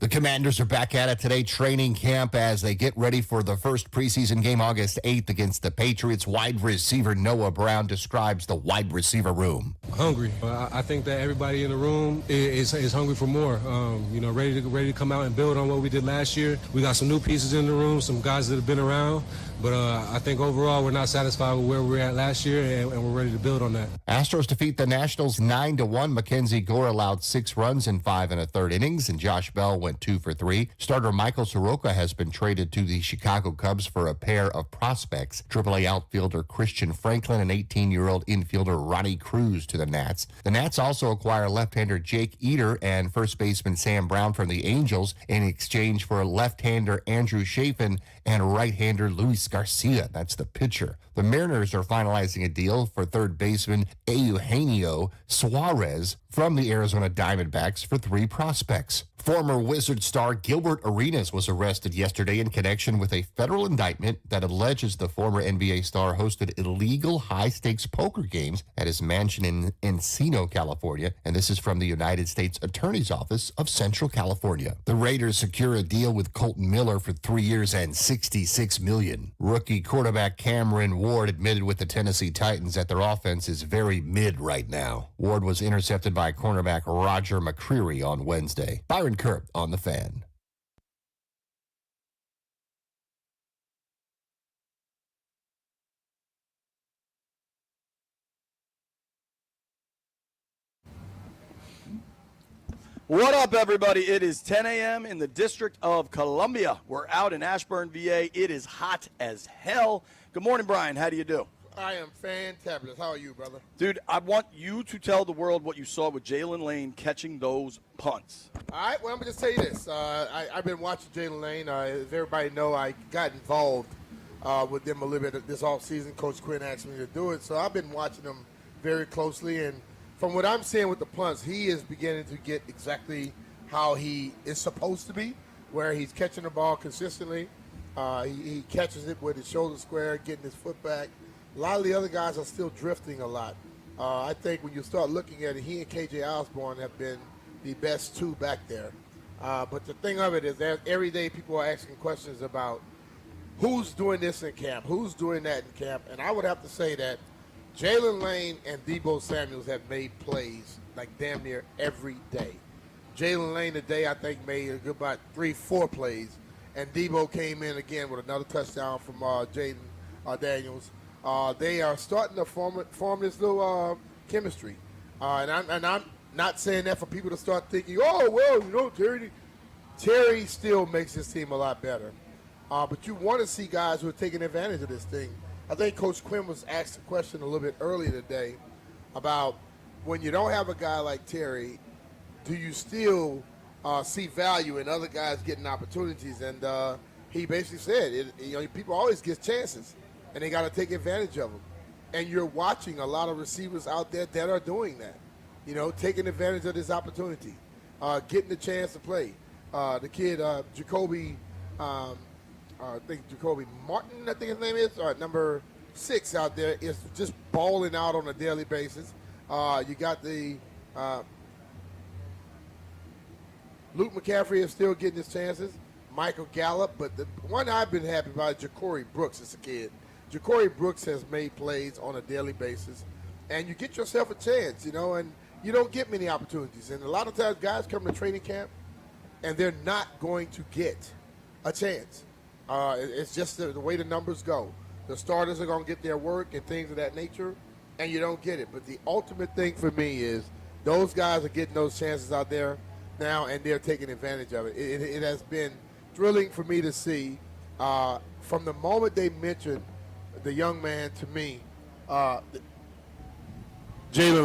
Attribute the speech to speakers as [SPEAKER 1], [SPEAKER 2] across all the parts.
[SPEAKER 1] The Commanders are back at it today, training camp, as they get ready for the first preseason game August 8th against the Patriots. Wide receiver Noah Brown describes the wide receiver room.
[SPEAKER 2] Hungry. I think that everybody in the room is hungry for more. Ready to come out and build on what we did last year. We got some new pieces in the room, some guys that have been around. But I think overall we're not satisfied with where we were at last year, and we're ready to build on that.
[SPEAKER 1] Astros defeat the Nationals 9-1. Mackenzie Gore allowed 6 runs in 5 1/3 innings, and Josh Bell went 2 for 3. Starter Michael Soroka has been traded to the Chicago Cubs for a pair of prospects. AAA outfielder Christian Franklin and 18-year-old infielder Ronnie Cruz to the Nats. The Nats also acquire left-hander Jake Eater and first baseman Sam Brown from the Angels in exchange for left-hander Andrew Chafin and right-hander Luis Garcia. That's the pitcher. The Mariners are finalizing a deal for third baseman Eugenio Suarez from the Arizona Diamondbacks for 3 prospects. Former Wizard star Gilbert Arenas was arrested yesterday in connection with a federal indictment that alleges the former NBA star hosted illegal high-stakes poker games at his mansion in Encino, California, and this is from the United States Attorney's Office of Central California. The Raiders secure a deal with Colton Miller for 3 years and $66 million. Rookie quarterback Cameron Ward admitted with the Tennessee Titans that their offense is very mid right now. Ward was intercepted by cornerback Roger McCreary on Wednesday. Byron Kerp on the Fan.
[SPEAKER 3] What up, everybody? It is 10 a.m. in the District of Columbia. We're out in Ashburn, VA. It is hot as hell. Good morning, Brian. How do you do?
[SPEAKER 4] I am fantabulous. How are you, brother?
[SPEAKER 3] Dude, I want you to tell the world what you saw with Jalen Lane catching those punts.
[SPEAKER 4] All right, well, I'm going to tell you this. I've been watching Jaden Lane. As everybody know, I got involved with them a little bit this offseason. Coach Quinn asked me to do it, so I've been watching them very closely. And from what I'm seeing with the punts, he is beginning to get exactly how he is supposed to be, where he's catching the ball consistently. He catches it with his shoulder square, getting his foot back. A lot of the other guys are still drifting a lot. I think when you start looking at it, he and KJ Osborne have been the best 2 back there. But the thing of it is that every day people are asking questions about who's doing this in camp, who's doing that in camp. And I would have to say that Jalen Lane and Deebo Samuels have made plays like damn near every day. Jalen Lane today, I think, made a good about 3-4 plays. And Deebo came in again with another touchdown from Jaden Daniels. They are starting to form this little chemistry. And I'm not saying that for people to start thinking, oh, well, Terry still makes this team a lot better. But you want to see guys who are taking advantage of this thing. I think Coach Quinn was asked a question a little bit earlier today about when you don't have a guy like Terry, do you still see value in other guys getting opportunities? And he basically said, people always get chances. And they got to take advantage of them. And you're watching a lot of receivers out there that are doing that, taking advantage of this opportunity, getting the chance to play. The kid, Jacoby Martin, I think his name is, number 6 out there, is just balling out on a daily basis. You got the Luke McCaffrey is still getting his chances. Michael Gallup, but the one I've been happy about is Ja'Cory Brooks as a kid. Ja'Cory Brooks has made plays on a daily basis, and you get yourself a chance, and you don't get many opportunities. And a lot of times guys come to training camp, and they're not going to get a chance. It's just the way the numbers go. The starters are going to get their work and things of that nature, and you don't get it. But the ultimate thing for me is those guys are getting those chances out there now, and they're taking advantage of it. It has been thrilling for me to see from the moment they mentioned the young man to me, Jalen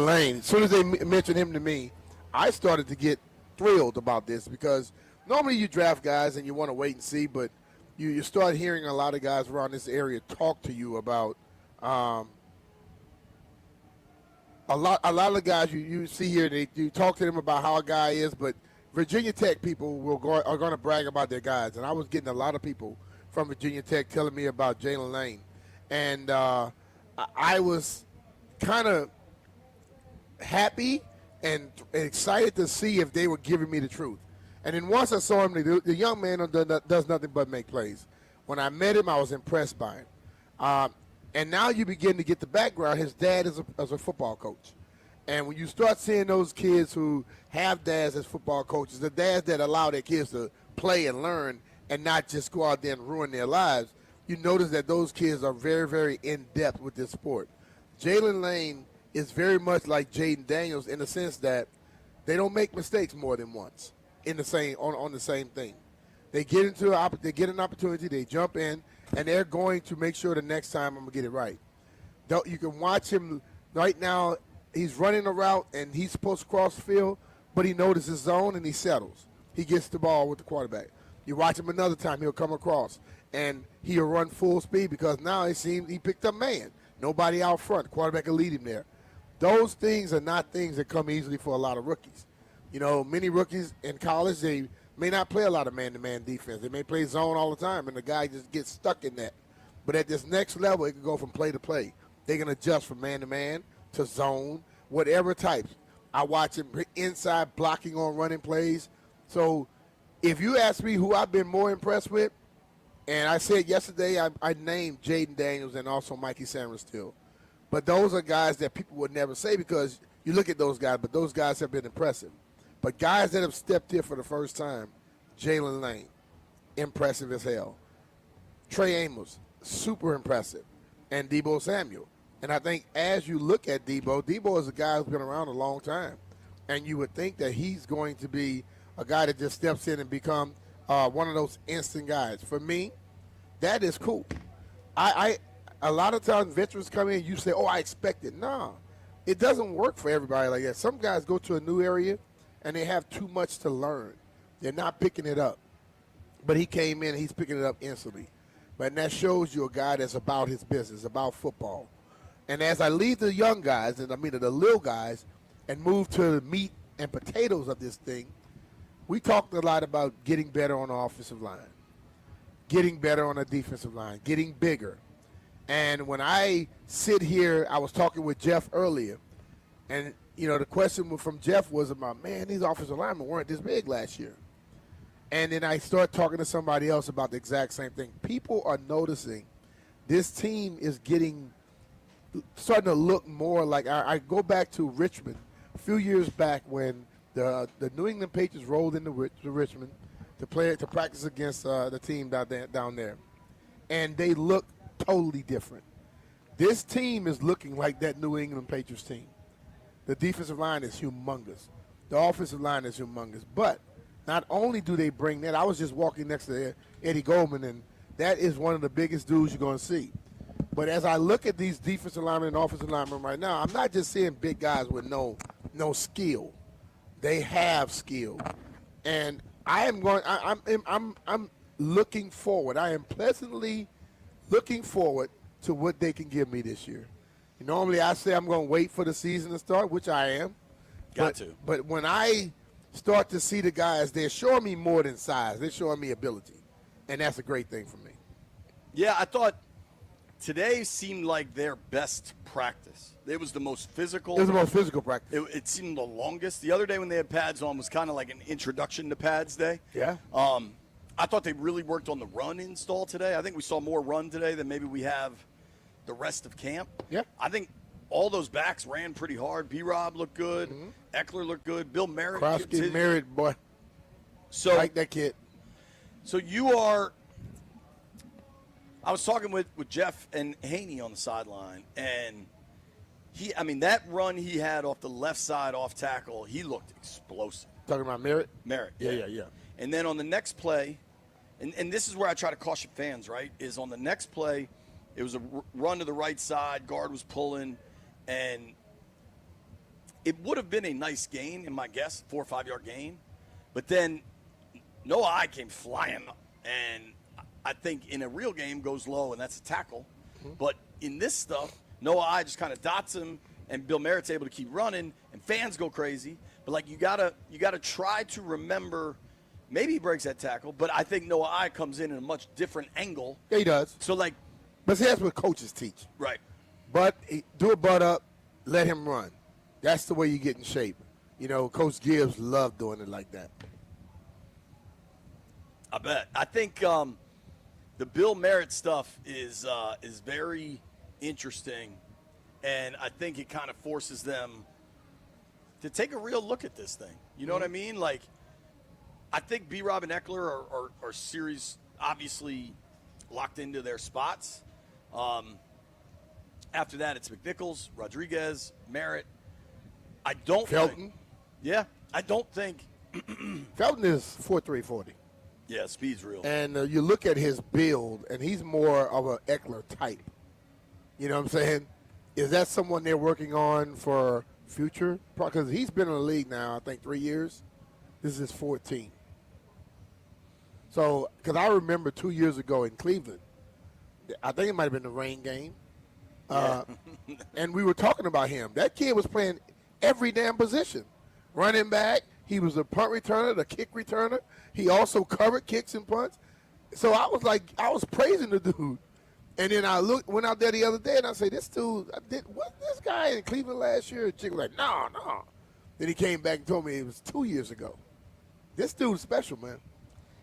[SPEAKER 4] Lane. As soon as they mentioned him to me, I started to get thrilled about this because normally you draft guys and you want to wait and see, but you start hearing a lot of guys around this area talk to you about a lot of guys you see here. You talk to them about how a guy is, but Virginia Tech people are going to brag about their guys, and I was getting a lot of people from Virginia Tech telling me about Jalen Lane. And I was kind of happy and excited to see if they were giving me the truth. And then once I saw him, the young man does nothing but make plays. When I met him, I was impressed by him. And now you begin to get the background. His dad is a football coach. And when you start seeing those kids who have dads as football coaches, the dads that allow their kids to play and learn and not just go out there and ruin their lives, you notice that those kids are very, very in-depth with this sport. Jalen Lane is very much like Jaden Daniels in the sense that they don't make mistakes more than once in the same on the same thing. They get an opportunity, they jump in, and they're going to make sure the next time I'm going to get it right. You can watch him right now. He's running a route, and he's supposed to cross the field, but he notices his zone, and he settles. He gets the ball with the quarterback. You watch him another time, he'll come across, and he'll run full speed because now it seems he picked up man. Nobody out front. The quarterback will lead him there. Those things are not things that come easily for a lot of rookies. You know, many rookies in college, they may not play a lot of man-to-man defense. They may play zone all the time, and the guy just gets stuck in that. But at this next level, it can go from play to play. They can adjust from man-to-man to zone, whatever types. I watch him inside blocking on running plays. So if you ask me who I've been more impressed with, and I said yesterday I named Jaden Daniels and also Mikey Sainristil. But those are guys that people would never say because you look at those guys, but those guys have been impressive. But guys that have stepped here for the first time, Jalen Lane, impressive as hell. Trey Amos, super impressive. And Deebo Samuel. And I think as you look at Deebo is a guy who's been around a long time. And you would think that he's going to be a guy that just steps in and become one of those instant guys. For me, that is cool. A lot of times veterans come in and you say, oh, I expect it. No, it doesn't work for everybody like that. Some guys go to a new area and they have too much to learn. They're not picking it up. But he came in and he's picking it up instantly. But that shows you a guy that's about his business, about football. And as I leave the young guys, and I mean the little guys, and move to the meat and potatoes of this thing, we talked a lot about getting better on the offensive line, getting better on the defensive line, getting bigger. And when I sit here, I was talking with Jeff earlier, and, you know, the question from Jeff was about, man, these offensive linemen weren't this big last year. And then I start talking to somebody else about the exact same thing. People are noticing this team is starting to look more like I go back to Richmond a few years back when the New England Patriots rolled into Richmond to practice against the team down there, and they look totally different. This team is looking like that New England Patriots team. The defensive line is humongous. The offensive line is humongous. But not only do they bring that, I was just walking next to Eddie Goldman, and that is one of the biggest dudes you're going to see. But as I look at these defensive linemen and offensive linemen right now, I'm not just seeing big guys with no skill. They have skill, and I'm looking forward. I am pleasantly looking forward to what they can give me this year. Normally, I say I'm going to wait for the season to start, which I am. But when I start to see the guys, they're showing me more than size. They're showing me ability, and that's a great thing for me.
[SPEAKER 3] Yeah, I thought today seemed like their best practice. It was the most physical.
[SPEAKER 4] It was the most physical practice.
[SPEAKER 3] It seemed the longest. The other day when they had pads on was kind of like an introduction to pads day.
[SPEAKER 4] Yeah.
[SPEAKER 3] I thought they really worked on the run install today. I think we saw more run today than maybe we have the rest of camp.
[SPEAKER 4] Yeah.
[SPEAKER 3] I think all those backs ran pretty hard. B-Rob looked good. Mm-hmm. Eckler looked good. Bill Merritt.
[SPEAKER 4] Krosky Merritt, boy.
[SPEAKER 3] So,
[SPEAKER 4] like that kid.
[SPEAKER 3] So you are – I was talking with Jeff and Haney on the sideline, and that run he had off the left side off tackle, he looked explosive.
[SPEAKER 4] Talking about Merritt?
[SPEAKER 3] Merritt,
[SPEAKER 4] yeah.
[SPEAKER 3] And then on the next play, and this is where I try to caution fans, right, is on the next play, it was a run to the right side, guard was pulling, and it would have been a nice gain, in my guess, 4 or 5 yard gain. But then Noah came flying, and I think in a real game goes low, and that's a tackle. Mm-hmm. But in this stuff, Noah just kind of dots him, and Bill Merritt's able to keep running, and fans go crazy. But like you gotta try to remember. Maybe he breaks that tackle, but I think Noah comes in a much different angle.
[SPEAKER 4] Yeah, he does.
[SPEAKER 3] So
[SPEAKER 4] but that's what coaches teach.
[SPEAKER 3] Right.
[SPEAKER 4] But do a butt up, let him run. That's the way you get in shape. Coach Gibbs loved doing it like that.
[SPEAKER 3] I bet. I think the Bill Merritt stuff is very interesting, and I think it kind of forces them to take a real look at this thing. You know what I mean? Like, I think B-Rob and Eckler are series obviously locked into their spots. After that, it's McNichols, Rodriguez, Merritt. I don't
[SPEAKER 4] Felton.
[SPEAKER 3] I don't think.
[SPEAKER 4] Felton is 4.340.
[SPEAKER 3] Yeah, speed's real.
[SPEAKER 4] And you look at his build, and he's more of an Eckler type. You know what I'm saying? Is that someone they're working on for future? Because he's been in the league now, I think, 3 years. This is his 14. So, because I remember 2 years ago in Cleveland, I think it might have been the rain game, and we were talking about him. That kid was playing every damn position. Running back, he was a punt returner, the kick returner. He also covered kicks and punts. So I was praising the dude. And then I went out there the other day, and I said, this guy in Cleveland last year? Chick was like, no. Then he came back and told me it was 2 years ago. This dude's special, man.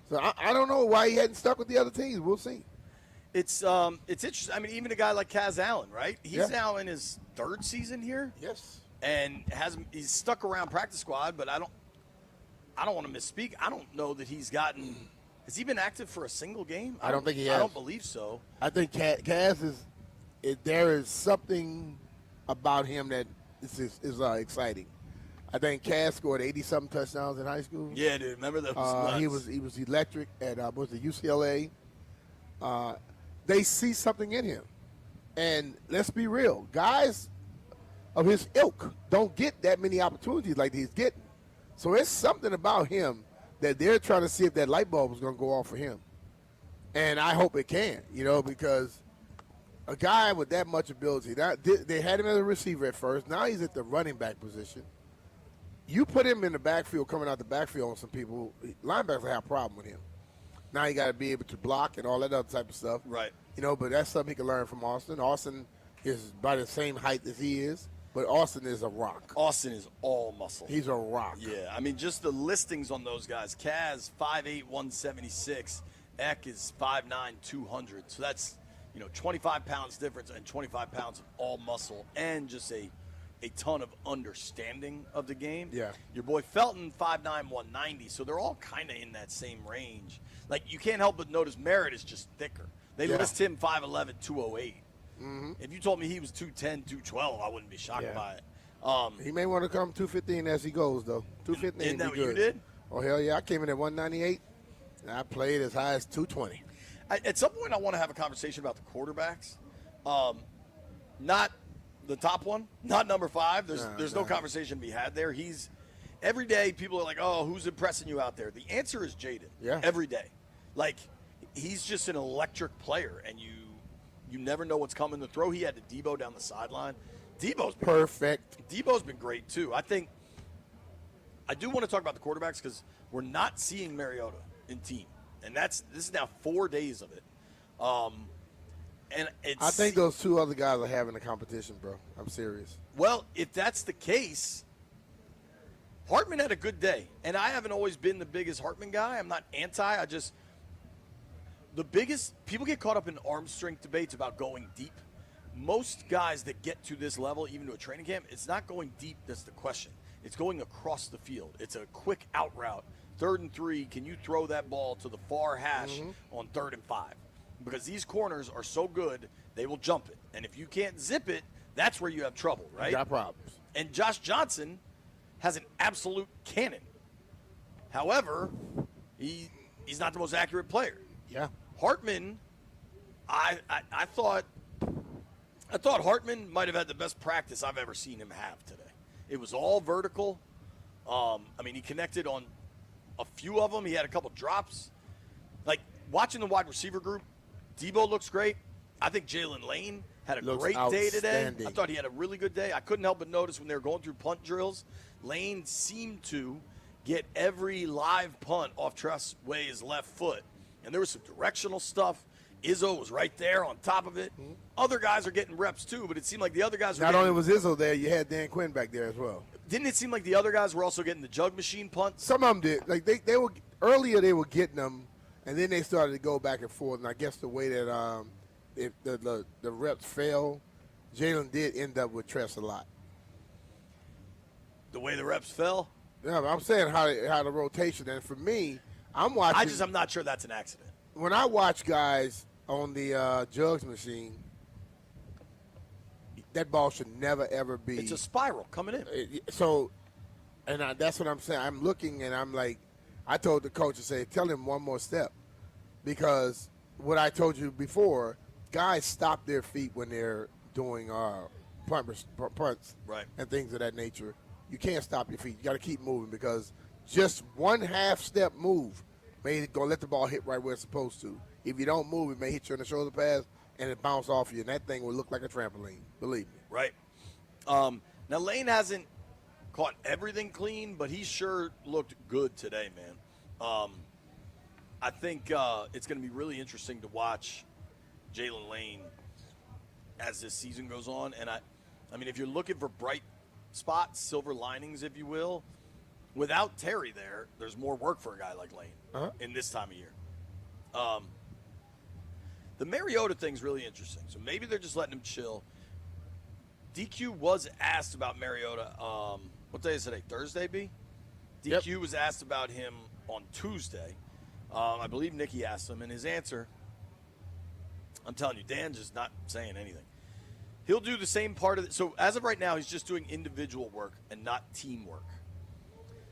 [SPEAKER 4] So I don't know why he hadn't stuck with the other teams. We'll see.
[SPEAKER 3] It's interesting. I mean, even a guy like Kaz Allen, right? He's now in his third season here.
[SPEAKER 4] Yes.
[SPEAKER 3] And he's stuck around practice squad, but I don't want to misspeak. I don't know that he's gotten. Has he been active for a single game?
[SPEAKER 4] I don't think he has.
[SPEAKER 3] I don't believe so.
[SPEAKER 4] I think Kaz there is something about him that is exciting. I think Kaz scored 80-something touchdowns in high school.
[SPEAKER 3] Yeah, dude. Remember those?
[SPEAKER 4] He was electric at UCLA. They see something in him, and let's be real, guys of his ilk don't get that many opportunities like he's getting. So it's something about him that they're trying to see if that light bulb is going to go off for him. And I hope it can, because a guy with that much ability, they had him as a receiver at first. Now he's at the running back position. You put him in the backfield, coming out the backfield on some people, linebackers will have a problem with him. Now you got to be able to block and all that other type of stuff.
[SPEAKER 3] Right.
[SPEAKER 4] But that's something he can learn from Austin. Austin is by the same height as he is, but Austin is a rock.
[SPEAKER 3] Austin is all muscle.
[SPEAKER 4] He's a rock.
[SPEAKER 3] Yeah, I mean, just the listings on those guys. Kaz, 5'8", 176. Eck is 5'9", 200. So that's, 25 pounds difference and 25 pounds of all muscle and just a ton of understanding of the game.
[SPEAKER 4] Yeah.
[SPEAKER 3] Your boy Felton, 5'9", 190. So they're all kind of in that same range. Like, you can't help but notice Merritt is just thicker. They list him 5'11", 208. Mm-hmm. If you told me he was 210, 212, I wouldn't be shocked by it.
[SPEAKER 4] He may want to come 215 as he goes, though. 215
[SPEAKER 3] Isn't that
[SPEAKER 4] be
[SPEAKER 3] what
[SPEAKER 4] good.
[SPEAKER 3] you did?
[SPEAKER 4] Oh, hell yeah. I came in at 198, and I played as high as 220.
[SPEAKER 3] At some point, I want to have a conversation about the quarterbacks. Not the top one, not number 5. There's no conversation to be had there. Every day, people are like, oh, who's impressing you out there? The answer is Jaden.
[SPEAKER 4] Yeah.
[SPEAKER 3] Every day. Like, he's just an electric player, and you never know what's coming to throw. He had the Debo down the sideline. Debo's been
[SPEAKER 4] perfect.
[SPEAKER 3] Debo's been great, too. I do want to talk about the quarterbacks because we're not seeing Mariota in team. And this is now 4 days of it. And
[SPEAKER 4] I think those two other guys are having a competition, bro. I'm serious.
[SPEAKER 3] Well, if that's the case, Hartman had a good day. And I haven't always been the biggest Hartman guy. I'm not anti. People get caught up in arm strength debates about going deep. Most guys that get to this level, even to a training camp, it's not going deep that's the question. It's going across the field. It's a quick out route. 3rd and 3, can you throw that ball to the far hash on 3rd and 5? Because these corners are so good, they will jump it. And if you can't zip it, that's where you have trouble, right?
[SPEAKER 4] You got problems.
[SPEAKER 3] And Josh Johnson has an absolute cannon. However, he's not the most accurate player.
[SPEAKER 4] Yeah.
[SPEAKER 3] Hartman, I thought Hartman might have had the best practice I've ever seen him have today. It was all vertical. He connected on a few of them. He had a couple drops. Like, watching the wide receiver group, Debo looks great. I think Jalen Lane had a great day today. I thought he had a really good day. I couldn't help but notice when they were going through punt drills, Lane seemed to get every live punt off Tressway's left foot. And there was some directional stuff. Izzo was right there on top of it. Mm-hmm. Other guys are getting reps too, but it seemed like the other guys were
[SPEAKER 4] Not only was Izzo there, you had Dan Quinn back there as well.
[SPEAKER 3] Didn't it seem like the other guys were also getting the jug machine punts?
[SPEAKER 4] Some of them did. Like they were earlier, they were getting them, And then they started to go back and forth. And I guess the way that the reps fell, Jalen did end up with Tress a lot.
[SPEAKER 3] The way the reps fell?
[SPEAKER 4] Yeah, but I'm saying how the rotation. And for me, I'm watching.
[SPEAKER 3] I'm not sure that's an accident.
[SPEAKER 4] When I watch guys on the jugs machine, that ball should never, ever be.
[SPEAKER 3] It's a spiral coming in.
[SPEAKER 4] That's what I'm saying. I'm looking and I'm like, I told the coach to say, tell him one more step. Because what I told you before, guys stop their feet when they're doing punts
[SPEAKER 3] right.
[SPEAKER 4] and things of that nature. You can't stop your feet. You got to keep moving because just one half step move may go let the ball hit right where it's supposed to. If you don't move, it may hit you on the shoulder pads and it bounce off you, and that thing will look like a trampoline. Believe me.
[SPEAKER 3] Right. Now Lane hasn't caught everything clean, but he sure looked good today, man. I think it's going to be really interesting to watch Jalen Lane as this season goes on. And I mean, if you're looking for bright spots, silver linings, if you will, without Terry there's more work for a guy like Lane in this time of year. The Mariota thing's really interesting. So maybe they're just letting him chill. DQ was asked about Mariota. What day is today? Thursday, B? DQ was asked about him on Tuesday. I believe Nikki asked him, and his answer, I'm telling you, Dan's just not saying anything. He'll do the same part of it. So as of right now, he's just doing individual work and not teamwork.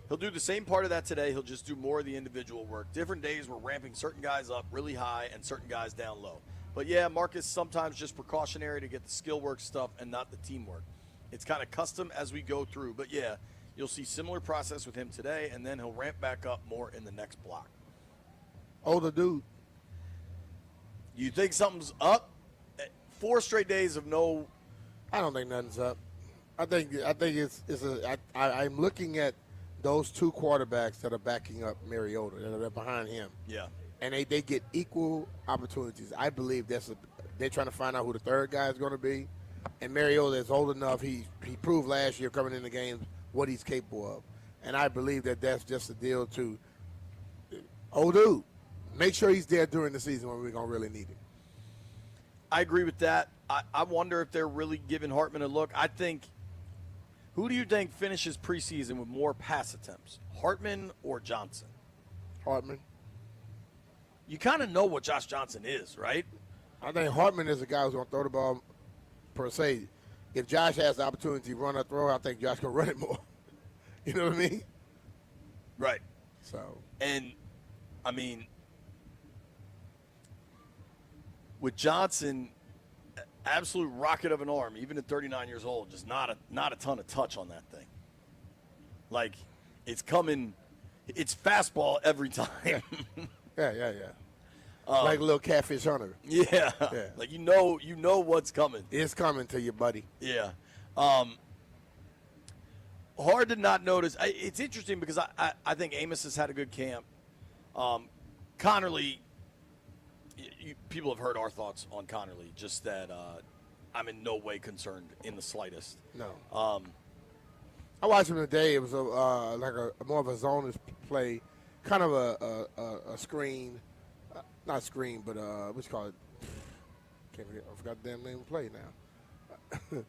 [SPEAKER 3] He'll do the same part of that today. He'll just do more of the individual work. Different days we're ramping certain guys up really high and certain guys down low. But, yeah, Marcus sometimes just precautionary to get the skill work stuff and not the teamwork. It's kind of custom as we go through. But, yeah, you'll see similar process with him today, and then he'll ramp back up more in the next block.
[SPEAKER 4] Older dude.
[SPEAKER 3] You think something's up? 4 straight days of no.
[SPEAKER 4] I don't think nothing's up. I think I'm looking at those two quarterbacks that are backing up Mariota, that are behind him.
[SPEAKER 3] Yeah.
[SPEAKER 4] And they get equal opportunities. I believe they're trying to find out who the third guy is going to be. And Mariota is old enough. He proved last year coming in the games what he's capable of. And I believe that's just a deal to, old dude, make sure he's there during the season when we're going to really need him.
[SPEAKER 3] I agree with that. I wonder if they're really giving Hartman a look. I think, who do you think finishes preseason with more pass attempts, Hartman or Johnson?
[SPEAKER 4] Hartman.
[SPEAKER 3] You kind of know what Josh Johnson is, right?
[SPEAKER 4] I think Hartman is a guy who's going to throw the ball per se. If Josh has the opportunity to run or throw, I think Josh can run it more. You know what I mean?
[SPEAKER 3] Right.
[SPEAKER 4] So.
[SPEAKER 3] And, I mean, with Johnson, absolute rocket of an arm, even at 39 years old, just not a ton of touch on that thing. Like, it's coming, it's fastball every time.
[SPEAKER 4] Yeah. Like a little catfish hunter.
[SPEAKER 3] Yeah. Like, you know what's coming.
[SPEAKER 4] It's coming to you, buddy.
[SPEAKER 3] Yeah. Hard to not notice. It's interesting because I think Amos has had a good camp. Connerly, people have heard our thoughts on Connerly, just that I'm in no way concerned in the slightest.
[SPEAKER 4] No. I watched him today. It was like a more of a zone play, kind of a screen. Not screen, but what's call it? Can't forget. I forgot the damn name of the play now.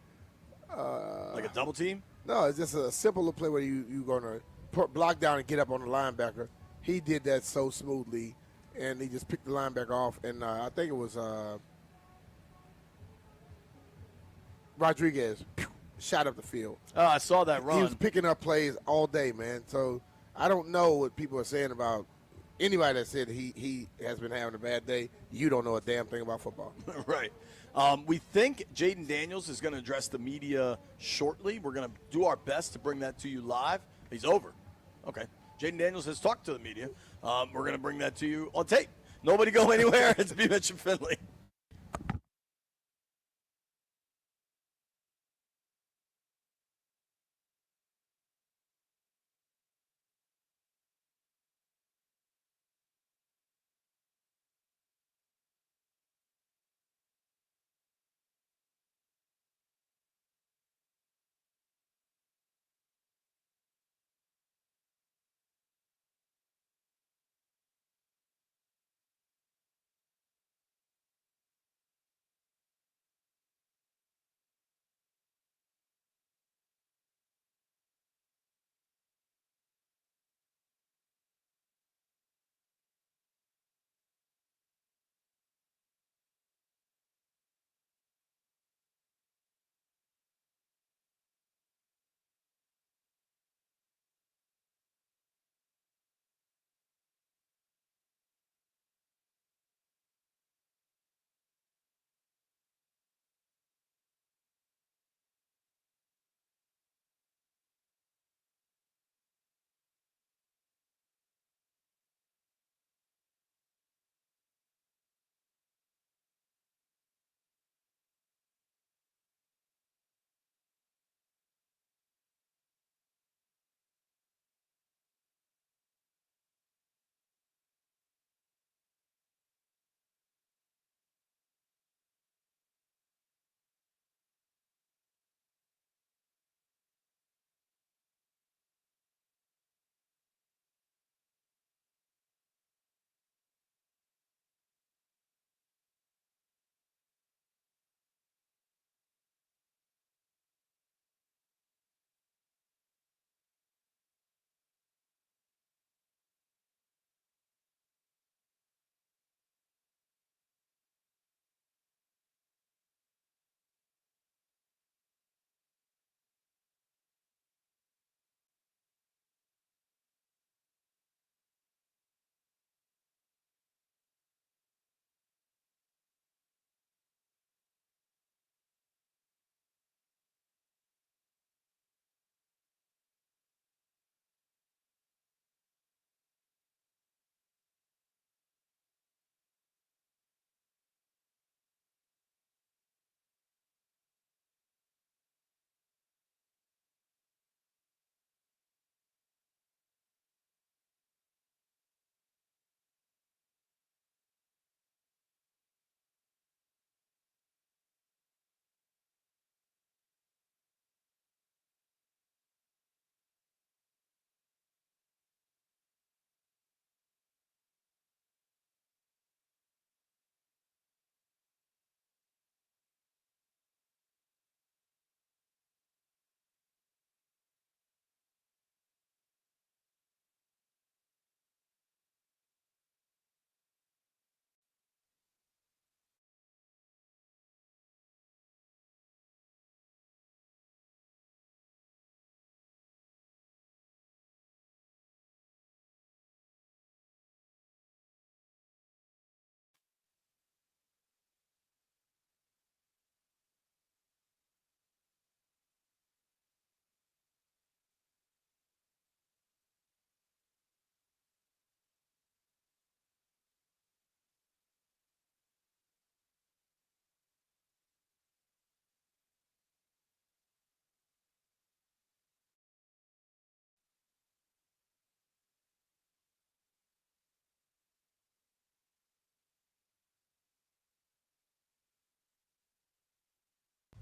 [SPEAKER 3] Like a double team?
[SPEAKER 4] No, it's just a simple play where you're going to block down and get up on the linebacker. He did that so smoothly, and he just picked the linebacker off. And I think it was Rodriguez shot up the field.
[SPEAKER 3] Oh, I saw that run.
[SPEAKER 4] He was picking up plays all day, man. So I don't know what people are saying about anybody that said he has been having a bad day. You don't know a damn thing about football.
[SPEAKER 3] Right. We think Jaden Daniels is going to address the media shortly. We're going to do our best to bring that to you live. He's over. Okay. Jaden Daniels has talked to the media. We're going to bring that to you on tape. Nobody go anywhere. It's B. Mitch and Finley.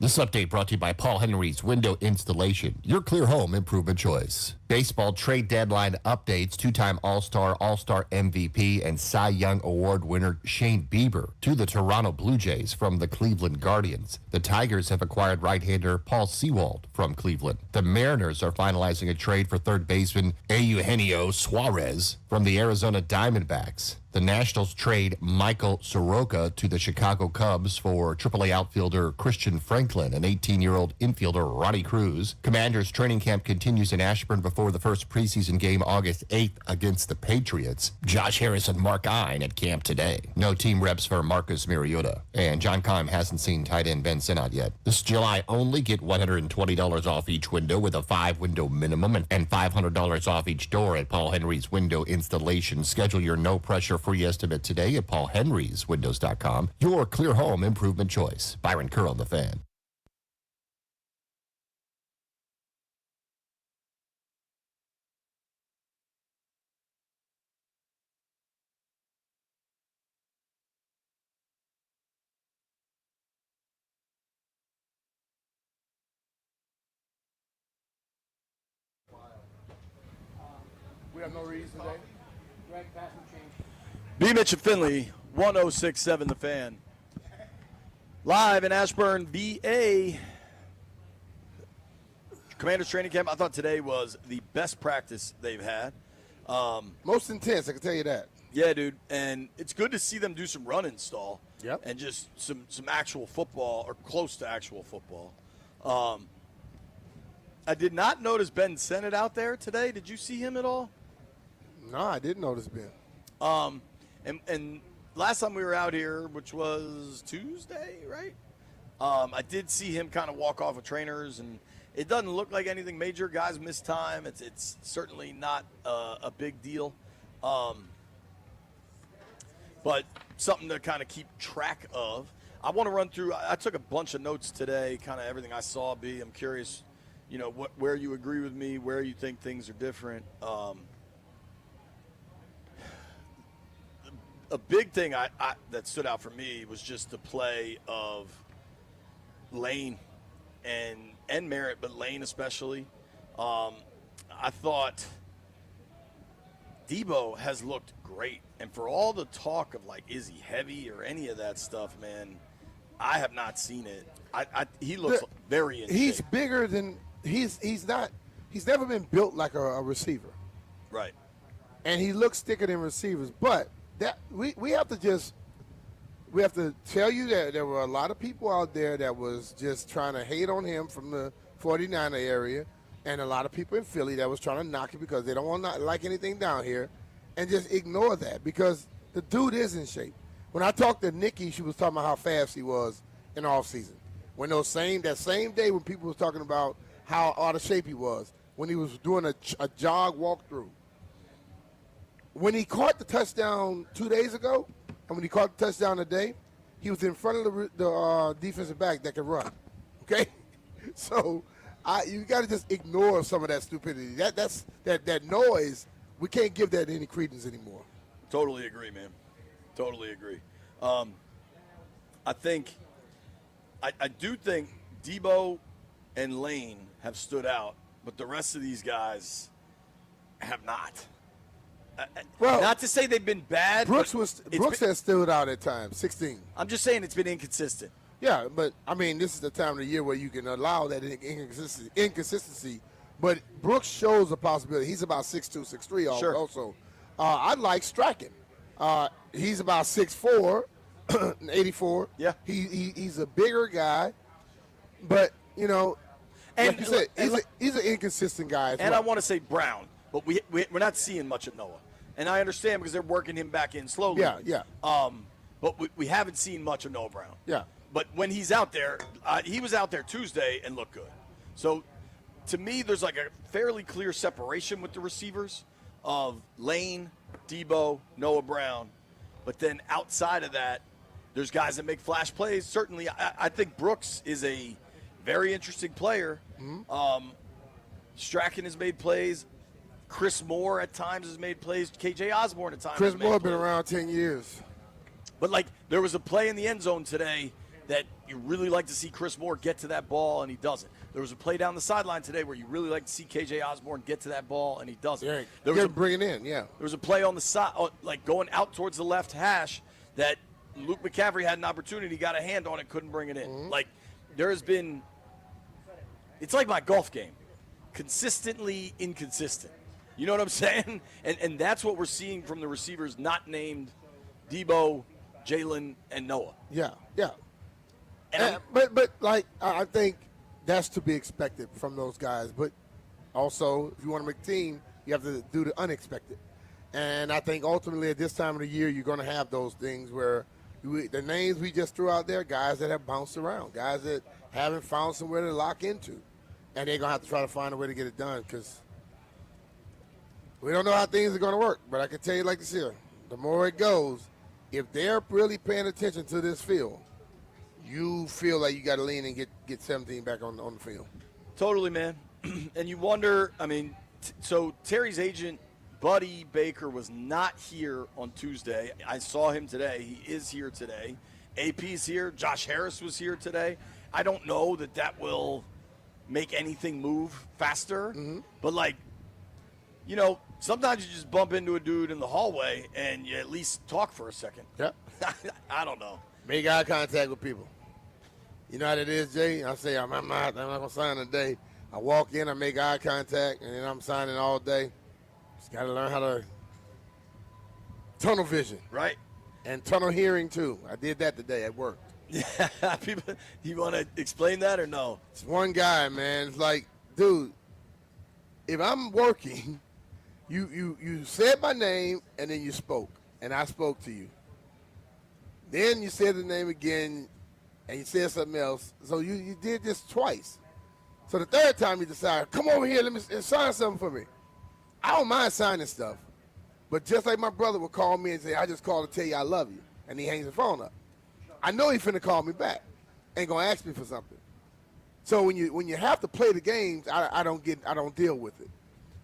[SPEAKER 1] This update brought to you by Paul Henry's Window Installation, your clear home improvement choice. Baseball trade deadline updates. Two-time All-Star MVP, and Cy Young Award winner Shane Bieber to the Toronto Blue Jays from the Cleveland Guardians. The Tigers have acquired right-hander Paul Sewald from Cleveland. The Mariners are finalizing a trade for third baseman Eugenio Suarez from the Arizona Diamondbacks. The Nationals trade Michael Soroka to the Chicago Cubs for AAA outfielder Christian Franklin and 18-year-old infielder Ronnie Cruz. Commanders training camp continues in Ashburn before the first preseason game August 8th against the Patriots. Josh Harris and Mark Ine at camp today. No team reps for Marcus Mariota. And John Keim hasn't seen tight end Ben Sinnott yet. This July only, get $120 off each window with a 5-window minimum and $500 off each door at Paul Henry's Window Installation. Schedule your no-pressure free estimate today at paulhenryswindows.com. Your clear home improvement choice. Byron Curl, The Fan.
[SPEAKER 4] We have no reason today.
[SPEAKER 3] B. Mitch and Finley, 106.7 The Fan. Live in Ashburn, BA. Commanders training camp. I thought today was the best practice they've had.
[SPEAKER 4] Most intense, I can tell you that.
[SPEAKER 3] Yeah, dude. And it's good to see them do some run install.
[SPEAKER 4] Yep.
[SPEAKER 3] And just some actual football, or close to actual football. I did not notice Ben Sinnott out there today. Did you see him at all?
[SPEAKER 4] No, I didn't notice Ben.
[SPEAKER 3] And last time we were out here, which was Tuesday, right? I did see him kind of walk off with trainers, and it doesn't look like anything major. Guys miss time. It's certainly not a big deal. But something to kind of keep track of. I want to run through. I took a bunch of notes today, kind of everything I saw. B, I'm curious, where you agree with me, where you think things are different. A big thing that stood out for me was just the play of Lane and Merritt, but Lane especially. I thought Debo has looked great. And for all the talk of, is he heavy or any of that stuff, man, I have not seen it. He looks very in
[SPEAKER 4] He's
[SPEAKER 3] shape.
[SPEAKER 4] bigger than – he's never been built like a receiver.
[SPEAKER 3] Right.
[SPEAKER 4] And he looks thicker than receivers. But that we have to tell you that there were a lot of people out there that was just trying to hate on him from the 49er area, and a lot of people in Philly that was trying to knock it because they don't want to like anything down here, and just ignore that because the dude is in shape. When I talked to Nikki, she was talking about how fast he was in offseason. When that same day when people was talking about how out of shape he was, when he was doing a jog walkthrough. When he caught the touchdown 2 days ago, and when he caught the touchdown today, he was in front of the defensive back that could run. Okay, so you got to just ignore some of that stupidity. That noise. We can't give that any credence anymore.
[SPEAKER 3] Totally agree, man. Totally agree. I do think Debo and Lane have stood out, but the rest of these guys have not.
[SPEAKER 4] Well,
[SPEAKER 3] not to say they've been bad.
[SPEAKER 4] Brooks has stood out at times, 16.
[SPEAKER 3] I'm just saying it's been inconsistent.
[SPEAKER 4] Yeah, but, this is the time of the year where you can allow that inconsistency. But Brooks shows a possibility. He's about 6'2", 6'3",
[SPEAKER 3] Sure.
[SPEAKER 4] Also. I like Strachan. He's about 6'4", 84.
[SPEAKER 3] Yeah.
[SPEAKER 4] He's a bigger guy. But, and like you said, he's an inconsistent guy as well.
[SPEAKER 3] And I want to say Brown, but we're not seeing much of Noah. And I understand because they're working him back in slowly.
[SPEAKER 4] Yeah.
[SPEAKER 3] But we haven't seen much of Noah Brown.
[SPEAKER 4] Yeah.
[SPEAKER 3] But when he's out there, he was out there Tuesday and looked good. So, to me, there's a fairly clear separation with the receivers of Lane, Debo, Noah Brown. But then outside of that, there's guys that make flash plays. Certainly, I think Brooks is a very interesting player. Mm-hmm. Strachan has made plays. Chris Moore at times has made plays. KJ Osborne at times
[SPEAKER 4] Chris
[SPEAKER 3] has made
[SPEAKER 4] Moore
[SPEAKER 3] plays.
[SPEAKER 4] been around 10 years.
[SPEAKER 3] But, there was a play in the end zone today that you really like to see Chris Moore get to that ball, and he doesn't. There was a play down the sideline today where you really like to see KJ Osborne get to that ball, and he doesn't.
[SPEAKER 4] Yeah,
[SPEAKER 3] There was
[SPEAKER 4] bring it in, yeah.
[SPEAKER 3] There was a play on the side, like going out towards the left hash, that Luke McCaffrey had an opportunity, got a hand on it, couldn't bring it in.
[SPEAKER 4] Mm-hmm.
[SPEAKER 3] Like, there has been – it's like my golf game, consistently inconsistent. You know what I'm saying? And that's what we're seeing from the receivers not named Debo, Jalen, and Noah.
[SPEAKER 4] Yeah.
[SPEAKER 3] And
[SPEAKER 4] But like, I think that's to be expected from those guys. But also, if you want to make a team, you have to do the unexpected. And I think ultimately at this time of the year, you're going to have those things where the names we just threw out there, guys that have bounced around, guys that haven't found somewhere to lock into. And they're going to have to try to find a way to get it done because we don't know how things are going to work. But I can tell you like this here, the more it goes, if they're really paying attention to this field, you feel like you got to lean and get 17 back on the field.
[SPEAKER 3] Totally, man. And you wonder, I mean, so Terry's agent, Buddy Baker, was not here on Tuesday. I saw him today. He is here today. AP's here. Josh Harris was here today. I don't know that will make anything move faster. But, like, you know, sometimes you just bump into a dude in the hallway and you at least talk for a second.
[SPEAKER 4] Yep.
[SPEAKER 3] I don't know.
[SPEAKER 4] Make eye contact with people. You know how it is, Jay? I say, I'm not going to sign today. I walk in, I make eye contact, and then I'm signing all day. Just got to learn how to tunnel vision.
[SPEAKER 3] Right.
[SPEAKER 4] And tunnel hearing, too. I did that today at work.
[SPEAKER 3] Yeah. People, you want to explain that or no?
[SPEAKER 4] It's one guy, man. It's like, dude, if I'm working, you said my name, and then you spoke, and I spoke to you. Then you said the name again, and you said something else. So you did this twice. So the third time you decided, come over here, let me sign something for me. I don't mind signing stuff. But just like my brother would call me and say, I just called to tell you I love you. And he hangs the phone up. I know he's finna call me back. Ain't gonna ask me for something. So when you have to play the games, I don't deal with it.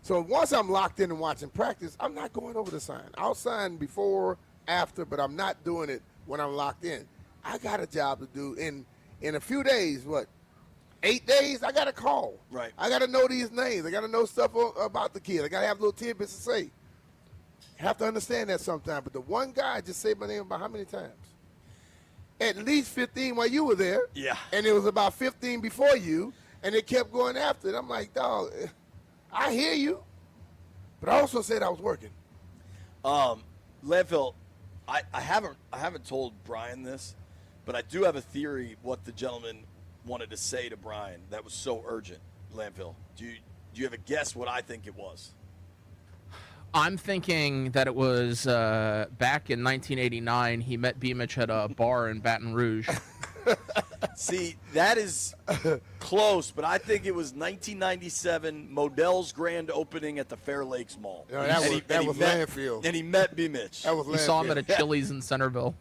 [SPEAKER 4] So once I'm locked in and watching practice, I'm not going over to sign. I'll sign before, after, but I'm not doing it when I'm locked in. I got a job to do in a few days, 8 days, I got to call.
[SPEAKER 3] Right.
[SPEAKER 4] I got to know these names. I got to know stuff about the kid. I got to have little tidbits to say. Have to understand that sometimes. But the one guy just said my name about how many times? At least 15 while you were there.
[SPEAKER 3] Yeah.
[SPEAKER 4] And it was about 15 before you, and they kept going after it. I'm like, dog, I hear you, but I also said I was working.
[SPEAKER 3] Landfill, I haven't told Brian this, but I do have a theory what the gentleman wanted to say to Brian that was so urgent. Landfill, do you have a guess what I think it was?
[SPEAKER 5] I'm thinking that it was back in 1989. He met Beamish at a bar in Baton Rouge.
[SPEAKER 3] See, that is close, but I think it was 1997 Modell's grand opening at the Fair Lakes Mall.
[SPEAKER 4] No, that was Landfill.
[SPEAKER 3] And he met B. Mitch.
[SPEAKER 4] That was
[SPEAKER 5] He
[SPEAKER 4] Landfill.
[SPEAKER 5] saw him at a Chili's in Centerville.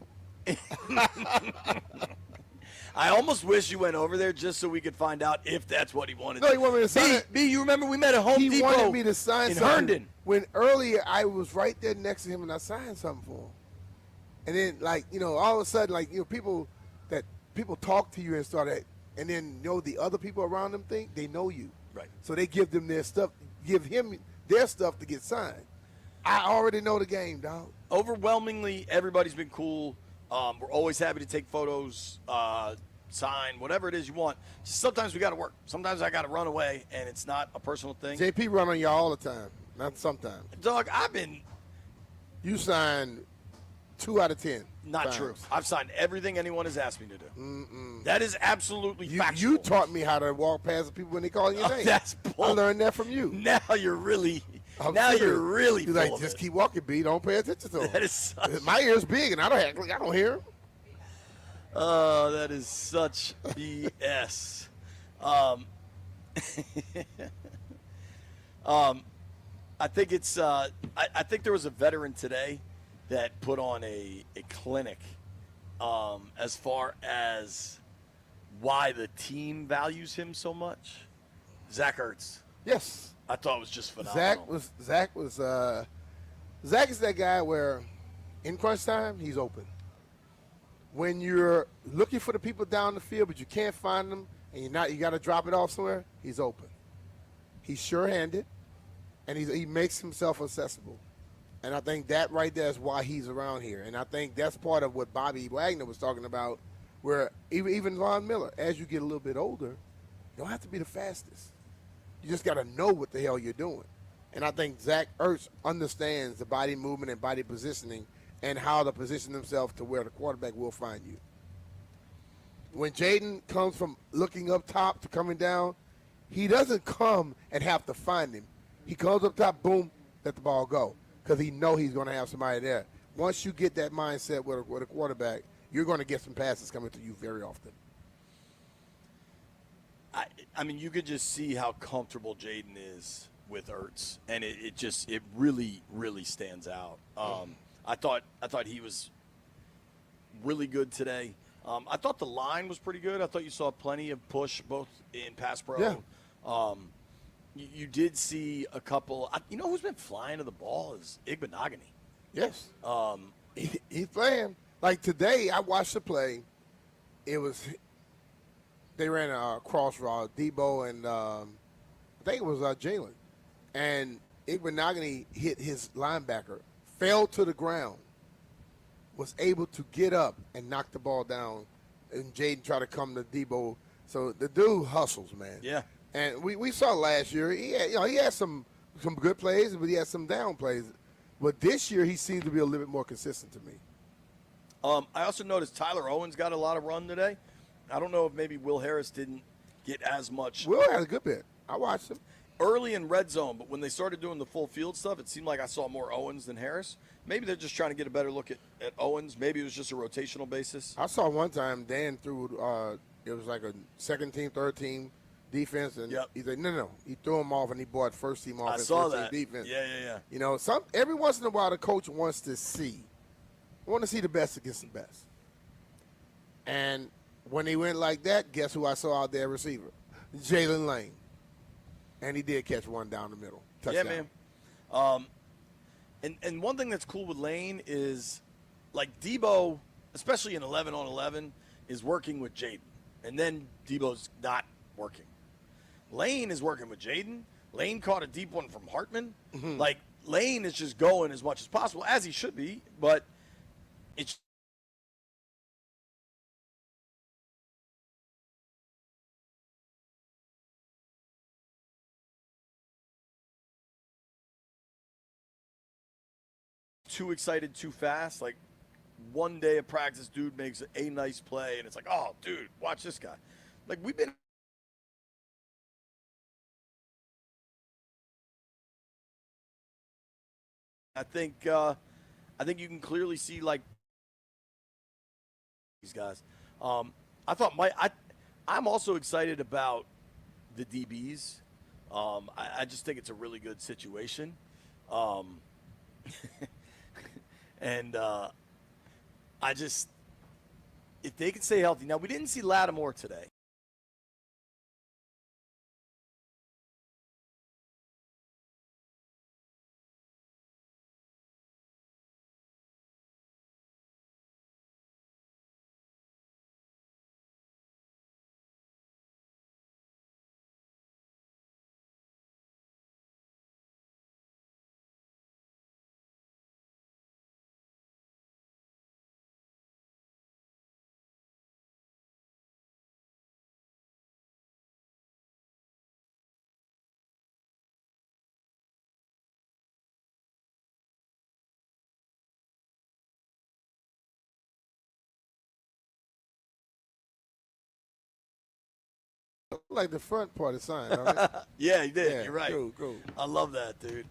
[SPEAKER 3] I almost wish you went over there just so we could find out if that's what he wanted.
[SPEAKER 4] No, he wanted me to sign it.
[SPEAKER 3] B, you remember we met at Home
[SPEAKER 4] He
[SPEAKER 3] Depot
[SPEAKER 4] wanted me to sign
[SPEAKER 3] in
[SPEAKER 4] something.
[SPEAKER 3] Herndon.
[SPEAKER 4] When earlier I was right there next to him and I signed something for him. And then, all of a sudden, people talk to you and and then, the other people around them think they know you.
[SPEAKER 3] Right.
[SPEAKER 4] So they give them their stuff, give him their stuff to get signed. I already know the game, dog.
[SPEAKER 3] Overwhelmingly, everybody's been cool. We're always happy to take photos, sign, whatever it is you want. Just sometimes we got to work. Sometimes I got to run away, and it's not a personal thing.
[SPEAKER 4] JP run on you all the time, not sometimes.
[SPEAKER 3] Dog, I've been
[SPEAKER 4] You signed 2 out of 10.
[SPEAKER 3] not
[SPEAKER 4] times.
[SPEAKER 3] true. I've signed everything anyone has asked me to do. That is absolutely factual.
[SPEAKER 4] You taught me how to walk past the people when they call your name.
[SPEAKER 3] That's bull.
[SPEAKER 4] I learned that from you.
[SPEAKER 3] Now you're really
[SPEAKER 4] I'm
[SPEAKER 3] now
[SPEAKER 4] serious.
[SPEAKER 3] you're really
[SPEAKER 4] You're
[SPEAKER 3] full
[SPEAKER 4] like,
[SPEAKER 3] of
[SPEAKER 4] just
[SPEAKER 3] it.
[SPEAKER 4] keep walking, B. Don't pay attention to him.
[SPEAKER 3] That is such,
[SPEAKER 4] My ear's big, and I don't hear him.
[SPEAKER 3] oh, that is such BS. I think it's I think there was a veteran today that put on a clinic as far as why the team values him so much. Zach Ertz.
[SPEAKER 4] Yes.
[SPEAKER 3] I thought it was just phenomenal.
[SPEAKER 4] Zach is that guy where in crunch time he's open. when you're looking for the people down the field, but you can't find them, and you got to drop it off somewhere, he's open. He's sure-handed, and he makes himself accessible. And I think that right there is why he's around here. And I think that's part of what Bobby Wagner was talking about, where even Von Miller, as you get a little bit older, you don't have to be the fastest. You just got to know what the hell you're doing. And I think Zach Ertz understands the body movement and body positioning and how to position himself to where the quarterback will find you. When Jaden comes from looking up top to coming down, he doesn't come and have to find him. He comes up top, boom, let the ball go, because he know he's going to have somebody there. Once you get that mindset with a quarterback, you're going to get some passes coming to you very often.
[SPEAKER 3] I mean, you could just see how comfortable Jaden is with Ertz, and it really, really stands out. I thought he was really good today. I thought the line was pretty good. I thought you saw plenty of push both in pass pro.
[SPEAKER 4] Yeah.
[SPEAKER 3] You did see a couple. You know who's been flying to the ball is Igbenogany.
[SPEAKER 4] Yes. He's playing. Like today, I watched the play. They ran a cross route, Debo and I think it was Jalen. And Igbenogany hit his linebacker, fell to the ground, was able to get up and knock the ball down, and Jaden tried to come to Debo. So the dude hustles, man.
[SPEAKER 3] Yeah.
[SPEAKER 4] And we saw last year, he had some good plays, but he had some down plays. But this year, he seemed to be a little bit more consistent to me.
[SPEAKER 3] I also noticed Tyler Owens got a lot of run today. I don't know if maybe Will Harris didn't get as much.
[SPEAKER 4] Will had a good bit. I watched him.
[SPEAKER 3] Early in red zone, but when they started doing the full field stuff, it seemed like I saw more Owens than Harris. Maybe they're just trying to get a better look at Owens. Maybe it was just a rotational basis.
[SPEAKER 4] I saw one time Dan threw it was like a second team, third team defense, and he said, no. He threw him off, and he brought first team offense,
[SPEAKER 3] I saw
[SPEAKER 4] first
[SPEAKER 3] that.
[SPEAKER 4] team defense.
[SPEAKER 3] Yeah.
[SPEAKER 4] You know, every once in a while, the coach wants to see the best against the best. And when he went like that, guess who I saw out there receiver? Jalen Lane. And he did catch one down the middle. Touchdown.
[SPEAKER 3] Yeah, man. And one thing that's cool with Lane is, like, Debo, especially in 11-on-11, is working with Jaden. And then Debo's not working. Lane is working with Jaden. Lane caught a deep one from Hartman. Mm-hmm. Like, Lane is just going as much as possible, as he should be, but it's too excited too fast. Like, one day of practice, dude makes a nice play, and it's like, oh, dude, watch this guy. Like, we've been I think you can clearly see, like, these guys. I thought I'm also excited about the DBs. I just think it's a really good situation. And if they can stay healthy. Now, we didn't see Lattimore today.
[SPEAKER 4] Like the front part of the sign, don't it?
[SPEAKER 3] Yeah, he did.
[SPEAKER 4] Yeah,
[SPEAKER 3] You're right.
[SPEAKER 4] cool.
[SPEAKER 3] I love that, dude.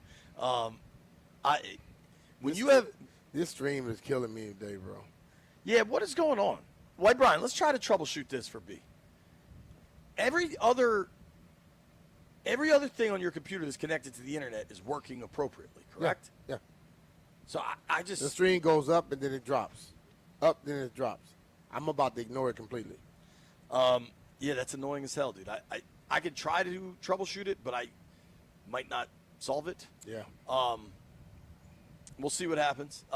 [SPEAKER 4] This stream is killing me today, bro.
[SPEAKER 3] Yeah, what is going on? White Brian, let's try to troubleshoot this for B. Every other thing on your computer that's connected to the internet is working appropriately, correct?
[SPEAKER 4] Yeah.
[SPEAKER 3] So I just
[SPEAKER 4] The stream goes up and then it drops. Up, then it drops. I'm about to ignore it completely.
[SPEAKER 3] Yeah, that's annoying as hell, dude. I could try to troubleshoot it, but I might not solve it.
[SPEAKER 4] Yeah.
[SPEAKER 3] We'll see what happens.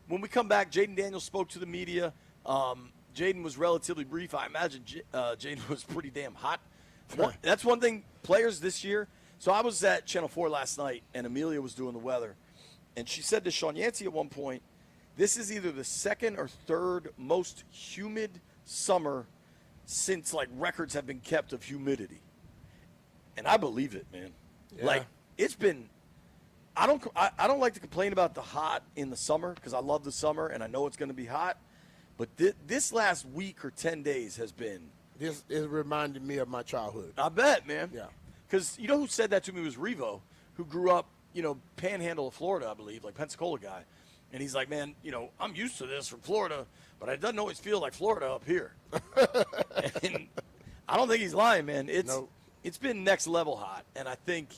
[SPEAKER 3] When we come back, Jaden Daniels spoke to the media. Jaden was relatively brief. I imagine Jaden was pretty damn hot. That's one thing players this year. So I was at Channel 4 last night, and Amelia was doing the weather. And she said to Sean Yancey at one point, this is either the second or third most humid summer since, like, records have been kept of humidity. And I believe it, man.
[SPEAKER 4] Yeah.
[SPEAKER 3] Like, it's been – I don't like to complain about the hot in the summer because I love the summer and I know it's going to be hot. But this last week or 10 days has been –
[SPEAKER 4] This is reminding me of my childhood.
[SPEAKER 3] I bet, man.
[SPEAKER 4] Yeah.
[SPEAKER 3] Because you know who said that to me was Revo, who grew up, panhandle of Florida, I believe, like Pensacola guy. And he's like, man, I'm used to this from Florida, but it doesn't always feel like Florida up here. And I don't think he's lying, man. It's been next level hot, and I think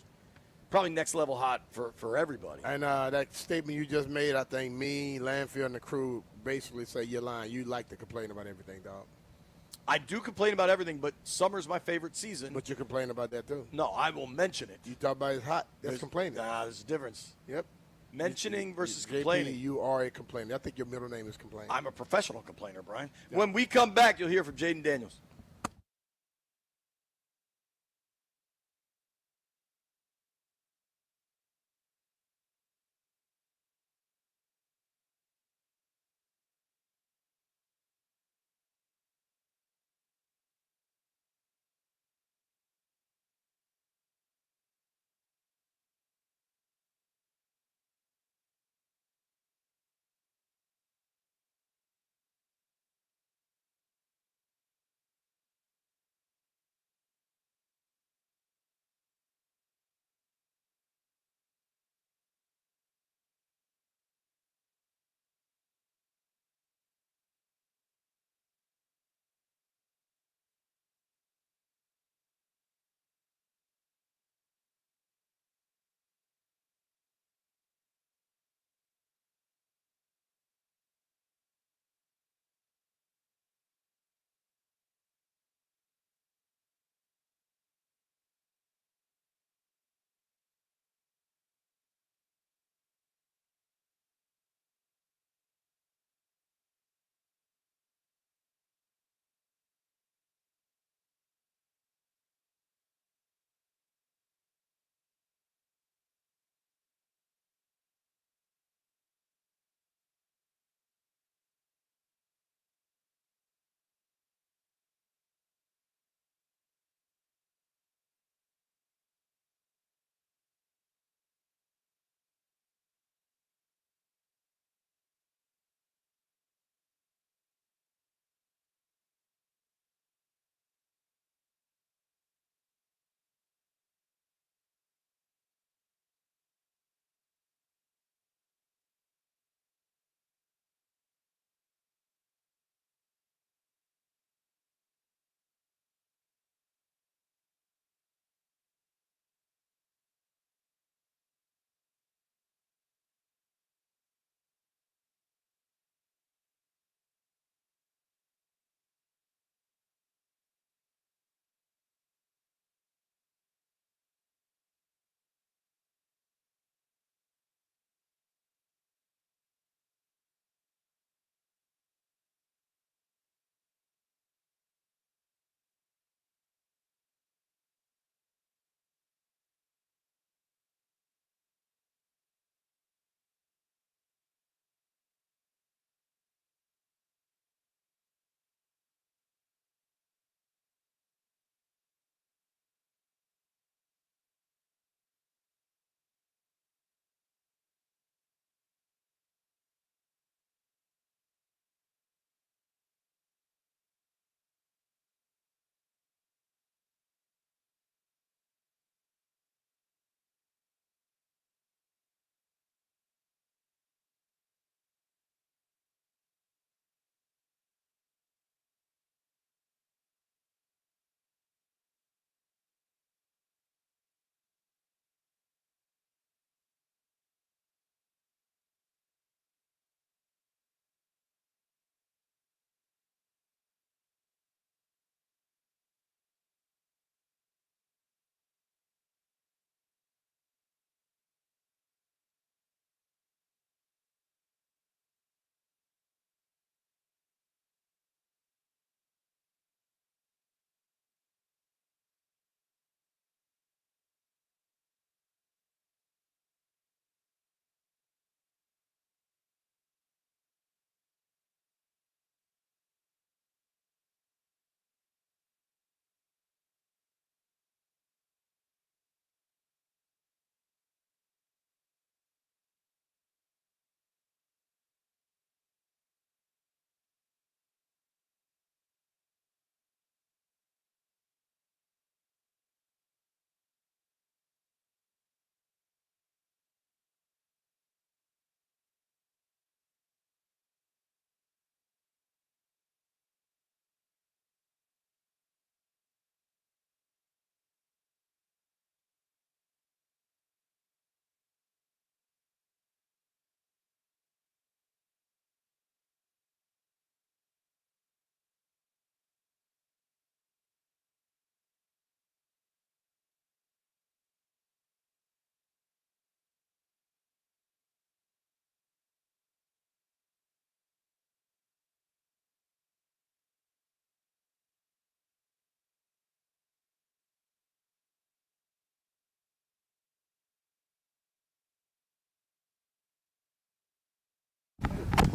[SPEAKER 3] probably next level hot for everybody.
[SPEAKER 4] And that statement you just made, I think me, Landfill, and the crew basically say you're lying. You like to complain about everything, dog.
[SPEAKER 3] I do complain about everything, but summer's my favorite season.
[SPEAKER 4] But you complain about that, too.
[SPEAKER 3] No, I will mention it.
[SPEAKER 4] You talk about it's hot. That's complaining.
[SPEAKER 3] Nah, there's a difference.
[SPEAKER 4] Yep.
[SPEAKER 3] Mentioning versus
[SPEAKER 4] JP,
[SPEAKER 3] complaining.
[SPEAKER 4] you are a complainer. I think your middle name is complaining.
[SPEAKER 3] I'm a professional complainer, Brian. Yeah. When we come back, you'll hear from Jaden Daniels.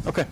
[SPEAKER 3] Okay.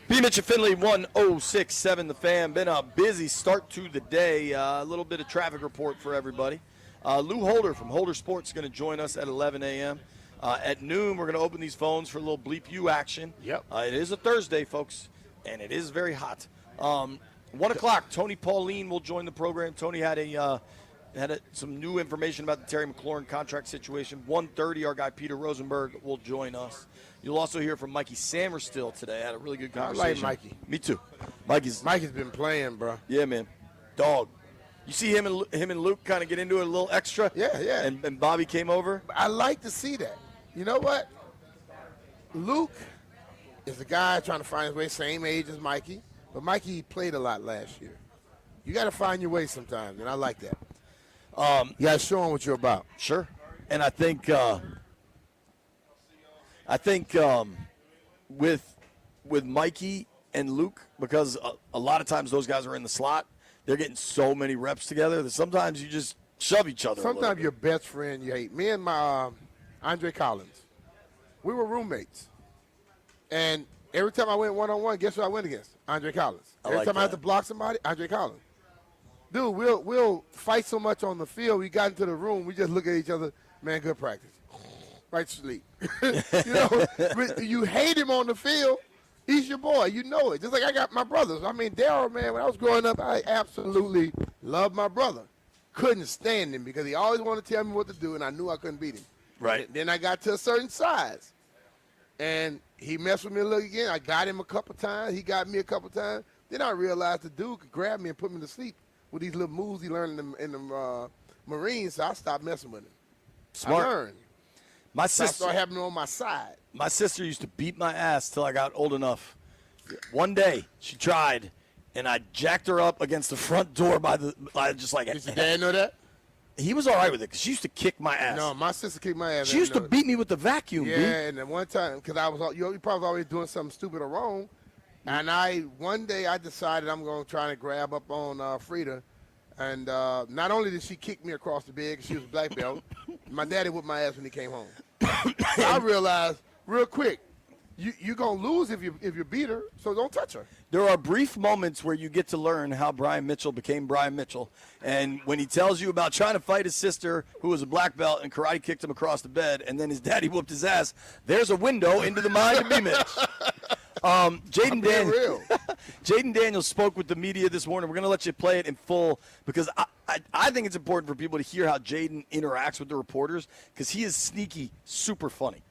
[SPEAKER 3] B. Mitch and Finley, 1067 The Fan. Been a busy start to the day. A little bit of traffic report for everybody. Lou Holder from Holder Sports is going to join us at 11 a.m. At noon, we're going to open these phones for a little Bleep You action.
[SPEAKER 4] Yep.
[SPEAKER 3] It is a Thursday, folks, and it is very hot. 1 o'clock, Tony Pauline will join the program. Tony had some new information about the Terry McLaurin contract situation. 1:30, our guy Peter Rosenberg will join us. You'll also hear from Mikey Sainristil today. I had a really good conversation.
[SPEAKER 4] I like Mikey.
[SPEAKER 3] Me too. Mikey's
[SPEAKER 4] been playing, bro.
[SPEAKER 3] Yeah, man. Dog. You see him and Luke kind of get into it a little extra?
[SPEAKER 4] Yeah.
[SPEAKER 3] And Bobby came over?
[SPEAKER 4] I like to see that. You know what? Luke is a guy trying to find his way, same age as Mikey. But Mikey played a lot last year. You got to find your way sometimes, and I like that. You got to show him what you're about.
[SPEAKER 3] Sure. And I think with Mikey and Luke, because a lot of times those guys are in the slot, they're getting so many reps together that sometimes you just shove each other.
[SPEAKER 4] Sometimes your best friend you hate. Me and my Andre Collins, we were roommates. And every time I went one-on-one, guess who I went against? Andre Collins. Every time I had to block somebody, Andre Collins. Dude, we'll fight so much on the field. We got into the room, we just look at each other, man, good practice. Right to sleep. You hate him on the field, he's your boy. You know it. Just like I got my brothers. I mean, Daryl, man, when I was growing up, I absolutely loved my brother. Couldn't stand him because he always wanted to tell me what to do, and I knew I couldn't beat him.
[SPEAKER 3] Right.
[SPEAKER 4] And then I got to a certain size, and he messed with me a little again. I got him a couple times. He got me a couple times. Then I realized the dude could grab me and put me to sleep with these little moves he learned in the Marines, so I stopped messing with him.
[SPEAKER 3] Smart.
[SPEAKER 4] I learned.
[SPEAKER 3] My
[SPEAKER 4] So I
[SPEAKER 3] sister
[SPEAKER 4] started having him on my side.
[SPEAKER 3] My sister used to beat my ass till I got old enough. One day she tried, and I jacked her up against the front door
[SPEAKER 4] Did your dad know that?
[SPEAKER 3] He was all right with it because she used to kick my ass.
[SPEAKER 4] No, my sister kicked my ass.
[SPEAKER 3] She used to beat me with the vacuum.
[SPEAKER 4] Yeah,
[SPEAKER 3] B.
[SPEAKER 4] and then one time, because you probably always doing something stupid or wrong, and one day I decided I'm going to try to grab up on Frida, and not only did she kick me across the bed because she was a black belt, my daddy whooped my ass when he came home. So I realized real quick, you're going to lose if you beat her, so don't touch her.
[SPEAKER 3] There are brief moments where you get to learn how Brian Mitchell became Brian Mitchell. And when he tells you about trying to fight his sister, who was a black belt, and karate kicked him across the bed, and then his daddy whooped his ass, there's a window into the mind of B. Mitch. Jaden Daniels spoke with the media this morning. We're going to let you play it in full because I think it's important for people to hear how Jaden interacts with the reporters because he is sneaky, super funny.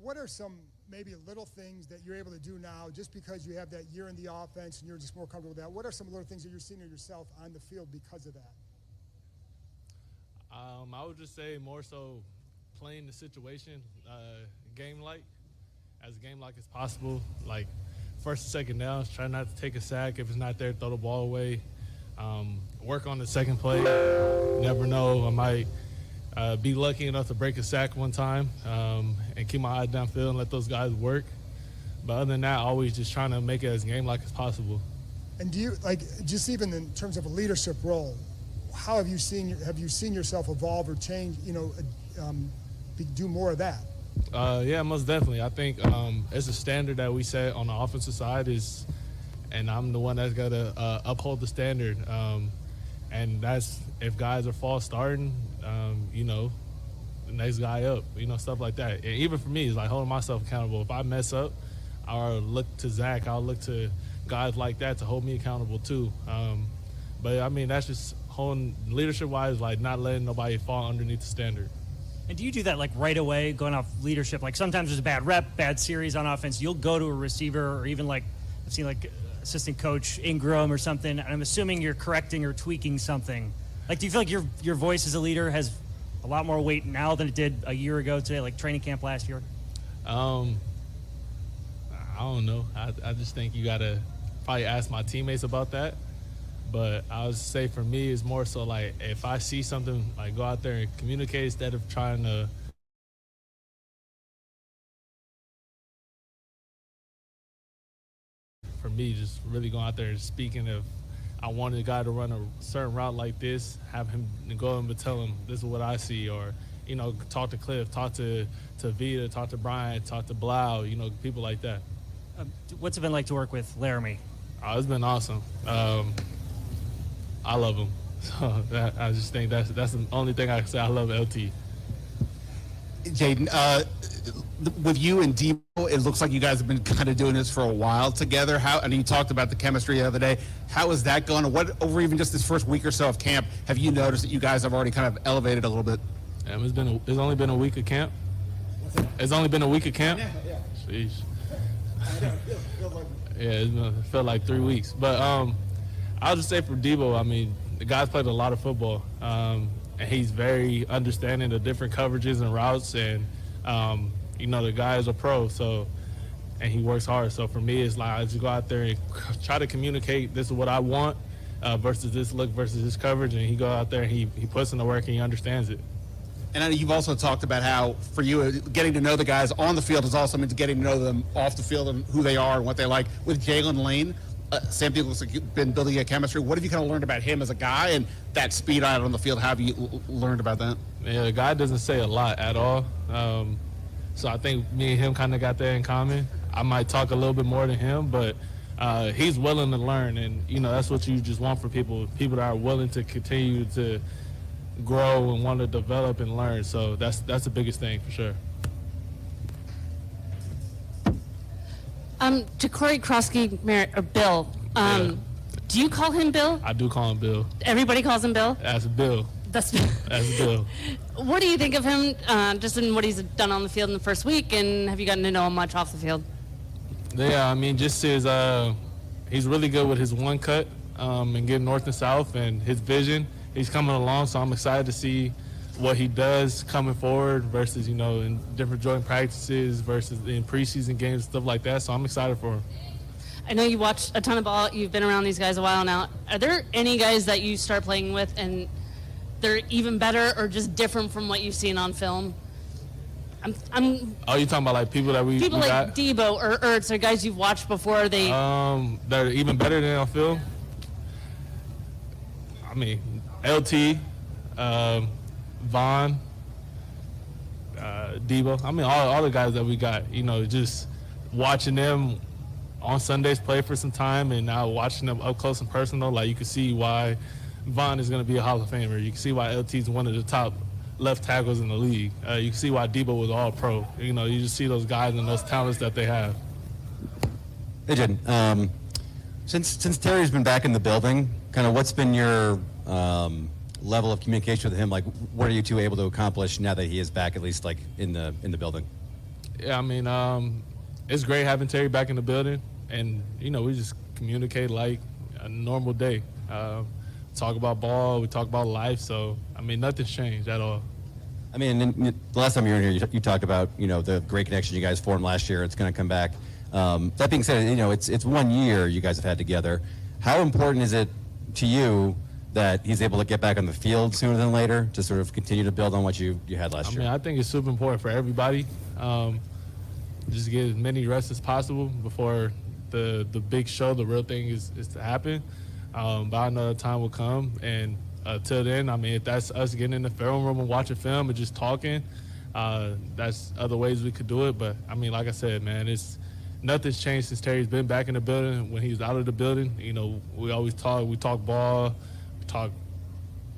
[SPEAKER 6] What are some maybe little things that you're able to do now just because you have that year in the offense and you're just more comfortable with that? What are some little things that you're seeing of yourself on the field because of that?
[SPEAKER 7] I would just say more so playing the situation game-like, as game-like as possible. Like first and second downs, try not to take a sack. If it's not there, throw the ball away. Work on the second play. Never know, I might be lucky enough to break a sack one time and keep my eyes downfield and let those guys work. But other than that, always just trying to make it as game-like as possible.
[SPEAKER 6] And do you, like, just even in terms of a leadership role, how have you seen yourself evolve or change, do more of that?
[SPEAKER 7] Yeah, most definitely. I think it's a standard that we set on the offensive side and I'm the one that's got to uphold the standard. And that's if guys are false starting, the next guy up, stuff like that. And even for me, it's like holding myself accountable. If I mess up, I'll look to Zach. I'll look to guys like that to hold me accountable too. But I mean, that's just holding leadership-wise, like not letting nobody fall underneath the standard.
[SPEAKER 8] And do you do that like right away, going off leadership? Like sometimes there's a bad rep, bad series on offense. You'll go to a receiver or even like I've seen like assistant coach Ingram or something, and I'm assuming you're correcting or tweaking something. Like, do you feel like your voice as a leader has a lot more weight now than it did a year ago today, like training camp last year?
[SPEAKER 7] I don't know. I just think you got to probably ask my teammates about that. But I would say for me, it's more so like if I see something, like go out there and communicate instead of trying to for me, just really going out there and speaking. If I wanted a guy to run a certain route like this, have him go and tell him this is what I see, or talk to Cliff, talk to Vita, talk to Brian, talk to Blau, people like that.
[SPEAKER 8] What's it been like to work with Laramie?
[SPEAKER 7] Oh, it's been awesome. I love him. So I just think that's the only thing I can say. I love LT.
[SPEAKER 9] Jaden, with you and Debo, it looks like you guys have been kind of doing this for a while together. And you talked about the chemistry the other day. How is that going? What, over even just this first week or so of camp, have you noticed that you guys have already kind of elevated a little bit?
[SPEAKER 7] It's only been a week of camp. It's only been a week of camp.
[SPEAKER 9] Yeah.
[SPEAKER 7] Sheesh. Yeah, it felt like 3 weeks. But I'll just say for Debo, I mean, the guy's played a lot of football. And he's very understanding of different coverages and routes, and the guy is a pro, and he works hard. So for me, it's like I just go out there and try to communicate this is what I want versus this look versus this coverage, and he go out there and he puts in the work and he understands it.
[SPEAKER 9] And I know you've also talked about how for you getting to know the guys on the field is also means getting to know them off the field and who they are and what they like. With Jalen Lane, Sam Beagle looks like you've been building a chemistry. What have you kind of learned about him as a guy and that speed out on the field? How have you learned about that?
[SPEAKER 7] Yeah, the guy doesn't say a lot at all. So I think me and him kind of got that in common. I might talk a little bit more than him, but he's willing to learn. And, that's what you just want for people that are willing to continue to grow and want to develop and learn. So that's the biggest thing for sure.
[SPEAKER 10] To Corey Krosky, or Bill,
[SPEAKER 7] Yeah.
[SPEAKER 10] do you call him Bill?
[SPEAKER 7] I do call him Bill.
[SPEAKER 10] Everybody calls him Bill?
[SPEAKER 7] That's Bill.
[SPEAKER 10] That's
[SPEAKER 7] Bill.
[SPEAKER 10] What do you think of him, just in what he's done on the field in the first week, and have you gotten to know him much off the field?
[SPEAKER 7] Yeah, I mean, just he's really good with his one cut and getting north and south and his vision. He's coming along, so I'm excited to see what he does coming forward versus, in different joint practices versus in preseason games, stuff like that. So I'm excited for him.
[SPEAKER 10] I know you watch a ton of ball. You've been around these guys a while now. Are there any guys that you start playing with and they're even better or just different from what you've seen on film?
[SPEAKER 7] Oh, you talking about like people that we
[SPEAKER 10] like
[SPEAKER 7] got?
[SPEAKER 10] Debo or Ertz or guys you've watched before?
[SPEAKER 7] They're even better than on film. I mean, LT, Vaughn, Debo. I mean, all the guys that we got. Just watching them on Sundays play for some time, and now watching them up close and personal. Like you can see why Vaughn is going to be a Hall of Famer. You can see why LT is one of the top left tackles in the league. You can see why Debo was all pro. You just see those guys and those talents that they have.
[SPEAKER 11] Hey, Jaden. Since Terry's been back in the building, kind of what's been your level of communication with him? Like, what are you two able to accomplish now that he is back, at least like in the building?
[SPEAKER 7] Yeah, I mean, it's great having Terry back in the building, and we just communicate like a normal day. Talk about ball, we talk about life. So I mean, nothing's changed at all.
[SPEAKER 11] I mean, the last time you were in here, you talked about the great connection you guys formed last year. It's going to come back. That being said, it's 1 year you guys have had together. How important is it to you that he's able to get back on the field sooner than later to sort of continue to build on what you had last year?
[SPEAKER 7] I mean, I think it's super important for everybody. Just get as many rests as possible before the big show, the real thing is to happen. But I know the time will come, and till then, I mean, if that's us getting in the film room and watching film and just talking, that's other ways we could do it. But I mean, like I said, man, nothing's changed since Terry's been back in the building. When he's out of the building, we always talk. We talk ball, we talk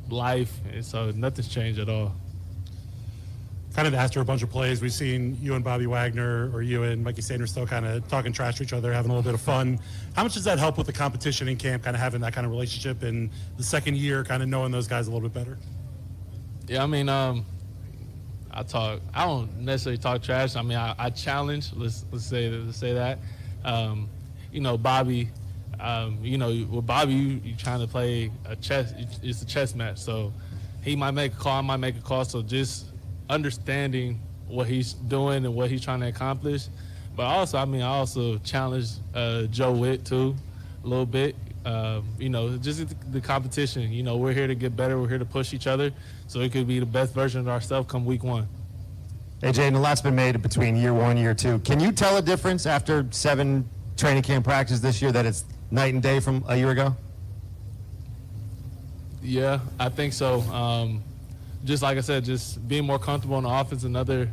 [SPEAKER 7] life, and so nothing's changed at all.
[SPEAKER 12] Kind of after a bunch of plays, we've seen you and Bobby Wagner or you and Mikey Sainristil kind of talking trash to each other, having a little bit of fun. How much does that help with the competition in camp, kind of having that kind of relationship in the second year, kind of knowing those guys a little bit better?
[SPEAKER 7] Yeah, I mean, I don't necessarily talk trash. I mean, I challenge. Let's say that. Bobby. With Bobby, you trying to play a chess. It's a chess match. So he might make a call. I might make a call. So just understanding what he's doing and what he's trying to accomplish. But also, I also challenge Joe Witt too, a little bit. Just the competition. We're here to get better. We're here to push each other, so it could be the best version of ourselves come week one.
[SPEAKER 13] Hey, Jaden, a lot's been made between year one, year two. Can you tell a difference after 7 training camp practices this year that it's night and day from a year ago?
[SPEAKER 7] Yeah, I think so. just like I said, just being more comfortable on the offense, another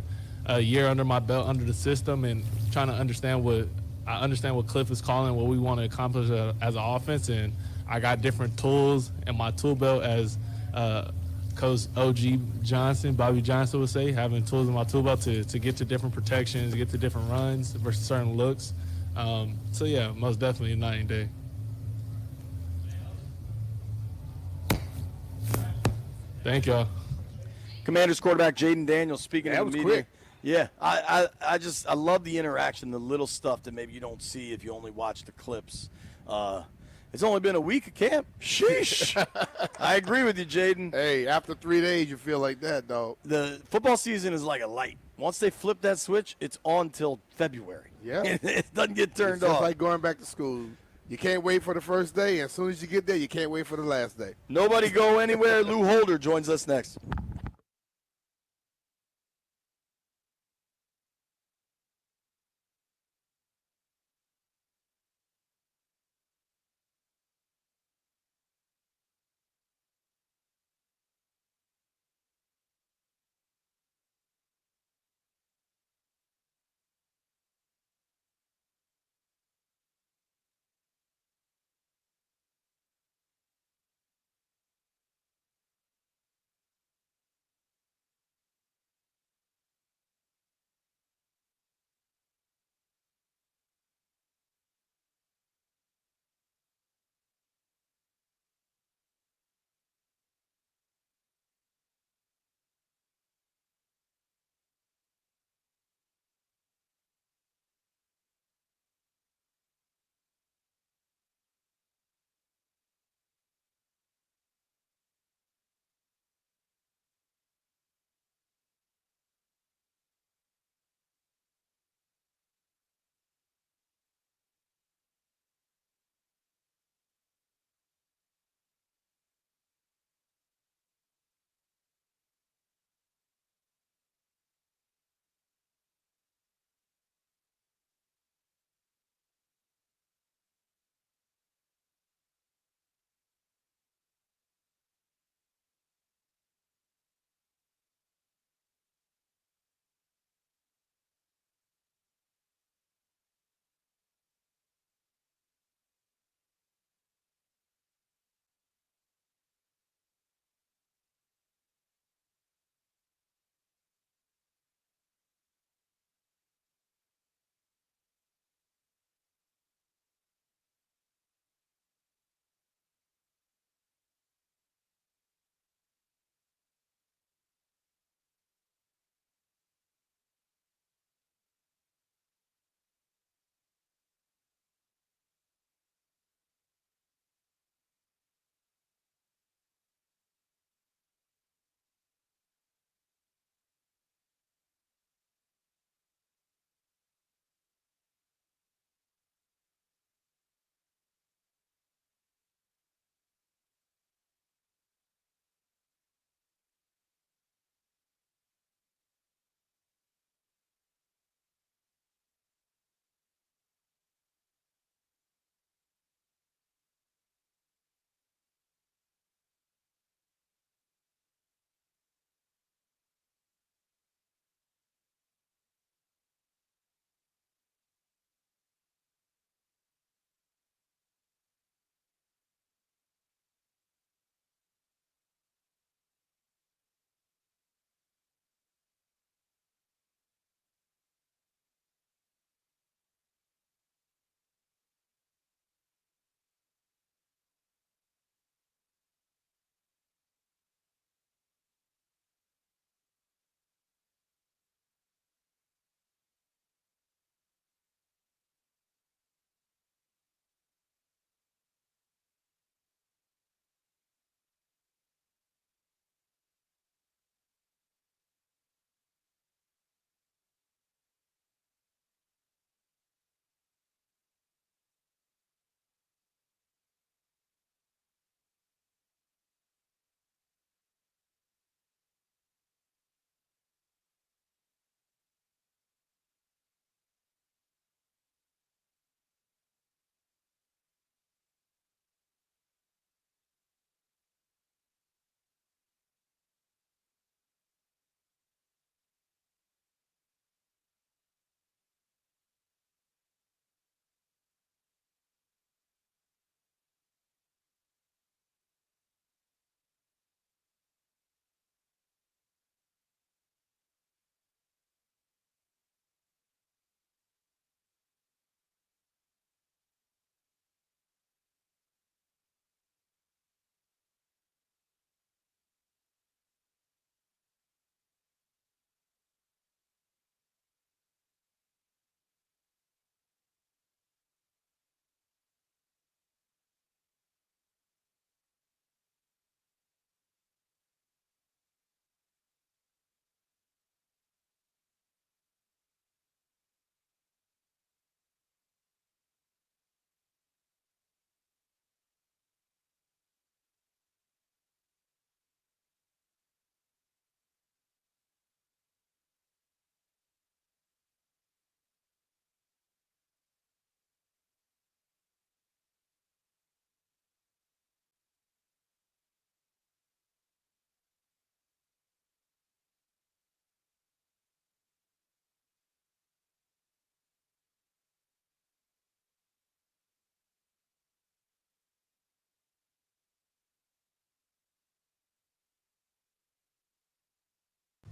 [SPEAKER 7] year under my belt, under the system, and trying to understand what Cliff is calling, what we want to accomplish as an offense, and I got different tools in my tool belt, as Coach OG Johnson, Bobby Johnson would say, having tools in my tool belt to get to different protections, get to different runs versus certain looks. So yeah, most definitely a night and day. Thank y'all.
[SPEAKER 3] Commanders quarterback Jaden Daniels speaking
[SPEAKER 4] That
[SPEAKER 3] to
[SPEAKER 4] was
[SPEAKER 3] the media.
[SPEAKER 4] quick.
[SPEAKER 3] Yeah, I love the interaction, the little stuff that maybe you don't see if you only watch the clips. It's only been a week of camp. Sheesh. I agree with you, Jaden.
[SPEAKER 4] Hey, after 3 days, you feel like that, dog.
[SPEAKER 3] The football season is like a light. Once they flip that switch, it's on till February.
[SPEAKER 4] Yeah.
[SPEAKER 3] It doesn't get turned
[SPEAKER 4] It's just
[SPEAKER 3] off.
[SPEAKER 4] like going back to school. You can't wait for the first day, and as soon as you get there, you can't wait for the last day.
[SPEAKER 3] Nobody go anywhere. Lou Holder joins us next.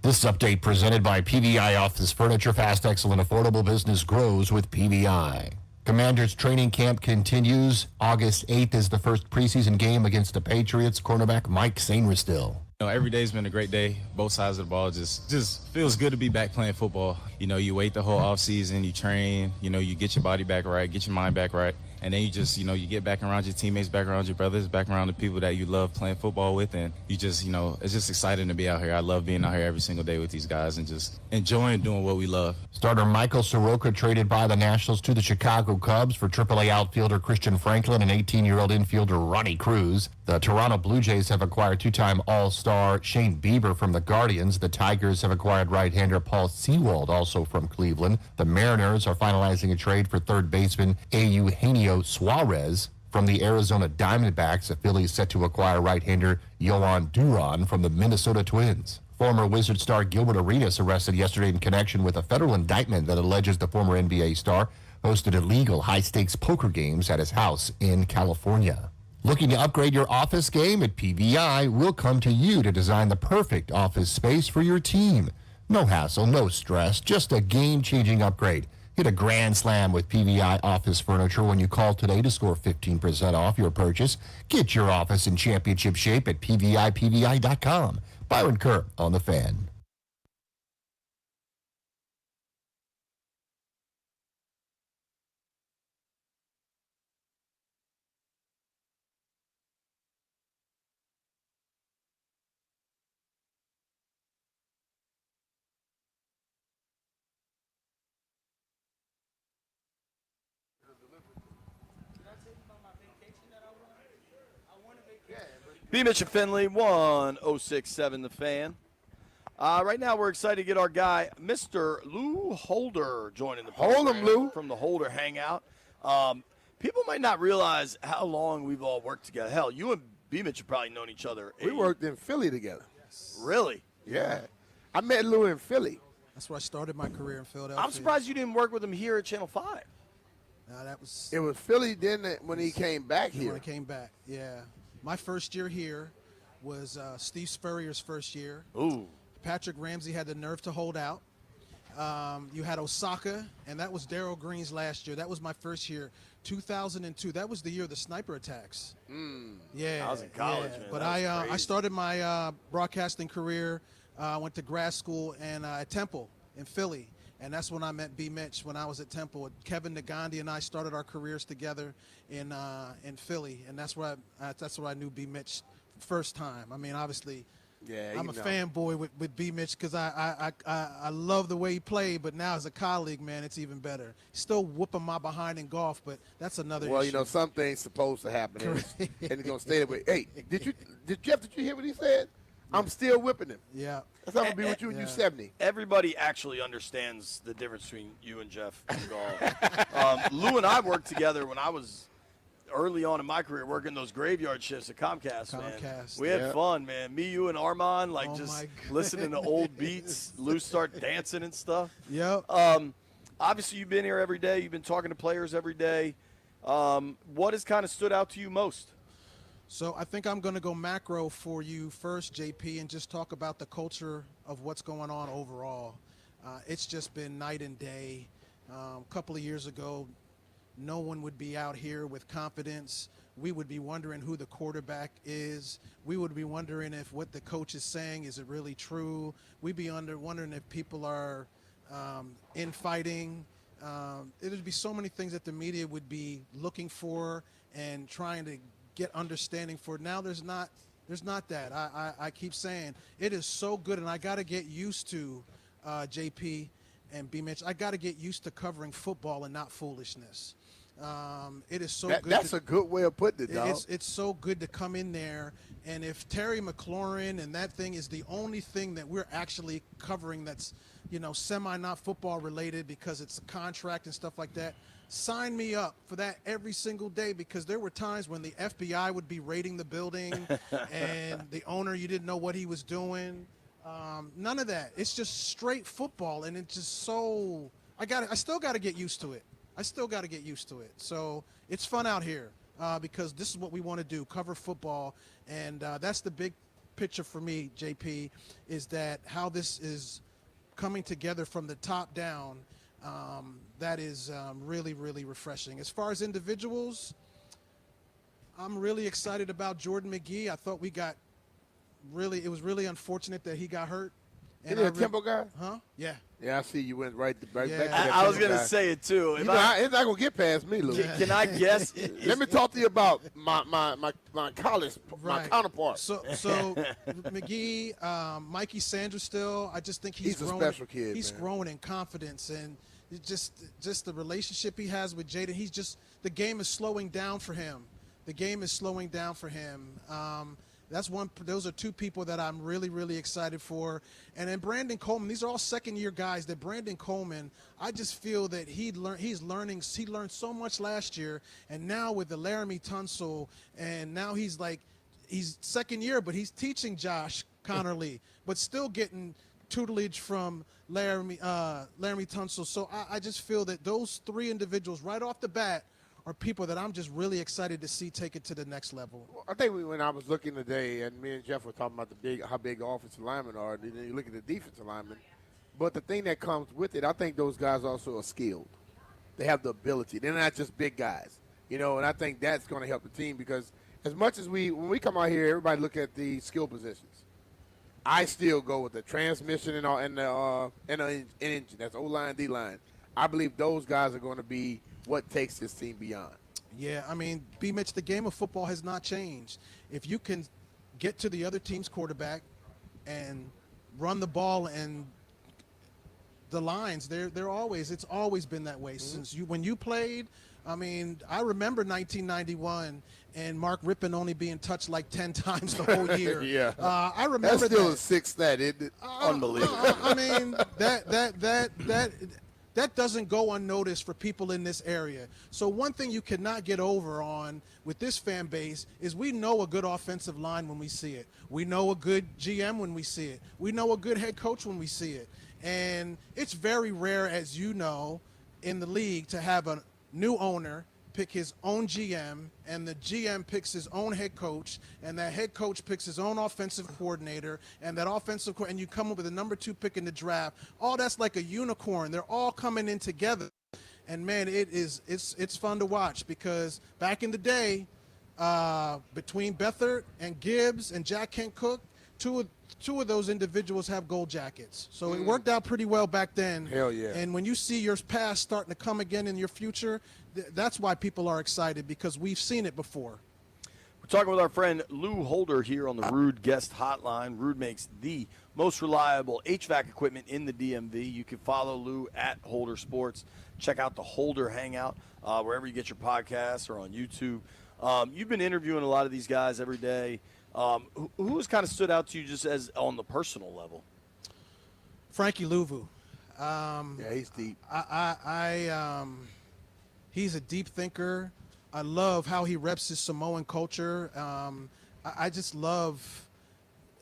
[SPEAKER 1] This update presented by PVI Office Furniture. Fast, excellent, affordable business grows with PVI. Commanders training camp continues. August 8th is the first preseason game against the Patriots. Cornerback Mike Sainristil.
[SPEAKER 14] Every day's been a great day. Both sides of the ball just feels good to be back playing football. You wait the whole off season, you train, you get your body back right, get your mind back right. And then you just, you get back around your teammates, back around your brothers, back around the people that you love playing football with. And you just, it's just exciting to be out here. I love being out here every single day with these guys and just enjoying doing what we love.
[SPEAKER 1] Starter Michael Soroka traded by the Nationals to the Chicago Cubs for AAA outfielder Christian Franklin and 18-year-old infielder Ronnie Cruz. The Toronto Blue Jays have acquired two-time All-Star Shane Bieber from the Guardians. The Tigers have acquired right-hander Paul Sewald, also from Cleveland. The Mariners are finalizing a trade for third baseman Eugenio Suarez from the Arizona Diamondbacks. The Phillies set to acquire right-hander Yohan Duran from the Minnesota Twins. Former Wizard star Gilbert Arenas arrested yesterday in connection with a federal indictment that alleges the former NBA star hosted illegal high-stakes poker games at his house in California. Looking to upgrade your office game? At PVI, we'll come to you to design the perfect office space for your team. No hassle, no stress, just a game-changing upgrade. Hit a grand slam with PVI Office Furniture when you call today to score 15% off your purchase. Get your office in championship shape at PVI.com. Byron Kerr on The Fan.
[SPEAKER 3] B. Mitch and Finley, 1067 The Fan. Right now, we're excited to get our guy, Mr. Lou Holder, joining the program.
[SPEAKER 4] Hold him, Lou.
[SPEAKER 3] From the Holder Hangout. People might not realize how long we've all worked together. Hell, you and B. Mitch have probably known each other.
[SPEAKER 4] We worked in Philly together.
[SPEAKER 3] Really?
[SPEAKER 4] Yeah. I met Lou in Philly.
[SPEAKER 15] That's where I started my career in Philadelphia.
[SPEAKER 3] I'm surprised you didn't work with him here at Channel 5.
[SPEAKER 15] No, that was.
[SPEAKER 4] It was Philly then when he came back here.
[SPEAKER 15] When I came back, yeah. My first year here was Steve Spurrier's first year.
[SPEAKER 3] Ooh.
[SPEAKER 15] Patrick Ramsey had the nerve to hold out. You had Osaka, and that was Darryl Green's last year. That was my first year, 2002. That was the year of the sniper attacks. Yeah.
[SPEAKER 3] I was in college, man.
[SPEAKER 15] But
[SPEAKER 3] That was
[SPEAKER 15] I started my broadcasting career. I went to grad school at Temple in Philly. And that's when I met B. Mitch when I was at Temple. Kevin Nagandi and I started our careers together in Philly, and that's where I knew B. Mitch first time. I mean, obviously,
[SPEAKER 4] yeah,
[SPEAKER 15] I'm a fanboy with B. Mitch because I love the way he played, but now as a colleague, man, it's even better. Still whooping my behind in golf, but that's another
[SPEAKER 4] Well,
[SPEAKER 15] issue.
[SPEAKER 4] some things supposed to happen, and it's gonna stay that way. Hey, did you hear what he said? I'm still whipping him.
[SPEAKER 15] Yeah.
[SPEAKER 4] That's how I'm gonna be with you when you're 70.
[SPEAKER 3] Everybody actually understands the difference between you and Jeff in golf. Lou and I worked together when I was early on in my career working those graveyard shifts at Comcast, man. We had fun, man. Me, you, and Armand, just listening to old beats. Lou start dancing and stuff.
[SPEAKER 15] Yep.
[SPEAKER 3] Obviously, you've been here every day. You've been talking to players every day. What has kind of stood out to you most?
[SPEAKER 15] So I think I'm going to go macro for you first, JP, and just talk about the culture of what's going on overall. It's just been night and day. A couple of years ago, no one would be out here with confidence. We would be wondering who the quarterback is. We would be wondering if what the coach is saying, is it really true? We'd be wondering if people are infighting. It would be so many things that the media would be looking for and trying to get understanding for. Now there's not that. I keep saying it is so good, and I got to get used to JP and B. Mitch. I got to get used to covering football and not foolishness. It is so good.
[SPEAKER 4] That's a good way of putting it, dog.
[SPEAKER 15] It's so good to come in there, and if Terry McLaurin and that thing is the only thing that we're actually covering that's semi not football related because it's a contract and stuff like that. Sign me up for that every single day, because there were times when the FBI would be raiding the building and the owner, you didn't know what he was doing. None of that. It's just straight football, and it's just so I still got to get used to it. So it's fun out here because this is what we want to do, cover football, and that's the big picture for me, JP, is that how this is coming together from the top down, that is really, really refreshing. As far as individuals, I'm really excited about Jordan McGee. I thought it was really unfortunate that he got hurt.
[SPEAKER 4] Is he a tempo guy?
[SPEAKER 15] Huh? Yeah.
[SPEAKER 4] Yeah, I see you went right back to that.
[SPEAKER 3] I was
[SPEAKER 4] tempo
[SPEAKER 3] going to
[SPEAKER 4] guy.
[SPEAKER 3] say it too.
[SPEAKER 4] It's not going to get past me, Lou.
[SPEAKER 3] Can I guess?
[SPEAKER 4] Let me talk to you about my college, my counterpart.
[SPEAKER 15] So McGee, Mikey Sainristil, I just think he's
[SPEAKER 4] a
[SPEAKER 15] grown.
[SPEAKER 4] special kid.
[SPEAKER 15] He's
[SPEAKER 4] man.
[SPEAKER 15] grown in confidence, and it just the relationship he has with Jaden. The game is slowing down for him. The game is slowing down for him. Those are two people that I'm really, really excited for. And then Brandon Coleman, these are all second-year guys. That Brandon Coleman, I just feel that he learned so much last year, and now with the Laramie Tunsil, and now he's second year, but he's teaching Josh Connerly, but still getting tutelage from Laramie Tunsil. So I just feel that those three individuals right off the bat are people that I'm just really excited to see take it to the next level.
[SPEAKER 4] I think when I was looking today, and me and Jeff were talking about how big the offensive linemen are, and then you look at the defensive linemen. But the thing that comes with it, I think those guys also are skilled. They have the ability. They're not just big guys, and I think that's going to help the team because as much as when we come out here, everybody look at the skill positions. I still go with the transmission and the engine. That's O-line, D-line. I believe those guys are going to be what takes this team beyond.
[SPEAKER 15] Yeah, I mean, B-Mitch, the game of football has not changed. If you can get to the other team's quarterback and run the ball and the lines, it's always been that way since when you played. I mean, I remember 1991 and Mark Rippon only being touched like 10 times the whole year.
[SPEAKER 4] Yeah.
[SPEAKER 15] I remember
[SPEAKER 4] that's still
[SPEAKER 15] that.
[SPEAKER 4] a six stat, isn't it?
[SPEAKER 3] Unbelievable.
[SPEAKER 15] I mean, that doesn't go unnoticed for people in this area. So one thing you cannot get over on with this fan base is we know a good offensive line when we see it. We know a good GM when we see it. We know a good head coach when we see it. And it's very rare, as you know, in the league to have a new owner pick his own GM, and the GM picks his own head coach, and that head coach picks his own offensive coordinator, and that and you come up with the number 2 pick in the draft. All that's like a unicorn. They're all coming in together, and man, it's fun to watch because back in the day, between Beathard and Gibbs and Jack Kent Cook, two of those individuals have gold jackets. So it worked out pretty well back then.
[SPEAKER 4] Hell yeah.
[SPEAKER 15] And when you see your past starting to come again in your future, that's why people are excited because we've seen it before.
[SPEAKER 3] We're talking with our friend Lou Holder here on the Rude Guest Hotline. Rude makes the most reliable HVAC equipment in the DMV. You can follow Lou at Holder Sports. Check out the Holder Hangout wherever you get your podcasts or on YouTube. You've been interviewing a lot of these guys every day. Who has kind of stood out to you just as on the personal level?
[SPEAKER 15] Frankie Louvu.
[SPEAKER 4] Yeah, he's deep.
[SPEAKER 15] He's a deep thinker. I love how he reps his Samoan culture. I just love,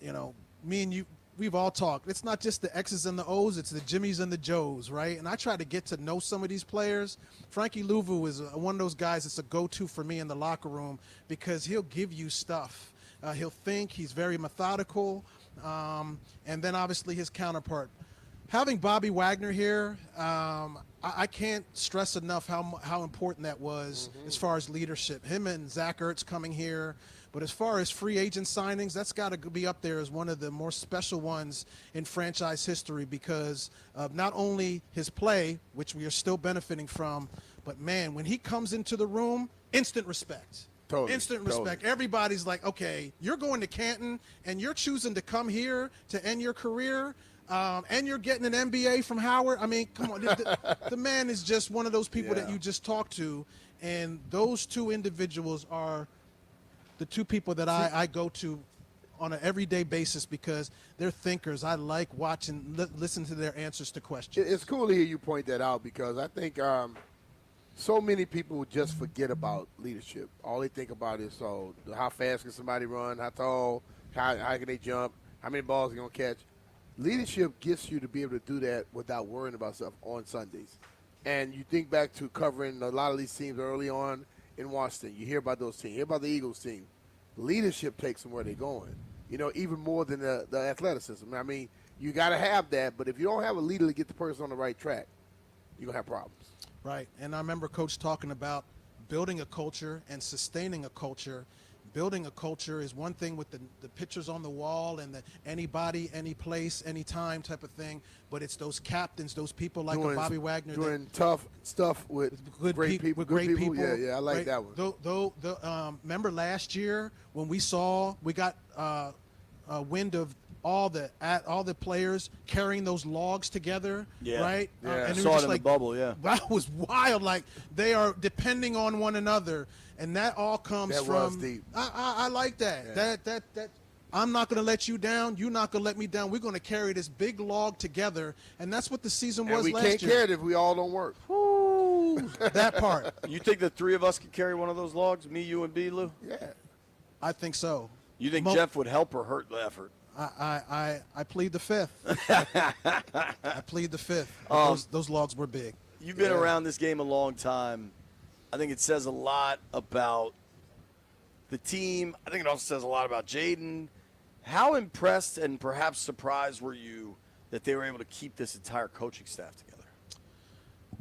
[SPEAKER 15] me and you, we've all talked. It's not just the X's and the O's, it's the Jimmies and the Joes, right? And I try to get to know some of these players. Frankie Louvu is one of those guys that's a go-to for me in the locker room because he'll give you stuff. He'll think. He's very methodical. And then obviously his counterpart. Having Bobby Wagner here, I can't stress enough how important that was as far as leadership. Him and Zach Ertz coming here. But as far as free agent signings, that's got to be up there as one of the more special ones in franchise history because of not only his play, which we are still benefiting from, but, man, when he comes into the room, instant respect.
[SPEAKER 4] Totally,
[SPEAKER 15] instant respect.
[SPEAKER 4] totally.
[SPEAKER 15] Everybody's like, okay, you're going to Canton, and you're choosing to come here to end your career, and you're getting an MBA from Howard. I mean, come on. The man is just one of those people that you just talk to, and those two individuals are the two people that I go to on an everyday basis because they're thinkers. I like watching, listen to their answers to questions.
[SPEAKER 4] It's cool to hear you point that out because I think so many people just forget about leadership. All they think about is how fast can somebody run, how tall, how can they jump, how many balls they're going to catch. Leadership gets you to be able to do that without worrying about stuff on Sundays. And you think back to covering a lot of these teams early on in Washington. You hear about those teams. You hear about the Eagles team. Leadership takes them where they're going. even more than the athleticism. I mean, you got to have that, but if you don't have a leader to get the person on the right track, you're going to have problems.
[SPEAKER 15] Right, and I remember Coach talking about building a culture and sustaining a culture. Building a culture is one thing with the pictures on the wall and the anybody, any place, any time type of thing, but it's those captains, those people like a Bobby Wagner.
[SPEAKER 4] Doing tough stuff with great people. Yeah, I like that one.
[SPEAKER 15] Remember last year when we got a wind of all the players carrying those logs together, right?
[SPEAKER 3] Yeah,
[SPEAKER 15] and
[SPEAKER 3] saw it in the bubble, yeah.
[SPEAKER 15] That was wild. Like, they are depending on one another, and that all comes from.
[SPEAKER 4] Was deep.
[SPEAKER 15] I like that.
[SPEAKER 4] Yeah.
[SPEAKER 15] That I'm not going to let you down. You're not going to let me down. We're going to carry this big log together, and that's what the season was last year.
[SPEAKER 4] We can't carry it if we all don't work.
[SPEAKER 15] That part.
[SPEAKER 3] You think the three of us could carry one of those logs? Me, you, and B, Lou?
[SPEAKER 4] Yeah.
[SPEAKER 15] I think so.
[SPEAKER 3] You think Jeff would help or hurt the effort?
[SPEAKER 15] I plead the fifth. I plead the fifth. Those logs were big.
[SPEAKER 3] You've been around this game a long time. I think it says a lot about the team. I think it also says a lot about Jaden. How impressed and perhaps surprised were you that they were able to keep this entire coaching staff together?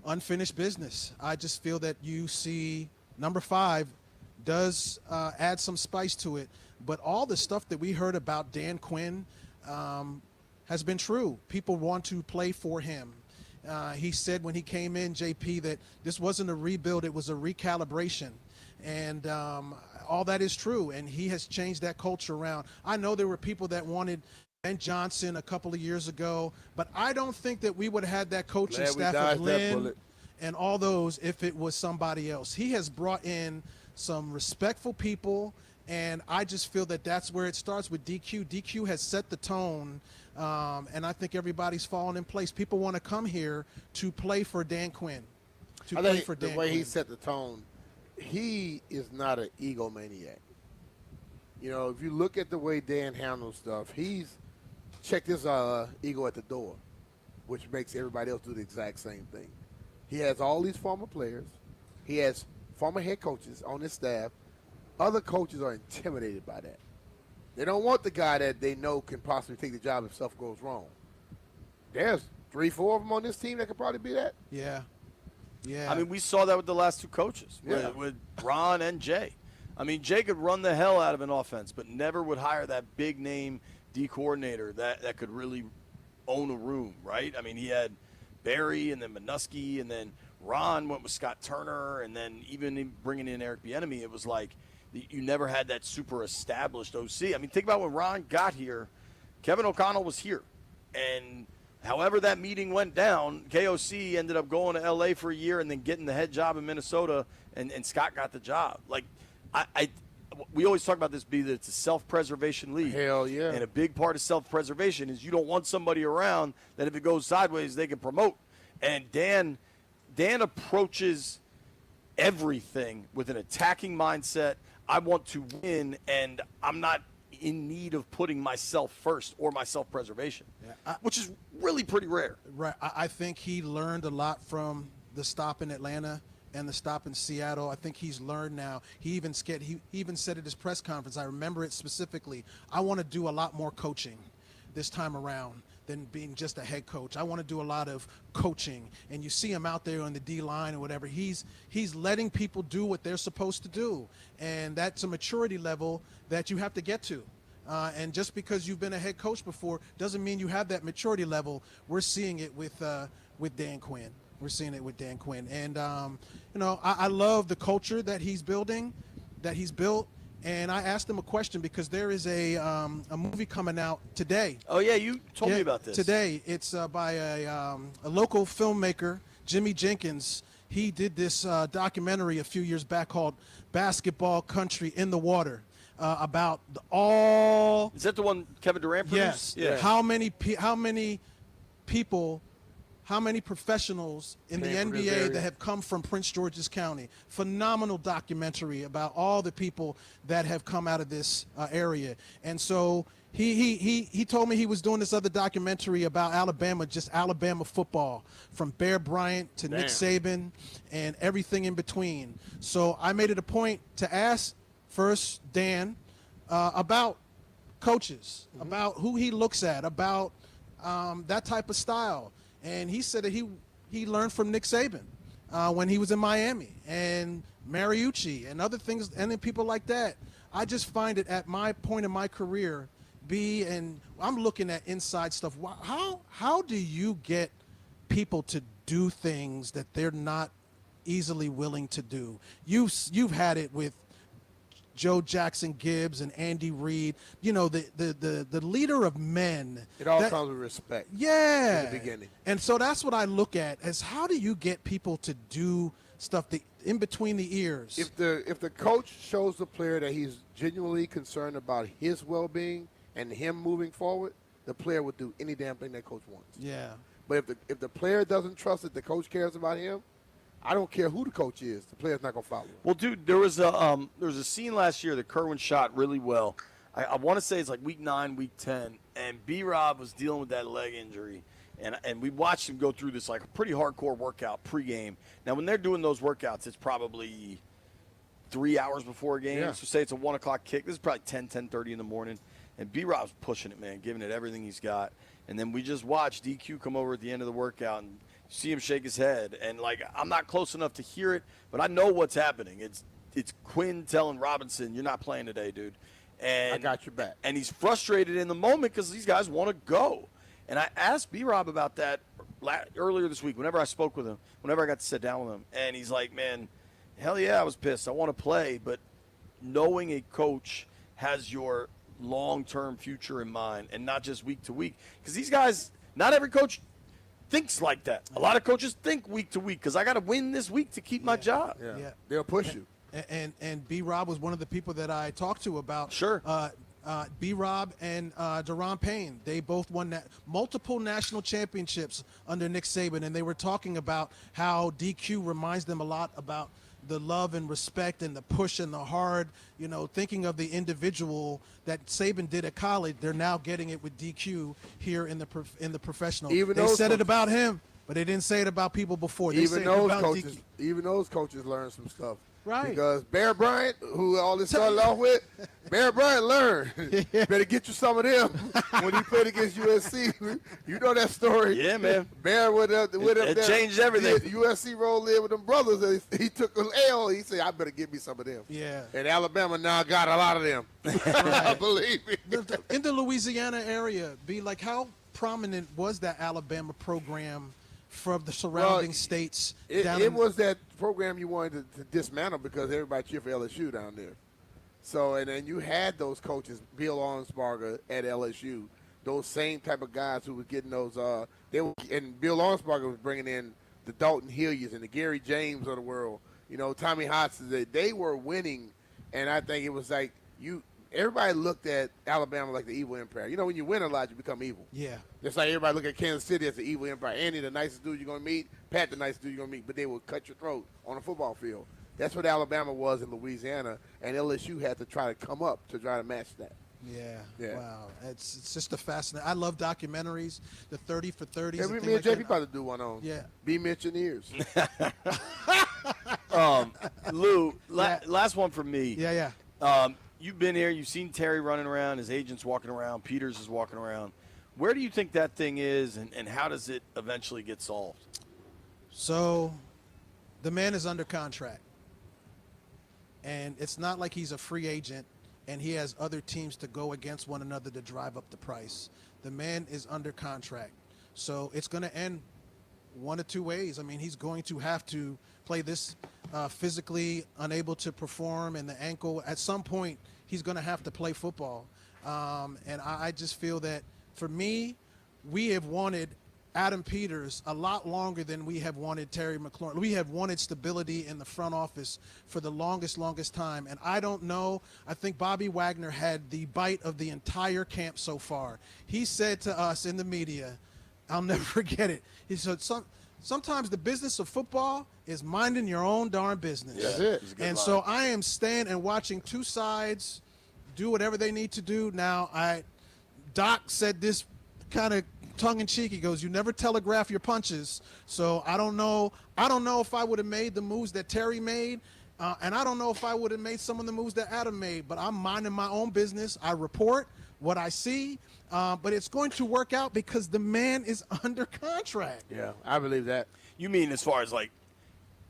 [SPEAKER 15] Unfinished business. I just feel that you see number 5 does add some spice to it. But all the stuff that we heard about Dan Quinn has been true. People want to play for him. He said when he came in, JP, that this wasn't a rebuild, it was a recalibration. And all that is true, and he has changed that culture around. I know there were people that wanted Ben Johnson a couple of years ago, but I don't think that we would have had that coaching staff of Lynn and all those if it was somebody else. He has brought in some respectful people, and I just feel that that's where it starts with DQ. DQ has set the tone, and I think everybody's fallen in place. People want to come here to play for Dan Quinn.
[SPEAKER 4] I think the way he set the tone, he is not an egomaniac. If you look at the way Dan handles stuff, he's checked his ego at the door, which makes everybody else do the exact same thing. He has all these former players. He has former head coaches on his staff. Other coaches are intimidated by that. They don't want the guy that they know can possibly take the job if stuff goes wrong. There's 3-4 of them on this team that could probably be that.
[SPEAKER 15] Yeah.
[SPEAKER 3] I mean, we saw that with the last two coaches, with Ron and Jay. I mean, Jay could run the hell out of an offense, but never would hire that big-name D coordinator that could really own a room, right? I mean, he had Barry and then Minuski, and then Ron went with Scott Turner, and then even bringing in Eric Bieniemy, it was like you never had that super established OC. I mean, think about when Ron got here. Kevin O'Connell was here, and however that meeting went down, KOC ended up going to L.A. for a year and then getting the head job in Minnesota, and Scott got the job. Like, we always talk about this, that it's a self-preservation league.
[SPEAKER 4] Hell yeah.
[SPEAKER 3] And a big part of self-preservation is you don't want somebody around that if it goes sideways, they can promote. And Dan approaches everything with an attacking mindset. I want to win, and I'm not in need of putting myself first or my self-preservation, which is really pretty rare.
[SPEAKER 15] Right. I think he learned a lot from the stop in Atlanta and the stop in Seattle. I think he's learned now. He even said at his press conference, I remember it specifically, I want to do a lot more coaching this time around than being just a head coach. I want to do a lot of coaching. And you see him out there on the D-line or whatever. He's letting people do what they're supposed to do. And that's a maturity level that you have to get to. And just because you've been a head coach before doesn't mean you have that maturity level. We're seeing it with Dan Quinn. We're seeing it with Dan Quinn. And, I love the culture that he's building, that he's built. And I asked him a question because there is a movie coming out today.
[SPEAKER 3] Oh, yeah, you told me about this.
[SPEAKER 15] Today. It's by a local filmmaker, Jimmy Jenkins. He did this documentary a few years back called Basketball Country in the Water about all.
[SPEAKER 3] Is that the one Kevin Durant produced?
[SPEAKER 15] Yes. Yeah. How many people, how many professionals in the NBA that have come from Prince George's County? Phenomenal documentary about all the people that have come out of this area. And so he told me he was doing this other documentary about Alabama, just Alabama football, from Bear Bryant to Nick Saban and everything in between. So I made it a point to ask first Dan about coaches, about who he looks at, about that type of style. And he said that he learned from Nick Saban when he was in Miami, and Mariucci and other things, and then people like that. I just find it at my point in my career, and I'm looking at inside stuff. How do you get people to do things that they're not easily willing to do? You've had it with Joe Jackson Gibbs and Andy Reid, the leader of men.
[SPEAKER 4] It all comes with respect.
[SPEAKER 15] Yeah.
[SPEAKER 4] In the beginning.
[SPEAKER 15] And so that's what I look at as how do you get people to do stuff in between the ears?
[SPEAKER 4] If the coach shows the player that he's genuinely concerned about his well-being and him moving forward, the player will do any damn thing that coach wants.
[SPEAKER 15] Yeah.
[SPEAKER 4] But if the player doesn't trust that the coach cares about him, I don't care who the coach is. The player's not going to follow him.
[SPEAKER 3] Well, dude, there was a scene last year that Kerwin shot really well. I want to say it's like week 9, week 10, and B-Rob was dealing with that leg injury. And we watched him go through this like a pretty hardcore workout pregame. Now, when they're doing those workouts, it's probably 3 hours before a game.
[SPEAKER 4] Yeah.
[SPEAKER 3] So say it's a 1 o'clock kick. This is probably 10:30 in the morning. And B-Rob's pushing it, man, giving it everything he's got. And then we just watched DQ come over at the end of the workout and see him shake his head. And, like, I'm not close enough to hear it, but I know what's happening. It's Quinn telling Robinson, you're not playing today, dude. And
[SPEAKER 4] I got your back.
[SPEAKER 3] And he's frustrated in the moment because these guys want to go. And I asked B-Rob about that earlier this week, whenever I spoke with him, whenever I got to sit down with him. And he's like, man, hell yeah, I was pissed. I want to play. But knowing a coach has your long-term future in mind and not just week to week. Because these guys, not every coach thinks like that. A lot of coaches think week to week because I got to win this week to keep my job.
[SPEAKER 4] Yeah. They'll push you.
[SPEAKER 15] And B-Rob was one of the people that I talked to about.
[SPEAKER 3] Sure.
[SPEAKER 15] B-Rob and Deron Payne, they both won multiple national championships under Nick Saban, and they were talking about how DQ reminds them a lot about the love and respect and the push and the hard, thinking of the individual that Saban did at college. They're now getting it with DQ here in the professional. They said it about him, but they didn't say it about people before. They
[SPEAKER 4] Even
[SPEAKER 15] said it about
[SPEAKER 4] those
[SPEAKER 15] DQ.
[SPEAKER 4] even those coaches learn some stuff.
[SPEAKER 15] Right.
[SPEAKER 4] Because Bear Bryant, who all this started off with, Bear Bryant learned. Better get you some of them when he played against USC. You know that story.
[SPEAKER 3] Yeah, man.
[SPEAKER 4] Bear went up
[SPEAKER 3] It
[SPEAKER 4] there.
[SPEAKER 3] changed everything.
[SPEAKER 4] USC rolled in with them brothers. And he took an L. He said, I better get me some of them.
[SPEAKER 15] Yeah.
[SPEAKER 4] And Alabama now got a lot of them. Believe me.
[SPEAKER 15] In the Louisiana area, how prominent was that Alabama program from the surrounding states?
[SPEAKER 4] It was that program you wanted to dismantle because everybody cheered for LSU down there. So, and then you had those coaches, Bill Arnsparger at LSU, those same type of guys who were getting those. And Bill Arnsparger was bringing in the Dalton Hilliards and the Gary James of the world. Tommy Hodson. They were winning, and I think it was like everybody looked at Alabama like the evil empire. When you win a lot, you become evil.
[SPEAKER 15] Yeah.
[SPEAKER 4] Just like everybody look at Kansas City as the evil empire. Andy, the nicest dude you're going to meet. Pat, the nicest dude you're going to meet. But they will cut your throat on a football field. That's what Alabama was in Louisiana, and LSU had to try to come up to try to match that.
[SPEAKER 15] Yeah. Wow. It's just a fascinating. I love documentaries, the 30 for 30s.
[SPEAKER 4] Yeah, me and JP about to do one on.
[SPEAKER 15] Yeah.
[SPEAKER 4] Be Mentioneers.
[SPEAKER 3] Lou, last one from me.
[SPEAKER 15] Yeah.
[SPEAKER 3] You've been here. You've seen Terry running around. His agent's walking around. Peters is walking around. Where do you think that thing is, and how does it eventually get solved?
[SPEAKER 15] So the man is under contract. And it's not like he's a free agent and he has other teams to go against one another to drive up the price. The man is under contract. So it's going to end one of two ways. I mean, he's going to have to play this physically unable to perform and the ankle. At some point, he's going to have to play football. And I just feel that, for me, we have wanted Adam Peters a lot longer than we have wanted Terry McLaurin. We have wanted stability in the front office for the longest time. And I don't know. I think Bobby Wagner had the bite of the entire camp so far. He said to us in the media, I'll never forget it. He said, sometimes the business of football is minding your own darn business.
[SPEAKER 4] That's it.
[SPEAKER 15] And so I am staying and watching two sides do whatever they need to do. Now, Doc said this kind of tongue-in-cheek. He goes, you never telegraph your punches. So I don't know if I would have made the moves that Terry made, and I don't know if I would have made some of the moves that Adam made, but I'm minding my own business. I report, what I see, but it's going to work out because the man is under contract.
[SPEAKER 4] Yeah, I believe that.
[SPEAKER 3] You mean as far as like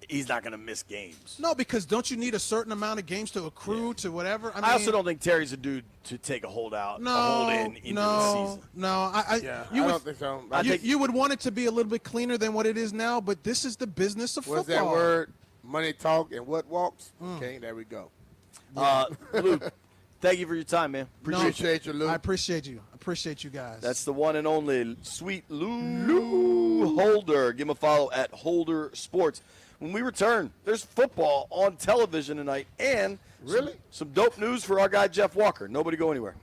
[SPEAKER 3] he's not going to miss games?
[SPEAKER 15] No, because don't you need a certain amount of games to accrue to whatever?
[SPEAKER 3] I also don't think Terry's a dude to take a holdout,
[SPEAKER 15] No,
[SPEAKER 3] a hold in into the season.
[SPEAKER 15] No,
[SPEAKER 4] I don't think so.
[SPEAKER 15] You would want it to be a little bit cleaner than what it is now, but this is the business of
[SPEAKER 4] What's
[SPEAKER 15] football.
[SPEAKER 4] that word? Money talk and what walks? Okay, there we go.
[SPEAKER 3] Luke, thank you for your time, man.
[SPEAKER 4] Appreciate you, Luke.
[SPEAKER 15] I appreciate you. Appreciate you guys.
[SPEAKER 3] That's the one and only Sweet Lou Holder. Give him a follow at Holder Sports. When we return, there's football on television tonight and some dope news for our guy Jeff Walker. Nobody go anywhere.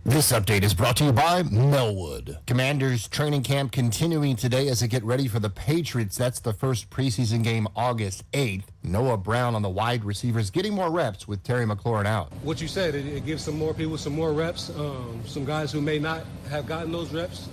[SPEAKER 1] This update is brought to you by Melwood. Commanders training camp continuing today as they get ready for the Patriots. That's the first preseason game August 8th. Noah Brown on the wide receivers getting more reps with Terry McLaurin out.
[SPEAKER 2] What you said, it gives some more people some more reps. Some guys who may not have gotten those reps,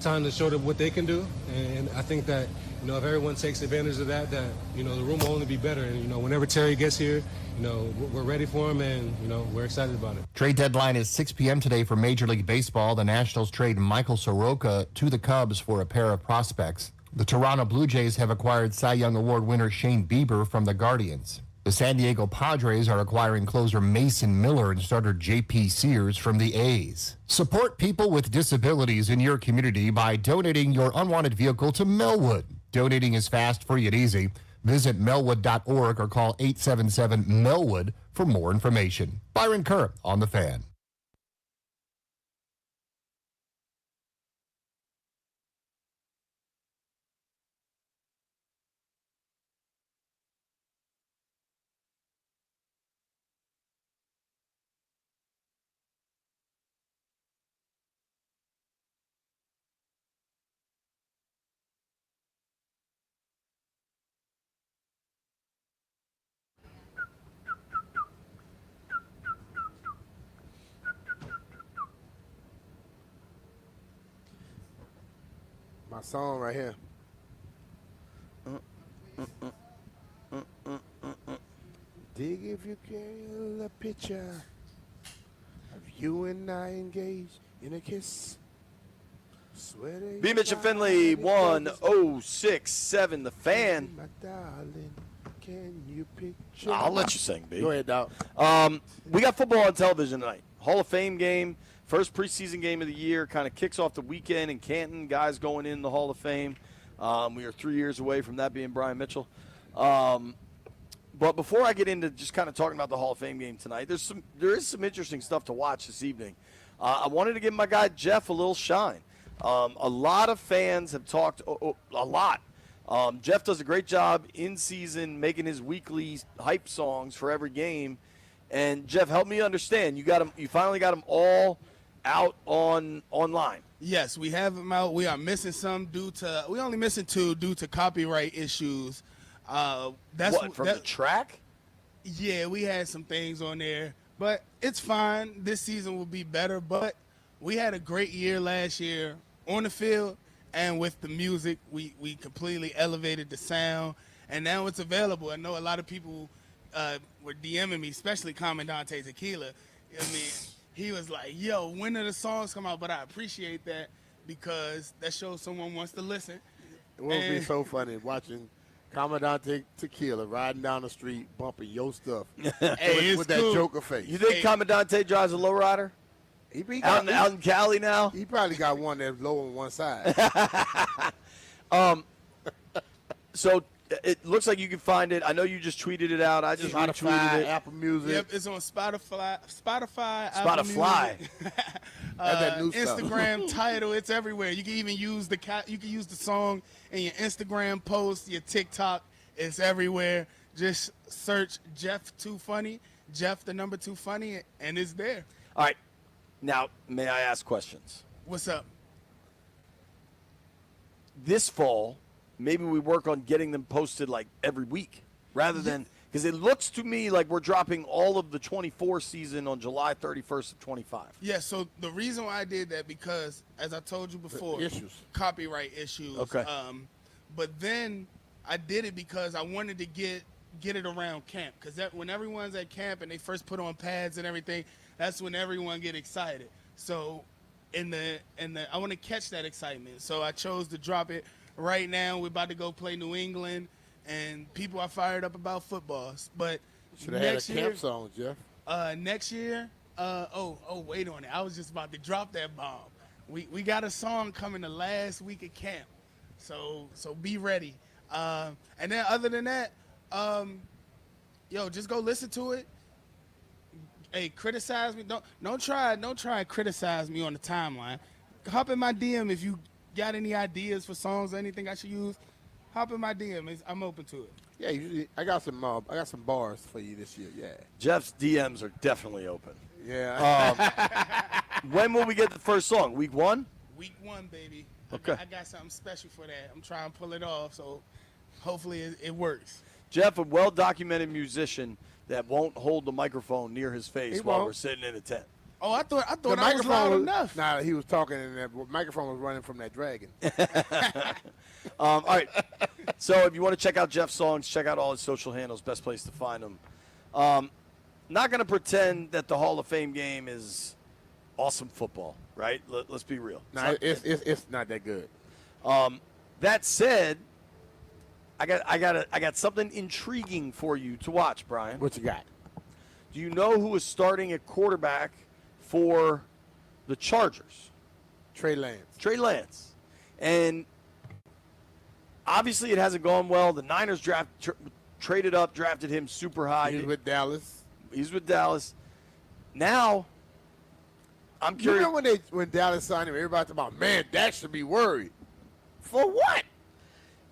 [SPEAKER 2] time to show them what they can do. And I think that, if everyone takes advantage of that, the room will only be better. And, whenever Terry gets here, we're ready for him and, we're excited about it.
[SPEAKER 1] Trade deadline is 6 p.m. today for Major League Baseball. The Nationals trade Michael Soroka to the Cubs for a pair of prospects. The Toronto Blue Jays have acquired Cy Young Award winner Shane Bieber from the Guardians. The San Diego Padres are acquiring closer Mason Miller and starter J.P. Sears from the A's. Support people with disabilities in your community by donating your unwanted vehicle to Melwood. Donating is fast, free, and easy. Visit melwood.org or call 877-MELWOOD for more information. Byron Kerr on The Fan.
[SPEAKER 4] My song right here. Dig if you can a picture of you and I engaged in a kiss. Swear to
[SPEAKER 3] B. Mitch and Finley, 106.7. The Fan.
[SPEAKER 4] my darling, can you picture?
[SPEAKER 3] I'll let you sing, B.
[SPEAKER 4] Go ahead, Doc.
[SPEAKER 3] We got football on television tonight. Hall of Fame game, first preseason game of the year, kind of kicks off the weekend in Canton. Guys going in the Hall of Fame. We are 3 years away from that being Brian Mitchell. But before I get into just kind of talking about the Hall of Fame game tonight, there is some interesting stuff to watch this evening. I wanted to give my guy Jeff a little shine. A lot of fans have talked a lot. Jeff does a great job in season making his weekly hype songs for every game. And Jeff, help me understand. You finally got them all out online.
[SPEAKER 16] Yes, we have them out. We are missing some we only missing 2 due to copyright issues. That's
[SPEAKER 3] from the track?
[SPEAKER 16] Yeah, we had some things on there, but it's fine. This season will be better, but we had a great year last year on the field, and with the music, we completely elevated the sound, and now it's available. I know a lot of people were DMing me, especially Commandante Tequila. I mean, he was like, yo, when do the songs come out? But I appreciate that because that shows someone wants to listen.
[SPEAKER 4] It would be so funny watching Commandante Tequila riding down the street bumping your stuff with that Joker face.
[SPEAKER 3] You think Commandante drives a lowrider? Out in Cali now?
[SPEAKER 4] He probably got one that's low on one side.
[SPEAKER 3] So it looks like you can find it. I know you just tweeted it out. I just retweeted it.
[SPEAKER 4] Apple Music.
[SPEAKER 16] Yep, it's on Spotify,
[SPEAKER 3] Apple Music.
[SPEAKER 4] That new stuff.
[SPEAKER 16] Instagram title. It's everywhere. You can even use the song in your Instagram post, your TikTok. It's everywhere. Just search Jeff Too Funny, Jeff the number 2 Funny, and it's there.
[SPEAKER 3] All right. Now, may I ask questions?
[SPEAKER 16] What's up?
[SPEAKER 3] This fall, maybe we work on getting them posted like every week rather than because it looks to me like we're dropping all of the 24 season on July 31st of 25.
[SPEAKER 16] Yeah, so the reason why I did that because, as I told you before, copyright issues.
[SPEAKER 3] Okay.
[SPEAKER 16] But then I did it because I wanted to get it around camp because when everyone's at camp and they first put on pads and everything, that's when everyone get excited. So I want to catch that excitement. So I chose to drop it right now. We're about to go play New England, and people are fired up about football. But
[SPEAKER 4] should have had a camp song, Jeff.
[SPEAKER 16] Next year, wait on it. I was just about to drop that bomb. We got a song coming the last week of camp, so be ready. And then other than that, just go listen to it. Hey, criticize me. Don't try and criticize me on the timeline. Hop in my DM if you got any ideas for songs or anything I should use. Hop in my DM. I'm open to it.
[SPEAKER 4] Yeah, I got some bars for you this year. Yeah.
[SPEAKER 3] Jeff's DMs are definitely open.
[SPEAKER 4] Yeah.
[SPEAKER 3] When will we get the first song? Week 1?
[SPEAKER 16] Week 1, baby.
[SPEAKER 3] Okay.
[SPEAKER 16] I got something special for that. I'm trying to pull it off, so hopefully it works.
[SPEAKER 3] Jeff, a well-documented musician that won't hold the microphone near his face while we're sitting in a tent.
[SPEAKER 16] Oh, I thought
[SPEAKER 4] The
[SPEAKER 16] I was
[SPEAKER 4] microphone
[SPEAKER 16] loud
[SPEAKER 4] was
[SPEAKER 16] enough.
[SPEAKER 4] Nah, he was talking, and the microphone was running from that dragon.
[SPEAKER 3] All right. So if you want to check out Jeff's songs, check out all his social handles. Best place to find them. Not going to pretend that the Hall of Fame game is awesome football, right? Let's be real.
[SPEAKER 4] Nah, it's not that good.
[SPEAKER 3] That said, I got something intriguing for you to watch, Brian.
[SPEAKER 4] What you got?
[SPEAKER 3] Do you know who is starting at quarterback for the Chargers?
[SPEAKER 4] Trey Lance.
[SPEAKER 3] Trey Lance. And obviously it hasn't gone well. The Niners traded up, drafted him super high.
[SPEAKER 4] He's with Dallas.
[SPEAKER 3] He's with Dallas. Now, I'm curious.
[SPEAKER 4] You know when Dallas signed him, everybody talking about, man, Dak should be worried. For what?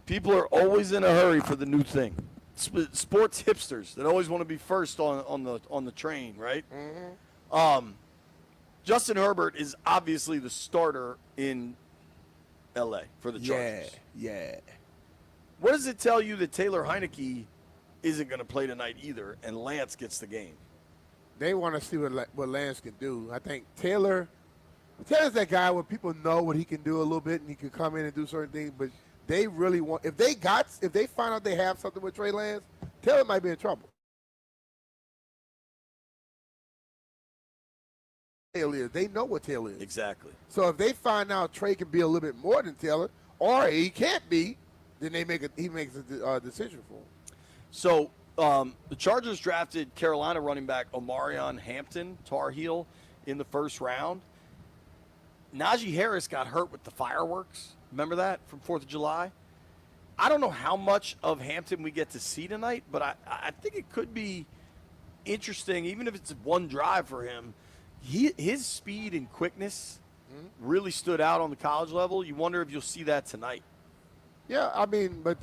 [SPEAKER 3] People are always in a hurry for the new thing. Sports hipsters that always want to be first on the train, right?
[SPEAKER 4] Mm-hmm.
[SPEAKER 3] Justin Herbert is obviously the starter in L.A. for the Chargers.
[SPEAKER 4] Yeah.
[SPEAKER 3] What does it tell you that Taylor Heineke isn't going to play tonight either, and Lance gets the game?
[SPEAKER 4] They want to see what Lance can do. I think Taylor Taylor's that guy where people know what he can do a little bit and he can come in and do certain things, but they really want if they find out they have something with Trey Lance, Taylor might be in trouble. Taylor is. They know what Taylor is.
[SPEAKER 3] Exactly.
[SPEAKER 4] So if they find out Trey can be a little bit more than Taylor, or he can't be, then he makes a decision for him.
[SPEAKER 3] So the Chargers drafted Carolina running back Omarion Hampton, Tar Heel, in the first round. Najee Harris got hurt with the fireworks. Remember that from 4th of July? I don't know how much of Hampton we get to see tonight, but I think it could be interesting, even if it's one drive for him. His speed and quickness really stood out on the college level. You wonder if you'll see that tonight.
[SPEAKER 4] Yeah, I mean, but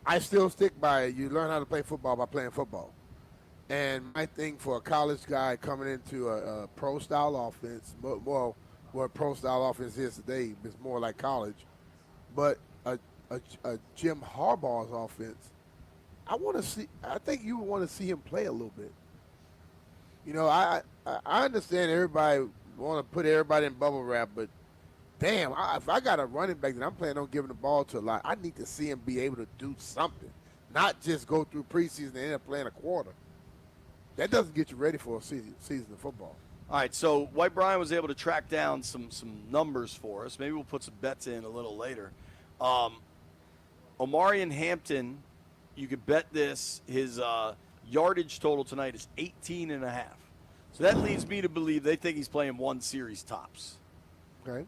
[SPEAKER 4] I still stick by it. You learn how to play football by playing football. And my thing for a college guy coming into a pro-style offense, well, what pro-style offense is today is more like college, but a Jim Harbaugh's offense, I think you would want to see him play a little bit. You know, I understand everybody want to put everybody in bubble wrap, but damn, if I got a running back that I'm planning on giving the ball to a lot, I need to see him be able to do something, not just go through preseason and end up playing a quarter. That doesn't get you ready for a season of football.
[SPEAKER 3] All right, so White Brian was able to track down some numbers for us. Maybe we'll put some bets in a little later. Omarion Hampton, you could bet this, his yardage total tonight is 18.5. So that leads me to believe they think he's playing one series tops.
[SPEAKER 4] Okay.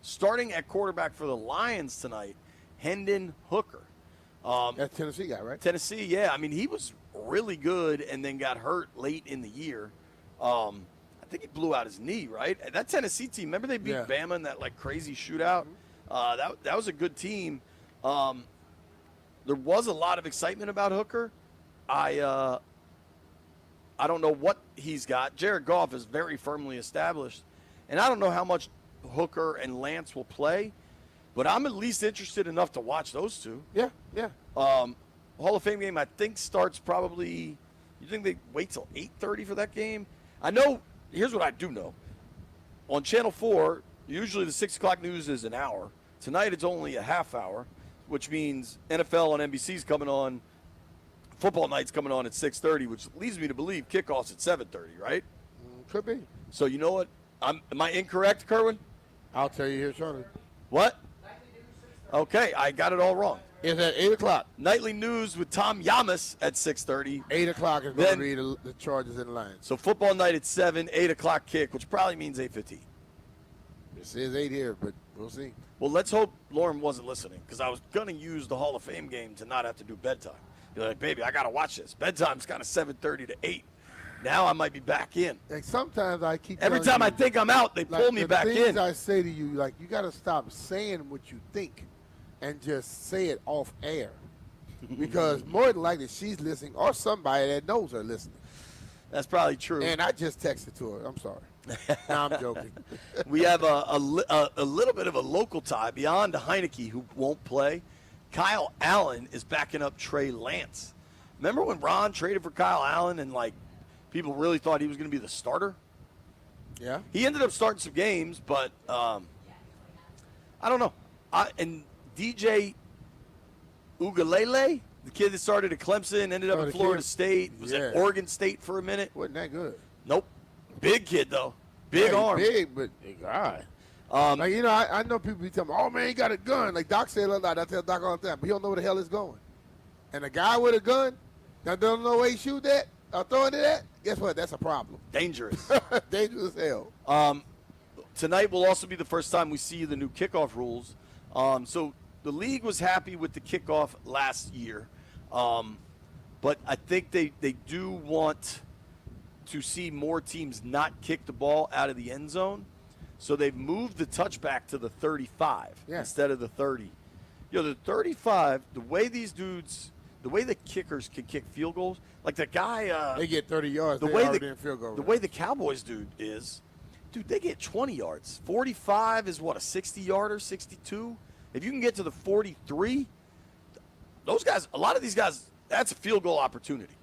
[SPEAKER 3] Starting at quarterback for the Lions tonight, Hendon Hooker.
[SPEAKER 4] That's Tennessee guy, right?
[SPEAKER 3] Tennessee, yeah. I mean, he was really good and then got hurt late in the year. I think he blew out his knee, right? That Tennessee team, remember they beat Bama in that like crazy shootout? That was a good team. There was a lot of excitement about Hooker. I don't know what he's got. Jared Goff is very firmly established, and I don't know how much Hooker and Lance will play, but I'm at least interested enough to watch those two.
[SPEAKER 4] Yeah.
[SPEAKER 3] Hall of Fame game I think starts probably. You think they wait till 8:30 for that game? I know. Here's what I do know. On Channel 4, usually the 6 o'clock news is an hour. Tonight it's only a half hour, which means NFL on NBC is coming on. Football night's coming on at 6:30, which leads me to believe kickoff's at 7:30, right?
[SPEAKER 4] Could be.
[SPEAKER 3] So you know what? Am I incorrect, Kerwin?
[SPEAKER 4] I'll tell you here shortly.
[SPEAKER 3] What? Okay, I got it all wrong.
[SPEAKER 4] It's at 8 o'clock.
[SPEAKER 3] Nightly news with Tom Yamas at 6:30.
[SPEAKER 4] 8 o'clock is going to be the Chargers in the Lions.
[SPEAKER 3] So football night at 7, 8 o'clock kick, which probably means 8:15.
[SPEAKER 4] It says 8 here, but we'll see.
[SPEAKER 3] Well, let's hope Lauren wasn't listening, because I was going to use the Hall of Fame game to not have to do bedtime. You're like, baby, I got to watch this. Bedtime's kind of 7:30 to 8. Now I might be back in.
[SPEAKER 4] Like sometimes I keep
[SPEAKER 3] every time I think I'm out, they pull me back in.
[SPEAKER 4] The things I say to you, like, you got to stop saying what you think and just say it off air. Because more than likely she's listening or somebody that knows her listening.
[SPEAKER 3] That's probably true.
[SPEAKER 4] And I just texted to her. I'm sorry. No, I'm joking.
[SPEAKER 3] We have a little bit of a local tie beyond Heineke, who won't play. Kyle Allen is backing up Trey Lance. Remember when Ron traded for Kyle Allen and, like, people really thought he was going to be the starter?
[SPEAKER 4] Yeah.
[SPEAKER 3] He ended up starting some games, but I don't know. And DJ Ugalele, the kid that started at Clemson, ended up at Florida State, was at Oregon State for a minute.
[SPEAKER 4] Wasn't that good?
[SPEAKER 3] Nope. Big kid, though. Big arm.
[SPEAKER 4] Big, but God. Like, you know, I know people be telling me, oh, man, he got a gun. Like Doc said a lot. I tell Doc all the time, but he don't know where the hell it's going. And a guy with a gun that don't know where he shoot that or throwing it at, guess what? That's a problem.
[SPEAKER 3] Dangerous.
[SPEAKER 4] Dangerous as hell.
[SPEAKER 3] Tonight will also be the first time we see the new kickoff rules. So the league was happy with the kickoff last year. But I think they do want to see more teams not kick the ball out of the end zone. So they've moved the touchback to the 35 instead of the 30. You know, the 35, the way these dudes, the way the kickers can kick field goals, like the guy.
[SPEAKER 4] They get 30 yards.
[SPEAKER 3] The
[SPEAKER 4] they
[SPEAKER 3] way
[SPEAKER 4] already in field goal.
[SPEAKER 3] The way the Cowboys dude, they get 20 yards. 45 is what, a 60-yarder, 62? If you can get to the 43, those guys, a lot of these guys, that's a field goal opportunity.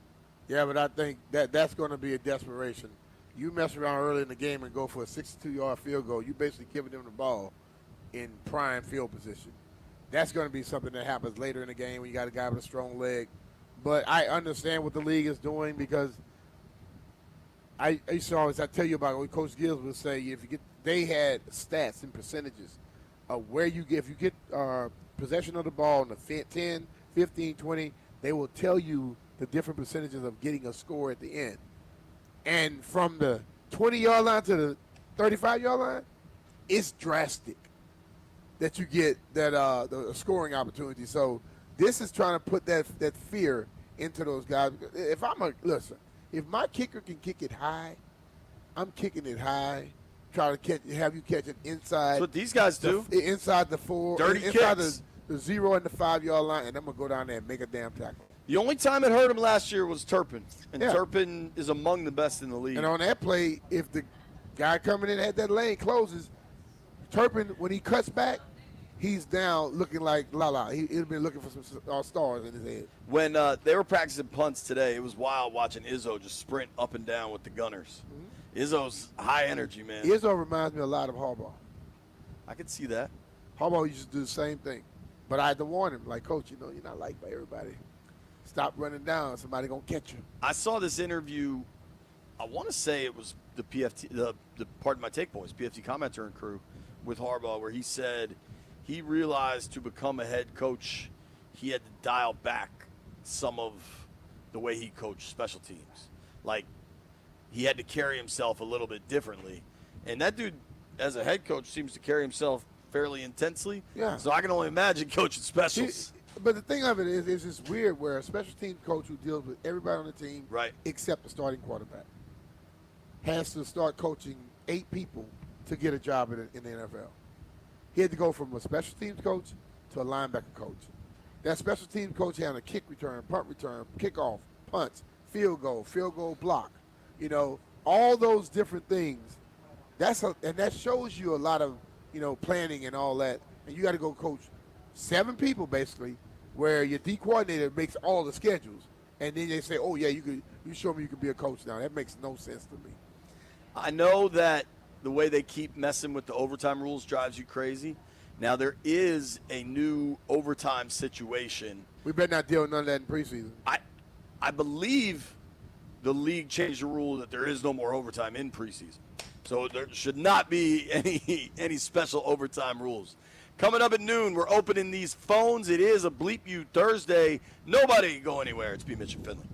[SPEAKER 4] Yeah, but I think that's going to be a desperation You mess around early in the game and go for a 62-yard field goal, you basically giving them the ball in prime field position. That's going to be something that happens later in the game when you got a guy with a strong leg. But I understand what the league is doing because I used to always, I tell you about what Coach Gibbs would say, they had stats and percentages of where you get, if you get possession of the ball in the 10, 15, 20, they will tell you the different percentages of getting a score at the end. And from the 20-yard line to the 35-yard line, it's drastic that you get that the scoring opportunity. So this is trying to put that fear into those guys. If my kicker can kick it high, I'm kicking it high. Try to have you catch it inside.
[SPEAKER 3] That's what these guys do.
[SPEAKER 4] Inside the 4,
[SPEAKER 3] Dirty
[SPEAKER 4] inside
[SPEAKER 3] kicks.
[SPEAKER 4] the 0 and the 5-yard line, and I'm gonna go down there and make a damn tackle.
[SPEAKER 3] The only time it hurt him last year was Turpin, and
[SPEAKER 4] Yeah.
[SPEAKER 3] Turpin is among the best in the league.
[SPEAKER 4] And on that play, if the guy coming in at that lane closes, Turpin, when he cuts back, he's down looking like la-la. He'll been looking for some stars in his head.
[SPEAKER 3] When they were practicing punts today, it was wild watching Izzo just sprint up and down with the gunners. Izzo's high energy, man.
[SPEAKER 4] Izzo reminds me a lot of Harbaugh.
[SPEAKER 3] I could see that.
[SPEAKER 4] Harbaugh used to do the same thing. But I had to warn him, like, Coach, you're not liked by everybody. Stop running down. Somebody going to catch you.
[SPEAKER 3] I saw this interview. I want to say it was the PFT, the Pardon My Take Boys, PFT commenter and crew with Harbaugh, where he said he realized to become a head coach, he had to dial back some of the way he coached special teams. Like, he had to carry himself a little bit differently. And that dude, as a head coach, seems to carry himself fairly intensely.
[SPEAKER 4] Yeah.
[SPEAKER 3] So I can only imagine coaching specials.
[SPEAKER 4] But the thing of it is, it's just weird where a special team coach who deals with everybody on the team,
[SPEAKER 3] right,
[SPEAKER 4] except the starting quarterback, has to start coaching 8 people to get a job in the NFL. He had to go from a special teams coach to a linebacker coach. That special teams coach had a kick return, punt return, kickoff, punts, field goal block. All those different things. And that shows you a lot of, planning and all that. And you got to go coach 7 people basically, where your D coordinator makes all the schedules, and then they say, "Oh yeah, you show me you can be a coach now." That makes no sense to me.
[SPEAKER 3] I know that the way they keep messing with the overtime rules drives you crazy. Now, there is a new overtime situation.
[SPEAKER 4] We better not deal with none of that in preseason.
[SPEAKER 3] I believe the league changed the rule that there is no more overtime in preseason. So there should not be any special overtime rules. Coming up at noon, we're opening these phones. It is a Bleep You Thursday. Nobody go anywhere. It's B. Mitch and Finley.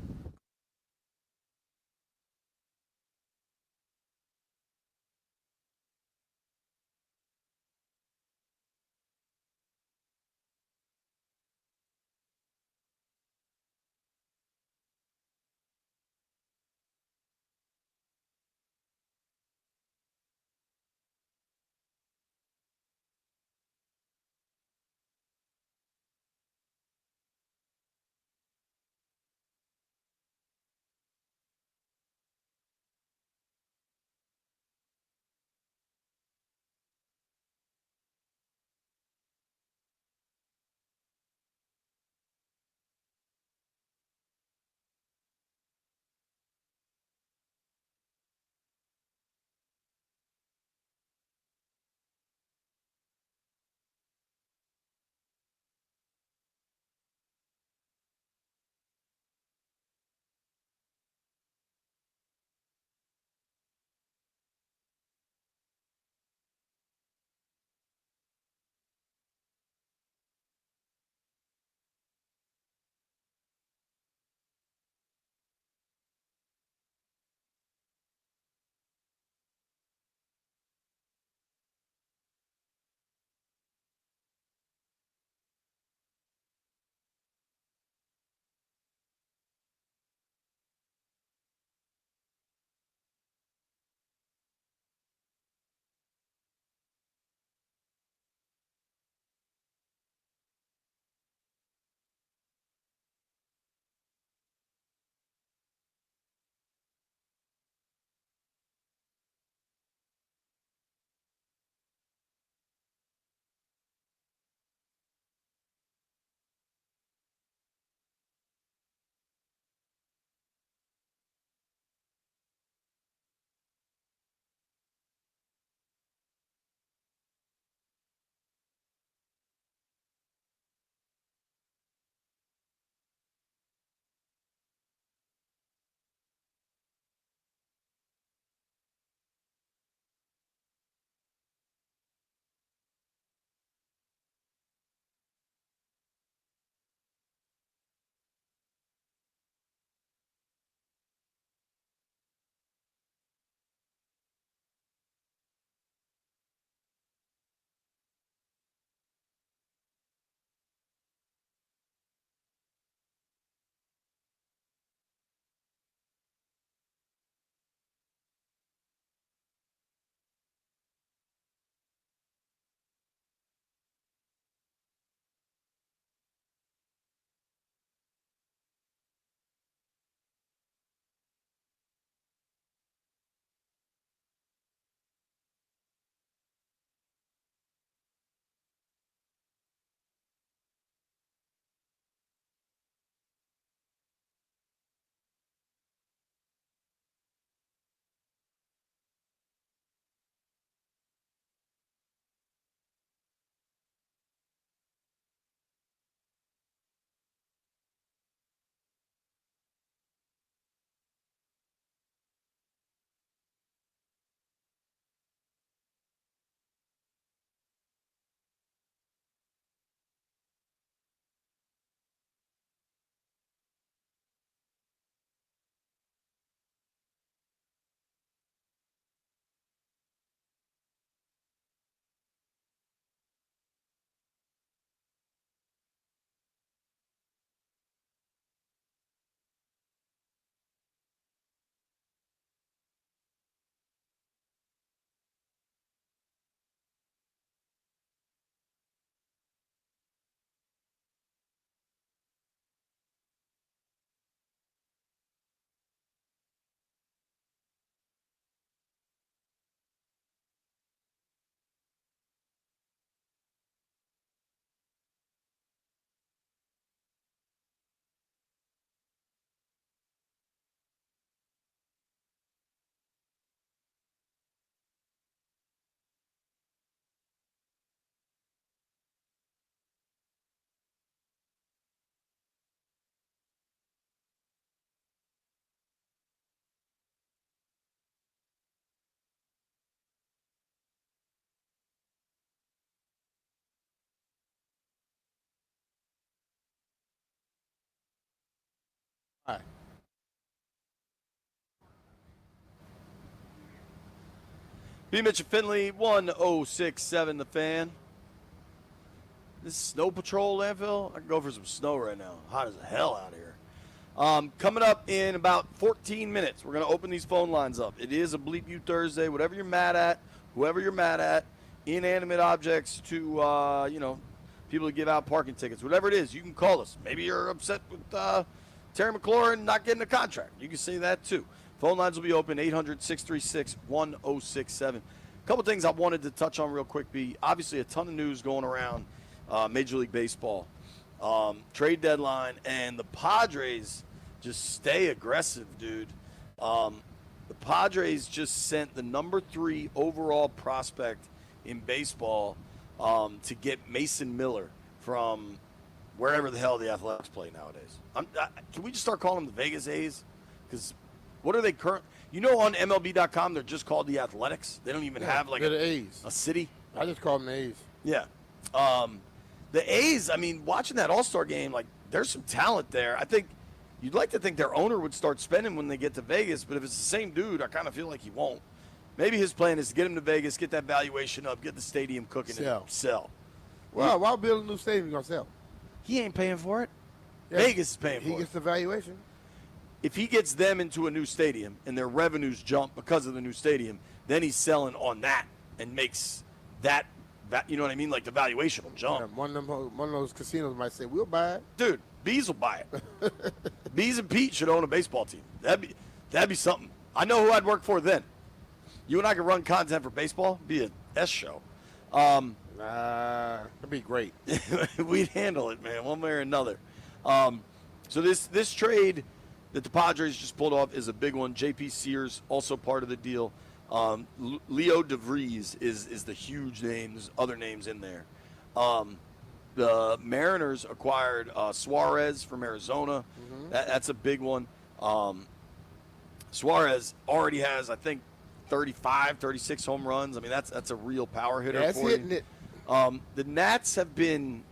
[SPEAKER 4] All right.
[SPEAKER 3] B. Mitch and Finley, 1067 The Fan. This is Snow Patrol, Landfill. I can go for some snow right now. Hot as hell out here. Coming up in about 14 minutes, we're going to open these phone lines up. It is a Bleep You Thursday. Whatever you're mad at, whoever you're mad at, inanimate objects to, people who give out parking tickets, whatever it is, you can call us. Maybe you're upset with Terry McLaurin not getting a contract. You can say that too. Phone lines will be open, 800-636-1067. A couple things I wanted to touch on real quick, B. Obviously, a ton of news going around Major League Baseball. Trade deadline, and the Padres just stay aggressive, dude. The Padres just sent the number 3 overall prospect in baseball to get Mason Miller from wherever the hell the Athletics play nowadays. Can we just start calling them the Vegas A's? Because what are they current? You know, on MLB.com, they're just called the Athletics. They don't even have like
[SPEAKER 4] the A's.
[SPEAKER 3] A city.
[SPEAKER 4] I just call them the A's.
[SPEAKER 3] Yeah. The A's, I mean, watching that All-Star game, like, there's some talent there. I think you'd like to think their owner would start spending when they get to Vegas, but if it's the same dude, I kind of feel like he won't. Maybe his plan is to get him to Vegas, get that valuation up, get the stadium cooking, and sell.
[SPEAKER 4] Well, why build a new stadium you're going to sell?
[SPEAKER 3] He ain't paying for it.
[SPEAKER 4] Yeah,
[SPEAKER 3] Vegas is paying for it.
[SPEAKER 4] He gets the valuation.
[SPEAKER 3] If he gets them into a new stadium and their revenues jump because of the new stadium, then he's selling on that and makes that, you know what I mean? Like the valuation will jump.
[SPEAKER 4] Yeah, one of those casinos might say, we'll buy it.
[SPEAKER 3] Dude, Bees will buy it. Bees and Pete should own a baseball team. That'd be something. I know who I'd work for then. You and I could run content for baseball, be a S show.
[SPEAKER 4] That'd be great.
[SPEAKER 3] We'd handle it, man, one way or another. So this trade that the Padres just pulled off is a big one. J.P. Sears also part of the deal. Leo DeVries is the huge name. There's other names in there. The Mariners acquired Suarez from Arizona. Mm-hmm. That's a big one. Suarez already has, I think, 35, 36 home runs. I mean, that's a real power hitter.
[SPEAKER 4] That's
[SPEAKER 3] for
[SPEAKER 4] hitting
[SPEAKER 3] you.
[SPEAKER 4] it.
[SPEAKER 3] The Nats have been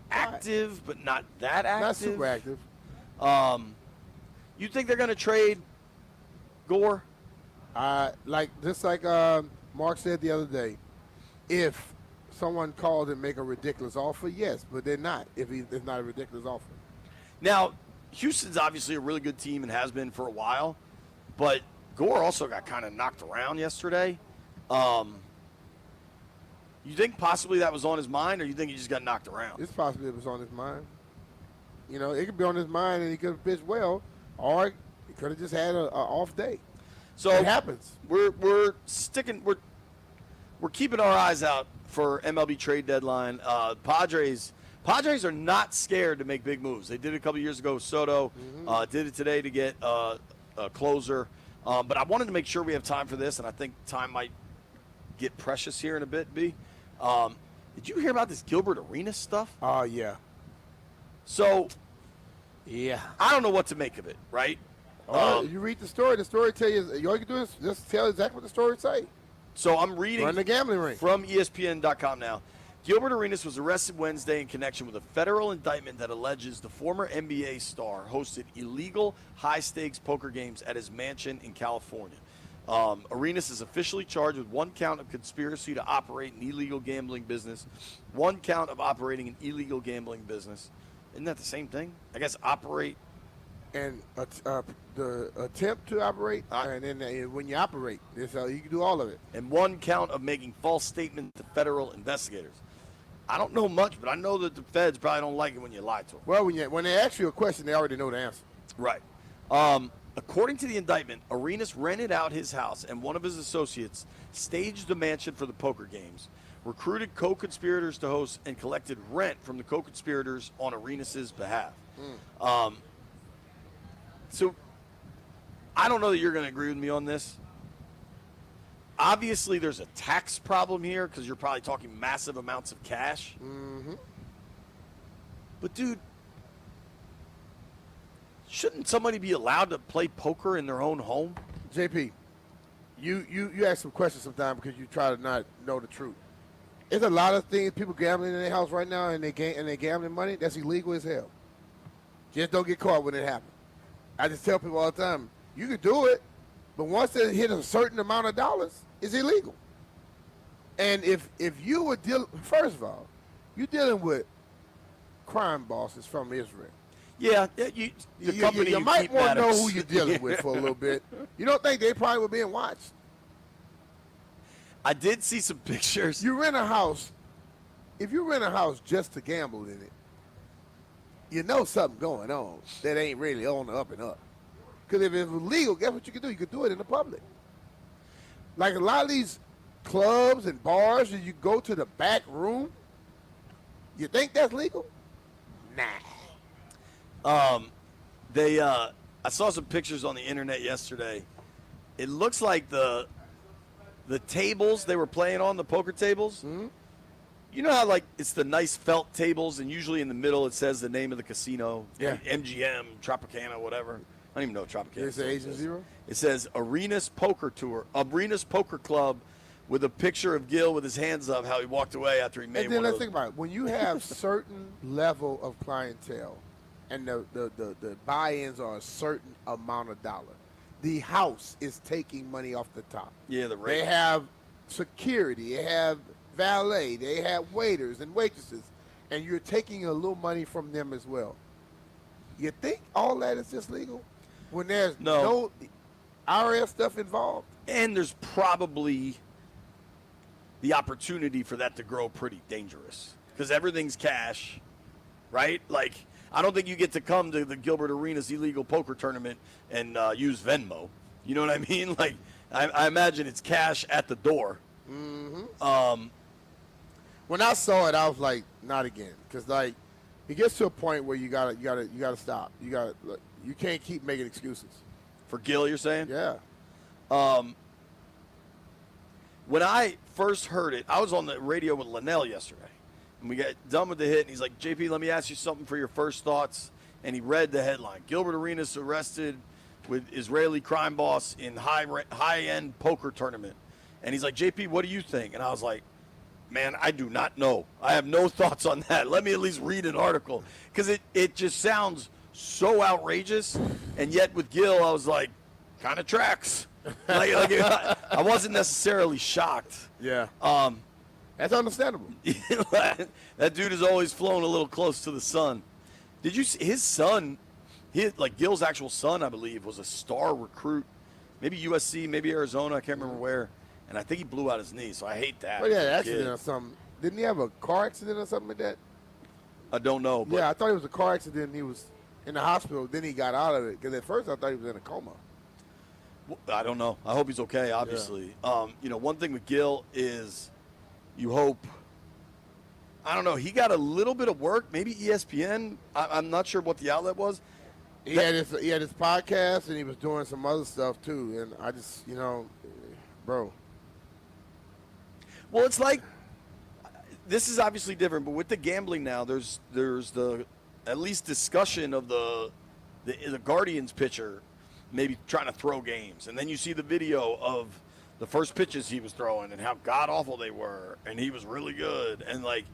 [SPEAKER 3] active, but not that active.
[SPEAKER 4] Not super active.
[SPEAKER 3] You think they're going to trade Gore?
[SPEAKER 4] Like Mark said the other day, if someone called and make a ridiculous offer, yes, but they're not. If it's not a ridiculous offer.
[SPEAKER 3] Now, Houston's obviously a really good team and has been for a while, but Gore also got kind of knocked around yesterday. You think possibly that was on his mind, or you think he just got knocked around?
[SPEAKER 4] It's possible it was on his mind. You know, it could be on his mind, and he could have pitched well, or he could have just had an off day.
[SPEAKER 3] So
[SPEAKER 4] it happens.
[SPEAKER 3] We're keeping our eyes out for MLB trade deadline. Padres are not scared to make big moves. They did it a couple years ago with Soto. Mm-hmm. Did it today to get a closer. But I wanted to make sure we have time for this, and I think time might get precious here in a bit, B. Did you hear about this Gilbert Arenas stuff?
[SPEAKER 4] Oh, yeah.
[SPEAKER 3] So, yeah, I don't know what to make of it, right?
[SPEAKER 4] You read the story. The story tell you, all you can do is just tell exactly what the story say.
[SPEAKER 3] So I'm reading
[SPEAKER 4] Run the gambling ring
[SPEAKER 3] from ESPN.com now. Gilbert Arenas was arrested Wednesday in connection with a federal indictment that alleges the former NBA star hosted illegal high-stakes poker games at his mansion in California. Arenas is officially charged with 1 count of conspiracy to operate an illegal gambling business, 1 count of operating an illegal gambling business. Isn't that the same thing? I guess operate.
[SPEAKER 4] And the attempt to operate, and then when you operate, you can do all of it.
[SPEAKER 3] And 1 count of making false statements to federal investigators. I don't know much, but I know that the feds probably don't like it when you lie to them.
[SPEAKER 4] Well, when they ask you a question, they already know the answer.
[SPEAKER 3] Right. According to the indictment, Arenas rented out his house, and one of his associates staged the mansion for the poker games, recruited co-conspirators to host, and collected rent from the co-conspirators on Arenas' behalf. So I don't know that you're going to agree with me on this. Obviously, there's a tax problem here because you're probably talking massive amounts of cash.
[SPEAKER 4] Mm-hmm.
[SPEAKER 3] But, dude, shouldn't somebody be allowed to play poker in their own home?
[SPEAKER 4] JP, you ask some questions sometimes because you try to not know the truth. There's a lot of things, people gambling in their house right now and they gambling money, that's illegal as hell. Just don't get caught when it happens. I just tell people all the time, you can do it, but once it hit a certain amount of dollars, it's illegal. And if you were first of all, you're dealing with crime bosses from Israel.
[SPEAKER 3] Yeah, the company
[SPEAKER 4] you might
[SPEAKER 3] keep
[SPEAKER 4] want to know
[SPEAKER 3] matters.
[SPEAKER 4] who you're dealing with for a little bit. You don't think they probably were being watched?
[SPEAKER 3] I did see some pictures.
[SPEAKER 4] You rent a house. If you rent a house just to gamble in it, you know something going on that ain't really on the up and up. Because if it was legal, guess what you could do? You could do it in the public. Like a lot of these clubs and bars, and you go to the back room, you think that's legal? Nah.
[SPEAKER 3] I saw some pictures on the internet yesterday. It looks like the tables they were playing on, the poker tables.
[SPEAKER 4] Mm-hmm.
[SPEAKER 3] You know how like it's the nice felt tables, and usually in the middle it says the name of the casino.
[SPEAKER 4] Yeah.
[SPEAKER 3] MGM, Tropicana, whatever. I don't even know what Tropicana.
[SPEAKER 4] Is it Agent Zero?
[SPEAKER 3] It says Arenas Poker Tour, Arenas Poker Club, with a picture of Gil with his hands up, how he walked away after he made
[SPEAKER 4] And then
[SPEAKER 3] one
[SPEAKER 4] let's
[SPEAKER 3] of those.
[SPEAKER 4] think about it. When you have certain level of clientele, and the buy-ins are a certain amount of dollar, the house is taking money off the top.
[SPEAKER 3] Yeah, the
[SPEAKER 4] They
[SPEAKER 3] rate.
[SPEAKER 4] have security, they have valet, they have waiters and waitresses, and you're taking a little money from them as well. You think all that is just legal when there's no IRS stuff involved?
[SPEAKER 3] And there's probably the opportunity for that to grow pretty dangerous because everything's cash, right? Like, I don't think you get to come to the Gilbert Arenas illegal poker tournament and use Venmo. You know what I mean? Like, I imagine it's cash at the door.
[SPEAKER 4] Mm-hmm. When I saw it, I was like, not again, because like it gets to a point where you gotta stop. You can't keep making excuses.
[SPEAKER 3] For Gil, you're saying?
[SPEAKER 4] Yeah.
[SPEAKER 3] When I first heard it, I was on the radio with Linnell yesterday, and we got done with the hit, and he's like, JP, let me ask you something for your first thoughts. And he read the headline, Gilbert Arenas arrested with Israeli crime boss in high-end poker tournament. And he's like, JP, what do you think? And I was like, man, I do not know. I have no thoughts on that. Let me at least read an article. Because it just sounds so outrageous. And yet with Gil, I was like, kind of tracks. I wasn't necessarily shocked.
[SPEAKER 4] Yeah. That's understandable.
[SPEAKER 3] That dude has always flown a little close to the sun. Did you see his son? Gil's actual son, I believe, was a star recruit. Maybe USC, maybe Arizona. I can't remember where. And I think he blew out his knee, so I hate that.
[SPEAKER 4] Well, yeah, accident or something. Didn't he have a car accident or something like that?
[SPEAKER 3] I don't know. But
[SPEAKER 4] Yeah, I thought it was a car accident. And he was in the hospital. Then he got out of it. Because at first I thought he was in a coma.
[SPEAKER 3] I don't know. I hope he's okay, obviously. One thing with Gil is you hope, I don't know, he got a little bit of work, maybe ESPN. I'm not sure what the outlet was.
[SPEAKER 4] He had his podcast, and he was doing some other stuff, too. And I just, bro.
[SPEAKER 3] Well, it's like, this is obviously different, but with the gambling now, there's the at least discussion of the Guardians pitcher maybe trying to throw games. And then you see the video of the first pitches he was throwing and how god-awful they were, and he was really good. And, like...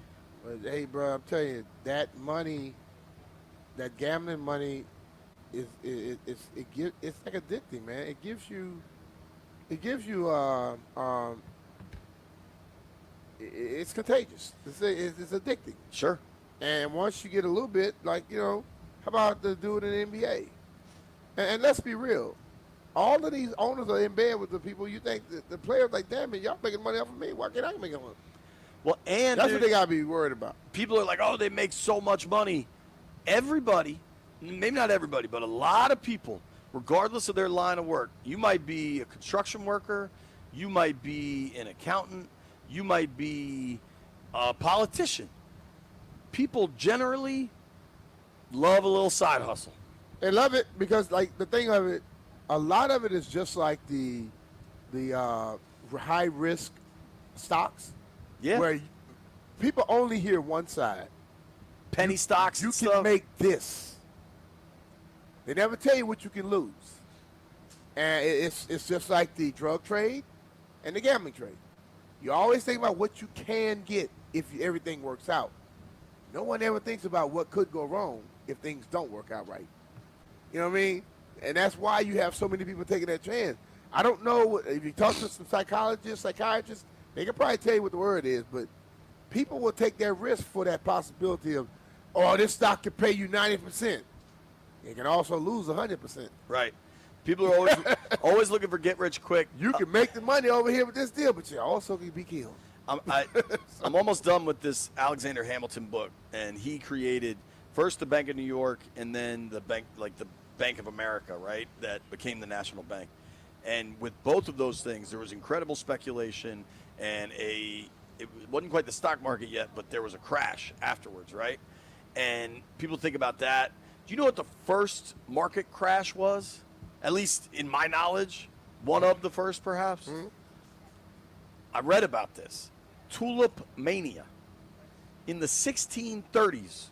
[SPEAKER 4] But, hey, bro, I'm telling you, that money, that gambling money, it's like addicting, man. It gives you it's contagious. It's addicting.
[SPEAKER 3] Sure.
[SPEAKER 4] And once you get a little bit, how about the dude in the NBA? And let's be real. All of these owners are in bed with the people. You think the players like, damn it, y'all making money off of me. Why can't I make money?
[SPEAKER 3] Well, and
[SPEAKER 4] that's what they gotta be worried about.
[SPEAKER 3] People are like, oh, they make so much money. Everybody, maybe not everybody, but a lot of people, regardless of their line of work, you might be a construction worker, you might be an accountant, you might be a politician. People generally love a little side hustle.
[SPEAKER 4] They love it because, the thing of it, a lot of it is just like the high risk stocks.
[SPEAKER 3] Yeah.
[SPEAKER 4] Where people only hear one side.
[SPEAKER 3] Penny stocks.
[SPEAKER 4] You
[SPEAKER 3] and
[SPEAKER 4] can
[SPEAKER 3] stuff.
[SPEAKER 4] make this. They never tell you what you can lose. And it's just like the drug trade and the gambling trade. You always think about what you can get if everything works out. No one ever thinks about what could go wrong if things don't work out right. You know what I mean? And that's why you have so many people taking that chance. I don't know if you talk to some psychologists, psychiatrists, they can probably tell you what the word is, but people will take that risk for that possibility of, oh, this stock can pay you 90%. It can also lose 100%.
[SPEAKER 3] Right. People are always looking for get rich quick.
[SPEAKER 4] You can make the money over here with this deal, but you also can be killed.
[SPEAKER 3] I'm almost done with this Alexander Hamilton book, and he created first the Bank of New York and then the bank, like the Bank of America, right? That became the National Bank. And with both of those things, there was incredible speculation and it wasn't quite the stock market yet, but there was a crash afterwards, right? And people think about that. Do you know what the first market crash was? At least in my knowledge, one of the first perhaps.
[SPEAKER 4] Mm-hmm.
[SPEAKER 3] I read about this. Tulip mania. In the 1630s,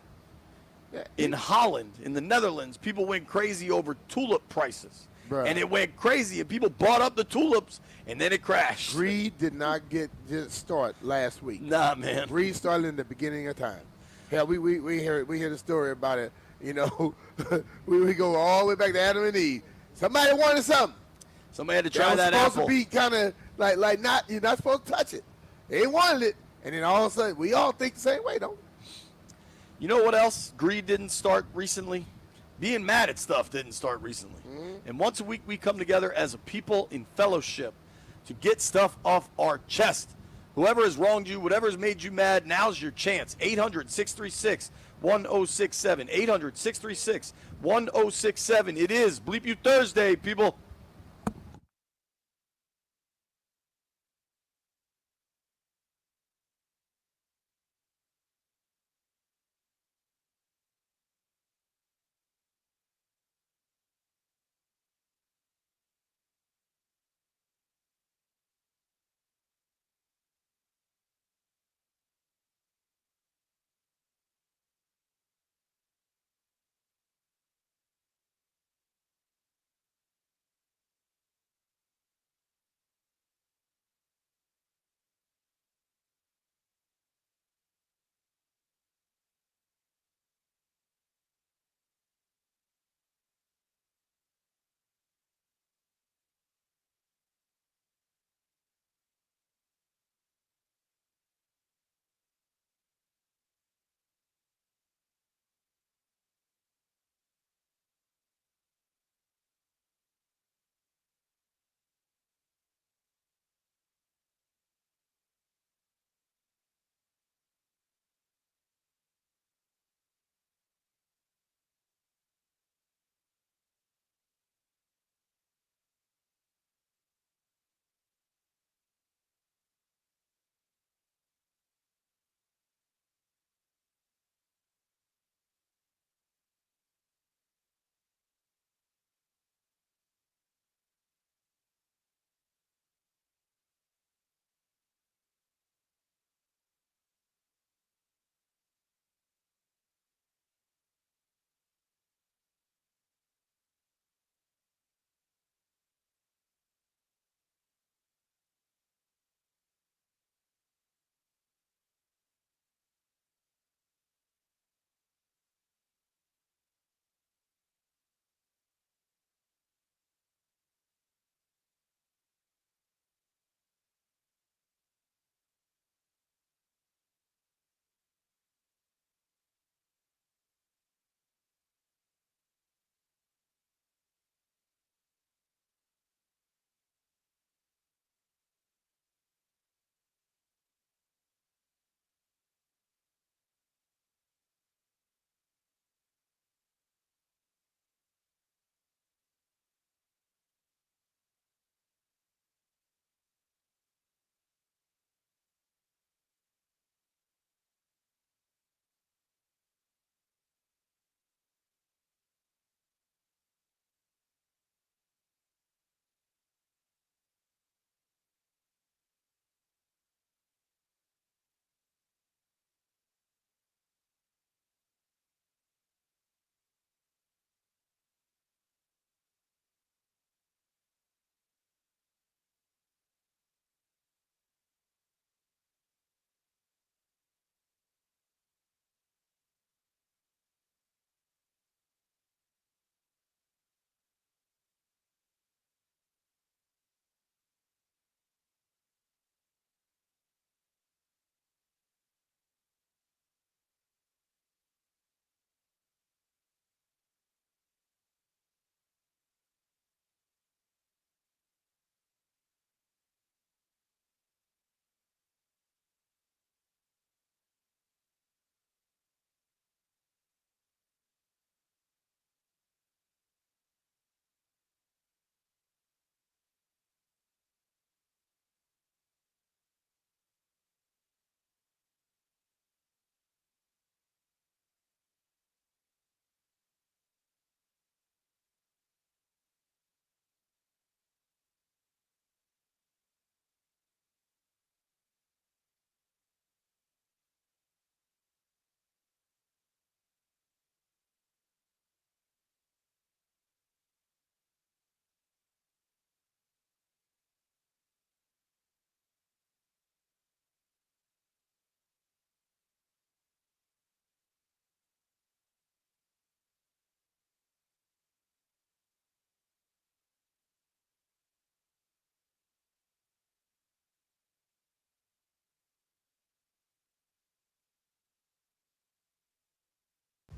[SPEAKER 3] in Holland, in the Netherlands, people went crazy over tulip prices.
[SPEAKER 4] Bruh.
[SPEAKER 3] And it went crazy, and people bought up the tulips, and then it crashed.
[SPEAKER 4] Greed did not just start last week.
[SPEAKER 3] Nah, man.
[SPEAKER 4] Greed started in the beginning of time. Hell, we hear the story about it. You know, we go all the way back to Adam and Eve. Somebody wanted something.
[SPEAKER 3] Somebody had to try that apple.
[SPEAKER 4] Supposed to be kind of like not, you're not supposed to touch it. They wanted it, and then all of a sudden we all think the same way, don't we?
[SPEAKER 3] You know what else greed didn't start recently? Being mad at stuff didn't start recently.
[SPEAKER 4] Mm-hmm.
[SPEAKER 3] And once a week we come together as a people in fellowship to get stuff off our chest. Whoever has wronged you, whatever has made you mad, now's your chance. 800-636-1067. 800-636-1067. It is Bleep You Thursday, people.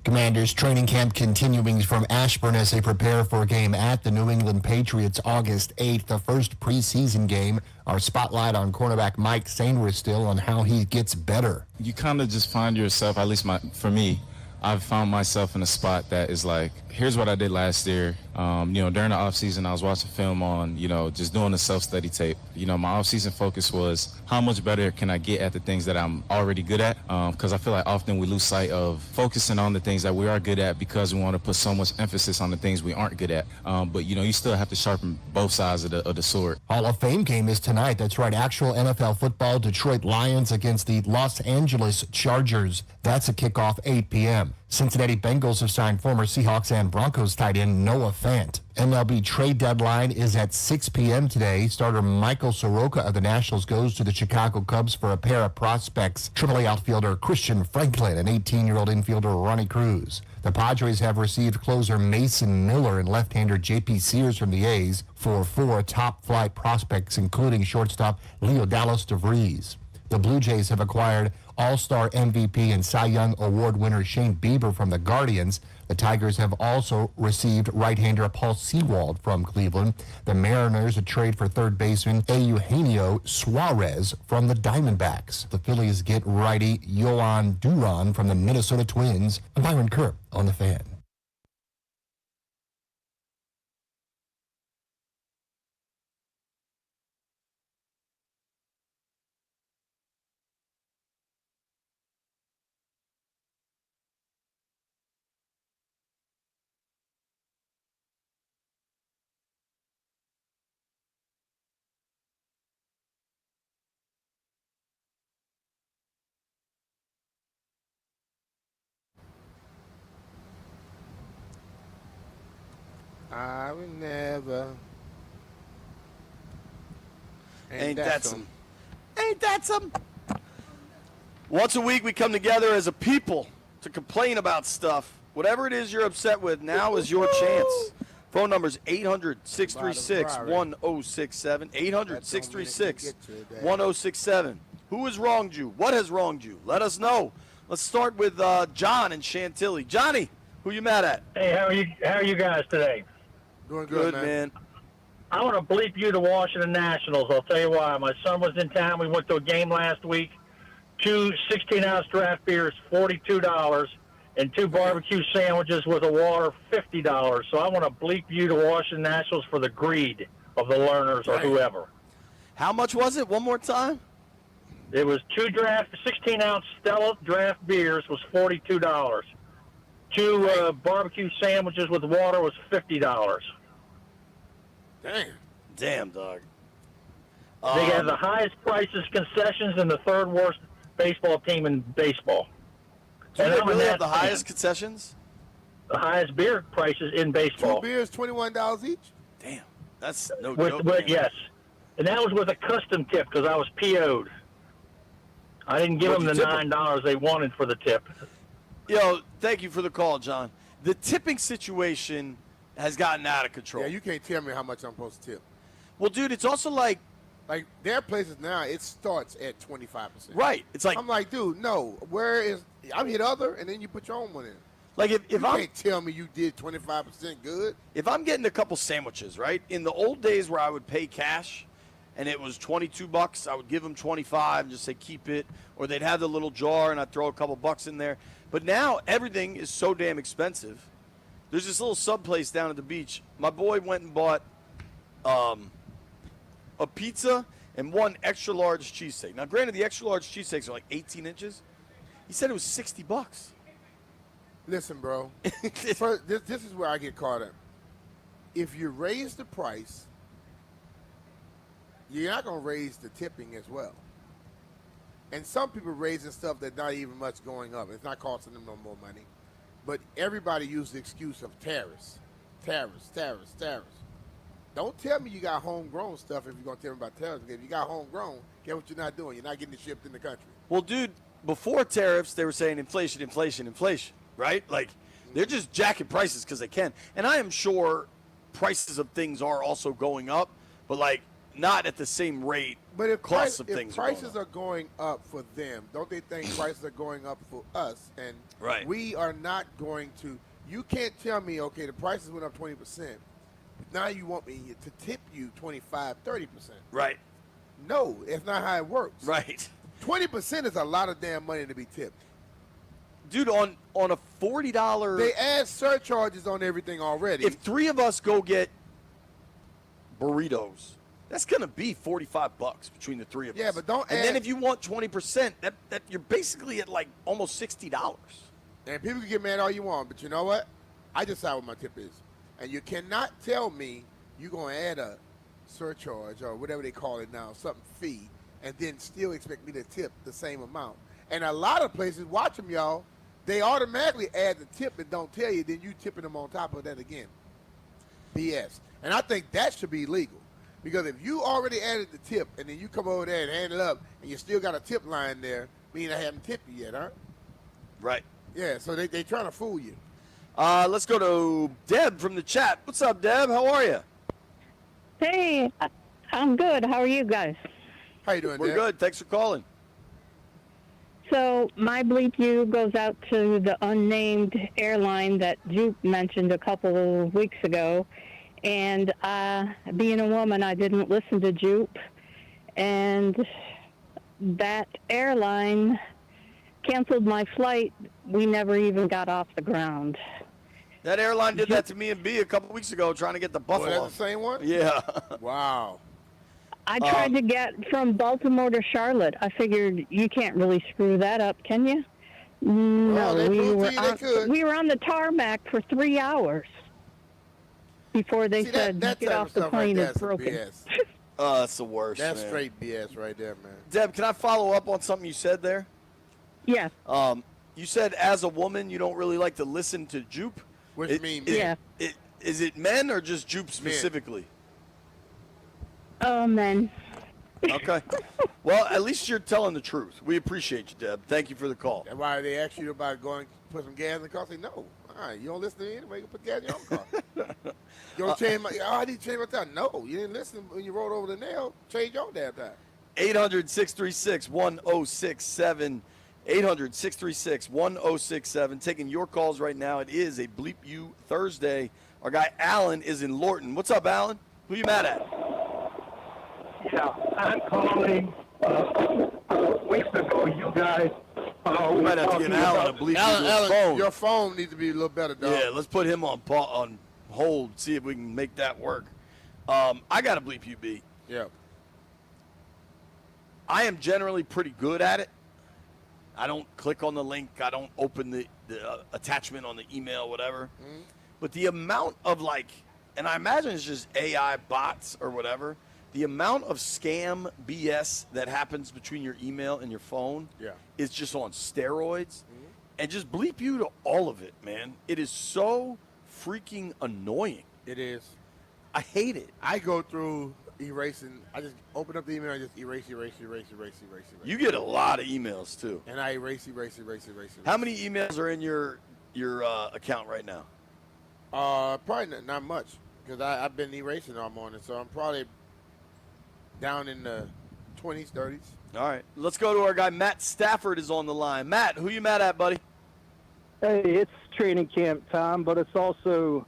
[SPEAKER 1] Commanders training camp continuing from Ashburn as they prepare for a game at the New England Patriots August 8th, the first preseason game. Our spotlight on cornerback Mike Sainristil on how he gets better.
[SPEAKER 14] You kind of just find yourself, at least for me, I've found myself in a spot that is like, here's what I did last year. During the offseason, I was watching film on, just doing a self-study tape. My offseason focus was how much better can I get at the things that I'm already good at? Because I feel like often we lose sight of focusing on the things that we are good at because we want to put so much emphasis on the things we aren't good at. But you still have to sharpen both sides of the sword.
[SPEAKER 1] Hall of Fame game is tonight. That's right, actual NFL football. Detroit Lions against the Los Angeles Chargers. That's a kickoff 8 p.m. Cincinnati Bengals have signed former Seahawks and Broncos tight end Noah Fant. MLB trade deadline is at 6 p.m. today. Starter Michael Soroka of the Nationals goes to the Chicago Cubs for a pair of prospects. AAA outfielder Christian Franklin and 18-year-old infielder Ronnie Cruz. The Padres have received closer Mason Miller and left-hander J.P. Sears from the A's for 4 top-flight prospects, including shortstop Leo Dallas DeVries. The Blue Jays have acquired All-Star MVP and Cy Young Award winner Shane Bieber from the Guardians. The Tigers have also received right-hander Paul Sewald from Cleveland. The Mariners a trade for third baseman Eugenio Suarez from the Diamondbacks. The Phillies get righty Yoan Duran from the Minnesota Twins. I'm Byron Kerr on The Fan.
[SPEAKER 4] I will never.
[SPEAKER 3] Ain't that some? Ain't that some? Once a week we come together as a people to complain about stuff. Whatever it is you're upset with, now is your chance. Phone number is 800-636-1067. 800-636-1067. Who has wronged you? What has wronged you? Let us know. Let's start with John in Chantilly. Johnny, who you mad at?
[SPEAKER 17] Hey, how are you guys today?
[SPEAKER 4] Doing
[SPEAKER 3] good, man.
[SPEAKER 17] I want to bleep you the Washington Nationals. I'll tell you why. My son was in town. We went to a game last week. 2 16-ounce draft beers, $42, and 2 barbecue sandwiches with a water, $50. So I want to bleep you the Washington Nationals for the greed of the learners or whoever.
[SPEAKER 3] How much was it? One more time?
[SPEAKER 17] It was 2 16-ounce Stella draft beers was $42. 2 barbecue sandwiches with water was $50.
[SPEAKER 3] Damn, dog.
[SPEAKER 17] They have the highest prices concessions and the 3rd worst baseball team in baseball.
[SPEAKER 3] Do
[SPEAKER 17] And
[SPEAKER 3] they
[SPEAKER 17] I'm a
[SPEAKER 3] really have
[SPEAKER 17] Nats
[SPEAKER 3] the
[SPEAKER 17] fan.
[SPEAKER 3] highest concessions?
[SPEAKER 17] The highest beer prices in baseball.
[SPEAKER 4] 2 beers, $21 each?
[SPEAKER 3] Damn. That's no
[SPEAKER 17] With,
[SPEAKER 3] joke,
[SPEAKER 17] but
[SPEAKER 3] man.
[SPEAKER 17] yes. And that was with a custom tip because I was PO'd. I didn't give them the
[SPEAKER 3] What'd you tip 'em?
[SPEAKER 17] $9 they wanted for the tip.
[SPEAKER 3] Yo, thank you for the call, John. The tipping situation has gotten out of control.
[SPEAKER 4] Yeah, you can't tell me how much I'm supposed to tip.
[SPEAKER 3] Well, dude, it's also like
[SPEAKER 4] their places now, it starts at 25%.
[SPEAKER 3] Right. It's like
[SPEAKER 4] I'm like, dude, no. Where is I'm hit other, and then you put your own one in.
[SPEAKER 3] Like if
[SPEAKER 4] you
[SPEAKER 3] I'm
[SPEAKER 4] can't tell me you did 25% good.
[SPEAKER 3] If I'm getting a couple sandwiches, right? In the old days where I would pay cash, and it was $22, I would give them 25 and just say keep it, or they'd have the little jar and I'd throw a couple bucks in there. But now everything is so damn expensive. There's this little sub place down at the beach. My boy went and bought a pizza and 1 extra large cheesesteak. Now, granted, the extra large cheesesteaks are like 18 inches. He said it was $60.
[SPEAKER 4] Listen, bro. First, this is where I get caught up. If you raise the price, you're not going to raise the tipping as well. And some people raising stuff that's not even much going up. It's not costing them no more money. But everybody uses the excuse of tariffs. Don't tell me you got homegrown stuff if you're going to tell me about tariffs. If you got homegrown, guess what you're not doing? You're not getting it shipped in the country.
[SPEAKER 3] Well, dude, before tariffs, they were saying inflation, right? Like, they're just jacking prices because they can. And I am sure prices of things are also going up. But, like, not at the same rate.
[SPEAKER 4] But if,
[SPEAKER 3] costs
[SPEAKER 4] if
[SPEAKER 3] of things
[SPEAKER 4] prices are going up for them, don't they think prices are going up for us? And we are not going to. You can't tell me, okay, the prices went up 20%. Now you want me to tip you 25, 30%.
[SPEAKER 3] Right.
[SPEAKER 4] No, it's not how it works.
[SPEAKER 3] Right.
[SPEAKER 4] 20% is a lot of damn money to be tipped.
[SPEAKER 3] Dude, on a $40...
[SPEAKER 4] They add surcharges on everything already.
[SPEAKER 3] If 3 of us go get burritos, that's going to be $45 between the 3 of us.
[SPEAKER 4] Yeah, but don't
[SPEAKER 3] And
[SPEAKER 4] add...
[SPEAKER 3] then if you want 20%, that you're basically at like almost $60.
[SPEAKER 4] And people can get mad all you want, but you know what? I decide what my tip is. And you cannot tell me you're going to add a surcharge or whatever they call it now, something fee, and then still expect me to tip the same amount. And a lot of places, watch them, y'all, they automatically add the tip and don't tell you, then you tipping them on top of that again. BS. And I think that should be legal. Because if you already added the tip and then you come over there and hand it up and you still got a tip line there, meaning I haven't tipped you yet, huh?
[SPEAKER 3] Right.
[SPEAKER 4] Yeah, so they trying to fool you.
[SPEAKER 3] Let's go to Deb from the chat. What's up, Deb? How are you?
[SPEAKER 18] Hey, I'm good. How are you guys?
[SPEAKER 4] How you doing,
[SPEAKER 3] We're good. Thanks for calling.
[SPEAKER 18] So my bleep you goes out to the unnamed airline that Jupe mentioned a couple of weeks ago. And being a woman, I didn't listen to Jupe. And that airline canceled my flight. We never even got off the ground.
[SPEAKER 3] That airline did that to me and B a couple weeks ago trying to get the Buffalo.
[SPEAKER 4] Oh, that's the same one?
[SPEAKER 3] Yeah.
[SPEAKER 4] Wow.
[SPEAKER 18] I tried to get from Baltimore to Charlotte. I figured you can't really screw that up, can you? No, we were on the tarmac for 3 hours before they said get off the plane. It's broken.
[SPEAKER 3] That's the worst.
[SPEAKER 4] That's
[SPEAKER 3] man.
[SPEAKER 4] straight BS right there, man.
[SPEAKER 3] Deb, can I follow up on something you said there?
[SPEAKER 18] Yeah.
[SPEAKER 3] You said as a woman you don't really like to listen to Jupe.
[SPEAKER 4] What do you mean?
[SPEAKER 3] Is it men or just Jupe specifically?
[SPEAKER 18] Oh, men.
[SPEAKER 3] Okay. Well, at least you're telling the truth. We appreciate you, Deb. Thank you for the call.
[SPEAKER 4] That's why they asked you about going to put some gas in the car. Say no. All right, you don't listen to me anyway. You put gas in your own car. You don't change my. Oh, I need to change my time. No, you didn't listen when you rolled over the nail. Change your damn time.
[SPEAKER 3] 800-636-1067. 800-636-1067. Taking your calls right now. It is a Bleep You Thursday. Our guy Alan is in Lorton. What's up, Alan? Who you mad at?
[SPEAKER 19] Yeah, I'm calling. Weeks ago, you guys.
[SPEAKER 3] We might have to get Alan to Bleep You's phone.
[SPEAKER 4] Your phone needs to be a little better, dog.
[SPEAKER 3] Yeah, let's put him on hold. See if we can make that work. I got to Bleep You, B.
[SPEAKER 4] Yeah.
[SPEAKER 3] I am generally pretty good at it. I don't click on the link. I don't open the attachment on the email, whatever.
[SPEAKER 4] Mm-hmm.
[SPEAKER 3] But the amount of and I imagine it's just AI bots or whatever, the amount of scam BS that happens between your email and your phone is just on steroids.
[SPEAKER 4] Mm-hmm.
[SPEAKER 3] And just Bleep You to all of it, man. It is so freaking annoying.
[SPEAKER 4] It is.
[SPEAKER 3] I hate it.
[SPEAKER 4] I go through erasing. I just open up the email and just erase.
[SPEAKER 3] You get a lot of emails too.
[SPEAKER 4] And I erase.
[SPEAKER 3] How many emails are in your account right now?
[SPEAKER 4] Probably not much because I've been erasing all morning, so I'm probably down in the 20s, 30s.
[SPEAKER 3] All right, let's go to our guy Matt Stafford is on the line. Matt, who you mad at, buddy?
[SPEAKER 20] Hey, it's training camp time, but it's also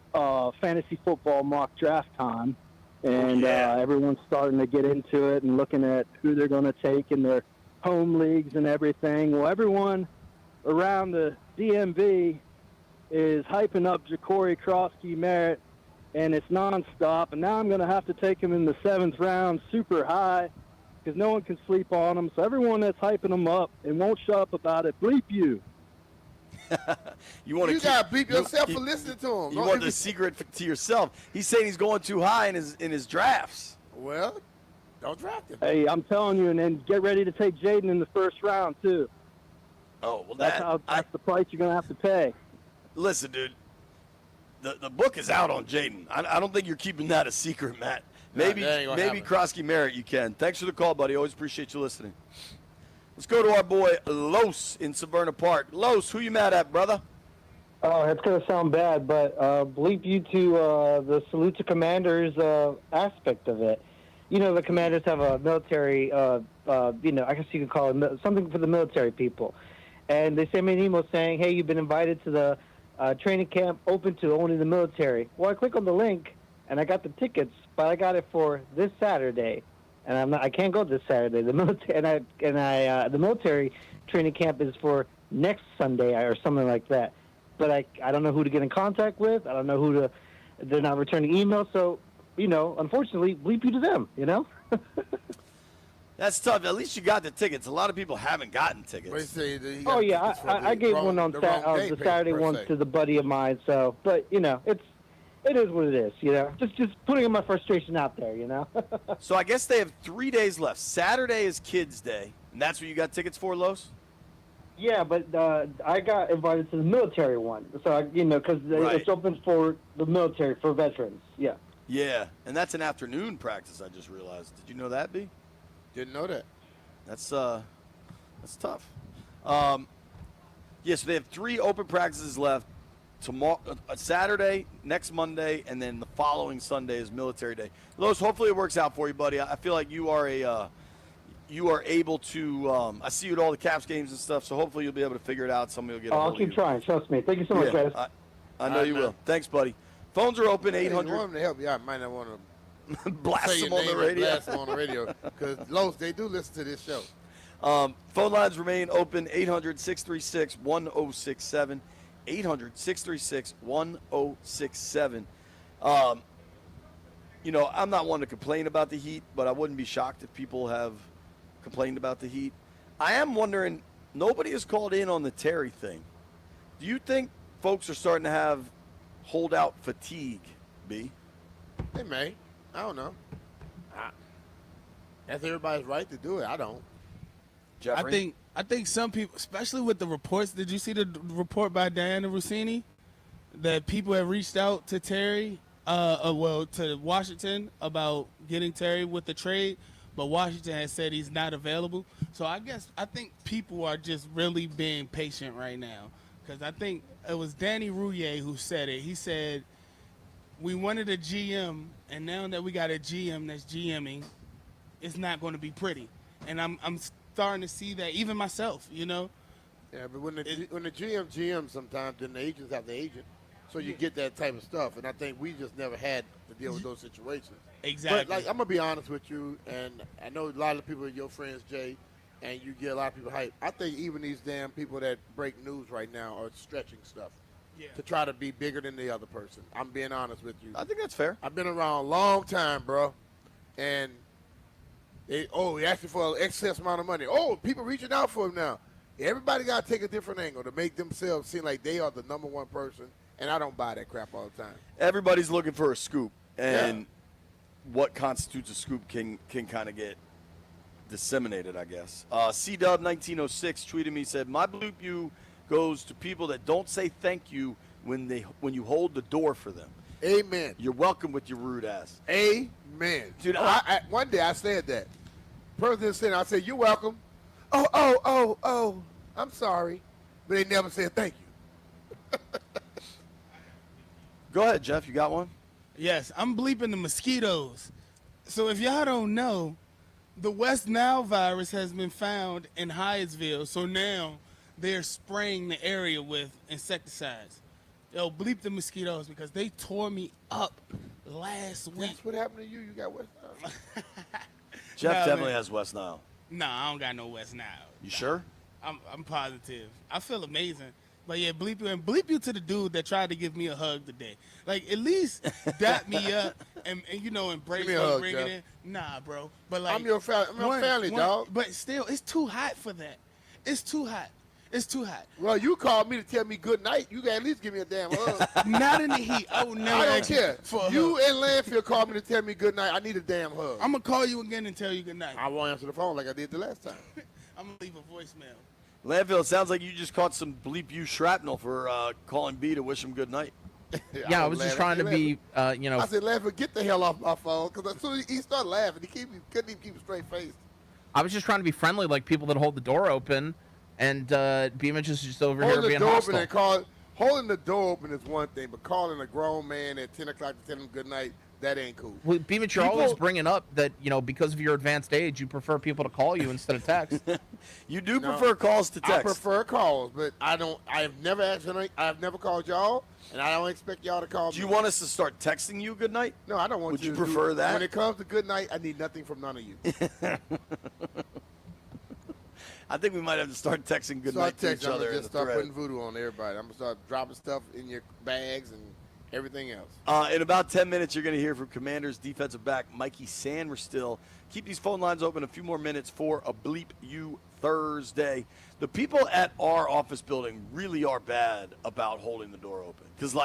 [SPEAKER 20] fantasy football mock draft time. And everyone's starting to get into it and looking at who they're going to take in their home leagues and everything. Well, everyone around the DMV is hyping up Ja'Cory Crosky-Merritt, and it's nonstop. And now I'm going to have to take him in the 7th round super high because no one can sleep on him. So everyone that's hyping him up and won't shut up about it, bleep you.
[SPEAKER 3] You
[SPEAKER 4] gotta bleep yourself for listening to him.
[SPEAKER 3] You want the secret to yourself. He's saying he's going too high in his drafts.
[SPEAKER 4] Well, don't draft him.
[SPEAKER 20] Hey, I'm telling you, and then get ready to take Jaden in the 1st round too.
[SPEAKER 3] Oh well,
[SPEAKER 20] that's the price you're gonna have to pay.
[SPEAKER 3] Listen, dude, the book is out on Jaden. I don't think you're keeping that a secret, Matt. Maybe Crosky Merritt you can. Thanks for the call, buddy. Always appreciate you listening. Let's go to our boy Los in Severna Park. Los, who you mad at, brother?
[SPEAKER 21] Oh, it's going to sound bad, but bleep you to the Salute to Commanders aspect of it. the Commanders have a military, I guess you could call it something for the military people. And they sent me an email saying, hey, you've been invited to the training camp open to only the military. Well, I click on the link, and I got the tickets, but I got it for this Saturday. And I can't go this Saturday. The military, the military training camp is for next Sunday or something like that. But I don't know who to get in contact with. I don't know who to. They're not returning emails. So, unfortunately, bleep you to them.
[SPEAKER 3] That's tough. At least you got the tickets. A lot of people haven't gotten tickets.
[SPEAKER 21] Oh yeah, I gave one on the Saturday one to the buddy of mine. So, but it is what it is. Just putting my frustration out there.
[SPEAKER 3] So I guess they have 3 days left. Saturday is Kids Day, and that's what you got tickets for, Los?
[SPEAKER 21] Yeah, but I got invited to the military one. So because it's open for the military for veterans. Yeah.
[SPEAKER 3] Yeah, and that's an afternoon practice. I just realized. Did you know that, B?
[SPEAKER 4] Didn't know that.
[SPEAKER 3] That's tough. So they have 3 open practices left. Tomorrow, Saturday, next Monday, and then the following Sunday is Military Day. Los, hopefully it works out for you, buddy. I feel like you are able to. I see you at all the Caps games and stuff, so hopefully you'll be able to figure it out. Somebody will get.
[SPEAKER 21] I'll keep trying. Trust me. Thank you so much, guys.
[SPEAKER 3] I know you will. Thanks, buddy. Phones are open. 800.
[SPEAKER 4] I want them to help you out. I might not want to
[SPEAKER 3] blast them on the radio.
[SPEAKER 4] Blast them on the radio because Los, they do listen to this show.
[SPEAKER 3] Phone lines remain open. 800-636-1067. 800-636-1067. I'm not one to complain about the Heat, but I wouldn't be shocked if people have complained about the Heat. I am wondering, nobody has called in on the Terry thing. Do you think folks are starting to have holdout fatigue, B?
[SPEAKER 4] They may. I don't know. That's everybody's right to do it. I don't.
[SPEAKER 3] Jeffrey?
[SPEAKER 16] I think some people, especially with the reports, did you see the report by Diana Rossini that people have reached out to Terry, to Washington about getting Terry with the trade, but Washington has said he's not available. So I think people are just really being patient right now because I think it was Danny Rouillet who said it. He said, we wanted a GM, and now that we got a GM that's GMing, it's not going to be pretty. And I'm starting to see that even myself,
[SPEAKER 4] Yeah, but when the GM sometimes, then the agents have the agent, so you get that type of stuff. And I think we just never had to deal with those situations.
[SPEAKER 16] Exactly.
[SPEAKER 4] But I'm gonna be honest with you, and I know a lot of people are your friends, Jay, and you get a lot of people hype. I think even these damn people that break news right now are stretching stuff to try to be bigger than the other person. I'm being honest with you.
[SPEAKER 3] I think that's fair.
[SPEAKER 4] I've been around a long time, bro, and he asking for an excess amount of money. Oh, people reaching out for him now. Everybody got to take a different angle to make themselves seem like they are the number one person, and I don't buy that crap all the time.
[SPEAKER 3] Everybody's looking for a scoop, and what constitutes a scoop can kind of get disseminated, I guess. C-Dub1906 tweeted me, said, my bloop you goes to people that don't say thank you when you hold the door for them.
[SPEAKER 4] Amen.
[SPEAKER 3] You're welcome with your rude ass.
[SPEAKER 4] Amen.
[SPEAKER 3] Dude,
[SPEAKER 4] one day I said that. Person said, I said, you're welcome. Oh, I'm sorry. But they never said thank you.
[SPEAKER 3] Go ahead, Jeff. You got one?
[SPEAKER 16] Yes, I'm bleeping the mosquitoes. So if y'all don't know, the West Nile virus has been found in Hyattsville. So now they're spraying the area with insecticides. Yo, bleep the mosquitoes because they tore me up last week.
[SPEAKER 4] That's what happened to you. You got West Nile.
[SPEAKER 3] Jeff definitely has West Nile.
[SPEAKER 16] No, I don't got no West Nile.
[SPEAKER 3] You sure?
[SPEAKER 16] I'm positive. I feel amazing. But yeah, bleep you to the dude that tried to give me a hug today. Like, at least dap me up and embrace me, bring it in. Nah, bro. But like,
[SPEAKER 4] I'm your family, dog.
[SPEAKER 16] But still, it's too hot for that. It's too hot.
[SPEAKER 4] Well, you called me to tell me good night. You got at least give me a damn hug.
[SPEAKER 16] Not in the heat. I would never.
[SPEAKER 4] I don't care.
[SPEAKER 16] For a
[SPEAKER 4] you
[SPEAKER 16] hug.
[SPEAKER 4] and Landfill called me to tell me good night. I need a damn hug.
[SPEAKER 16] I'm gonna call you again and tell you good night.
[SPEAKER 4] I won't answer the phone like I did the last time.
[SPEAKER 16] I'm gonna leave a voicemail.
[SPEAKER 3] Landfill, it sounds like you just caught some bleep you shrapnel for calling B to wish him good night.
[SPEAKER 5] Yeah, I was just trying to be,
[SPEAKER 4] I said, Landfill, get the hell off my phone, because as soon as he started laughing, he couldn't even keep a straight face.
[SPEAKER 5] I was just trying to be friendly, like people that hold the door open, and Beamish is just over here being hostile.
[SPEAKER 4] Holding the door open is one thing, but calling a grown man at 10 o'clock to tell him good night, that ain't cool.
[SPEAKER 5] Well, Beavis, you're always bringing up that, because of your advanced age, you prefer people to call you instead of text.
[SPEAKER 3] You do prefer calls to text.
[SPEAKER 4] I prefer calls, but I've never I've never called y'all, and I don't expect y'all to call me.
[SPEAKER 3] Do you want us to start texting you good night?
[SPEAKER 4] No, I don't want
[SPEAKER 3] Would
[SPEAKER 4] you
[SPEAKER 3] you
[SPEAKER 4] to
[SPEAKER 3] prefer
[SPEAKER 4] do,
[SPEAKER 3] that?
[SPEAKER 4] When it comes to good night, I need nothing from none of you.
[SPEAKER 3] I think we might have to start texting good night to each other.
[SPEAKER 4] Just start putting voodoo on everybody. I'm going to start dropping stuff in your bags and everything else.
[SPEAKER 3] In about 10 minutes, you're going to hear from Commanders defensive back Mikey Sainristil. Keep these phone lines open a few more minutes for a Bleep You Thursday. The people at our office building really are bad about holding the door open. Because,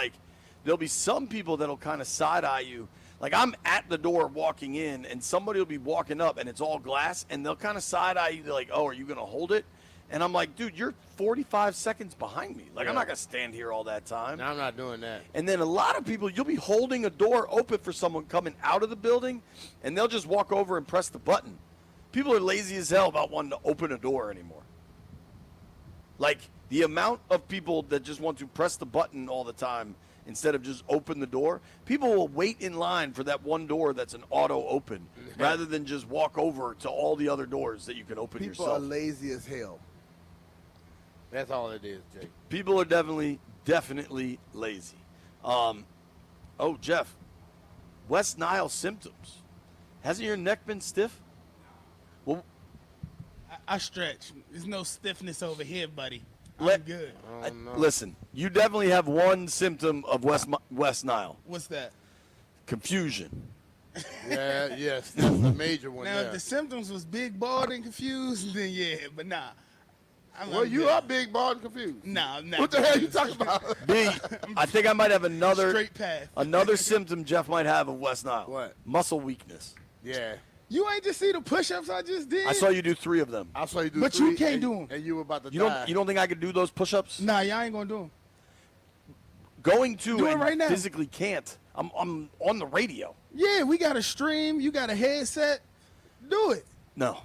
[SPEAKER 3] there'll be some people that'll kind of side-eye you. Like, I'm at the door walking in, and somebody will be walking up, and it's all glass, and they'll kind of side-eye you. They're like, oh, are you going to hold it? And I'm like, dude, you're 45 seconds behind me. I'm not going to stand here all that time.
[SPEAKER 4] No, I'm not doing that.
[SPEAKER 3] And then a lot of people, you'll be holding a door open for someone coming out of the building, and they'll just walk over and press the button. People are lazy as hell about wanting to open a door anymore. The amount of people that just want to press the button all the time instead of just open the door, people will wait in line for that one door that's an auto open rather than just walk over to all the other doors that you can open
[SPEAKER 4] People
[SPEAKER 3] yourself.
[SPEAKER 4] are lazy as hell. That's all it is, Jake.
[SPEAKER 3] People are definitely lazy. Jeff, West Nile symptoms. Hasn't your neck been stiff? Well,
[SPEAKER 16] I stretch. There's no stiffness over here, buddy. I'm good.
[SPEAKER 3] Listen, you definitely have one symptom of West Nile.
[SPEAKER 16] What's that?
[SPEAKER 3] Confusion.
[SPEAKER 4] Yes, that's the major one.
[SPEAKER 16] Now, if the symptoms was big, bald, and confused, then yeah, but nah.
[SPEAKER 4] Well, you are big, bald, and confused.
[SPEAKER 16] Nah, I'm not.
[SPEAKER 4] What the hell are you talking about?
[SPEAKER 3] B, I think I might have another
[SPEAKER 16] Straight path.
[SPEAKER 3] another symptom Jeff might have of West Nile.
[SPEAKER 4] What?
[SPEAKER 3] Muscle weakness.
[SPEAKER 4] Yeah.
[SPEAKER 16] You ain't just see the push-ups I just did?
[SPEAKER 3] I saw you do 3 of them.
[SPEAKER 4] I saw you do
[SPEAKER 16] But
[SPEAKER 4] 3,
[SPEAKER 16] you can't do them.
[SPEAKER 4] And you were about to
[SPEAKER 3] You
[SPEAKER 4] die.
[SPEAKER 3] don't think I could do those push-ups?
[SPEAKER 16] Nah, y'all ain't gonna do them.
[SPEAKER 3] Going to
[SPEAKER 16] Do it
[SPEAKER 3] and
[SPEAKER 16] right now.
[SPEAKER 3] physically can't. I'm on the radio.
[SPEAKER 16] Yeah, we got a stream. You got a headset. Do it.
[SPEAKER 3] No.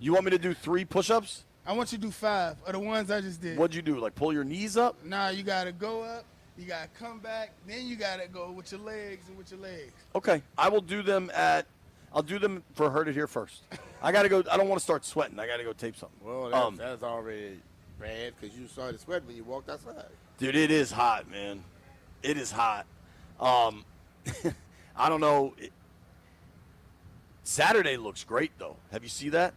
[SPEAKER 3] You want me to do 3 push-ups?
[SPEAKER 16] I want you to do 5 of the ones I just did.
[SPEAKER 3] What'd you do? Pull your knees up?
[SPEAKER 16] Nah, you gotta go up. You gotta come back. Then you gotta go with your legs and with your legs.
[SPEAKER 3] Okay. I will do them I'll do them for Heard It Here first. I got to go. I don't want to start sweating. I got to go tape something.
[SPEAKER 4] Well, that's already bad because you started sweating when you walked outside.
[SPEAKER 3] Dude, it is hot, man. It is hot. I don't know. Saturday looks great, though. Have you seen that?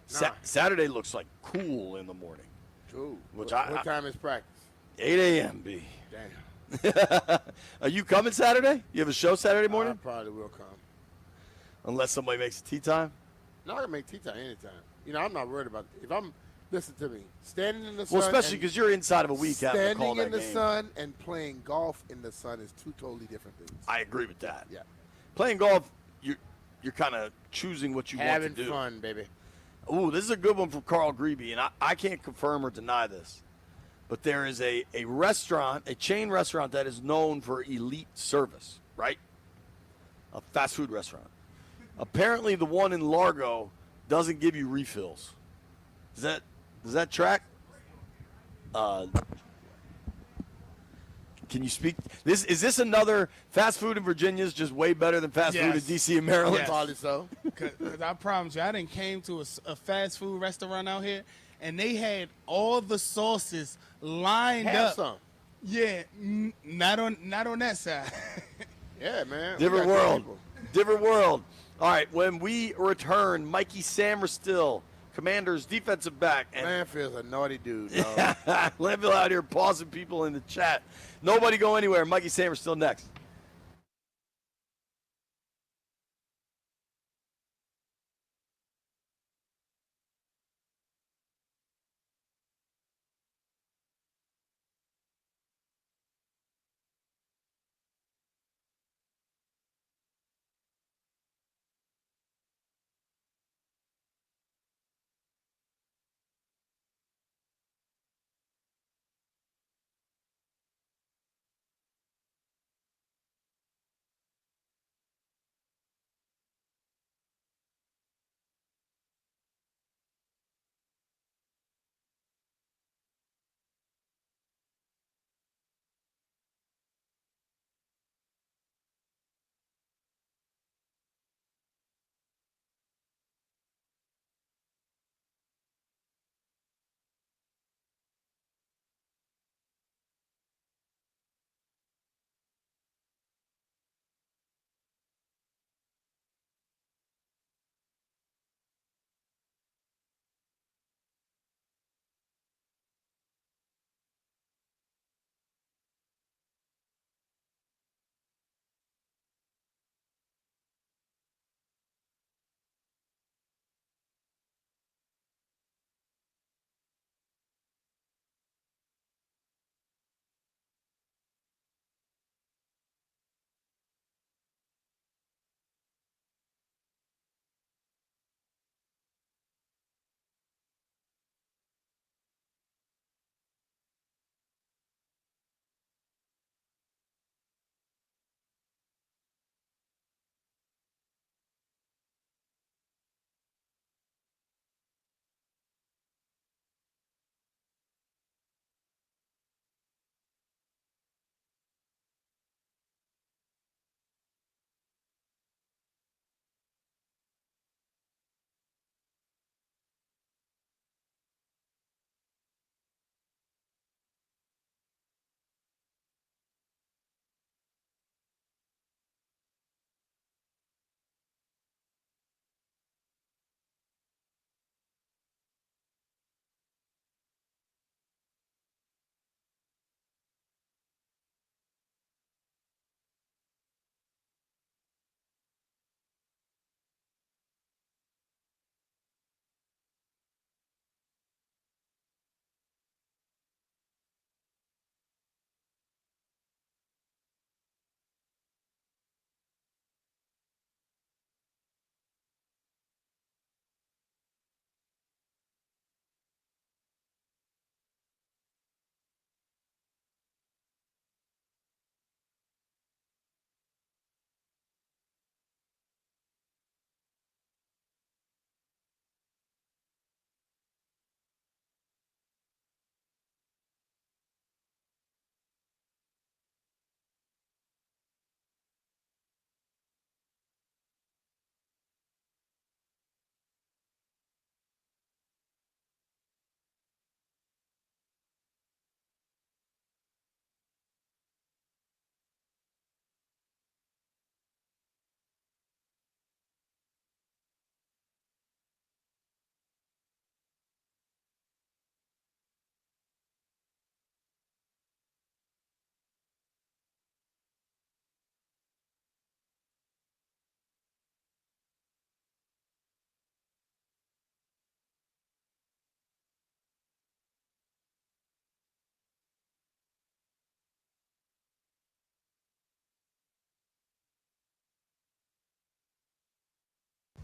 [SPEAKER 3] Saturday looks cool in the morning.
[SPEAKER 4] Cool.
[SPEAKER 3] What
[SPEAKER 4] time is practice?
[SPEAKER 3] 8 a.m., B.
[SPEAKER 4] Damn.
[SPEAKER 3] Are you coming Saturday? You have a show Saturday morning?
[SPEAKER 4] I probably will come.
[SPEAKER 3] Unless somebody makes a tea time?
[SPEAKER 4] No, I can make tea time anytime. I'm not worried about it. If I'm, listen to me, standing in the sun.
[SPEAKER 3] Well, especially because you're inside of a week having to call
[SPEAKER 4] standing
[SPEAKER 3] that
[SPEAKER 4] in the
[SPEAKER 3] game.
[SPEAKER 4] sun and playing golf in the sun is 2 totally different things.
[SPEAKER 3] I agree with that.
[SPEAKER 4] Yeah.
[SPEAKER 3] Playing golf, you're kind of choosing what you
[SPEAKER 4] Having
[SPEAKER 3] want to do.
[SPEAKER 4] fun, baby.
[SPEAKER 3] Ooh, this is a good one from Carl Grebe, and I can't confirm or deny this. But there is a restaurant, a chain restaurant that is known for elite service, right? A fast food restaurant. Apparently, the one in Largo doesn't give you refills. Does that track? Can you speak? Is this another fast food in Virginia is just way better than fast food in D.C. and Maryland?
[SPEAKER 16] Yes.
[SPEAKER 4] Probably so.
[SPEAKER 16] Because I promise you, I done came to a fast food restaurant out here, and they had all the sauces lined
[SPEAKER 4] Have
[SPEAKER 16] up.
[SPEAKER 4] some.
[SPEAKER 16] Yeah, not on that side.
[SPEAKER 4] Yeah, man.
[SPEAKER 3] Different world. Different world. All right, when we return, Mikey Sainristil, Commanders defensive back. And
[SPEAKER 4] Landfill's a naughty dude, dog.
[SPEAKER 3] Landfill out here pausing people in the chat. Nobody go anywhere. Mikey Sainristil next.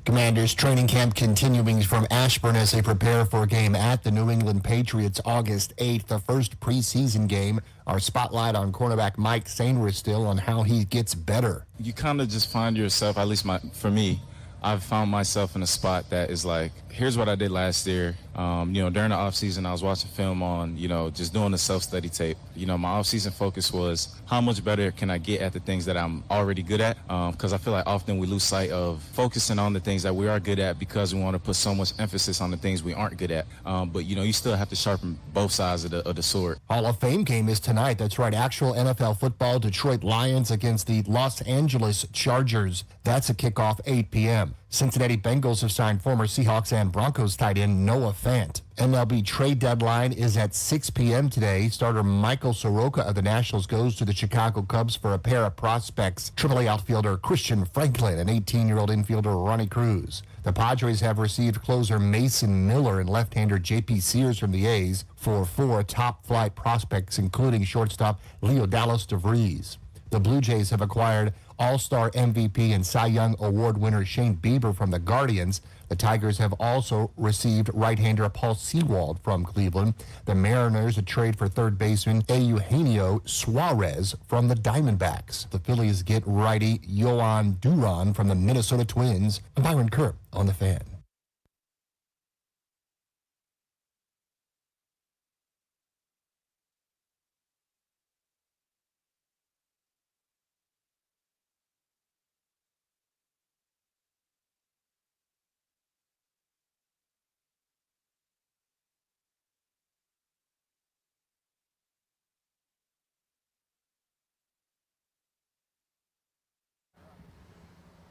[SPEAKER 1] Commanders training camp continuing from Ashburn as they prepare for a game at the New England Patriots August 8th, the first preseason game. Our spotlight on cornerback Mike Sainristil on how he gets better.
[SPEAKER 14] You kind of just find yourself, at least for me, I've found myself in a spot that is like, here's what I did last year. During the offseason, I was watching film on, just doing a self-study tape. My offseason focus was how much better can I get at the things that I'm already good at? Because I feel like often we lose sight of focusing on the things that we are good at because we want to put so much emphasis on the things we aren't good at. But you still have to sharpen both sides of the sword.
[SPEAKER 1] Hall of Fame game is tonight. That's right, actual NFL football. Detroit Lions against the Los Angeles Chargers. That's a kickoff 8 p.m. Cincinnati Bengals have signed former Seahawks and Broncos tight end Noah Fant. MLB trade deadline is at 6 p.m. today. Starter Michael Soroka of the Nationals goes to the Chicago Cubs for a pair of prospects. AAA outfielder Christian Franklin and 18-year-old infielder Ronnie Cruz. The Padres have received closer Mason Miller and left-hander J.P. Sears from the A's for 4 top-flight prospects, including shortstop Leo Dallas DeVries. The Blue Jays have acquired All-Star MVP and Cy Young Award winner Shane Bieber from the Guardians. The Tigers have also received right-hander Paul Sewald from Cleveland. The Mariners a trade for third baseman Eugenio Suarez from the Diamondbacks. The Phillies get righty Yoan Duran from the Minnesota Twins. I'm Byron Kerr on The Fan.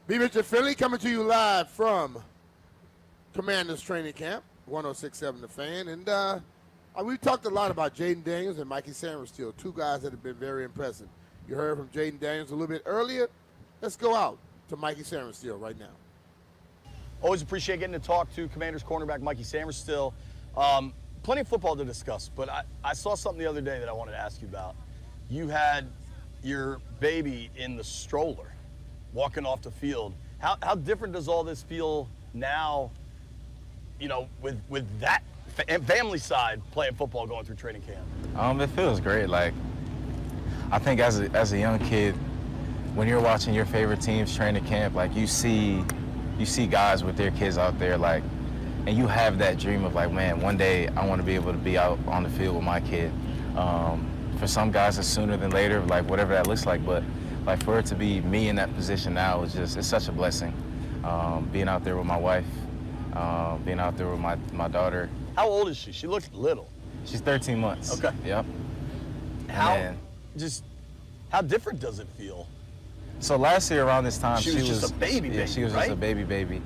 [SPEAKER 4] B. Richard Finley coming to you live from Commanders Training Camp, 106.7 The Fan. And we've talked a lot about Jaden Daniels and Mikey Sainristil, two guys that have been very impressive. You heard from Jaden Daniels a little bit earlier. Let's go out to Mikey Sainristil right now.
[SPEAKER 3] Always appreciate getting to talk to Commanders cornerback Mikey Sainristil. Plenty of football to discuss, but I saw something the other day that I wanted to ask you about. You had your baby in the stroller walking off the field. How different does all this feel now, with that family side playing football going through training camp?
[SPEAKER 14] It feels great. Like, I think as a young kid, when you're watching your favorite teams training camp, like you see guys with their kids out there, like, and you have that dream of like, man, one day I want to be able to be out on the field with my kid. For some guys, it's sooner than later, like whatever that looks like, but like for it to be me in that position now it's such a blessing. Being out there with my wife, being out there with my daughter.
[SPEAKER 3] How old is she? She looks little.
[SPEAKER 14] She's 13 months.
[SPEAKER 3] Okay.
[SPEAKER 14] Yep.
[SPEAKER 3] How different does it feel?
[SPEAKER 14] So last year around this time,
[SPEAKER 3] she was just a baby,
[SPEAKER 14] yeah, she was
[SPEAKER 3] right?
[SPEAKER 14] just a baby.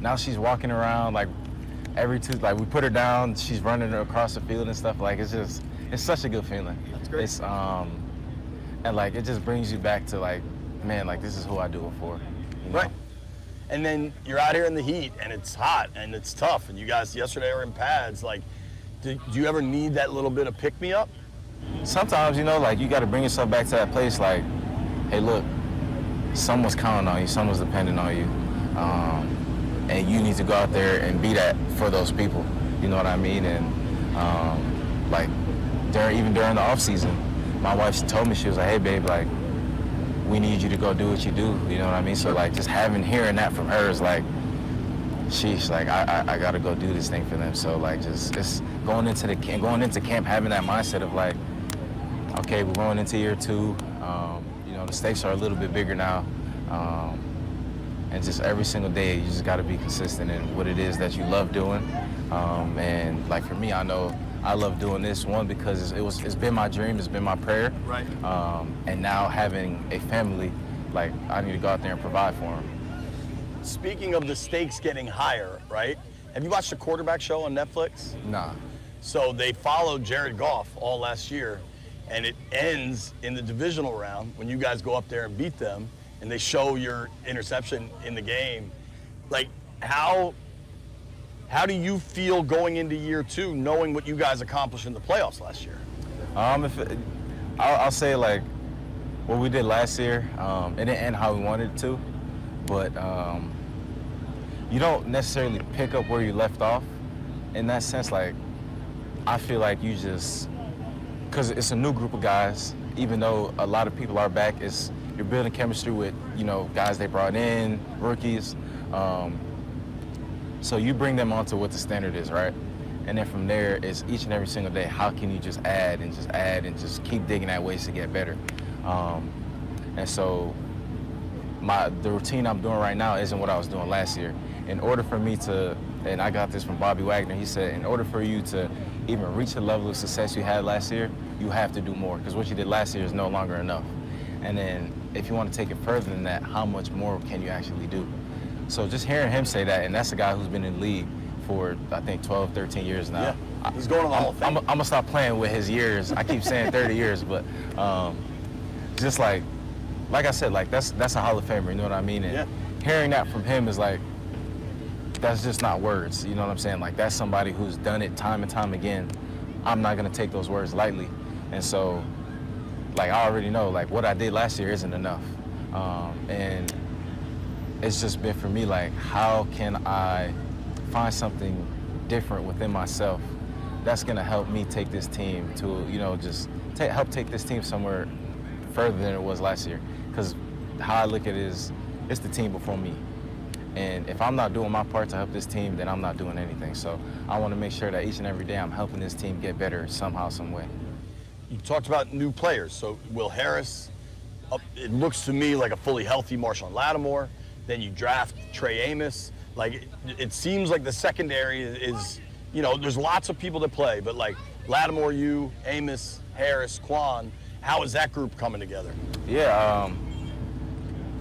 [SPEAKER 14] Now she's walking around like like we put her down, she's running across the field and stuff. Like it's such a good feeling.
[SPEAKER 3] That's great.
[SPEAKER 14] It's and like it just brings you back to like, man, like this is who I do it for. You know?
[SPEAKER 3] Right. And then you're out here in the heat and it's hot and it's tough and you guys yesterday were in pads. Like, do you ever need that little bit of pick-me-up?
[SPEAKER 14] Sometimes, like you got to bring yourself back to that place like, hey, look, someone's counting on you, someone's depending on you. And you need to go out there and be that for those people. You know what I mean? And like even during the off season, my wife told me, she was like, hey babe, like we need you to go do what you do. You know what I mean? So like just hearing that from her is like, she's like, I gotta go do this thing for them. So like just going into camp having that mindset of like, okay, we're going into year 2. The stakes are a little bit bigger now. And just every single day, you just got to be consistent in what it is that you love doing. And like for me, I know I love doing this one because it's been my dream, it's been my prayer.
[SPEAKER 3] Right.
[SPEAKER 14] And now having a family, like I need to go out there and provide for them.
[SPEAKER 3] Speaking of the stakes getting higher, right? Have you watched the Quarterback Show on Netflix?
[SPEAKER 14] Nah.
[SPEAKER 3] So they followed Jared Goff all last year, and it ends in the divisional round when you guys go up there and beat them. And they show your interception in the game. Like, how do you feel going into year 2, knowing what you guys accomplished in the playoffs last year?
[SPEAKER 14] I'll say like what we did last year. It didn't end how we wanted it to, but you don't necessarily pick up where you left off. In that sense, like, I feel like you just, because it's a new group of guys, even though a lot of people are back, you're building chemistry with, guys they brought in, rookies. So you bring them onto what the standard is, right? And then from there, it's each and every single day, how can you just add and just keep digging at ways to get better? And so the routine I'm doing right now isn't what I was doing last year. In order for me to, and I got this from Bobby Wagner, he said, in order for you to even reach the level of success you had last year, you have to do more, because what you did last year is no longer enough. And then if you want to take it further than that, how much more can you actually do? So just hearing him say that, and that's a guy who's been in the league for, I think, 12, 13 years now.
[SPEAKER 3] Yeah, he's going on the Hall of Fame.
[SPEAKER 14] I'm going to stop playing with his years. I keep saying 30 years, but just like I said, like that's a Hall of Famer, you know what I mean? And hearing that from him is like, that's just not words, you know what I'm saying? Like, that's somebody who's done it time and time again. I'm not going to take those words lightly. And so, like, I already know, like, what I did last year isn't enough. And it's just been for me, like, how can I find something different within myself that's going to help me take this team to, help take this team somewhere further than it was last year. Because how I look at it is, it's the team before me. And if I'm not doing my part to help this team, then I'm not doing anything. So I want to make sure that each and every day I'm helping this team get better somehow, some way.
[SPEAKER 3] You talked about new players. So Will Harris, it looks to me like a fully healthy Marshawn Lattimore. Then you draft Trey Amos. Like, it seems like the secondary is, there's lots of people that play, but like Lattimore, you, Amos, Harris, Quan, how is that group coming together?
[SPEAKER 14] Yeah,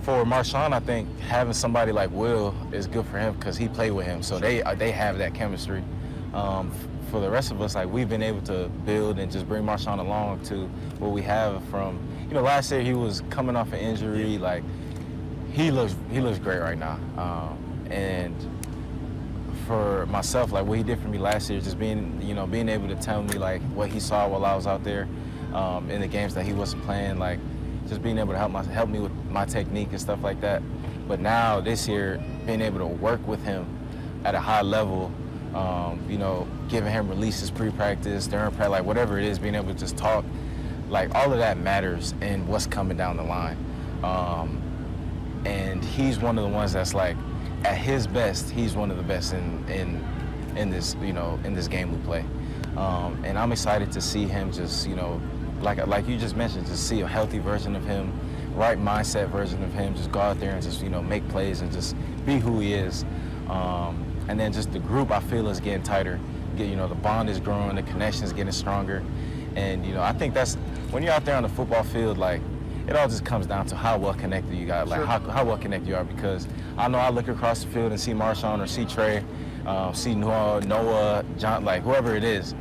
[SPEAKER 14] for Marshawn, I think having somebody like Will is good for him because he played with him, so they have that chemistry. For the rest of us, like, we've been able to build and just bring Marshawn along to what we have from, last year he was coming off an injury, like, he looks great right now. And for myself, like, what he did for me last year, just being able to tell me, like, what he saw while I was out there in the games that he wasn't playing, like, just being able to help me with my technique and stuff like that. But now, this year, being able to work with him at a high level, giving him releases pre-practice, during practice, like, whatever it is, being able to just talk, like, all of that matters in what's coming down the line. And he's one of the ones that's, like, at his best, he's one of the best in this, in this game we play. And I'm excited to see him just, like you just mentioned, just see a healthy version of him, right mindset version of him, just go out there and just, make plays and just be who he is. And then just the group, I feel, is getting tighter. The bond is growing, the connection is getting stronger. And, I think that's, when you're out there on the football field, like, it all just comes down to how well connected you got, like how well connected you are, because I know I look across the field and see Marshawn or see Trey, see Noah, John, like, whoever it is.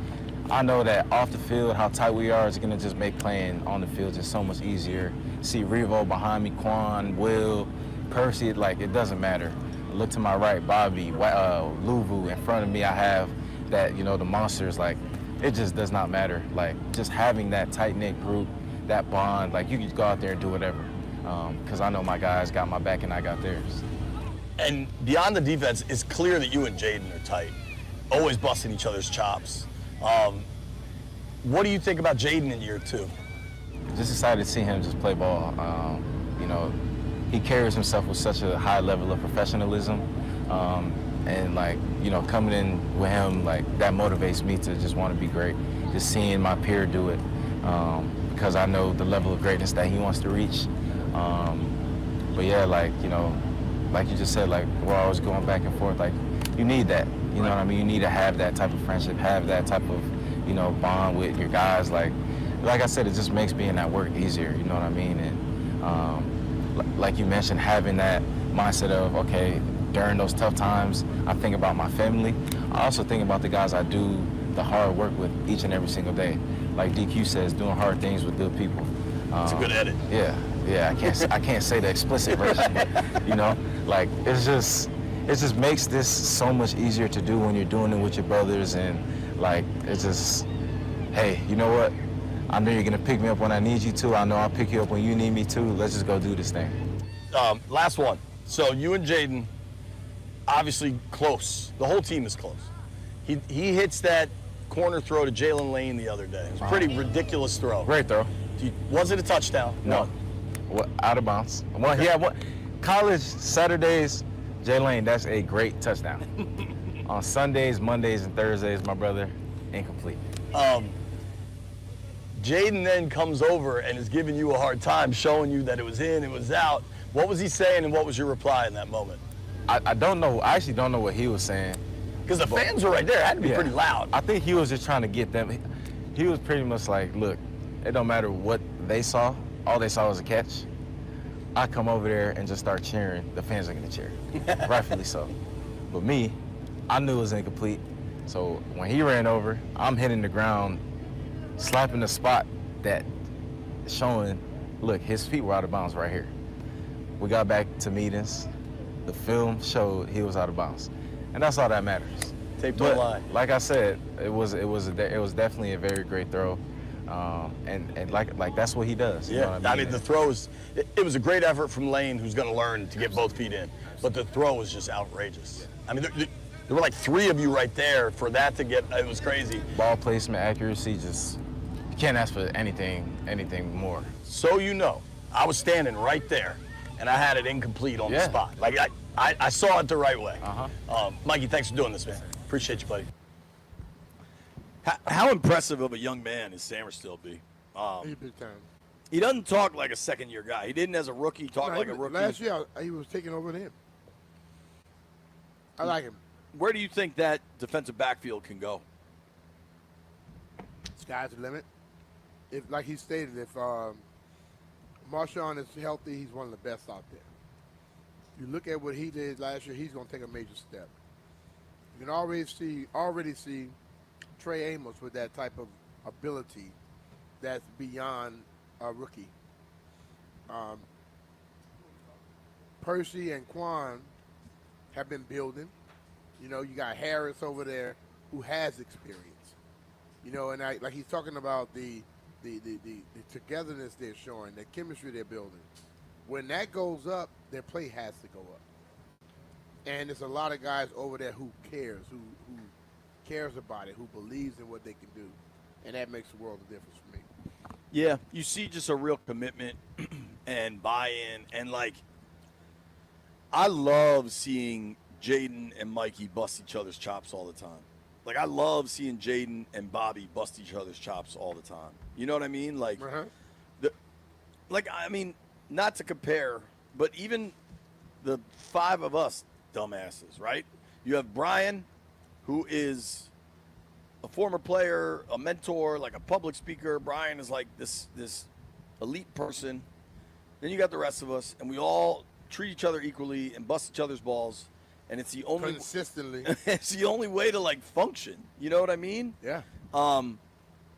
[SPEAKER 14] I know that off the field, how tight we are is going to just make playing on the field just so much easier. See Revo behind me, Quan, Will, Percy, like, it doesn't matter. Look to my right, Bobby, Luvu. In front of me, I have that, the monsters. Like, it just does not matter. Like, just having that tight-knit group, that bond, like, you can go out there and do whatever. Because I know my guys got my back and I got theirs.
[SPEAKER 3] And beyond the defense, it's clear that you and Jaden are tight, always busting each other's chops. What do you think about Jaden in year 2?
[SPEAKER 14] Just excited to see him just play ball. He carries himself with such a high level of professionalism. And, like, coming in with him, like, that motivates me to just want to be great. Just seeing my peer do it, because I know the level of greatness that he wants to reach. But yeah, like, like you just said, like, we're always going back and forth. Like, you need that, you know what I mean? You need to have that type of friendship, have that type of, bond with your guys. Like I said, it just makes being at work easier, you know what I mean? And like you mentioned, having that mindset of, okay, during those tough times, I think about my family. I also think about the guys I do the hard work with each and every single day. Like DQ says, doing hard things with good people.
[SPEAKER 3] It's a good edit.
[SPEAKER 14] Yeah. I can't say the explicit version, but like, it just makes this so much easier to do when you're doing it with your brothers, and like, it's just, hey, you know what? I know you're gonna pick me up when I need you to. I know I'll pick you up when you need me to. Let's just go do this thing.
[SPEAKER 3] Last one. So you and Jaden, obviously close. The whole team is close. He hits that corner throw to Jalen Lane the other day. It was a pretty ridiculous throw.
[SPEAKER 14] Great throw.
[SPEAKER 3] Was it a touchdown?
[SPEAKER 14] No. What, out of bounds. College Saturdays, Jay Lane, that's a great touchdown. On Sundays, Mondays, and Thursdays, my brother, incomplete.
[SPEAKER 3] Jaden then comes over and is giving you a hard time, showing you that it was in, it was out. What was he saying, and what was your reply in that moment?
[SPEAKER 14] I don't know. I actually don't know what he was saying.
[SPEAKER 3] Because the fans were right there. It had to be pretty loud.
[SPEAKER 14] I think he was just trying to get them. He was pretty much like, look, it don't matter what they saw. All they saw was a catch. I come over there and just start cheering. The fans are going to cheer, rightfully so. But me, I knew it was incomplete. So when he ran over, I'm hitting the ground, slapping the spot that showing, look, his feet were out of bounds right here. We got back to meetings. The film showed he was out of bounds. And that's all that matters.
[SPEAKER 3] Tape don't lie.
[SPEAKER 14] Like I said, it was definitely a very great throw. And like that's what he does. You know what I mean?
[SPEAKER 3] The throw it was a great effort from Lane, who's going to learn to get both feet in. But the throw was just outrageous. I mean, there were like 3 of you right there for that to get. It was crazy.
[SPEAKER 14] Ball placement, accuracy, just you can't ask for anything more.
[SPEAKER 3] So you know, I was standing right there, and I had it incomplete on the spot. Like I saw it the right way. Mikey, thanks for doing this, man. Appreciate you, buddy. How impressive of a young man is Sainristil be?
[SPEAKER 4] He's big time.
[SPEAKER 3] He doesn't talk like a second-year guy. He didn't, as a rookie, talk like a rookie.
[SPEAKER 4] Last year, he was taking over him. I like him.
[SPEAKER 3] Where do you think that defensive backfield can go?
[SPEAKER 4] Sky's the limit. If, like he stated, if Marshawn is healthy, he's one of the best out there. You look at what he did last year, he's going to take a major step. You can already see Trey Amos with that type of ability that's beyond a rookie. Percy and Quan have been building. You know, you got Harris over there who has experience. You know, and like he's talking about the togetherness they're showing, the chemistry they're building. When that goes up, their play has to go up. And there's a lot of guys over there who cares, who cares about it, who believes in what they can do. And that makes the world of difference for me.
[SPEAKER 3] Yeah, you see just a real commitment and buy-in. And, like, I love seeing Jaden and Mikey bust each other's chops all the time. Like, I love seeing Jaden and Bobby bust each other's chops all the time. You know what I mean? Like, not to compare, but even the 5 of us dumbasses, right? You have Brian, who is a former player, a mentor, like a public speaker. Brian is like this elite person. Then you got the rest of us, and we all treat each other equally and bust each other's balls. And it's the only
[SPEAKER 4] consistently.
[SPEAKER 3] It's the only way to like function. You know what I mean?
[SPEAKER 4] Yeah.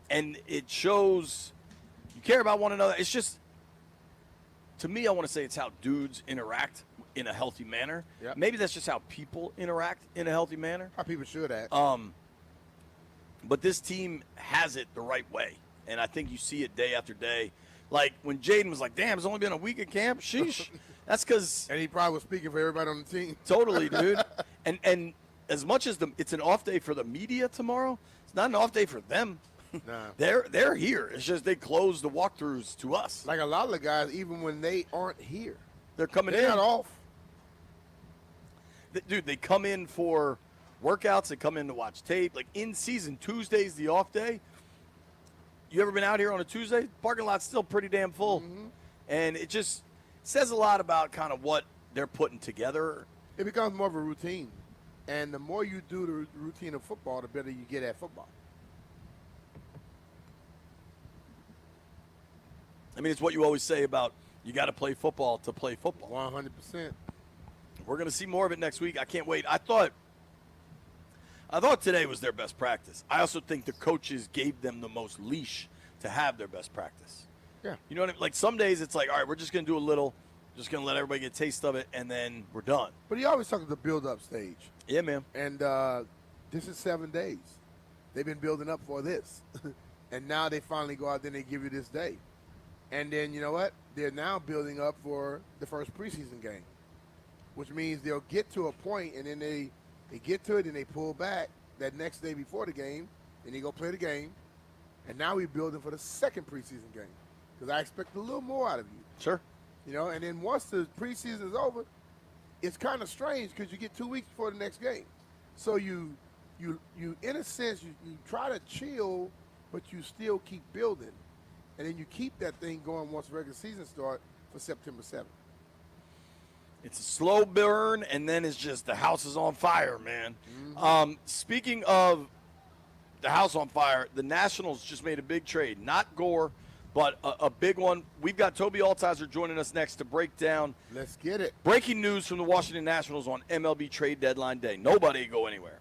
[SPEAKER 3] And it shows you care about one another. It's just, to me, I want to say it's how dudes interact in a healthy manner.
[SPEAKER 4] Yep.
[SPEAKER 3] Maybe that's just how people interact in a healthy manner.
[SPEAKER 4] How people should act.
[SPEAKER 3] But this team has it the right way, and I think you see it day after day. Like when Jaden was like, "Damn, it's only been a week of camp." Sheesh. That's because.
[SPEAKER 4] And he probably was speaking for everybody on the team.
[SPEAKER 3] Totally, dude. And as much as it's an off day for the media tomorrow, it's not an off day for them.
[SPEAKER 4] Nah.
[SPEAKER 3] They're here. It's just they close the walkthroughs to us.
[SPEAKER 4] Like a lot of the guys, even when they aren't here,
[SPEAKER 3] they're coming in.
[SPEAKER 4] They're not off.
[SPEAKER 3] Dude, they come in for workouts. They come in to watch tape. Like in season, Tuesday's the off day. You ever been out here on a Tuesday? Parking lot's still pretty damn full.
[SPEAKER 4] Mm-hmm.
[SPEAKER 3] And it just says a lot about kind of what they're putting together.
[SPEAKER 4] It becomes more of a routine. And the more you do the routine of football, the better you get at football.
[SPEAKER 3] I mean, it's what you always say about you got to play football to play football.
[SPEAKER 4] 100%.
[SPEAKER 3] We're going to see more of it next week. I can't wait. I thought today was their best practice. I also think the coaches gave them the most leash to have their best practice.
[SPEAKER 4] Yeah.
[SPEAKER 3] You know what I mean? Like some days it's like, all right, we're just going to do a little, just going to let everybody get a taste of it, and then we're done.
[SPEAKER 4] But he always talks the build-up stage.
[SPEAKER 3] Yeah, man.
[SPEAKER 4] And this is 7 days. They've been building up for this. And now they finally go out there and they give you this day. And then, you know what? They're now building up for the first preseason game. which means they'll get to a point and then they get to it and they pull back that next day before the game, and they go play the game, and now we're building for the second preseason game because I expect a little more out of you.
[SPEAKER 3] Sure.
[SPEAKER 4] You know, and then once the preseason is over, it's kind of strange because you get 2 weeks before the next game. So you in a sense, you try to chill, but you still keep building. And then you keep that thing going once regular season starts for September 7th.
[SPEAKER 3] It's a slow burn, and then it's just the house is on fire, man. Speaking of the house on fire, the Nationals just made a big trade. Not Gore, but a big one. We've got Toby Altizer joining us next to break down.
[SPEAKER 4] Let's get it.
[SPEAKER 3] Breaking news from the Washington Nationals on MLB trade deadline day. Nobody go anywhere.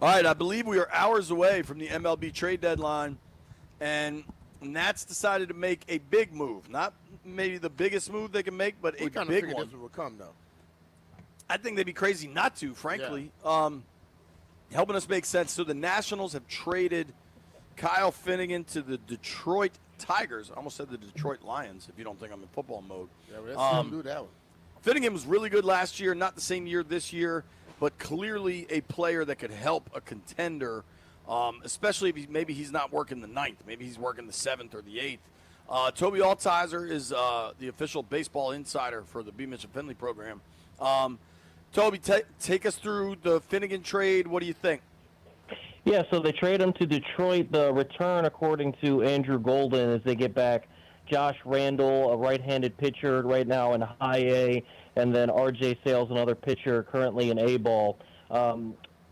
[SPEAKER 3] All right, I believe we are hours away from the MLB trade deadline, and Nats decided to make a big move. Not maybe the biggest move they can make, but
[SPEAKER 4] We
[SPEAKER 3] a
[SPEAKER 4] kind of
[SPEAKER 3] big
[SPEAKER 4] figured
[SPEAKER 3] one.
[SPEAKER 4] this would come, though.
[SPEAKER 3] I think they'd be crazy not to, frankly. Helping us make sense. So the Nationals have traded Kyle Finnegan to the Detroit Tigers. I almost said the Detroit Lions, if you don't think I'm in football mode.
[SPEAKER 4] Yeah, let's do that one.
[SPEAKER 3] Finnegan was really good last year, not the same year this year, but clearly a player that could help a contender, especially if maybe he's not working the ninth. Maybe he's working the seventh or the eighth. Toby Altizer is the official baseball insider for the B. Mitchell Finley program. Toby, take us through the Finnegan trade. What do you think?
[SPEAKER 6] Yeah, so they trade him to Detroit. The return, according to Andrew Golden, is they get back Josh Randall, a right-handed pitcher right now in high A, and then R.J. Sales, another pitcher currently in A-ball.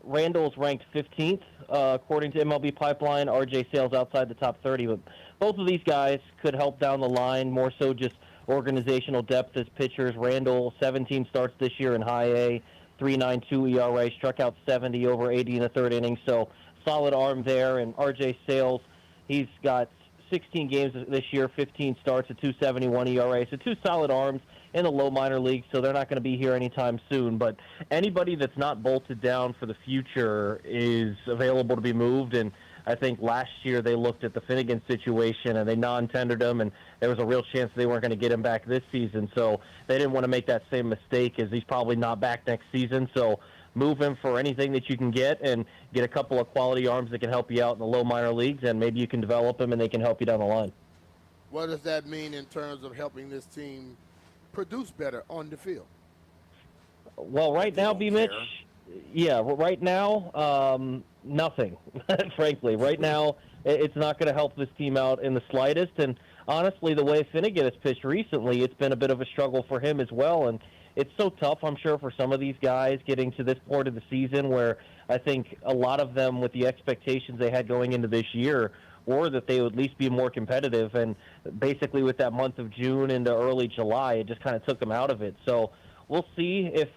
[SPEAKER 6] Randall's ranked 15th, according to MLB Pipeline. R.J. Sales outside the top 30. But both of these guys could help down the line, more so just organizational depth as pitchers. Randall, 17 starts this year in high A, 3.92 ERA, struck out 70 over 80 in the third inning. So solid arm there. And R.J. Sales, he's got 16 games this year, 15 starts, a 2.71 ERA. So two solid arms in the low minor leagues, so they're not going to be here anytime soon. But anybody that's not bolted down for the future is available to be moved. And I think last year they looked at the Finnegan situation and they non-tendered him, and there was a real chance they weren't going to get him back this season. So they didn't want to make that same mistake, as he's probably not back next season. So move him for anything that you can get and get a couple of quality arms that can help you out in the low minor leagues, and maybe you can develop them and they can help you down the line.
[SPEAKER 4] What does that mean in terms of helping this team produce better on the field?
[SPEAKER 6] Well, right now, B-Mitch, right now, nothing, frankly. Right now, it's not going to help this team out in the slightest. And honestly, the way Finnegan has pitched recently, it's been a bit of a struggle for him as well. And it's so tough, I'm sure, for some of these guys getting to this point of the season where I think a lot of them, with the expectations they had going into this year, or that they would at least be more competitive. And basically with that month of June into early July, it just kind of took them out of it. So we'll see if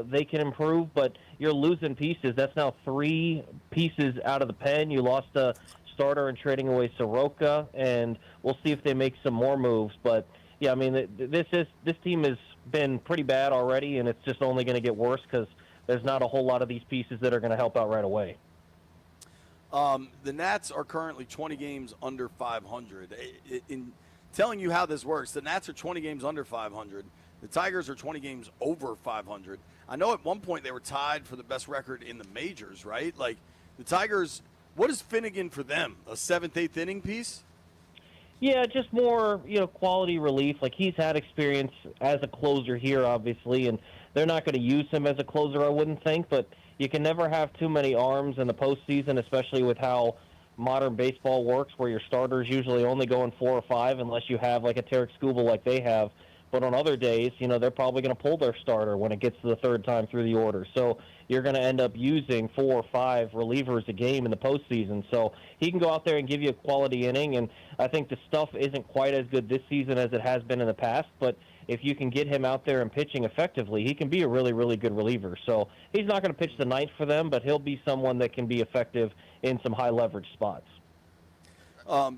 [SPEAKER 6] they can improve, but you're losing pieces. That's now 3 pieces out of the pen. You lost a starter in trading away Soroka, and we'll see if they make some more moves. But, yeah, I mean, this team has been pretty bad already, and it's just only going to get worse because there's not a whole lot of these pieces that are going to help out right away.
[SPEAKER 3] The Nats are currently 20 games under 500. In telling you how this works, the Nats are 20 games under 500. The Tigers are 20 games over 500. I know at one point they were tied for the best record in the majors, right? Like the Tigers, what is Finnegan for them? A 7th, 8th inning piece?
[SPEAKER 6] Yeah, just more, quality relief. Like he's had experience as a closer here, obviously, and they're not going to use him as a closer, I wouldn't think, but you can never have too many arms in the postseason, especially with how modern baseball works, where your starters usually only going 4 or 5 unless you have like a Tarek Skubal like they have. But on other days, they're probably going to pull their starter when it gets to the third time through the order. So you're going to end up using 4 or 5 relievers a game in the postseason. So he can go out there and give you a quality inning, and I think the stuff isn't quite as good this season as it has been in the past, but if you can get him out there and pitching effectively, he can be a really, really good reliever. So he's not going to pitch the ninth for them, but he'll be someone that can be effective in some high-leverage spots.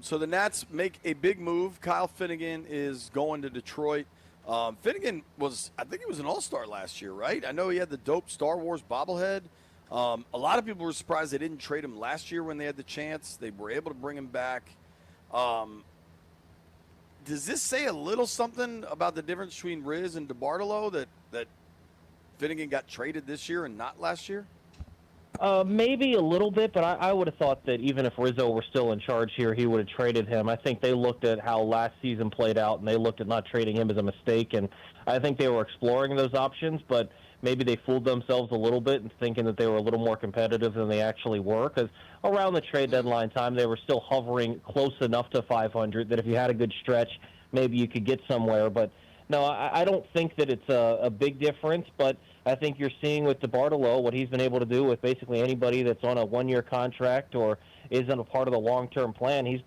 [SPEAKER 3] So the Nats make a big move. Kyle Finnegan is going to Detroit. Finnegan I think he was an all-star last year, right? I know he had the dope Star Wars bobblehead. A lot of people were surprised they didn't trade him last year when they had the chance. They were able to bring him back. Does this say a little something about the difference between Riz and DeBartolo that Finnegan got traded this year and not last year?
[SPEAKER 6] Maybe a little bit, but I would have thought that even if Rizzo were still in charge here, he would have traded him. I think they looked at how last season played out, and they looked at not trading him as a mistake, and I think they were exploring those options, but maybe they fooled themselves a little bit in thinking that they were a little more competitive than they actually were, because around the trade deadline time, they were still hovering close enough to 500 that if you had a good stretch, maybe you could get somewhere. But no, I don't think that it's a big difference, but I think you're seeing with DeBartolo what he's been able to do with basically anybody that's on a one-year contract or isn't a part of the long-term plan. He's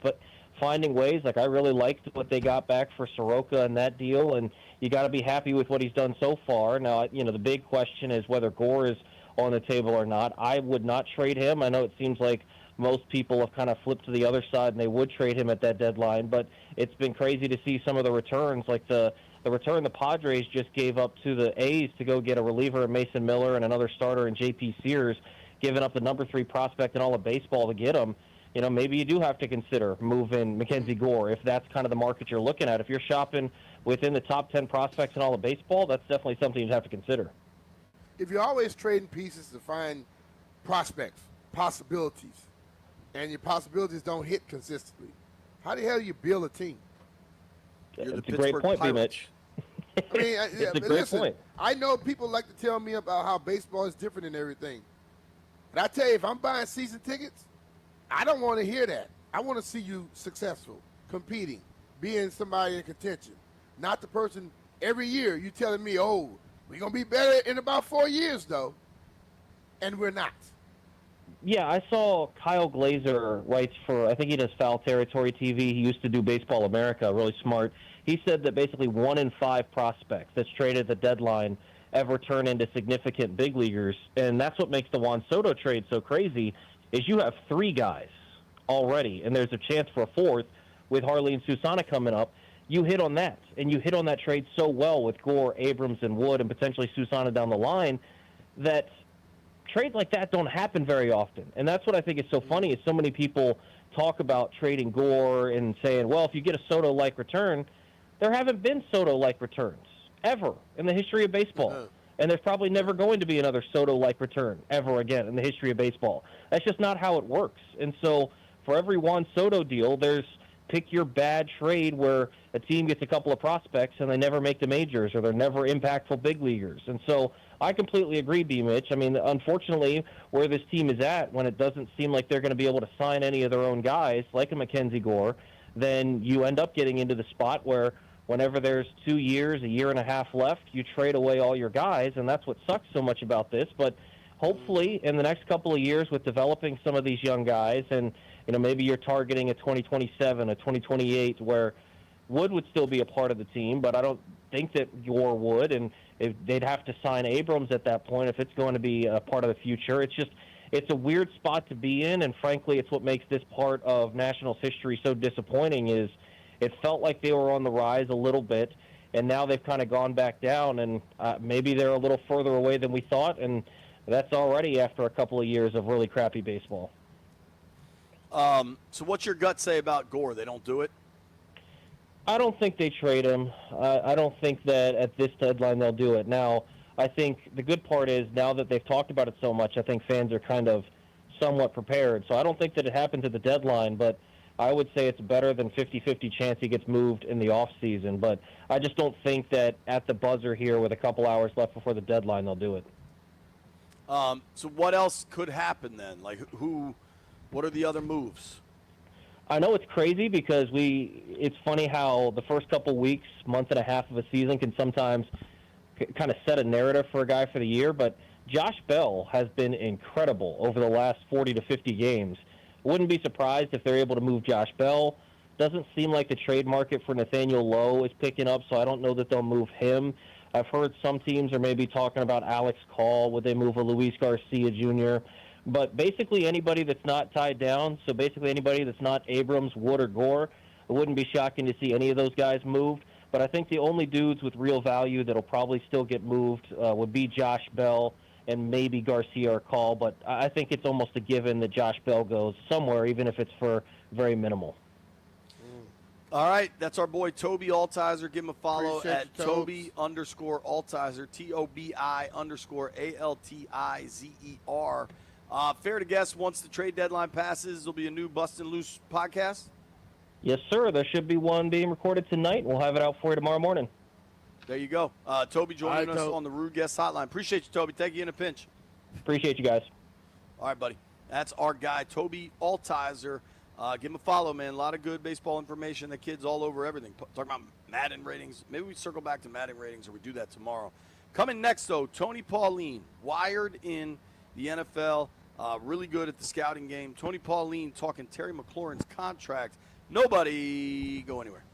[SPEAKER 6] finding ways. Like I really liked what they got back for Soroka in that deal, and you got to be happy with what he's done so far. Now, the big question is whether Gore is on the table or not. I would not trade him. I know it seems like most people have kind of flipped to the other side and they would trade him at that deadline, but it's been crazy to see some of the returns, like the return the Padres just gave up to the A's to go get a reliever in Mason Miller and another starter in J.P. Sears, giving up the number 3 prospect in all of baseball to get him. You know, maybe you do have to consider moving Mackenzie Gore if that's kind of the market you're looking at. If you're shopping within the top 10 prospects in all of baseball, that's definitely something you'd have to consider.
[SPEAKER 4] If you're always trading pieces to find prospects, possibilities, and your possibilities don't hit consistently, how the hell do you build a team?
[SPEAKER 6] It's a great point, B-Mitch.
[SPEAKER 4] I mean,
[SPEAKER 6] It's a great point.
[SPEAKER 4] I know people like to tell me about how baseball is different and everything. But I tell you, if I'm buying season tickets, I don't want to hear that. I want to see you successful, competing, being somebody in contention. Not the person every year you telling me, oh, we're going to be better in about 4 years, though. And we're not.
[SPEAKER 6] Yeah, I saw Kyle Glazer writes for, I think he does Foul Territory TV. He used to do Baseball America, really smart. He said that basically 1 in 5 prospects that's traded at the deadline ever turn into significant big leaguers. And that's what makes the Juan Soto trade so crazy, is you have 3 guys already, and there's a chance for a 4th with Harley and Susana coming up. You hit on that, and you hit on that trade so well with Gore, Abrams, and Wood, and potentially Susana down the line, that trades like that don't happen very often. And that's what I think is so funny, is so many people talk about trading Gore and saying, well, if you get a Soto-like return, there haven't been Soto-like returns ever in the history of baseball. And there's probably never going to be another Soto-like return ever again in the history of baseball. That's just not how it works. And so for every Juan Soto deal, there's pick your bad trade where a team gets a couple of prospects and they never make the majors or they're never impactful big leaguers. And so I completely agree, B-Mitch. I mean, unfortunately, where this team is at, when it doesn't seem like they're going to be able to sign any of their own guys, like a Mackenzie Gore, then you end up getting into the spot where whenever there's 2 years, a year and a half left, you trade away all your guys, and that's what sucks so much about this. But hopefully in the next couple of years with developing some of these young guys, and you know, maybe you're targeting a 2027, a 2028, where Wood would still be a part of the team, but I don't think that Gore would, and if they'd have to sign Abrams at that point if it's going to be a part of the future. It's a weird spot to be in, and frankly, it's what makes this part of Nationals history so disappointing. Is it felt like they were on the rise a little bit, and now they've kind of gone back down, and maybe they're a little further away than we thought, and that's already after a couple of years of really crappy baseball.
[SPEAKER 3] So what's your gut say about Gore? They don't do it?
[SPEAKER 6] I don't think they trade him. I don't think that at this deadline they'll do it. Now, I think the good part is now that they've talked about it so much, I think fans are kind of somewhat prepared. So I don't think that it happens at the deadline, but I would say it's better than 50-50 chance he gets moved in the offseason. But I just don't think that at the buzzer here with a couple hours left before the deadline they'll do it.
[SPEAKER 3] So what else could happen then? Like what are the other moves?
[SPEAKER 6] I know it's crazy because it's funny how the first couple weeks, month and a half of a season can sometimes kind of set a narrative for a guy for the year, but Josh Bell has been incredible over the last 40 to 50 games. Wouldn't be surprised if they're able to move Josh Bell. Doesn't seem like the trade market for Nathaniel Lowe is picking up, so I don't know that they'll move him. I've heard some teams are maybe talking about Alex Call. Would they move a Luis Garcia Jr.? But basically anybody that's not tied down, so basically anybody that's not Abrams, Wood, or Gore, it wouldn't be shocking to see any of those guys moved. But I think the only dudes with real value that'll probably still get moved would be Josh Bell and maybe Garcia or Call. But I think it's almost a given that Josh Bell goes somewhere, even if it's for very minimal.
[SPEAKER 3] All right, that's our boy Toby Altizer. Give him a follow
[SPEAKER 4] Appreciate
[SPEAKER 3] at
[SPEAKER 4] you,
[SPEAKER 3] Toby_Altizer, TOBI_ALTIZER. Fair to guess, once the trade deadline passes, there'll be a new Bustin' Loose podcast?
[SPEAKER 6] Yes, sir. There should be one being recorded tonight. We'll have it out for you tomorrow morning.
[SPEAKER 3] There you go. Toby joining us on the Rude Guest Hotline. Appreciate you, Toby. Take you in a pinch.
[SPEAKER 6] Appreciate you guys.
[SPEAKER 3] All right, buddy. That's our guy, Toby Altizer. Give him a follow, man. A lot of good baseball information. The kid's all over everything. Talking about Madden ratings. Maybe we circle back to Madden ratings, or we do that tomorrow. Coming next, though, Tony Pauline, wired in the NFL, really good at the scouting game. Tony Pauline talking Terry McLaurin's contract. Nobody go anywhere.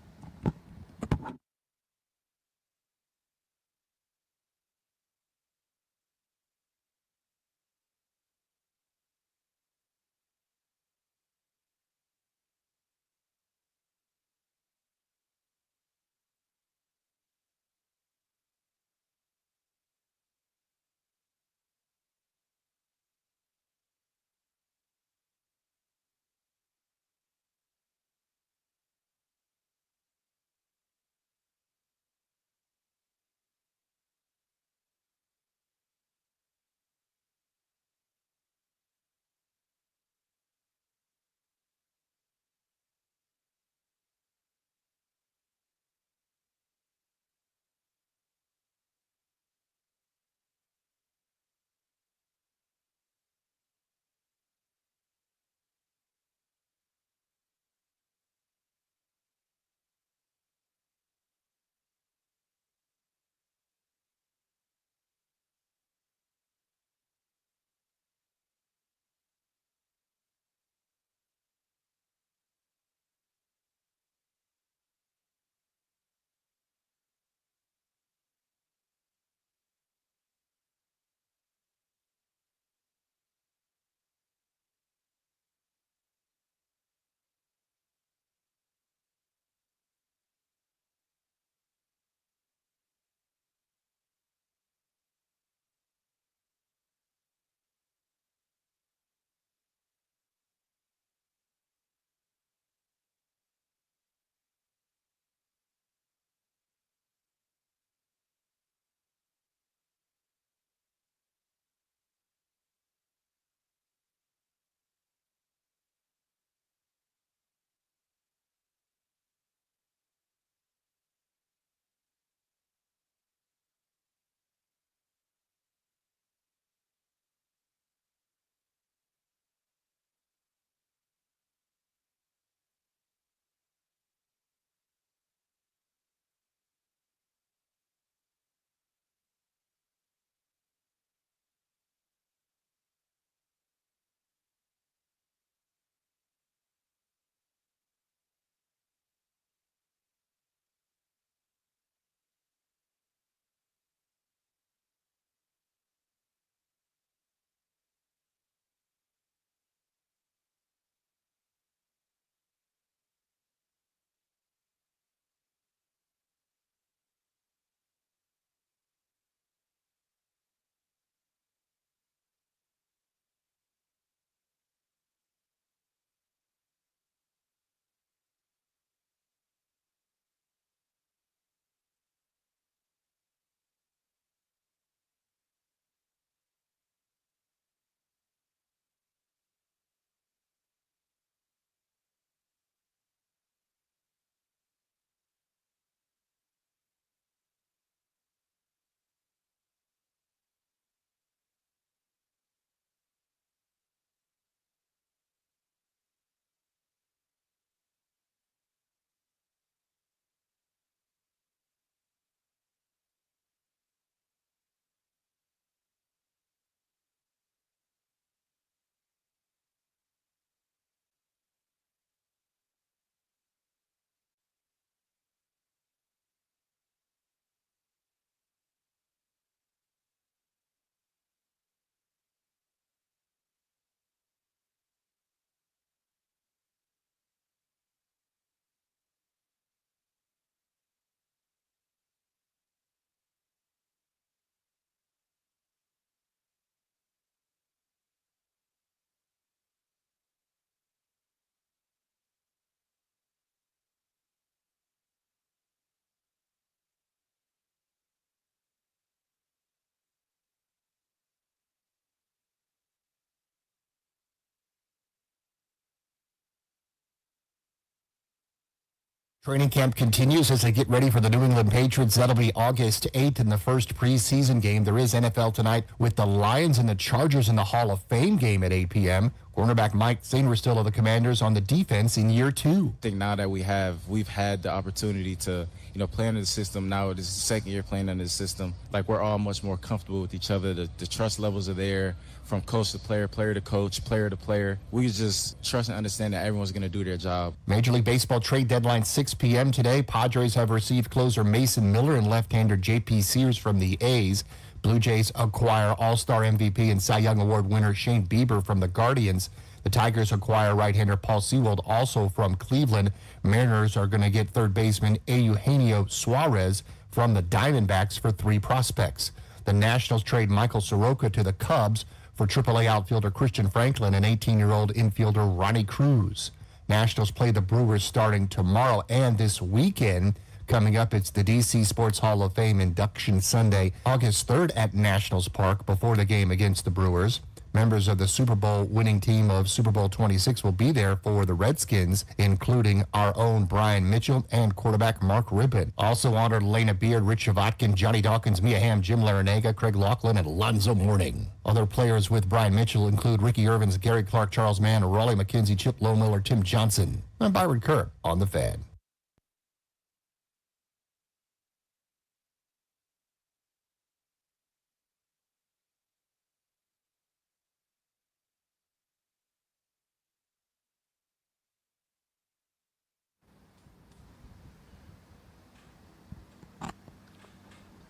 [SPEAKER 1] Training camp continues as they get ready for the New England Patriots. That'll be August 8th in the first preseason game. There is NFL tonight with the Lions and the Chargers in the Hall of Fame game at 8 p.m. Cornerback Mikey Sainristil of the Commanders on the defense in year 2.
[SPEAKER 14] I think now that we've had the opportunity to, play under the system. Now this is the second year playing under the system. Like, we're all much more comfortable with each other. The trust levels are there from coach to player, player to coach, player to player. We just trust and understand that everyone's going to do their job.
[SPEAKER 1] Major League Baseball trade deadline 6 p.m. today. Padres have received closer Mason Miller and left-hander J.P. Sears from the A's. Blue Jays acquire All-Star MVP and Cy Young Award winner Shane Bieber from the Guardians. The Tigers acquire right-hander Paul Sewald also from Cleveland. Mariners are going to get third baseman Eugenio Suarez from the Diamondbacks for 3 prospects. The Nationals trade Michael Soroka to the Cubs for AAA outfielder Christian Franklin and 18-year-old infielder Ronnie Cruz. Nationals play the Brewers starting tomorrow and this weekend. Coming up, it's the DC Sports Hall of Fame induction Sunday, August 3rd at Nationals Park before the game against the Brewers. Members of the Super Bowl winning team of Super Bowl 26 will be there for the Redskins, including our own Brian Mitchell and quarterback Mark Ribbon. Also honored Lena Beard, Rich Shavatkin, Johnny Dawkins, Mia Hamm, Jim Larinaga, Craig Laughlin, and Lonzo Mourning. Other players with Brian Mitchell include Ricky Irvins, Gary Clark, Charles Mann, Raleigh McKenzie, Chip Lowmiller, Tim Johnson. I'm Byron Kerr on The Fan.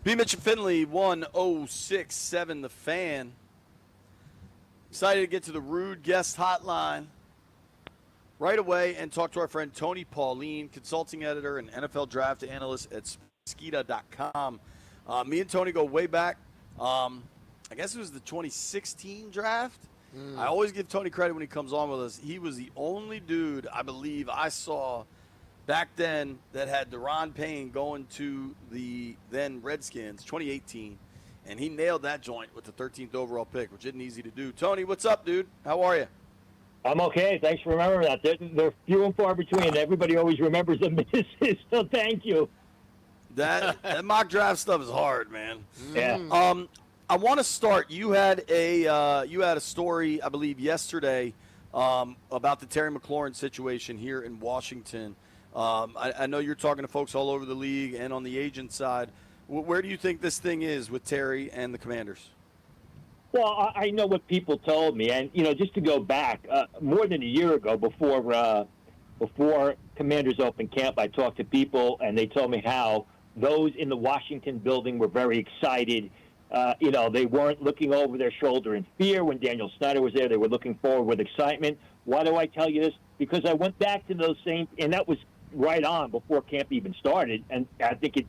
[SPEAKER 3] B. Mitch and Finley, 1067 The Fan. Excited to get to the Rude Guest Hotline right away and talk to our friend Tony Pauline, consulting editor and NFL draft analyst at Skita.com. Me and Tony go way back. I guess it was the 2016 draft. I always give Tony credit when he comes on with us. He was the only dude, I believe, I saw back then that had Deron Payne going to the then Redskins, 2018, and he nailed that joint with the 13th overall pick, which isn't easy to do. Tony, what's up, dude? How are you?
[SPEAKER 8] I'm okay. Thanks for remembering that. They're few and far between. Everybody always remembers the misses, so thank you.
[SPEAKER 3] That mock draft stuff is hard, man.
[SPEAKER 8] Yeah.
[SPEAKER 3] I want to start. You had a story, I believe, yesterday about the Terry McLaurin situation here in Washington. I know you're talking to folks all over the league and on the agent side. Where do you think this thing is with Terry and the Commanders?
[SPEAKER 8] Well, I know what people told me, and just to go back more than a year ago, before Commanders open camp, I talked to people, and they told me how those in the Washington building were very excited. They weren't looking over their shoulder in fear when Daniel Snyder was there. They were looking forward with excitement. Why do I tell you this? Because I went back to those same, and that was right on before camp even started, and I think it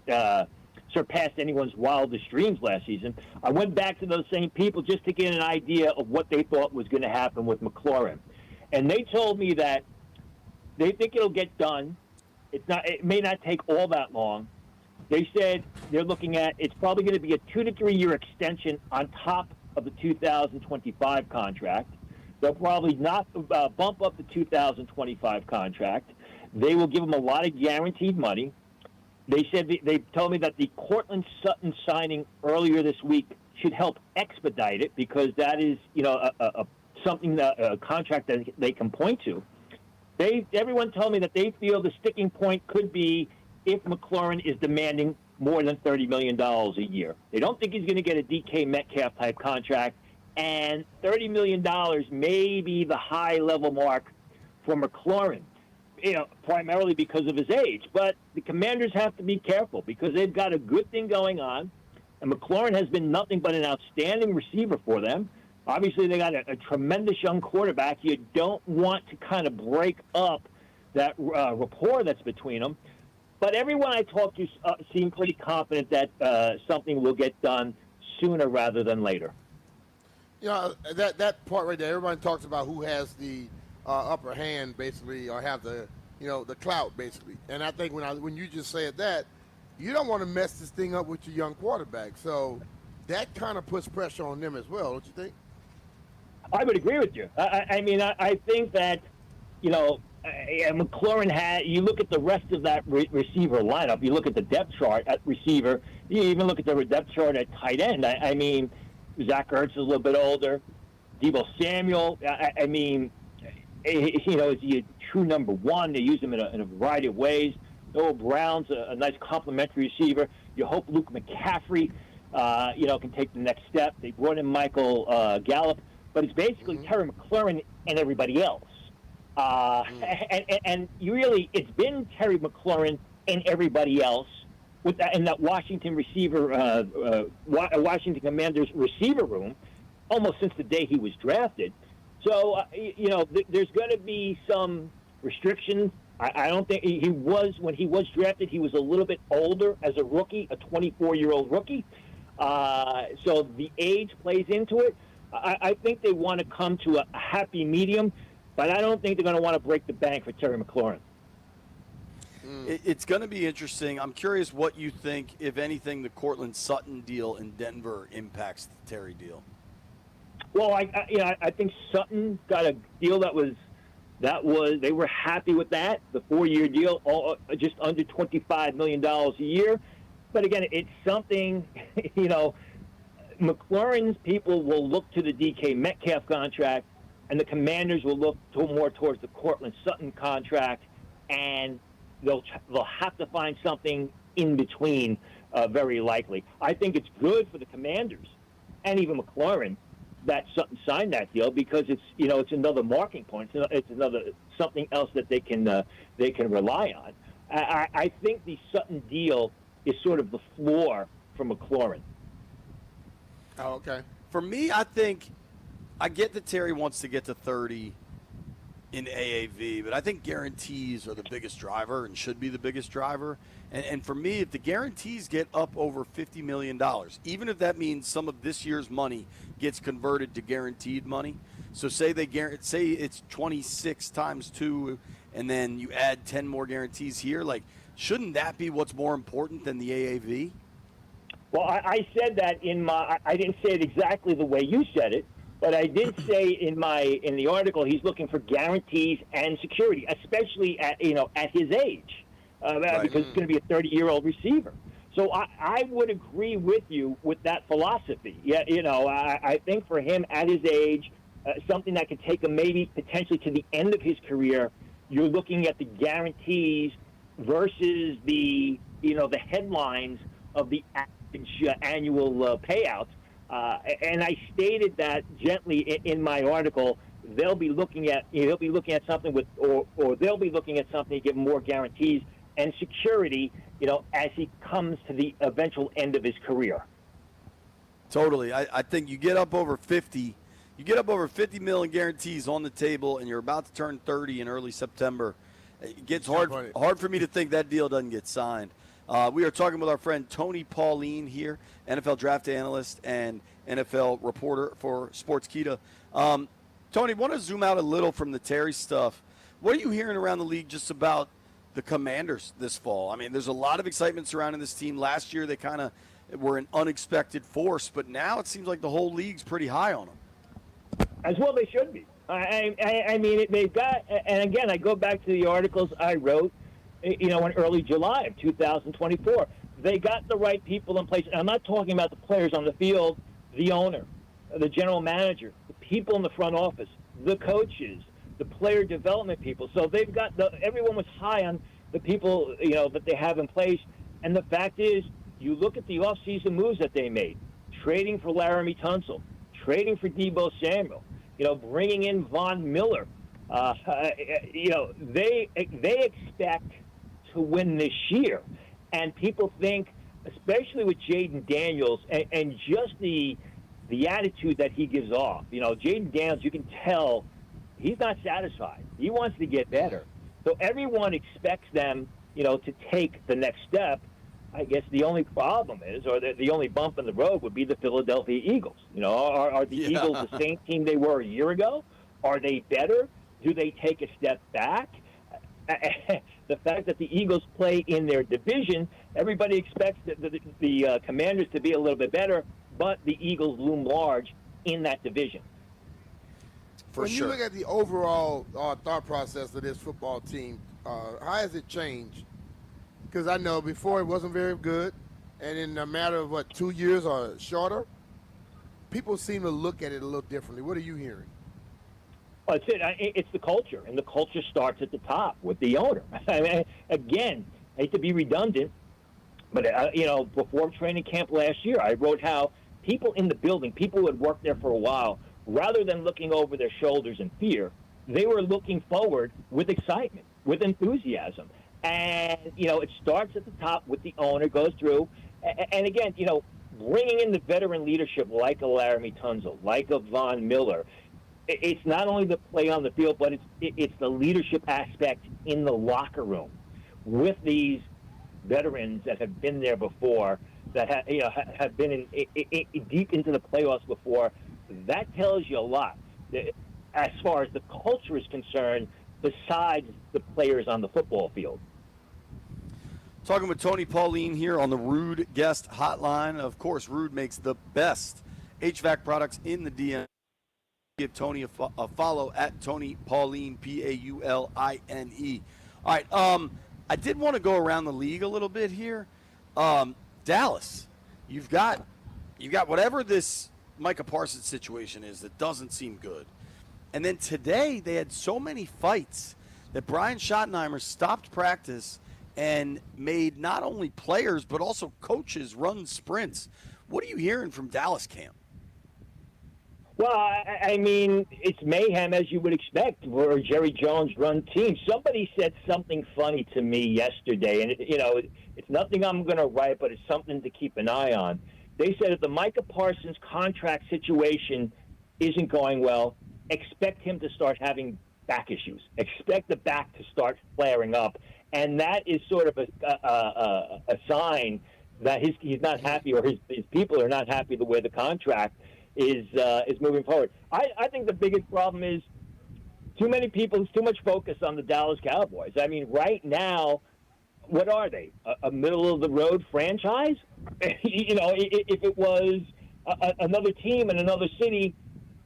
[SPEAKER 8] surpassed anyone's wildest dreams last season. I went back to those same people just to get an idea of what they thought was going to happen with McLaurin, and they told me that they think it'll get done. It may not take all that long. They said they're looking at it's probably going to be a 2 to 3 year extension on top of the 2025 contract. They'll probably not bump up the 2025 contract. They will give them a lot of guaranteed money. They said they told me that the Cortland Sutton signing earlier this week should help expedite it because that is a contract that they can point to. Everyone told me that they feel the sticking point could be if McLaurin is demanding more than $30 million a year. They don't think he's going to get a DK Metcalf type contract, and $30 million may be the high-level mark for McLaurin, primarily because of his age. But the Commanders have to be careful because they've got a good thing going on, and McLaurin has been nothing but an outstanding receiver for them. Obviously, they got a tremendous young quarterback. You don't want to kind of break up that rapport that's between them. But everyone I talked to seemed pretty confident that something will get done sooner rather than later.
[SPEAKER 4] That part right there, everybody talks about who has the upper hand, basically, or have the clout, basically. And I think when you just said that, you don't want to mess this thing up with your young quarterback. So that kind of puts pressure on them as well, don't you think?
[SPEAKER 8] I would agree with you. I think that, and McLaurin had. You look at the rest of that receiver lineup. You look at the depth chart at receiver. You even look at the depth chart at tight end. I mean, Zach Ertz is a little bit older. Deebo Samuel. I mean, is he a true number one? They use him in a variety of ways. Noah Brown's a nice complementary receiver. You hope Luke McCaffrey, can take the next step. They brought in Michael Gallup, but it's basically Terry McLaurin and everybody else. And really, it's been Terry McLaurin and everybody else in that Washington Washington Commanders receiver room almost since the day he was drafted. So, there's going to be some restrictions. I don't think when he was drafted, he was a little bit older as a rookie, a 24-year-old rookie. So the age plays into it. I think they want to come to a happy medium, but I don't think they're going to want to break the bank for Terry McLaurin.
[SPEAKER 3] It's going to be interesting. I'm curious what you think, if anything, the Cortland Sutton deal in Denver impacts the Terry deal.
[SPEAKER 8] Well, I think Sutton got a deal that was they were happy with that. The 4-year deal, just under $25 million a year. But again, it's something, McLaurin's people will look to the DK Metcalf contract, and the Commanders will look more towards the Cortland Sutton contract, and they'll have to find something in between, very likely. I think it's good for the Commanders and even McLaurin that Sutton signed that deal, because it's another marking point. It's another something else that they can rely on. I think the Sutton deal is sort of the floor for McLaurin.
[SPEAKER 4] Oh, okay.
[SPEAKER 3] For me, I think I get that Terry wants to get to 30 in AAV, but I think guarantees are the biggest driver and should be the biggest driver. And for me, if the guarantees get up over $50 million, even if that means some of this year's money gets converted to guaranteed money, so say it's 26 times 2, and then you add 10 more guarantees here, shouldn't that be what's more important than the AAV?
[SPEAKER 8] Well, I said that I didn't say it exactly the way you said it, but I did say in the article he's looking for guarantees and security, especially at his age. Because it's going to be a 30-year-old receiver. So I would agree with you with that philosophy. Yeah, I think for him at his age, something that could take him maybe potentially to the end of his career, you're looking at the guarantees versus the headlines of the average annual payout. And I stated that gently in my article. They'll be looking at something or they'll be looking at something to give more guarantees and security, as he comes to the eventual end of his career.
[SPEAKER 3] Totally. I think you get up over 50 million guarantees on the table, and you're about to turn 30 in early September. It gets hard for me to think that deal doesn't get signed. We are talking with our friend Tony Pauline here, NFL draft analyst and NFL reporter for Sportskeeda. Tony, want to zoom out a little from the Terry stuff. What are you hearing around the league just about the Commanders this fall? I mean, there's a lot of excitement surrounding this team. Last year, they kind of were an unexpected force, but now it seems like the whole league's pretty high on them.
[SPEAKER 8] As well they should be. I mean, they've got, and again, I go back to the articles I wrote, in early July of 2024. They got the right people in place. And I'm not talking about the players on the field, the owner, the general manager, the people in the front office, the coaches, the player development people. So they've got everyone was high on the people, that they have in place. And the fact is, you look at the offseason moves that they made, trading for Laramie Tunsil, trading for Deebo Samuel, bringing in Von Miller. They expect to win this year. And people think, especially with Jaden Daniels and just the attitude that he gives off. Jaden Daniels, you can tell he's not satisfied. He wants to get better. So everyone expects them, to take the next step. I guess the only problem is, or the only bump in the road would be the Philadelphia Eagles. Are the Eagles the same team they were a year ago? Are they better? Do they take a step back? The fact that the Eagles play in their division, everybody expects the Commanders to be a little bit better, but the Eagles loom large in that division.
[SPEAKER 3] For
[SPEAKER 4] when
[SPEAKER 3] sure.
[SPEAKER 4] you look at the overall thought process of this football team, how has it changed? Because I know before it wasn't very good, and in a matter of, 2 years or shorter, people seem to look at it a little differently. What are you hearing?
[SPEAKER 8] Well, it's the culture, and the culture starts at the top with the owner. I mean, again, I hate to be redundant, but before training camp last year, I wrote how people in the building, people who had worked there for a while, rather than looking over their shoulders in fear, they were looking forward with excitement, with enthusiasm. And, it starts at the top with the owner, goes through. And again, bringing in the veteran leadership like a Laramie Tunzel, like a Von Miller, it's not only the play on the field, but it's the leadership aspect in the locker room with these veterans that have been there before, that have been deep into the playoffs before. That tells you a lot as far as the culture is concerned, besides the players on the football field.
[SPEAKER 3] Talking with Tony Pauline here on the Rude Guest Hotline. Of course, Rude makes the best HVAC products in the DM. Give Tony a follow at Tony Pauline, Pauline. All right, I did want to go around the league a little bit here. Dallas, you've got whatever this Micah Parsons situation is that doesn't seem good. And then today they had so many fights that Brian Schottenheimer stopped practice and made not only players but also coaches run sprints. What are you hearing from Dallas camp?
[SPEAKER 8] Well, I mean, it's mayhem as you would expect for a Jerry Jones run team. Somebody said something funny to me yesterday, and it's nothing I'm going to write, but it's something to keep an eye on. They said if the Micah Parsons contract situation isn't going well, expect him to start having back issues. Expect the back to start flaring up. And that is sort of a sign that he's not happy, or his people are not happy the way the contract is moving forward. I think the biggest problem is too many people, it's too much focus on the Dallas Cowboys. I mean, right now, what are they? A middle-of-the-road franchise? If it was another team in another city,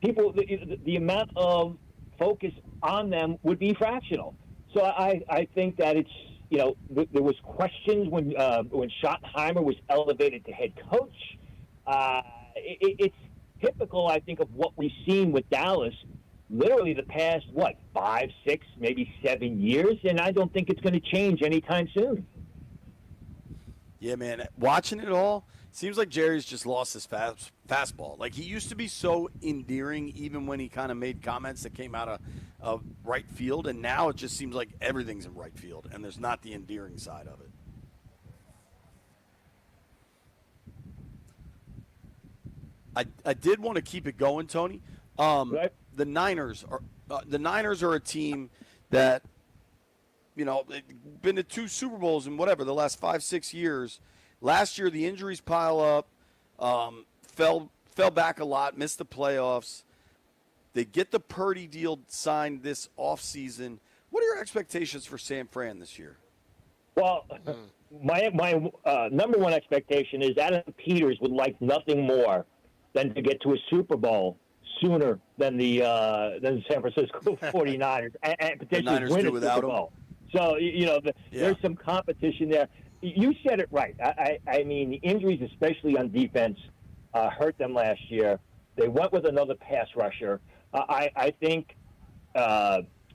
[SPEAKER 8] people, the amount of focus on them would be fractional. So I think that it's, there was questions when Schottenheimer was elevated to head coach. It's typical, I think, of what we've seen with Dallas literally the past, 5, 6, maybe 7 years, and I don't think it's going to change anytime soon.
[SPEAKER 3] Yeah, man, watching it all, seems like Jerry's just lost his fastball. Like, he used to be so endearing even when he kind of made comments that came out of right field, and now it just seems like everything's in right field, and there's not the endearing side of it. I did want to keep it going, Tony. The Niners are a team that, been to 2 Super Bowls in the last 5, 6 years. Last year, the injuries pile up, fell back a lot, missed the playoffs. They get the Purdy deal signed this offseason. What are your expectations for San Fran this year?
[SPEAKER 8] Well, my number one expectation is Adam Peters would like nothing more than to get to a Super Bowl sooner than the San Francisco 49ers and potentially win a Super Bowl. So, there's some competition there. You said it right. I mean, the injuries, especially on defense, hurt them last year. They went with another pass rusher. I think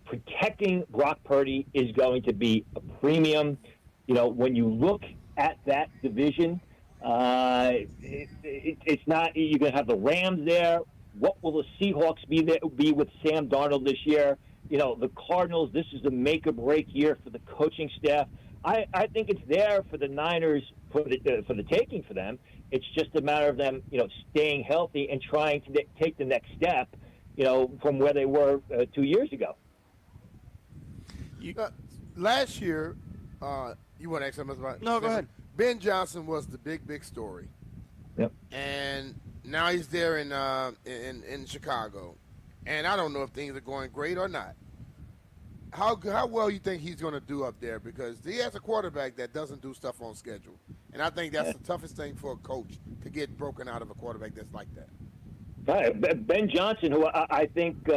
[SPEAKER 8] protecting Brock Purdy is going to be a premium. When you look at that division, it's not. You're going to have the Rams there. What will the Seahawks be with Sam Darnold this year? The Cardinals. This is a make or break year for the coaching staff. I think it's there for the Niners for the taking for them. It's just a matter of them, staying healthy and trying to take the next step, from where they were 2 years ago.
[SPEAKER 4] Last year, you want to ask something about?
[SPEAKER 3] No, go ahead.
[SPEAKER 4] Ben Johnson was the big story.
[SPEAKER 8] Yep.
[SPEAKER 4] And now he's there in Chicago, and I don't know if things are going great or not. How well you think he's going to do up there? Because he has a quarterback that doesn't do stuff on schedule, and I think that's the toughest thing for a coach, to get broken out of a quarterback that's like that.
[SPEAKER 8] Ben Johnson, who I think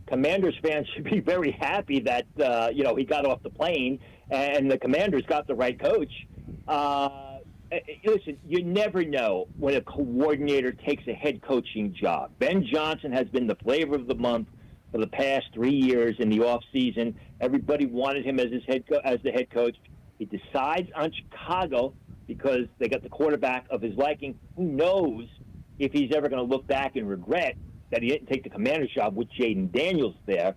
[SPEAKER 8] Commanders fans should be very happy that he got off the plane and the Commanders got the right coach. Listen, you never know when a coordinator takes a head coaching job. Ben Johnson has been the flavor of the month for the past 3 years in the off season. Everybody wanted him as as the head coach. He decides on Chicago because they got the quarterback of his liking. Who knows if he's ever going to look back and regret that he didn't take the Commander's job with Jaden Daniels there.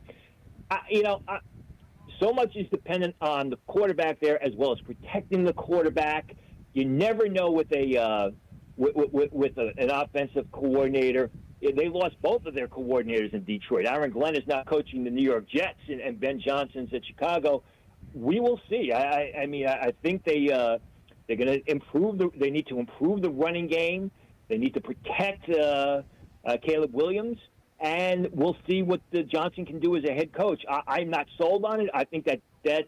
[SPEAKER 8] So much is dependent on the quarterback there, as well as protecting the quarterback. You never know with an offensive coordinator. They lost both of their coordinators in Detroit. Aaron Glenn is now coaching the New York Jets, and Ben Johnson's at Chicago. We will see. I think they're going to improve. They need to improve the running game. They need to protect Caleb Williams, and we'll see what Johnson can do as a head coach. I'm not sold on it. I think that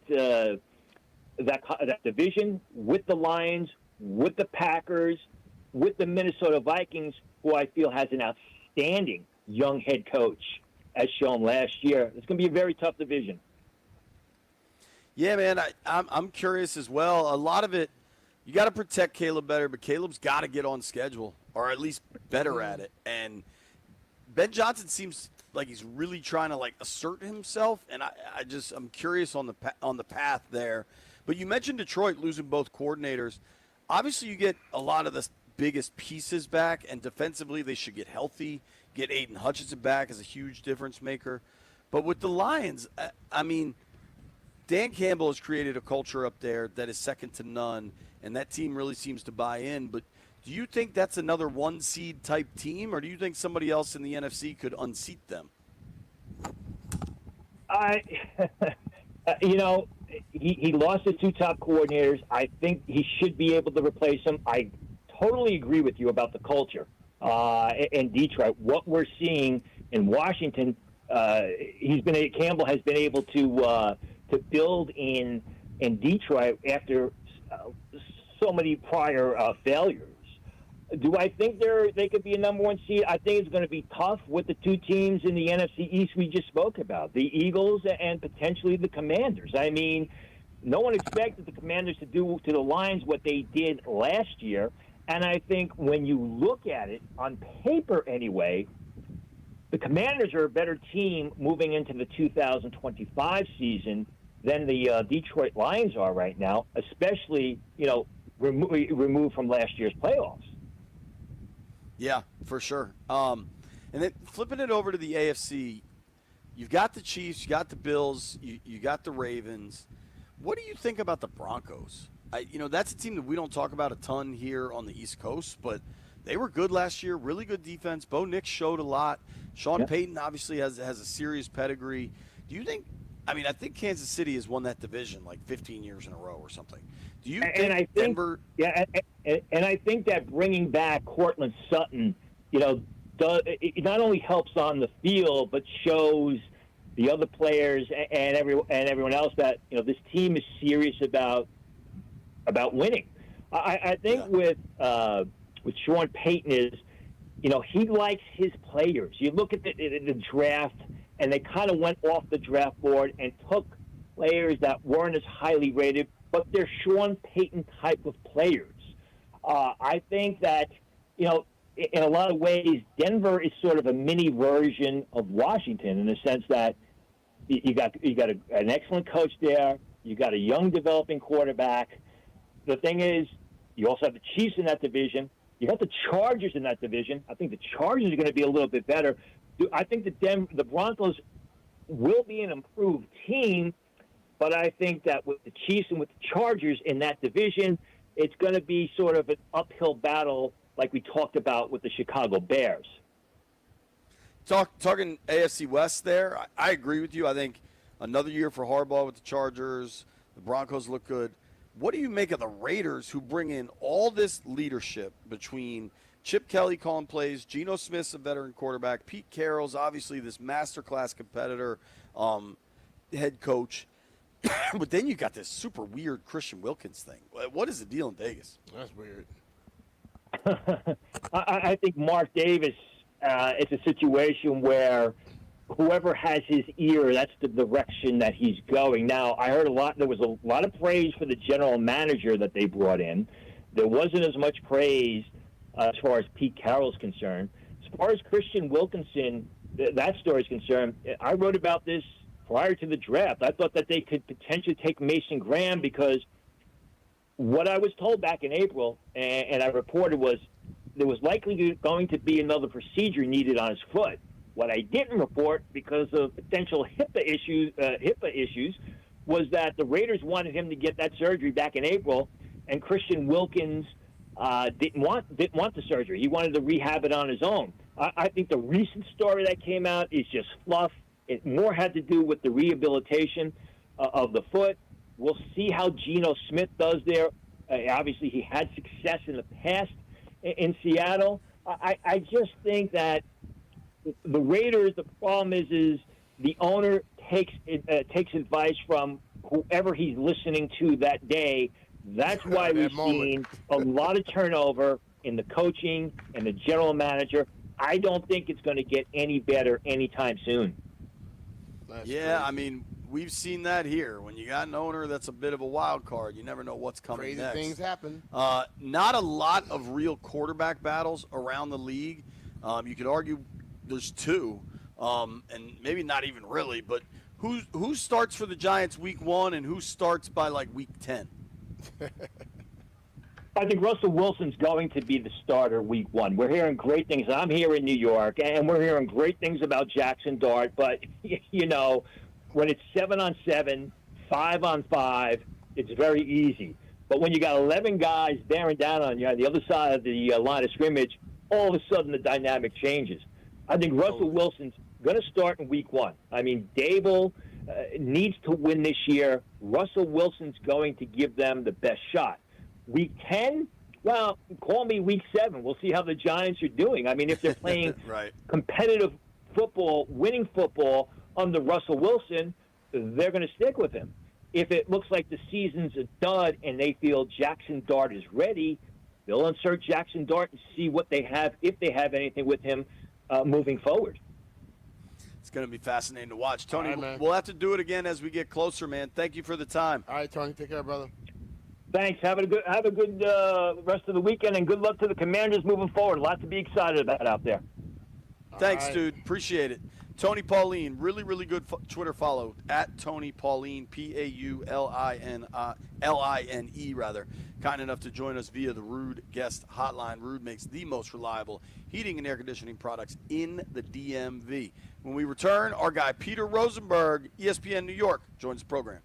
[SPEAKER 8] division with the Lions, with the Packers, with the Minnesota Vikings, who I feel has an outstanding young head coach, as shown last year. It's going to be a very tough division.
[SPEAKER 3] Yeah, man, I'm curious as well. A lot of it, you got to protect Caleb better, but Caleb's got to get on schedule, or at least better at it. And Ben Johnson seems like he's really trying to assert himself, and I'm curious on the path there. But you mentioned Detroit losing both coordinators. Obviously, you get a lot of the biggest pieces back, and defensively they should get healthy. Get Aiden Hutchinson back as a huge difference maker. But with the Lions, Dan Campbell has created a culture up there that is second to none, and that team really seems to buy in. But do you think that's another one-seed type team, or do you think somebody else in the NFC could unseat them?
[SPEAKER 8] He lost his two top coordinators. I think he should be able to replace them. I totally agree with you about the culture in Detroit. What we're seeing in Washington, Campbell has been able to build in Detroit after so many prior failures. Do I think they could be a number one seed? I think it's going to be tough with the two teams in the NFC East we just spoke about, the Eagles and potentially the Commanders. I mean, no one expected the Commanders to do to the Lions what they did last year. And I think when you look at it, on paper anyway, the Commanders are a better team moving into the 2025 season than the Detroit Lions are right now, especially, removed from last year's playoffs.
[SPEAKER 3] Yeah, for sure. And then flipping it over to the AFC, you've got the Chiefs, you got the Bills, you got the Ravens. What do you think about the Broncos? That's a team that we don't talk about a ton here on the East Coast, but they were good last year, really good defense. Bo Nix showed a lot. Sean Payton obviously has a serious pedigree. Do you think – I think Kansas City has won that division 15 years in a row or something. Do you think Denver –
[SPEAKER 8] Yeah, and I think that bringing back Cortland Sutton, it not only helps on the field but shows the other players and everyone else that this team is serious about winning. I think with Sean Payton is, he likes his players. You look at the draft, and they kind of went off the draft board and took players that weren't as highly rated, but they're Sean Payton type of players. I think that, in a lot of ways, Denver is sort of a mini version of Washington in the sense that you got an excellent coach there. You got a young developing quarterback. The thing is, you also have the Chiefs in that division. You have the Chargers in that division. I think the Chargers are going to be a little bit better. I think the Broncos will be an improved team, but I think that with the Chiefs and with the Chargers in that division, it's going to be sort of an uphill battle like we talked about with the Chicago Bears.
[SPEAKER 3] Talking AFC West there, I agree with you. I think another year for Harbaugh with the Chargers. The Broncos look good. What do you make of the Raiders, who bring in all this leadership between Chip Kelly calling plays, Geno Smith's a veteran quarterback, Pete Carroll's obviously this masterclass competitor, head coach, but then you got this super weird Christian Wilkins thing. What is the deal in Vegas?
[SPEAKER 4] That's weird.
[SPEAKER 8] I think Mark Davis, it's a situation where whoever has his ear, that's the direction that he's going. Now, I heard there was a lot of praise for the general manager that they brought in. There wasn't as much praise as far as Pete Carroll's concerned. As far as Christian Wilkinson, that story is concerned, I wrote about this prior to the draft. I thought that they could potentially take Mason Graham because what I was told back in April, and I reported, was there was likely going to be another procedure needed on his foot. What I didn't report, because of potential HIPAA issues, was that the Raiders wanted him to get that surgery back in April, and Christian Wilkins didn't want the surgery. He wanted to rehab it on his own. I think the recent story that came out is just fluff. It more had to do with the rehabilitation of the foot. We'll see how Geno Smith does there. Obviously, he had success in the past in Seattle. I just think that the Raiders, the problem is the owner takes advice from whoever he's listening to that day. That's why we've seen a lot of turnover in the coaching and the general manager. I don't think it's going to get any better anytime soon.
[SPEAKER 3] I mean, we've seen that here. When you got an owner that's a bit of a wild card, you never know what's coming next.
[SPEAKER 4] Crazy things happen.
[SPEAKER 3] Not a lot of real quarterback battles around the league. You could argue there's two, and maybe not even really, but who starts for the Giants week 1 and who starts by like week 10?
[SPEAKER 8] I think Russell Wilson's going to be the starter week 1. We're hearing great things. I'm here in New York, and we're hearing great things about Jackson Dart. But, you know, when it's 7-on-7, 5-on-5, it's very easy. But when you got 11 guys bearing down on you on the other side of the line of scrimmage, all of a sudden the dynamic changes. I think Russell Wilson's going to start in week 1. I mean, Dable needs to win this year. Russell Wilson's going to give them the best shot. Week 10, well, call me week 7. We'll see how the Giants are doing. I mean, if they're playing competitive football, winning football under Russell Wilson, they're going to stick with him. If it looks like the season's a dud and they feel Jackson Dart is ready, they'll insert Jackson Dart and see what they have, if they have anything with him moving forward.
[SPEAKER 3] It's going to be fascinating to watch. Tony,
[SPEAKER 4] right,
[SPEAKER 3] we'll have to do it again as we get closer, man. Thank you for the time.
[SPEAKER 4] All right, Tony. Take care, brother.
[SPEAKER 8] Thanks. Have a good rest of the weekend, and good luck to the Commanders moving forward. A lot to be excited about out there.
[SPEAKER 3] Thanks, dude. Appreciate it. Tony Pauline, really, really good Twitter follow, at Tony Pauline, Pauline, rather. Kind enough to join us via the Rude Guest Hotline. Rude makes the most reliable heating and air conditioning products in the DMV. When we return, our guy Peter Rosenberg, ESPN New York, joins the program.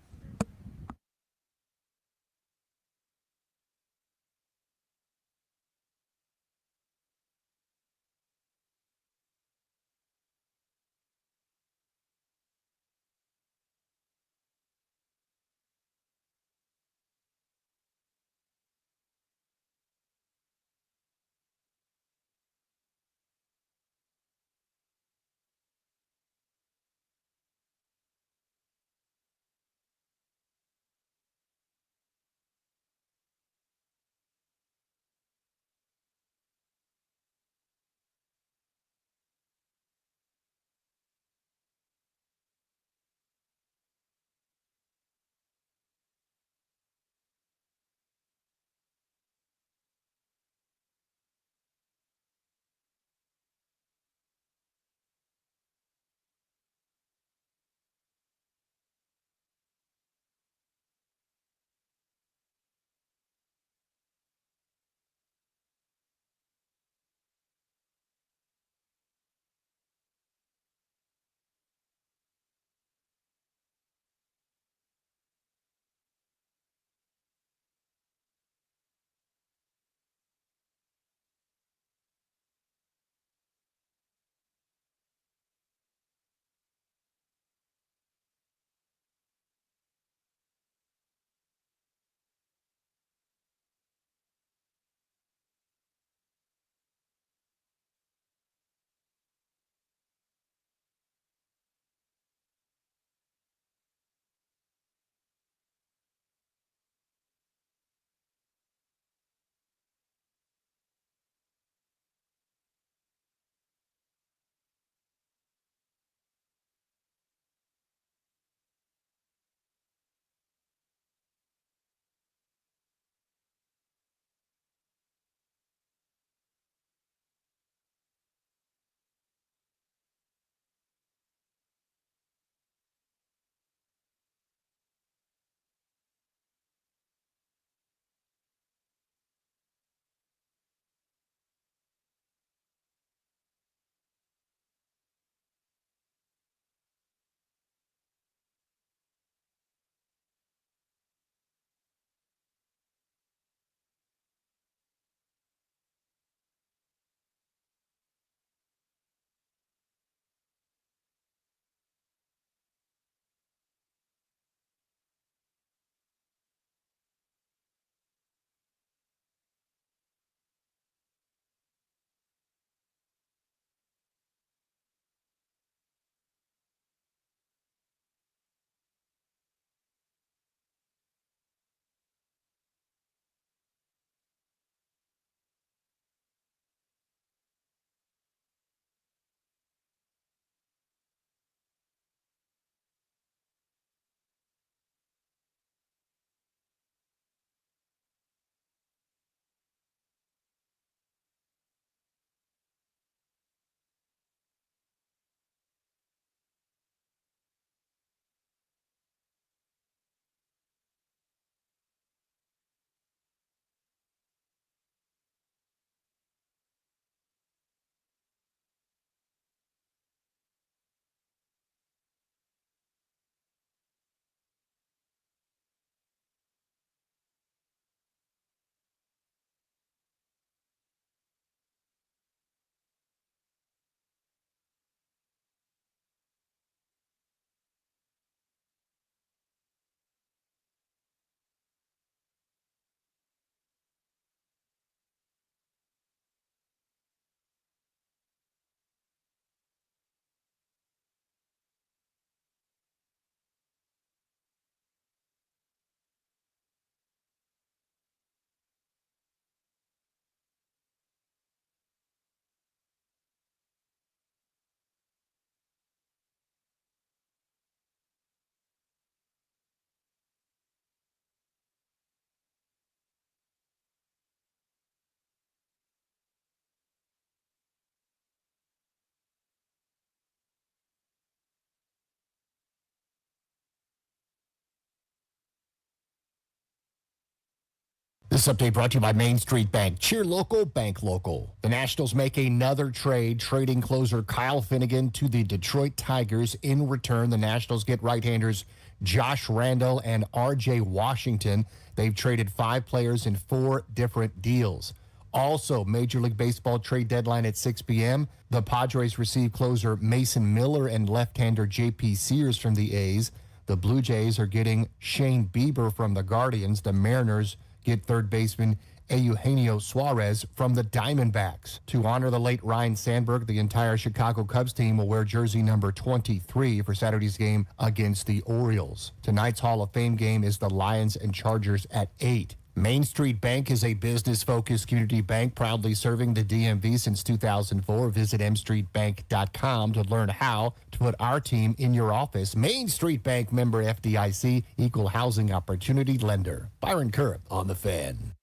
[SPEAKER 1] This update brought to you by Main Street Bank. Cheer local, bank local. The Nationals make another trade, trading closer Kyle Finnegan to the Detroit Tigers. In return, the Nationals get right-handers Josh Randall and R.J. Washington. They've traded 5 players in 4 different deals. Also, Major League Baseball trade deadline at 6 p.m. The Padres receive closer Mason Miller and left-hander J.P. Sears from the A's. The Blue Jays are getting Shane Bieber from the Guardians. The Mariners get third baseman Eugenio Suarez from the Diamondbacks. To honor the late Ryne Sandberg, the entire Chicago Cubs team will wear jersey number 23 for Saturday's game against the Orioles. Tonight's Hall of Fame game is the Lions and Chargers at 8. Main Street Bank is a business-focused community bank proudly serving the DMV since 2004. Visit mstreetbank.com to learn how to put our team in your office. Main Street Bank, member FDIC, equal housing opportunity lender. Byron Curb on The Fan.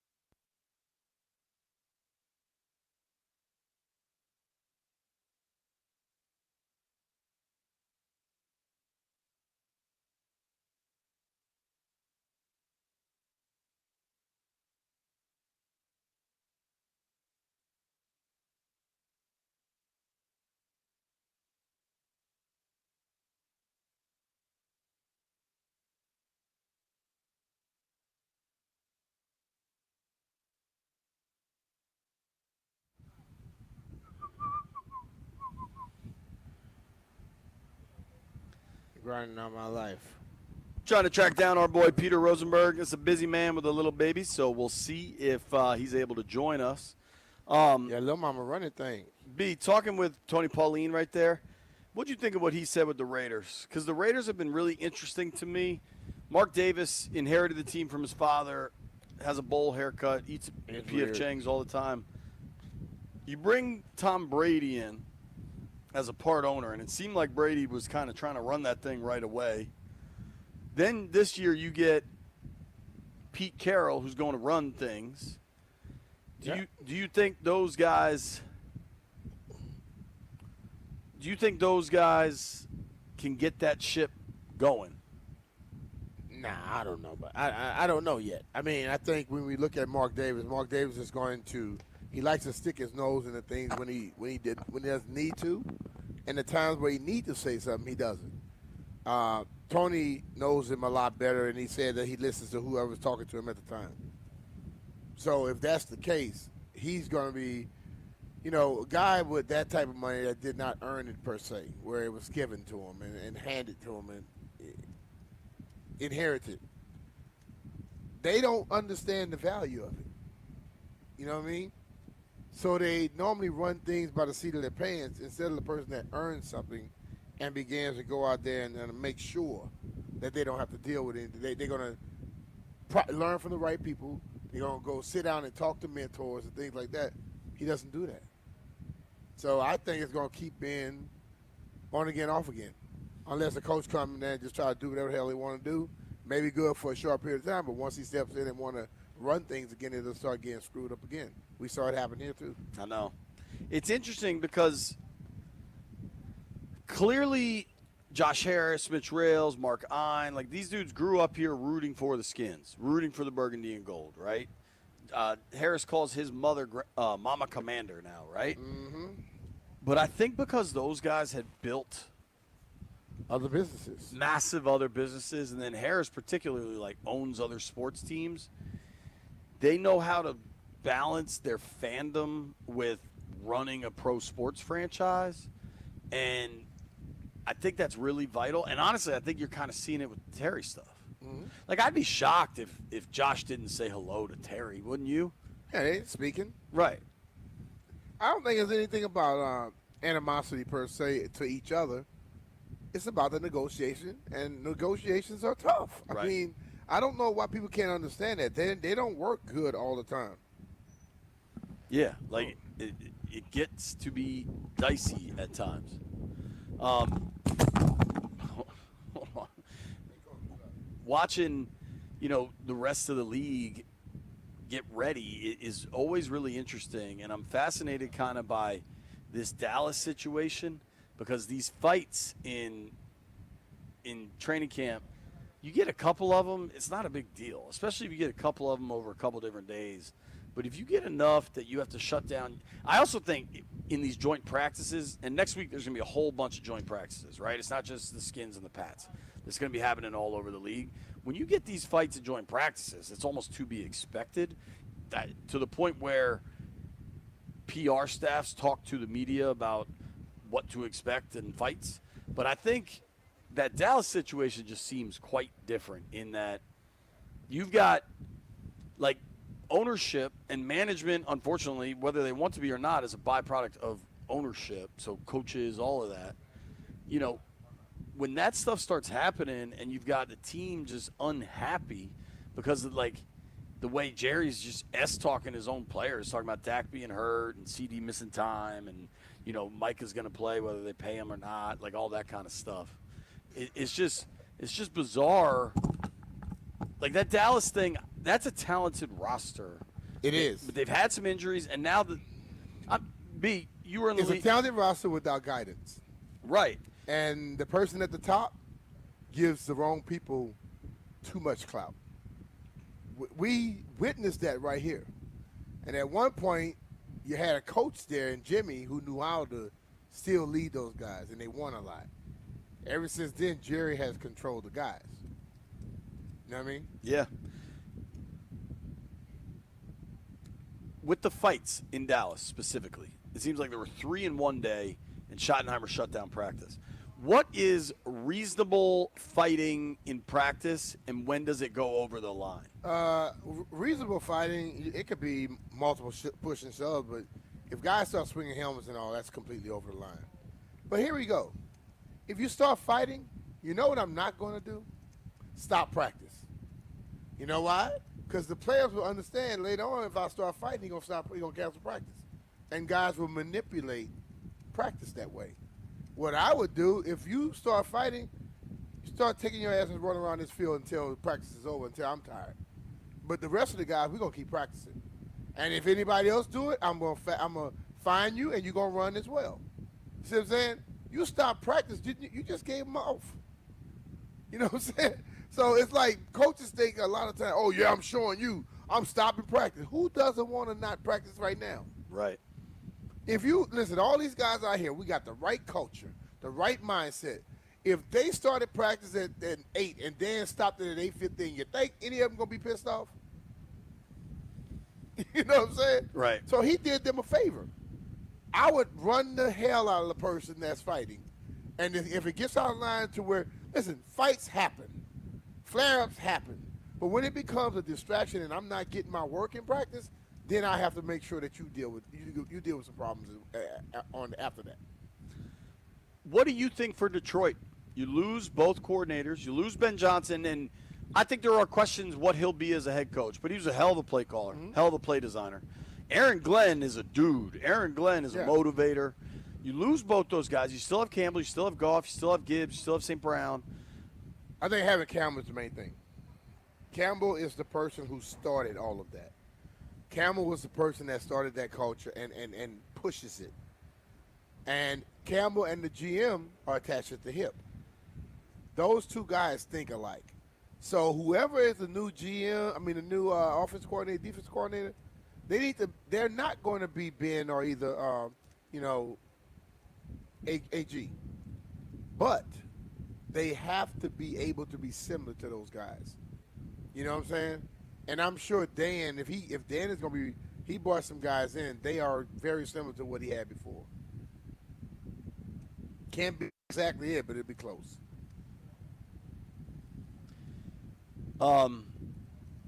[SPEAKER 4] Grinding on my life.
[SPEAKER 3] Trying to track down our boy Peter Rosenberg. It's a busy man with a little baby, so we'll see if he's able to join us.
[SPEAKER 4] Yeah, little mama running thing.
[SPEAKER 3] B, talking with Tony Pauline right there, what'd you think of what he said with the Raiders? Because the Raiders have been really interesting to me. Mark Davis inherited the team from his father, has a bowl haircut, eats P.F. Chang's all the time. You bring Tom Brady in as a part owner, and it seemed like Brady was kind of trying to run that thing right away. Then this year you get Pete Carroll, who's going to run things. Do you think those guys can get that ship going?
[SPEAKER 4] Nah, I don't know, but I don't know yet. I mean, I think when we look at Mark Davis is going to. He likes to stick his nose into things when he doesn't need to, and the times where he needs to say something, he doesn't. Tony knows him a lot better, and he said that he listens to whoever's talking to him at the time. So if that's the case, he's going to be, a guy with that type of money that did not earn it per se, where it was given to him and handed to him and inherited. They don't understand the value of it. You know what I mean? So they normally run things by the seat of their pants instead of the person that earns something and begins to go out there and make sure that they don't have to deal with it. They're going to learn from the right people. They're going to go sit down and talk to mentors and things like that. He doesn't do that. So I think it's going to keep being on again, off again. Unless the coach comes in there and just try to do whatever the hell he want to do. Maybe good for a short period of time, but once he steps in and want to run things again, it'll start getting screwed up again. We saw it happen here too.
[SPEAKER 3] I know. It's interesting because clearly Josh Harris, Mitch Rails, Mark Ein, like these dudes grew up here rooting for the Skins, rooting for the burgundy and gold, right? Harris calls his mother Mama Commander now, right?
[SPEAKER 4] Mm-hmm.
[SPEAKER 3] But I think because those guys had built
[SPEAKER 4] other businesses,
[SPEAKER 3] massive other businesses, and then Harris particularly owns other sports teams, they know how to balance their fandom with running a pro sports franchise, and I think that's really vital. And honestly, I think you're kind of seeing it with Terry stuff.
[SPEAKER 4] Mm-hmm.
[SPEAKER 3] I'd be shocked if Josh didn't say hello to Terry, wouldn't you?
[SPEAKER 4] Yeah, they ain't speaking.
[SPEAKER 3] Right.
[SPEAKER 4] I don't think there's anything about animosity per se to each other. It's about the negotiation, and negotiations are tough.
[SPEAKER 3] Right.
[SPEAKER 4] I mean, I don't know why people can't understand that. They don't work good all the time.
[SPEAKER 3] Yeah, it gets to be dicey at times. Watching, the rest of the league get ready is always really interesting, and I'm fascinated kind of by this Dallas situation because these fights in training camp you get a couple of them, it's not a big deal, especially if you get a couple of them over a couple different days. But if you get enough that you have to shut down, I also think in these joint practices, and next week there's going to be a whole bunch of joint practices, right? It's not just the Skins and the Pats. It's going to be happening all over the league. When you get these fights in joint practices, it's almost to be expected, that to the point where PR staffs talk to the media about what to expect in fights. But I think that Dallas situation just seems quite different in that you've got, like, ownership and management, unfortunately, whether they want to be or not, is a byproduct of ownership. So coaches, all of that. You know, when that stuff starts happening and you've got the team just unhappy because of, like, the way Jerry's just S-talking his own players, talking about Dak being hurt and CD missing time and, you know, Mike is going to play whether they pay him or not, like all that kind of stuff. It's just bizarre. Like that Dallas thing, that's a talented roster.
[SPEAKER 4] It is.
[SPEAKER 3] But they've had some injuries, and now you were in the
[SPEAKER 4] It's
[SPEAKER 3] league.
[SPEAKER 4] a talented roster without guidance.
[SPEAKER 3] Right.
[SPEAKER 4] And the person at the top gives the wrong people too much clout. We witnessed that right here. And at one point, you had a coach there in Jimmy who knew how to still lead those guys, and they won a lot. Ever since then, Jerry has controlled the guys. You know what I mean?
[SPEAKER 3] Yeah. With the fights in Dallas specifically, it seems like there were 3 in one day, and Schottenheimer shut down practice. What is reasonable fighting in practice, and when does it go over the line?
[SPEAKER 4] Reasonable fighting, it could be multiple push and shove, but if guys start swinging helmets and all, that's completely over the line. But here we go. If you start fighting, you know what I'm not going to do? Stop practice. You know why? Because the players will understand later on if I start fighting, he's going to cancel practice. And guys will manipulate practice that way. What I would do, if you start fighting, you start taking your ass and running around this field until practice is over, until I'm tired. But the rest of the guys, we're going to keep practicing. And if anybody else do it, I'm going to find you, and you're going to run as well. You see what I'm saying? You stop practice, you just gave them off. You know what I'm saying? So it's like coaches think a lot of times, oh, yeah, I'm showing you. I'm stopping practice. Who doesn't want to not practice right now?
[SPEAKER 3] Right.
[SPEAKER 4] If you, listen, all these guys out here, we got the right culture, the right mindset. If they started practice at 8 and then stopped it at 8:15, you think any of them going to be pissed off? You know what I'm saying?
[SPEAKER 3] Right.
[SPEAKER 4] So he did them a favor. I would run the hell out of the person that's fighting. And if it gets out of line to where, listen, fights happen. Flare-ups happen. But when it becomes a distraction and I'm not getting my work in practice, then I have to make sure that you deal with some problems after that.
[SPEAKER 3] What do you think for Detroit? You lose both coordinators. You lose Ben Johnson, and I think there are questions what he'll be as a head coach. But he was a hell of a play caller, hell of a play designer. Aaron Glenn is a dude. Aaron Glenn is a motivator. You lose both those guys. You still have Campbell. You still have Goff. You still have Gibbs. You still have St. Brown.
[SPEAKER 4] I think having Campbell is the main thing. Campbell is the person who started all of that. Campbell was the person that started that culture and pushes it. And Campbell and the GM are attached at the hip. Those two guys think alike. So whoever is the new GM, the new offense coordinator, defense coordinator, they're not going to be Ben or either, AG. But they have to be able to be similar to those guys. You know what I'm saying? And I'm sure Dan, if Dan is going to be, he brought some guys in, they are very similar to what he had before. Can't be exactly it, but it'll be close.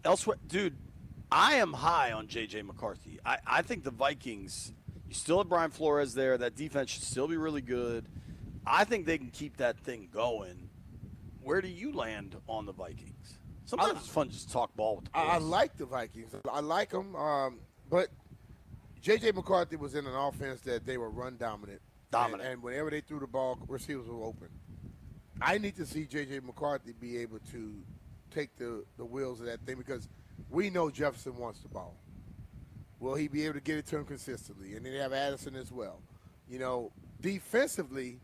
[SPEAKER 3] Elsewhere, dude, I am high on J.J. McCarthy. I think the Vikings, you still have Brian Flores there. That defense should still be really good. I think they can keep that thing going. Where do you land on the Vikings? Sometimes it's fun to just talk ball with the boys.
[SPEAKER 4] I like the Vikings. I like them, but J.J. McCarthy was in an offense that they were run dominant. And whenever they threw the ball, receivers were open. I need to see J.J. McCarthy be able to take the wheels of that thing because we know Jefferson wants the ball. Will he be able to get it to him consistently? And then they have Addison as well. You know, defensively,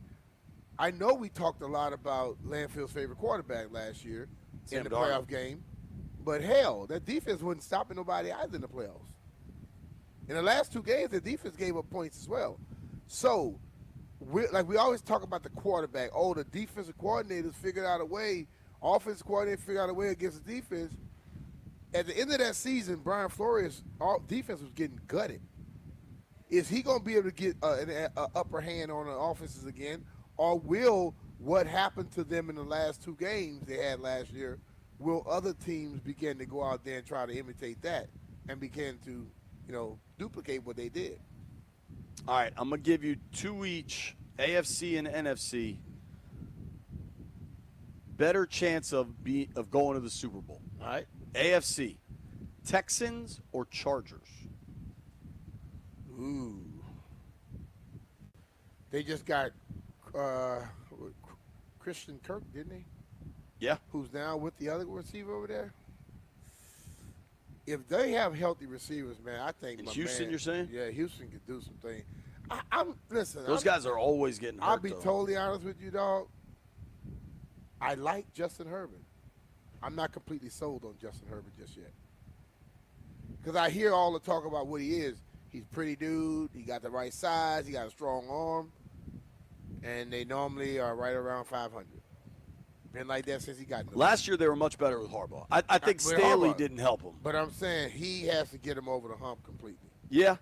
[SPEAKER 4] I know we talked a lot about Landfield's favorite quarterback last year, in the
[SPEAKER 3] Darnold.
[SPEAKER 4] playoff game. But hell, that defense wasn't stopping nobody either in the playoffs. In the last 2 games, the defense gave up points as well. So, we always talk about the quarterback. Oh, the defensive coordinators figured out a way. Offensive coordinator figured out a way against the defense. At the end of that season, Brian Flores' defense was getting gutted. Is he going to be able to get an upper hand on the offenses again? Or will what happened to them in the last 2 games they had last year, will other teams begin to go out there and try to imitate that and begin to, duplicate what they did?
[SPEAKER 3] All right, I'm going to give you 2 each, AFC and NFC. Better chance of going to the Super Bowl. All right, AFC, Texans or Chargers?
[SPEAKER 4] Ooh. They just got Christian Kirk, didn't they?
[SPEAKER 3] Yeah.
[SPEAKER 4] Who's now with the other receiver over there? If they have healthy receivers, man, I think
[SPEAKER 3] In Houston, you're saying?
[SPEAKER 4] Yeah, Houston could do some things.
[SPEAKER 3] Those guys are always getting hurt.
[SPEAKER 4] I'll be
[SPEAKER 3] though.
[SPEAKER 4] totally honest with you, dog. I like Justin Herbert. I'm not completely sold on Justin Herbert just yet. Because I hear all the talk about what he is. He's a pretty dude. He got the right size. He got a strong arm. And they normally are right around 500. Been like that since he got in the
[SPEAKER 3] Last year, they were much better with Harbaugh. I think
[SPEAKER 4] With
[SPEAKER 3] Staley
[SPEAKER 4] Harbaugh.
[SPEAKER 3] didn't help him.
[SPEAKER 4] But I'm saying he has to get him over the hump completely.
[SPEAKER 3] Yeah.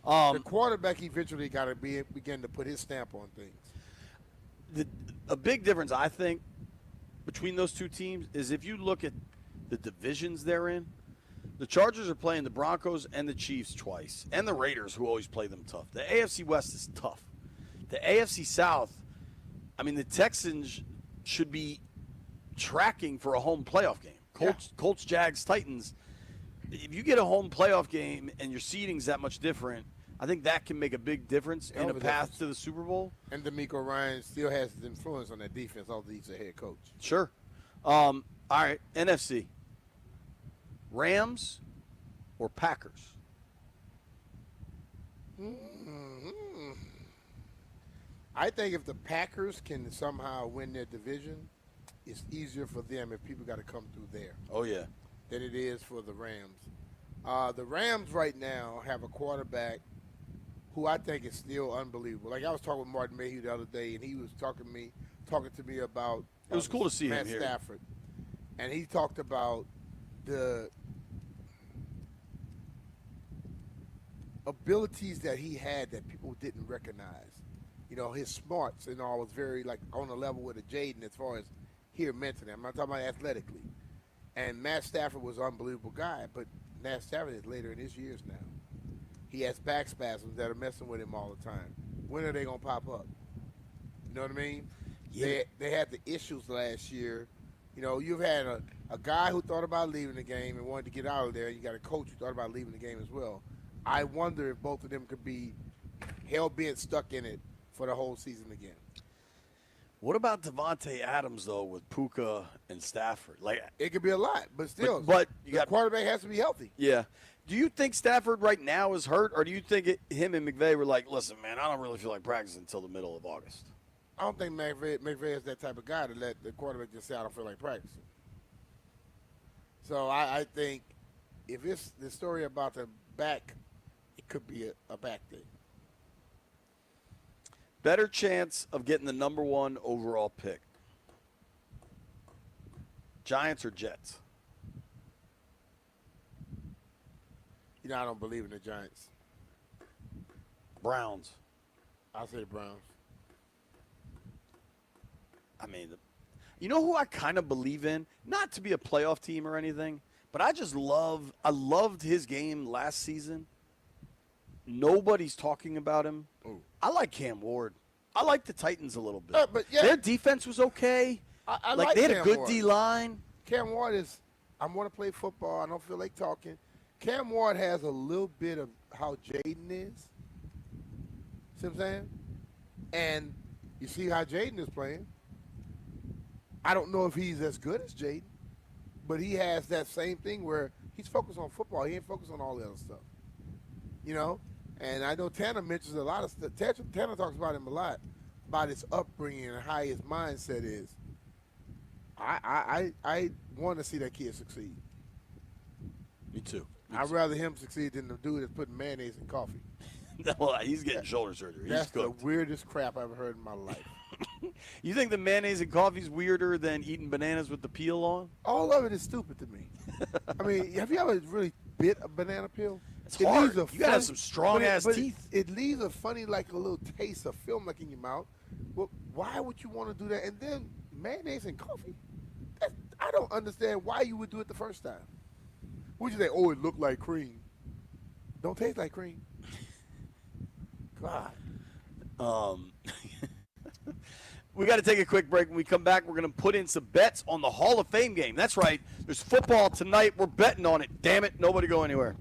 [SPEAKER 4] The quarterback eventually got to begin to put his stamp on things.
[SPEAKER 3] A big difference, I think, between those 2 teams is if you look at the divisions they're in, the Chargers are playing the Broncos and the Chiefs twice, and the Raiders, who always play them tough. The AFC West is tough. The AFC South, the Texans should be tracking for a home playoff game. Colts, Jags, Titans. If you get a home playoff game and your seeding's that much different, I think that can make a big difference in a path to the Super Bowl.
[SPEAKER 4] And DeMeco Ryan still has his influence on that defense, although he's a head coach.
[SPEAKER 3] Sure. All right, NFC. Rams or Packers?
[SPEAKER 4] I think if the Packers can somehow win their division, it's easier for them if people got to come through there.
[SPEAKER 3] Oh, yeah.
[SPEAKER 4] Than it is for the Rams. The Rams right now have a quarterback who I think is still unbelievable. Like I was talking with Martin Mayhew the other day, and he was talking to me about.
[SPEAKER 3] It was cool to see
[SPEAKER 4] Matt
[SPEAKER 3] him here.
[SPEAKER 4] Stafford, and he talked about the abilities that he had that people didn't recognize. His smarts and all was very on the level with a Jaden as far as here mentally. I'm not talking about athletically. And Matt Stafford was an unbelievable guy, but Matt Stafford is later in his years now. He has back spasms that are messing with him all the time. When are they going to pop up? You know what I mean?
[SPEAKER 3] Yeah.
[SPEAKER 4] They had the issues last year. You've had a guy who thought about leaving the game and wanted to get out of there. You got a coach who thought about leaving the game as well. I wonder if both of them could be hell-bent stuck in it for the whole season again.
[SPEAKER 3] What about Devontae Adams, though, with Puka and Stafford?
[SPEAKER 4] It could be a lot, but still.
[SPEAKER 3] But
[SPEAKER 4] the quarterback has to be healthy.
[SPEAKER 3] Yeah. Do you think Stafford right now is hurt, or do you think him and McVay were like, listen, man, I don't really feel like practicing until the middle of August?
[SPEAKER 4] I don't think McVay is that type of guy to let the quarterback just say, I don't feel like practicing. So I think if it's the story about the back, it could be a back thing.
[SPEAKER 3] Better chance of getting the number 1 overall pick. Giants or Jets?
[SPEAKER 4] I don't believe in the Giants.
[SPEAKER 3] Browns.
[SPEAKER 4] I'll say the Browns.
[SPEAKER 3] You know who I kind of believe in? Not to be a playoff team or anything, but I loved his game last season. Nobody's talking about him.
[SPEAKER 4] Ooh.
[SPEAKER 3] I like Cam Ward. I like the Titans a little bit.
[SPEAKER 4] But yeah.
[SPEAKER 3] Their defense was okay.
[SPEAKER 4] I like
[SPEAKER 3] they had
[SPEAKER 4] Cam
[SPEAKER 3] a good
[SPEAKER 4] Ward.
[SPEAKER 3] D-line.
[SPEAKER 4] Cam Ward is, I want to play football. I don't feel like talking. Cam Ward has a little bit of how Jaden is. See what I'm saying? And you see how Jaden is playing. I don't know if he's as good as Jaden, but he has that same thing where he's focused on football. He ain't focused on all the other stuff. And I know Tanner mentions a lot of stuff. Tanner talks about him a lot, about his upbringing and how his mindset is. I want to see that kid succeed.
[SPEAKER 3] Me too.
[SPEAKER 4] I'd rather him succeed than the dude that's putting mayonnaise in coffee.
[SPEAKER 3] Well, he's getting shoulder surgery. He's
[SPEAKER 4] That's the
[SPEAKER 3] cooked.
[SPEAKER 4] weirdest crap I've ever heard in my life.
[SPEAKER 3] You think the mayonnaise and coffee is weirder than eating bananas with the peel on?
[SPEAKER 4] All of it is stupid to me. I mean, have you ever really bit a banana peel?
[SPEAKER 3] It's hard. You gotta have some strong-ass
[SPEAKER 4] but
[SPEAKER 3] teeth.
[SPEAKER 4] It leaves a funny, like a little taste of film like in your mouth. Well, why would you want to do that? And then mayonnaise and coffee? I don't understand why you would do it the first time. Would you say, oh, it looked like cream? Don't taste like cream. God.
[SPEAKER 3] We got to take a quick break. When we come back, we're going to put in some bets on the Hall of Fame game. That's right. There's football tonight. We're betting on it. Damn it. Nobody go anywhere.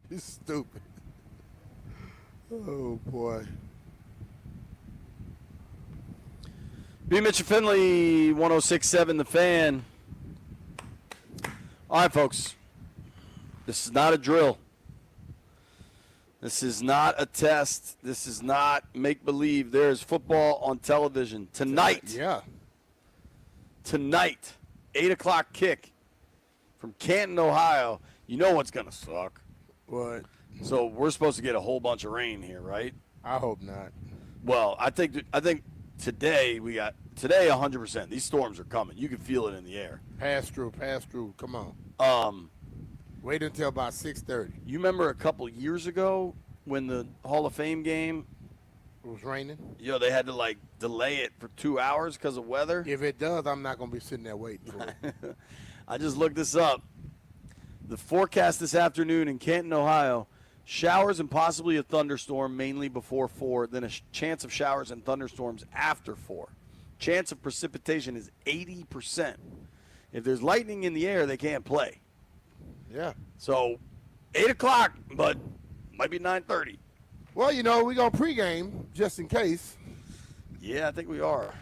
[SPEAKER 4] He's stupid. Oh, boy.
[SPEAKER 3] B. Mitch and Finley, 106.7 The Fan. All right, folks. This is not a drill. This is not a test. This is not make-believe. There is football on television tonight.
[SPEAKER 4] Yeah.
[SPEAKER 3] Tonight, 8 o'clock kick from Canton, Ohio. You know what's going to suck.
[SPEAKER 4] What?
[SPEAKER 3] So we're supposed to get a whole bunch of rain here, right?
[SPEAKER 4] I hope not.
[SPEAKER 3] Well, I think today 100%. These storms are coming. You can feel it in the air.
[SPEAKER 4] Pass through. Come
[SPEAKER 3] on.
[SPEAKER 4] Wait until about 6:30.
[SPEAKER 3] You remember a couple years ago when the Hall of Fame game
[SPEAKER 4] It was raining?
[SPEAKER 3] they had to delay it for 2 hours because of weather?
[SPEAKER 4] If it does, I'm not going to be sitting there waiting for it.
[SPEAKER 3] I just looked this up. The forecast this afternoon in Canton, Ohio, showers and possibly a thunderstorm mainly before 4, then a chance of showers and thunderstorms after 4. Chance of precipitation is 80%. If there's lightning in the air, they can't play.
[SPEAKER 4] Yeah.
[SPEAKER 3] So 8 o'clock, but might be 9:30.
[SPEAKER 4] Well, we're going to pregame just in case.
[SPEAKER 3] Yeah, I think we are.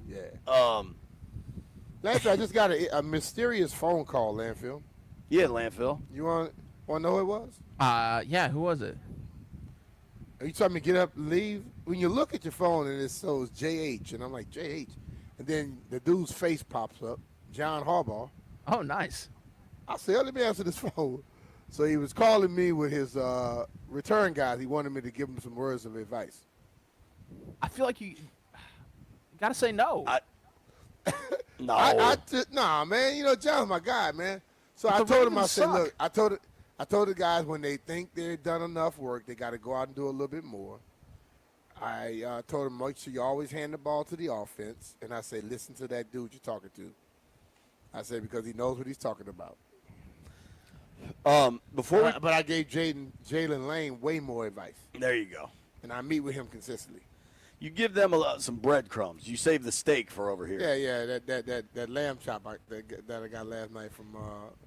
[SPEAKER 4] Yeah. Landfill, I just got a mysterious phone call, Landfill.
[SPEAKER 3] Yeah, Landfill.
[SPEAKER 4] You want to know who it was?
[SPEAKER 5] Yeah, who was it?
[SPEAKER 4] Are you telling me to get up and leave? When you look at your phone and it shows JH, and I'm like, JH. And then the dude's face pops up, John Harbaugh.
[SPEAKER 5] Oh, nice.
[SPEAKER 4] I said, let me answer this phone. So he was calling me with his return guys. He wanted me to give him some words of advice.
[SPEAKER 5] I feel like you got to say no.
[SPEAKER 3] No.
[SPEAKER 4] Nah, man. John's my guy, man. So
[SPEAKER 5] But
[SPEAKER 4] I
[SPEAKER 5] the
[SPEAKER 4] told him, I
[SPEAKER 5] Ravens
[SPEAKER 4] said,
[SPEAKER 5] suck.
[SPEAKER 4] look, I told the guys when they think they've done enough work, they got to go out and do a little bit more. I told them, make sure you always hand the ball to the offense. And I say, listen to that dude you're talking to. I said, because he knows what he's talking about. But I gave Jalen Lane way more advice.
[SPEAKER 3] There you go.
[SPEAKER 4] And I meet with him consistently.
[SPEAKER 3] You give them some breadcrumbs. You save the steak for over here.
[SPEAKER 4] Yeah. That lamb chop that I got last night from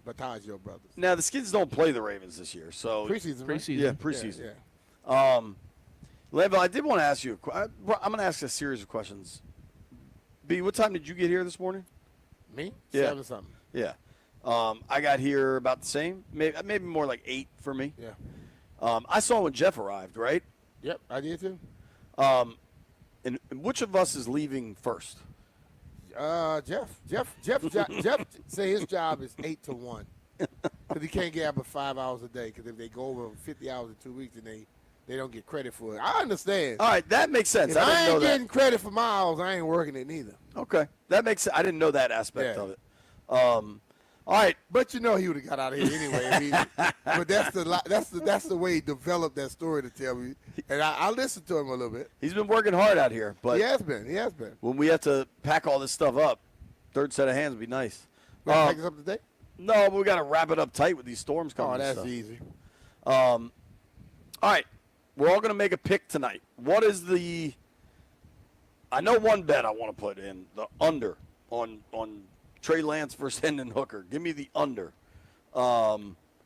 [SPEAKER 4] Battaggio Brothers.
[SPEAKER 3] Now, the Skids don't play the Ravens this year. So
[SPEAKER 4] Preseason, right?
[SPEAKER 3] Yeah, preseason.
[SPEAKER 4] Yeah.
[SPEAKER 3] Level, I did want to ask you, I'm going to ask a series of questions. B, what time did you get here this morning?
[SPEAKER 4] Me?
[SPEAKER 3] Yeah.
[SPEAKER 4] 7-something.
[SPEAKER 3] Yeah. I got here about the same, maybe more like 8 for me.
[SPEAKER 4] Yeah.
[SPEAKER 3] I saw when Jeff arrived, right?
[SPEAKER 4] Yep, I did too.
[SPEAKER 3] And which of us is leaving first?
[SPEAKER 4] Jeff say his job is 8 to 1 because he can't get up but 5 hours a day. Because if they go over 50 hours in 2 weeks, then they don't get credit for it. I understand.
[SPEAKER 3] All right, that makes sense.
[SPEAKER 4] If
[SPEAKER 3] I didn't
[SPEAKER 4] I ain't
[SPEAKER 3] know that.
[SPEAKER 4] getting credit for my hours, I ain't working it neither.
[SPEAKER 3] Okay, that makes sense. I didn't know that aspect of it. All right,
[SPEAKER 4] but he would have got out of here anyway. But that's the way he developed that story to tell me, and I listened to him a little bit.
[SPEAKER 3] He's been working hard out here, but
[SPEAKER 4] he has been.
[SPEAKER 3] When we have to pack all this stuff up, third set of hands would be nice.
[SPEAKER 4] Pack this up today?
[SPEAKER 3] No, but we got to wrap it up tight with these storms coming.
[SPEAKER 4] Oh, that's
[SPEAKER 3] and stuff.
[SPEAKER 4] easy.
[SPEAKER 3] All right, we're all going to make a pick tonight. What is the? I know one bet I want to put in the under on Trey Lance versus Hendon Hooker. Give me the under. I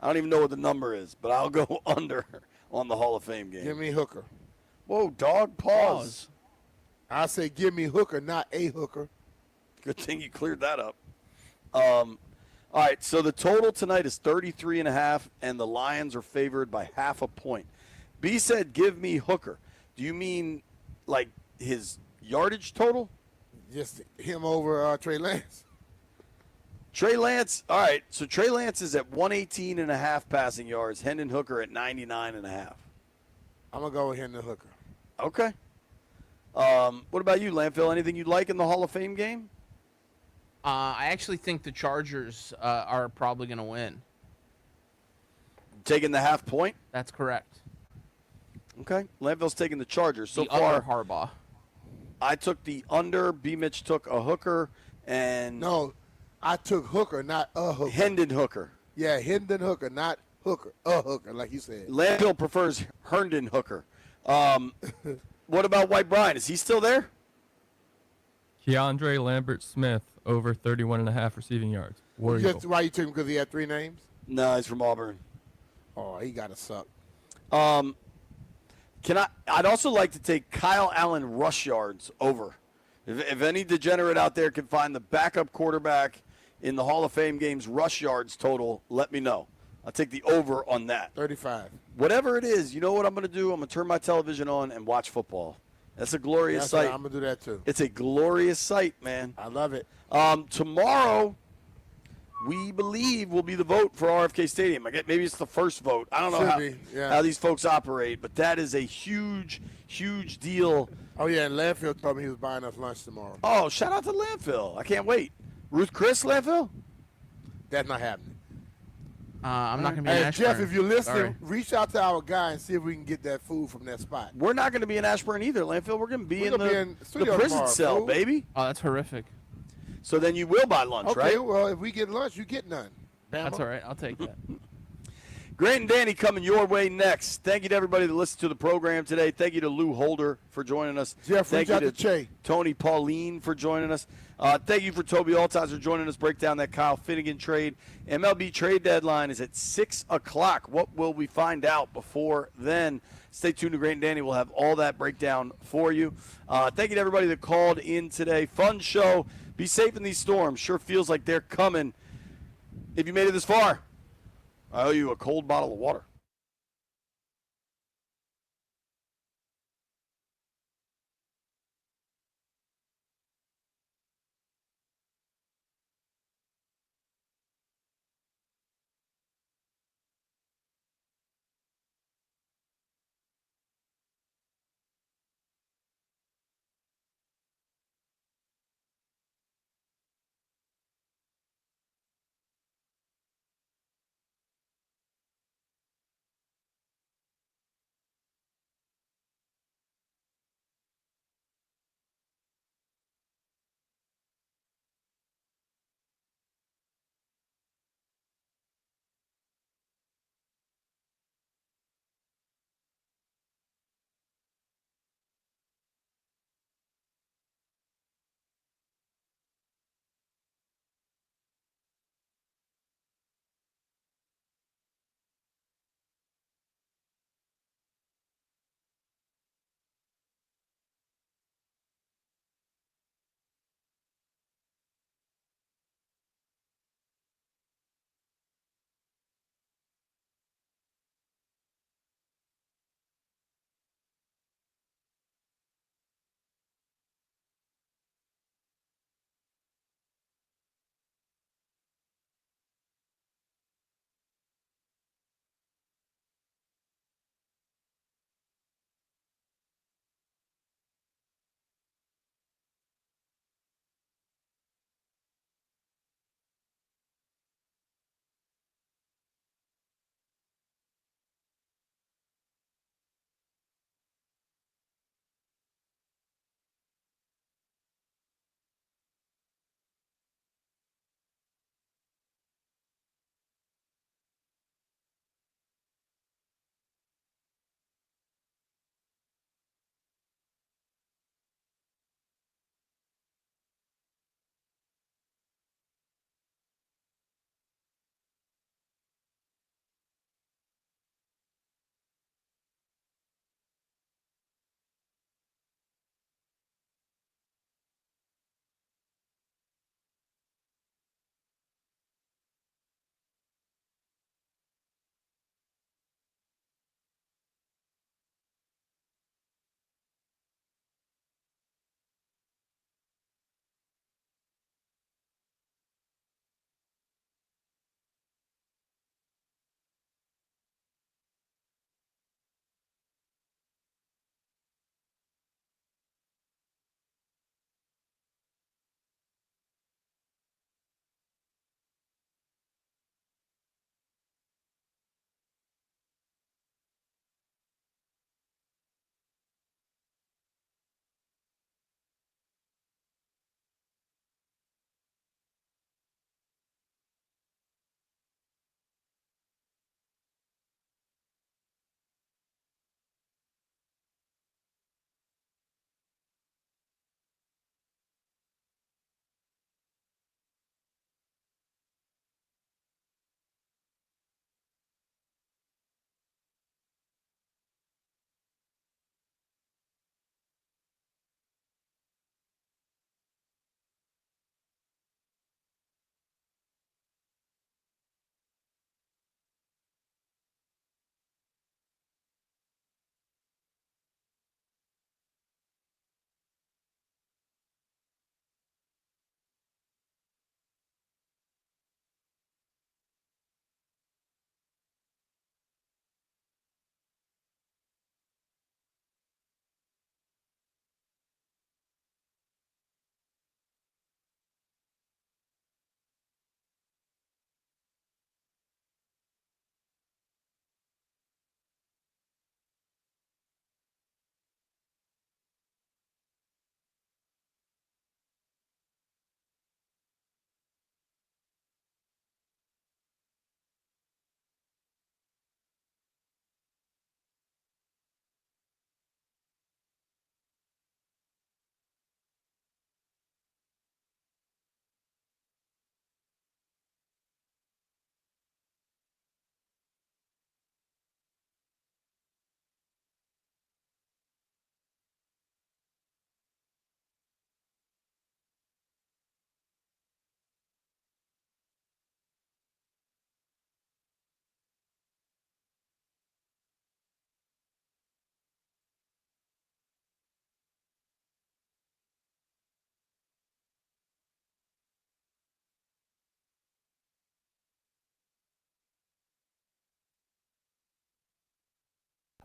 [SPEAKER 3] don't even know what the number is, but I'll go under on the Hall of Fame game.
[SPEAKER 4] Give me Hooker.
[SPEAKER 3] Whoa, dog, pause.
[SPEAKER 4] I say give me Hooker, not a hooker.
[SPEAKER 3] Good thing you cleared that up. All right, so the total tonight is 33.5, and the Lions are favored by half a point. B said give me Hooker. Do you mean like his yardage total?
[SPEAKER 4] Just him over Trey Lance.
[SPEAKER 3] Trey Lance, all right, so Trey Lance is at 118.5 passing yards. Hendon Hooker at 99.5.
[SPEAKER 4] I'm going to go with Hendon Hooker.
[SPEAKER 3] Okay. What about you, Landfill? Anything you'd like in the Hall of Fame game?
[SPEAKER 5] I actually think the Chargers are probably going to win.
[SPEAKER 3] Taking the half point?
[SPEAKER 5] That's correct.
[SPEAKER 3] Okay. Landfill's taking the Chargers. So
[SPEAKER 5] the
[SPEAKER 3] far,
[SPEAKER 5] under Harbaugh.
[SPEAKER 3] I took the under. B. Mitch took a Hooker. And
[SPEAKER 4] no, I took Hooker, not a hooker.
[SPEAKER 3] Hendon Hooker.
[SPEAKER 4] Yeah, Hendon Hooker, not Hooker. A hooker, like you said.
[SPEAKER 3] Landfill prefers Herndon Hooker. What about White Bryan? Is he still there?
[SPEAKER 9] Keandre Lambert-Smith, over 31.5 receiving yards. War Eagle.
[SPEAKER 4] Why you took him? Because he had 3 names?
[SPEAKER 3] No, he's from Auburn.
[SPEAKER 4] Oh, he got to suck.
[SPEAKER 3] I'd also like to take Kyle Allen rush yards over. If any degenerate out there can find the backup quarterback in the Hall of Fame game's rush yards total, let me know. I'll take the over on that.
[SPEAKER 4] 35.
[SPEAKER 3] Whatever it is, you know what I'm going to do? I'm going to turn my television on and watch football. That's a glorious sight.
[SPEAKER 4] I'm going to do that too.
[SPEAKER 3] It's a glorious sight, man.
[SPEAKER 4] I love it.
[SPEAKER 3] Tomorrow, we believe will be the vote for RFK Stadium. Maybe it's the first vote. I don't know how these folks operate, but that is a huge, huge deal.
[SPEAKER 4] Oh, yeah, and Landfill told me he was buying us lunch tomorrow.
[SPEAKER 3] Oh, shout out to Landfill. I can't wait. Ruth Chris, Landfill?
[SPEAKER 4] That's not happening.
[SPEAKER 5] I'm not going to be in
[SPEAKER 4] Hey,
[SPEAKER 5] Ashburn.
[SPEAKER 4] Jeff, if you're listening,
[SPEAKER 5] Sorry.
[SPEAKER 4] reach out to our guy and see if we can get that food from that spot.
[SPEAKER 3] We're not going to be in Ashburn either, Landfill. We're going to be in the
[SPEAKER 4] studio
[SPEAKER 3] prison
[SPEAKER 4] tomorrow,
[SPEAKER 3] cell,
[SPEAKER 4] fool.
[SPEAKER 3] baby.
[SPEAKER 5] Oh, that's horrific.
[SPEAKER 3] So then you will buy lunch,
[SPEAKER 4] Okay,
[SPEAKER 3] right?
[SPEAKER 4] well, if we get lunch, you get none.
[SPEAKER 5] That's all right. I'll take that.
[SPEAKER 3] Grant and Danny coming your way next. Thank you to everybody that listened to the program today. Thank you to Lou Holder for joining us.
[SPEAKER 4] Jeff,
[SPEAKER 3] Thank
[SPEAKER 4] reach out
[SPEAKER 3] you
[SPEAKER 4] to Che.
[SPEAKER 3] Tony Pauline for joining us. Thank you for Toby Altizer joining us. Break down that Kyle Finnegan trade. MLB trade deadline is at 6 o'clock. What will we find out before then? Stay tuned to Grant and Danny. We'll have all that breakdown for you. Thank you to everybody that called in today. Fun show. Be safe in these storms. Sure feels like they're coming. If you made it this far, I owe you a cold bottle of water.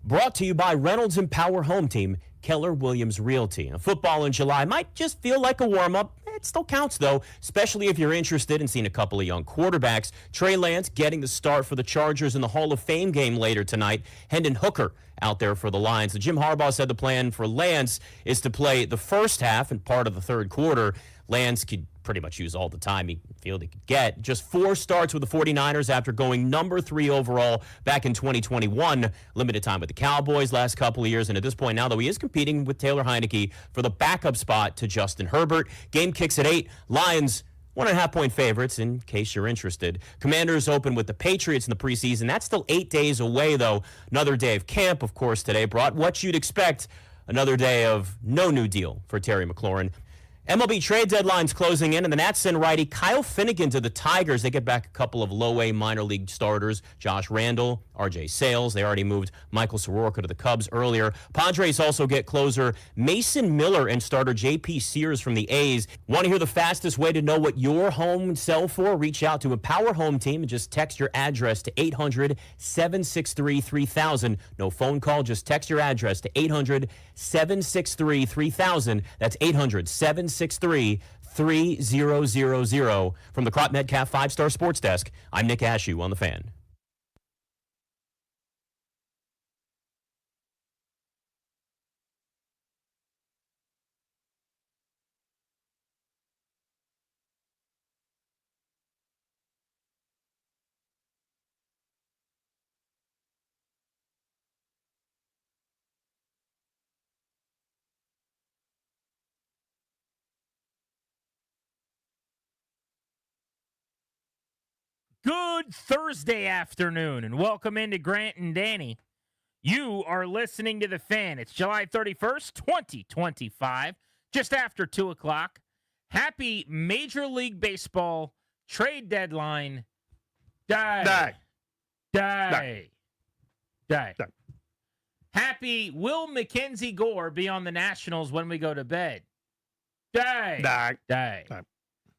[SPEAKER 9] Brought to you by Reynolds and Power Home Team, Keller Williams Realty. Football in July might just feel like a warm-up. It still counts, though, especially if you're interested in seeing a couple of young quarterbacks. Trey Lance getting the start for the Chargers in the Hall of Fame game later tonight. Hendon Hooker out there for the Lions. Jim Harbaugh said the plan for Lance is to play the first half and part of the third quarter. Lance could pretty much use all the time he could get. Just 4 starts with the 49ers after going number 3 overall back in 2021. Limited time with the Cowboys last couple of years. And at this point now, though, he is competing with Taylor Heineke for the backup spot to Justin Herbert. Game kicks at 8. Lions 1.5-point favorites, in case you're interested. Commanders open with the Patriots in the preseason. That's still 8 days away, though. Another day of camp, of course, today brought what you'd expect. Another day of no new deal for Terry McLaurin. MLB trade deadline's closing in, and the Nats send righty Kyle Finnegan to the Tigers. They get back a couple of low-A minor league starters, Josh Randall, R.J. Sales. They already moved Michael Soroka to the Cubs earlier. Padres also get closer Mason Miller and starter J.P. Sears from the A's. Want to hear the fastest way to know what your home would sell for? Reach out to a Power Home Team and just text your address to 800-763-3000. No phone call, just text your address to 800-763-3000. That's 800-763-3000. From the Crop Metcalf 5-Star Sports Desk, I'm Nick Ashew on The Fan.
[SPEAKER 22] Good Thursday afternoon, and welcome into Grant and Danny. You are listening to The Fan. It's July 31st, 2025, just after 2 o'clock. Happy Major League Baseball trade deadline day. Happy will Mackenzie Gore be on the Nationals when we go to bed? Day.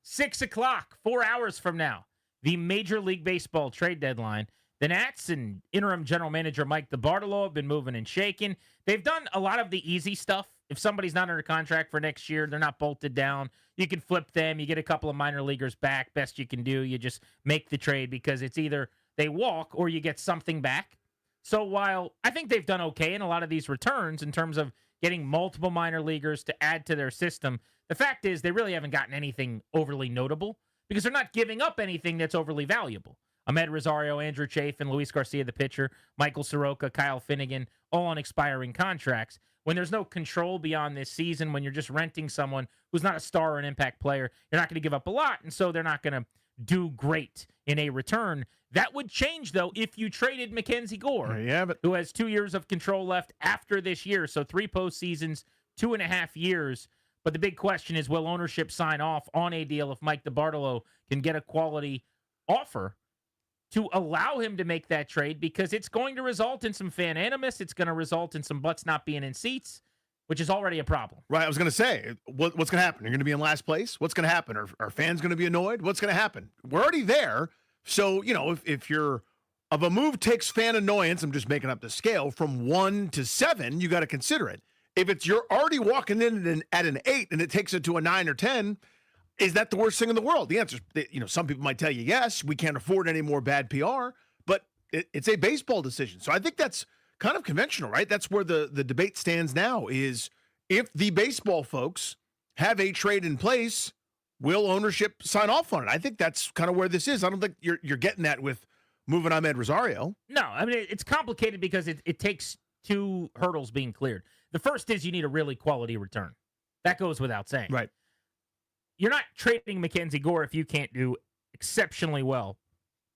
[SPEAKER 22] 6 o'clock, 4 hours from now. The Major League Baseball trade deadline. The Nats and interim general manager Mike DiBartolo have been moving and shaking. They've done a lot of the easy stuff. If somebody's not under contract for next year, they're not bolted down. You can flip them. You get a couple of minor leaguers back. Best you can do, you just make the trade because it's either they walk or you get something back. So while I think they've done okay in a lot of these returns in terms of getting multiple minor leaguers to add to their system, the fact is they really haven't gotten anything overly notable, because they're not giving up anything that's overly valuable. Ahmed Rosario, Andrew Chafin, Luis Garcia, the pitcher, Michael Soroka, Kyle Finnegan, all on expiring contracts. When there's no control beyond this season, when you're just renting someone who's not a star or an impact player, you're not going to give up a lot, and so they're not going to do great in a return. That would change, though, if you traded Mackenzie Gore, who has 2 years of control left after this year, so 3 postseasons, 2.5 years. But the big question is, will ownership sign off on a deal if Mike DiBartolo can get a quality offer to allow him to make that trade? Because it's going to result in some fan animus. It's going to result in some butts not being in seats, which is already a problem.
[SPEAKER 23] Right. I was going to say, what's going to happen? You're going to be in last place? What's going to happen? Are fans going to be annoyed? What's going to happen? We're already there. So, if you're of a move takes fan annoyance, I'm just making up the scale, from 1 to 7, you got to consider it. If it's you're already walking in at an 8 and it takes it to a 9 or 10, is that the worst thing in the world? The answer is, some people might tell you, yes, we can't afford any more bad PR, but it's a baseball decision. So I think that's kind of conventional, right? That's where the debate stands now is if the baseball folks have a trade in place, will ownership sign off on it? I think that's kind of where this is. I don't think you're getting that with moving Ahmed Rosario.
[SPEAKER 22] No, I mean, it's complicated because it takes 2 hurdles being cleared. The first is you need a really quality return. That goes without saying.
[SPEAKER 23] Right.
[SPEAKER 22] You're not trading Mackenzie Gore if you can't do exceptionally well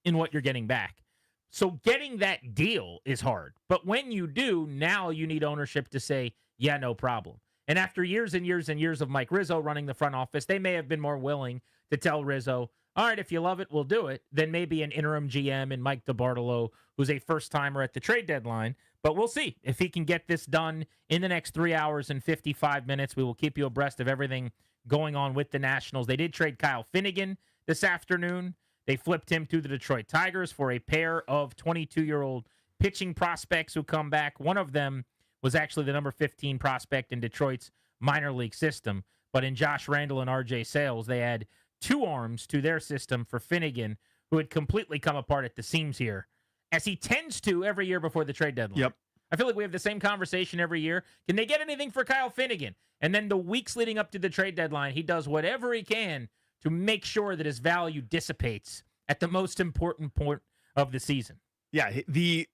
[SPEAKER 22] in what you're getting back. So getting that deal is hard. But when you do, now you need ownership to say, yeah, no problem. And after years and years and years of Mike Rizzo running the front office, they may have been more willing to tell Rizzo, all right, if you love it, we'll do it, than maybe an interim GM and Mike DiBartolo, who's a first-timer at the trade deadline. But we'll see if he can get this done in the next 3 hours and 55 minutes. We will keep you abreast of everything going on with the Nationals. They did trade Kyle Finnegan this afternoon. They flipped him to the Detroit Tigers for a pair of 22-year-old pitching prospects who come back. One of them was actually the number 15 prospect in Detroit's minor league system. But in Josh Randall and R.J. Sales, they add 2 arms to their system for Finnegan, who had completely come apart at the seams here, as he tends to every year before the trade deadline.
[SPEAKER 23] Yep.
[SPEAKER 22] I feel like we have the same conversation every year. Can they get anything for Kyle Finnegan? And then the weeks leading up to the trade deadline, he does whatever he can to make sure that his value dissipates at the most important point of the season.
[SPEAKER 23] Yeah, the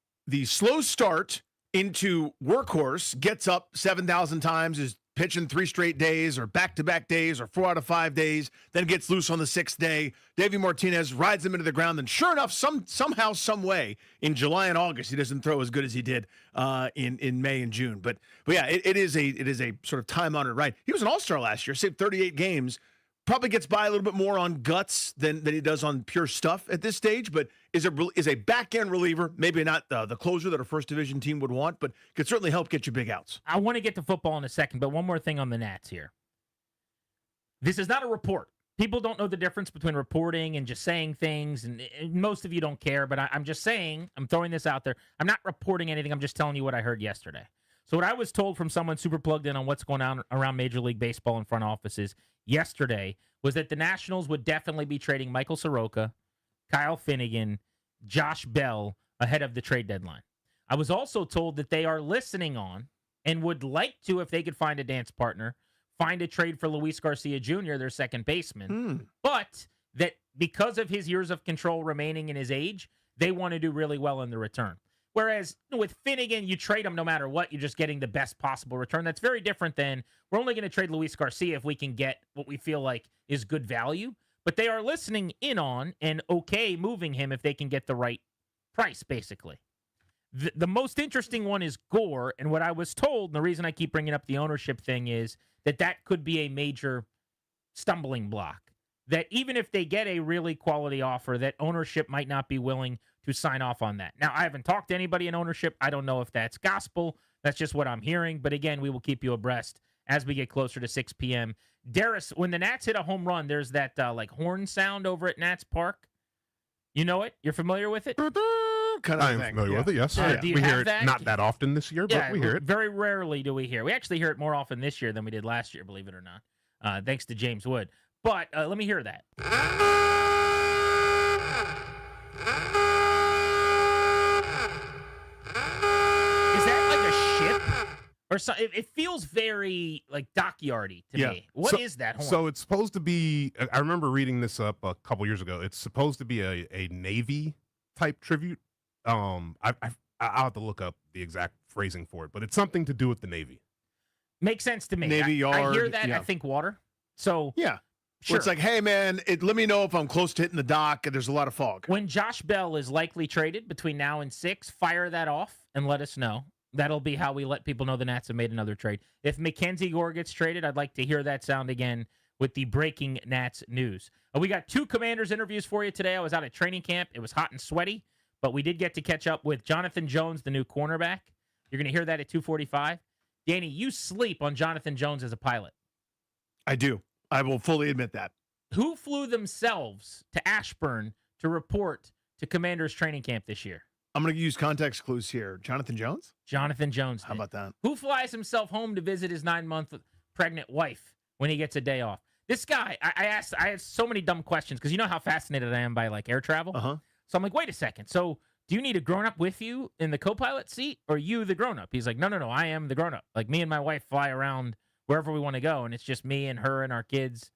[SPEAKER 23] slow start into workhorse, gets up 7,000 times, is pitching 3 straight days or back-to-back days or 4 out of 5 days, then gets loose on the 6th day. Davey Martinez rides him into the ground, and sure enough, somehow, some way, in July and August, he doesn't throw as good as he did in May and June. But yeah, it is a sort of time-honored right. He was an all-star last year, saved 38 games. Probably gets by a little bit more on guts than he does on pure stuff at this stage, but is a back-end reliever, maybe not the closer that a first division team would want, but could certainly help get you big outs.
[SPEAKER 22] I want to get to football in a second, but one more thing on the Nats here. This is not a report. People don't know the difference between reporting and just saying things, and most of you don't care, but I'm just saying, I'm throwing this out there. I'm not reporting anything. I'm just telling you what I heard yesterday. So what I was told from someone super plugged in on what's going on around Major League Baseball in front offices yesterday was that the Nationals would definitely be trading Michael Soroka, Kyle Finnegan, Josh Bell ahead of the trade deadline. I was also told that they are listening on and would like to, if they could find a dance partner, find a trade for Luis Garcia Jr., their second baseman. But that because of his years of control remaining in his age, they want to do really well in the return. Whereas with Finnegan, you trade him no matter what. You're just getting the best possible return. That's very different than we're only going to trade Luis Garcia if we can get what we feel like is good value. But they are listening in on and okay moving him if they can get the right price, basically. The most interesting one is Gore. And what I was told, and the reason I keep bringing up the ownership thing is that could be a major stumbling block. That even if they get a really quality offer, that ownership might not be willing to sign off on that. Now, I haven't talked to anybody in ownership. I don't know if that's gospel. That's just what I'm hearing. But again, we will keep you abreast as we get closer to 6 p.m. Darius, when the Nats hit a home run, there's that like horn sound over at Nats Park. You know it? You're familiar with it?
[SPEAKER 23] Kind of
[SPEAKER 10] I am familiar with it, yes.
[SPEAKER 22] Do you
[SPEAKER 10] we hear
[SPEAKER 22] have
[SPEAKER 10] it
[SPEAKER 22] that?
[SPEAKER 10] not that often this year, but we hear it.
[SPEAKER 22] Very rarely do we hear. We actually hear it more often this year than we did last year, believe it or not, thanks to James Wood. But let me hear that. Is that like a ship? Or so, it feels very like dockyardy to me. What is that horn?
[SPEAKER 10] So it's supposed to be, I remember reading this up a couple years ago. It's supposed to be a Navy type tribute. I'll have to look up the exact phrasing for it, but it's something to do with the Navy.
[SPEAKER 22] Makes sense to me.
[SPEAKER 23] Navy Yard.
[SPEAKER 22] I hear that.
[SPEAKER 23] Yeah.
[SPEAKER 22] I think water. So
[SPEAKER 23] yeah.
[SPEAKER 22] Sure.
[SPEAKER 23] Well, it's like, hey, man, let me know if I'm close to hitting the dock and there's a lot of fog.
[SPEAKER 22] When Josh Bell is likely traded between now and 6, fire that off and let us know. That'll be how we let people know the Nats have made another trade. If Mackenzie Gore gets traded, I'd like to hear that sound again with the breaking Nats news. We got 2 Commanders interviews for you today. I was out at training camp. It was hot and sweaty, but we did get to catch up with Jonathan Jones, the new cornerback. You're going to hear that at 2:45. Danny, you sleep on Jonathan Jones as a pilot.
[SPEAKER 23] I do. I will fully admit that.
[SPEAKER 22] Who flew themselves to Ashburn to report to Commanders training camp this year?
[SPEAKER 23] I'm going to use context clues here. Jonathan Jones?
[SPEAKER 22] Jonathan Jones did.
[SPEAKER 23] How about that?
[SPEAKER 22] Who flies himself home to visit his 9-month pregnant wife when he gets a day off? This guy, I asked so many dumb questions because you know how fascinated I am by like air travel.
[SPEAKER 23] Uh-huh.
[SPEAKER 22] So I'm like, wait a second. So do you need a grown-up with you in the co-pilot seat or you the grown-up? He's like, no, I am the grown-up. Like me and my wife fly around wherever we want to go, and it's just me and her and our kids.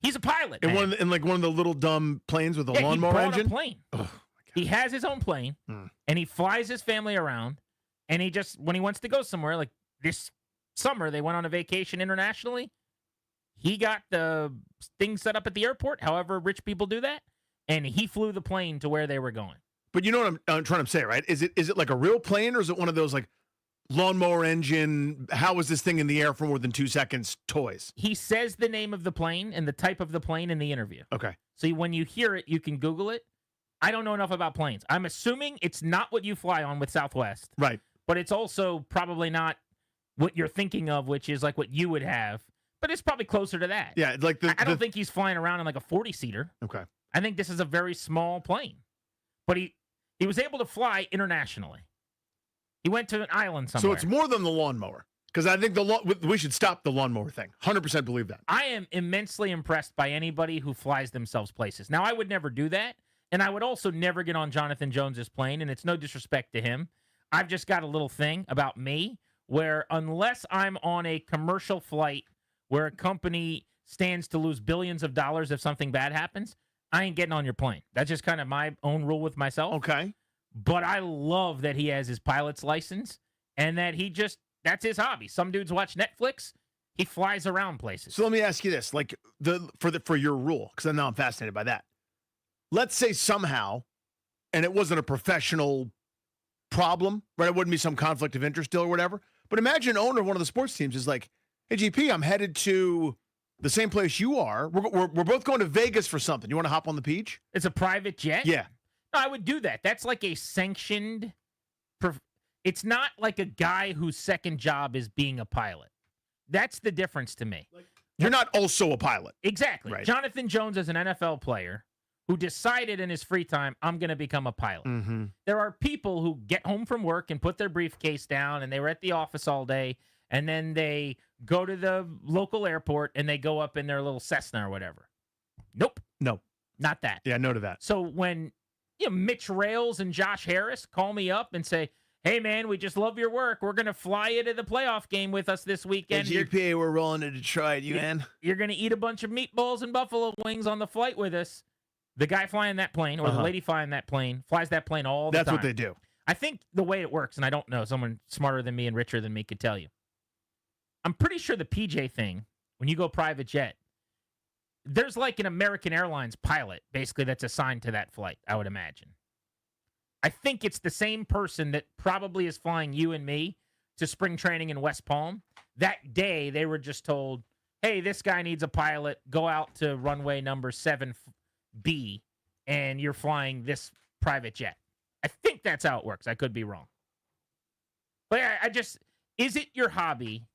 [SPEAKER 22] He's a pilot, man.
[SPEAKER 23] In one of the little dumb planes with a lawnmower engine?
[SPEAKER 22] A plane. He has his own plane, and he flies his family around, and he just, when he wants to go somewhere, like this summer, they went on a vacation internationally. He got the thing set up at the airport, however rich people do that, and he flew the plane to where they were going.
[SPEAKER 23] But you know what I'm trying to say, right? Is it like a real plane, or is it one of those like lawnmower engine, how is this thing in the air for more than 2 seconds toys?
[SPEAKER 22] He says the name of the plane and the type of the plane in the interview.
[SPEAKER 23] Okay.
[SPEAKER 22] So when you hear it, you can Google it. I don't know enough about planes. I'm assuming it's not what you fly on with Southwest.
[SPEAKER 23] Right.
[SPEAKER 22] But it's also probably not what you're thinking of, which is like what you would have. But it's probably closer to that.
[SPEAKER 23] Yeah, like
[SPEAKER 22] I don't think he's flying around in like a 40-seater.
[SPEAKER 23] Okay.
[SPEAKER 22] I think this is a very small plane. But he was able to fly internationally. He went to an island somewhere.
[SPEAKER 23] So it's more than the lawnmower. Because I think we should stop the lawnmower thing. 100% believe that.
[SPEAKER 22] I am immensely impressed by anybody who flies themselves places. Now, I would never do that, and I would also never get on Jonathan Jones's plane, and it's no disrespect to him. I've just got a little thing about me where unless I'm on a commercial flight where a company stands to lose billions of dollars if something bad happens, I ain't getting on your plane. That's just kind of my own rule with myself.
[SPEAKER 23] Okay.
[SPEAKER 22] But I love that he has his pilot's license and that that's his hobby. Some dudes watch Netflix. He flies around places.
[SPEAKER 23] So let me ask you this, like for your rule, because now I'm fascinated by that. Let's say somehow, and it wasn't a professional problem, right? It wouldn't be some conflict of interest deal or whatever. But imagine an owner of one of the sports teams is like, "Hey, GP, I'm headed to the same place you are. We're both going to Vegas for something. You want to hop on the Peach?"
[SPEAKER 22] It's a private jet?
[SPEAKER 23] Yeah.
[SPEAKER 22] No, I would do that. That's like a sanctioned. It's not like a guy whose second job is being a pilot. That's the difference to me.
[SPEAKER 23] You're not also a pilot.
[SPEAKER 22] Exactly.
[SPEAKER 23] Right.
[SPEAKER 22] Jonathan Jones is an NFL player who decided in his free time, I'm going to become a pilot.
[SPEAKER 23] Mm-hmm.
[SPEAKER 22] There are people who get home from work and put their briefcase down and they were at the office all day and then they go to the local airport and they go up in their little Cessna or whatever. Nope.
[SPEAKER 23] No.
[SPEAKER 22] Not that.
[SPEAKER 23] Yeah, no to that.
[SPEAKER 22] So when Mitch Rails and Josh Harris call me up and say, "Hey, man, we just love your work. We're going to fly you to the playoff game with us this weekend.
[SPEAKER 23] Hey, GPA, we're rolling to Detroit. You in?
[SPEAKER 22] You're going to eat a bunch of meatballs and buffalo wings on the flight with us." The guy flying that plane or the lady flying that plane flies that plane all the time.
[SPEAKER 23] That's what they do.
[SPEAKER 22] I think the way it works, and I don't know, someone smarter than me and richer than me could tell you. I'm pretty sure the PJ thing, when you go private jet, there's like an American Airlines pilot, basically, that's assigned to that flight, I would imagine. I think it's the same person that probably is flying you and me to spring training in West Palm. That day, they were just told, "Hey, this guy needs a pilot. Go out to runway number 7B, and you're flying this private jet." I think that's how it works. I could be wrong. But is it your hobby?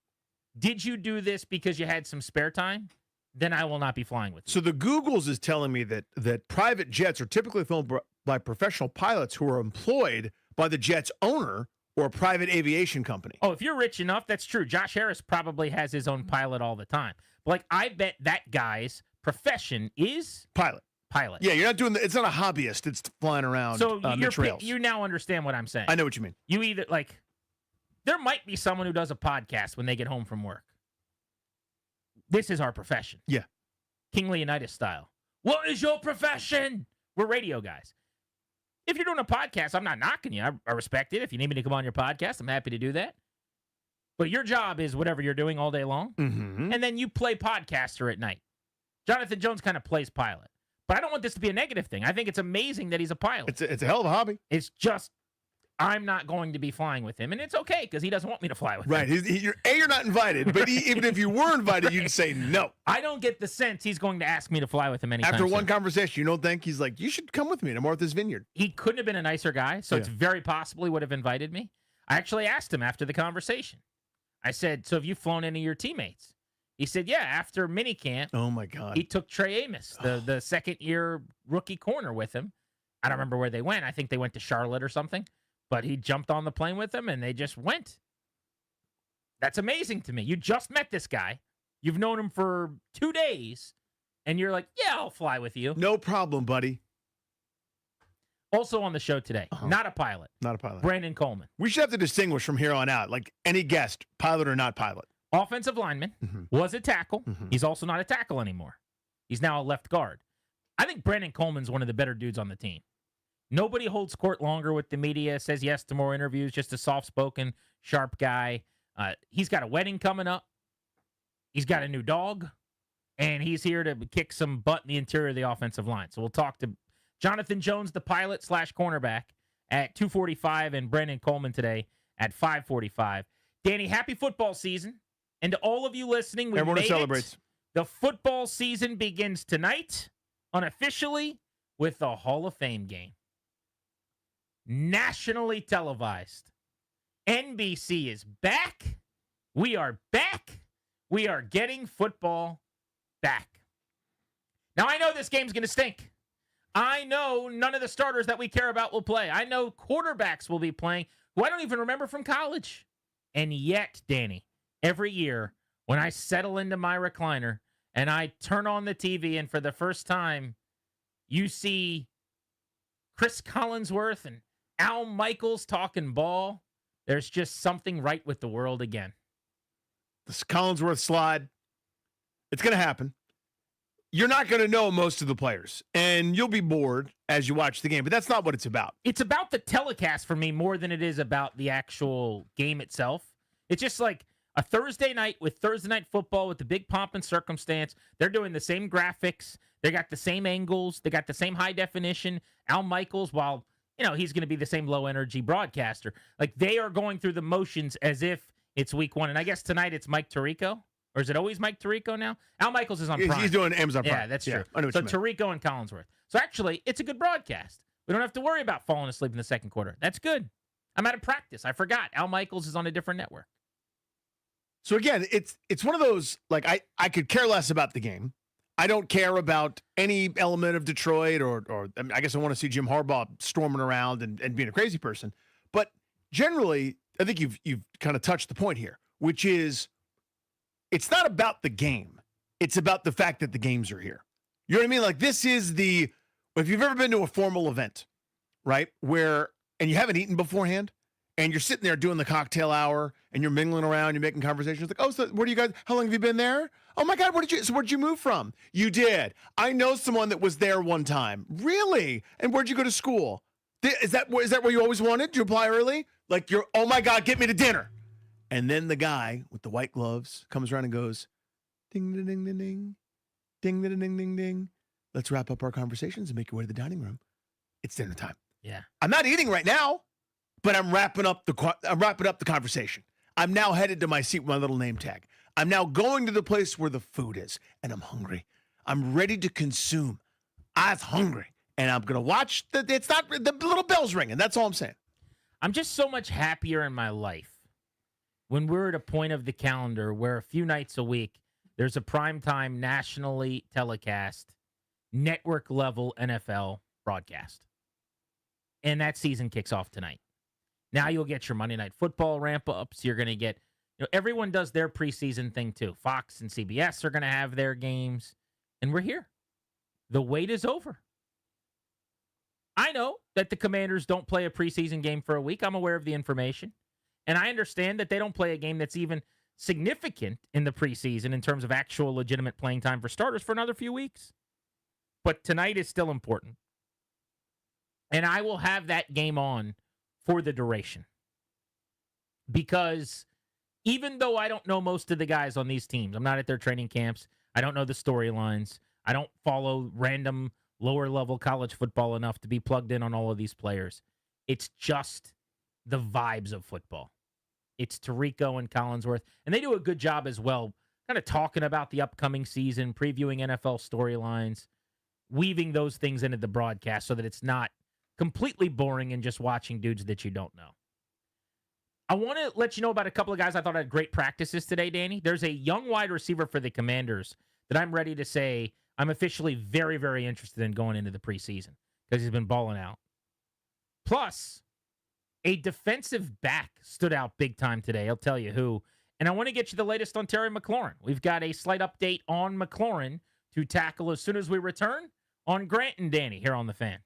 [SPEAKER 22] Did you do this because you had some spare time? Then I will not be flying with you.
[SPEAKER 23] So the Googles is telling me that private jets are typically flown by professional pilots who are employed by the jet's owner or a private aviation company.
[SPEAKER 22] Oh, if you're rich enough, that's true. Josh Harris probably has his own pilot all the time. But like, I bet that guy's profession is
[SPEAKER 23] pilot. Yeah, you're not doing it's not a hobbyist. It's flying around.
[SPEAKER 22] So
[SPEAKER 23] trails.
[SPEAKER 22] You now understand what I'm saying.
[SPEAKER 23] I know what you mean.
[SPEAKER 22] You either there might be someone who does a podcast when they get home from work. This is our profession.
[SPEAKER 23] Yeah.
[SPEAKER 22] King Leonidas style. What is your profession? We're radio guys. If you're doing a podcast, I'm not knocking you. I respect it. If you need me to come on your podcast, I'm happy to do that. But your job is whatever you're doing all day long.
[SPEAKER 23] Mm-hmm.
[SPEAKER 22] And then you play podcaster at night. Jonathan Jones kind of plays pilot. But I don't want this to be a negative thing. I think it's amazing that he's a pilot.
[SPEAKER 23] It's a hell of a hobby.
[SPEAKER 22] It's just I'm not going to be flying with him. And it's okay because he doesn't want me to fly with him.
[SPEAKER 23] Right. You're not invited. But even if you were invited, you'd say no.
[SPEAKER 22] I don't get the sense he's going to ask me to fly with him anytime
[SPEAKER 23] After one
[SPEAKER 22] soon.
[SPEAKER 23] conversation, you don't think he's like, "You should come with me to Martha's Vineyard."
[SPEAKER 22] He couldn't have been a nicer guy, so it's very possible he would have invited me. I actually asked him after the conversation. I said, "So have you flown any of your teammates?" He said, "Yeah, after minicamp."
[SPEAKER 23] Oh, my God.
[SPEAKER 22] He took Trey Amos, the second-year rookie corner, with him. I don't remember where they went. I think they went to Charlotte or something. But he jumped on the plane with them, and they just went. That's amazing to me. You just met this guy. You've known him for 2 days, and you're like, "Yeah, I'll fly with you."
[SPEAKER 23] No problem, buddy.
[SPEAKER 22] Also on the show today, not a pilot.
[SPEAKER 23] Not a pilot.
[SPEAKER 22] Brandon Coleman.
[SPEAKER 23] We should have to distinguish from here on out, like any guest, pilot or not pilot.
[SPEAKER 22] Offensive lineman, was a tackle. He's also not a tackle anymore. He's now a left guard. I think Brandon Coleman's one of the better dudes on the team. Nobody holds court longer with the media, says yes to more interviews, just a soft-spoken, sharp guy. He's got a wedding coming up. He's got a new dog. And he's here to kick some butt in the interior of the offensive line. So we'll talk to Jonathan Jones, the pilot / cornerback, at 2:45, and Brandon Coleman today at 5:45. Danny, happy football season. And to all of you listening, we
[SPEAKER 23] Everyone
[SPEAKER 22] made
[SPEAKER 23] celebrates.
[SPEAKER 22] it. The football season begins tonight, unofficially, with the Hall of Fame game. Nationally televised. NBC is back. We are back. We are getting football back. Now, I know this game's going to stink. I know none of the starters that we care about will play. I know quarterbacks will be playing who I don't even remember from college. And yet, Danny, every year when I settle into my recliner and I turn on the TV and for the first time you see Chris Collinsworth and Al Michaels talking ball, there's just something right with the world again.
[SPEAKER 23] This Collinsworth slide, it's going to happen. You're not going to know most of the players, and you'll be bored as you watch the game, but that's not what it's about.
[SPEAKER 22] It's about the telecast for me more than it is about the actual game itself. It's just like a Thursday night with Thursday Night Football with the big pomp and circumstance. They're doing the same graphics. They got the same angles. They got the same high definition. Al Michaels, while, he's going to be the same low energy broadcaster. Like, they are going through the motions as if it's week one. And I guess tonight it's Mike Tirico. Or is it always Mike Tirico now? Al Michaels is on Prime.
[SPEAKER 23] He's doing Amazon Prime.
[SPEAKER 22] Yeah, that's true.
[SPEAKER 23] I know what
[SPEAKER 22] So
[SPEAKER 23] you meant.
[SPEAKER 22] Tirico and Collinsworth. So actually, it's a good broadcast. We don't have to worry about falling asleep in the second quarter. That's good. I'm out of practice. I forgot. Al Michaels is on a different network.
[SPEAKER 23] So again, it's one of those, like, I could care less about the game. I don't care about any element of Detroit or I mean, I guess I want to see Jim Harbaugh storming around and being a crazy person. But generally, I think you've kind of touched the point here, which is it's not about the game. It's about the fact that the games are here. You know what I mean? Like, this is if you've ever been to a formal event, right, and you haven't eaten beforehand, and you're sitting there doing the cocktail hour, and you're mingling around, you're making conversations, like, oh, so where do you guys, how long have you been there? Oh my God, where'd you move from? You did. I know someone that was there one time. Really? And where'd you go to school? Is that where you always wanted? Did you apply early? Like, oh my God, get me to dinner. And then the guy with the white gloves comes around and goes, ding, ding, ding, ding, ding, ding, ding, ding, ding, ding. Let's wrap up our conversations and make your way to the dining room. It's dinner time.
[SPEAKER 22] Yeah.
[SPEAKER 23] I'm not eating right now, but I'm wrapping up the conversation. I'm now headed to my seat with my little name tag. I'm now going to the place where the food is, and I'm hungry. I'm ready to consume. I'm hungry, and I'm gonna watch the little bells ringing. That's all I'm saying.
[SPEAKER 22] I'm just so much happier in my life when we're at a point of the calendar where a few nights a week there's a primetime nationally telecast network level NFL broadcast. And that season kicks off tonight. Now you'll get your Monday Night Football ramp ups. You're going to get, everyone does their preseason thing too. Fox and CBS are going to have their games. And we're here. The wait is over. I know that the Commanders don't play a preseason game for a week. I'm aware of the information. And I understand that they don't play a game that's even significant in the preseason in terms of actual legitimate playing time for starters for another few weeks. But tonight is still important. And I will have that game on for the duration. Because even though I don't know most of the guys on these teams, I'm not at their training camps, I don't know the storylines, I don't follow random lower-level college football enough to be plugged in on all of these players. It's just the vibes of football. It's Tirico and Collinsworth. And they do a good job as well, kind of talking about the upcoming season, previewing NFL storylines, weaving those things into the broadcast so that it's not completely boring and just watching dudes that you don't know. I want to let you know about a couple of guys I thought had great practices today, Danny. There's a young wide receiver for the Commanders that I'm ready to say I'm officially very, very interested in going into the preseason because he's been balling out. Plus, a defensive back stood out big time today. I'll tell you who. And I want to get you the latest on Terry McLaurin. We've got a slight update on McLaurin to tackle as soon as we return on Grant and Danny here on The Fan.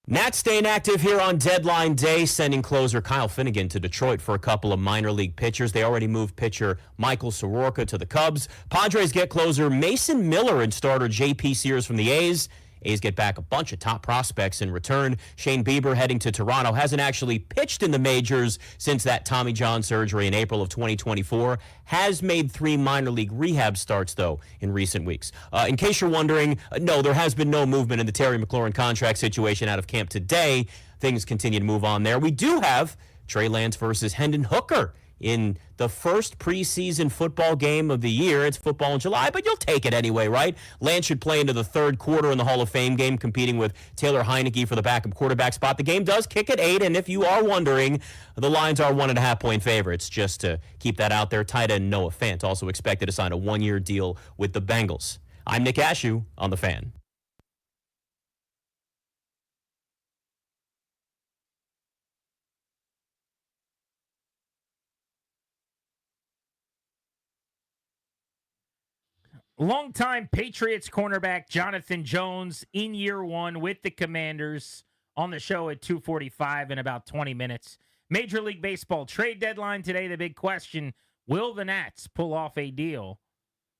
[SPEAKER 9] Nats staying active here on deadline day, sending closer Kyle Finnegan to Detroit for a couple of minor league pitchers. They already moved pitcher Michael Soroka to the Cubs. Padres get closer Mason Miller and starter J.P. Sears from the A's. A's get back a bunch of top prospects in return. Shane Bieber heading to Toronto. Hasn't actually pitched in the majors since that Tommy John surgery in April of 2024. Has made 3 minor league rehab starts, though, in recent weeks. In case you're wondering, no, there has been no movement in the Terry McLaurin contract situation out of camp today. Things continue to move on there. We do have Trey Lance versus Hendon Hooker in the first preseason football game of the year. It's football in July, but you'll take it anyway, right? Lance should play into the third quarter in the Hall of Fame game, competing with Taylor Heineke for the backup quarterback spot. The game does kick at 8, and if you are wondering, the Lions are 1.5-point favorites. Just to keep that out there, tight end Noah Fant also expected to sign a 1-year deal with the Bengals. I'm Nick Ashew on The Fan.
[SPEAKER 22] Longtime Patriots cornerback Jonathan Jones in year 1 with the Commanders on the show at 2:45 in about 20 minutes. Major League Baseball trade deadline today. The big question, will the Nats pull off a deal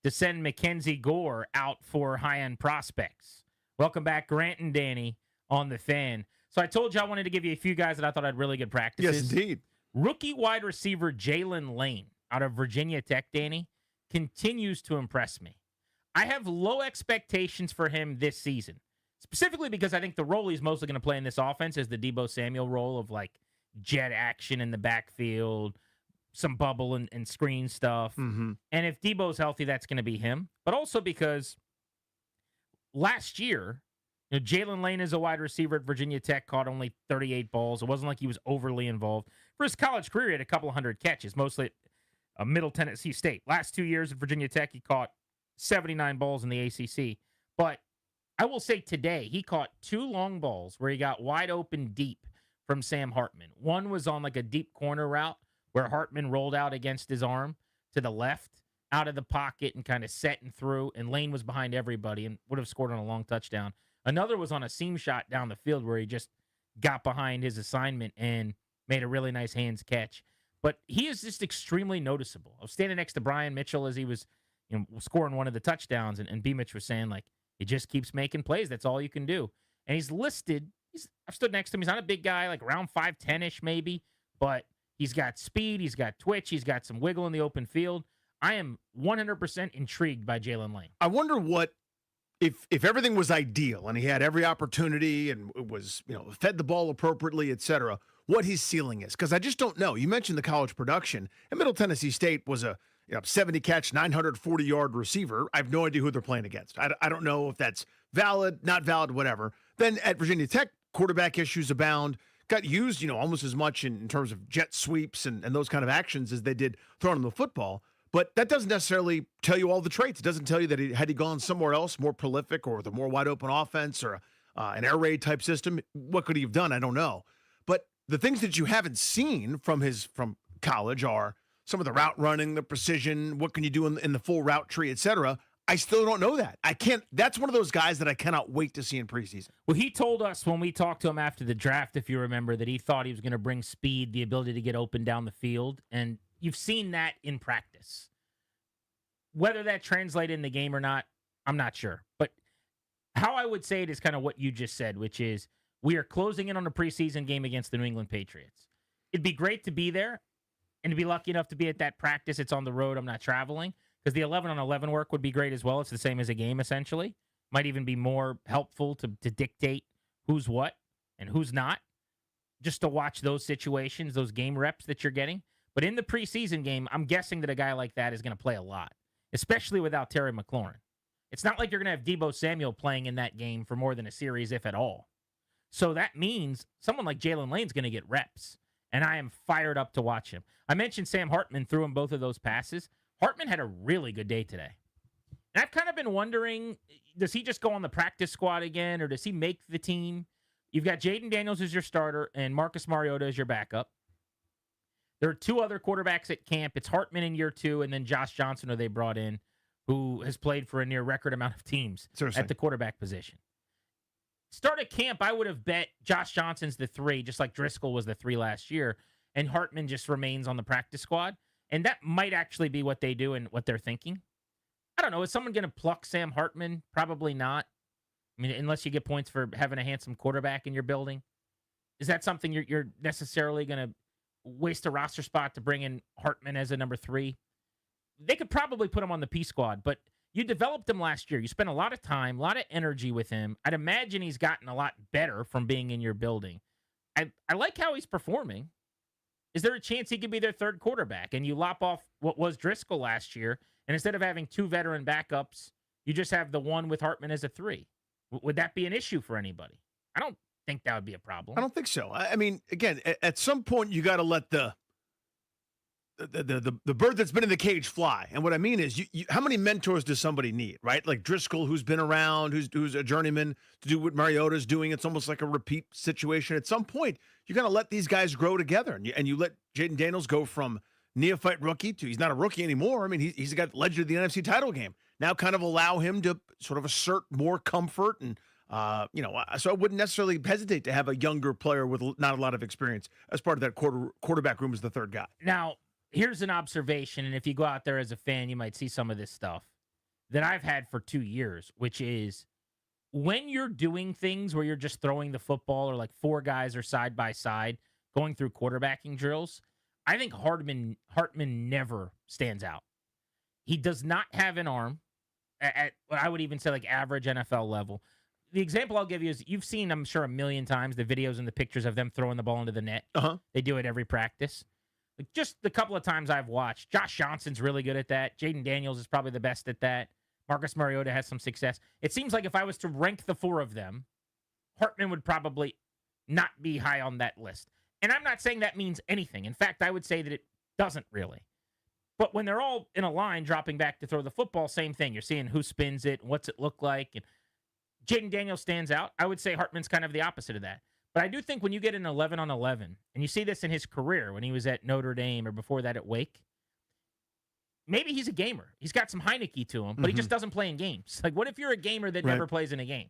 [SPEAKER 22] to send Mackenzie Gore out for high-end prospects? Welcome back, Grant and Danny on The Fan. So I told you I wanted to give you a few guys that I thought had really good practices.
[SPEAKER 23] Yes, indeed.
[SPEAKER 22] Rookie wide receiver Jalen Lane out of Virginia Tech, Danny, continues to impress me. I have low expectations for him this season, specifically because I think the role he's mostly going to play in this offense is the Deebo Samuel role of like jet action in the backfield, some bubble and screen stuff.
[SPEAKER 23] Mm-hmm.
[SPEAKER 22] And if Deebo's healthy, that's going to be him. But also because last year, Jalen Lane is a wide receiver at Virginia Tech, caught only 38 balls. It wasn't like he was overly involved. For his college career, he had a couple of hundred catches, mostly at Middle Tennessee State. Last 2 years at Virginia Tech, he caught 79 balls in the ACC. But I will say today, he caught 2 long balls where he got wide open deep from Sam Hartman. One was on like a deep corner route where Hartman rolled out against his arm to the left out of the pocket and kind of set and through, and Lane was behind everybody and would have scored on a long touchdown. Another was on a seam shot down the field where he just got behind his assignment and made a really nice hands catch. But he is just extremely noticeable. I was standing next to Brian Mitchell as he was scoring one of the touchdowns, and B. Mitch was saying, like, he just keeps making plays. That's all you can do. And he's listed. I've stood next to him. He's not a big guy, like around 5'10-ish maybe, but he's got speed. He's got twitch. He's got some wiggle in the open field. I am 100% intrigued by Jalen Lane.
[SPEAKER 23] I wonder what, if everything was ideal and he had every opportunity and it was, fed the ball appropriately, et cetera, what his ceiling is. Because I just don't know. You mentioned the college production, and Middle Tennessee State was a 70-catch, 940-yard receiver. I have no idea who they're playing against. I don't know if that's valid, not valid, whatever. Then at Virginia Tech, quarterback issues abound. Got used, almost as much in terms of jet sweeps and those kind of actions as they did throwing him the football. But that doesn't necessarily tell you all the traits. It doesn't tell you that had he gone somewhere else, more prolific, or with a more wide-open offense, or an air raid type system, what could he have done? I don't know. But the things that you haven't seen from college are some of the route running, the precision, what can you do in the full route tree, et cetera. I still don't know that. I can't. That's one of those guys that I cannot wait to see in preseason.
[SPEAKER 22] Well, he told us when we talked to him after the draft, if you remember, that he thought he was going to bring speed, the ability to get open down the field, and you've seen that in practice. Whether that translated in the game or not, I'm not sure. But how I would say it is kind of what you just said, which is we are closing in on a preseason game against the New England Patriots. It'd be great to be there and to be lucky enough to be at that practice. It's on the road. I'm not traveling. Because the 11-on-11 work would be great as well. It's the same as a game, essentially. Might even be more helpful to dictate who's what and who's not, just to watch those situations, those game reps that you're getting. But in the preseason game, I'm guessing that a guy like that is going to play a lot, especially without Terry McLaurin. It's not like you're going to have Deebo Samuel playing in that game for more than a series, if at all. So that means someone like Jalen Lane's going to get reps, and I am fired up to watch him. I mentioned Sam Hartman threw him both of those passes. Hartman had a really good day today. And I've kind of been wondering, does he just go on the practice squad again, or does he make the team? You've got Jaden Daniels as your starter and Marcus Mariota as your backup. There are 2 other quarterbacks at camp. It's Hartman in year 2, and then Josh Johnson, who they brought in, who has played for a near record amount of teams at the quarterback position. start of camp, I would have bet Josh Johnson's the 3, just like Driscoll was the 3 last year, and Hartman just remains on the practice squad. And that might actually be what they do and what they're thinking. I don't know. Is someone going to pluck Sam Hartman? Probably not. I mean, unless you get points for having a handsome quarterback in your building. Is that something you're necessarily going to waste a roster spot to bring in Hartman as a number 3? They could probably put him on the P squad, but you developed him last year. You spent a lot of time, a lot of energy with him. I'd imagine he's gotten a lot better from being in your building. I like how he's performing. Is there a chance he could be their 3rd quarterback and you lop off what was Driscoll last year, and instead of having 2 veteran backups, you just have the one with Hartman as a 3? Would that be an issue for anybody? I don't think that would be a problem.
[SPEAKER 23] I don't think so. I mean, again, at some point you got to let the bird that's been in the cage fly. And what I mean is, how many mentors does somebody need, right? Like Driscoll, who's been around, who's a journeyman, to do what Mariota's doing. It's almost like a repeat situation. At some point, you got to let these guys grow together, and you let Jaden Daniels go from neophyte rookie to he's not a rookie anymore. I mean, he's got legend of the NFC title game. Now kind of allow him to sort of assert more comfort and, so I wouldn't necessarily hesitate to have a younger player with not a lot of experience as part of that quarterback room as the 3rd guy.
[SPEAKER 22] Now, here's an observation, and if you go out there as a fan, you might see some of this stuff that I've had for 2 years, which is when you're doing things where you're just throwing the football or like 4 guys are side by side going through quarterbacking drills, I think Hartman never stands out. He does not have an arm at I would even say like average NFL level. The example I'll give you is you've seen, I'm sure, a million times the videos and the pictures of them throwing the ball into the net. They do it every practice. Like just the couple of times I've watched, Josh Johnson's really good at that. Jaden Daniels is probably the best at that. Marcus Mariota has some success. It seems like if I was to rank the 4 of them, Hartman would probably not be high on that list. And I'm not saying that means anything. In fact, I would say that it doesn't really. But when they're all in a line dropping back to throw the football, same thing. You're seeing who spins it, what's it look like. And Jaden Daniels stands out. I would say Hartman's kind of the opposite of that. But I do think when you get an 11 on 11, and you see this in his career when he was at Notre Dame or before that at Wake, maybe he's a gamer. He's got some Heineke to him, but he just doesn't play in games. Like, what if you're a gamer that never plays in a game?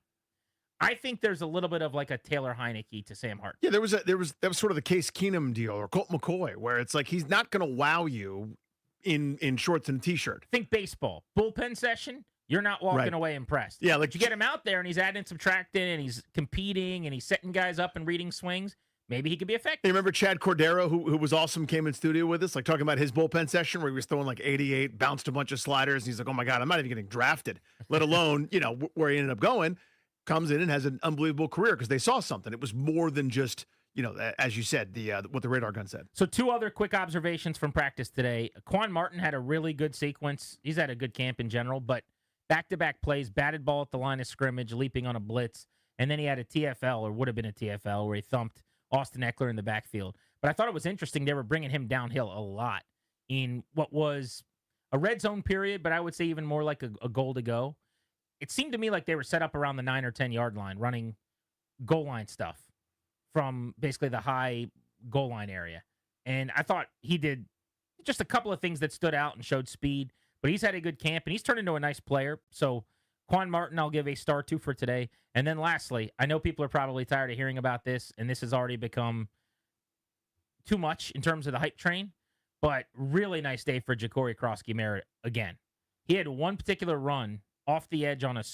[SPEAKER 22] I think there's a little bit of like a Taylor Heineke to Sam Hart.
[SPEAKER 23] Yeah, that was sort of the Case Keenum deal or Colt McCoy, where it's like he's not going to wow you in shorts and a t-shirt.
[SPEAKER 22] Think baseball bullpen session. You're not walking away impressed.
[SPEAKER 23] Yeah, like
[SPEAKER 22] you get him out there and he's adding, subtracting, and he's competing and he's setting guys up and reading swings. Maybe he could be effective.
[SPEAKER 23] You remember Chad Cordero, who was awesome, came in studio with us, like talking about his bullpen session where he was throwing like 88, bounced a bunch of sliders. And he's like, oh my God, I'm not even getting drafted, let alone, where he ended up going. Comes in and has an unbelievable career because they saw something. It was more than just, as you said, what the radar gun said.
[SPEAKER 22] So 2 other quick observations from practice today. Quan Martin had a really good sequence. He's had a good camp in general, but back-to-back plays, batted ball at the line of scrimmage, leaping on a blitz, and then he had a TFL, or would have been a TFL, where he thumped Austin Eckler in the backfield. But I thought it was interesting they were bringing him downhill a lot in what was a red zone period, but I would say even more like a goal to go. It seemed to me like they were set up around the 9 or 10-yard line, running goal line stuff from basically the high goal line area. And I thought he did just a couple of things that stood out and showed speed. But he's had a good camp, and he's turned into a nice player. So Quan Martin, I'll give a star 2 for today. And then lastly, I know people are probably tired of hearing about this, and this has already become too much in terms of the hype train, but really nice day for Ja'Cory Krosky-Merritt again. He had one particular run off the edge on a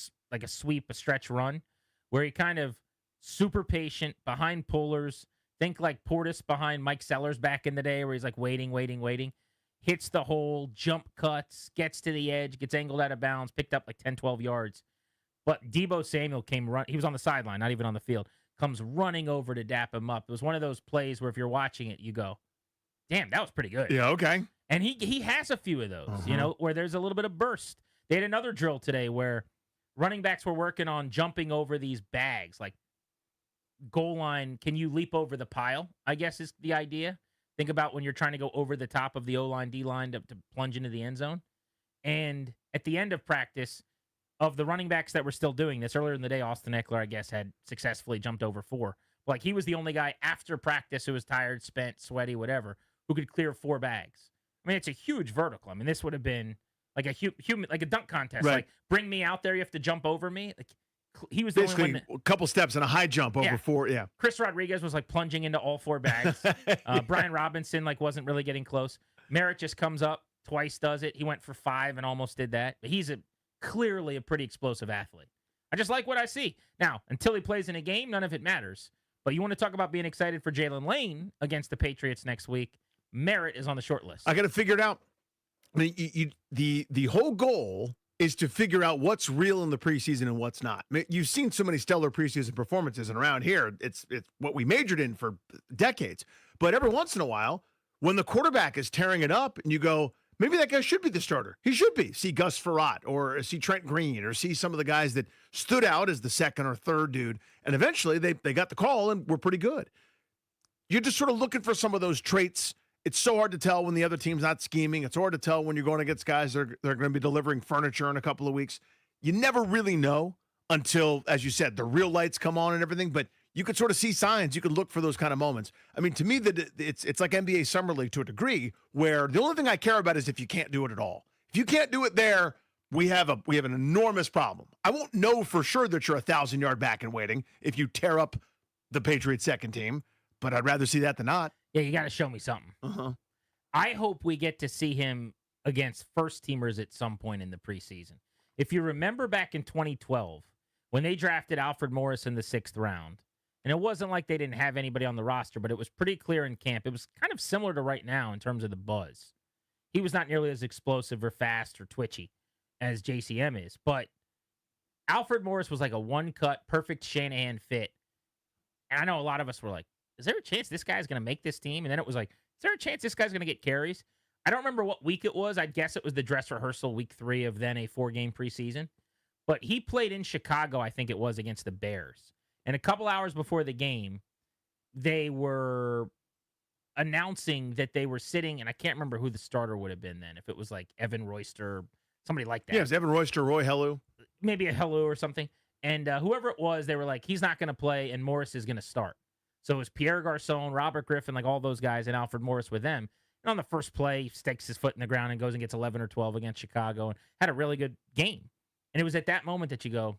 [SPEAKER 22] sweep, a stretch run, where he kind of super patient behind pullers. Think like Portis behind Mike Sellers back in the day, where he's like waiting. Hits the hole, jump cuts, gets to the edge, gets angled out of bounds, picked up like 10, 12 yards. But Deebo Samuel came run. He was on the sideline, not even on the field. Comes running over to dap him up. It was one of those plays where if you're watching it, you go, damn, that was pretty good.
[SPEAKER 23] Yeah, okay.
[SPEAKER 22] And he has a few of those, where there's a little bit of burst. They had another drill today where running backs were working on jumping over these bags, like goal line. Can you leap over the pile, I guess is the idea. Think about when you're trying to go over the top of the O-line, D-line to plunge into the end zone. And at the end of practice, of the running backs that were still doing this, earlier in the day, Austin Eckler, I guess, had successfully jumped over 4. Like, he was the only guy after practice who was tired, spent, sweaty, whatever, who could clear 4 bags. I mean, it's a huge vertical. I mean, this would have been like a human, like a dunk contest.
[SPEAKER 23] Right.
[SPEAKER 22] Like, bring me out there, you have to jump over me. Like, he was the
[SPEAKER 23] Basically,
[SPEAKER 22] only one
[SPEAKER 23] a couple steps and a high jump over 4. Yeah.
[SPEAKER 22] Chris Rodriguez was like plunging into all 4 bags. Brian Robinson like wasn't really getting close. Merritt just comes up twice, does it. He went for 5 and almost did that. But he's clearly a pretty explosive athlete. I just like what I see. Now, until he plays in a game, none of it matters. But you want to talk about being excited for Jalen Lane against the Patriots next week? Merritt is on the short list.
[SPEAKER 23] I got to figure it out. I mean, the whole goal is to figure out what's real in the preseason and what's not. I mean, you've seen so many stellar preseason performances, and around here, it's what we majored in for decades. But every once in a while, when the quarterback is tearing it up, and you go, maybe that guy should be the starter. He should be. See Gus Frerotte, or see Trent Green, or see some of the guys that stood out as the second or third dude, and eventually they got the call and were pretty good. You're just sort of looking for some of those traits. It's so hard to tell when the other team's not scheming. It's hard to tell when you're going against guys that are going to be delivering furniture in a couple of weeks. You never really know until, as you said, the real lights come on and everything, but you could sort of see signs. You could look for those kind of moments. I mean, to me, it's like NBA Summer League to a degree, where the only thing I care about is if you can't do it at all. If you can't do it there, we have an enormous problem. I won't know for sure that you're 1,000-yard back and waiting if you tear up the Patriots' second team, but I'd rather see that than not.
[SPEAKER 22] Yeah, you got to show me something. I hope we get to see him against first-teamers at some point in the preseason. If you remember back in 2012, when they drafted Alfred Morris in the 6th round, and it wasn't like they didn't have anybody on the roster, but it was pretty clear in camp. It was kind of similar to right now in terms of the buzz. He was not nearly as explosive or fast or twitchy as JCM is, but Alfred Morris was like a one-cut, perfect Shanahan fit. And I know a lot of us were like, is there a chance this guy's going to make this team? And then it was like, is there a chance this guy's going to get carries? I don't remember what week it was. I'd guess it was the dress rehearsal week 3 of then a 4-game preseason. But he played in Chicago, I think it was, against the Bears. And a couple hours before the game, they were announcing that they were sitting, and I can't remember who the starter would have been then, if it was like Evan Royster, somebody like that.
[SPEAKER 23] Yeah, it was Evan Royster, Roy Hellu.
[SPEAKER 22] Maybe a Hellu or something. And whoever it was, they were like, he's not going to play, and Morris is going to start. So it was Pierre Garcon, Robert Griffin, like all those guys, and Alfred Morris with them. And on the first play, he sticks his foot in the ground and goes and gets 11 or 12 against Chicago and had a really good game. And it was at that moment that you go,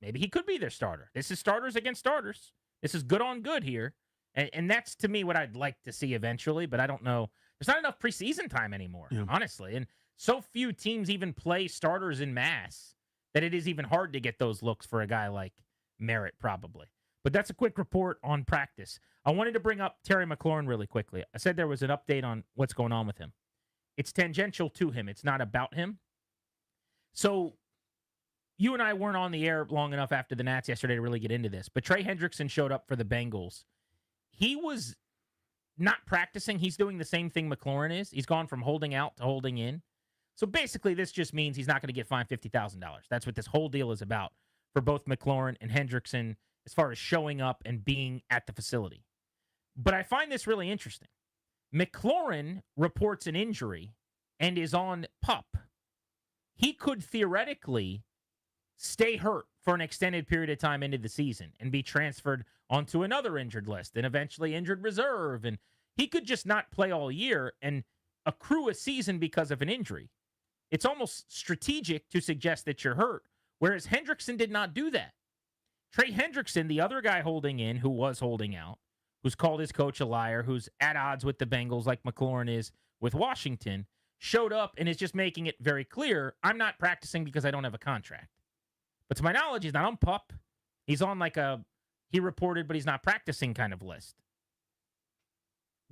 [SPEAKER 22] maybe he could be their starter. This is starters against starters. This is good on good here. And that's, to me, what I'd like to see eventually, but I don't know. There's not enough preseason time anymore, honestly. And so few teams even play starters in mass that it is even hard to get those looks for a guy like Merritt, probably. But that's a quick report on practice. I wanted to bring up Terry McLaurin really quickly. I said there was an update on what's going on with him. It's tangential to him. It's not about him. So you and I weren't on the air long enough after the Nats yesterday to really get into this, but Trey Hendrickson showed up for the Bengals. He was not practicing. He's doing the same thing McLaurin is. He's gone from holding out to holding in. So basically, this just means he's not going to get fined $50,000. That's what this whole deal is about for both McLaurin and Hendrickson as far as showing up and being at the facility. But I find this really interesting. McLaurin reports an injury and is on PUP. He could theoretically stay hurt for an extended period of time into the season and be transferred onto another injured list and eventually injured reserve. And he could just not play all year and accrue a season because of an injury. It's almost strategic to suggest that you're hurt, whereas Hendrickson did not do that. Trey Hendrickson, the other guy holding in, who was holding out, who's called his coach a liar, who's at odds with the Bengals like McLaurin is with Washington, showed up and is just making it very clear, I'm not practicing because I don't have a contract. But to my knowledge, he's not on PUP. He's on like a he reported, but he's not practicing kind of list.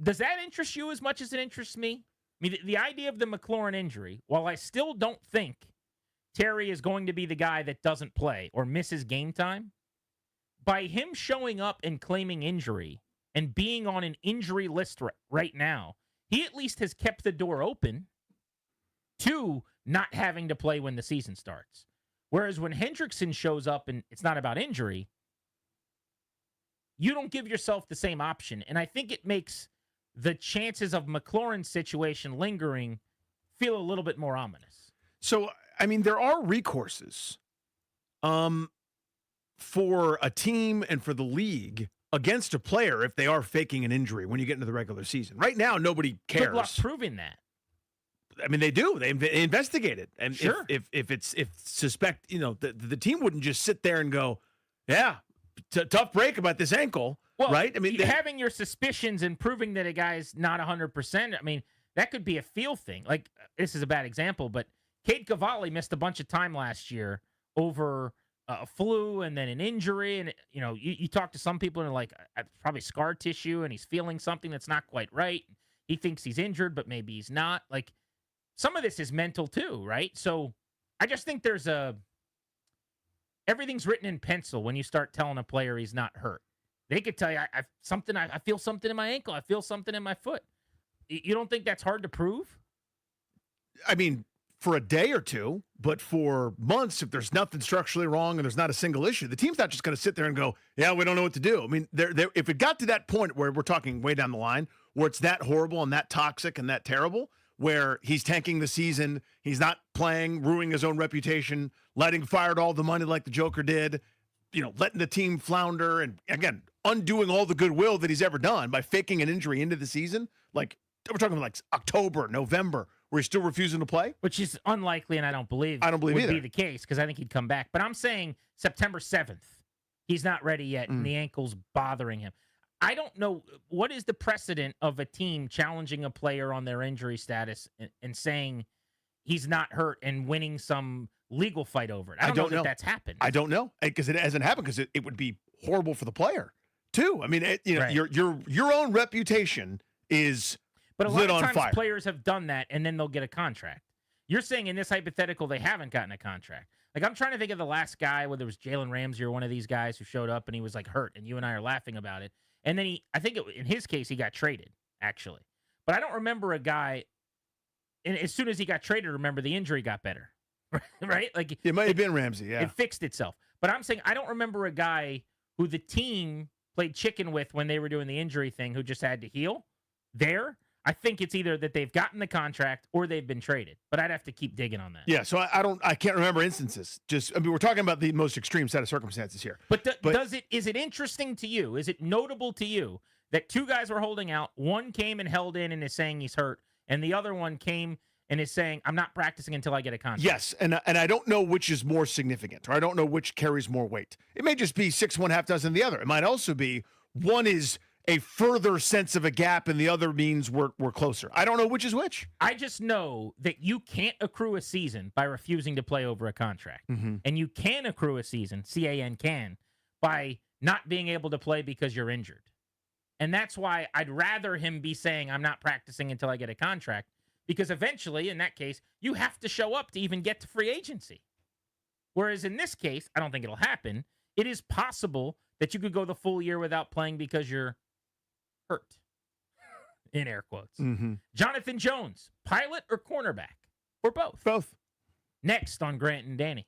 [SPEAKER 22] Does that interest you as much as it interests me? I mean, the idea of the McLaurin injury, while I still don't think Terry is going to be the guy that doesn't play or misses game time, by him showing up and claiming injury and being on an injury list right now, he at least has kept the door open to not having to play when the season starts. Whereas when Hendrickson shows up and it's not about injury, you don't give yourself the same option. And I think it makes the chances of McLaurin's situation lingering feel a little bit more ominous.
[SPEAKER 23] So, I mean, there are recourses for a team and for the league against a player if they are faking an injury when you get into the regular season. Right now, nobody cares.
[SPEAKER 22] Good luck proving that.
[SPEAKER 23] I mean, they do. They investigate it, and
[SPEAKER 22] Sure.
[SPEAKER 23] if suspect, the team wouldn't just sit there and go, yeah, tough break about this ankle,
[SPEAKER 22] Well,
[SPEAKER 23] right? I mean,
[SPEAKER 22] having your suspicions and proving that a guy's not 100%, I mean, that could be a feel thing. Like, this is a bad example, but Cade Cavalli missed a bunch of time last year over a flu and then an injury. And, you talk to some people and they're like, probably scar tissue, and he's feeling something that's not quite right. He thinks he's injured, but maybe he's not. Like, some of this is mental too, right? So I just think everything's written in pencil when you start telling a player he's not hurt. They could tell you, I feel something in my ankle. I feel something in my foot. You don't think that's hard to prove?
[SPEAKER 23] I mean, for a day or two, but for months, if there's nothing structurally wrong and there's not a single issue, the team's not just going to sit there and go, yeah, we don't know what to do. I mean, if it got to that point where we're talking way down the line, where it's that horrible and that toxic and that terrible, where he's tanking the season, he's not playing, ruining his own reputation, letting fired all the money like the Joker did, letting the team flounder, and again, undoing all the goodwill that he's ever done by faking an injury into the season. Like, we're talking like October, November, where he's still refusing to play.
[SPEAKER 22] Which is unlikely, and I don't believe would
[SPEAKER 23] either
[SPEAKER 22] be the case, because I think he'd come back. But I'm saying September 7th, he's not ready yet, and the ankle's bothering him. I don't know, what is the precedent of a team challenging a player on their injury status and saying he's not hurt and winning some legal fight over it? I don't know if that's happened.
[SPEAKER 23] I don't know, because it hasn't happened, because it would be horrible for the player too. I mean,
[SPEAKER 22] Right.
[SPEAKER 23] your own reputation is
[SPEAKER 22] But a lot
[SPEAKER 23] lit
[SPEAKER 22] of
[SPEAKER 23] on
[SPEAKER 22] times
[SPEAKER 23] fire.
[SPEAKER 22] players have done that, and then they'll get a contract. You're saying in this hypothetical they haven't gotten a contract. Like, I'm trying to think of the last guy, whether it was Jalen Ramsey or one of these guys who showed up and he was like hurt, and you and I are laughing about it. And then in his case, he got traded, actually. But I don't remember a guy, and as soon as he got traded, remember the injury got better, right? Like,
[SPEAKER 23] It might have been Ramsey, yeah.
[SPEAKER 22] It fixed itself. But I'm saying I don't remember a guy who the team played chicken with when they were doing the injury thing who just had to heal there. I think it's either that they've gotten the contract or they've been traded. But I'd have to keep digging on that.
[SPEAKER 23] Yeah, so I can't remember instances. We're talking about the most extreme set of circumstances here.
[SPEAKER 22] But is it interesting to you? Is it notable to you that two guys were holding out, one came and held in and is saying he's hurt, and the other one came and is saying, I'm not practicing until I get a contract?
[SPEAKER 23] Yes, and I don't know which is more significant, or I don't know which carries more weight. It may just be 6, 1/2 dozen the other. It might also be one is a further sense of a gap and the other means we're closer. I don't know which is which.
[SPEAKER 22] I just know that you can't accrue a season by refusing to play over a contract.
[SPEAKER 23] Mm-hmm.
[SPEAKER 22] And you can accrue a season, CAN can, by not being able to play because you're injured. And that's why I'd rather him be saying, I'm not practicing until I get a contract, because eventually, in that case, you have to show up to even get to free agency. Whereas in this case, I don't think it'll happen. It is possible that you could go the full year without playing because you're hurt, in air quotes.
[SPEAKER 23] Mm-hmm.
[SPEAKER 22] Jonathan Jones, pilot or cornerback? Or both?
[SPEAKER 23] Both.
[SPEAKER 22] Next on Grant and Danny.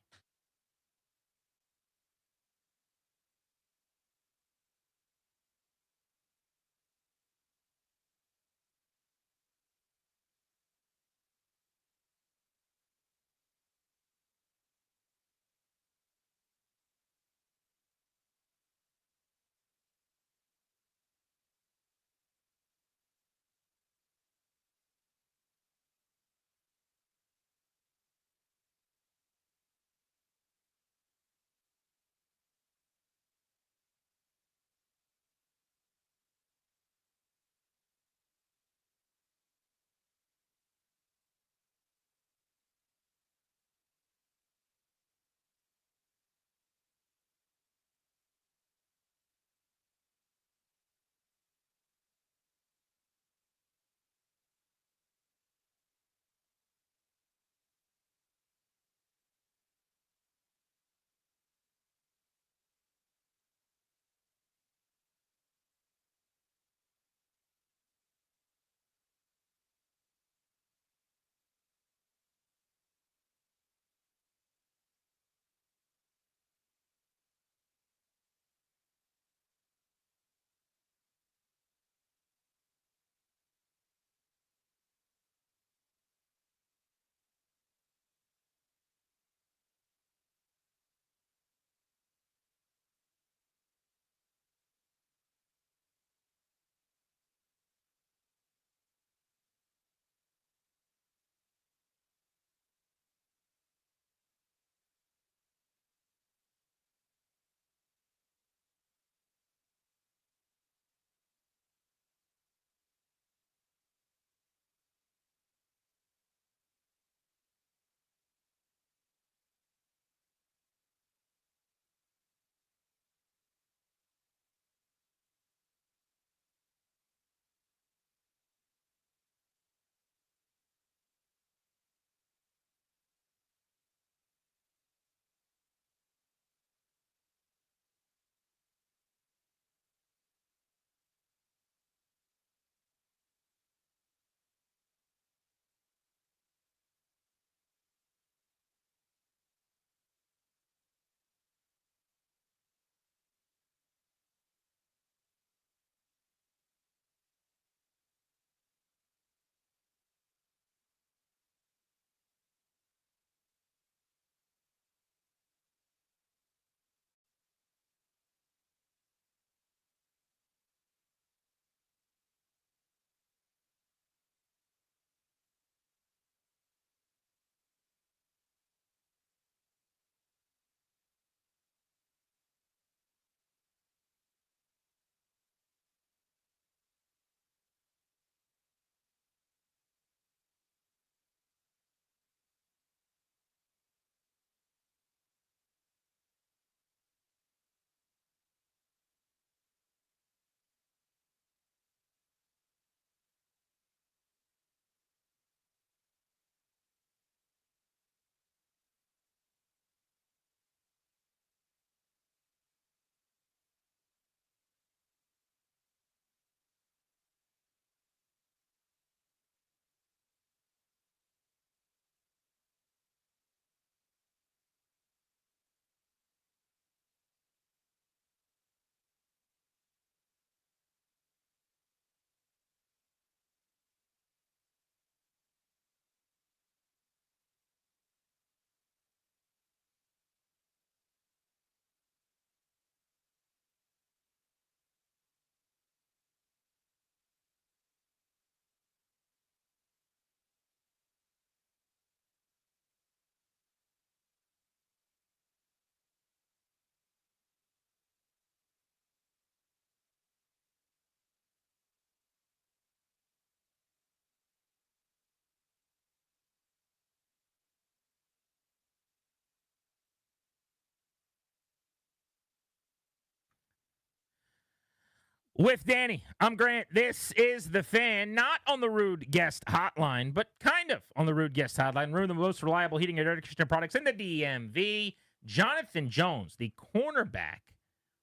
[SPEAKER 22] With Danny, I'm Grant. This is The Fan, not on the Rude Guest Hotline, but kind of on the Rude Guest Hotline. We're the most reliable heating and air conditioning products in the DMV. Jonathan Jones, the cornerback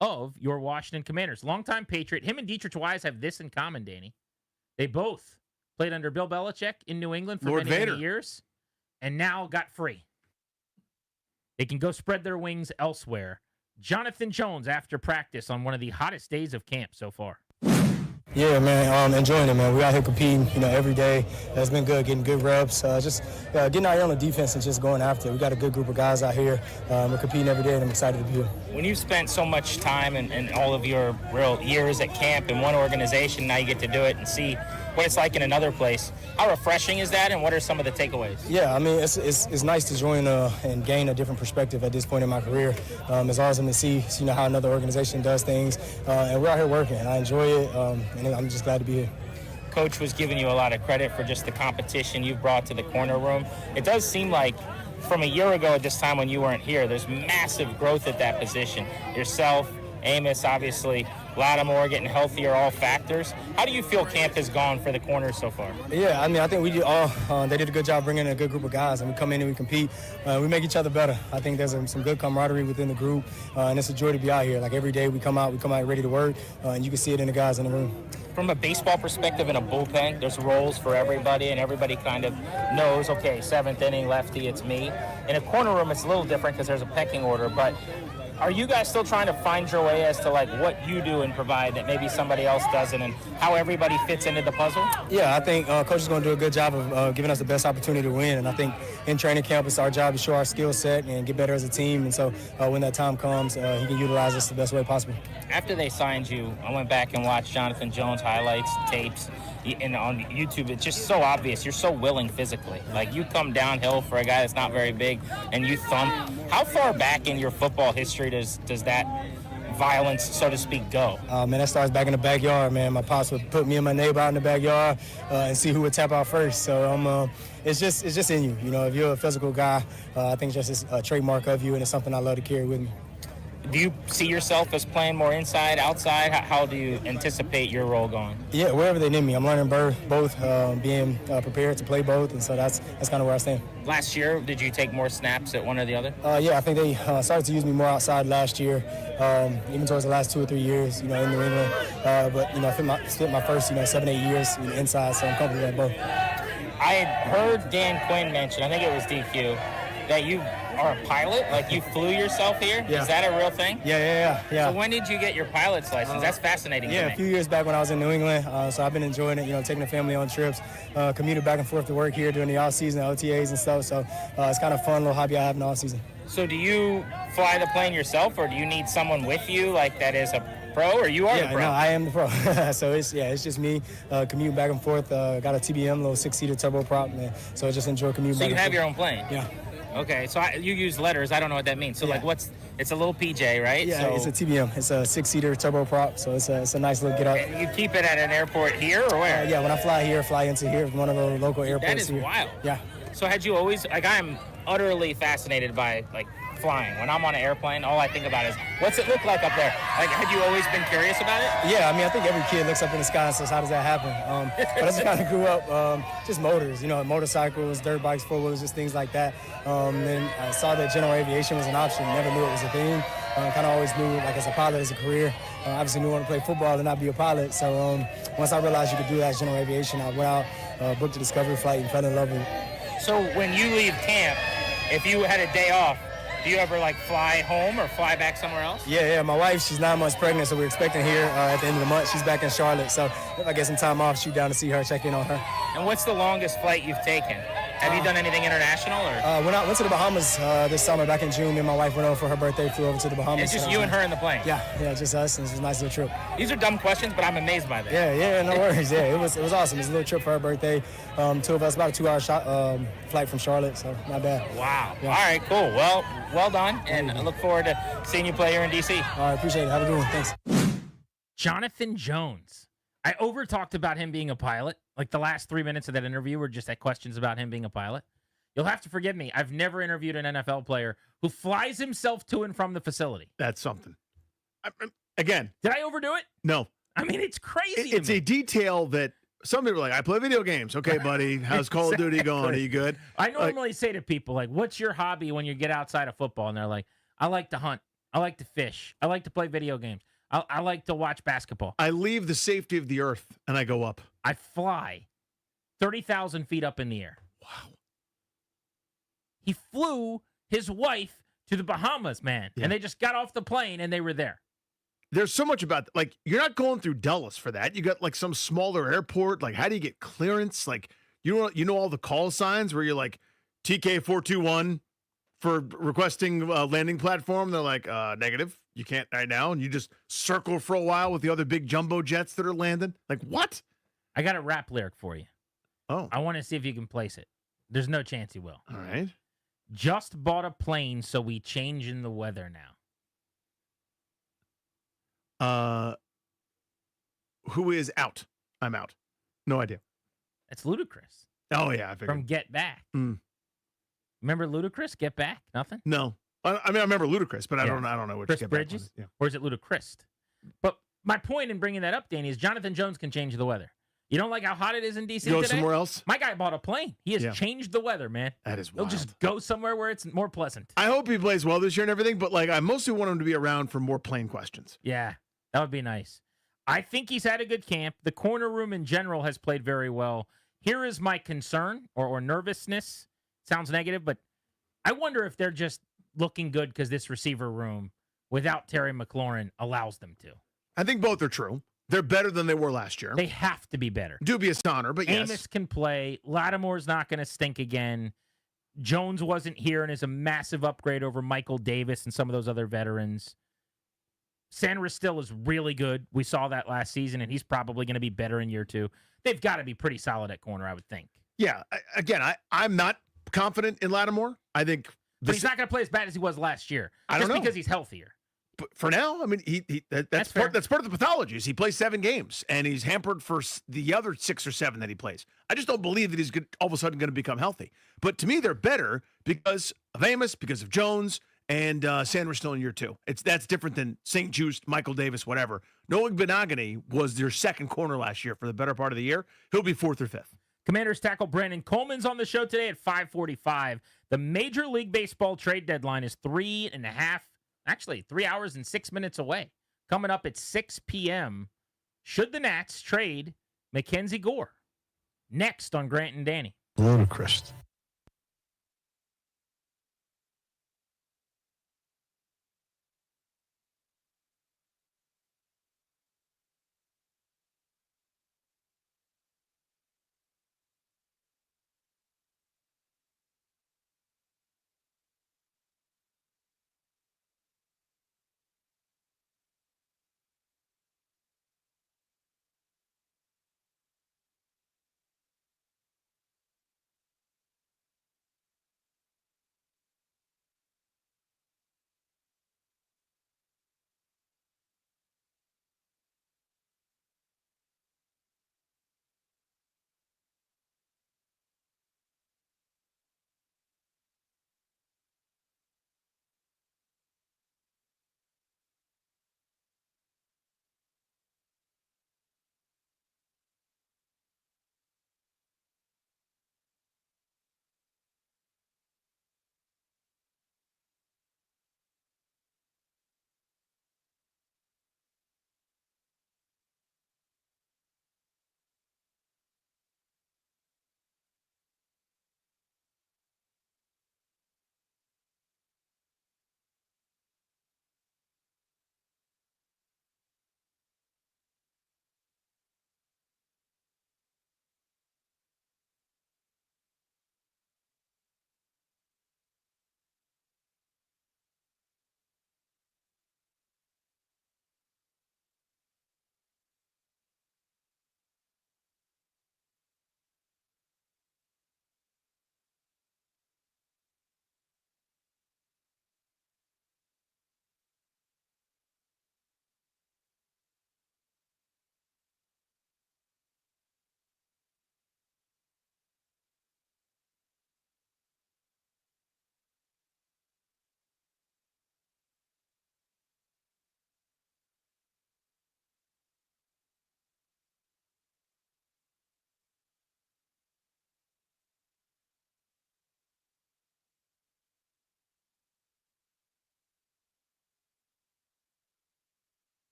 [SPEAKER 22] of your Washington Commanders, longtime Patriot. Him and Dietrich Wise have this in common, Danny. They both played under Bill Belichick in New England for many years and now got free. They can go spread their wings elsewhere. Jonathan Jones after practice on one of the hottest days of camp so far.
[SPEAKER 11] Yeah, man, enjoying it, man. We out here competing, every day. It's been good, getting good reps. Just getting out here on the defense and just going after it. We got a good group of guys out here. We're competing every day, and I'm excited to be here.
[SPEAKER 12] When you've spent so much time and all of your real years at camp in one organization, now you get to do it and see what it's like in another place. How refreshing is that, and what are some of the takeaways?
[SPEAKER 11] Yeah, I mean, it's nice to join and gain a different perspective at this point in my career. It's awesome to see how another organization does things, and we're out here working. I enjoy it, and I'm just glad to be here.
[SPEAKER 12] Coach was giving you a lot of credit for just the competition you've brought to the corner room. It does seem like from a year ago at this time when you weren't here, there's massive growth at that position. Yourself, Amos, obviously, Lattimore getting healthier, all factors. How do you feel camp has gone for the corners so far?
[SPEAKER 11] Yeah, I mean, I think we they did a good job bringing in a good group of guys, and we come in and we compete. We make each other better. I think there's some good camaraderie within the group, and it's a joy to be out here. Like every day we come out ready to work, and you can see it in the guys in the room.
[SPEAKER 12] From a baseball perspective in a bullpen, there's roles for everybody, and everybody kind of knows, okay, 7th inning, lefty, it's me. In a corner room, it's a little different because there's a pecking order, but are you guys still trying to find your way as to like what you do and provide that maybe somebody else doesn't, and how everybody fits into the puzzle?
[SPEAKER 11] Yeah, I think Coach is going to do a good job of giving us the best opportunity to win, and I think in training camp it's our job to show our skill set and get better as a team, and so when that time comes, he can utilize us the best way possible.
[SPEAKER 12] After they signed you, I went back and watched Jonathan Jones highlights, tapes, and on YouTube, it's just so obvious. You're so willing physically. Like, you come downhill for a guy that's not very big, and you thump. How far back in your football history does that violence, so to speak, go?
[SPEAKER 11] Man, that starts back in the backyard, man. My pops would put me and my neighbor out in the backyard and see who would tap out first. So it's just in you. If you're a physical guy, I think it's just a trademark of you, and it's something I love to carry with me.
[SPEAKER 12] Do you see yourself as playing more inside, outside? How do you anticipate your role going?
[SPEAKER 11] Yeah, wherever they need me. I'm learning both, being prepared to play both, and so that's kind of where I stand.
[SPEAKER 12] Last year, did you take more snaps at one or the other?
[SPEAKER 11] Yeah, I think they started to use me more outside last year, even towards the last 2 or 3 years, in New England. But, I spent my first, 7, 8 years inside, so I'm comfortable with both.
[SPEAKER 12] I had heard Dan Quinn mention, I think it was DQ, that you are a pilot? Like, you flew yourself here?
[SPEAKER 11] Yeah.
[SPEAKER 12] Is that a real thing?
[SPEAKER 11] Yeah.
[SPEAKER 12] So when did you get your pilot's license? That's fascinating to me.
[SPEAKER 11] A few years back when I was in New England. So I've been enjoying it, taking the family on trips, commuted back and forth to work here during the off-season, OTAs and stuff. So it's kind of fun, little hobby I have in the off-season.
[SPEAKER 12] So do you fly the plane yourself, or do you need someone with you, like that is a pro, or you are the pro?
[SPEAKER 11] No, I am the pro. So it's just me commuting back and forth. Got a TBM, little 6-seater turboprop, man. So I just enjoy commuting.
[SPEAKER 12] So
[SPEAKER 11] back
[SPEAKER 12] you
[SPEAKER 11] and
[SPEAKER 12] have
[SPEAKER 11] forth.
[SPEAKER 12] your own plane?
[SPEAKER 11] Yeah.
[SPEAKER 12] Okay, so you use letters. I don't know what that means. So it's a little PJ, right?
[SPEAKER 11] Yeah,
[SPEAKER 12] so,
[SPEAKER 11] it's a TBM. It's a 6-seater turboprop, so it's a nice little get up.
[SPEAKER 12] And you keep it at an airport here, or where?
[SPEAKER 11] Yeah, when I fly into here, one of the local airports.
[SPEAKER 12] That is
[SPEAKER 11] here.
[SPEAKER 12] wild.
[SPEAKER 11] Yeah.
[SPEAKER 12] So had you always, I'm utterly fascinated by flying. When I'm on an airplane, all I think about is, what's it look like up there? Had you always been curious about it?
[SPEAKER 11] Yeah, I think every kid looks up in the sky and says, how does that happen? But I just kind of grew up, just motors, motorcycles, dirt bikes, four-wheelers, just things like that. Then I saw that general aviation was an option, never knew it was a thing. Kind of always knew, as a pilot as a career. Obviously knew I wanted to play football and not be a pilot. So once I realized you could do that as general aviation, I went out, booked a Discovery flight, and fell in love with it.
[SPEAKER 12] So when you leave camp, if you had a day off, do you ever fly home or fly back somewhere else?
[SPEAKER 11] Yeah. My wife, she's 9 months pregnant, so we're expecting here at the end of the month. She's back in Charlotte, so if I get some time off, shoot down to see her, check in on her.
[SPEAKER 12] And what's the longest flight you've taken? Have you done anything international? Or?
[SPEAKER 11] Went to the Bahamas this summer, back in June. Me and my wife went over for her birthday, flew over to the Bahamas.
[SPEAKER 12] It's just you and her in the plane?
[SPEAKER 11] Yeah, just us, and it was a nice little trip.
[SPEAKER 12] These are dumb questions, but I'm amazed by them.
[SPEAKER 11] Yeah, no worries. Yeah, it was awesome. It was a little trip for her birthday. Two of us, about a 2-hour flight from Charlotte, so not bad.
[SPEAKER 12] Wow. Yeah. All right, cool. Well done, and I look forward to seeing you play here in D.C.
[SPEAKER 11] All right, appreciate it. Have a good one. Thanks.
[SPEAKER 22] Jonathan Jones. I over-talked about him being a pilot. The last 3 minutes of that interview were just questions about him being a pilot. You'll have to forgive me. I've never interviewed an NFL player who flies himself to and from the facility.
[SPEAKER 23] That's something. Again.
[SPEAKER 22] Did I overdo it?
[SPEAKER 23] No.
[SPEAKER 22] I mean, it's crazy.
[SPEAKER 23] It's a detail that some people are like, I play video games. Okay, buddy. How's Call of Duty going? Are you good?
[SPEAKER 22] I normally say to people, like, what's your hobby when you get outside of football? And they're like, I like to hunt. I like to fish. I like to play video games. I like to watch basketball.
[SPEAKER 23] I leave the safety of the earth and I go up.
[SPEAKER 22] I fly 30,000 feet up in the air.
[SPEAKER 23] Wow.
[SPEAKER 22] He flew his wife to the Bahamas, man.
[SPEAKER 23] Yeah.
[SPEAKER 22] And they just got off the plane and they were there.
[SPEAKER 23] There's so much about, like, you're not going through Dulles for that. You got, like, some smaller airport. Like, how do you get clearance? Like, you know all the call signs where you're like, TK421 for requesting a landing platform. They're like, negative. You can't right now. And you just circle for a while with the other big jumbo jets that are landing. Like, what?
[SPEAKER 22] I got a rap lyric for you.
[SPEAKER 23] Oh.
[SPEAKER 22] I want to see if you can place it. There's no chance you will.
[SPEAKER 23] All right.
[SPEAKER 22] Just bought a plane, so we changing the weather now.
[SPEAKER 23] Who is out? I'm out. No idea.
[SPEAKER 22] That's Ludacris.
[SPEAKER 23] Oh, yeah. I figured.
[SPEAKER 22] From Get Back.
[SPEAKER 23] Mm.
[SPEAKER 22] Remember Ludacris? Get Back? Nothing?
[SPEAKER 23] No. I mean, I remember Ludacris, but I
[SPEAKER 22] Yeah.
[SPEAKER 23] don't know which
[SPEAKER 22] Chris
[SPEAKER 23] Get Back
[SPEAKER 22] Bridges?
[SPEAKER 23] was. Yeah.
[SPEAKER 22] Or is it Ludacris? But my point in bringing that up, Danny, is Jonathan Jones can change the weather. You don't like how hot it is in D.C.
[SPEAKER 23] Go
[SPEAKER 22] today?
[SPEAKER 23] somewhere else?
[SPEAKER 22] My guy bought a plane. He has
[SPEAKER 23] Yeah.
[SPEAKER 22] changed the weather, man.
[SPEAKER 23] That is
[SPEAKER 22] He'll
[SPEAKER 23] wild.
[SPEAKER 22] just go somewhere where it's more pleasant.
[SPEAKER 23] I hope he plays well this year and everything, but like I mostly want him to be around for more plane questions.
[SPEAKER 22] Yeah, that would be nice. I think he's had a good camp. The corner room in general has played very well. Here is my concern or nervousness. Sounds negative, but I wonder if they're just looking good because this receiver room without Terry McLaurin allows them to.
[SPEAKER 23] I think both are true. They're better than they were last year.
[SPEAKER 22] They have to be better.
[SPEAKER 23] Dubious honor, but yes.
[SPEAKER 22] Amos can play. Lattimore's not going to stink again. Jones wasn't here and is a massive upgrade over Michael Davis and some of those other veterans. Sainristil is really good. We saw that last season, and he's probably going to be better in year two. They've got to be pretty solid at corner, I would think.
[SPEAKER 23] Yeah. I'm not confident in Lattimore. I think
[SPEAKER 22] But he's not going to play as bad as he was last year.
[SPEAKER 23] I don't know.
[SPEAKER 22] Because he's healthier.
[SPEAKER 23] But for now, I mean, that's part of the pathology. Is he plays 7 games and he's hampered for the other 6 or 7 that he plays. I just don't believe that he's all of a sudden going to become healthy. But to me, they're better because of Amos, because of Jones, and Sainristil in year 2. That's different than St. Just, Michael Davis, whatever. Noah Benogany was their second corner last year for the better part of the year. He'll be 4th or 5th.
[SPEAKER 22] Commanders tackle Brandon Coleman's on the show today at 5:45. The Major League Baseball trade deadline is 3 hours and 6 minutes away. Coming up at 6 p.m. Should the Nats trade Mackenzie Gore? Next on Grant and Danny.
[SPEAKER 23] Ludicrous.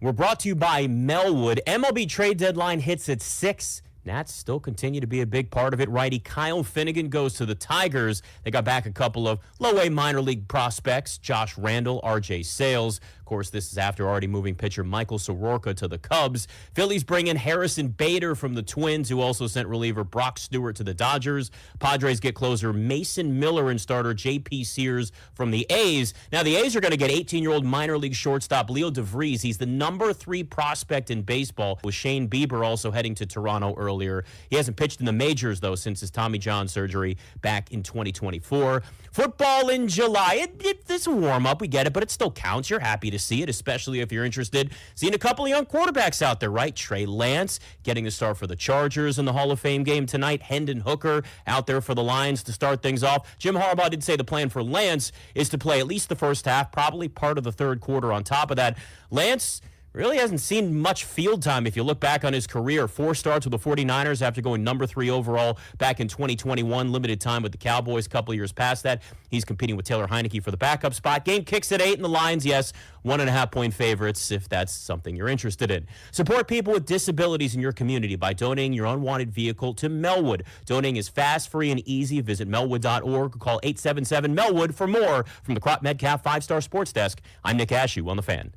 [SPEAKER 9] We're brought to you by Melwood. MLB trade deadline hits at 6. Nats still continue to be a big part of it. Righty Kyle Finnegan goes to the Tigers. They got back a couple of low-A minor league prospects, Josh Randall, RJ Sales. Of course, this is after already moving pitcher Michael Soroka to the Cubs. Phillies bring in Harrison Bader from the Twins, who also sent reliever Brock Stewart to the Dodgers. Padres get closer Mason Miller and starter J.P. Sears from the A's. Now, the A's are going to get 18-year-old minor league shortstop Leo DeVries. He's the number 3 prospect in baseball, with Shane Bieber also heading to Toronto earlier. He hasn't pitched in the majors, though, since his Tommy John surgery back in 2024. Football in July. It's a warm-up. We get it, but it still counts. You're happy to see it, especially if you're interested. Seeing a couple of young quarterbacks out there, right? Trey Lance getting the start for the Chargers in the Hall of Fame game tonight. Hendon Hooker out there for the Lions to start things off. Jim Harbaugh did say the plan for Lance is to play at least the first half, probably part of the third quarter on top of that. Lance really hasn't seen much field time if you look back on his career. 4 starts with the 49ers after going number 3 overall back in 2021. Limited time with the Cowboys a couple of years past that. He's competing with Taylor Heineke for the backup spot. Game kicks at 8, and the Lions, yes, 1.5-point favorites if that's something you're interested in. Support people with disabilities in your community by donating your unwanted vehicle to Melwood. Donating is fast, free, and easy. Visit melwood.org or call 877-MELWOOD for more. From the Crop Metcalf 5-Star Sports Desk, I'm Nick Ashew on The Fan.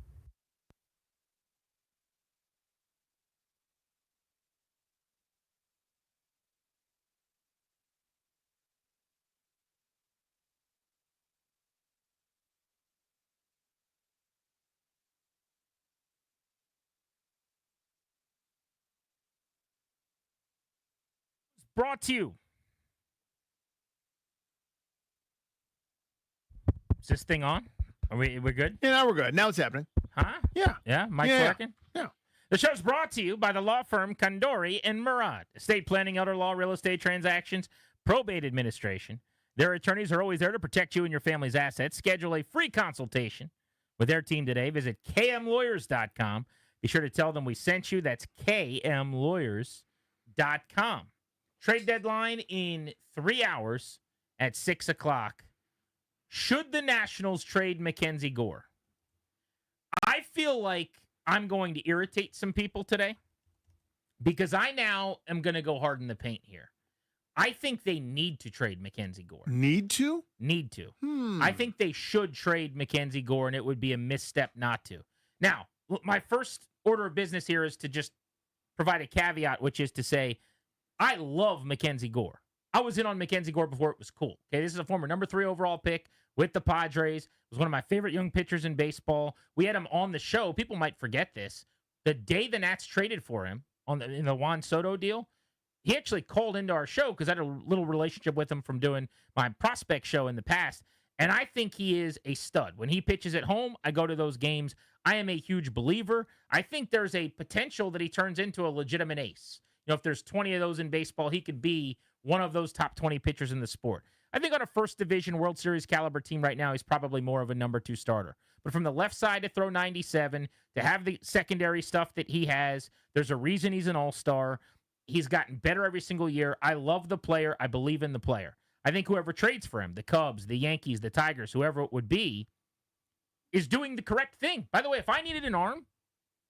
[SPEAKER 22] Brought to you. Is this thing on? We're good?
[SPEAKER 23] Yeah, now we're good. Now it's happening.
[SPEAKER 22] Huh?
[SPEAKER 23] Yeah.
[SPEAKER 22] Yeah? Mike's
[SPEAKER 23] Yeah.
[SPEAKER 22] working?
[SPEAKER 23] Yeah.
[SPEAKER 22] The show's brought to you by the law firm Condori and Murad. Estate planning, elder law, real estate transactions, probate administration. Their attorneys are always there to protect you and your family's assets. Schedule a free consultation with their team today. Visit kmlawyers.com. Be sure to tell them we sent you. That's kmlawyers.com. Trade deadline in 3 hours at 6 o'clock. Should the Nationals trade Mackenzie Gore? I feel like I'm going to irritate some people today because I now am going to go hard in the paint here. I think they need to trade Mackenzie Gore.
[SPEAKER 23] Need to?
[SPEAKER 22] Need to. I think they should trade Mackenzie Gore, and it would be a misstep not to. Now, my first order of business here is to just provide a caveat, which is to say, I love Mackenzie Gore. I was in on Mackenzie Gore before it was cool. Okay, this is a former number 3 overall pick with the Padres. Was one of my favorite young pitchers in baseball. We had him on the show. People might forget this. The day the Nats traded for him in the Juan Soto deal, he actually called into our show because I had a little relationship with him from doing my prospect show in the past. And I think he is a stud. When he pitches at home, I go to those games. I am a huge believer. I think there's a potential that he turns into a legitimate ace. You know, if there's 20 of those in baseball, he could be one of those top 20 pitchers in the sport. I think on a first division World Series caliber team right now, he's probably more of a number 2 starter. But from the left side to throw 97, to have the secondary stuff that he has, there's a reason he's an all-star. He's gotten better every single year. I love the player. I believe in the player. I think whoever trades for him, the Cubs, the Yankees, the Tigers, whoever it would be, is doing the correct thing. By the way, if I needed an arm,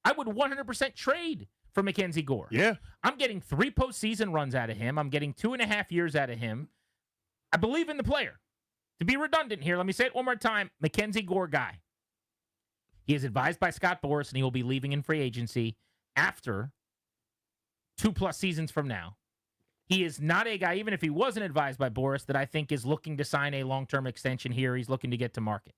[SPEAKER 22] I would 100% trade for Mackenzie Gore.
[SPEAKER 23] Yeah.
[SPEAKER 22] I'm getting 3 postseason runs out of him. I'm getting 2.5 years out of him. I believe in the player. To be redundant here, let me say it one more time. Mackenzie Gore guy. He is advised by Scott Boras, and he will be leaving in free agency after 2+ seasons from now. He is not a guy, even if he wasn't advised by Boras, that I think is looking to sign a long-term extension here. He's looking to get to market.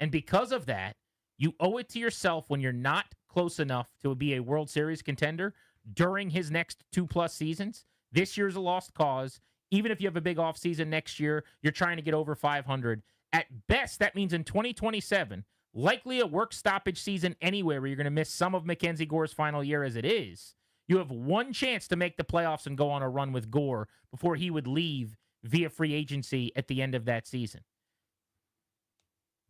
[SPEAKER 22] And because of that, you owe it to yourself when you're not close enough to be a World Series contender during his next 2+ seasons. This year's a lost cause. Even if you have a big offseason next year, you're trying to get over 500. At best, that means in 2027, likely a work stoppage season anyway, where you're going to miss some of Mackenzie Gore's final year as it is. You have one chance to make the playoffs and go on a run with Gore before he would leave via free agency at the end of that season.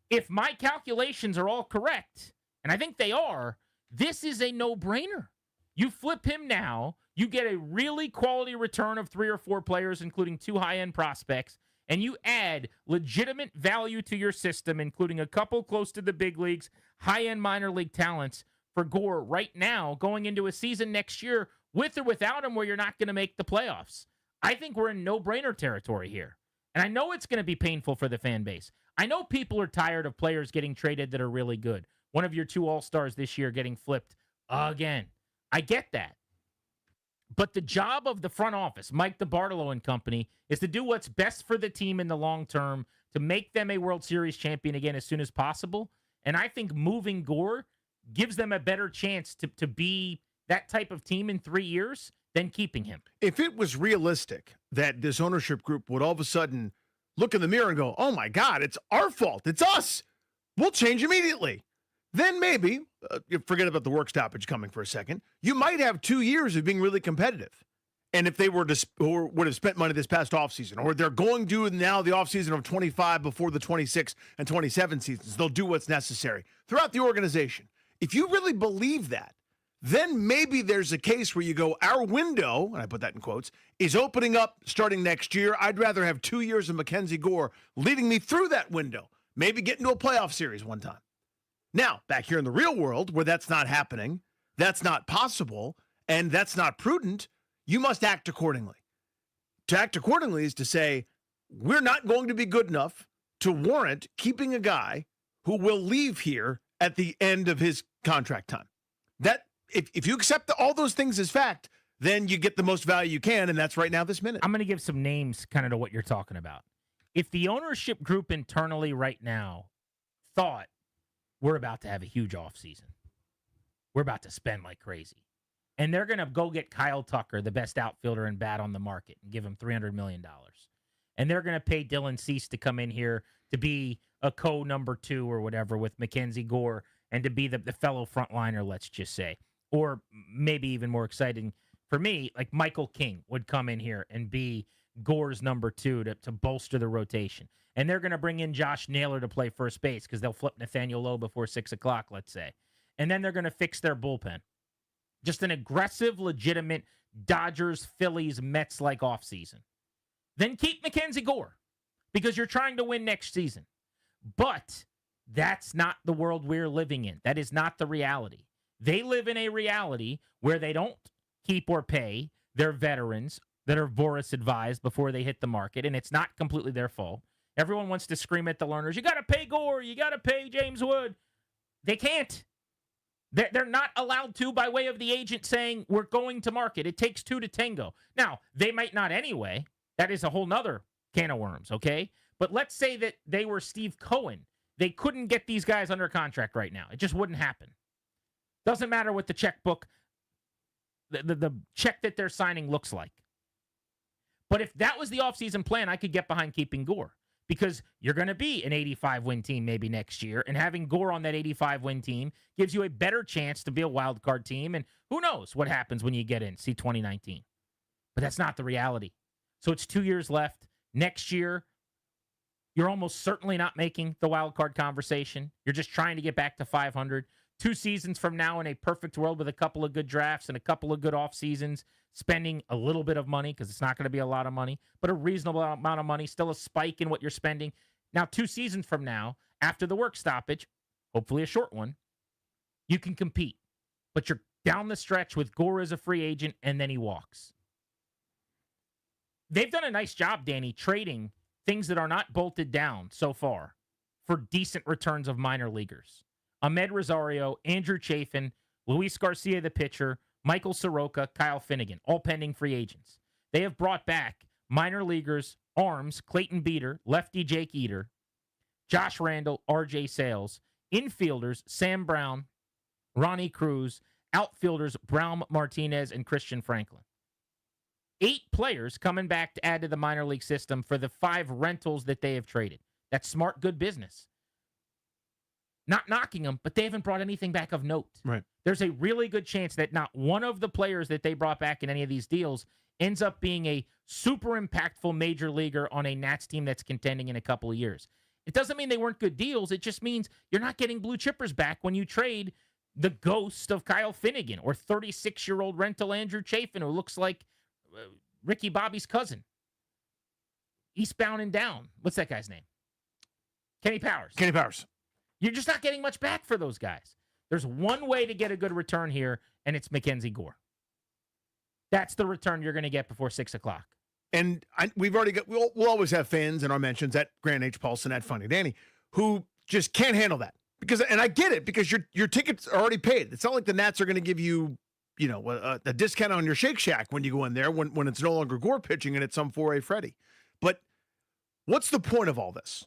[SPEAKER 22] If my calculations are all correct, and I think they are, this is a no-brainer. You flip him now, you get a really quality return of 3 or 4 players, including 2 high-end prospects, and you add legitimate value to your system, including a couple close to the big leagues, high-end minor league talents, for Gore right now going into a season next year with or without him where you're not going to make the playoffs. I think we're in no-brainer territory here. And I know it's going to be painful for the fan base. I know people are tired of players getting traded that are really good. One of your 2 All-Stars this year getting flipped again. I get that. But the job of the front office, Mike DeBartolo and company, is to do what's best for the team in the long term to make them a World Series champion again as soon as possible. And I think moving Gore gives them a better chance to be that type of team in 3 years than keeping him.
[SPEAKER 23] If it was realistic that this ownership group would all of a sudden look in the mirror and go, oh my God, it's our fault. It's us. We'll change immediately. Then maybe, forget about the work stoppage coming for a second, you might have 2 years of being really competitive. And if they were to, or would have spent money this past offseason, or they're going to now the offseason of 25 before the 26 and 27 seasons, they'll do what's necessary throughout the organization. If you really believe that, then maybe there's a case where you go, our window, and I put that in quotes, is opening up starting next year. I'd rather have 2 years of Mackenzie Gore leading me through that window, maybe get into a playoff series one time. Now, back here in the real world where that's not happening, that's not possible, and that's not prudent, you must act accordingly. To act accordingly is to say, we're not going to be good enough to warrant keeping a guy who will leave here at the end of his contract time. That if you accept all those things as fact, then you get the most value you can, and that's right now this minute.
[SPEAKER 22] I'm going to give some names kind of to what you're talking about. If the ownership group internally right now thought we're about to have a huge offseason, we're about to spend like crazy, and they're going to go get Kyle Tucker, the best outfielder and bat on the market, and give him $300 million. And they're going to pay Dylan Cease to come in here to be a co-number 2 or whatever with Mackenzie Gore and to be the fellow frontliner, let's just say. Or maybe even more exciting for me, like Michael King would come in here and be Gore's number 2 to bolster the rotation. And they're going to bring in Josh Naylor to play first base because they'll flip Nathaniel Lowe before 6 o'clock, let's say. And then they're going to fix their bullpen. Just an aggressive, legitimate Dodgers, Phillies, Mets-like offseason. Then keep Mackenzie Gore because you're trying to win next season. But that's not the world we're living in. That is not the reality. They live in a reality where they don't keep or pay their veterans that are Voris advised before they hit the market, and it's not completely their fault. Everyone wants to scream at the learners, you got to pay Gore, you got to pay James Wood. They can't. They're not allowed to by way of the agent saying, we're going to market. It takes 2 to tango. Now, they might not anyway. That is a whole nother can of worms, okay? But let's say that they were Steve Cohen. They couldn't get these guys under contract right now. It just wouldn't happen. Doesn't matter what the checkbook, the check that they're signing looks like. But if that was the offseason plan, I could get behind keeping Gore. Because you're going to be an 85-win team maybe next year, and having Gore on that 85-win team gives you a better chance to be a wild card team, and who knows what happens when you get in, see 2019. But that's not the reality. So it's 2 years left. Next year, you're almost certainly not making the wild card conversation. You're just trying to get back to 500. 2 seasons from now in a perfect world with a couple of good drafts and a couple of good off seasons, spending a little bit of money because it's not going to be a lot of money, but a reasonable amount of money, still a spike in what you're spending. Now, 2 seasons from now, after the work stoppage, hopefully a short one, you can compete. But you're down the stretch with Gore as a free agent, and then he walks. They've done a nice job, Danny, trading things that are not bolted down so far for decent returns of minor leaguers. Ahmed Rosario, Andrew Chafin, Luis Garcia, the pitcher, Michael Soroka, Kyle Finnegan, all pending free agents. They have brought back minor leaguers, arms, Clayton Beater, lefty Jake Eater, Josh Randall, RJ Sales, infielders, Sam Brown, Ronnie Cruz, outfielders, Brown Martinez, and Christian Franklin. 8 players coming back to add to the minor league system for the 5 rentals that they have traded. That's smart, good business. Not knocking them, but they haven't brought anything back of note.
[SPEAKER 23] Right.
[SPEAKER 22] There's a really good chance that not one of the players that they brought back in any of these deals ends up being a super impactful major leaguer on a Nats team that's contending in a couple of years. It doesn't mean they weren't good deals. It just means you're not getting blue chippers back when you trade the ghost of Kyle Finnegan or 36-year-old rental Andrew Chafin, who looks like Ricky Bobby's cousin. Eastbound and Down. What's that guy's name? Kenny Powers.
[SPEAKER 23] Kenny Powers.
[SPEAKER 22] You're just not getting much back for those guys. There's one way to get a good return here, and it's Mackenzie Gore. That's the return you're going to get before 6 o'clock.
[SPEAKER 23] And we've already got, we'll always have fans in our mentions at Grant H. Paulson, at Funny Danny, who just can't handle that. Because, and I get it, because your tickets are already paid. It's not like the Nats are going to give you, a discount on your Shake Shack when you go in there when it's no longer Gore pitching and it's some 4A Freddie. But what's the point of all this,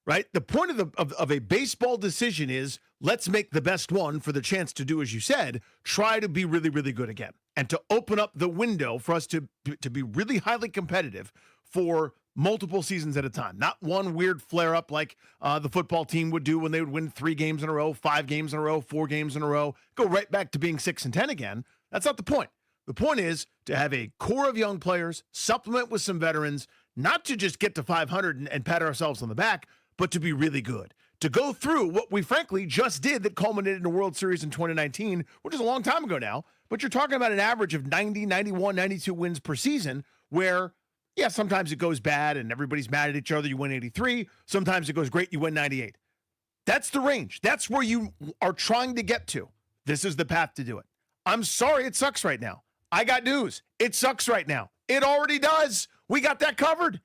[SPEAKER 23] right? The point of a baseball decision is let's make the best one for the chance to do, as you said, try to be really, really good again. And to open up the window for us to be really highly competitive for multiple seasons at a time. Not one weird flare-up like the football team would do when they would win 3 games in a row, 5 games in a row, 4 games in a row, go right back to being 6 and 10 again. That's not the point. The point is to have a core of young players, supplement with some veterans, not to just get to 500 and pat ourselves on the back, but to be really good. To go through what we frankly just did that culminated in a World Series in 2019, which is a long time ago now, but you're talking about an average of 90, 91, 92 wins per season where, yeah, sometimes it goes bad and everybody's mad at each other. You win 83. Sometimes it goes great. You win 98. That's the range. That's where you are trying to get to. This is the path to do it. I'm sorry it sucks right now. I got news. It sucks right now. It already does. We got that covered,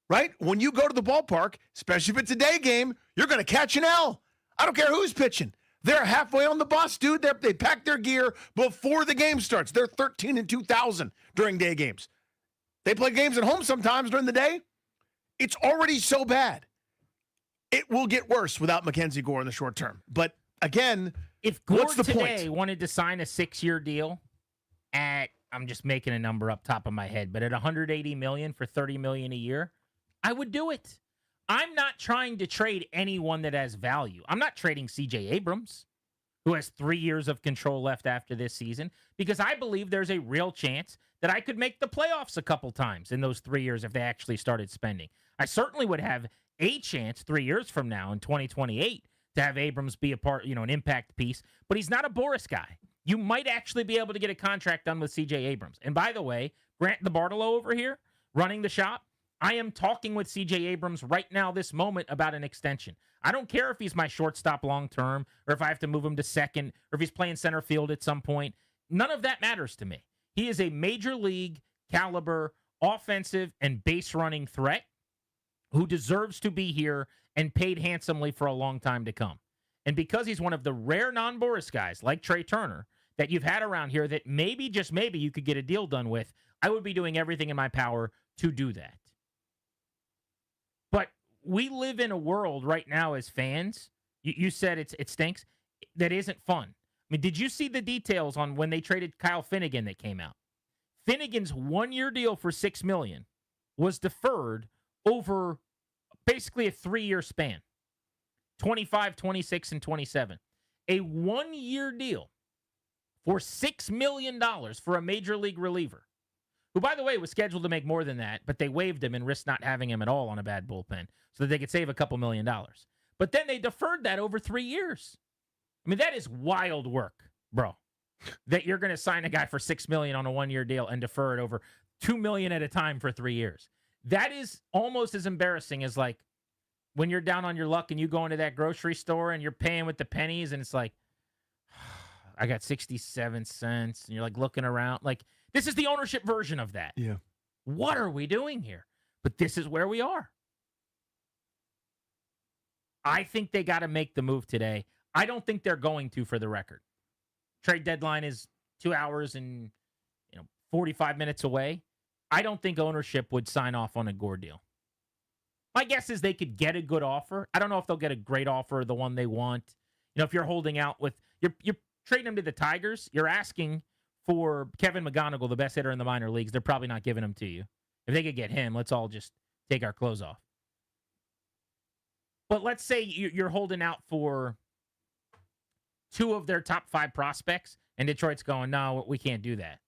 [SPEAKER 23] right? When you go to the ballpark, especially if it's a day game, you're going to catch an L. I don't care who's pitching. They're halfway on the bus, dude. They pack their gear before the game starts. They're 13 and 2,000 during day games. They play games at home sometimes during the day. It's already so bad. It will get worse without Mackenzie Gore in the short term. But again,
[SPEAKER 22] if Gore
[SPEAKER 23] what's the
[SPEAKER 22] today
[SPEAKER 23] point?
[SPEAKER 22] wanted to sign a 6-year deal at, I'm just making a number up top of my head, but at $180 million for $30 million a year, I would do it. I'm not trying to trade anyone that has value. I'm not trading C.J. Abrams, who has 3 years of control left after this season, because I believe there's a real chance that I could make the playoffs a couple times in those 3 years if they actually started spending. I certainly would have a chance 3 years from now in 2028 to have Abrams be a part, an impact piece, but he's not a Boris guy. You might actually be able to get a contract done with C.J. Abrams. And by the way, Grant DeBartolo over here running the shop, I am talking with C.J. Abrams right now, this moment, about an extension. I don't care if he's my shortstop long-term or if I have to move him to second or if he's playing center field at some point. None of that matters to me. He is a major league caliber offensive and base-running threat who deserves to be here and paid handsomely for a long time to come. And because he's one of the rare non-Boris guys like Trey Turner that you've had around here that maybe, just maybe, you could get a deal done with, I would be doing everything in my power to do that. But we live in a world right now as fans, you said it stinks, that isn't fun. I mean, did you see the details on when they traded Kyle Finnegan that came out? Finnegan's 1-year deal for $6 million was deferred over basically a 3-year span, 25, 26, and 27. A 1-year deal for $6 million for a major league reliever, who, by the way, was scheduled to make more than that, but they waived him and risked not having him at all on a bad bullpen so that they could save a couple $1 million. But then they deferred that over 3 years. I mean, that is wild work, bro, that you're going to sign a guy for $6 million on a 1-year deal and defer it over $2 million at a time for 3 years. That is almost as embarrassing as, like, when you're down on your luck and you go into that grocery store and you're paying with the pennies and it's like, I got 67 cents. And you're like looking around. Like, this is the ownership version of that.
[SPEAKER 23] Yeah.
[SPEAKER 22] What are we doing here? But this is where we are. I think they got to make the move today. I don't think they're going to, for the record. Trade deadline is 2 hours and 45 minutes away. I don't think ownership would sign off on a Gore deal. My guess is they could get a good offer. I don't know if they'll get a great offer, the one they want. If you're holding out with you're trading him to the Tigers, you're asking for Kevin McGonigal, the best hitter in the minor leagues. They're probably not giving him to you. If they could get him, let's all just take our clothes off. But let's say you're holding out for 2 of their top 5 prospects, and Detroit's going, no, we can't do that.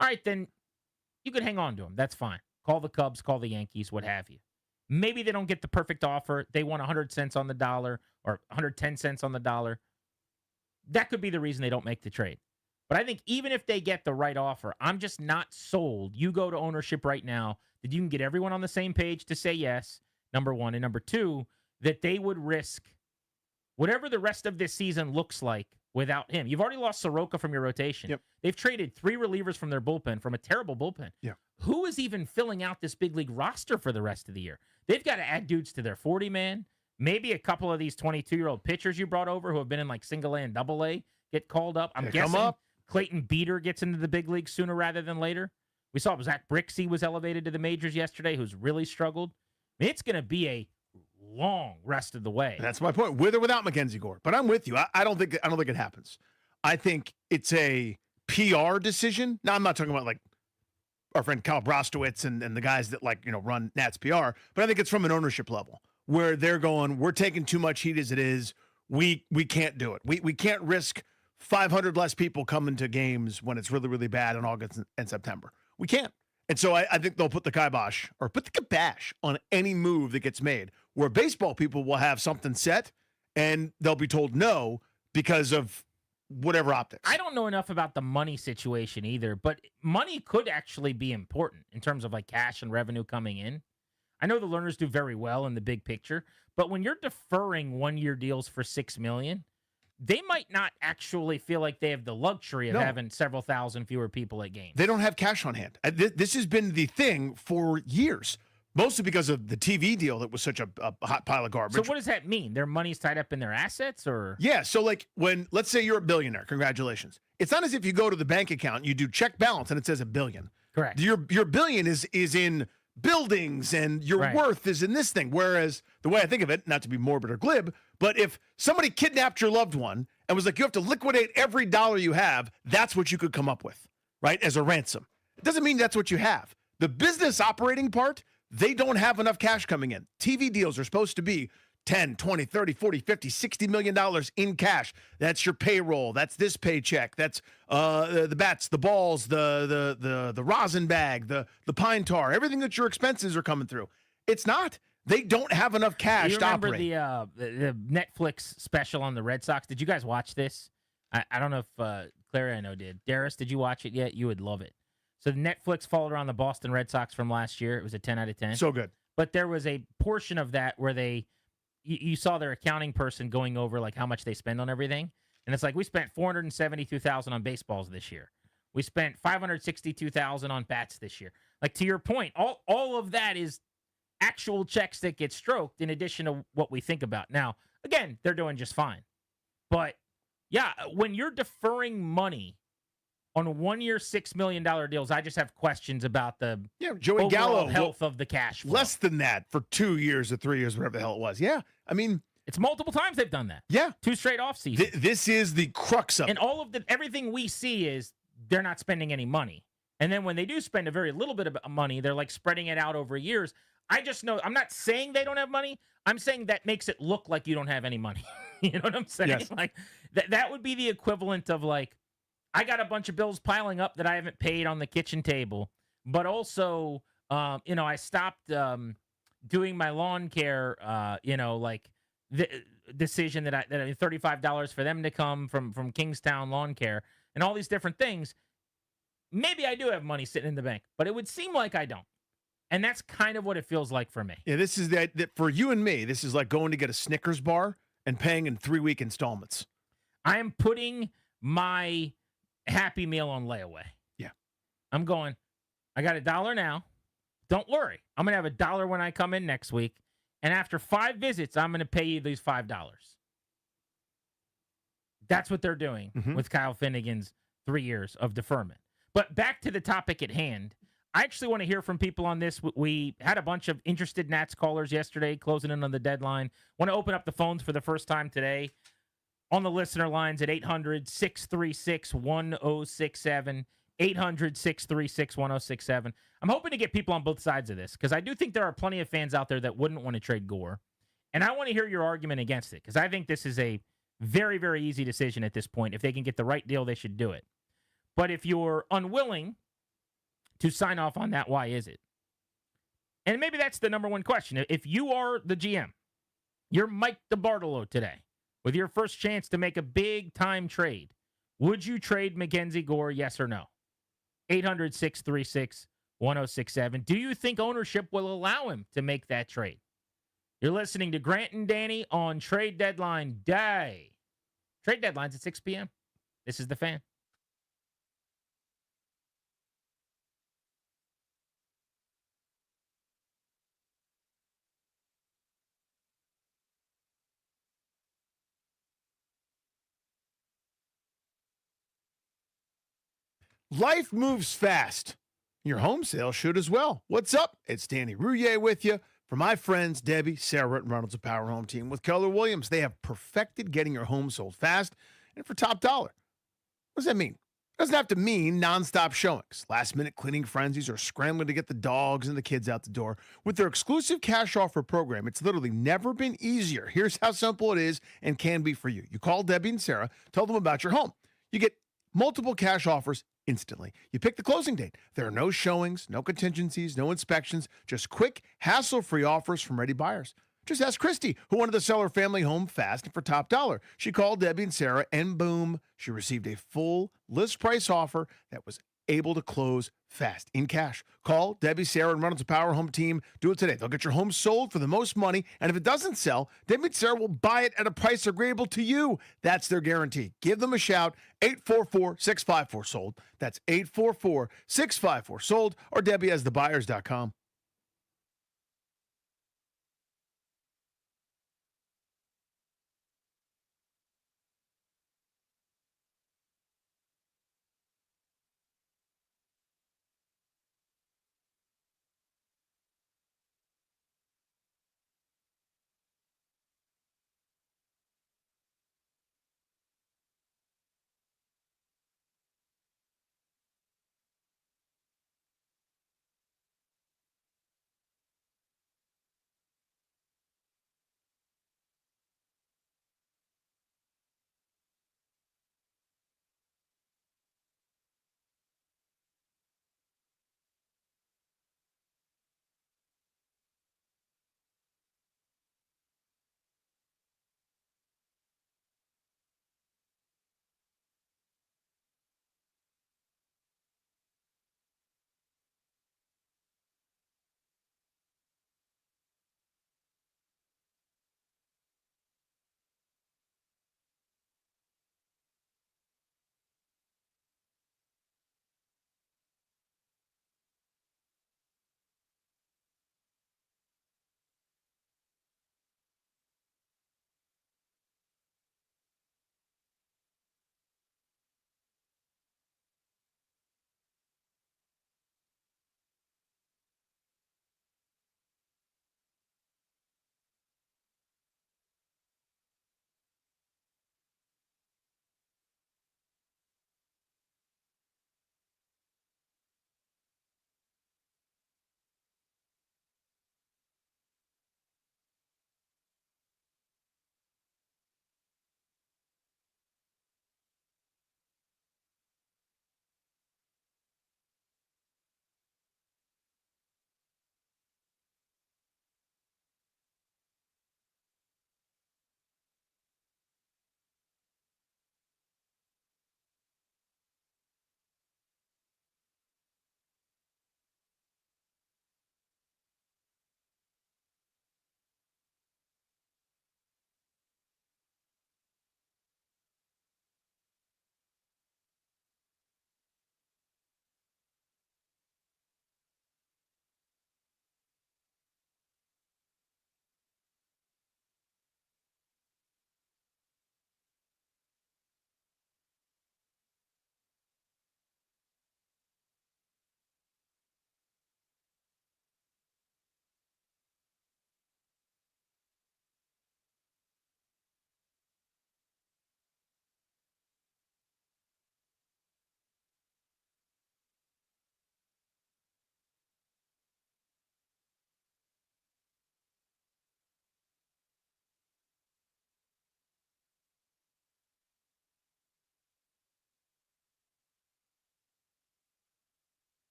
[SPEAKER 22] All right, then you could hang on to them. That's fine. Call the Cubs, call the Yankees, what have you. Maybe they don't get the perfect offer. They want 100 cents on the dollar or 110 cents on the dollar. That could be the reason they don't make the trade. But I think even if they get the right offer, I'm just not sold. You go to ownership right now that you can get everyone on the same page to say yes, number one. And number two, that they would risk whatever the rest of this season looks like without him. You've already lost Soroka from your rotation.
[SPEAKER 23] Yep.
[SPEAKER 22] They've traded 3 relievers from their bullpen, from a terrible bullpen.
[SPEAKER 23] Yeah.
[SPEAKER 22] Who is even filling out this big league roster for the rest of the year? They've got to add dudes to their 40-man. Maybe a couple of these 22-year-old pitchers you brought over who have been in like single A and double A get called up. I'm guessing Clayton Beater gets into the big leagues sooner rather than later. We saw Zach Brixey was elevated to the majors yesterday, who's really struggled. I mean, it's going to be a long rest of the way.
[SPEAKER 23] That's my point, with or without Mackenzie Gore. But I'm with you. I don't think it happens. I think it's a PR decision. Now, I'm not talking about like our friend Kyle Brostowitz and the guys that run Nats PR, but I think it's from an ownership level where they're going, we're taking too much heat as it is. We can't do it. We can't risk 500 less people coming to games when it's really, really bad in August and September. We can't. And so I think they'll put the kibosh or put the kibosh on any move that gets made, where baseball people will have something set and they'll be told no because of whatever optics.
[SPEAKER 22] I don't know enough about the money situation either, but money could actually be important in terms of like cash and revenue coming in. I know the learners do very well in the big picture, but when you're deferring 1-year deals for $6 million, they might not actually feel like they have the luxury of having several thousand fewer people at games.
[SPEAKER 23] They don't have cash on hand. This has been the thing for years, mostly because of the TV deal that was such a hot pile of garbage.
[SPEAKER 22] So what does that mean? Their money's tied up in their assets, or?
[SPEAKER 23] Yeah, so like when, let's say you're a billionaire, congratulations. It's not as if you go to the bank account, you do check balance, and it says $1 billion.
[SPEAKER 22] Correct.
[SPEAKER 23] Your $1 billion is in buildings, and your worth is in this thing. Whereas the way I think of it, not to be morbid or glib, but if somebody kidnapped your loved one and was like, you have to liquidate every dollar you have, that's what you could come up with, right, as a ransom. It doesn't mean that's what you have. The business operating part, they don't have enough cash coming in. TV deals are supposed to be 10, 20, 30, 40, 50, $60 million in cash. That's your payroll. That's this paycheck. That's the bats, the balls, the rosin bag, the pine tar, everything that your expenses are coming through. It's not. They don't have enough cash to operate.
[SPEAKER 22] You remember the Netflix special on the Red Sox? Did you guys watch this? I don't know if Clara, I know, did. Darius, did you watch it yet? You would love it. So Netflix followed around the Boston Red Sox from last year. It was a 10 out of 10.
[SPEAKER 23] So good.
[SPEAKER 22] But there was a portion of that where you saw their accounting person going over like how much they spend on everything. And it's like, we spent $472,000 on baseballs this year. We spent $562,000 on bats this year. Like, to your point, all of that is actual checks that get stroked in addition to what we think about. Now, again, they're doing just fine. But yeah, when you're deferring money on 1-year, $6 million deals, I just have questions about the
[SPEAKER 23] Joey Gallo
[SPEAKER 22] health of the cash flow.
[SPEAKER 23] Less than that for 2 years or 3 years, whatever the hell it was. Yeah, I mean,
[SPEAKER 22] it's multiple times they've done that.
[SPEAKER 23] Yeah,
[SPEAKER 22] 2 straight off seasons.
[SPEAKER 23] This is the crux of it.
[SPEAKER 22] And all of everything we see is they're not spending any money. And then when they do spend a very little bit of money, they're like spreading it out over years. I just know, I'm not saying they don't have money. I'm saying that makes it look like you don't have any money. You know what I'm saying?
[SPEAKER 23] Yes.
[SPEAKER 22] Like that would be the equivalent of like, I got a bunch of bills piling up that I haven't paid on the kitchen table, but also, I stopped doing my lawn care, like the decision that I $35 for them to come from Kingstown Lawn Care and all these different things. Maybe I do have money sitting in the bank, but it would seem like I don't. And that's kind of what it feels like for me.
[SPEAKER 23] Yeah, this is that for you and me, this is like going to get a Snickers bar and paying in 3-week installments.
[SPEAKER 22] I am putting my Happy Meal on layaway.
[SPEAKER 23] Yeah.
[SPEAKER 22] I'm going, I got $1 now. Don't worry. I'm going to have $1 when I come in next week. And after 5 visits, I'm going to pay you these $5. That's what they're doing with Kyle Finnegan's 3 years of deferment. But back to the topic at hand. I actually want to hear from people on this. We had a bunch of interested Nats callers yesterday, closing in on the deadline. Want to open up the phones for the first time today on the listener lines at 800-636-1067, 800-636-1067. I'm hoping to get people on both sides of this because I do think there are plenty of fans out there that wouldn't want to trade Gore. And I want to hear your argument against it because I think this is a very, very easy decision at this point. If they can get the right deal, they should do it. But if you're unwilling to sign off on that, why is it? And maybe that's the number one question. If you are the GM, you're Mike DeBartolo today, with your first chance to make a big-time trade, would you trade Mackenzie Gore, yes or no? 800-636-1067. Do you think ownership will allow him to make that trade? You're listening to Grant and Danny on Trade Deadline Day. Trade deadline's at 6 p.m. This is the Fan.
[SPEAKER 23] Life moves fast. Your home sale should as well. What's up? It's Danny Rouillet with you. For my friends, Debbie, Sarah, and Reynolds of Power Home Team with Keller Williams, they have perfected getting your home sold fast and for top dollar. What does that mean? It doesn't have to mean nonstop showings, last-minute cleaning frenzies, or scrambling to get the dogs and the kids out the door. With their exclusive cash offer program, it's literally never been easier. Here's how simple it is and can be for you. You call Debbie and Sarah, tell them about your home. You get multiple cash offers instantly. You pick the closing date. There are no showings, no contingencies, no inspections, just quick, hassle-free offers from ready buyers. Just ask Christy, who wanted to sell her family home fast and for top dollar. She called Debbie and Sarah, and boom, she received a full list price offer that was able to close fast in cash. Call Debbie, Sarah, and Reynolds of Power Home Team. Do it today. They'll get your home sold for the most money, and if it doesn't sell, Debbie and Sarah will buy it at a price agreeable to you. That's their guarantee. Give them a shout, 844-654-SOLD. That's 844-654-SOLD, or DebbieHasTheBuyers.com.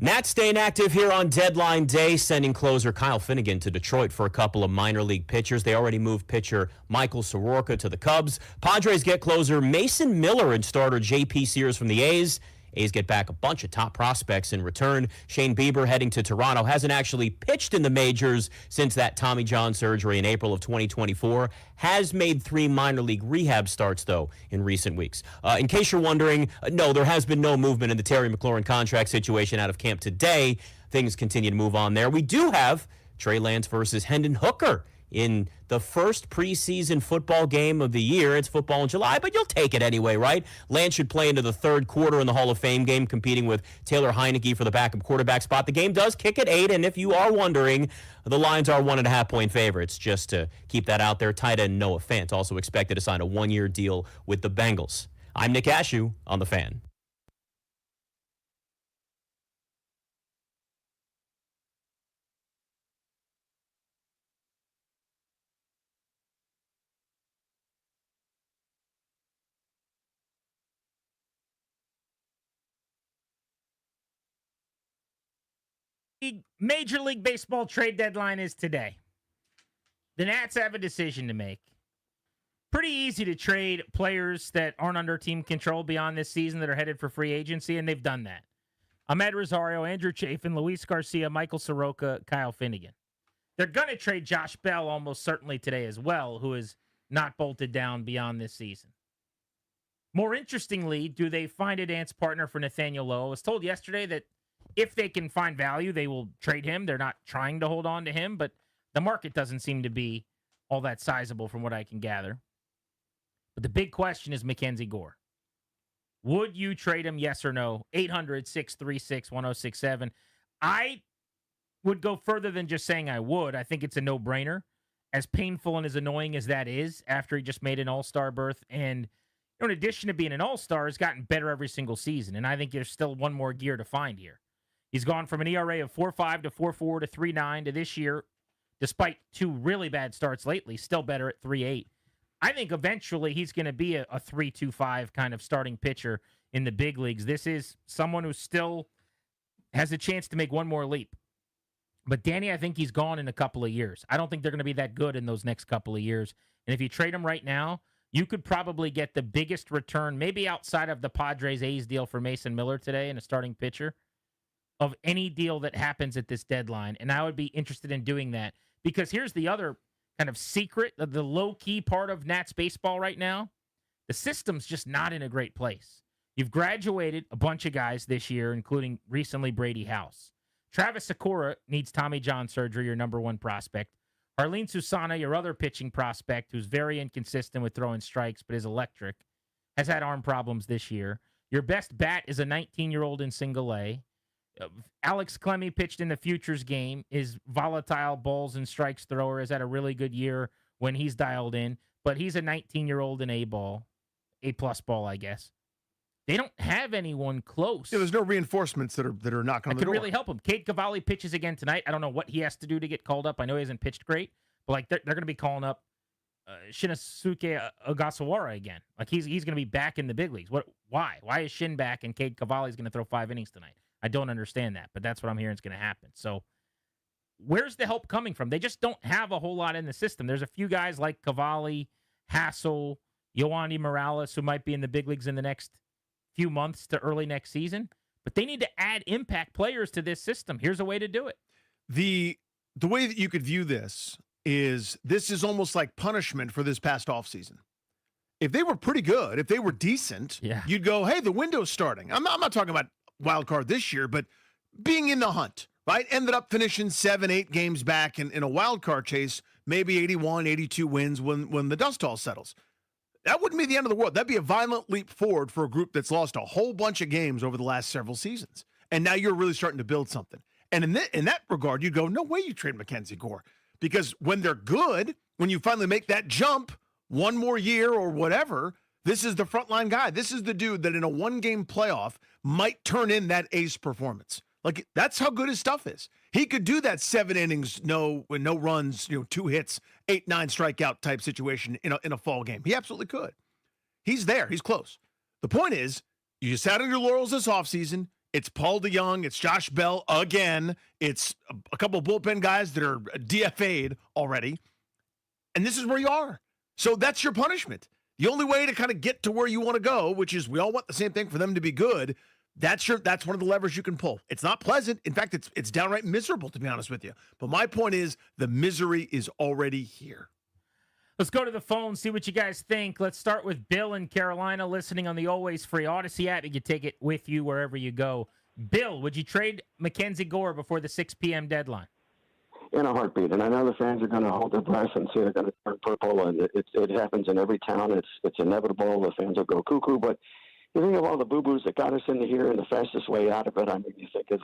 [SPEAKER 9] Nats staying active here on deadline day, sending closer Kyle Finnegan to Detroit for a couple of minor league pitchers. They already moved pitcher Michael Soroka to the Cubs. Padres get closer Mason Miller and starter J.P. Sears from the A's. A's get back a bunch of top prospects in return. Shane Bieber heading to Toronto. Hasn't actually pitched in the majors since that Tommy John surgery in April of 2024. Has made 3 minor league rehab starts, though, in recent weeks. In case you're wondering, no, there has been no movement in the Terry McLaurin contract situation out of camp today. Things continue to move on there. We do have Trey Lance versus Hendon Hooker in the first preseason football game of the year. It's football in July, but you'll take it anyway, right? Lance should play into the third quarter in the Hall of Fame game, competing with Taylor Heineke for the backup quarterback spot. The game does kick at 8, and if you are wondering, the Lions are 1.5-point favorites. Just to keep that out there, tight end Noah Fant also expected to sign a 1-year deal with the Bengals. I'm Nick Ashew on The Fan.
[SPEAKER 22] Major League Baseball trade deadline is today. The Nats have a decision to make. Pretty easy to trade players that aren't under team control beyond this season that are headed for free agency, and they've done that. Ahmed Rosario, Andrew Chafin, Luis Garcia, Michael Soroka, Kyle Finnegan. They're going to trade Josh Bell almost certainly today as well, who is not bolted down beyond this season. More interestingly, do they find a dance partner for Nathaniel Lowe? I was told yesterday that if they can find value, they will trade him. They're not trying to hold on to him, but the market doesn't seem to be all that sizable from what I can gather. But the big question is Mackenzie Gore. Would you trade him, yes or no? 800-636-1067. I would go further than just saying I would. I think it's a no-brainer. As painful and as annoying as that is after he just made an all-star berth, and in addition to being an all-star, has gotten better every single season, and I think there's still one more gear to find here. He's gone from an ERA of 4.5 to 4.4 to 3.9 to this year, despite 2 really bad starts lately, still better at 3.8. I think eventually he's going to be a 3.25 kind of starting pitcher in the big leagues. This is someone who still has a chance to make one more leap. But Danny, I think he's gone in a couple of years. I don't think they're going to be that good in those next couple of years. And if you trade him right now, you could probably get the biggest return, maybe outside of the Padres-A's deal for Mason Miller today and a starting pitcher, of any deal that happens at this deadline. And I would be interested in doing that because here's the other kind of secret, the low-key part of Nats baseball right now. The system's just not in a great place. You've graduated a bunch of guys this year, including recently Brady House. Travis Sakura needs Tommy John surgery, your number 1 prospect. Arlene Susana, your other pitching prospect, who's very inconsistent with throwing strikes but is electric, has had arm problems this year. Your best bat is a 19-year-old in single A. Alex Clemmie pitched in the Futures game, is volatile balls and strikes thrower, has had a really good year when he's dialed in, but he's a 19-year-old in A-plus ball, I guess. They don't have anyone close.
[SPEAKER 23] Yeah, there's no reinforcements that are knocking on the door.
[SPEAKER 22] Could really help him. Cade Cavalli pitches again tonight. I don't know what he has to do to get called up. I know he hasn't pitched great, but like they're going to be calling up Shinosuke Ogasawara again. Like he's going to be back in the big leagues. Why? Why is Shin back and Cade Cavalli's going to throw 5 innings tonight? I don't understand that, but that's what I'm hearing is going to happen. So where's the help coming from? They just don't have a whole lot in the system. There's a few guys like Cavalli, Hassel, Yoandy Morales, who might be in the big leagues in the next few months to early next season, but they need to add impact players to this system. Here's a way to do it.
[SPEAKER 23] The way that you could view this is almost like punishment for this past offseason. If they were pretty good, if they were decent, you'd go, hey, the window's starting. I'm not talking about wild card this year, but being in the hunt, right? Ended up finishing 7-8 games back in a wild card chase, maybe 81, 82 wins when the dust all settles. That wouldn't be the end of the world. That'd be a violent leap forward for a group that's lost a whole bunch of games over the last several seasons. And now you're really starting to build something. And in that regard, you go, no way you trade Mackenzie Gore. Because when they're good, when you finally make that jump, one more year or whatever, this is the frontline guy. This is the dude that in a 1-game playoff might turn in that ace performance. Like, that's how good his stuff is. He could do that 7 innings, no runs, 2 hits, 8-9 strikeout type situation in a fall game. He absolutely could. He's there. He's close. The point is, you sat on your laurels this offseason. It's Paul DeYoung. It's Josh Bell again. It's a couple of bullpen guys that are DFA'd already. And this is where you are. So that's your punishment. The only way to kind of get to where you want to go, which is we all want the same thing for them to be good, that's one of the levers you can pull. It's not pleasant. In fact, it's downright miserable, to be honest with you. But my point is the misery is already here.
[SPEAKER 22] Let's go to the phone, see what you guys think. Let's start with Bill in Carolina, listening on the always free Odyssey app. You can take it with you wherever you go. Bill, would you trade Mackenzie Gore before the 6 p.m. deadline?
[SPEAKER 7] In a heartbeat. And I know the fans are going to hold their breath and say they're going to turn purple, and it happens in every town. It's inevitable. The fans will go cuckoo. But you think of all the boo-boos that got us into here and the fastest way out of it. I mean, you think of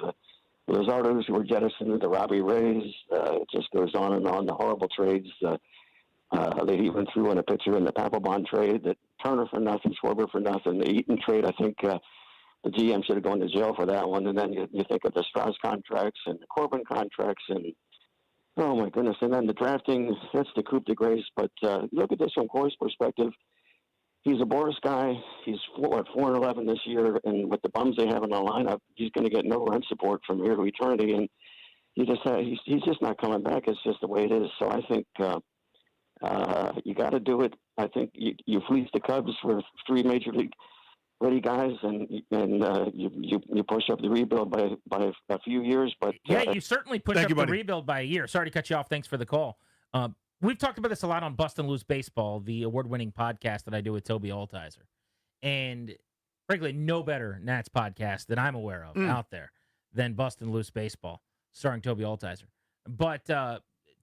[SPEAKER 7] the Luzardos who were jettisoned, the Robbie Rays. It just goes on and on. The horrible trades. They even threw in a pitcher in the Papelbon trade, that Turner for nothing, Schwarber for nothing. The Eaton trade, I think the GM should have gone to jail for that one. And then you think of the Strauss contracts and the Corbin contracts, and oh my goodness. And then the drafting, that's the coup de grace. But look at this from Gore's perspective. He's a Boris guy. He's 4-11 this year, and with the bums they have in the lineup, he's going to get no run support from here to eternity. And he's just not coming back. It's just the way it is. So I think you got to do it. I think you fleece the Cubs for 3 major league ready guys, and you push up the rebuild by a few years. But
[SPEAKER 22] yeah, you certainly push up the rebuild by a year. Sorry to cut you off. Thanks for the call. We've talked about this a lot on Bust and Loose Baseball, the award-winning podcast that I do with Toby Altizer. And frankly, no better Nats podcast that I'm aware of out there than Bust and Loose Baseball, starring Toby Altizer. But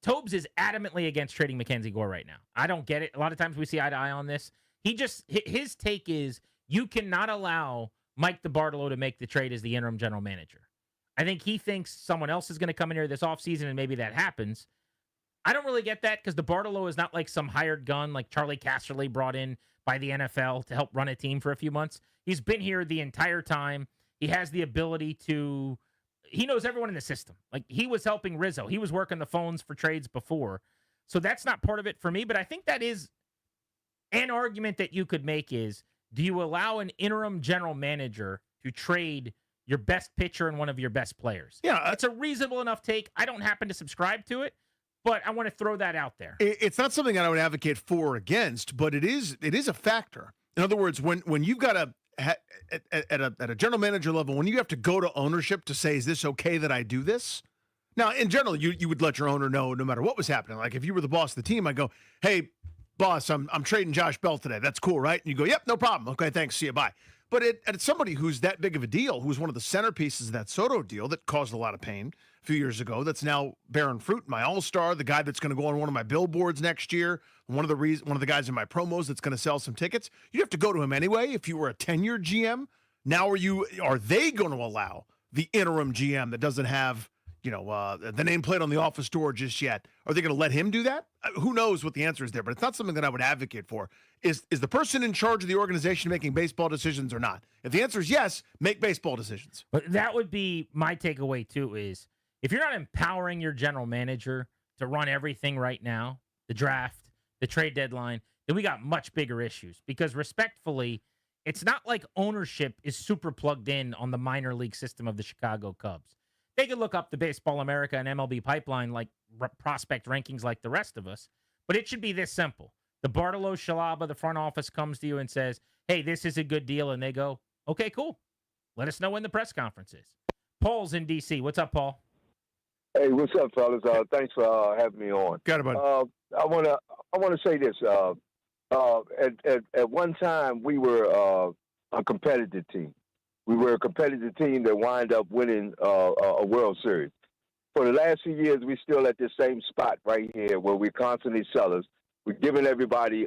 [SPEAKER 22] Tobes is adamantly against trading Mackenzie Gore right now. I don't get it. A lot of times we see eye to eye on this. His take is you cannot allow Mike DeBartolo to make the trade as the interim general manager. I think he thinks someone else is going to come in here this offseason, and maybe that happens. I don't really get that because DeBartolo is not like some hired gun like Charlie Casserly brought in by the NFL to help run a team for a few months. He's been here the entire time. He has the ability to... He knows everyone in the system. Like, he was helping Rizzo. He was working the phones for trades before. So that's not part of it for me, but I think that is an argument that you could make is, do you allow an interim general manager to trade your best pitcher and one of your best players?
[SPEAKER 23] Yeah.
[SPEAKER 22] It's a reasonable enough take. I don't happen to subscribe to it, but I want to throw that out there.
[SPEAKER 23] It's not something I would advocate for or against, but it is a factor. In other words, when you've got at a general manager level, when you have to go to ownership to say, is this okay that I do this? Now, in general, you would let your owner know no matter what was happening. Like if you were the boss of the team, I'd go, hey, boss, I'm trading Josh Bell today. That's cool, right? And you go, yep, no problem. Okay, thanks. See you. Bye. But at somebody who's that big of a deal, who's one of the centerpieces of that Soto deal that caused a lot of pain a few years ago, that's now bearing fruit, my all-star, the guy that's going to go on one of my billboards next year, one of the guys in my promos that's going to sell some tickets, you'd have to go to him anyway if you were a tenured GM. Now are they going to allow the interim GM that doesn't have the nameplate on the office door just yet? Are they going to let him do that? Who knows what the answer is there, but it's not something that I would advocate for. Is the person in charge of the organization making baseball decisions or not? If the answer is yes, make baseball decisions.
[SPEAKER 22] But that would be my takeaway too, is if you're not empowering your general manager to run everything right now, the draft, the trade deadline, then we got much bigger issues. Because respectfully, it's not like ownership is super plugged in on the minor league system of the Chicago Cubs. They could look up the Baseball America and MLB pipeline like prospect rankings like the rest of us, but it should be this simple. The Bartolo Shalaba, the front office, comes to you and says, hey, this is a good deal, and they go, okay, cool. Let us know when the press conference is. Paul's in D.C. What's up, Paul?
[SPEAKER 13] Hey, what's up, fellas? Thanks for having me on.
[SPEAKER 23] Got it, bud.
[SPEAKER 13] I want to say this. At one time, we were a competitive team. We were a competitive team that wind up winning a World Series. For the last few years, we're still at the same spot right here where we're constantly sellers. We're giving everybody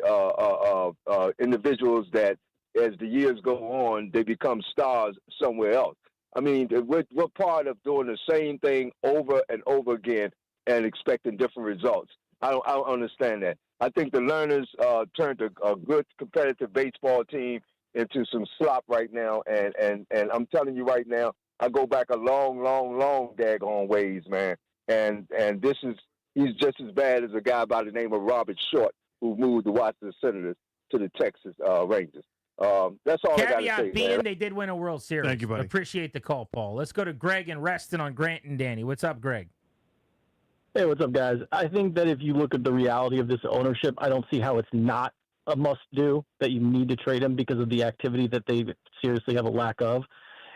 [SPEAKER 13] individuals that, as the years go on, they become stars somewhere else. I mean, we're part of doing the same thing over and over again and expecting different results. I don't understand that. I think the Learners turned a good competitive baseball team into some slop right now, and I'm telling you right now, I go back a long daggone ways, man. And he's just as bad as a guy by the name of Robert Short, who moved the Washington Senators to the Texas Rangers. That's all I got to say,
[SPEAKER 22] Caveat being,
[SPEAKER 13] man.
[SPEAKER 22] they did win a World Series.
[SPEAKER 23] Thank you, buddy.
[SPEAKER 22] Appreciate the call, Paul. Let's go to Greg and Reston on Grant and Danny. What's up, Greg?
[SPEAKER 2] Hey, what's up, guys? I think that if you look at the reality of this ownership, I don't see how it's not a must-do, that you need to trade him because of the activity that they seriously have a lack of.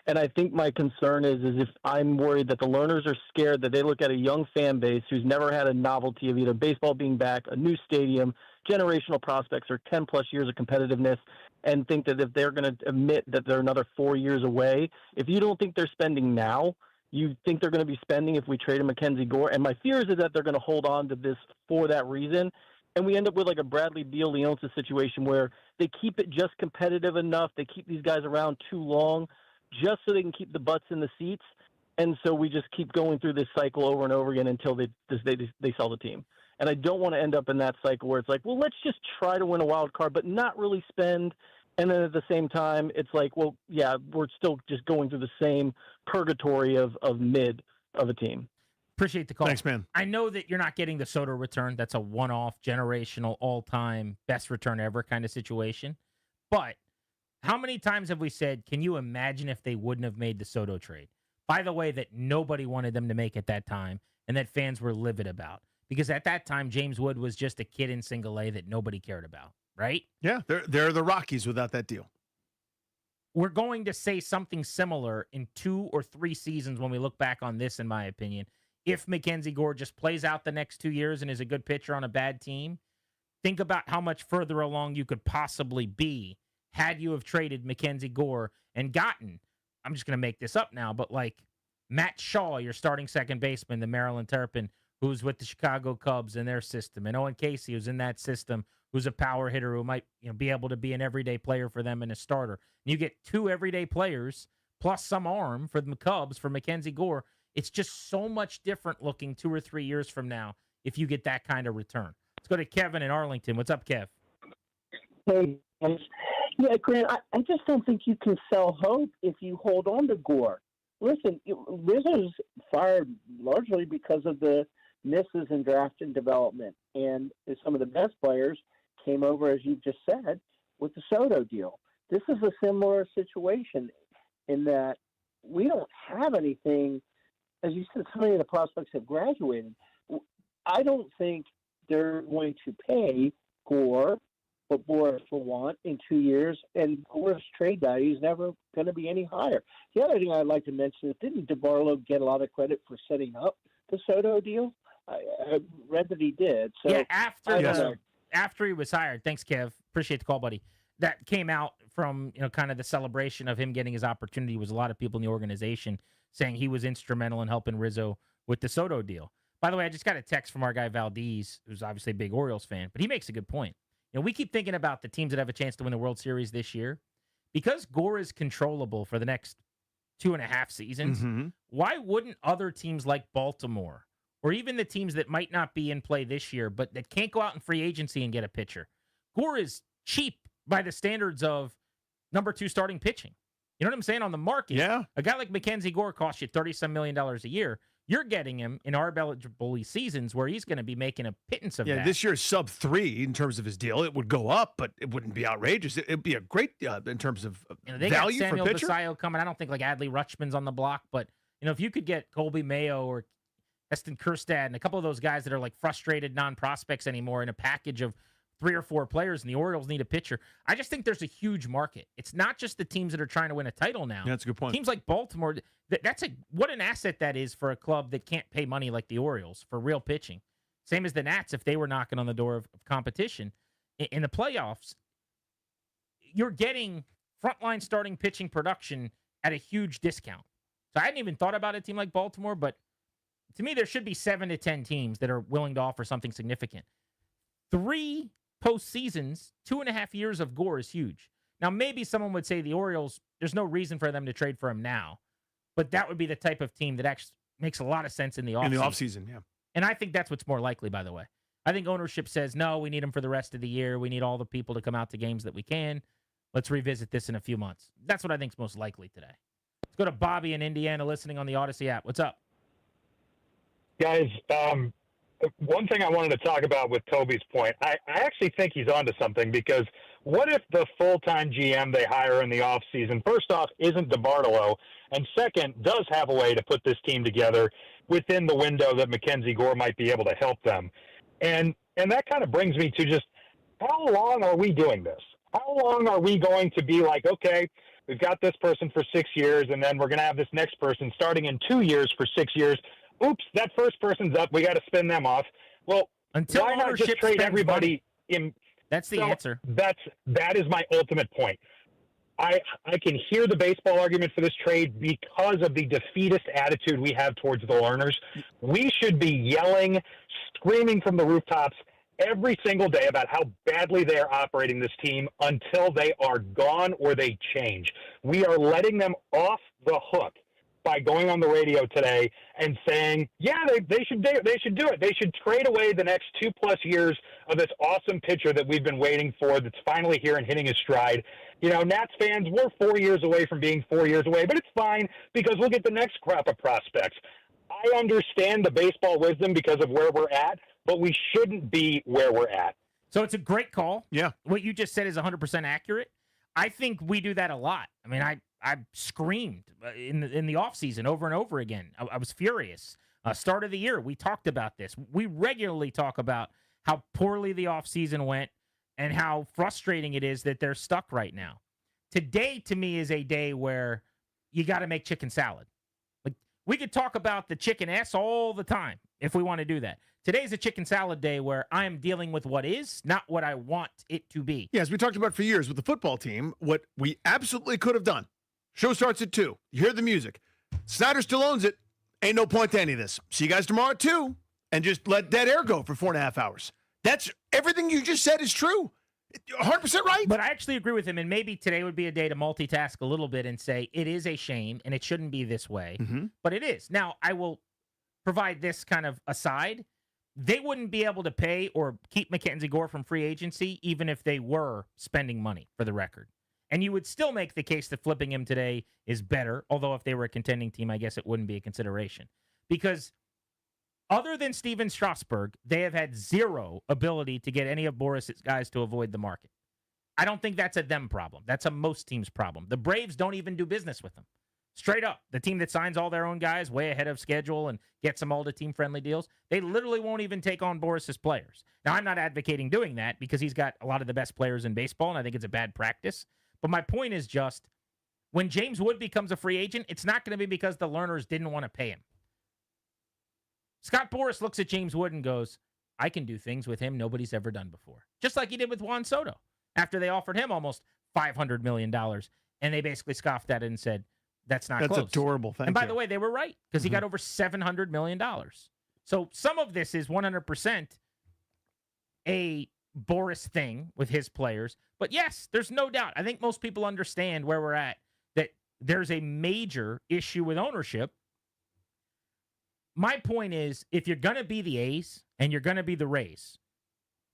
[SPEAKER 2] And I think my concern is if I'm worried that the learners are scared that they look at a young fan base who's never had a novelty of either baseball being back, a new stadium, generational prospects, or 10-plus years of competitiveness, and think that if they're going to admit that they're another 4 years away, if you don't think they're spending now, you think they're going to be spending if we trade a Mackenzie Gore. And my fears is that they're going to hold on to this for that reason. And we end up with like a Bradley Beal Leonsis situation where they keep it just competitive enough. They keep these guys around too long just so they can keep the butts in the seats. And so we just keep going through this cycle over and over again until they sell the team. And I don't want to end up in that cycle where it's like, well, let's just try to win a wild card, but not really spend. And then at the same time, it's like, well, yeah, we're still just going through the same purgatory of mid of a team.
[SPEAKER 22] Appreciate the call.
[SPEAKER 23] Thanks, man.
[SPEAKER 22] I know that you're not getting the Soto return. That's a one-off, generational, all-time, best return ever kind of situation. But how many times have we said, can you imagine if they wouldn't have made the Soto trade? By the way, that nobody wanted them to make at that time and that fans were livid about. Because at that time, James Wood was just a kid in single A that nobody cared about, right?
[SPEAKER 23] Yeah, they're the Rockies without that deal.
[SPEAKER 22] We're going to say something similar in 2 or 3 seasons when we look back on this, in my opinion. If Mackenzie Gore just plays out the next 2 years and is a good pitcher on a bad team, think about how much further along you could possibly be had you have traded Mackenzie Gore and gotten, I'm just going to make this up now, but like Matt Shaw, your starting second baseman, the Maryland Terrapin, who's with the Chicago Cubs in their system, and Owen Casey, who's in that system, who's a power hitter who might be able to be an everyday player for them and a starter. And you get 2 everyday players plus some arm for the Cubs for Mackenzie Gore. It's just so much different looking 2 or 3 years from now if you get that kind of return. Let's go to Kevin in Arlington. What's up, Kev?
[SPEAKER 15] Hey, yeah, Grant, I just don't think you can sell hope if you hold on to Gore. Listen, Rizzo's fired largely because of the misses in draft and development, and some of the best players came over, as you just said, with the Soto deal. This is a similar situation in that we don't have anything. As you said, so many of the prospects have graduated. I don't think they're going to pay Gore what Boris will want in 2 years, and Gore's trade value is never going to be any higher. The other thing I'd like to mention is, didn't DeBarlo get a lot of credit for setting up the Soto deal? I read that he did. So
[SPEAKER 22] yeah, after he was hired. Thanks, Kev. Appreciate the call, buddy. That came out from kind of the celebration of him getting his opportunity. Was a lot of people in the organization saying he was instrumental in helping Rizzo with the Soto deal. By the way, I just got a text from our guy Valdez, who's obviously a big Orioles fan, but he makes a good point. We keep thinking about the teams that have a chance to win the World Series this year. Because Gore is controllable for the next 2.5 seasons, why wouldn't other teams like Baltimore, or even the teams that might not be in play this year, but that can't go out in free agency and get a pitcher? Gore is cheap by the standards of number 2 starting pitching. You know what I'm saying? On the market,
[SPEAKER 23] yeah.
[SPEAKER 22] A guy like Mackenzie Gore costs you $30-some million a year. You're getting him in ARB-eligible seasons where he's going to be making a pittance of that.
[SPEAKER 23] Yeah, this year's sub 3 in terms of his deal. It would go up, but it wouldn't be outrageous. It'd be a great in terms of
[SPEAKER 22] they
[SPEAKER 23] value
[SPEAKER 22] got Samuel
[SPEAKER 23] for pitcher.
[SPEAKER 22] Basayo coming. I don't think like Adley Rutschman's on the block, but if you could get Colby Mayo or Eston Kjerstad and a couple of those guys that are like frustrated non-prospects anymore in a package of 3 or 4 players, and the Orioles need a pitcher. I just think there's a huge market. It's not just the teams that are trying to win a title now.
[SPEAKER 23] Yeah, that's a good point.
[SPEAKER 22] Teams like Baltimore, what an asset that is for a club that can't pay money like the Orioles for real pitching. Same as the Nats if they were knocking on the door of competition. In the playoffs, you're getting frontline starting pitching production at a huge discount. So I hadn't even thought about a team like Baltimore, but to me, there should be 7 to 10 teams that are willing to offer something significant. 3 postseasons, 2.5 years of Gore is huge. Now, maybe someone would say the Orioles, there's no reason for them to trade for him now, but that would be the type of team that actually makes a lot of sense in the offseason.
[SPEAKER 23] In the offseason, yeah.
[SPEAKER 22] And I think that's what's more likely, by the way. I think ownership says, no, we need him for the rest of the year. We need all the people to come out to games that we can. Let's revisit this in a few months. That's what I think is most likely today. Let's go to Bobby in Indiana listening on the Odyssey app. What's up?
[SPEAKER 17] Guys, one thing I wanted to talk about with Toby's point, I actually think he's onto something, because
[SPEAKER 18] What if the full-time GM they hire in the offseason, first off, isn't DeBartolo, and second, does have a way to put this team together within the window that Mackenzie Gore might be able to help them? And that kind of brings me to just how long are we doing this? How long are we going to be like, okay, we've got this person for 6 years, and then we're going to have this next person starting in 2 years for 6 years. Oops, that first person's up. We got to spin them off. Well,
[SPEAKER 22] until why not just trade everybody in? That's the answer.
[SPEAKER 18] That is my ultimate point. I can hear the baseball argument for this trade because of the defeatist attitude we have towards the learners. We should be yelling, screaming from the rooftops every single day about how badly they are operating this team until they are gone or they change. We are letting them off the hook by going on the radio today and saying, yeah, they should do it. They should trade away the next 2+ years of this awesome pitcher that we've been waiting for that's finally here and hitting his stride. You know, Nats fans, we're 4 years away from being 4 years away, but it's fine because we'll get the next crop of prospects. I understand the baseball wisdom because of where we're at, but we shouldn't be where we're at.
[SPEAKER 22] So it's a great call.
[SPEAKER 23] Yeah.
[SPEAKER 22] What you just said is 100% accurate. I think we do that a lot. I mean, I screamed in the offseason over and over again. I was furious. Start of the year, we talked about this. We regularly talk about how poorly the offseason went and how frustrating it is that they're stuck right now. Today, to me, is a day where you got to make chicken salad. Like, we could talk about the chicken ass all the time if we want to do that. Today's a chicken salad day where I am dealing with what is, not what I want it to be.
[SPEAKER 23] Yeah, as we talked about for years with the football team, what we absolutely could have done. Show starts at 2. You hear the music. Snyder still owns it. Ain't no point to any of this. See you guys tomorrow at 2, and just let dead air go for 4.5 hours. That's everything you just said is true. 100% right.
[SPEAKER 22] But I actually agree with him, and maybe today would be a day to multitask a little bit and say it is a shame, and it shouldn't be this way, but it is. Now, I will provide this kind of aside. They wouldn't be able to pay or keep Mackenzie Gore from free agency even if they were spending money, for the record. And you would still make the case that flipping him today is better, although if they were a contending team, I guess it wouldn't be a consideration. Because other than Steven Strasburg, they have had zero ability to get any of Boris's guys to avoid the market. I don't think that's a them problem. That's a most teams' problem. The Braves don't even do business with them. Straight up, the team that signs all their own guys way ahead of schedule and gets them all to team-friendly deals, they literally won't even take on Boris's players. Now, I'm not advocating doing that because he's got a lot of the best players in baseball, and I think it's a bad practice. But my point is just, when James Wood becomes a free agent, it's not going to be because the learners didn't want to pay him. Scott Boras looks at James Wood and goes, I can do things with him nobody's ever done before. Just like he did with Juan Soto after they offered him almost $500 million, and they basically scoffed at it and said, that's not close.
[SPEAKER 23] That's adorable. Thank you.
[SPEAKER 22] And by the way, they were right because he got over $700 million. So some of this is 100% a Boris thing with his players. But yes, there's no doubt. I think most people understand where we're at, that there's a major issue with ownership. My point is, if you're going to be the A's and you're going to be the Rays,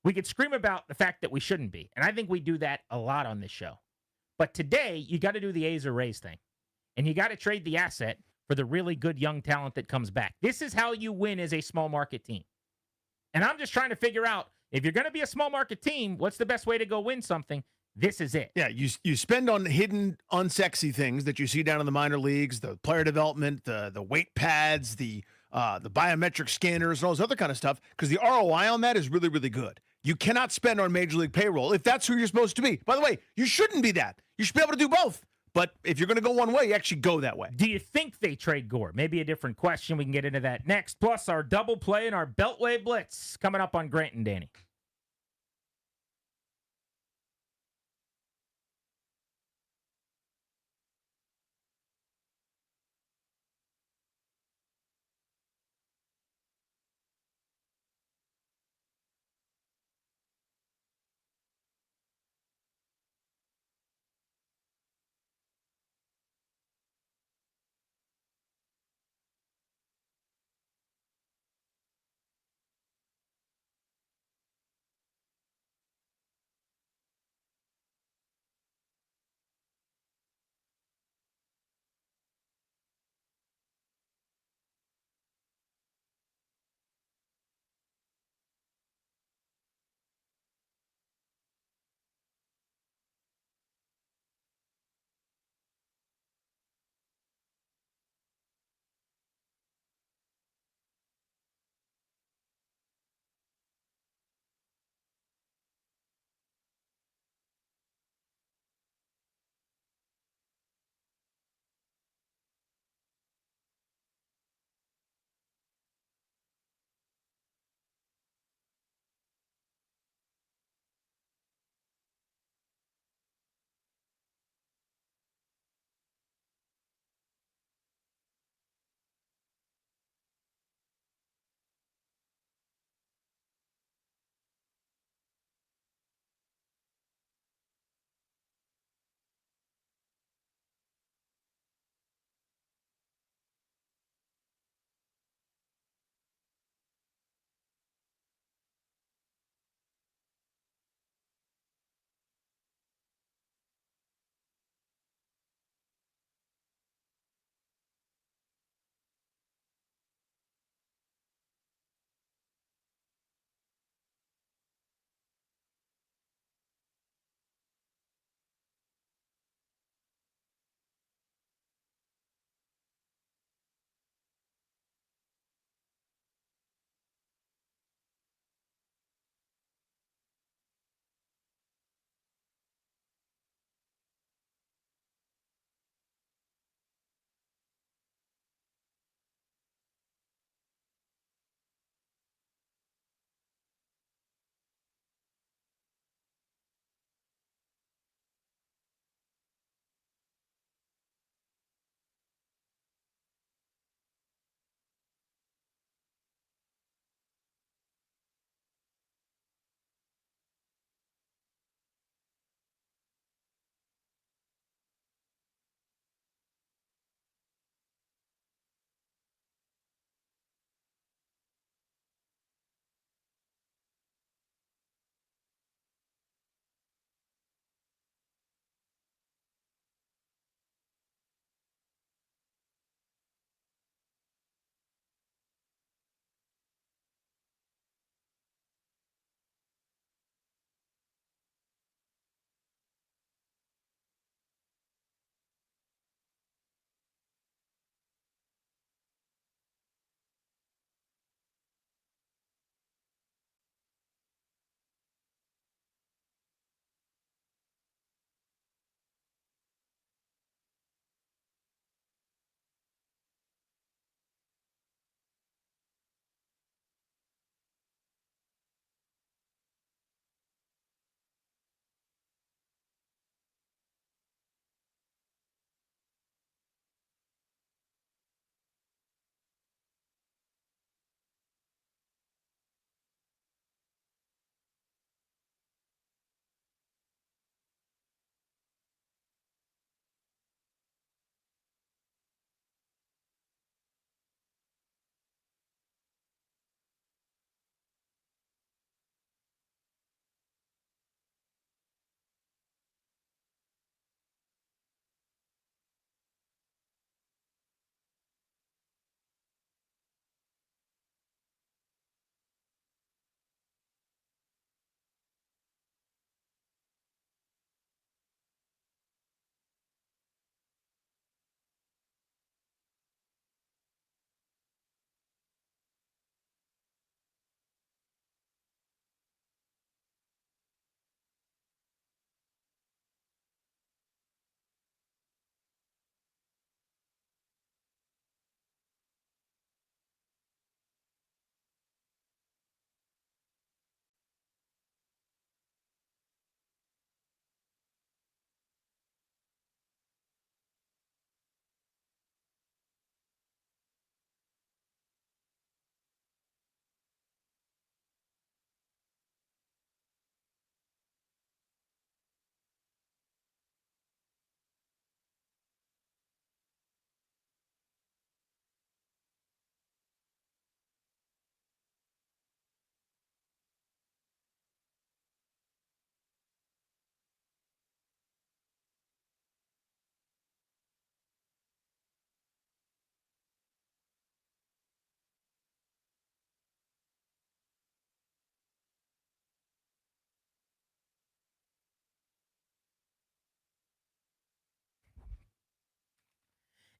[SPEAKER 22] we could scream about the fact that we shouldn't be. And I think we do that a lot on this show. But today, you got to do the A's or Rays thing. And you got to trade the asset for the really good young talent that comes back. This is how you win as a small market team. And I'm just trying to figure out, if you're going to be a small market team, what's the best way to go win something? This is it.
[SPEAKER 23] Yeah, you spend on hidden, unsexy things that you see down in the minor leagues, the player development, the weight pads, the biometric scanners, and all this other kind of stuff, because the ROI on that is really, really good. You cannot spend on major league payroll if that's who you're supposed to be. By the way, you shouldn't be that. You should be able to do both. But if you're going to go one way, you actually go that way.
[SPEAKER 22] Do you think they trade Gore? Maybe a different question. We can get into that next. Plus, our double play and our Beltway Blitz coming up on Grant and Danny.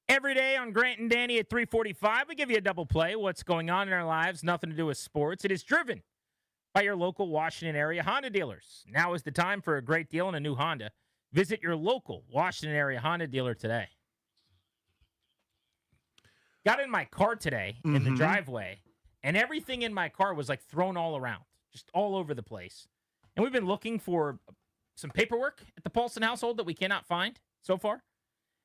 [SPEAKER 22] Every day on Grant and Danny at 3:45, we give you a double play. What's going on in our lives, nothing to do with sports. It is driven by your local Washington area Honda dealers. Now is the time for a great deal on a new Honda. Visit your local Washington area Honda dealer today. Got in my car today in the driveway, and everything in my car was like thrown all around, just all over the place. And we've been looking for some paperwork at the Paulson household that we cannot find so far.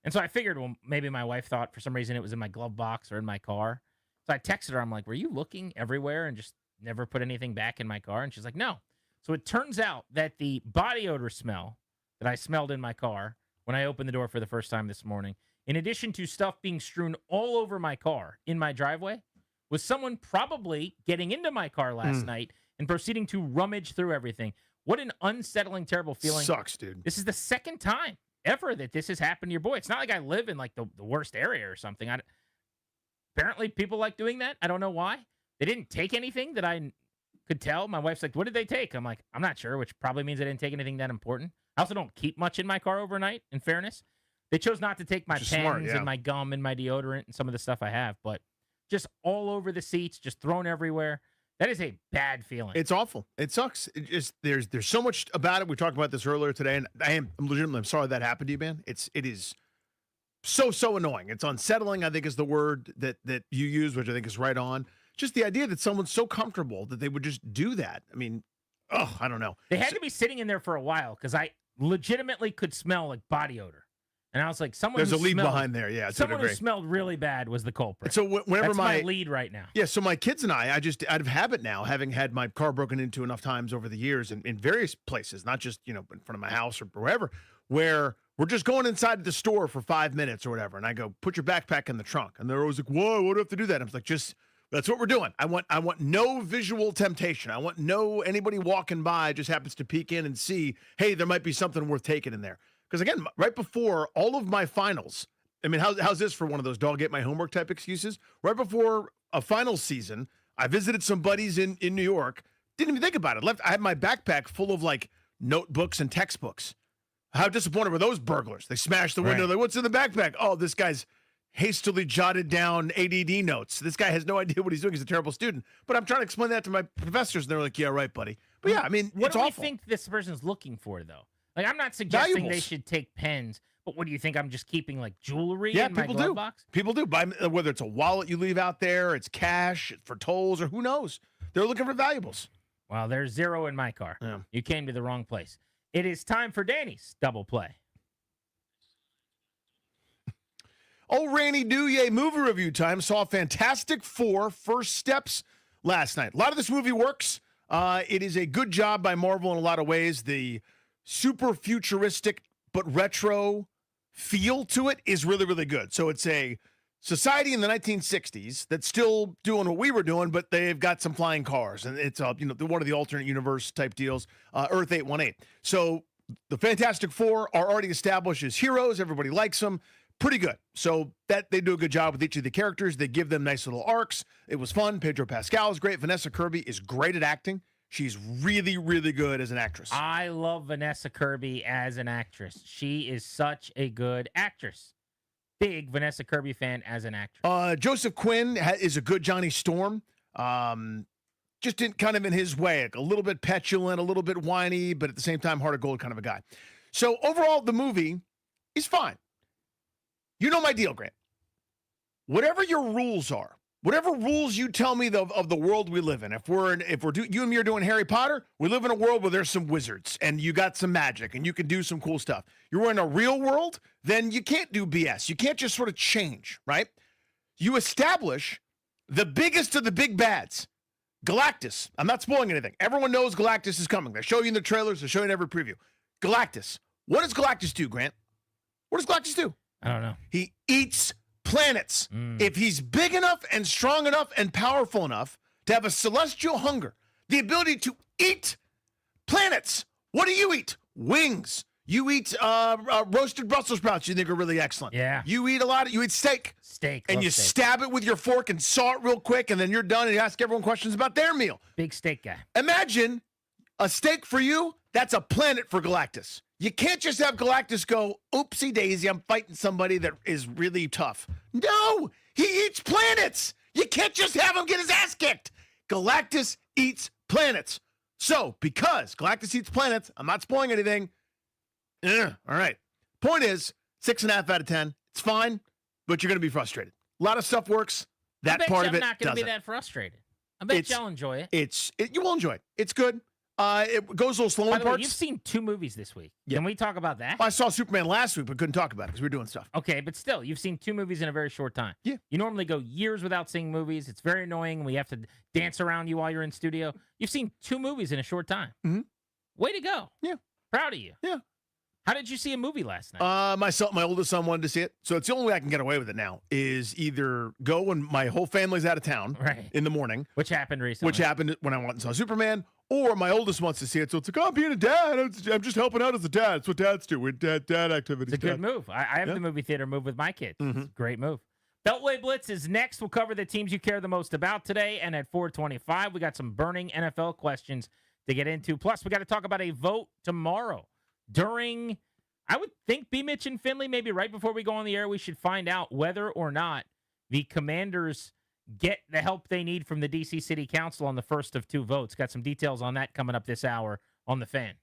[SPEAKER 22] And so I figured, well, maybe my wife thought for some reason it was in my glove box or in my car. So I texted her. I'm like, were you looking everywhere and just never put anything back in my car? And she's like, no. So it turns out that the body odor smell that I smelled in my car when I opened the door for the first time this morning, in addition to stuff being strewn all over my car in my driveway, was someone probably getting into my car last night and proceeding to rummage through everything. What an unsettling, terrible feeling.
[SPEAKER 23] Sucks, dude.
[SPEAKER 22] This is the second time ever that this has happened to your boy. It's not like I live in like the worst area or something. Apparently people like doing that. I don't know why. They didn't take anything that I could tell. My wife's like, what did they take? I'm like, I'm not sure, which probably means they didn't take anything that important. I also don't keep much in my car overnight, in fairness. They chose not to take my pens and my gum and my deodorant and some of the stuff I have, but just all over the seats, just thrown everywhere. That is a bad feeling.
[SPEAKER 23] It's awful. It sucks. It just there's so much about it. We talked about this earlier today, and I'm sorry that happened to you, man. It is so annoying. It's unsettling, I think, is the word that you use, which I think is right on. Just the idea that someone's so comfortable that they would just do that. I mean, I don't know.
[SPEAKER 22] They had to be sitting in there for a while because I legitimately could smell like body odor. And I was like,
[SPEAKER 23] there's a lead behind there. Yeah,
[SPEAKER 22] someone who smelled really bad was the culprit.
[SPEAKER 23] So whenever
[SPEAKER 22] that's my lead right now.
[SPEAKER 23] Yeah, so my kids and I just out of habit now, having had my car broken into enough times over the years in various places, not just in front of my house or wherever, where we're just going inside the store for 5 minutes or whatever, and I go, put your backpack in the trunk, and they're always like, whoa, what do I have to do that? I was like, that's what we're doing. I want no visual temptation. I want anybody walking by just happens to peek in and see, hey, there might be something worth taking in there. Because again, right before all of my finals, I mean, how's this for one of those dog ate my homework type excuses? Right before a finals season, I visited some buddies in New York. Didn't even think about it. I had my backpack full of like notebooks and textbooks. How disappointed were those burglars? They smashed the window. Like, what's in the backpack? Oh, this guy's hastily jotted down ADD notes. This guy has no idea what he's doing. He's a terrible student. But I'm trying to explain that to my professors, and they're like, yeah, right, buddy. But yeah, I mean,
[SPEAKER 22] what
[SPEAKER 23] it's
[SPEAKER 22] do
[SPEAKER 23] awful.
[SPEAKER 22] we think this person's looking for, though? Like, I'm not suggesting
[SPEAKER 23] Valuables.
[SPEAKER 22] they should take pens, but what do you think? I'm just keeping like jewelry
[SPEAKER 23] Yeah,
[SPEAKER 22] in my
[SPEAKER 23] people
[SPEAKER 22] glove
[SPEAKER 23] do.
[SPEAKER 22] box?
[SPEAKER 23] People do. Whether it's a wallet you leave out there, it's cash for tolls, or who knows. They're looking for valuables.
[SPEAKER 22] Well, there's zero in my car.
[SPEAKER 23] Yeah.
[SPEAKER 22] You came to the wrong place. It is time for Danny's double play.
[SPEAKER 23] Oh, Randy Douye movie review time. Saw Fantastic Four First Steps last night. A lot of this movie works. It is a good job by Marvel in a lot of ways. The super futuristic but retro feel to it is really, really good. So it's a society in the 1960s that's still doing what we were doing, but they've got some flying cars, and it's one of the alternate universe type deals, Earth 818. So the Fantastic Four are already established as heroes. Everybody likes them. Pretty good. So that they do a good job with each of the characters. They give them nice little arcs. It was fun. Pedro Pascal is great. Vanessa Kirby is great at acting. She's really, really good as an actress.
[SPEAKER 22] I love Vanessa Kirby as an actress. She is such a good actress. Big Vanessa Kirby fan as an actress.
[SPEAKER 23] Joseph Quinn is a good Johnny Storm. Just kind of in his way, a little bit petulant, a little bit whiny, but at the same time, heart of gold kind of a guy. So overall, the movie is fine. You know my deal, Grant. Whatever your rules are, whatever rules you tell me of the world we live in, you and me are doing Harry Potter, we live in a world where there's some wizards and you got some magic and you can do some cool stuff. You're in a real world, then you can't do BS. You can't just sort of change, right? You establish the biggest of the big bads, Galactus. I'm not spoiling anything. Everyone knows Galactus is coming. They show you in the trailers. They show you in every preview. Galactus. What does Galactus do, Grant? What does Galactus do?
[SPEAKER 22] I don't know.
[SPEAKER 23] He eats planets. If he's big enough and strong enough and powerful enough to have a celestial hunger, the ability to eat planets. What do you eat? Wings. You eat roasted Brussels sprouts you think are really excellent.
[SPEAKER 22] Yeah.
[SPEAKER 23] You eat you eat steak.
[SPEAKER 22] Steak.
[SPEAKER 23] And you stab it with your fork and saw it real quick, and then you're done, and you ask everyone questions about their meal.
[SPEAKER 22] Big steak guy.
[SPEAKER 23] Imagine a steak for you, that's a planet for Galactus. You can't just have Galactus go, oopsie daisy, I'm fighting somebody that is really tough. No, he eats planets. You can't just have him get his ass kicked. Galactus eats planets. So, because Galactus eats planets, I'm not spoiling anything. All right. Point is, 6.5 out of 10. It's fine, but you're going to be frustrated. A lot of stuff works. That part of it
[SPEAKER 22] I'm not going to be
[SPEAKER 23] doesn't.
[SPEAKER 22] that frustrated. I bet y'all enjoy it.
[SPEAKER 23] You will enjoy it. It's good. It goes a little slow
[SPEAKER 22] By
[SPEAKER 23] in
[SPEAKER 22] the way,
[SPEAKER 23] parts.
[SPEAKER 22] you've seen 2 movies this week. Can we talk about that?
[SPEAKER 23] I saw Superman last week, but couldn't talk about it because we were doing stuff.
[SPEAKER 22] Okay, but still, you've seen 2 movies in a very short time.
[SPEAKER 23] Yeah.
[SPEAKER 22] You normally go years without seeing movies. It's very annoying. We have to dance around you while you're in studio. You've seen 2 movies in a short time.
[SPEAKER 23] Mm-hmm.
[SPEAKER 22] Way to go.
[SPEAKER 23] Yeah.
[SPEAKER 22] Proud of you.
[SPEAKER 23] Yeah.
[SPEAKER 22] How did you see a movie last night?
[SPEAKER 23] My oldest son wanted to see it, so it's the only way I can get away with it now is either go when my whole family's out of town in the morning,
[SPEAKER 22] which happened recently,
[SPEAKER 23] which happened when I went and saw Superman, or my oldest wants to see it, so it's like, oh, I'm being a dad. I'm just helping out as a dad. It's what dads do. We're dad activities.
[SPEAKER 22] It's a good move. I have the movie theater move with my kids. It's a great move. Beltway Blitz is next. We'll cover the teams you care the most about today, and at 4:25, we got some burning NFL questions to get into. Plus, we got to talk about a vote tomorrow during, I would think, B. Mitch and Finley, maybe right before we go on the air, we should find out whether or not the Commanders get the help they need from the D.C. City Council on the first of 2 votes. Got some details on that coming up this hour on The Fan.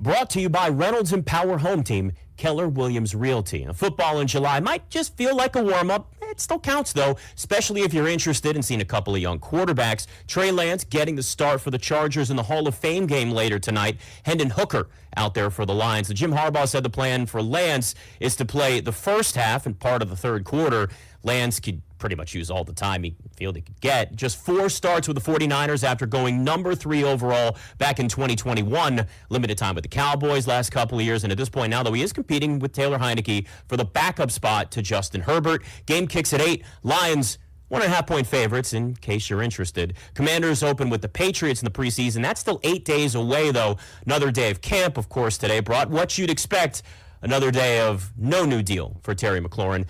[SPEAKER 9] Brought to you by Reynolds and Power Home Team, Keller Williams Realty. Football in July might just feel like a warm-up. It still counts, though, especially if you're interested in seeing a couple of young quarterbacks. Trey Lance getting the start for the Chargers in the Hall of Fame game later tonight. Hendon Hooker out there for the Lions. Jim Harbaugh said the plan for Lance is to play the first half and part of the third quarter. Lance could pretty much use all the time he could get. Just 4 starts with the 49ers after going number 3 overall back in 2021. Limited time with the Cowboys last couple of years. And at this point now, though, he is competing with Taylor Heineke for the backup spot to Justin Herbert. Game kicks at 8. Lions 1.5-point favorites, in case you're interested. Commanders open with the Patriots in the preseason. That's still 8 days away, though. Another day of camp, of course, today brought what you'd expect. Another day of no new deal for Terry McLaurin.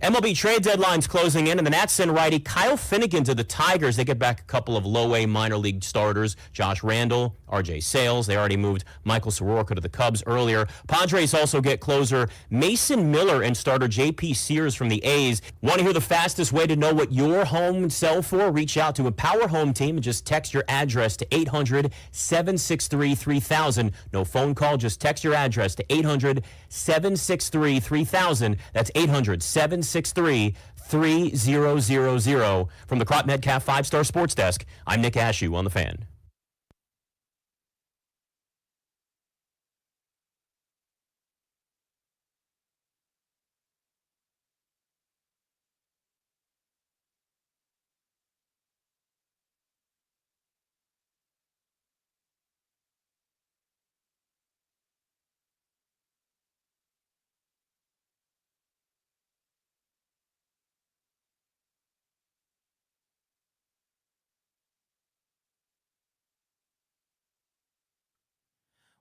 [SPEAKER 9] MLB trade deadline's closing in, and the Nats send righty Kyle Finnegan to the Tigers. They get back a couple of low-A minor league starters, Josh Randall, R.J. Sales. They already moved Michael Soroka to the Cubs earlier. Padres also get closer Mason Miller and starter J.P. Sears from the A's. Want to hear the fastest way to know what your home would sell for? Reach out to Empower Home Team and just text your address to 800-763-3000. No phone call, just text your address to 800-763-3000. That's 800-763-3000. From the Crop Metcalf 5-Star Sports Desk, I'm Nick Ashew on The Fan.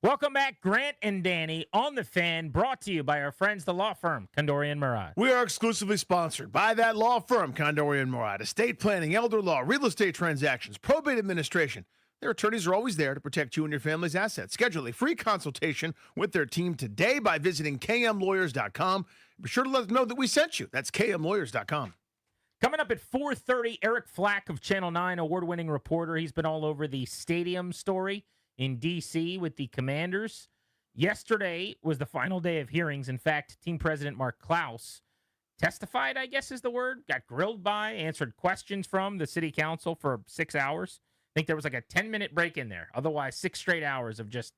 [SPEAKER 22] Welcome back, Grant and Danny on The Fan, brought to you by our friends, the law firm, Condorian Murad.
[SPEAKER 23] We are exclusively sponsored by that law firm, Condorian Murad. Estate planning, elder law, real estate transactions, probate administration. Their attorneys are always there to protect you and your family's assets. Schedule a free consultation with their team today by visiting kmlawyers.com. Be sure to let them know that we sent you. That's kmlawyers.com.
[SPEAKER 22] Coming up at 4:30, Eric Flack of Channel 9, award-winning reporter. He's been all over the stadium story in D.C. with the Commanders. Yesterday was the final day of hearings. In fact, team president Mark Klaus testified, I guess is the word, got grilled by, answered questions from the city council for 6 hours. I think there was like a 10-minute break in there. Otherwise, 6 straight hours of just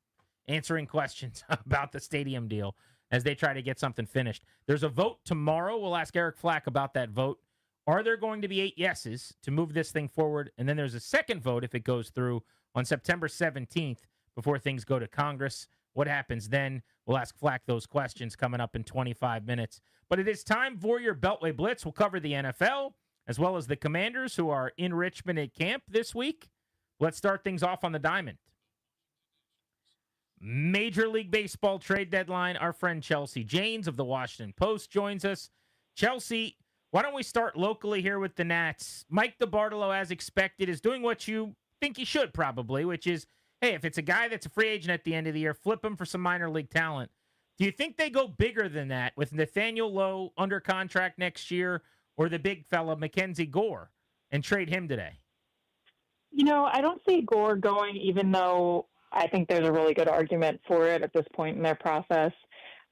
[SPEAKER 22] answering questions about the stadium deal as they try to get something finished. There's a vote tomorrow. We'll ask Eric Flack about that vote. Are there going to be 8 yeses to move this thing forward? And then there's a second vote if it goes through on September 17th before things go to Congress. What happens then? We'll ask Flack those questions coming up in 25 minutes. But it is time for your Beltway Blitz. We'll cover the NFL as well as the Commanders who are in Richmond at camp this week. Let's start things off on the diamond. Major League Baseball trade deadline. Our friend Chelsea Janes of the Washington Post joins us. Chelsea, why don't we start locally here with the Nats? Mike DiBartolo, as expected, is doing what you think he should probably, which is, hey, if it's a guy that's a free agent at the end of the year, flip him for some minor league talent. Do you think they go bigger than that with Nathaniel Lowe under contract next year or the big fella Mackenzie Gore and trade him today?
[SPEAKER 19] You know, I don't see Gore going, even though I think there's a really good argument for it at this point in their process.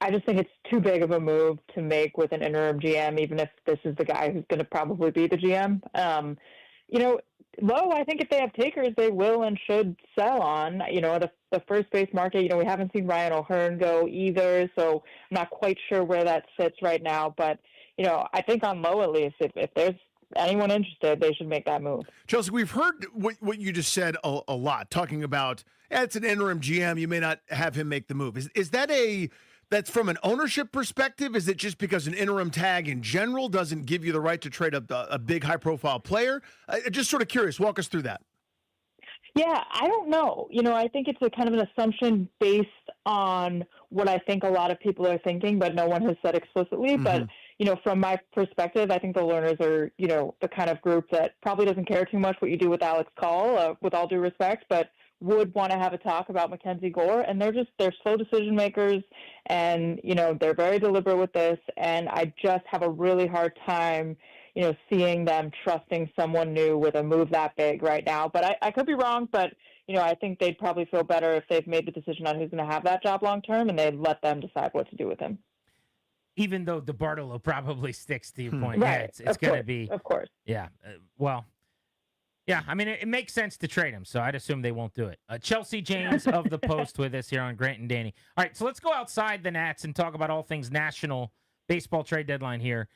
[SPEAKER 19] I just think it's too big of a move to make with an interim GM, even if this is the guy who's going to probably be the GM. Lowe, I think if they have takers, they will and should sell on. The first base market, we haven't seen Ryan O'Hearn go either, so I'm not quite sure where that sits right now. But, I think on Lowe at least, if there's anyone interested, they should make that move.
[SPEAKER 23] Chelsea, we've heard what you just said a lot, talking about, it's an interim GM, you may not have him make the move. Is that that's from an ownership perspective? Is it just because an interim tag in general doesn't give you the right to trade up a big high-profile player? Just sort of curious. Walk us through that.
[SPEAKER 19] Yeah, I don't know. I think it's a kind of an assumption based on what I think a lot of people are thinking, but no one has said explicitly. Mm-hmm. But, from my perspective, I think the Learners are, the kind of group that probably doesn't care too much what you do with Alex Call, with all due respect, but would want to have a talk about Mackenzie Gore, and they're slow decision makers, and they're very deliberate with this, and I just have a really hard time seeing them trusting someone new with a move that big right now. But I could be wrong, but I think they'd probably feel better if they've made the decision on who's going to have that job long term, and they'd let them decide what to do with him.
[SPEAKER 22] Even though DeBartolo probably sticks to your point.
[SPEAKER 19] Right.
[SPEAKER 22] Yeah, it's going to be.
[SPEAKER 19] Of course.
[SPEAKER 22] Yeah. Yeah, I mean, it makes sense to trade him, so I'd assume they won't do it. Chelsea James of the Post with us here on Grant and Danny. All right, so let's go outside the Nats and talk about all things national baseball trade deadline here.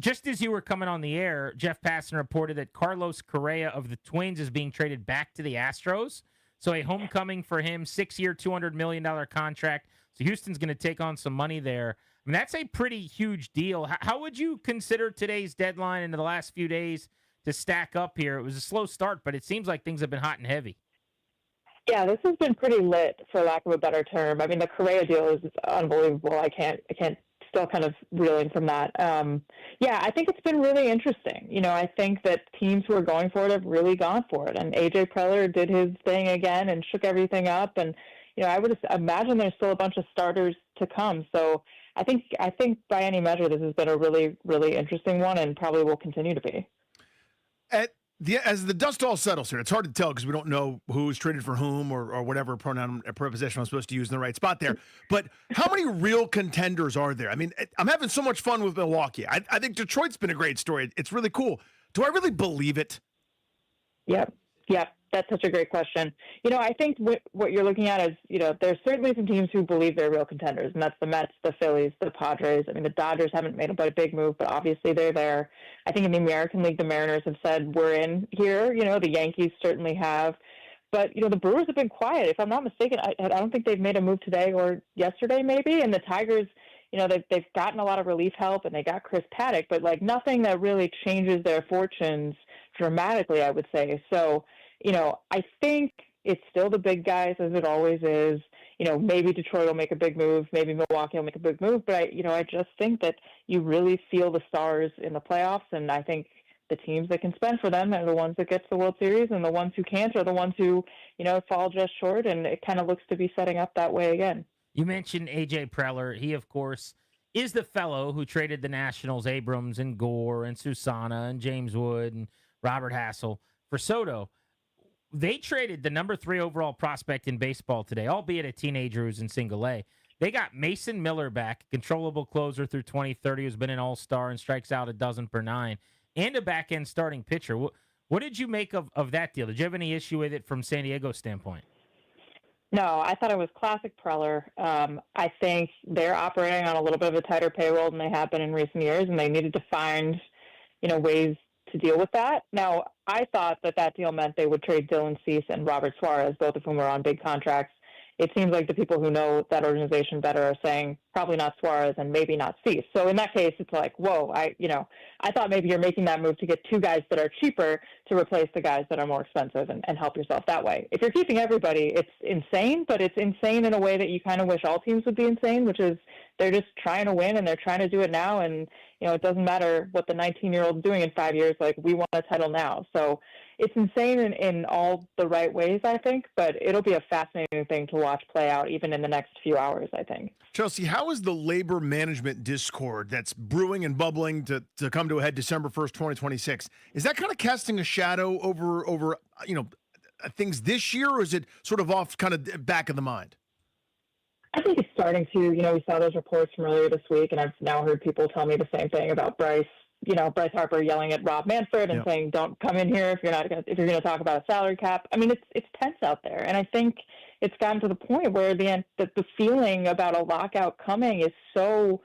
[SPEAKER 22] Just as you were coming on the air, Jeff Passan reported that Carlos Correa of the Twins is being traded back to the Astros. So a homecoming for him, 6-year, $200 million contract. So Houston's going to take on some money there. I mean, that's a pretty huge deal. How would you consider today's deadline in the last few days to stack up here? It was a slow start, but it seems like things have been hot and heavy.
[SPEAKER 19] Yeah, this has been pretty lit, for lack of a better term. I mean, the Correa deal is unbelievable. I can't still kind of reeling from that. Yeah, I think it's been really interesting. I think that teams who are going for it have really gone for it. And A.J. Preller did his thing again and shook everything up. And, I would imagine there's still a bunch of starters to come. So I think by any measure, this has been a really, really interesting one and probably will continue to be.
[SPEAKER 23] As the dust all settles here, it's hard to tell because we don't know who's traded for whom or whatever pronoun or preposition I'm supposed to use in the right spot there. But how many real contenders are there? I mean, I'm having so much fun with Milwaukee. I think Detroit's been a great story. It's really cool. Do I really believe it?
[SPEAKER 19] Yep. That's such a great question. I think what you're looking at is, there's certainly some teams who believe they're real contenders, and that's the Mets, the Phillies, the Padres. I mean, the Dodgers haven't made a big move, but obviously they're there. I think in the American League, the Mariners have said, we're in here. The Yankees certainly have. But, the Brewers have been quiet. If I'm not mistaken, I don't think they've made a move today or yesterday maybe. And the Tigers, they've gotten a lot of relief help, and they got Chris Paddock, but, nothing that really changes their fortunes dramatically, I would say. So, I think it's still the big guys, as it always is. Maybe Detroit will make a big move. Maybe Milwaukee will make a big move. But, I just think that you really feel the stars in the playoffs. And I think the teams that can spend for them are the ones that get to the World Series, and the ones who can't are the ones who, fall just short. And it kind of looks to be setting up that way again.
[SPEAKER 22] You mentioned A.J. Preller. He, of course, is the fellow who traded the Nationals, Abrams and Gore and Susana and James Wood and Robert Hassel for Soto. They traded the number 3 overall prospect in baseball today, albeit a teenager who's in single A. They got Mason Miller back, controllable closer through 2030, who's been an all-star and strikes out a dozen per 9, and a back-end starting pitcher. What did you make of that deal? Did you have any issue with it from San Diego's standpoint?
[SPEAKER 19] No, I thought it was classic Preller. I think they're operating on a little bit of a tighter payroll than they have been in recent years, and they needed to find, ways to deal with that. Now, I thought that deal meant they would trade Dylan Cease and Robert Suarez, both of whom are on big contracts. It seems like the people who know that organization better are saying probably not Suarez and maybe not Cease. So in that case, it's like, whoa, I thought maybe you're making that move to get 2 guys that are cheaper to replace the guys that are more expensive and help yourself that way. If you're keeping everybody, it's insane, but it's insane in a way that you kind of wish all teams would be insane, which is they're just trying to win and they're trying to do it now. And, it doesn't matter what the 19-year-old's doing in 5 years. Like, we want a title now. So it's insane in all the right ways, I think, but it'll be a fascinating thing to watch play out even in the next few hours, I think.
[SPEAKER 23] Chelsea, how is the labor management discord that's brewing and bubbling to come to a head December 1st, 2026? Is that kind of casting a shadow over things this year, or is it sort of off kind of back of the mind?
[SPEAKER 19] I think it's starting to, we saw those reports from earlier this week, and I've now heard people tell me the same thing about Bryce Harper yelling at Rob Manfred and saying, don't come in here if you're going to talk about a salary cap. I mean, it's tense out there. And I think it's gotten to the point where the feeling about a lockout coming is so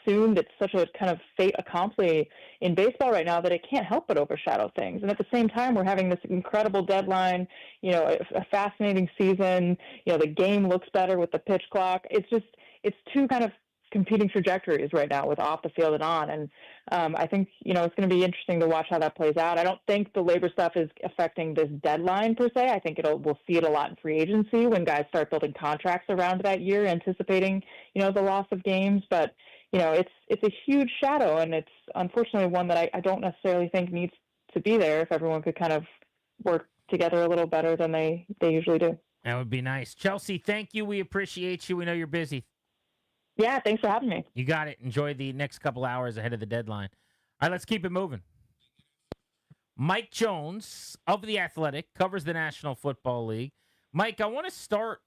[SPEAKER 19] assumed. It's such a kind of fait accompli in baseball right now that it can't help but overshadow things. And at the same time, we're having this incredible deadline, a fascinating season. The game looks better with the pitch clock. It's two kind of competing trajectories right now with off the field and on. And I think, it's going to be interesting to watch how that plays out. I don't think the labor stuff is affecting this deadline per se. I think we'll see it a lot in free agency when guys start building contracts around that year, anticipating, the loss of games. But, it's a huge shadow, and it's unfortunately one that I don't necessarily think needs to be there if everyone could kind of work together a little better than they usually do.
[SPEAKER 22] That would be nice. Chelsea, thank you. We appreciate you. We know you're busy.
[SPEAKER 19] Yeah, thanks for having me.
[SPEAKER 22] You got it. Enjoy the next couple hours ahead of the deadline. All right, let's keep it moving. Mike Jones of The Athletic covers the National Football League. Mike, I want to start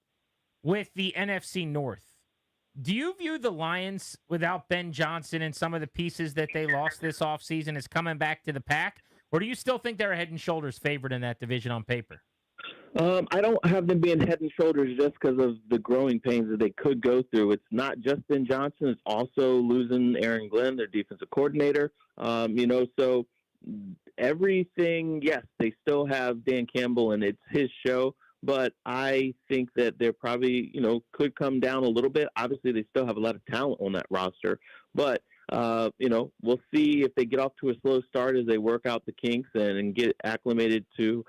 [SPEAKER 22] with the NFC North. Do you view the Lions without Ben Johnson and some of the pieces that they lost this offseason as coming back to the pack? Or do you still think they're a head and shoulders favorite in that division on paper?
[SPEAKER 6] I don't have them being head and shoulders just because of the growing pains that they could go through. It's not just Ben Johnson. It's also losing Aaron Glenn, their defensive coordinator. So everything, yes, they still have Dan Campbell, and it's his show. But I think that they're probably, could come down a little bit. Obviously, they still have a lot of talent on that roster. But, we'll see if they get off to a slow start as they work out the kinks and get acclimated to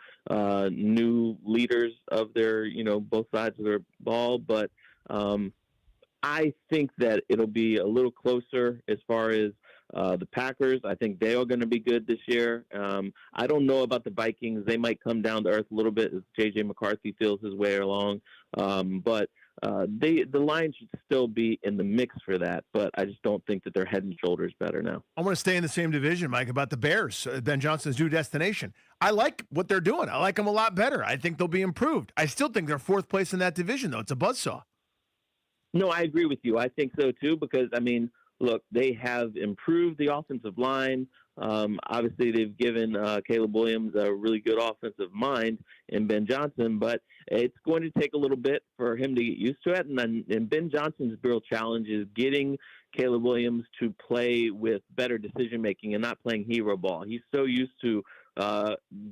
[SPEAKER 6] new leaders of their, both sides of their ball. But I think that it'll be a little closer as far as the Packers. I think they are going to be good this year. I don't know about the Vikings. They might come down to earth a little bit as J.J. McCarthy feels his way along. But the Lions should still be in the mix for that. But I just don't think that they're head and shoulders better now.
[SPEAKER 23] I want to stay in the same division, Mike, about the Bears, Ben Johnson's new destination. I like what they're doing. I like them a lot better. I think they'll be improved. I still think they're fourth place in that division, though. It's a buzzsaw.
[SPEAKER 6] No, I agree with you. I think so, too, because, look, they have improved the offensive line. Obviously, they've given Caleb Williams a really good offensive mind in Ben Johnson, but it's going to take a little bit for him to get used to it. And Ben Johnson's real challenge is getting Caleb Williams to play with better decision-making and not playing hero ball. He's so used to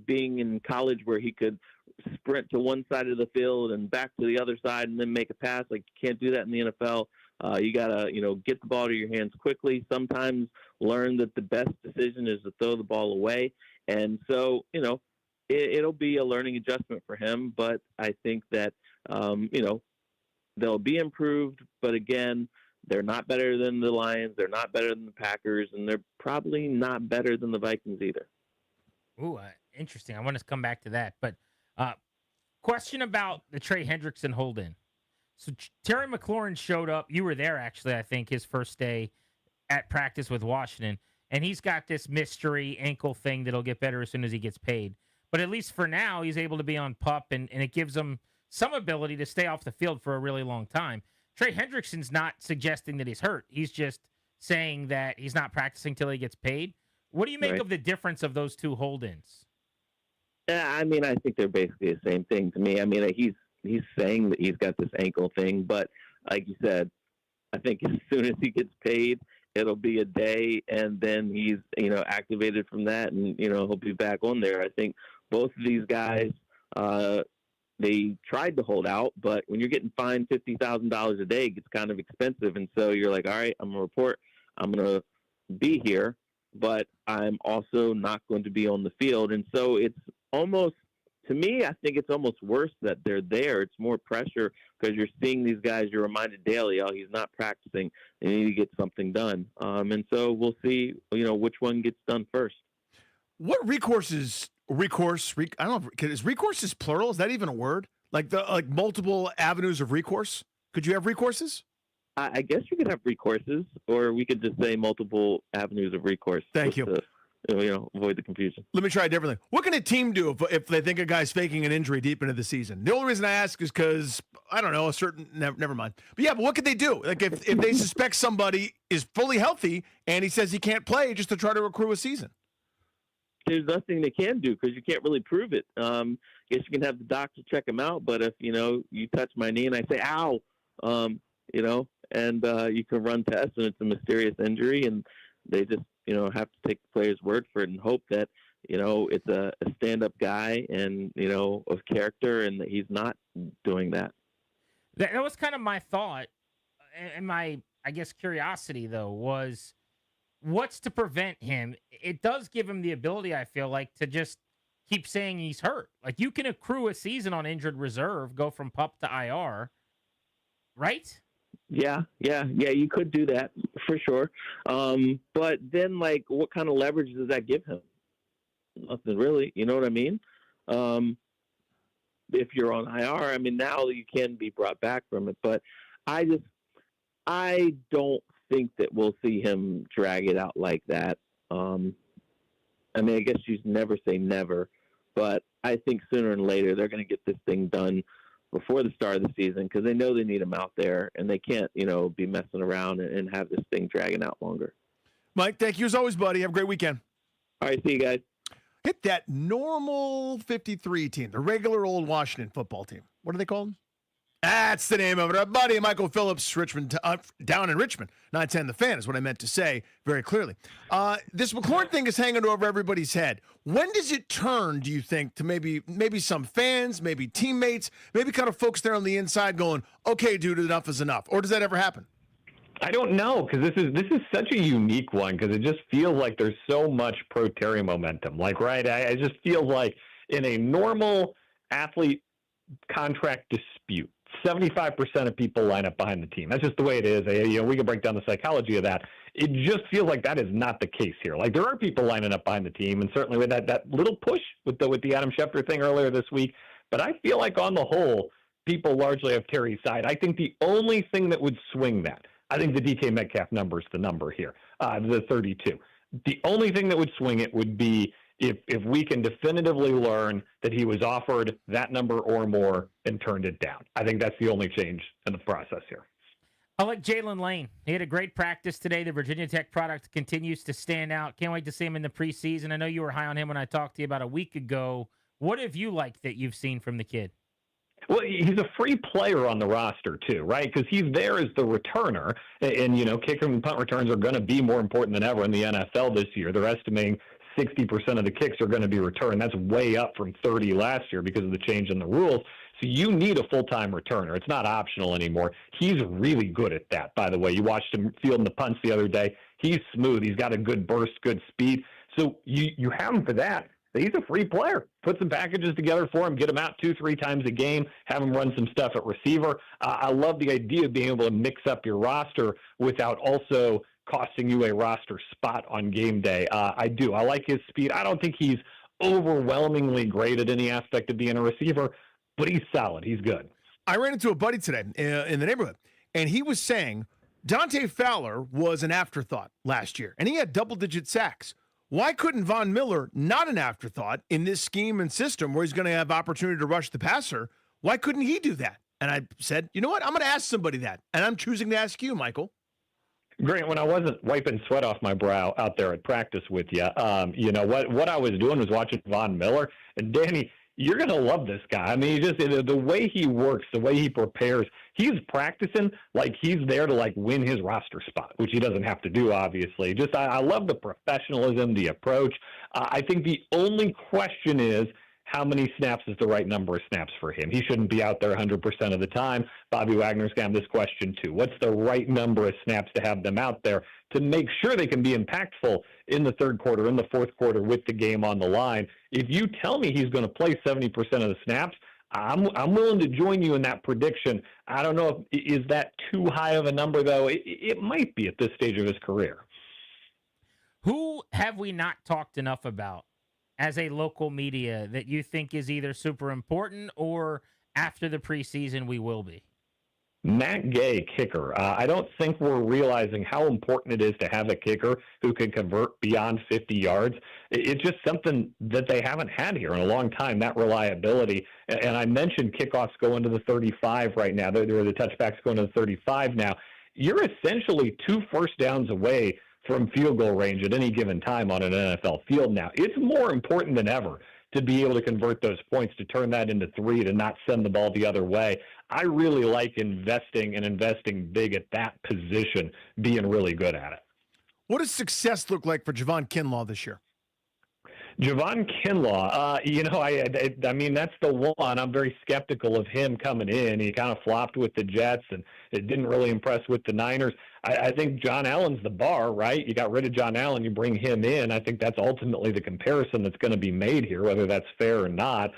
[SPEAKER 6] being in college where he could sprint to one side of the field and back to the other side and then make a pass. Like, you can't do that in the NFL. You got to, get the ball to your hands quickly. Sometimes learn that the best decision is to throw the ball away. And so, it'll be a learning adjustment for him. But I think that, they'll be improved. But again, they're not better than the Lions. They're not better than the Packers. And they're probably not better than the Vikings either.
[SPEAKER 22] Ooh, interesting. I want to come back to that. But question about the Trey Hendrickson hold-in. So Terry McLaurin showed up. You were there, actually, I think, his first day at practice with Washington. And he's got this mystery ankle thing that'll get better as soon as he gets paid. But at least for now, he's able to be on PUP, and it gives him some ability to stay off the field for a really long time. Trey Hendrickson's not suggesting that he's hurt. He's just saying that he's not practicing till he gets paid. What do you make of the difference of those two hold-ins?
[SPEAKER 6] Yeah, I think they're basically the same thing to me. He's saying that he's got this ankle thing, but like you said, I think as soon as he gets paid, it'll be a day, and then he's, activated from that, and, he'll be back on there. I think both of these guys, they tried to hold out, but when you're getting fined $50,000 a day, it gets kind of expensive. And so you're like, all right, I'm going to report. I'm going to be here, but I'm also not going to be on the field. And so it's almost, to me, I think it's almost worse that they're there. It's more pressure because you're seeing these guys. You're reminded daily, oh, he's not practicing. They need to get something done. And so we'll see, which one gets done first.
[SPEAKER 23] What recourse? I don't know. Is recourse plural? Is that even a word? Like multiple avenues of recourse? Could you have recourses?
[SPEAKER 6] I guess you could have recourses, or we could just say multiple avenues of recourse.
[SPEAKER 23] Thank you.
[SPEAKER 6] Avoid the confusion.
[SPEAKER 23] Let me try it differently. What can a team do if they think a guy's faking an injury deep into the season? The only reason I ask is because, I don't know, never mind. But what could they do? Like if they suspect somebody is fully healthy and he says he can't play just to try to accrue a season?
[SPEAKER 6] There's nothing they can do because you can't really prove it. I guess you can have the doctor check him out, but if, you touch my knee and I say, ow, and you can run tests and it's a mysterious injury, and they just, have to take the player's word for it and hope that, it's a stand-up guy and, of character, and that he's not doing that.
[SPEAKER 22] That was kind of my thought, and my, I guess, curiosity, though, was what's to prevent him? It does give him the ability, I feel like, to just keep saying he's hurt. Like, you can accrue a season on injured reserve, go from PUP to IR, right?
[SPEAKER 6] Yeah, you could do that for sure. But then, what kind of leverage does that give him? Nothing really. You know what I mean? If you're on IR, now you can be brought back from it. But I don't think that we'll see him drag it out like that. I mean, I guess you never say never, but I think sooner or later they're going to get this thing done before the start of the season because they know they need him out there, and they can't, be messing around and have this thing dragging out longer.
[SPEAKER 23] Mike, thank you as always, buddy. Have a great weekend.
[SPEAKER 6] All right, see you guys.
[SPEAKER 23] Hit that normal 53 team, the regular old Washington football team. What are they called? That's the name of it. Our buddy Michael Phillips, Richmond, down in Richmond. 910 The Fan is what I meant to say very clearly. This McLaurin thing is hanging over everybody's head. When does it turn, do you think, to maybe some fans, maybe teammates, maybe kind of folks there on the inside going, okay, dude, enough is enough? Or does that ever happen?
[SPEAKER 16] I don't know, because this is such a unique one, because it just feels like there's so much pro Terry momentum. Like, right, I just feel like in a normal athlete contract dispute, 75% of people line up behind the team. That's just the way it is. We can break down the psychology of that. It just feels like that is not the case here. Like, there are people lining up behind the team, and certainly with that little push with the Adam Schefter thing earlier this week. But I feel like on the whole, people largely have Terry's side. I think the only thing that would swing that, I think the DK Metcalf number is the number here, the 32. The only thing that would swing it would be if we can definitively learn that he was offered that number or more and turned it down. I think that's the only change in the process here.
[SPEAKER 22] I like Jalen Lane. He had a great practice today. The Virginia Tech product continues to stand out. Can't wait to see him in the preseason. I know you were high on him when I talked to you about a week ago. What have you liked that you've seen from the kid?
[SPEAKER 16] Well, he's a free player on the roster, too, right? Because he's there as the returner. And, kicker and punt returns are going to be more important than ever in the NFL this year. They're estimating 60% of the kicks are going to be returned. That's way up from 30 last year because of the change in the rules. So you need a full-time returner. It's not optional anymore. He's really good at that, by the way. You watched him fielding the punts the other day. He's smooth. He's got a good burst, good speed. So you have him for that. He's a free player. Put some packages together for him, get him out 2-3 times a game, have him run some stuff at receiver. I love the idea of being able to mix up your roster without also costing you a roster spot on game day. I do. I like his speed. I don't think he's overwhelmingly great at any aspect of being a receiver, but he's solid. He's good.
[SPEAKER 23] I ran into a buddy today in the neighborhood, and he was saying Dante Fowler was an afterthought last year, and he had double-digit sacks. Why couldn't Von Miller, not an afterthought in this scheme and system where he's going to have opportunity to rush the passer, why couldn't he do that? And I said, you know what? I'm going to ask somebody that, and I'm choosing to ask you, Michael.
[SPEAKER 16] Grant, when I wasn't wiping sweat off my brow out there at practice with you, what I was doing was watching Von Miller. And Danny, you're going to love this guy. I mean, the way he works, the way he prepares, he's practicing like he's there to win his roster spot, which he doesn't have to do, obviously. I love the professionalism, the approach. I think the only question is, how many snaps is the right number of snaps for him? He shouldn't be out there 100% of the time. Bobby Wagner's going to have this question too. What's the right number of snaps to have them out there to make sure they can be impactful in the third quarter, in the fourth quarter with the game on the line? If you tell me he's going to play 70% of the snaps, I'm willing to join you in that prediction. I don't know is that too high of a number, though? It might be at this stage of his career.
[SPEAKER 22] Who have we not talked enough about as a local media that you think is either super important or after the preseason we will be?
[SPEAKER 16] Matt Gay, kicker. I don't think we're realizing how important it is to have a kicker who can convert beyond 50 yards. It's just something that they haven't had here in a long time, that reliability. And I mentioned kickoffs going to the 35 right now. There are the touchbacks going to the 35 now. You're essentially 2 first downs away from field goal range at any given time on an NFL field now. It's more important than ever to be able to convert those points, to turn that into 3, to not send the ball the other way. I really like investing big at that position, being really good at it.
[SPEAKER 23] What does success look like for Javon Kinlaw this year?
[SPEAKER 16] Javon Kinlaw, I mean, that's the one. I'm very skeptical of him coming in. He kind of flopped with the Jets, and it didn't really impress with the Niners. I think John Allen's the bar, right? You got rid of John Allen, you bring him in. I think that's ultimately the comparison that's going to be made here, whether that's fair or not.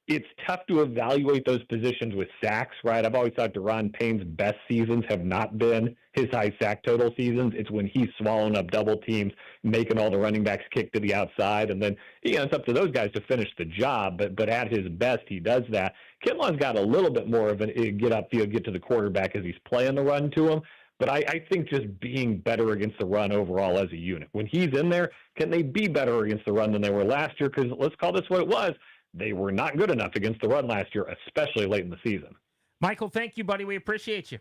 [SPEAKER 16] It's tough to evaluate those positions with sacks, right? I've always thought Deron Payne's best seasons have not been his high sack total seasons. It's when he's swallowing up double teams, making all the running backs kick to the outside, and then it's up to those guys to finish the job. But at his best, he does that. Kinlaw's got a little bit more of a get upfield, get to the quarterback as he's playing the run to him. But I think just being better against the run overall as a unit. When he's in there, can they be better against the run than they were last year? Because let's call this what it was. They were not good enough against the run last year, especially late in the season.
[SPEAKER 22] Michael, thank you, buddy. We appreciate you.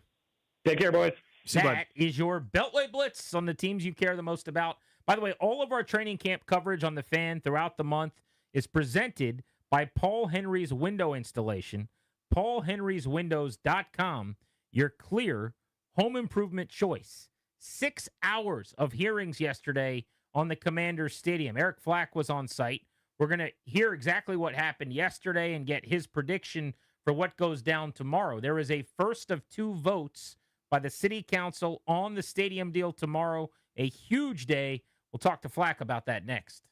[SPEAKER 16] Take care, boys.
[SPEAKER 22] That is your Beltway Blitz on the teams you care the most about. By the way, all of our training camp coverage on the Fan throughout the month is presented by Paul Henry's Window Installation. PaulHenry'sWindows.com, your clear home improvement choice. 6 hours of hearings yesterday on the Commanders Stadium. Eric Flack was on site. We're going to hear exactly what happened yesterday and get his prediction for what goes down tomorrow. There is a first of 2 votes by the city council on the stadium deal tomorrow. A huge day. We'll talk to Flack about that next.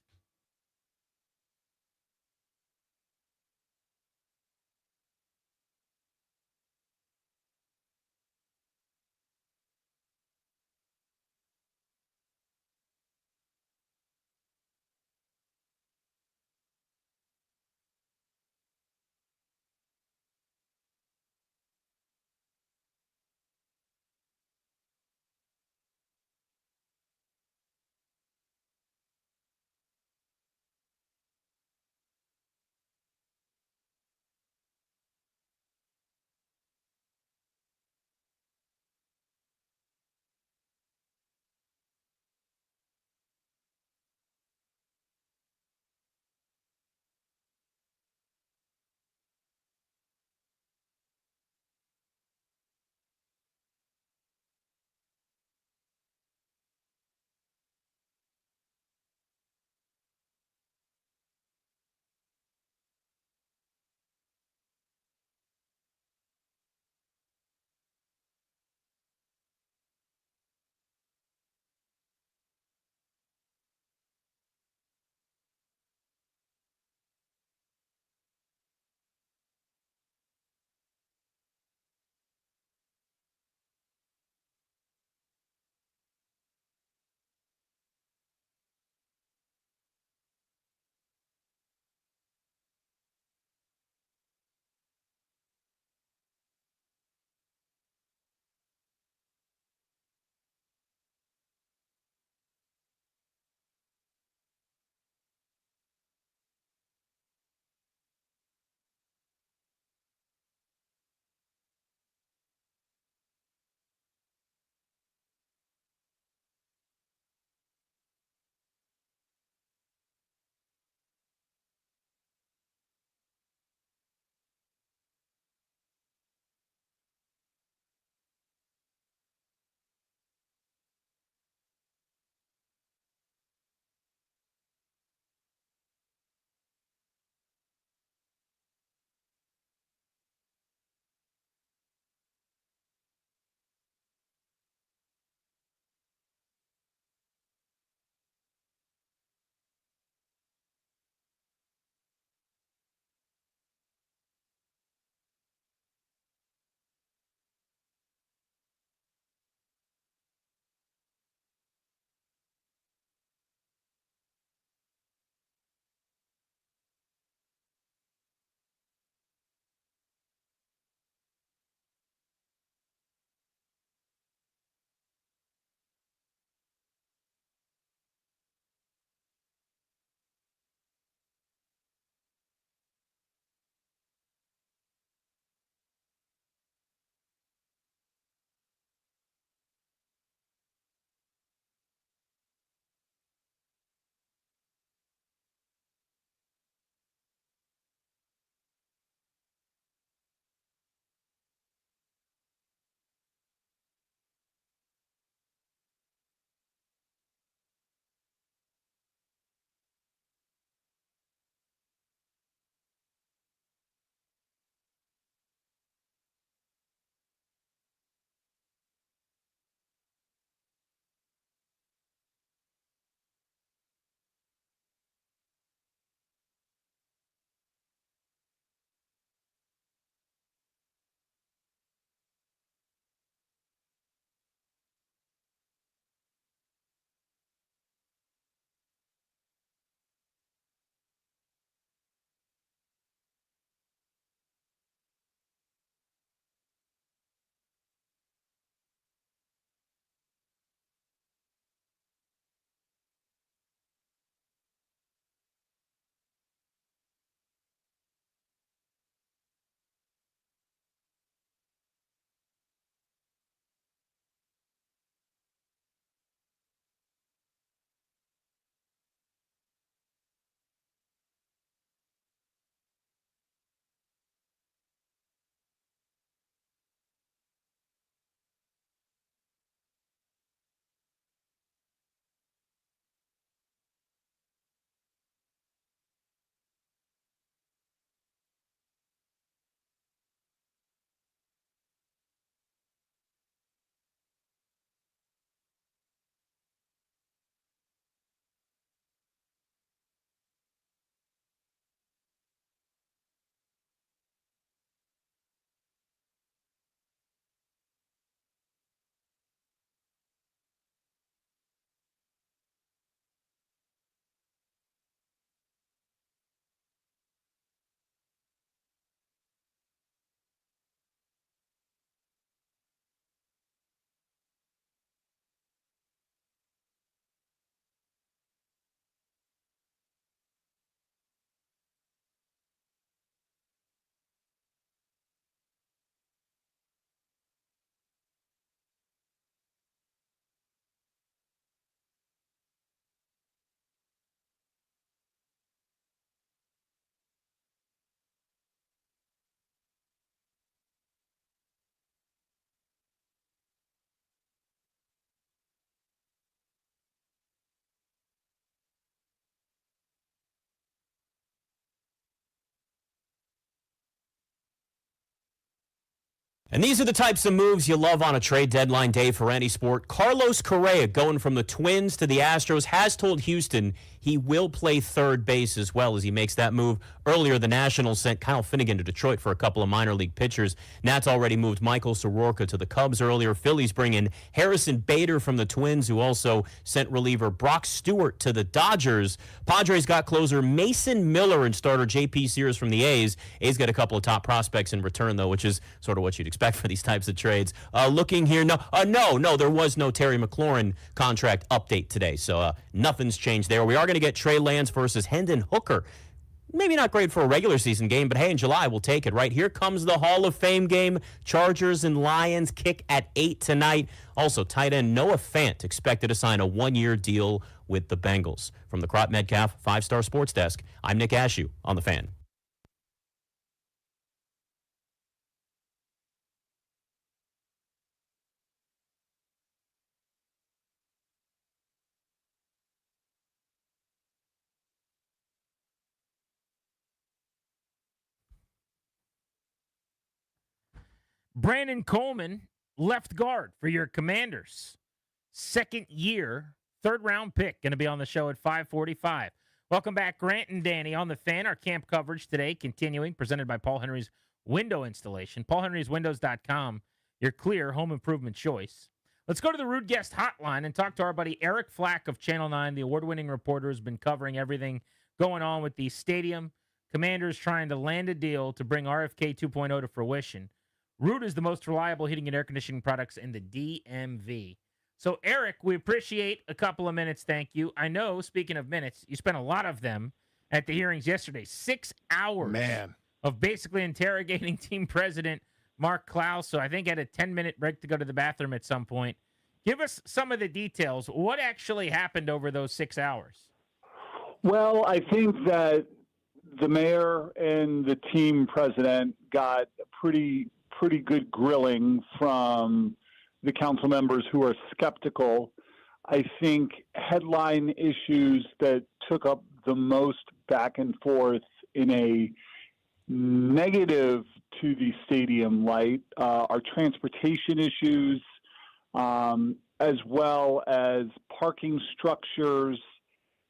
[SPEAKER 9] And these are the types of moves you love on a trade deadline day for any sport. Carlos Correa, going from the Twins to the Astros, has told Houston he will play third base as well as he makes that move. Earlier, the Nationals sent Kyle Finnegan to Detroit for a couple of minor league pitchers. Nats already moved Michael Soroka to the Cubs earlier. Phillies bring in Harrison Bader from the Twins, who also sent reliever Brock Stewart to the Dodgers. Padres got closer Mason Miller and starter J.P. Sears from the A's. A's got a couple of top prospects in return, though, which is sort of what you'd expect for these types of trades. Looking here, no, there was no Terry McLaurin contract update today, so nothing's changed there. We are going to get Trey Lance versus Hendon Hooker. Maybe not great for a regular season game, but hey, in July, we'll take it. Right here comes the Hall of Fame game. Chargers and Lions kick at 8 tonight. Also, tight end Noah Fant expected to sign a one-year deal with the Bengals. From the Crop Metcalf 5-Star Sports Desk, I'm Nick Ashew on The Fan.
[SPEAKER 22] Brandon Coleman, left guard for your Commanders. Second year, third-round pick, going to be on the show at 5:45. Welcome back, Grant and Danny on The Fan. Our camp coverage today continuing, presented by Paul Henry's Window Installation. PaulHenry'sWindows.com, your clear home improvement choice. Let's go to the Rude Guest Hotline and talk to our buddy Eric Flack of Channel 9, the award-winning reporter who's been covering everything going on with the stadium. Commanders trying to land a deal to bring RFK 2.0 to fruition. Root is the most reliable heating and air conditioning products in the DMV. So, Eric, we appreciate a couple of minutes. Thank you. I know, speaking of minutes, you spent a lot of them at the hearings yesterday. 6 hours of basically interrogating team president Mark Klaus. So I think had a 10-minute break to go to the bathroom at some point. Give us some of the details. What actually happened over those 6 hours?
[SPEAKER 14] Well, I think that the mayor and the team president got a pretty good grilling from the council members who are skeptical. I think headline issues that took up the most back and forth in a negative to the stadium light are transportation issues, as well as parking structures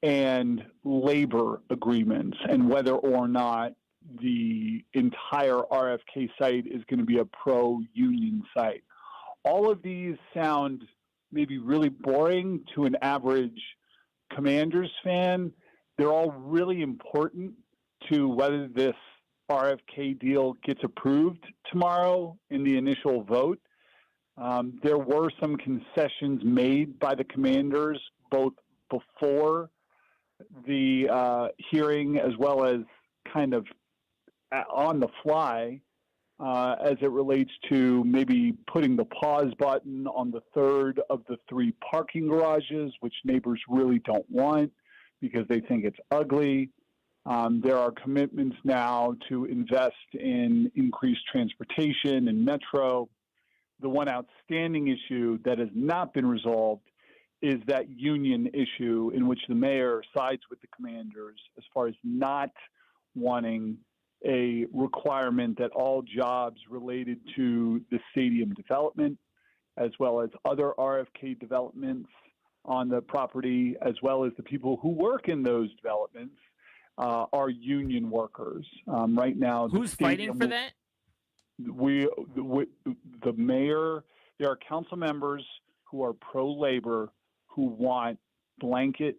[SPEAKER 14] and labor agreements, and whether or not the entire RFK site is going to be a pro-union site. All of these sound maybe really boring to an average Commanders fan. They're all really important to whether this RFK deal gets approved tomorrow in the initial vote. There were some concessions made by the Commanders both before the hearing as well as kind of on the fly as it relates to maybe putting the pause button on the third of the 3 parking garages, which neighbors really don't want because they think it's ugly. There are commitments now to invest in increased transportation and metro. The one outstanding issue that has not been resolved is that union issue in which the mayor sides with the Commanders as far as not wanting a requirement that all jobs related to the stadium development, as well as other RFK developments on the property, as well as the people who work in those developments, are union workers. Right now,
[SPEAKER 22] who's fighting for that?
[SPEAKER 14] The mayor, there are council members who are pro-labor who want blanket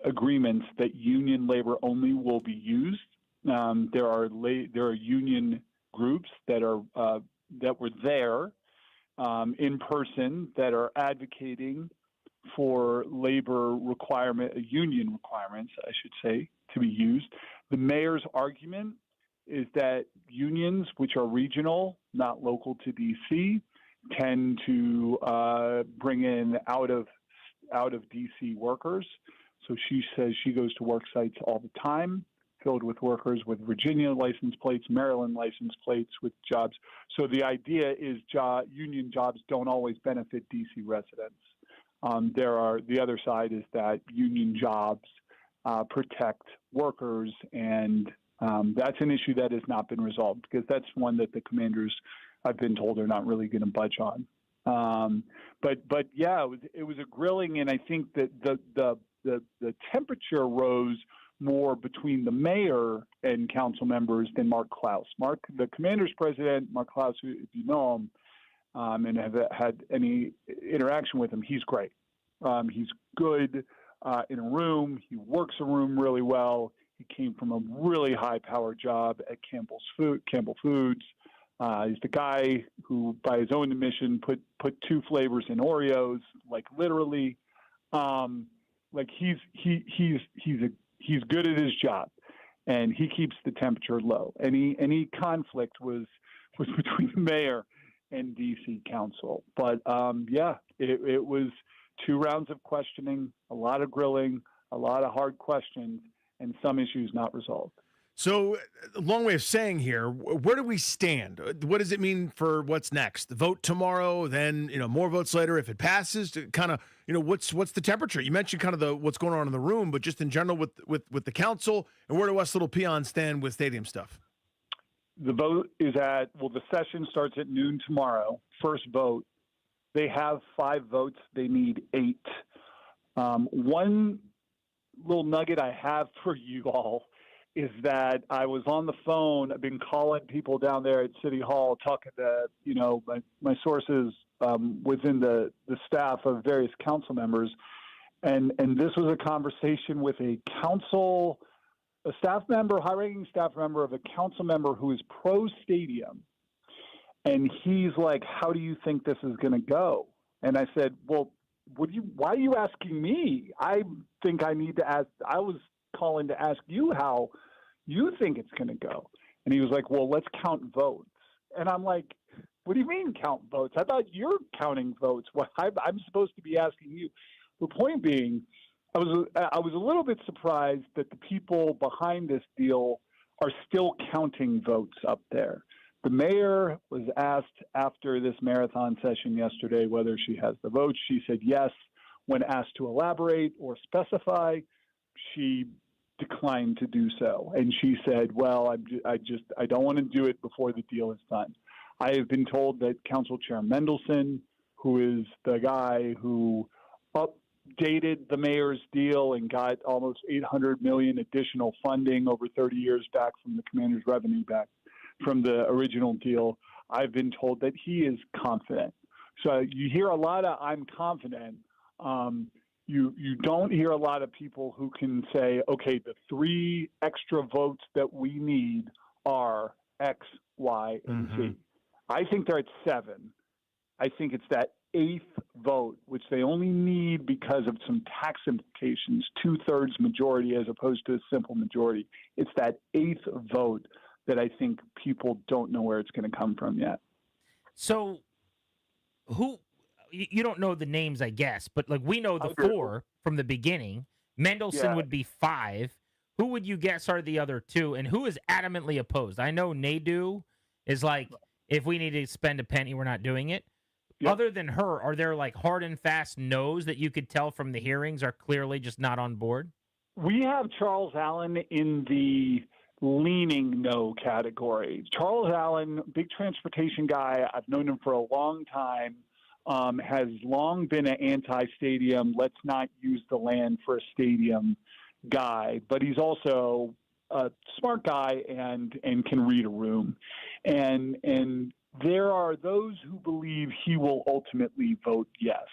[SPEAKER 14] agreements that union labor only will be used. There are union groups that are that were there in person that are advocating for labor union requirements, I should say, to be used. The mayor's argument is that unions, which are regional, not local to D.C., tend to bring in out of D.C. workers. So she says she goes to work sites all the time, filled with workers with Virginia license plates, Maryland license plates, with jobs. So the idea is union jobs don't always benefit D.C. residents. The other side is that union jobs protect workers and That's an issue that has not been resolved because that's one that the Commanders, I've been told, are not really going to budge on. But yeah, it was a grilling, and I think that the temperature rose more between the mayor and council members than Mark Klaus. The Commanders president, Mark Klaus, who, if you know him and have had any interaction with him, he's great. He's good in a room. He works a room really well. He came from a really high-powered job at Campbell Foods. He's the guy who, by his own admission, put 2 flavors in Oreos, like literally. Like he's good at his job, and he keeps the temperature low. Any conflict was between the mayor and DC Council. But yeah, it was 2 rounds of questioning, a lot of grilling, a lot of hard questions, and some issues not resolved.
[SPEAKER 23] So, a long way of saying here, where do we stand? What does it mean for what's next? The vote tomorrow, then more votes later if it passes. To kind of what's the temperature? You mentioned kind of what's going on in the room, but just in general with the council, and where do us little peons stand with stadium stuff?
[SPEAKER 14] The vote is the session starts at noon tomorrow. First vote, they have 5 votes. They need 8. One little nugget I have for you all is that I was on the phone. I've been calling people down there at City Hall, talking to, my sources within the staff of various council members. And this was a conversation with a staff member, high-ranking staff member of a council member who is pro-stadium. And he's like, how do you think this is going to go? And I said, well, why are you asking me? I think I need to ask. I was calling to ask you how you think it's going to go. And he was like, well, let's count votes. And I'm like, what do you mean count votes? I thought you're counting votes. I'm supposed to be asking you. The point being, I was a little bit surprised that the people behind this deal are still counting votes up there. The mayor was asked after this marathon session yesterday whether she has the votes. She said yes. When asked to elaborate or specify, she declined to do so. And she said, well, I don't want to do it before the deal is done. I have been told that Council Chair Mendelson, who is the guy who updated the mayor's deal and got almost $800 million additional funding over 30 years back from the Commander's revenue back from the original deal, I've been told that he is confident. So you hear a lot of I'm confident. You don't hear a lot of people who can say, okay, the 3 extra votes that we need are X, Y, and Z. I think they're at 7. I think it's that 8th vote, which they only need because of some tax implications, 2/3 majority as opposed to a simple majority. It's that 8th vote that I think people don't know where it's going to come from yet.
[SPEAKER 22] So you don't know the names, I guess, but like we know the 4 from the beginning. Mendelson would be 5. Who would you guess are the other 2? And who is adamantly opposed? I know Nadu is like, if we need to spend a penny, we're not doing it. Yep. Other than her, are there like hard and fast no's that you could tell from the hearings are clearly just not on board?
[SPEAKER 14] We have Charles Allen in the leaning no category. Charles Allen, big transportation guy. I've known him for a long time. Has long been an anti-stadium, let's not use the land for a stadium guy, but he's also a smart guy and can read a room. And there are those who believe he will ultimately vote yes.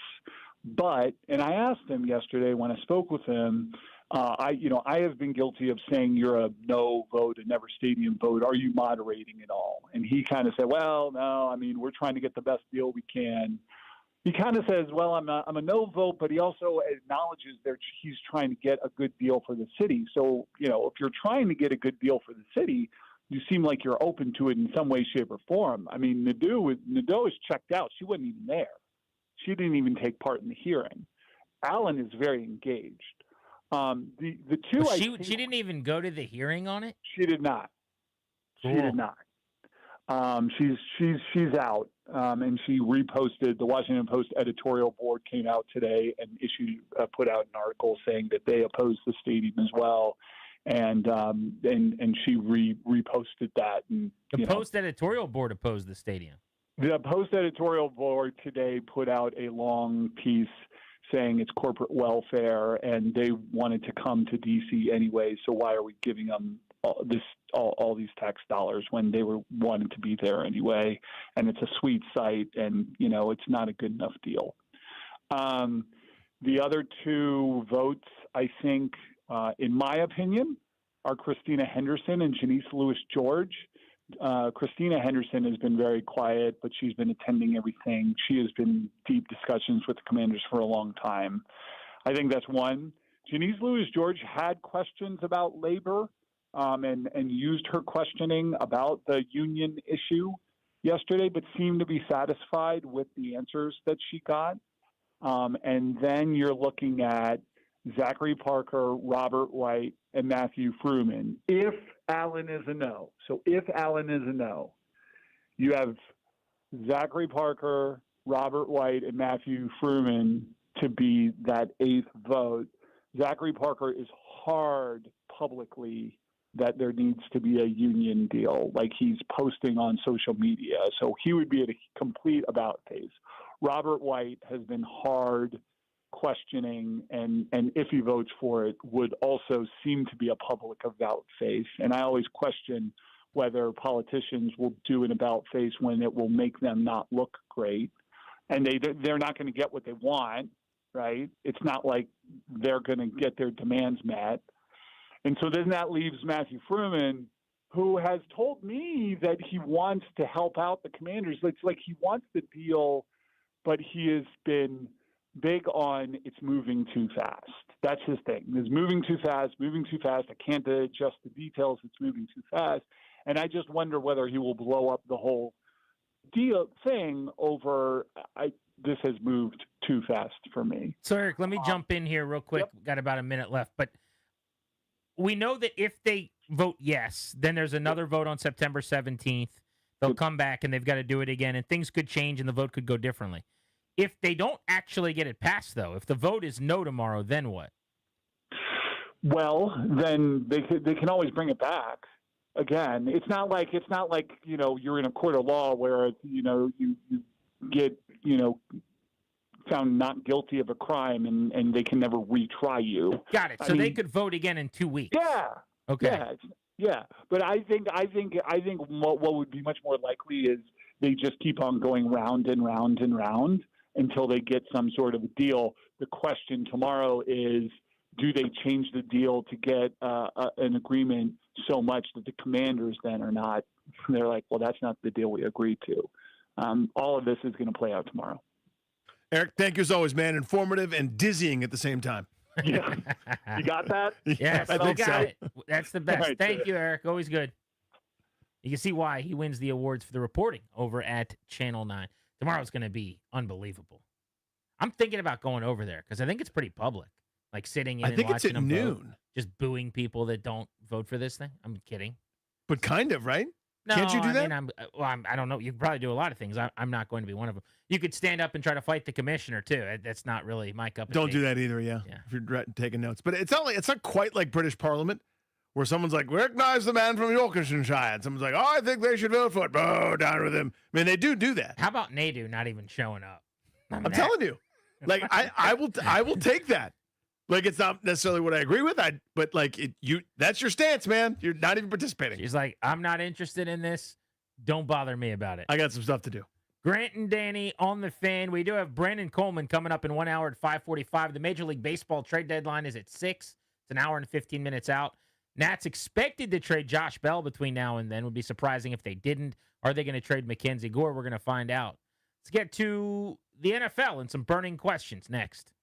[SPEAKER 14] But, and I asked him yesterday when I spoke with him, I have been guilty of saying you're a no vote, a never stadium vote. Are you moderating it all? And he kind of said, well, no, I mean, we're trying to get the best deal we can. He kind of says, well, I'm a no vote, but he also acknowledges that he's trying to get a good deal for the city. So, if you're trying to get a good deal for the city, you seem like you're open to it in some way, shape, or form. I mean, Nadeau is checked out. She wasn't even there. She didn't even take part in the hearing. Allen is very engaged. The 2,
[SPEAKER 22] she didn't even go to the hearing on it.
[SPEAKER 14] She did not.
[SPEAKER 22] Cool.
[SPEAKER 14] She did not. She's out, and she reposted. The Washington Post editorial board came out today and put out an article saying that they oppose the stadium as well, and she reposted that. And
[SPEAKER 22] the Post editorial board opposed the stadium.
[SPEAKER 14] The Post editorial board today put out a long piece saying it's corporate welfare, and they wanted to come to D.C. anyway. So why are we giving them all these tax dollars when they wanted to be there anyway? And it's a sweet site, and it's not a good enough deal. The other two votes, I think, in my opinion, are Christina Henderson and Janice Lewis-George. Christina Henderson has been very quiet, but she's been attending everything. She has been in deep discussions with the Commanders for a long time. I think that's one. Janice Lewis-George had questions about labor and used her questioning about the union issue yesterday, but seemed to be satisfied with the answers that she got. And then you're looking at Zachary Parker, Robert White, and Matthew Fruman. If Allen is a no. So if Allen is a no, you have Zachary Parker, Robert White, and Matthew Fruman to be that eighth vote. Zachary Parker is hard publicly that there needs to be a union deal, like he's posting on social media. So he would be at a complete about face. Robert White has been hard questioning, and if he votes for it, would also seem to be a public about face. And I always question whether politicians will do an about face when it will make them not look great. And they're not going to get what they want, right? It's not like they're going to get their demands met. And so then that leaves Matthew Fruman, who has told me that he wants to help out the Commanders. It's like he wants the deal, but he has been big on it's moving too fast. That's his thing. It's moving too fast. I can't adjust the details. It's moving too fast. And I just wonder whether he will blow up the whole deal thing over this has moved too fast for me.
[SPEAKER 22] So, Eric, let me jump in here real quick. Yep. Got about a minute left. But we know that if they vote yes, then there's another vote on September 17th. They'll come back, and they've got to do it again, and things could change, and the vote could go differently. If they don't actually get it passed, though, if the vote is no tomorrow, then what?
[SPEAKER 14] Well, then they can always bring it back. Again, it's not like you're in a court of law where you get found not guilty of a crime and they can never retry you.
[SPEAKER 22] Got it. So they could vote again in 2 weeks.
[SPEAKER 14] Yeah.
[SPEAKER 22] Okay.
[SPEAKER 14] Yeah. But I think what would be much more likely is they just keep on going round and round and round until they get some sort of a deal. The question tomorrow is, do they change the deal to get an agreement so much that the Commanders then are not? They're like, well, that's not the deal we agreed to. All of this is going to play out tomorrow.
[SPEAKER 23] Eric, thank you as always, man. Informative and dizzying at the same time.
[SPEAKER 14] Yeah. You got that?
[SPEAKER 22] Yes,
[SPEAKER 23] I think
[SPEAKER 22] got
[SPEAKER 23] so.
[SPEAKER 22] it. That's the best.
[SPEAKER 14] Right,
[SPEAKER 22] Thank you, Eric. Always good. You can see why he wins the awards for the reporting over at Channel 9. Tomorrow's going to be unbelievable. I'm thinking about going over there because I think it's pretty public. Like sitting in
[SPEAKER 23] I
[SPEAKER 22] and
[SPEAKER 23] think it's
[SPEAKER 22] watching
[SPEAKER 23] at
[SPEAKER 22] them
[SPEAKER 23] noon.
[SPEAKER 22] vote, just booing people that don't vote for this thing. I'm kidding.
[SPEAKER 23] But kind of, right?
[SPEAKER 22] No,
[SPEAKER 23] Can't you do that?
[SPEAKER 22] I don't know. You can probably do a lot of things. I'm not going to be one of them. You could stand up and try to fight the commissioner too. That's not really my cup of
[SPEAKER 23] Don't
[SPEAKER 22] tea.
[SPEAKER 23] do that either, yeah. If you're taking notes. But it's not quite like British Parliament where someone's like, recognize the man from Yorkshire. And someone's like, I think they should vote for it. Boo, down with him. I mean, they do that.
[SPEAKER 22] How about Nadu not even showing up?
[SPEAKER 23] I'm telling you. Like, I will take that. Like, it's not necessarily what I agree with, but like that's your stance, man. You're not even participating.
[SPEAKER 22] She's like, I'm not interested in this. Don't bother me about it.
[SPEAKER 23] I got some stuff to do.
[SPEAKER 22] Grant and Danny on the Fan. We do have Brandon Coleman coming up in 1 hour at 5:45. The Major League Baseball trade deadline is at 6. It's an hour and 15 minutes out. Nats expected to trade Josh Bell between now and then. Would be surprising if they didn't. Are they going to trade Mackenzie Gore? We're going to find out. Let's get to the NFL and some burning questions next.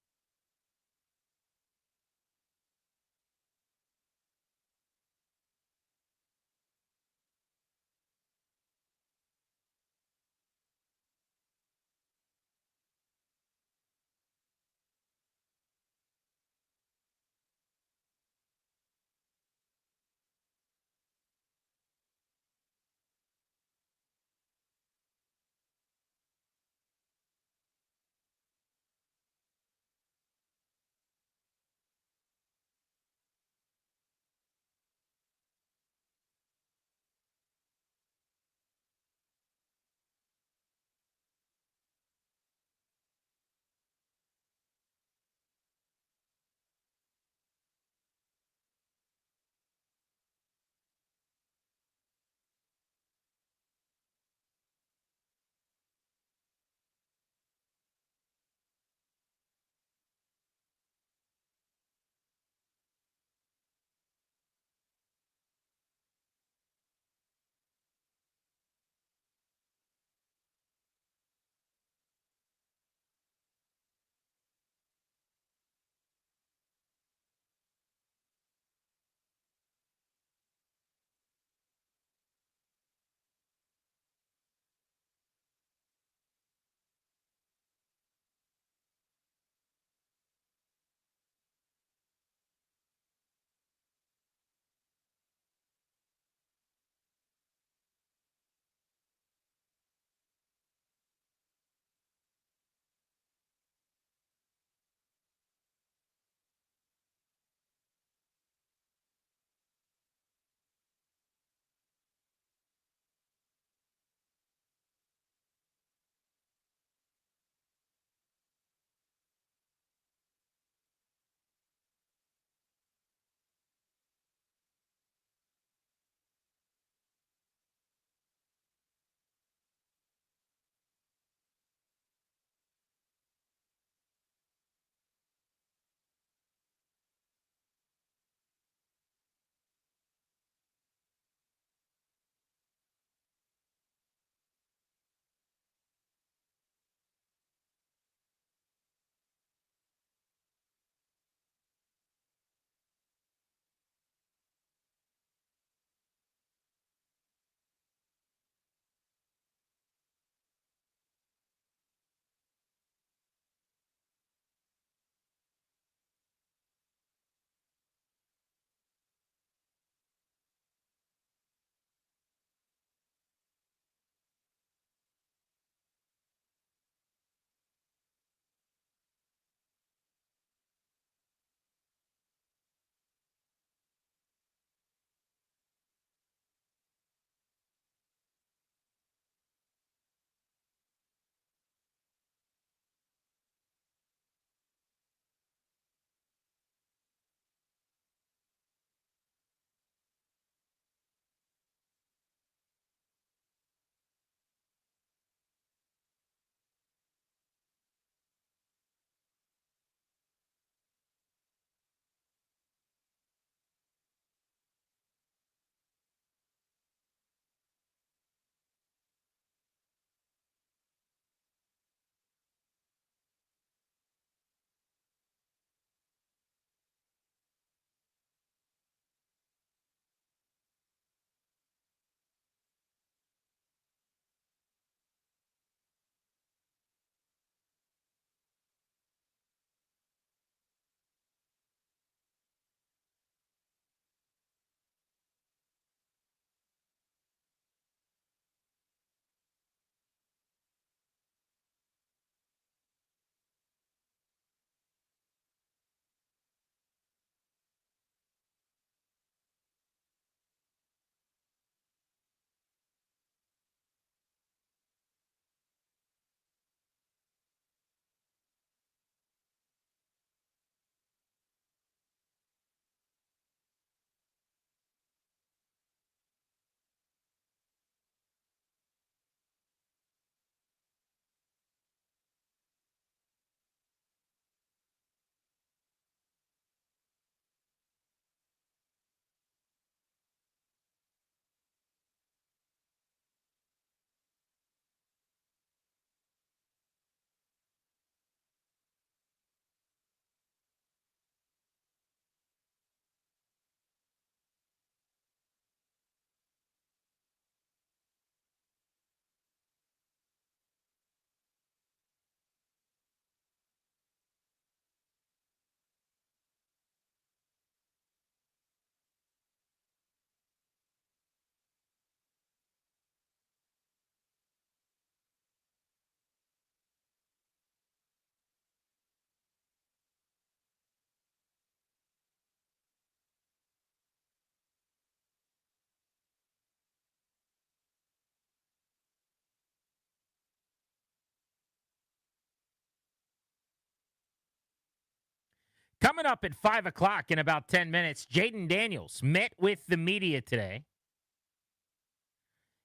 [SPEAKER 22] Coming up at 5 o'clock in about 10 minutes, Jaden Daniels met with the media today.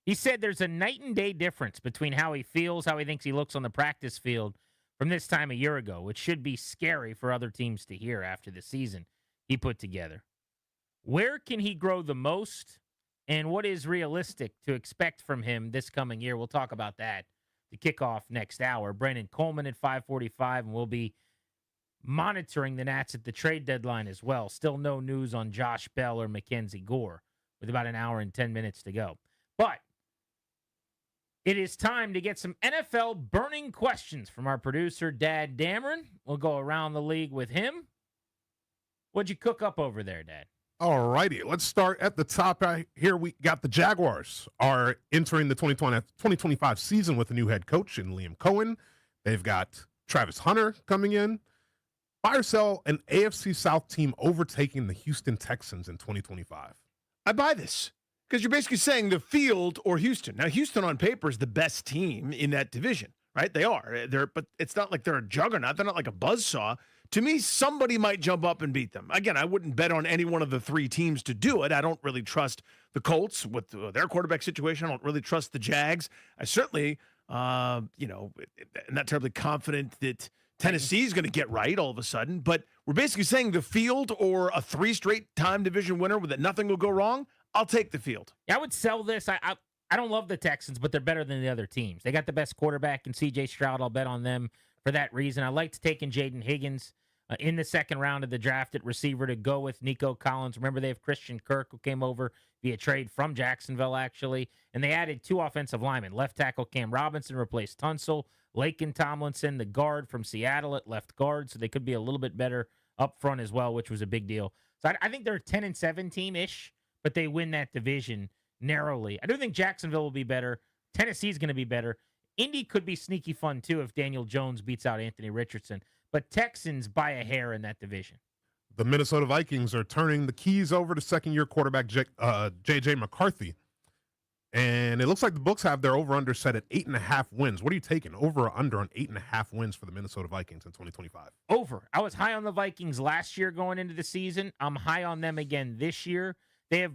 [SPEAKER 22] He said there's a night and day difference between how he feels, how he thinks he looks on the practice field from this time a year ago, which should be scary for other teams to hear after the season he put together. Where can he grow the most, and what is realistic to expect from him this coming year? We'll talk about that to kick off next hour. Brandon Coleman at 5:45, and we'll be monitoring the Nats at the trade deadline as well. Still no news on Josh Bell or Mackenzie Gore with about an hour and 10 minutes to go. But it is time to get some NFL burning questions from our producer, Dad Dameron. We'll go around the league with him. What'd you cook up over there, Dad?
[SPEAKER 10] All righty, let's start at the top. Here we got the Jaguars are entering the 2025 season with a new head coach in Liam Cohen. They've got Travis Hunter coming in. Buy or sell an AFC South team overtaking the Houston Texans in 2025?
[SPEAKER 23] I buy this because you're basically saying the field or Houston. Now, Houston on paper is the best team in that division, right? They are. But it's not like they're a juggernaut. They're not like a buzzsaw. To me, somebody might jump up and beat them. Again, I wouldn't bet on any one of the three teams to do it. I don't really trust the Colts with their quarterback situation. I don't really trust the Jags. I certainly, not terribly confident that Tennessee is going to get right all of a sudden. But we're basically saying the field or a 3 straight time division winner that nothing will go wrong. I'll take the field.
[SPEAKER 22] Yeah, I would sell this. I don't love the Texans, but they're better than the other teams. They got the best quarterback in C.J. Stroud. I'll bet on them for that reason. I liked taking Jaden Higgins in the second round of the draft at receiver to go with Nico Collins. Remember, they have Christian Kirk, who came over via trade from Jacksonville, actually. And they added 2 offensive linemen. Left tackle Cam Robinson replaced Tunsil. Laken Tomlinson, the guard from Seattle at left guard. So they could be a little bit better up front as well, which was a big deal. So I think they're a 10-7 team-ish, but they win that division narrowly. I do think Jacksonville will be better. Tennessee's going to be better. Indy could be sneaky fun, too, if Daniel Jones beats out Anthony Richardson. But Texans by a hair in that division.
[SPEAKER 10] The Minnesota Vikings are turning the keys over to second-year quarterback J.J. McCarthy. And it looks like the books have their over-under set at 8.5 wins. What are you taking? Over or under on 8.5 wins for the Minnesota Vikings in 2025?
[SPEAKER 22] Over. I was high on the Vikings last year going into the season. I'm high on them again this year. They have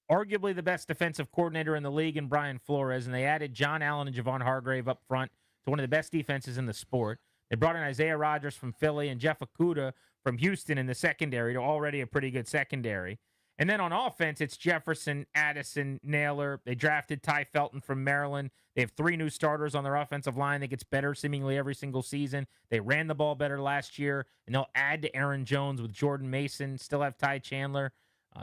[SPEAKER 22] arguably the best defensive coordinator in the league in Brian Flores, and they added John Allen and Javon Hargrave up front to one of the best defenses in the sport. They brought in Isaiah Rodgers from Philly and Jeff Okudah from Houston in the secondary to already a pretty good secondary. And then on offense, it's Jefferson, Addison, Naylor. They drafted Ty Felton from Maryland. They have 3 new starters on their offensive line that gets better seemingly every single season. They ran the ball better last year, and they'll add to Aaron Jones with Jordan Mason, still have Ty Chandler.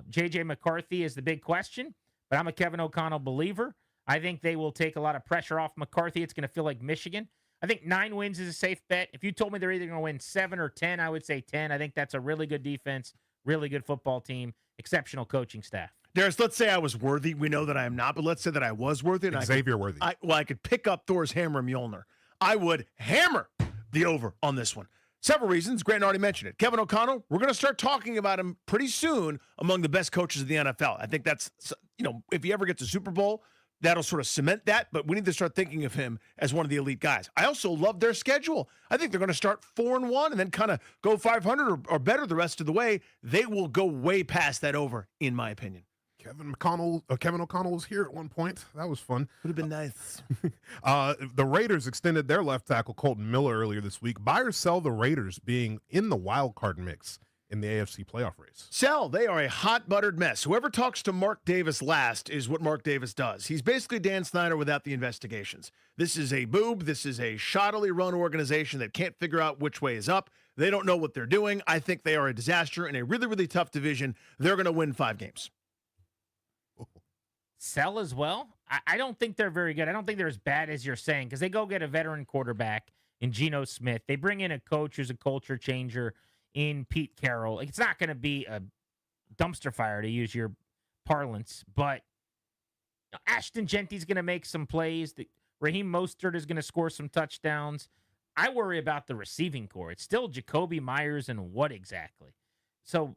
[SPEAKER 22] J.J. McCarthy is the big question, but I'm a Kevin O'Connell believer. I think they will take a lot of pressure off McCarthy. It's going to feel like Michigan. I think 9 wins is a safe bet. If you told me they're either going to win 7 or 10, I would say 10. I think that's a really good defense, really good football team, exceptional coaching staff.
[SPEAKER 23] Darius, let's say I was worthy. We know that I am not, but let's say that I was worthy. And
[SPEAKER 10] Xavier worthy.
[SPEAKER 23] I could pick up Thor's hammer Mjolnir. I would hammer the over on this one. Several reasons. Grant already mentioned it. Kevin O'Connell, we're going to start talking about him pretty soon among the best coaches of the NFL. I think that's, if he ever gets a Super Bowl, that'll sort of cement that, but we need to start thinking of him as one of the elite guys. I also love their schedule. I think they're going to start 4-1 and then kind of go 500 or better the rest of the way. They will go way past that over, in my opinion.
[SPEAKER 10] Kevin O'Connell was here at one point. That was fun.
[SPEAKER 23] Would have been nice.
[SPEAKER 10] The Raiders extended their left tackle Colton Miller earlier this week. Buy or sell the Raiders being in the wild card mix in the AFC playoff race?
[SPEAKER 23] Sell. They are a hot buttered mess. Whoever talks to Mark Davis last is what Mark Davis does. He's basically Dan Snyder without the investigations. This is a boob. This is a shoddily run organization that can't figure out which way is up. They don't know what they're doing. I think they are a disaster in a really, really tough division. They're going to win 5 games.
[SPEAKER 22] Sell as well? I don't think they're very good. I don't think they're as bad as you're saying because they go get a veteran quarterback in Geno Smith. They bring in a coach who's a culture changer in Pete Carroll. It's not going to be a dumpster fire, to use your parlance, but Ashton Genty's going to make some plays. Raheem Mostert is going to score some touchdowns. I worry about the receiving core. It's still Jacoby Myers and what exactly? So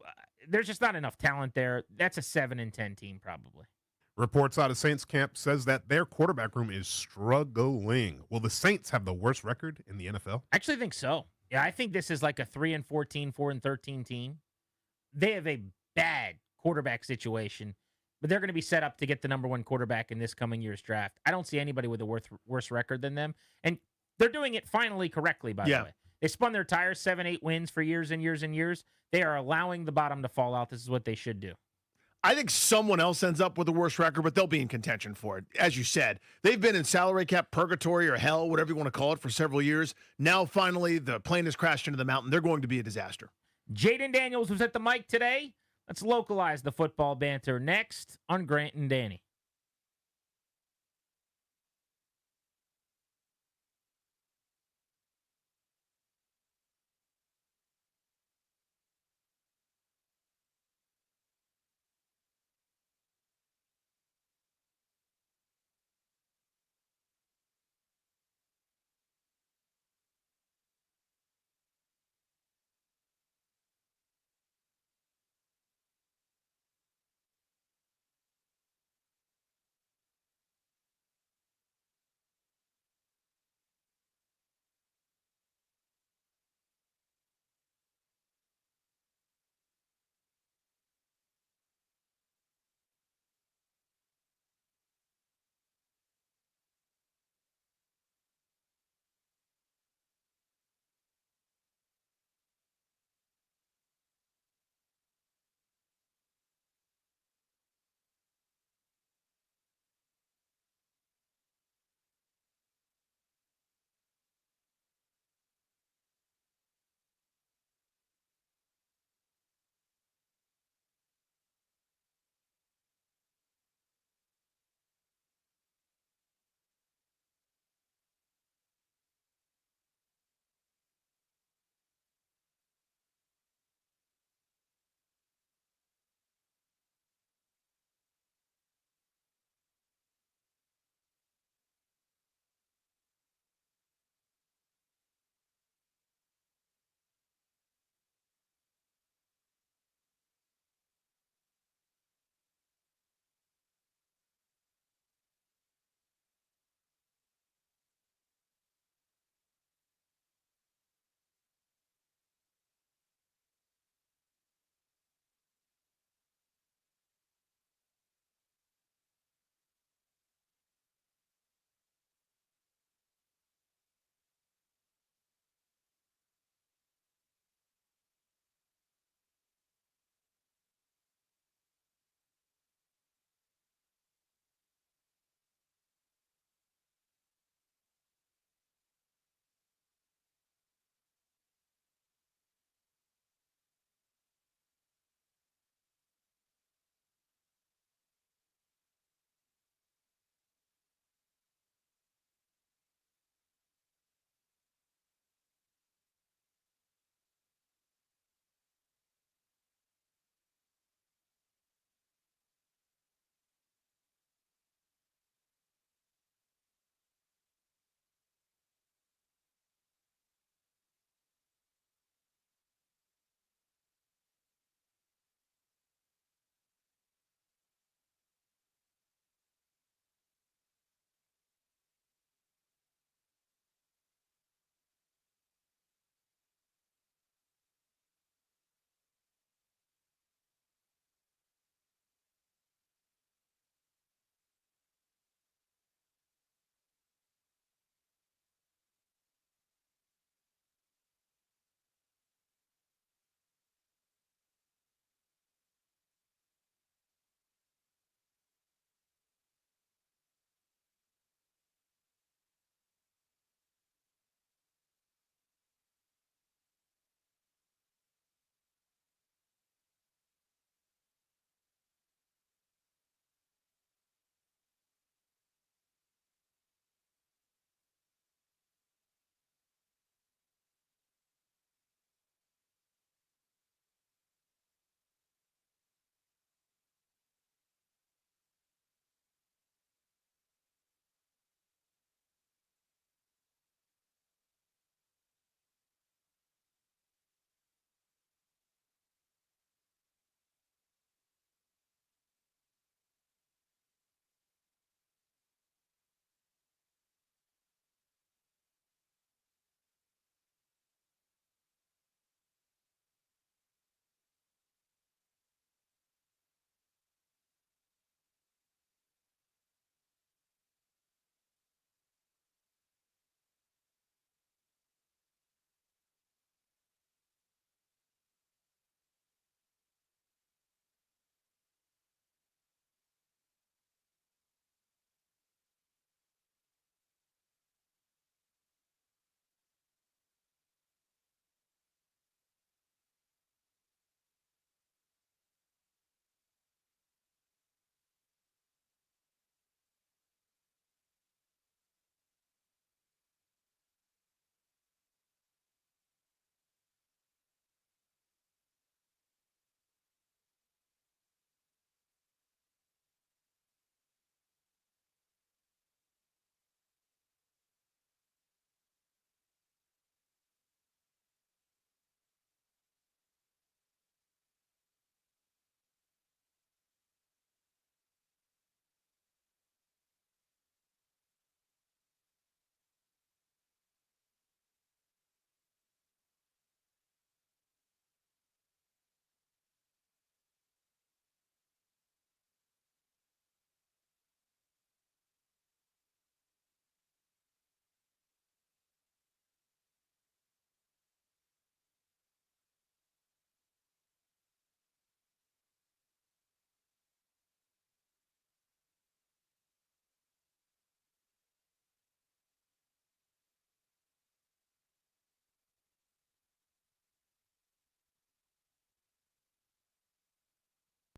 [SPEAKER 22] there's just not enough talent there. That's a 7-10 team probably.
[SPEAKER 10] Reports out of Saints camp says that their quarterback room is struggling. Will the Saints have the worst record in the NFL?
[SPEAKER 22] I actually think so. Yeah, I think this is like a 3-14, 4-13 team. They have a bad quarterback situation, but they're going to be set up to get the number one quarterback in this coming year's draft. I don't see anybody with a worse record than them. And they're doing it finally correctly, by the way. They spun their tires, 7-8 wins for years and years and years. They are allowing the bottom to fall out. This is what they should do.
[SPEAKER 23] I think someone else ends up with a worse record, but they'll be in contention for it. As you said, they've been in salary cap purgatory or hell, whatever you want to call it, for several years. Now, finally, the plane has crashed into the mountain. They're going to be a disaster.
[SPEAKER 22] Jaden Daniels was at the mic today. Let's localize the football banter next on Grant and Danny.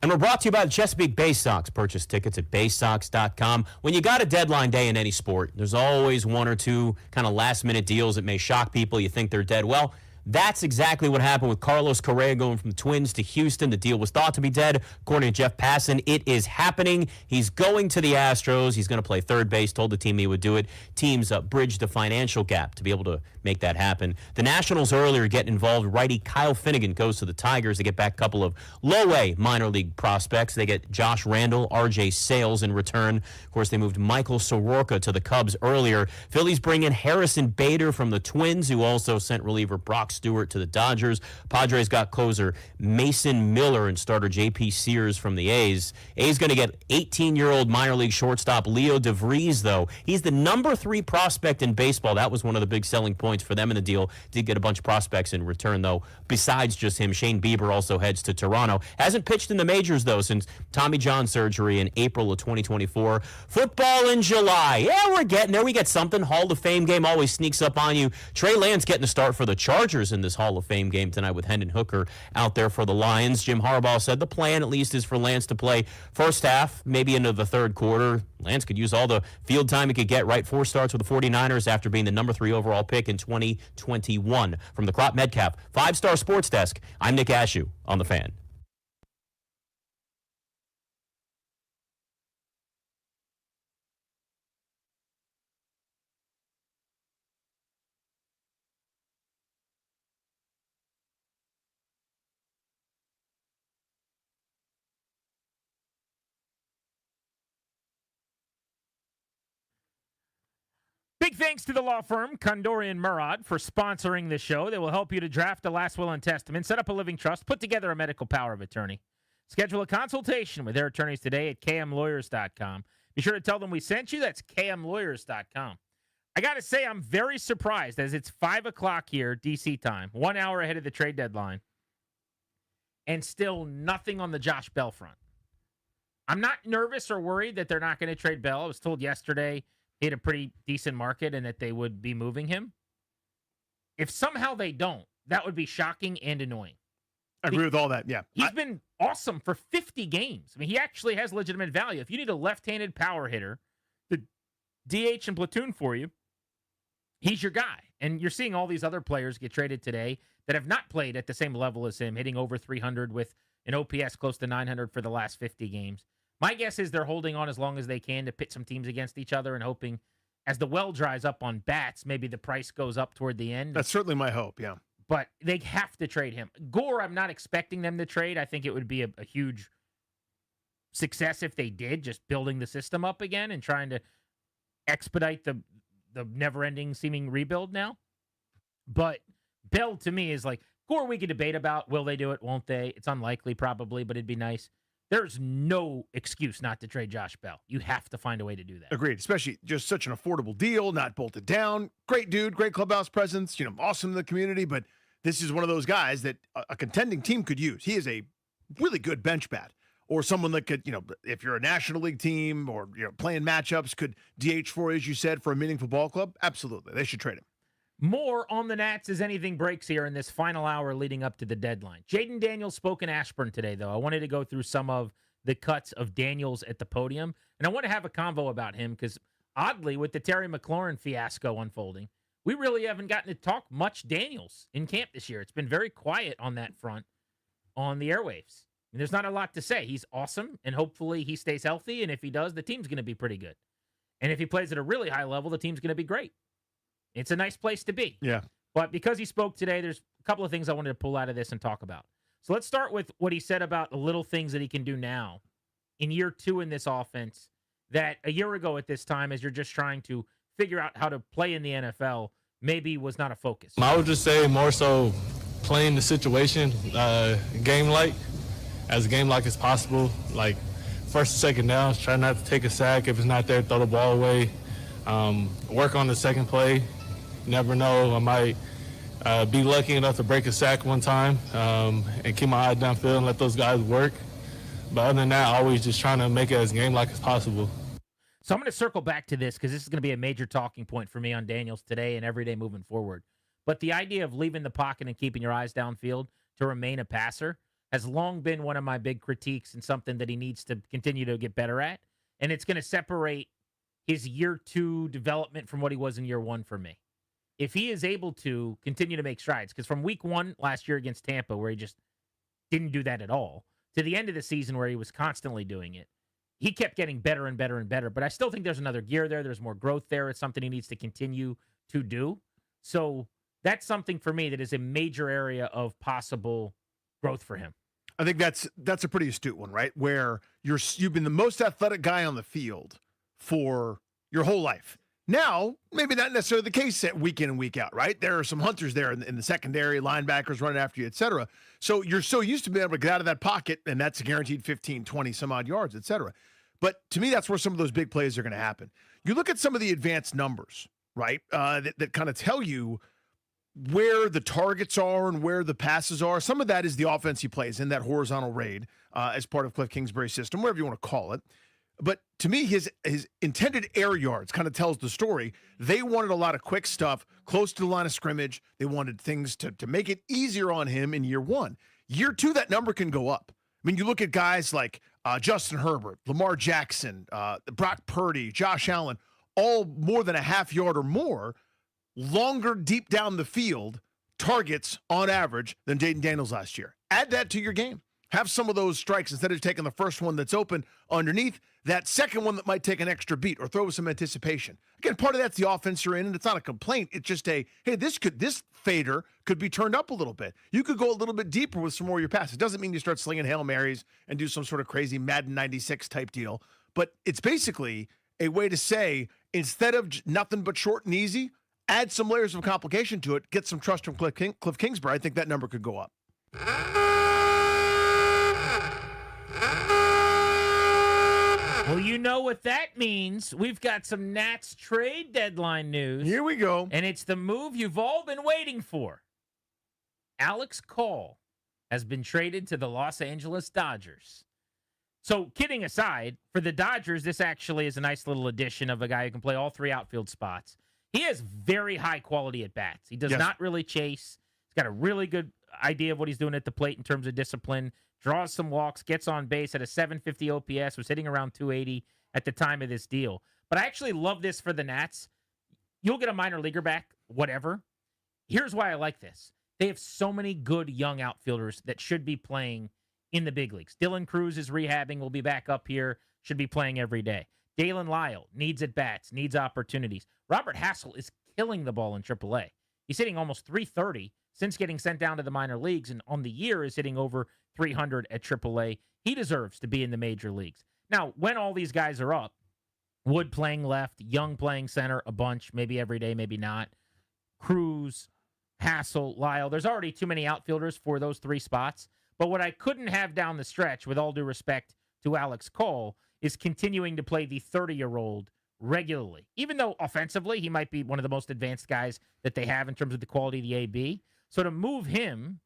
[SPEAKER 9] And we're brought to you by the Chesapeake Bay Sox. Purchase tickets at baysox.com. When you got a deadline day in any sport, there's always one or two kind of last-minute deals that may shock people. You think they're dead. Well, that's exactly what happened with Carlos Correa going from the Twins to Houston. The deal was thought to be dead. According to Jeff Passan, it is happening. He's going to the Astros. He's going to play third base. Told the team he would do it. Teams bridged the financial gap to be able to make that happen. The Nationals earlier get involved. Righty Kyle Finnegan goes to the Tigers. They get back a couple of low-A minor league prospects. They get Josh Randall, R.J. Sales in return. Of course, they moved Michael Soroka to the Cubs earlier. Phillies bring in Harrison Bader from the Twins, who also sent reliever Brock Stewart to the Dodgers. Padres got closer Mason Miller and starter J.P. Sears from the A's. A's going to get 18-year-old minor league shortstop Leo DeVries, though. He's the number 3 prospect in baseball. That was one of the big selling points for them in the deal. Did get a bunch of prospects in return, though. Besides just him, Shane Bieber also heads to Toronto. Hasn't pitched in the majors, though, since Tommy John surgery in April of 2024. Football in July. Yeah, we're getting there. We get something. Hall of Fame game always sneaks up on you. Trey Lance getting the start for the Chargers in this Hall of Fame game tonight with Hendon Hooker out there for the Lions. Jim Harbaugh said the plan, at least, is for Lance to play first half, maybe into the third quarter. Lance could use all the field time he could get, right? 4 starts with the 49ers after being the number 3 overall pick in 2021. From the Crop Metcalf 5-Star Sports Desk, I'm Nick Ashew on The Fan.
[SPEAKER 22] Big thanks to the law firm Kondorian Murad for sponsoring the show. They will help you to draft a last will and testament, set up a living trust, put together a medical power of attorney. Schedule a consultation with their attorneys today at kmlawyers.com. Be sure to tell them we sent you. That's kmlawyers.com. I got to say, I'm very surprised as it's 5 o'clock here, D.C. time, 1 hour ahead of the trade deadline, and still nothing on the Josh Bell front. I'm not nervous or worried that they're not going to trade Bell. I was told yesterday he had a pretty decent market and that they would be moving him. If somehow they don't, that would be shocking and annoying.
[SPEAKER 23] I agree with all that, yeah.
[SPEAKER 22] He's been awesome for 50 games. I mean, he actually has legitimate value. If you need a left-handed power hitter to DH and platoon for you, he's your guy. And you're seeing all these other players get traded today that have not played at the same level as him, hitting over 300 with an OPS close to 900 for the last 50 games. My guess is they're holding on as long as they can to pit some teams against each other and hoping as the well dries up on bats, maybe the price goes up toward the end.
[SPEAKER 23] That's certainly my hope, yeah.
[SPEAKER 22] But they have to trade him. Gore, I'm not expecting them to trade. I think it would be a huge success if they did, just building the system up again and trying to expedite the never-ending seeming rebuild now. But Bell, to me, is like, Gore we could debate about. Will they do it? Won't they? It's unlikely, probably, but it'd be nice. There's no excuse not to trade Josh Bell. You have to find a way to do that.
[SPEAKER 23] Agreed, especially just such an affordable deal, not bolted down. Great dude, great clubhouse presence, awesome in the community, but this is one of those guys that a contending team could use. He is a really good bench bat or someone that could, if you're a National League team or, playing matchups, could DH for, as you said, for a meaningful ball club. Absolutely. They should trade him.
[SPEAKER 22] More on the Nats as anything breaks here in this final hour leading up to the deadline. Jaden Daniels spoke in Ashburn today, though. I wanted to go through some of the cuts of Daniels at the podium, and I want to have a convo about him because, oddly, with the Terry McLaurin fiasco unfolding, we really haven't gotten to talk much Daniels in camp this year. It's been very quiet on that front on the airwaves. I mean, there's not a lot to say. He's awesome, and hopefully he stays healthy, and if he does, the team's going to be pretty good. And if he plays at a really high level, the team's going to be great. It's a nice place to be.
[SPEAKER 23] Yeah.
[SPEAKER 22] But because he spoke today, there's a couple of things I wanted to pull out of this and talk about. So let's start with what he said about the little things that he can do now in year 2 in this offense that a year ago at this time, as you're just trying to figure out how to play in the NFL, maybe was not a focus.
[SPEAKER 8] I would just say more so playing the situation game-like, as game-like as possible. Like first and second downs, try not to take a sack. If it's not there, throw the ball away. Work on the second play. Never know, I might be lucky enough to break a sack one time and keep my eye downfield and let those guys work. But other than that, always just trying to make it as game-like as possible.
[SPEAKER 22] So I'm going to circle back to this because this is going to be a major talking point for me on Daniels today and every day moving forward. But the idea of leaving the pocket and keeping your eyes downfield to remain a passer, has long been one of my big critiques and something that he needs to continue to get better at. And it's going to separate his year 2 development from what he was in year 1 for me. If he is able to continue to make strides, because from week 1 last year against Tampa, where he just didn't do that at all, to the end of the season where he was constantly doing it, he kept getting better and better and better. But I still think there's another gear there. There's more growth there. It's something he needs to continue to do. So that's something for me that is a major area of possible growth for him.
[SPEAKER 23] I think that's a pretty astute one, right? Where you've been the most athletic guy on the field for your whole life. Now, maybe not necessarily the case week in and week out, right? There are some hunters there in the secondary, linebackers running after you, et cetera. So you're so used to being able to get out of that pocket, and that's a guaranteed 15, 20 some odd yards, et cetera. But to me, that's where some of those big plays are going to happen. You look at some of the advanced numbers, right, that kind of tell you where the targets are and where the passes are. Some of that is the offense he plays in, that horizontal raid as part of Cliff Kingsbury's system, whatever you want to call it. But to me, his intended air yards kind of tells the story. They wanted a lot of quick stuff close to the line of scrimmage. They wanted things to make it easier on him in year 1. Year 2, that number can go up. I mean, you look at guys like Justin Herbert, Lamar Jackson, Brock Purdy, Josh Allen, all more than a half yard or more, longer deep down the field targets on average than Jaden Daniels last year. Add that to your game. Have some of those strikes instead of taking the first one that's open underneath, that second one that might take an extra beat or throw some anticipation. Again, part of that's the offense you're in, and it's not a complaint. It's just hey, this fader could be turned up a little bit. You could go a little bit deeper with some more of your passes. It doesn't mean you start slinging Hail Marys and do some sort of crazy Madden 96 type deal, but it's basically a way to say, instead of nothing but short and easy, add some layers of complication to it, get some trust from Cliff Kingsbury. I think that number could go up.
[SPEAKER 22] Well, you know what that means. We've got some Nats trade deadline news.
[SPEAKER 23] Here we go.
[SPEAKER 22] And it's the move you've all been waiting for. Alex Cole has been traded to the Los Angeles Dodgers. So, kidding aside, for the Dodgers, this actually is a nice little addition of a guy who can play all 3 outfield spots. He has very high quality at bats. He does not really chase. He's got a really good idea of what he's doing at the plate in terms of discipline. Draws some walks, gets on base at a 750 OPS, was hitting around 280 at the time of this deal. But I actually love this for the Nats. You'll get a minor leaguer back, whatever. Here's why I like this. They have so many good young outfielders that should be playing in the big leagues. Dylan Cruz is rehabbing, will be back up here, should be playing every day. Dalen Lyle needs at-bats, needs opportunities. Robert Hassel is killing the ball in AAA. He's hitting almost 330 since getting sent down to the minor leagues, and on the year is hitting over 300 at AAA. He deserves to be in the major leagues. Now, when all these guys are up, Wood playing left, Young playing center a bunch, maybe every day, maybe not. Cruz, Hassel, Lyle. There's already too many outfielders for those 3 spots. But what I couldn't have down the stretch, with all due respect to Alex Cole, is continuing to play the 30-year-old regularly. Even though offensively he might be one of the most advanced guys that they have in terms of the quality of the AB. So to move him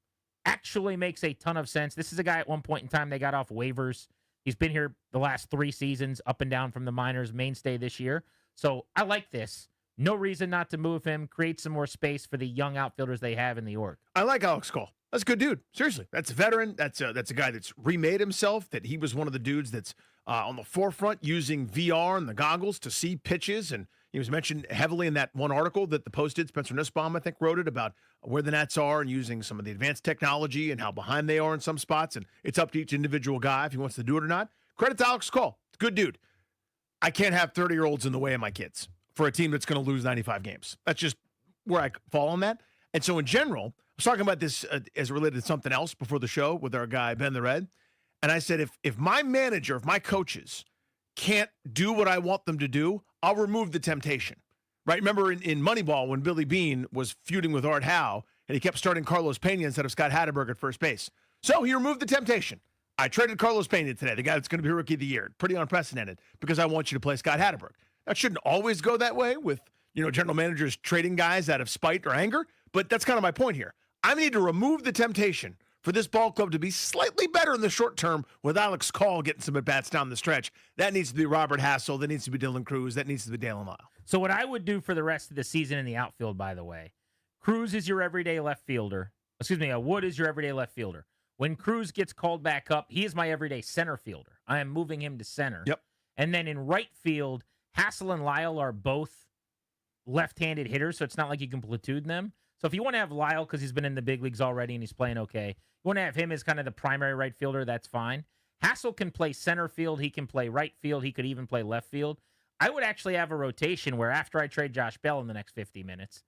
[SPEAKER 22] actually makes a ton of sense. This is a guy at one point in time they got off waivers. He's been here the last 3 seasons, up and down from the minors, mainstay this year. So I like this. No reason not to move him, create some more space for the young outfielders they have in the org.
[SPEAKER 23] I like Alex Cole. That's a good dude. Seriously, that's a veteran. That's a guy that's remade himself. That he was one of the dudes that's on the forefront using VR and the goggles to see pitches. And he was mentioned heavily in that one article that the Post did. Spencer Nussbaum, I think, wrote it about where the Nats are and using some of the advanced technology and how behind they are in some spots. And it's up to each individual guy if he wants to do it or not. Credit to Alex Cole. Good dude. I can't have 30-year-olds in the way of my kids for a team that's going to lose 95 games. That's just where I fall on that. And so in general, I was talking about this as related to something else before the show with our guy, Ben the Red. And I said, if my manager, if my coaches can't do what I want them to do, I'll remove the temptation. Right? Remember in Moneyball when Billy Beane was feuding with Art Howe and he kept starting Carlos Pena instead of Scott Hatterberg at first base. So he removed the temptation. I traded Carlos Pena today, the guy that's going to be Rookie of the Year. Pretty unprecedented because I want you to play Scott Hatterberg. That shouldn't always go that way with, general managers trading guys out of spite or anger, but that's kind of my point here. I need to remove the temptation for this ball club to be slightly better in the short term with Alex Cole getting some at-bats down the stretch. That needs to be Robert Hassel. That needs to be Dylan Cruz. That needs to be Dalen Lyle.
[SPEAKER 22] So what I would do for the rest of the season in the outfield, by the way, Cruz is your everyday left fielder. Wood is your everyday left fielder. When Cruz gets called back up, he is my everyday center fielder. I am moving him to center.
[SPEAKER 23] Yep.
[SPEAKER 22] And then in right field, Hassel and Lyle are both left-handed hitters, so it's not like you can platoon them. So if you want to have Lyle because he's been in the big leagues already and he's playing okay, you want to have him as kind of the primary right fielder, that's fine. Hassel can play center field. He can play right field. He could even play left field. I would actually have a rotation where after I trade Josh Bell in the next 50 minutes,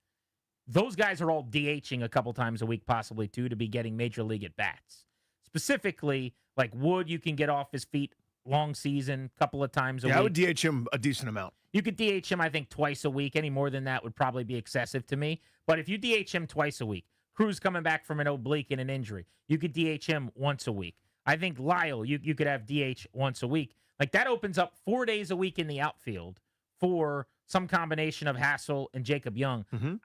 [SPEAKER 22] those guys are all DHing a couple times a week, possibly two, to be getting major league at-bats. Specifically, like Wood, you can get off his feet long season, couple of times a week.
[SPEAKER 23] Yeah, I would DH him a decent amount.
[SPEAKER 22] You could DH him, I think, twice a week. Any more than that would probably be excessive to me. But if you DH him twice a week, Cruz coming back from an oblique and an injury, you could DH him once a week. I think Lyle, you could have DH once a week. Like, that opens up 4 days a week in the outfield for some combination of Hassel and Jacob Young.
[SPEAKER 23] Mm-hmm.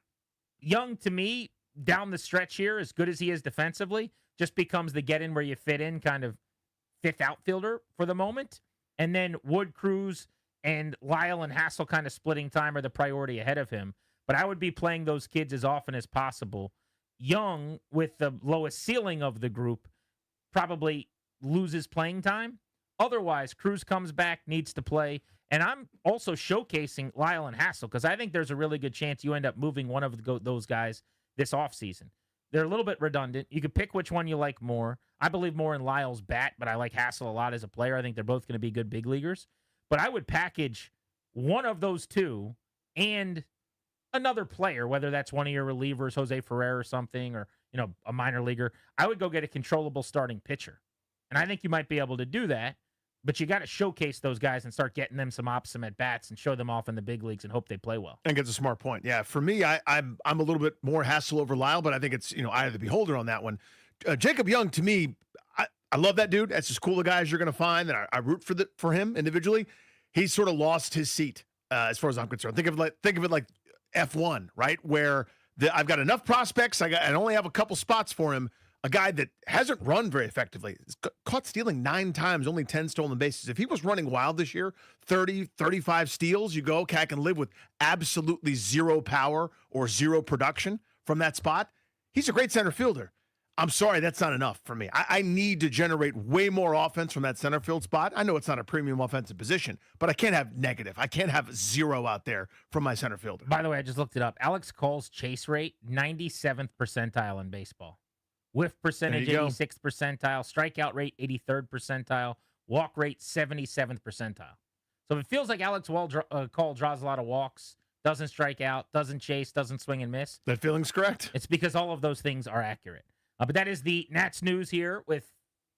[SPEAKER 22] Young, to me, down the stretch here, as good as he is defensively, just becomes the get in where you fit in kind of fifth outfielder for the moment. And then Wood, Cruz, and Lyle and Hassel kind of splitting time are the priority ahead of him. But I would be playing those kids as often as possible. Young, with the lowest ceiling of the group, probably loses playing time. Otherwise, Cruz comes back, needs to play. And I'm also showcasing Lyle and Hassel because I think there's a really good chance you end up moving one of those guys this offseason. They're a little bit redundant. You could pick which one you like more. I believe more in Lyle's bat, but I like Hassel a lot as a player. I think they're both going to be good big leaguers. But I would package one of those two and another player, whether that's one of your relievers, Jose Ferrer or something, or a minor leaguer. I would go get a controllable starting pitcher. And I think you might be able to do that. But you got to showcase those guys and start getting them some at bats and show them off in the big leagues and hope they play well.
[SPEAKER 23] I think it's a smart point. Yeah, for me, I'm a little bit more Hassel over Lyle, but I think it's eye of the beholder on that one. Jacob Young, to me, I love that dude. That's as cool a guy as you're going to find, and I root for him individually. He's sort of lost his seat as far as I'm concerned. Think of it like F1, right? Where I've got enough prospects. I only have a couple spots for him. A guy that hasn't run very effectively. He's caught stealing 9 times, only 10 stolen bases. If he was running wild this year, 30, 35 steals, you go, okay, I can live with absolutely zero power or zero production from that spot. He's a great center fielder. I'm sorry, that's not enough for me. I need to generate way more offense from that center field spot. I know it's not a premium offensive position, but I can't have negative. I can't have zero out there from my center fielder.
[SPEAKER 22] By the way, I just looked it up. Alex Cole's chase rate, 97th percentile in baseball. Whiff percentage, 86th percentile. Strikeout rate, 83rd percentile. Walk rate, 77th percentile. So it feels like Alex Cole draws a lot of walks, doesn't strike out, doesn't chase, doesn't swing and miss.
[SPEAKER 23] That feeling's correct.
[SPEAKER 22] It's because all of those things are accurate. But that is the Nats news here with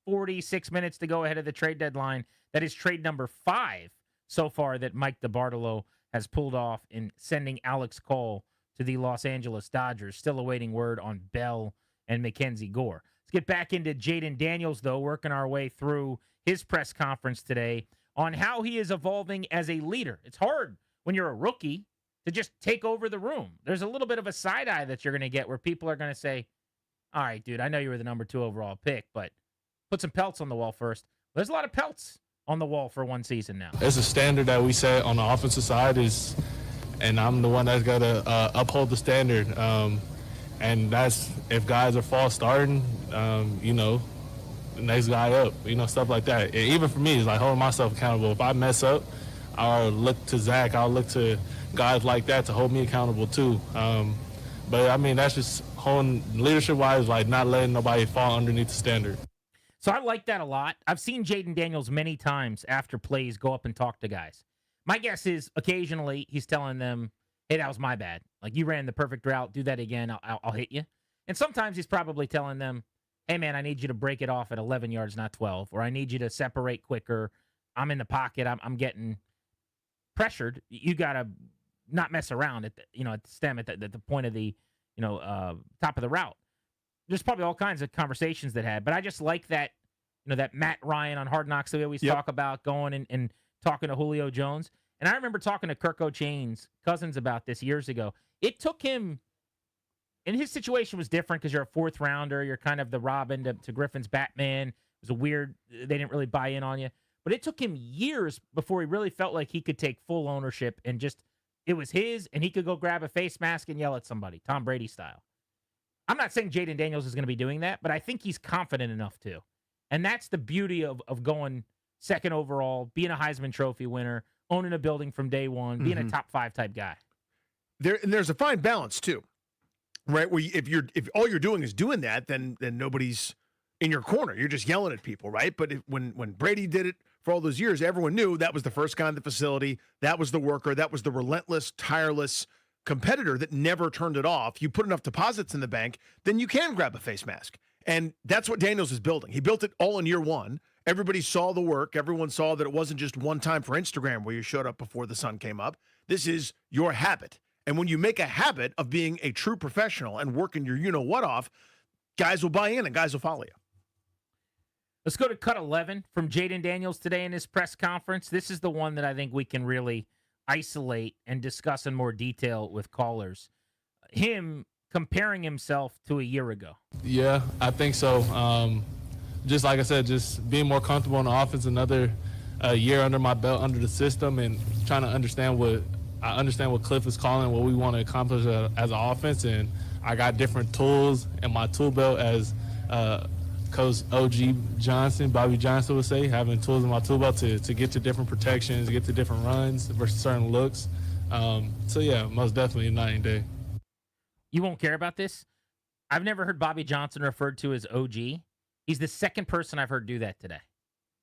[SPEAKER 22] 46 minutes to go ahead of the trade deadline. That is trade number 5 so far that Mike DiBartolo has pulled off in sending Alex Cole to the Los Angeles Dodgers. Still awaiting word on Bell and Mackenzie Gore. Let's get back into Jaden Daniels, though, working our way through his press conference today on how he is evolving as a leader. It's hard when you're a rookie to just take over the room. There's a little bit of a side eye that you're going to get where people are going to say, all right, dude, I know you were the number 2 overall pick, but put some pelts on the wall first. There's a lot of pelts on the wall for one season now.
[SPEAKER 8] It's a standard that we set on the offensive side, and I'm the one that's got to uphold the standard. And that's if guys are false starting, the next guy up, stuff like that. And even for me, it's like holding myself accountable. If I mess up, I'll look to Zach. I'll look to guys like that to hold me accountable too. But I mean, that's just holding leadership-wise, like not letting nobody fall underneath the standard.
[SPEAKER 22] So I like that a lot. I've seen Jaden Daniels many times after plays go up and talk to guys. My guess is occasionally he's telling them, hey, that was my bad. Like, you ran the perfect route. Do that again. I'll hit you. And sometimes he's probably telling them, hey, man, I need you to break it off at 11 yards, not 12. Or I need you to separate quicker. I'm in the pocket. I'm getting pressured. You got to not mess around at the stem, at the point of the, top of the route. There's probably all kinds of conversations that had. But I just like that, that Matt Ryan on Hard Knocks that we always talk about, going and talking to Julio Jones. And I remember talking to Kirk O'Chain's cousins about this years ago. It took him, and his situation was different because you're a 4th rounder. You're kind of the Robin to Griffin's Batman. It was a weird, they didn't really buy in on you. But it took him years before he really felt like he could take full ownership and just, it was his, and he could go grab a face mask and yell at somebody, Tom Brady style. I'm not saying Jaden Daniels is going to be doing that, but I think he's confident enough to. And that's the beauty of going second overall, being a Heisman Trophy winner, owning a building from day one, being a top 5 type guy.
[SPEAKER 23] There's a fine balance too, right? Where if all you're doing is doing that, then nobody's in your corner. You're just yelling at people, right? But when Brady did it for all those years, everyone knew that was the first guy in the facility. That was the worker. That was the relentless, tireless competitor that never turned it off. You put enough deposits in the bank, then you can grab a face mask. And that's what Daniels is building. He built it all in year one. Everybody saw the work. Everyone saw that it wasn't just one time for Instagram where you showed up before the sun came up. This is your habit. And when you make a habit of being a true professional and working your you-know-what off, guys will buy in and guys will follow you.
[SPEAKER 22] Let's go to cut 11 from Jaden Daniels today in his press conference. This is the one that I think we can really isolate and discuss in more detail with callers. Him comparing himself to a year ago.
[SPEAKER 8] Yeah, I think so. Just like I said, just being more comfortable on the offense, another year under my belt, under the system, and trying to understand what Cliff is calling, what we want to accomplish as an offense. And I got different tools in my tool belt, as Coach O.G. Johnson, Bobby Johnson would say, having tools in my tool belt to get to different protections, get to different runs versus certain looks. So, yeah, most definitely a night and day.
[SPEAKER 22] You won't care about this? I've never heard Bobby Johnson referred to as OG. He's the second person I've heard do that today.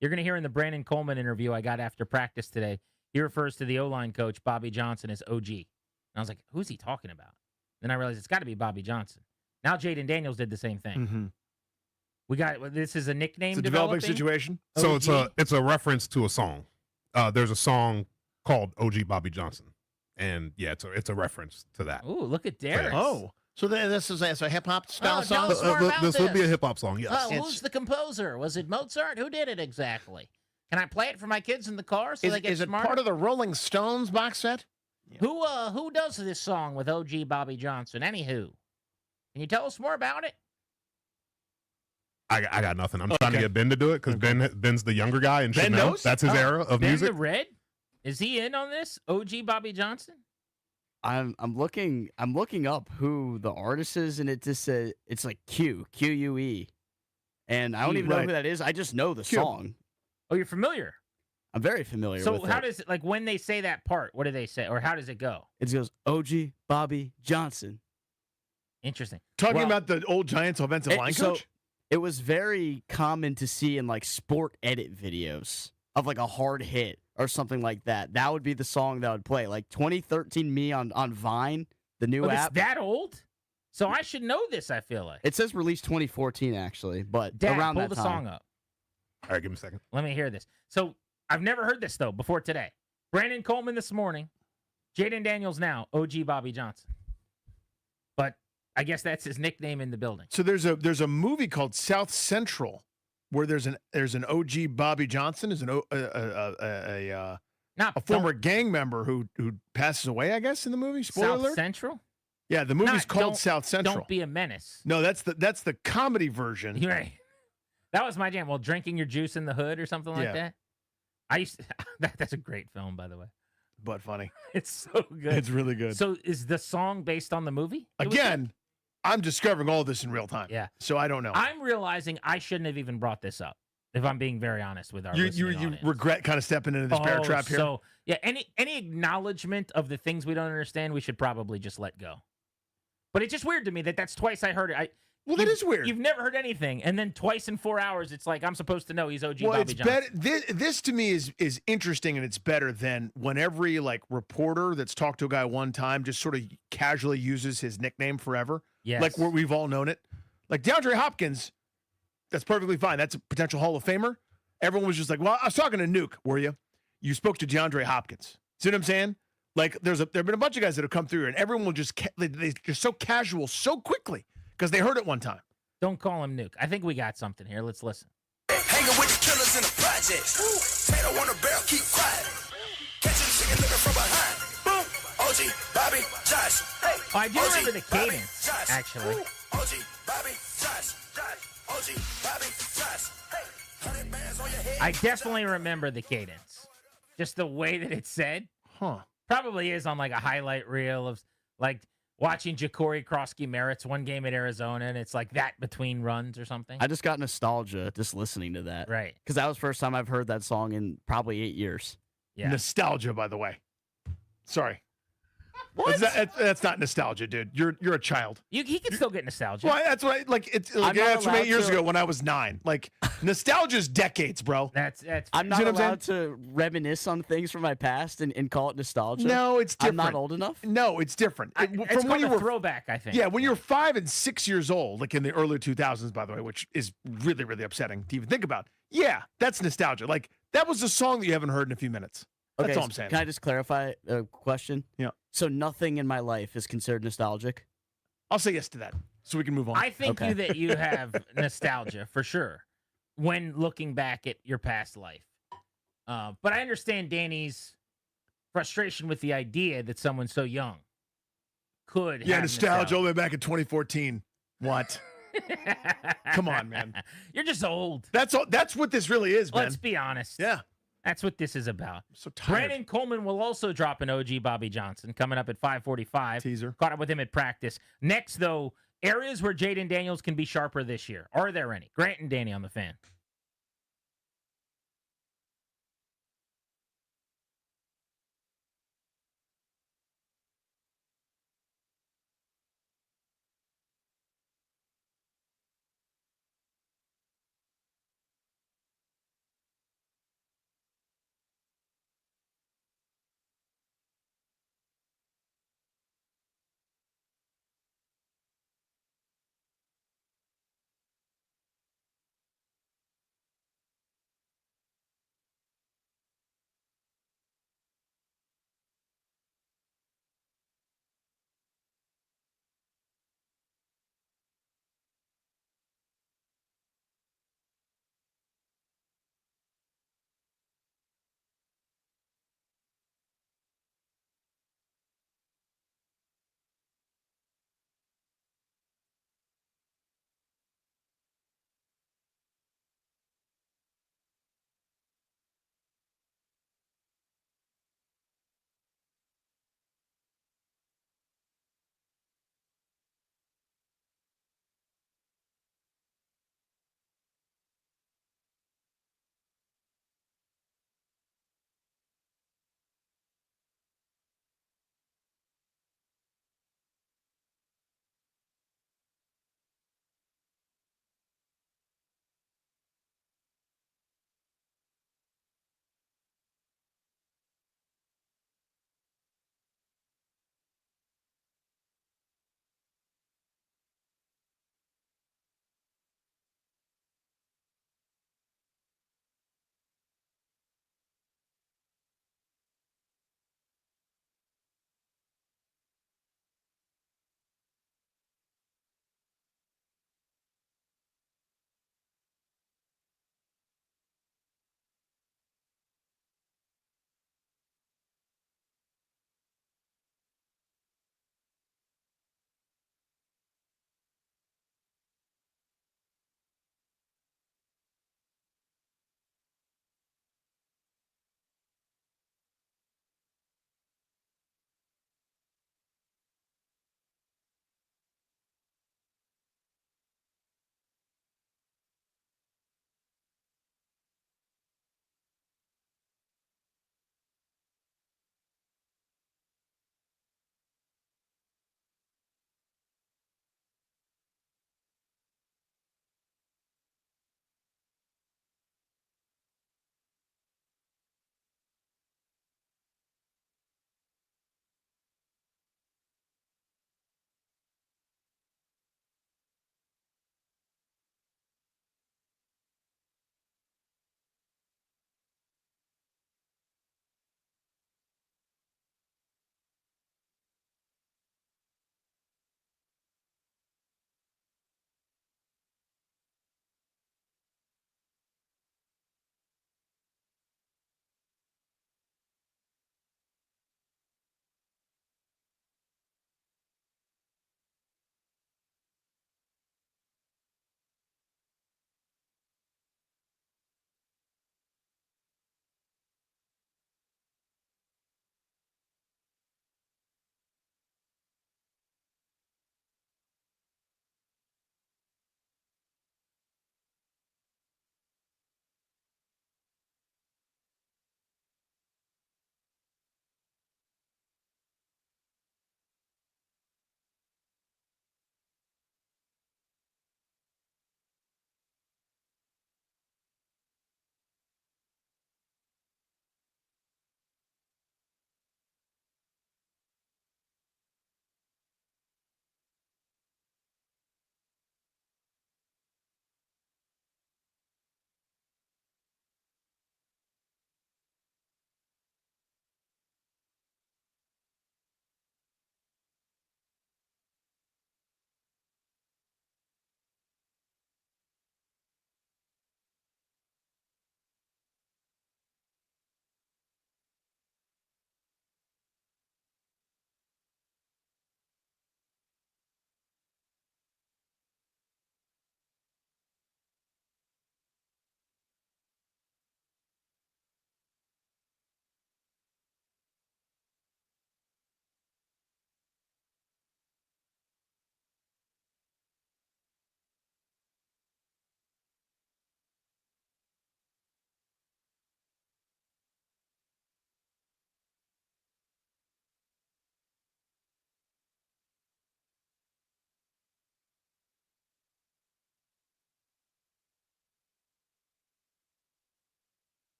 [SPEAKER 22] You're going to hear in the Brandon Coleman interview I got after practice today, he refers to the O-line coach, Bobby Johnson, as OG. And I was like, who's he talking about? Then I realized it's got to be Bobby Johnson. Now Jaden Daniels did the same thing.
[SPEAKER 23] Mm-hmm.
[SPEAKER 22] We got, this is a nickname
[SPEAKER 23] It's a developing
[SPEAKER 22] developing
[SPEAKER 23] situation.
[SPEAKER 10] So
[SPEAKER 22] OG?
[SPEAKER 10] it's a reference to a song. There's a song called OG Bobby Johnson. And yeah, it's a reference to that.
[SPEAKER 22] Ooh, look at Derek.
[SPEAKER 23] Oh, so this is a hip hop style song.
[SPEAKER 22] tell us more about
[SPEAKER 10] this would be a hip hop song. Yes.
[SPEAKER 22] Oh, who's the composer? Was it Mozart? Who did it exactly? Can I play it for my kids in the car so they get
[SPEAKER 23] Is it
[SPEAKER 22] smarter?
[SPEAKER 23] part of the Rolling Stones box set?
[SPEAKER 22] Who does this song with OG Bobby Johnson? Anywho, can you tell us more about it?
[SPEAKER 10] I got nothing. I'm trying to get Ben to do it because Ben's the younger guy and should
[SPEAKER 23] Ben
[SPEAKER 10] know.
[SPEAKER 23] knows?
[SPEAKER 10] That's his era of
[SPEAKER 22] Ben
[SPEAKER 10] music.
[SPEAKER 22] the Red? Is he in on this? OG Bobby Johnson?
[SPEAKER 1] I'm looking up who the artist is, and it just says it's like Q-U-E, and I don't even know who that is. I just know the song.
[SPEAKER 22] Oh, you're familiar?
[SPEAKER 1] I'm very familiar.
[SPEAKER 22] So
[SPEAKER 1] with
[SPEAKER 22] how
[SPEAKER 1] it.
[SPEAKER 22] does it, like when they say that part? What do they say, or how does it go?
[SPEAKER 1] It goes OG Bobby Johnson.
[SPEAKER 22] Interesting.
[SPEAKER 23] Talking
[SPEAKER 22] Well,
[SPEAKER 23] about the old Giants offensive line
[SPEAKER 1] So
[SPEAKER 23] coach?
[SPEAKER 1] it was very common to see in like sport edit videos of like a hard hit or something like that. That would be the song that would play. Like 2013 Me on Vine, the new
[SPEAKER 22] it's
[SPEAKER 1] app.
[SPEAKER 22] that old? So I should know this. I feel like.
[SPEAKER 1] It says released 2014 actually, but
[SPEAKER 22] Dad,
[SPEAKER 1] around
[SPEAKER 22] pull
[SPEAKER 1] that
[SPEAKER 22] the
[SPEAKER 1] time.
[SPEAKER 22] song up.
[SPEAKER 10] All right, give me a second.
[SPEAKER 22] Let me hear this. So I've never heard this though before today. Brandon Coleman this morning, Jaden Daniels now, OG Bobby Johnson. But I guess that's his nickname in the building.
[SPEAKER 23] So there's a movie called South Central where there's an OG Bobby Johnson is a former gang member who passes away, I guess, in the movie. Spoiler
[SPEAKER 22] South
[SPEAKER 23] alert.
[SPEAKER 22] Central?
[SPEAKER 23] Yeah, the movie's called
[SPEAKER 22] Don't-
[SPEAKER 23] South Central.
[SPEAKER 22] Don't be a menace.
[SPEAKER 23] No, that's the comedy version.
[SPEAKER 22] You're right. That was my jam. Well, drinking your juice in the hood or something like
[SPEAKER 23] Yeah.
[SPEAKER 22] that. I used to, that's a great film, by the way.
[SPEAKER 23] But funny.
[SPEAKER 22] It's so good.
[SPEAKER 23] It's really good.
[SPEAKER 22] So is the song based on the movie?
[SPEAKER 23] Again, I'm discovering all this in real time.
[SPEAKER 22] Yeah.
[SPEAKER 23] So I don't know.
[SPEAKER 22] I'm realizing I shouldn't have even brought this up, if I'm being very honest with our
[SPEAKER 23] You
[SPEAKER 22] listening audience.
[SPEAKER 23] regret kind of stepping into this bear trap here.
[SPEAKER 22] So yeah, any acknowledgement of the things we don't understand, we should probably just let go. But it's just weird to me that that's twice I heard it.
[SPEAKER 23] That is weird.
[SPEAKER 22] You've never heard anything, and then twice in 4 hours, it's like I'm supposed to know he's OG
[SPEAKER 23] Well,
[SPEAKER 22] Bobby
[SPEAKER 23] it's
[SPEAKER 22] Johnson.
[SPEAKER 23] better. This to me is interesting, and it's better than when every like reporter that's talked to a guy one time just sort of casually uses his nickname forever.
[SPEAKER 22] Yes.
[SPEAKER 23] Like we've all known it. Like DeAndre Hopkins, that's perfectly fine. That's a potential Hall of Famer. Everyone was just like, "Well, I was talking to Nuke, were you? You spoke to DeAndre Hopkins." See what I'm saying? Like there've been a bunch of guys that have come through, and everyone will just they're so casual so quickly because they heard it one time.
[SPEAKER 22] Don't call him Nuke. I think we got something here. Let's listen.
[SPEAKER 20] Hanging with the killers in the projects. Tato on the barrel, keep quiet. Catching the chicken looking from behind. Boom. OG, Bobby, Josh. Hey.
[SPEAKER 22] Oh, I do
[SPEAKER 20] OG,
[SPEAKER 22] remember the
[SPEAKER 20] Bobby,
[SPEAKER 22] cadence,
[SPEAKER 20] Josh.
[SPEAKER 22] actually.
[SPEAKER 20] OG, Bobby, Josh. OG, Bobby, Josh. Hey. 100 bands on your head.
[SPEAKER 22] I definitely remember the cadence. Just the way that it's said.
[SPEAKER 23] Huh.
[SPEAKER 22] Probably is on like a highlight reel of like watching Ja'Cory Krosky Merritt's one game at Arizona, and it's like that between runs or something.
[SPEAKER 1] I just got nostalgia just listening to that.
[SPEAKER 22] Right.
[SPEAKER 1] Because that was the first time I've heard that song in probably 8 years.
[SPEAKER 22] Yeah.
[SPEAKER 23] Nostalgia, by the way. Sorry.
[SPEAKER 22] What?
[SPEAKER 23] That's not nostalgia, dude. You're a child.
[SPEAKER 22] He can still get nostalgia.
[SPEAKER 23] Well, that's what it's like. That's from 8 years ago when I was 9. Like nostalgia's decades, bro.
[SPEAKER 22] That's.
[SPEAKER 1] I'm not
[SPEAKER 23] See what I'm
[SPEAKER 1] allowed to reminisce on things from my past and call it nostalgia.
[SPEAKER 23] No, it's different.
[SPEAKER 1] I'm not old enough.
[SPEAKER 23] No, it's different.
[SPEAKER 22] It's
[SPEAKER 23] From when you
[SPEAKER 22] a
[SPEAKER 23] were
[SPEAKER 22] throwback, I think.
[SPEAKER 23] Yeah, when you were 5 and 6 years old, like in the early 2000s, by the way, which is really, really upsetting to even think about. Yeah, that's nostalgia. Like that was a song that you haven't heard in a few minutes. That's
[SPEAKER 1] Okay,
[SPEAKER 23] all I'm saying.
[SPEAKER 1] Can I just clarify a question?
[SPEAKER 23] Yeah.
[SPEAKER 1] So nothing in my life is considered nostalgic?
[SPEAKER 23] I'll say yes to that, so we can move on.
[SPEAKER 22] I think that you have nostalgia for sure when looking back at your past life. But I understand Danny's frustration with the idea that someone so young could have
[SPEAKER 23] nostalgia all the way back in 2014. What? Come on, man.
[SPEAKER 22] You're just old.
[SPEAKER 23] That's all. That's what this really is, man.
[SPEAKER 22] Let's be honest.
[SPEAKER 23] Yeah.
[SPEAKER 22] That's what this is about.
[SPEAKER 23] So tired.
[SPEAKER 22] Brandon Coleman will also drop an OG Bobby Johnson coming up at 5:45.
[SPEAKER 23] Teaser.
[SPEAKER 22] Caught up with him at practice. Next, though, areas where Jaden Daniels can be sharper this year. Are there any? Grant and Danny on the Fan.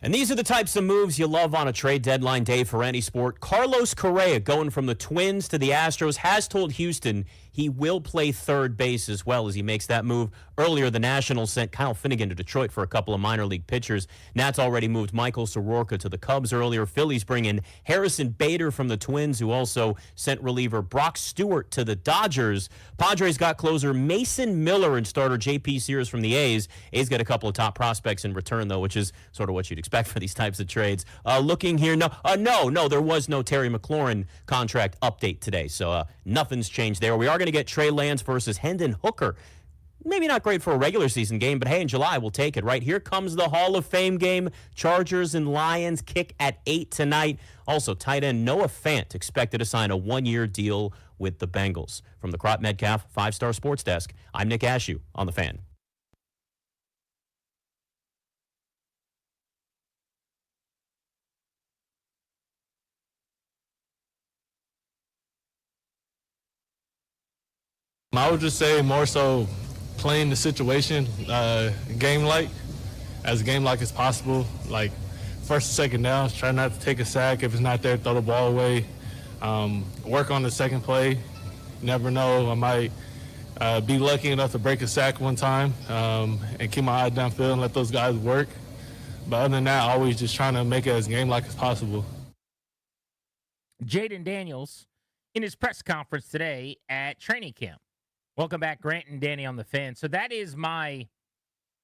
[SPEAKER 9] And these are the types of moves you love on a trade deadline day for any sport. Carlos Correa, going from the Twins to the Astros, has told Houston he will play third base as well as he makes that move. Earlier, the Nationals sent Kyle Finnegan to Detroit for a couple of minor league pitchers. Nats already moved Michael Soroka to the Cubs earlier. Phillies bring in Harrison Bader from the Twins, who also sent reliever Brock Stewart to the Dodgers. Padres got closer Mason Miller and starter J.P. Sears from the A's. A's got a couple of top prospects in return, though, which is sort of what you'd expect for these types of trades. Looking here, no, there was no Terry McLaurin contract update today, so nothing's changed there. We are going to get Trey Lance versus Hendon Hooker. Maybe not great for a regular season game, but hey, in July, we'll take it. Right here comes the Hall of Fame game. Chargers and Lions kick at 8 tonight. Also, tight end Noah Fant expected to sign a one-year deal with the Bengals. From the Crop Metcalf 5-Star Sports Desk, I'm Nick Ashew on The Fan.
[SPEAKER 8] I would just say more so playing the situation game-like, as game-like as possible. Like first and second downs, try not to take a sack. If it's not there, throw the ball away. Work on the second play. Never know, I might be lucky enough to break a sack one time and keep my eyes downfield and let those guys work. But other than that, always just trying to make it as game-like as possible.
[SPEAKER 22] Jaden Daniels in his press conference today at training camp. Welcome back, Grant and Danny on The Fan. So that is my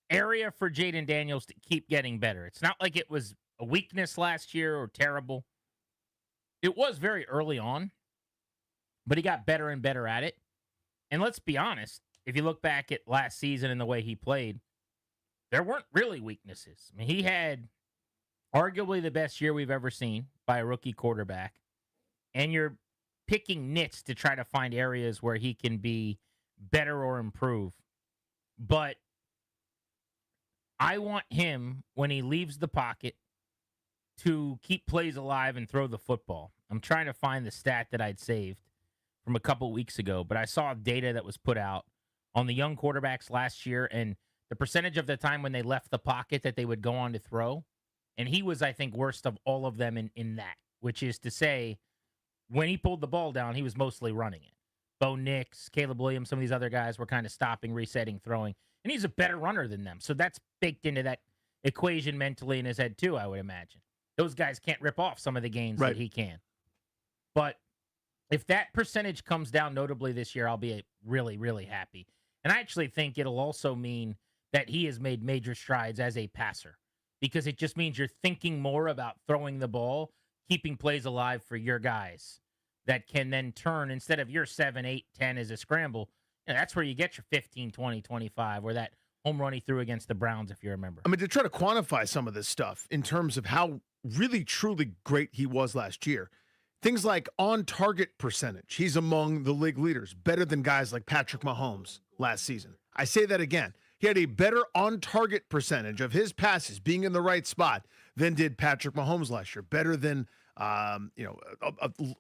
[SPEAKER 22] area for Jaden Daniels to keep getting better. It's not like it was a weakness last year or terrible. It was very early on, but he got better and better at it. And let's be honest, if you look back at last season and the way he played, there weren't really weaknesses. I mean, he had arguably the best year we've ever seen by a rookie quarterback. And you're picking nits to try to find areas where he can be better or improve. But I want him, when he leaves the pocket, to keep plays alive and throw the football. I'm trying to find the stat that I'd saved from a couple weeks ago, but I saw data that was put out on the young quarterbacks last year and the percentage of the time when they left the pocket that they would go on to throw. And he was, I think, worst of all of them in that, which is to say, when he pulled the ball down, he was mostly running it. Bo Nix, Caleb Williams, some of these other guys were kind of stopping, resetting, throwing. And he's a better runner than them. So that's baked into that equation mentally in his head, too, I would imagine. Those guys can't rip off some of the gains that he can. But if that percentage comes down notably this year, I'll be really, really happy. And I actually think it'll also mean that he has made major strides as a passer, because it just means you're thinking more about throwing the ball, keeping plays alive for your guys that can then turn, instead of your 7, 8, 10 as a scramble, that's where you get your 15, 20, 25, or that home run he threw against the Browns, if you remember.
[SPEAKER 23] I mean, to try to quantify some of this stuff in terms of how really, truly great he was last year, things like on-target percentage, he's among the league leaders, better than guys like Patrick Mahomes last season. I say that again. He had a better on-target percentage of his passes being in the right spot than did Patrick Mahomes last year. Better than a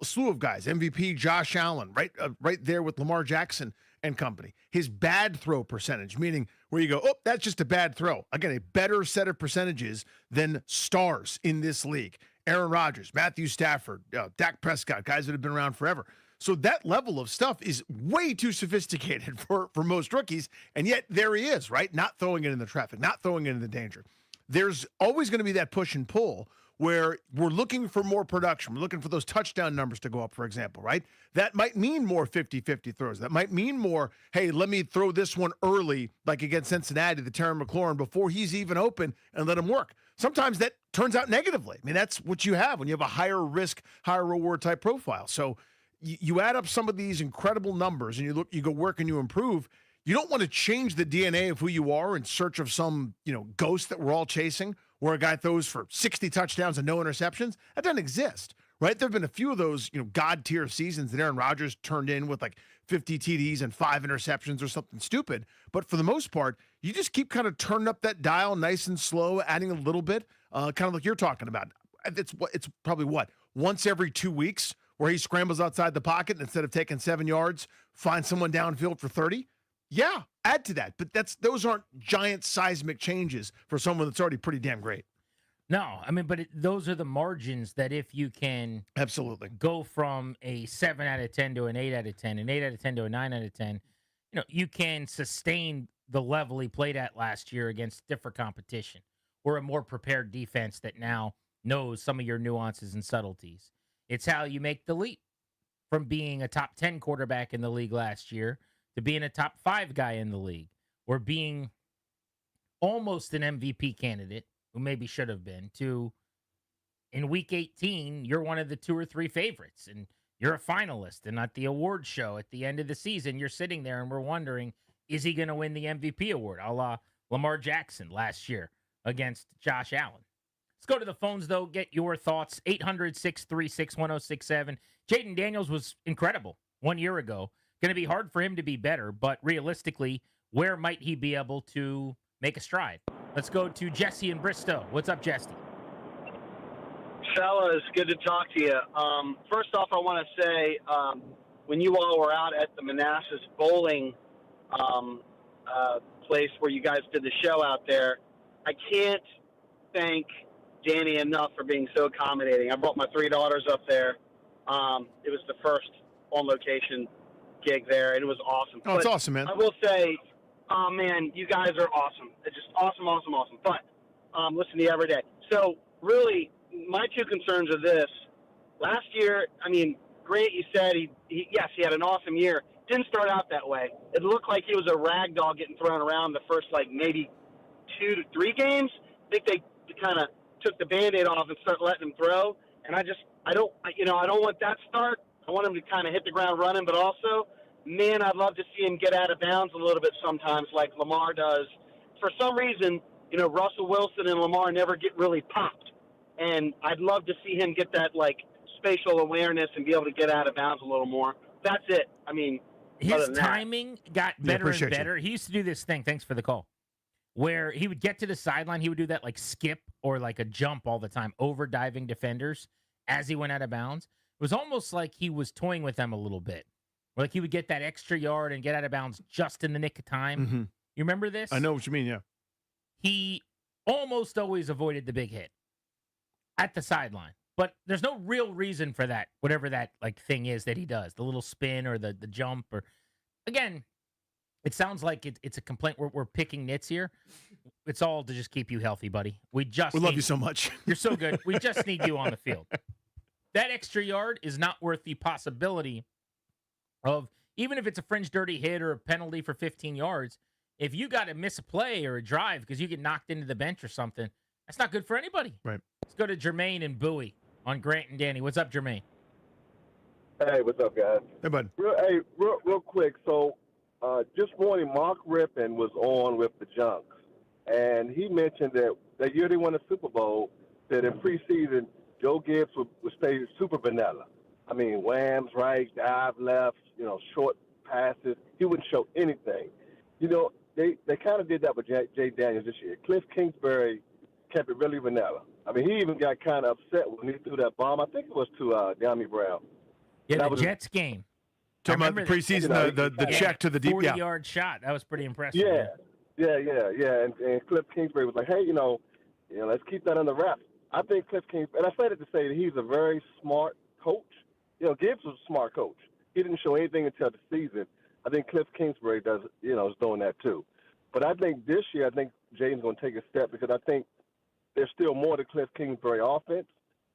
[SPEAKER 23] slew of guys. MVP Josh Allen, right there with Lamar Jackson and company. His bad throw percentage, meaning where you go, oh, that's just a bad throw. Again, a better set of percentages than stars in this league. Aaron Rodgers, Matthew Stafford, Dak Prescott, guys that have been around forever. So that level of stuff is way too sophisticated for most rookies, and yet there he is, right? Not throwing it in the traffic, not throwing it in the danger. There's always going to be that push and pull where we're looking for more production. We're looking for those touchdown numbers to go up, for example, right? That might mean more 50-50 throws. That might mean more, hey, let me throw this one early, like against Cincinnati, the Terry McLaurin, before he's even open, and let him work. Sometimes that turns out negatively. I mean, that's what you have when you have a higher risk, higher reward type profile. So you add up some of these incredible numbers and you go work and you improve. You don't want to change the DNA of who you are in search of some, ghost that we're all chasing, where a guy throws for 60 touchdowns and no interceptions. That doesn't exist, right? There have been a few of those, God-tier seasons that Aaron Rodgers turned in with like 50 TDs and 5 interceptions or something stupid. But for the most part, you just keep kind of turning up that dial nice and slow, adding a little bit, kind of like you're talking about. It's probably once every 2 weeks where he scrambles outside the pocket and instead of taking 7 yards, finds someone downfield for 30. Yeah, add to that. But those aren't giant seismic changes for someone that's already pretty damn great.
[SPEAKER 22] No, I mean, but those are the margins that if you can
[SPEAKER 23] absolutely
[SPEAKER 22] go from a 7 out of 10 to an 8 out of 10, an 8 out of 10 to a 9 out of 10, you can sustain the level he played at last year against different competition or a more prepared defense that now knows some of your nuances and subtleties. It's how you make the leap from being a top 10 quarterback in the league last year to being a top 5 guy in the league or being almost an MVP candidate who maybe should have been, to in week 18, you're one of the 2 or 3 favorites and you're a finalist. And at the award show at the end of the season, you're sitting there and we're wondering, is he going to win the MVP award, a la Lamar Jackson last year against Josh Allen? Let's go to the phones, though. Get your thoughts. 800-636-1067. Jaden Daniels was incredible 1 year ago. Going to be hard for him to be better, but realistically, where might he be able to make a stride? Let's go to Jesse in Bristow. What's up, Jesse?
[SPEAKER 4] Fellas, good to talk to you. First off, I want to say when you all were out at the Manassas bowling place where you guys did the show out there, I can't thank Danny enough for being so accommodating. I brought my 3 daughters up there. It was the first on-location gig there, and it was awesome.
[SPEAKER 23] Oh, it's awesome, man.
[SPEAKER 4] I will say, oh, man, you guys are awesome. It's just awesome, awesome, awesome. But listen to you every day. So, really, my 2 concerns are this. Last year, I mean, Grant, you said yes, he had an awesome year. Didn't start out that way. It looked like he was a rag doll getting thrown around the first, maybe 2 to 3 games. I think they kind of took the Band-Aid off and started letting him throw. And I don't want that start. I want him to kind of hit the ground running, but also, man, I'd love to see him get out of bounds a little bit sometimes like Lamar does. For some reason, Russell Wilson and Lamar never get really popped. And I'd love to see him get that, spatial awareness and be able to get out of bounds a little more. That's it. I mean,
[SPEAKER 22] his timing got better and
[SPEAKER 23] appreciate
[SPEAKER 22] better.
[SPEAKER 23] you.
[SPEAKER 22] He used to do this thing, thanks for the call, where he would get to the sideline. He would do that skip or a jump all the time, over diving defenders as he went out of bounds. It was almost like he was toying with them a little bit. Like he would get that extra yard and get out of bounds just in the nick of time.
[SPEAKER 23] Mm-hmm.
[SPEAKER 22] You remember this?
[SPEAKER 23] I know what you mean, yeah.
[SPEAKER 22] He almost always avoided the big hit at the sideline. But there's no real reason for that, whatever that thing is that he does, the little spin or the jump. Or again, it sounds like it's a complaint. We're picking nits here. It's all to just keep you healthy, buddy. We love
[SPEAKER 23] you so much.
[SPEAKER 22] You're so good. We just need you on the field. That extra yard is not worth the possibility of, even if it's a fringe dirty hit or a penalty for 15 yards, if you got to miss a play or a drive because you get knocked into the bench or something, that's not good for anybody.
[SPEAKER 23] Right.
[SPEAKER 22] Let's go to Jermaine and Bowie on Grant and Danny. What's up, Jermaine?
[SPEAKER 5] Hey, what's up, guys?
[SPEAKER 23] Hey, bud.
[SPEAKER 5] Real quick. So, just morning, Mark Rippon was on with the Junks, and he mentioned that year they won the Super Bowl, that in preseason, Joe Gibbs would stay super vanilla. I mean, whams, right, dive left, short passes. He wouldn't show anything. They kind of did that with Jay Daniels this year. Cliff Kingsbury kept it really vanilla. I mean, he even got kind of upset when he threw that bomb. I think it was to De'Ami Brown.
[SPEAKER 22] Yeah, the Jets game.
[SPEAKER 23] Talking about the preseason, the check to the deep,
[SPEAKER 22] 40-yard shot. That was pretty impressive.
[SPEAKER 5] Yeah. And Cliff Kingsbury was like, hey, let's keep that under wraps. I think Cliff Kingsbury, and I said it to say that he's a very smart coach. Gibbs was a smart coach. He didn't show anything until the season. I think Cliff Kingsbury is doing that too. But I think this year, I think Jaden's going to take a step because I think there's still more to Cliff Kingsbury offense.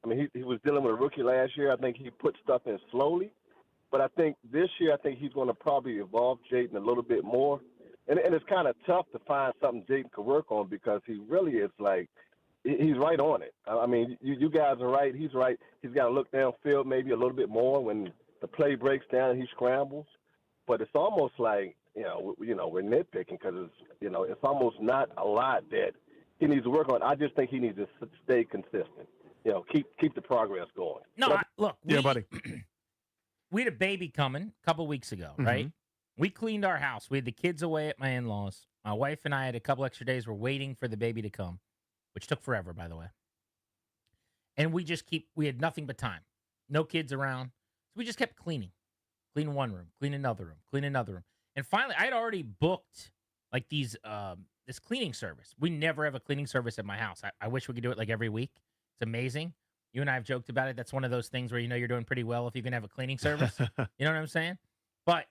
[SPEAKER 5] I mean, he was dealing with a rookie last year. I think he put stuff in slowly. But I think this year, I think he's going to probably evolve Jaden a little bit more. And it's kind of tough to find something Jaden can work on because he really is he's right on it. I mean, you guys are right. He's right. He's got to look downfield maybe a little bit more when the play breaks down and he scrambles. But it's almost like, we're nitpicking because it's almost not a lot that he needs to work on. I just think he needs to stay consistent. Keep the progress going.
[SPEAKER 22] No, look.
[SPEAKER 23] Buddy.
[SPEAKER 22] We had a baby coming a couple weeks ago, right? We cleaned our house. We had the kids away at my in-laws. My wife and I had a couple extra days. We're waiting for the baby to come, which took forever, by the way. And we had nothing but time. No kids around. So we just kept cleaning. Clean one room, clean another room, clean another room. And finally, I had already booked these this cleaning service. We never have a cleaning service at my house. I wish we could do it like every week. It's amazing. You and I have joked about it. That's one of those things where you know you're doing pretty well if you can have a cleaning service. You know what I'm saying? But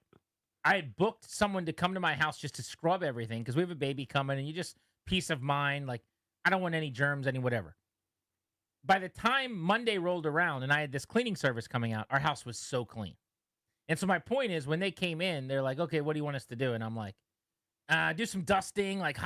[SPEAKER 22] I had booked someone to come to my house just to scrub everything because we have a baby coming and you just peace of mind. Like, I don't want any germs, any whatever. By the time Monday rolled around and I had this cleaning service coming out, our house was so clean. And so my point is, when they came in, they're like, okay, what do you want us to do? And I'm like, do some dusting, like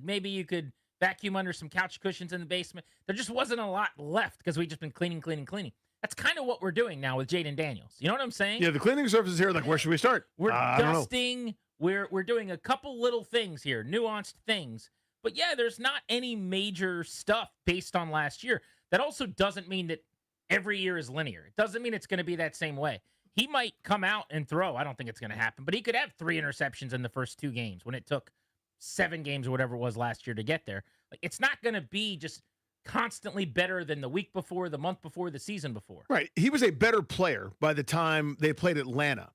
[SPEAKER 22] maybe you could vacuum under some couch cushions in the basement. There just wasn't a lot left because we just been cleaning. That's kind of what we're doing now with Jaden Daniels. You know what I'm saying?
[SPEAKER 23] Yeah, the cleaning service is here. Like, where should we start?
[SPEAKER 22] We're dusting. We're doing a couple little things here, nuanced things. But yeah, there's not any major stuff based on last year. That also doesn't mean that every year is linear. It doesn't mean it's going to be that same way. He might come out and throw. I don't think it's going to happen, but he could have 3 interceptions in the first 2 games when it took 7 games or whatever it was last year to get there. Like, it's not going to be just constantly better than the week before, the month before, the season before.
[SPEAKER 23] Right. He was a better player by the time they played Atlanta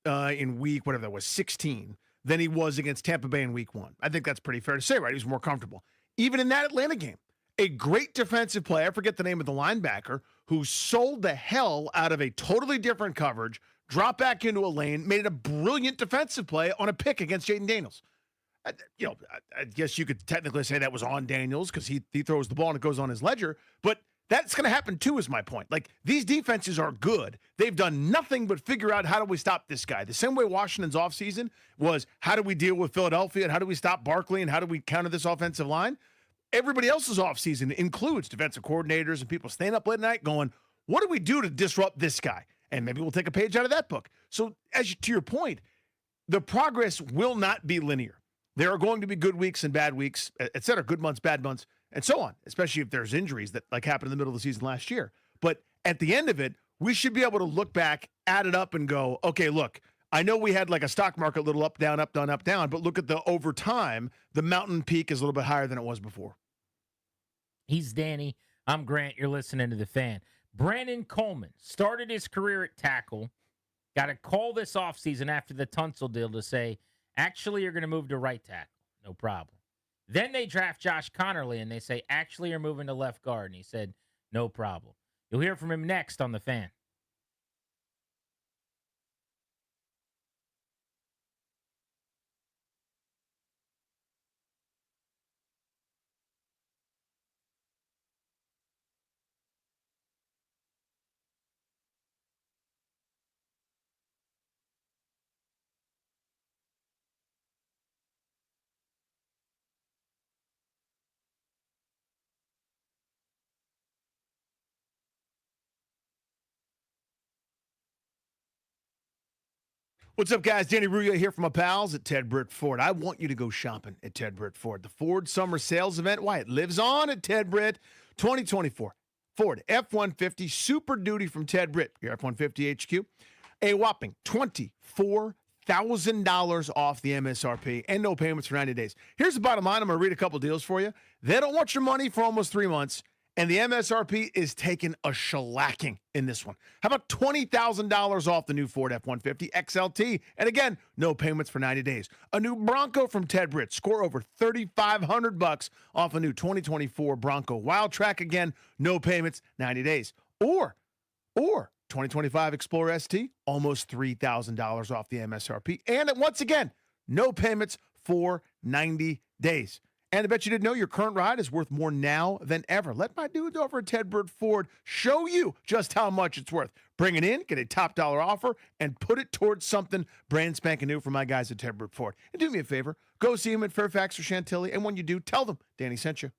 [SPEAKER 23] in week, whatever that was, 16, than he was against Tampa Bay in week 1. I think that's pretty fair to say, right? He was more comfortable. Even in that Atlanta game, a great defensive play, I forget the name of the linebacker, who sold the hell out of a totally different coverage, dropped back into a lane, made a brilliant defensive play on a pick against Jaden Daniels. I guess you could technically say that was on Daniels because he throws the ball and it goes on his ledger, but that's going to happen too, is my point. Like, these defenses are good. They've done nothing but figure out how do we stop this guy. The same way Washington's offseason was how do we deal with Philadelphia and how do we stop Barkley and how do we counter this offensive line? Everybody else's offseason includes defensive coordinators and people staying up late at night going, what do we do to disrupt this guy? And maybe we'll take a page out of that book. So to your point, the progress will not be linear. There are going to be good weeks and bad weeks, et cetera, good months, bad months, and so on, especially if there's injuries that like happened in the middle of the season last year. But at the end of it, we should be able to look back, add it up and go, okay, look, I know we had like a stock market, little up, down, up, down, up, down, but look at the over time, the mountain peak is a little bit higher than it was before.
[SPEAKER 22] He's Danny. I'm Grant. You're listening to The Fan. Brandon Coleman started his career at tackle, got a call this offseason after the Tunsil deal to say, actually, you're going to move to right tackle. No problem. Then they draft Josh Connerly, and they say, actually, you're moving to left guard. And he said, no problem. You'll hear from him next on The Fan.
[SPEAKER 23] What's up, guys? Danny Ruggia here from my pals at Ted Britt Ford. I want you to go shopping at Ted Britt Ford. The Ford Summer Sales Event, why? It lives on at Ted Britt 2024. Ford F-150 Super Duty from Ted Britt, your F-150 HQ. A whopping $24,000 off the MSRP and no payments for 90 days. Here's the bottom line. I'm going to read a couple deals for you. They don't want your money for almost 3 months, and the MSRP is taking a shellacking in this one. How about $20,000 off the new Ford F-150 XLT? And again, no payments for 90 days. A new Bronco from Ted Britt. Score over $3,500 off a new 2024 Bronco Wildtrak. Again, no payments, 90 days. Or 2025 Explorer ST, almost $3,000 off the MSRP. And once again, no payments for 90 days. And I bet you didn't know your current ride is worth more now than ever. Let my dudes over at Ted Britt Ford show you just how much it's worth. Bring it in, get a top dollar offer, and put it towards something brand spanking new for my guys at Ted Britt Ford. And do me a favor, go see them at Fairfax or Chantilly, and when you do, tell them Danny sent you.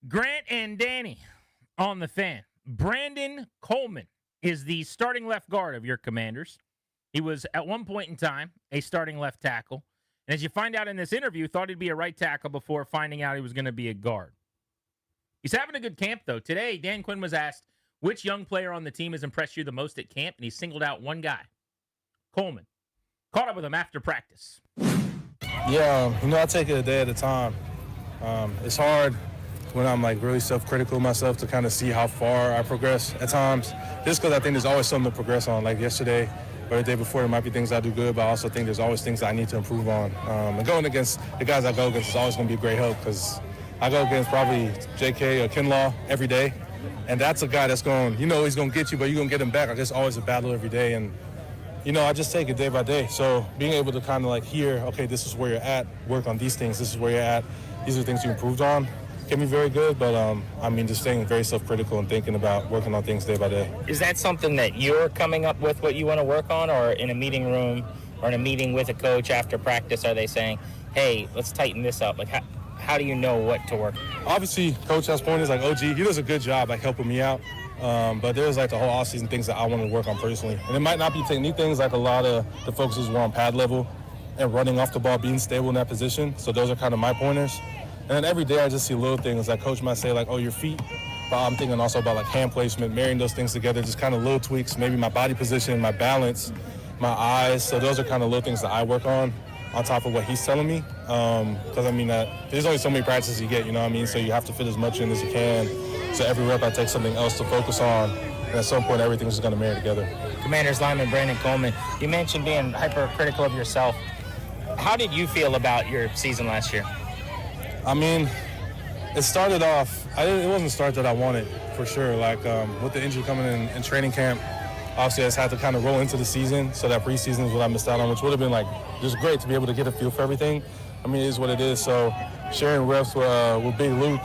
[SPEAKER 22] Grant and Danny on the Fan. Brandon Coleman is the starting left guard of your Commanders. He was, at one point in time, a starting left tackle. And as you find out in this interview, thought he'd be a right tackle before finding out he was going to be a guard. He's having a good camp, though. Today, Dan Quinn was asked, which young player on the team has impressed you the most at camp? And he singled out one guy, Coleman. Caught up with him after practice.
[SPEAKER 3] Yeah, I take it a day at a time. It's hard when I'm like really self-critical of myself to kind of see how far I progress at times. Just because I think there's always something to progress on. Like yesterday or the day before, there might be things I do good, but I also think there's always things that I need to improve on. And going against the guys I go against is always going to be a great help because I go against probably JK or Kinlaw every day. And that's a guy that's going, he's going to get you, but you're going to get him back. Like, it's always a battle every day. And, I just take it day by day. So being able to kind of like hear, okay, this is where you're at, work on these things, this is where you're at, these are things you improved on, can be very good. But, just staying very self-critical and thinking about working on things day by day.
[SPEAKER 12] Is that something that you're coming up with what you want to work on, or in a meeting room or in a meeting with a coach after practice, are they saying, hey, let's tighten this up? Like, how do you know what to work?
[SPEAKER 3] Obviously, coach has pointers like OG. He does a good job like helping me out. But there's like the whole offseason things that I want to work on personally. And it might not be technique things, like a lot of the focuses were on pad level and running off the ball, being stable in that position. So those are kind of my pointers. And then every day I just see little things like coach might say like, oh, your feet. But I'm thinking also about like hand placement, marrying those things together, just kind of little tweaks, maybe my body position, my balance, my eyes. So those are kind of little things that I work on top of what he's telling me. Because there's only so many practices you get, So you have to fit as much in as you can. So every rep I take something else to focus on, and at some point everything's just going to marry together.
[SPEAKER 12] Commanders lineman Brandon Coleman, you mentioned being hypercritical of yourself. How did you feel about your season last year?
[SPEAKER 3] It started off, it wasn't the start that I wanted, for sure. Like, with the injury coming in training camp, obviously I just had to kind of roll into the season, so that preseason is what I missed out on, which would have been, like, just great to be able to get a feel for everything. It is what it is. So sharing reps with Big Luke,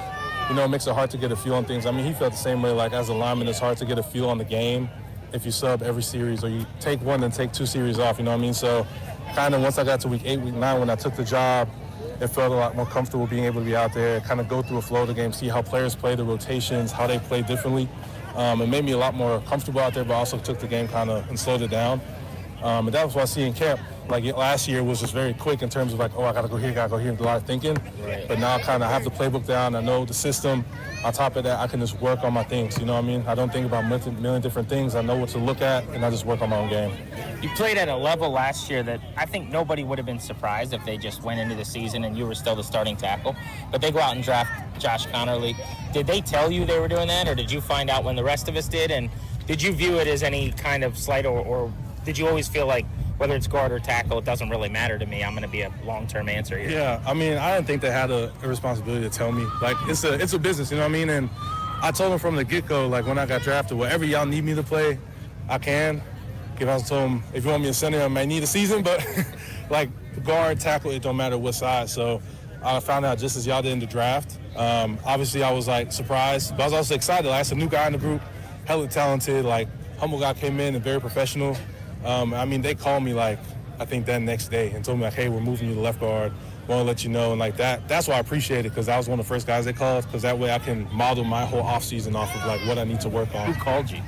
[SPEAKER 3] it makes it hard to get a feel on things. He felt the same way, like, as a lineman, it's hard to get a feel on the game if you sub every series or you take one and take 2 series off, So kind of once I got to week 8, week 9, when I took the job, it felt a lot more comfortable being able to be out there, kind of go through a flow of the game, see how players play, the rotations, how they play differently. It made me a lot more comfortable out there, but also took the game kind of and slowed it down. And that was what I see in camp. Like last year was just very quick in terms of like, oh, I got to go here, a lot of thinking. Right. But now I kind of have the playbook down. I know the system. On top of that, I can just work on my things. I don't think about a million different things. I know what to look at, and I just work on my own game.
[SPEAKER 12] You played at a level last year that I think nobody would have been surprised if they just went into the season and you were still the starting tackle. But they go out and draft Josh Connerly. Did they tell you they were doing that, or did you find out when the rest of us did? And did you view it as any kind of slight, or did you always feel like whether it's guard or tackle, it doesn't really matter to me, I'm going to be a long-term answer here?
[SPEAKER 3] Yeah, I didn't think they had a responsibility to tell me. Like, it's a business, And I told them from the get-go, like, when I got drafted, whatever y'all need me to play, I can. I told them, if you want me to center, I may need a season, but, like, guard, tackle, it don't matter what side. So I found out just as y'all did in the draft. Obviously, I was, like, surprised, but I was also excited. Like, it's a new guy in the group, hella talented, like, humble guy came in and very professional. They called me, like, I think that next day and told me, like, hey, we're moving you to left guard. Want to let you know. And, like, that's why I appreciate it, because that was one of the first guys they called, because that way I can model my whole offseason off of, like, what I need to work on.
[SPEAKER 12] Who called you?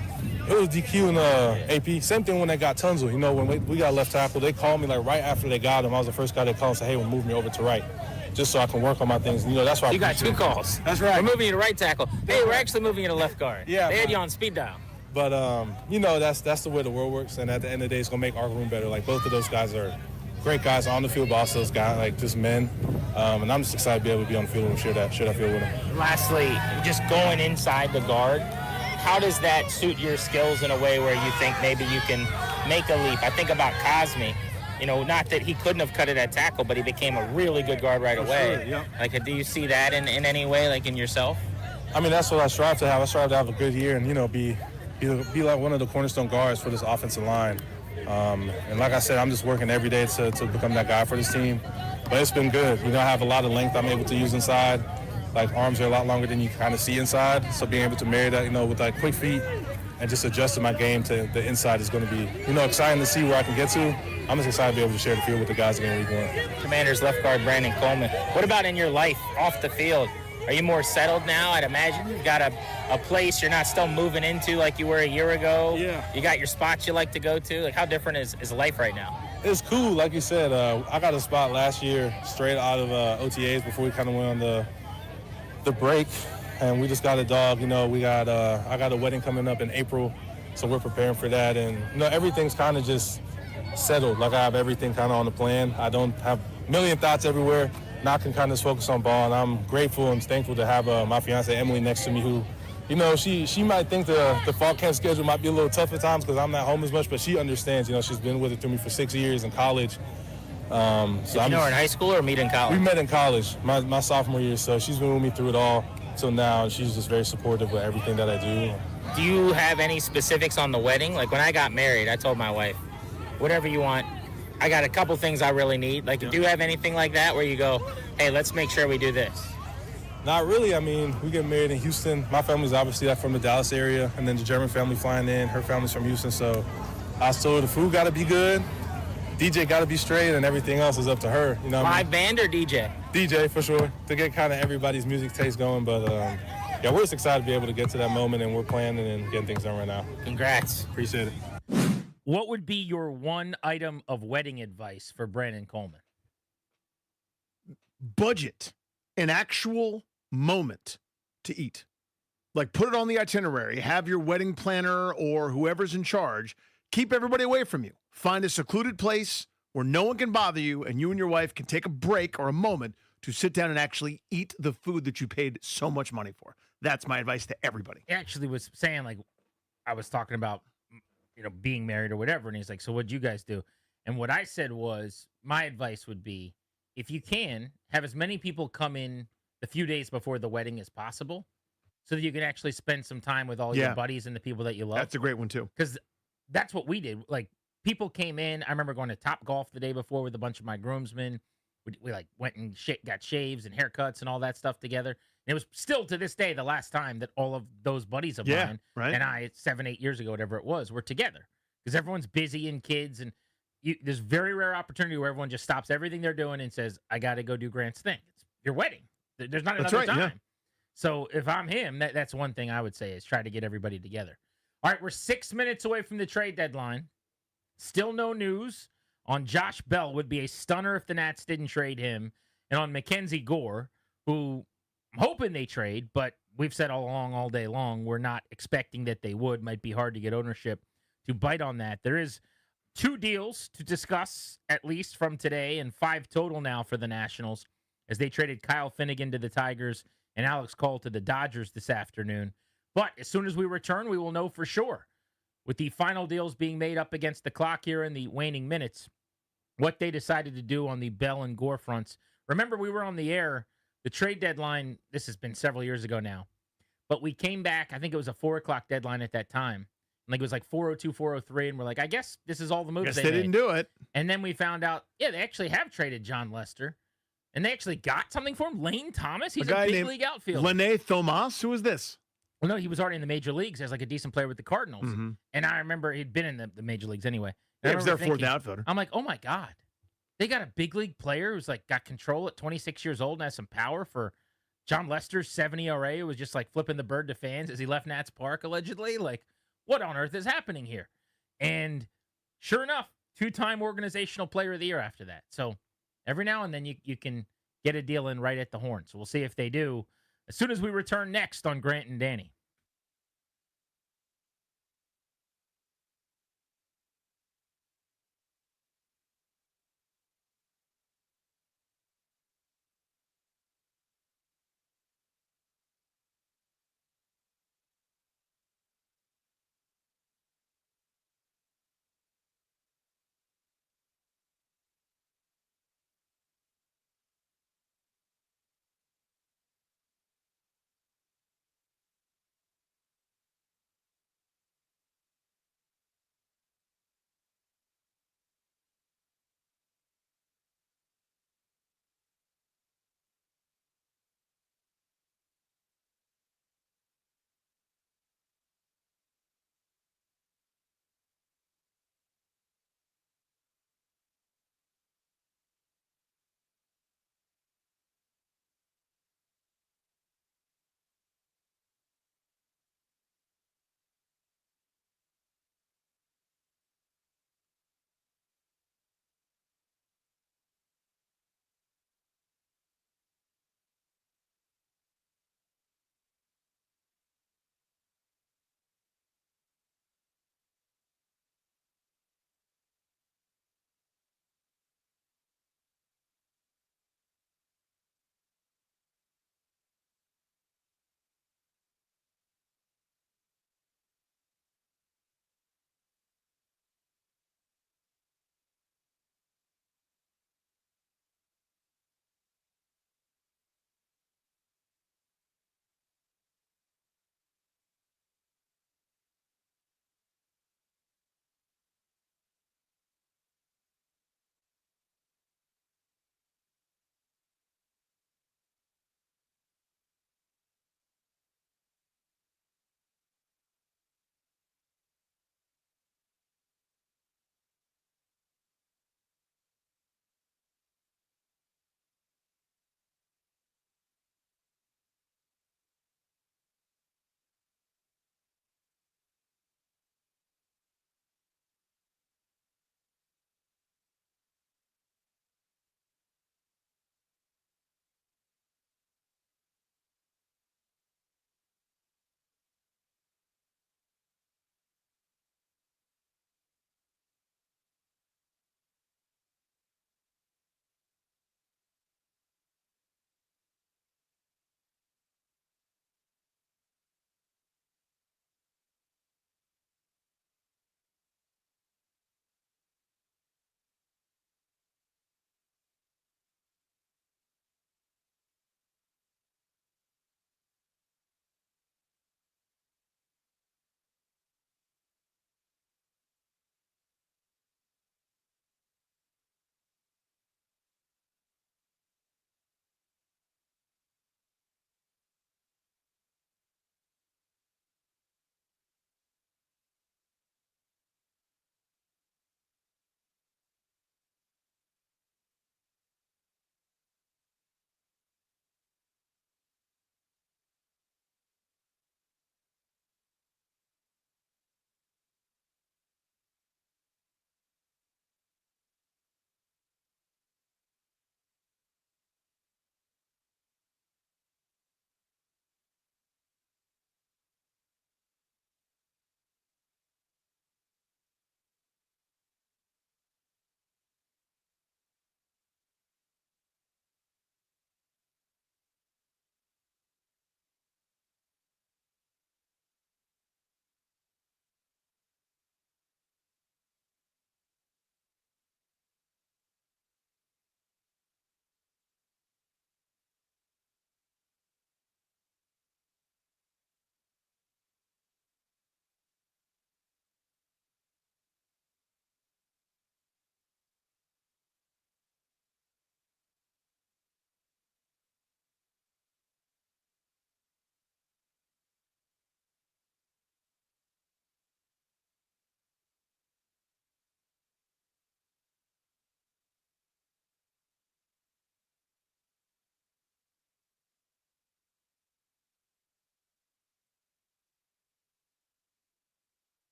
[SPEAKER 3] It was DQ and AP. Same thing when they got Tunzel. When we got left tackle, they called me, like, right after they got him. I was the first guy they called and said, hey, we're moving me over to right, just so I can work on my things. That's why
[SPEAKER 12] you got 2 calls.
[SPEAKER 3] That's right.
[SPEAKER 12] We're moving you to right tackle. Hey, we're actually moving you to left guard.
[SPEAKER 3] Yeah.
[SPEAKER 12] They had you on speed dial.
[SPEAKER 3] But, that's the way the world works. And at the end of the day, it's going to make our room better. Like, both of those guys are great guys on the field, but also those guys, like, just men. And I'm just excited to be able to be on the field and share that field with them.
[SPEAKER 12] Lastly, just going inside the guard, how does that suit your skills in a way where you think maybe you can make a leap? I think about Cosme. Not that he couldn't have cut it at tackle, but he became a really good guard right away.
[SPEAKER 3] Sure, yeah.
[SPEAKER 12] Like, do you see that in any way, like in yourself?
[SPEAKER 3] That's what I strive to have. I strive to have a good year and, be like one of the cornerstone guards for this offensive line. And like I said, I'm just working every day to become that guy for this team. But it's been good. I have a lot of length I'm able to use inside. Like, arms are a lot longer than you kind of see inside. So being able to marry that, with, like, quick feet and just adjusting my game to the inside is going to be, exciting to see where I can get to. I'm just excited to be able to share the field with the guys again week 1.
[SPEAKER 12] Commanders left guard Brandon Coleman. What about in your life off the field? Are you more settled now? I'd imagine you've got a place you're not still moving into like you were a year ago.
[SPEAKER 3] Yeah.
[SPEAKER 12] You got your spots you like to go to. Like, how different is life right now?
[SPEAKER 3] It's cool. Like you said, I got a spot last year straight out of OTAs before we kind of went on the break. And we just got a dog. I got a wedding coming up in April, so we're preparing for that. And, everything's kind of just settled. Like, I have everything kind of on the plan. I don't have a million thoughts everywhere. Now I can kind of just focus on ball. And I'm grateful and thankful to have my fiance, Emily, next to me, who, she might think the fall camp schedule might be a little tough at times because I'm not home as much, but she understands. She's been with it through me for 6 years in college.
[SPEAKER 12] Did you know her in high school or meet in college?
[SPEAKER 3] We met in college, my sophomore year, so she's been with me through it all till now, and she's just very supportive with everything that I do.
[SPEAKER 12] Do you have any specifics on the wedding? Like, when I got married, I told my wife, whatever you want, I got a couple things I really need. Like, do you have anything like that where you go, hey, let's make sure we do this?
[SPEAKER 3] Not really. I mean, we get married in Houston. My family's obviously from the Dallas area, and then the German family flying in. Her family's from Houston, so I told her the food got to be good, DJ got to be straight, and everything else is up to her.
[SPEAKER 12] Live band or DJ?
[SPEAKER 3] DJ, for sure, to get kind of everybody's music taste going. But, yeah, we're just excited to be able to get to that moment, and we're planning and getting things done right now.
[SPEAKER 12] Congrats.
[SPEAKER 3] Appreciate it.
[SPEAKER 22] What would be your one item of wedding advice for Brandon Coleman?
[SPEAKER 23] Budget an actual moment to eat. Like, put it on the itinerary. Have your wedding planner or whoever's in charge keep everybody away from you. Find a secluded place where no one can bother you, and you and your wife can take a break or a moment to sit down and actually eat the food that you paid so much money for. That's my advice to everybody.
[SPEAKER 22] He actually was saying, like, I was talking about, being married or whatever, and he's like, so what'd you guys do? And what I said was, my advice would be, if you can, have as many people come in the few days before the wedding as possible so that you can actually spend some time with all your buddies and the people that you love.
[SPEAKER 23] That's a great one, too.
[SPEAKER 22] Because that's what we did. Like, people came in. I remember going to Top Golf the day before with a bunch of my groomsmen. We like went and got shaves and haircuts and all that stuff together. And it was still to this day the last time that all of those buddies of mine and I, 7-8 years ago, whatever it was, were together. Because everyone's busy and kids, and there's very rare opportunity where everyone just stops everything they're doing and says, I got to go do Grant's thing. It's your wedding. There's not another time. Yeah. So if I'm him, that's one thing I would say is try to get everybody together. All right, we're 6 minutes away from the trade deadline. Still no news on Josh Bell. Would be a stunner if the Nats didn't trade him. And on Mackenzie Gore, who I'm hoping they trade, but we've said all along, all day long, we're not expecting that they would. Might be hard to get ownership to bite on that. There is 2 deals to discuss, at least from today, and 5 total now for the Nationals, as they traded Kyle Finnegan to the Tigers and Alex Cole to the Dodgers this afternoon. But as soon as we return, we will know for sure, with the final deals being made up against the clock here in the waning minutes, what they decided to do on the Bell and Gore fronts. Remember, we were on the air, the trade deadline, this has been several years ago now, but we came back, I think it was a 4 o'clock deadline at that time. Like, it was like 4:02, 4:03, and we're like, I guess this is all the moves
[SPEAKER 23] they didn't do it.
[SPEAKER 22] And then we found out, they actually have traded John Lester, and they actually got something for him. Lane Thomas, he's a big league outfielder.
[SPEAKER 23] Lene Thomas, who is this?
[SPEAKER 22] Well, no, he was already in the major leagues as like a decent player with the Cardinals. Mm-hmm. And I remember he'd been in the major leagues anyway.
[SPEAKER 23] He was their fourth outfielder.
[SPEAKER 22] I'm like, oh my God. They got a big league player who's like got control at 26 years old and has some power for John Lester's 7 ERA, who was just like flipping the bird to fans as he left Nats Park, allegedly. Like, what on earth is happening here? And sure enough, 2-time organizational player of the year after that. So every now and then you can get a deal in right at the horn. So we'll see if they do as soon as we return next on Grant and Danny.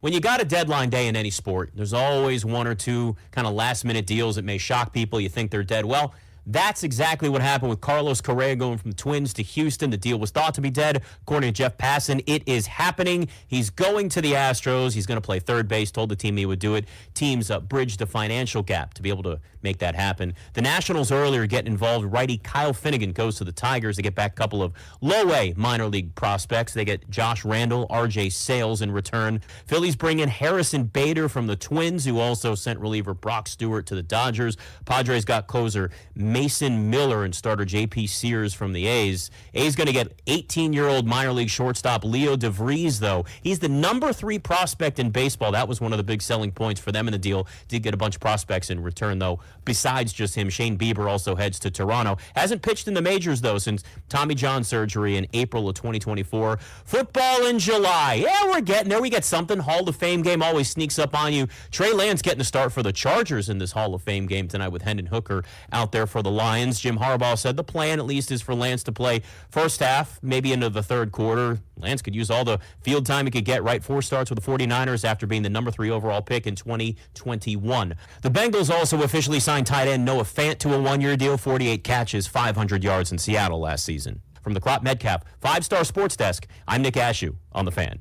[SPEAKER 9] When you got a deadline day in any sport, there's always one or two kind of last-minute deals that may shock people. You think they're dead. Well, that's exactly what happened with Carlos Correa going from the Twins to Houston. The deal was thought to be dead. According to Jeff Passan, it is happening. He's going to the Astros. He's going to play third base. Told the team he would do it. Teams bridged the financial gap to be able to make that happen. The Nationals earlier getting involved. Righty Kyle Finnegan goes to the Tigers. They get back a couple of low-A minor league prospects. They get Josh Randall, R.J. Sales in return. Phillies bring in Harrison Bader from the Twins, who also sent reliever Brock Stewart to the Dodgers. Padres got closer Mason Miller and starter J.P. Sears from the A's. A's going to get 18-year-old minor league shortstop Leo DeVries, though. He's the number 3 prospect in baseball. That was one of the big selling points for them in the deal. Did get a bunch of prospects in return, though. Besides just him, Shane Bieber also heads to Toronto. Hasn't pitched in the majors, though, since Tommy John surgery in April of 2024. Football in July. Yeah, we're getting there. We get something. Hall of Fame game always sneaks up on you. Trey Lance getting to start for the Chargers in this Hall of Fame game tonight with Hendon Hooker out there for the Lions. Jim Harbaugh said the plan, at least, is for Lance to play first half, maybe into the third quarter. Lance could use all the field time he could get, right? 4 starts with the 49ers after being the number 3 overall pick in 2021. The Bengals also officially signed tight end Noah Fant to a 1-year deal, 48 catches, 500 yards in Seattle last season. From the Crop Metcalf 5-Star Sports Desk, I'm Nick Ashew on The Fan.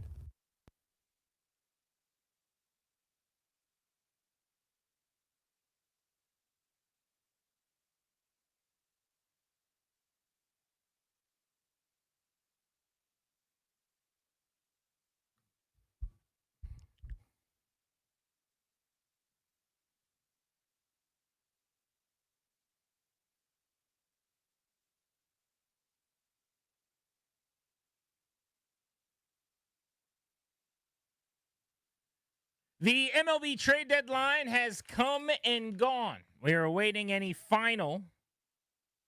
[SPEAKER 22] The MLB trade deadline has come and gone. We are awaiting any final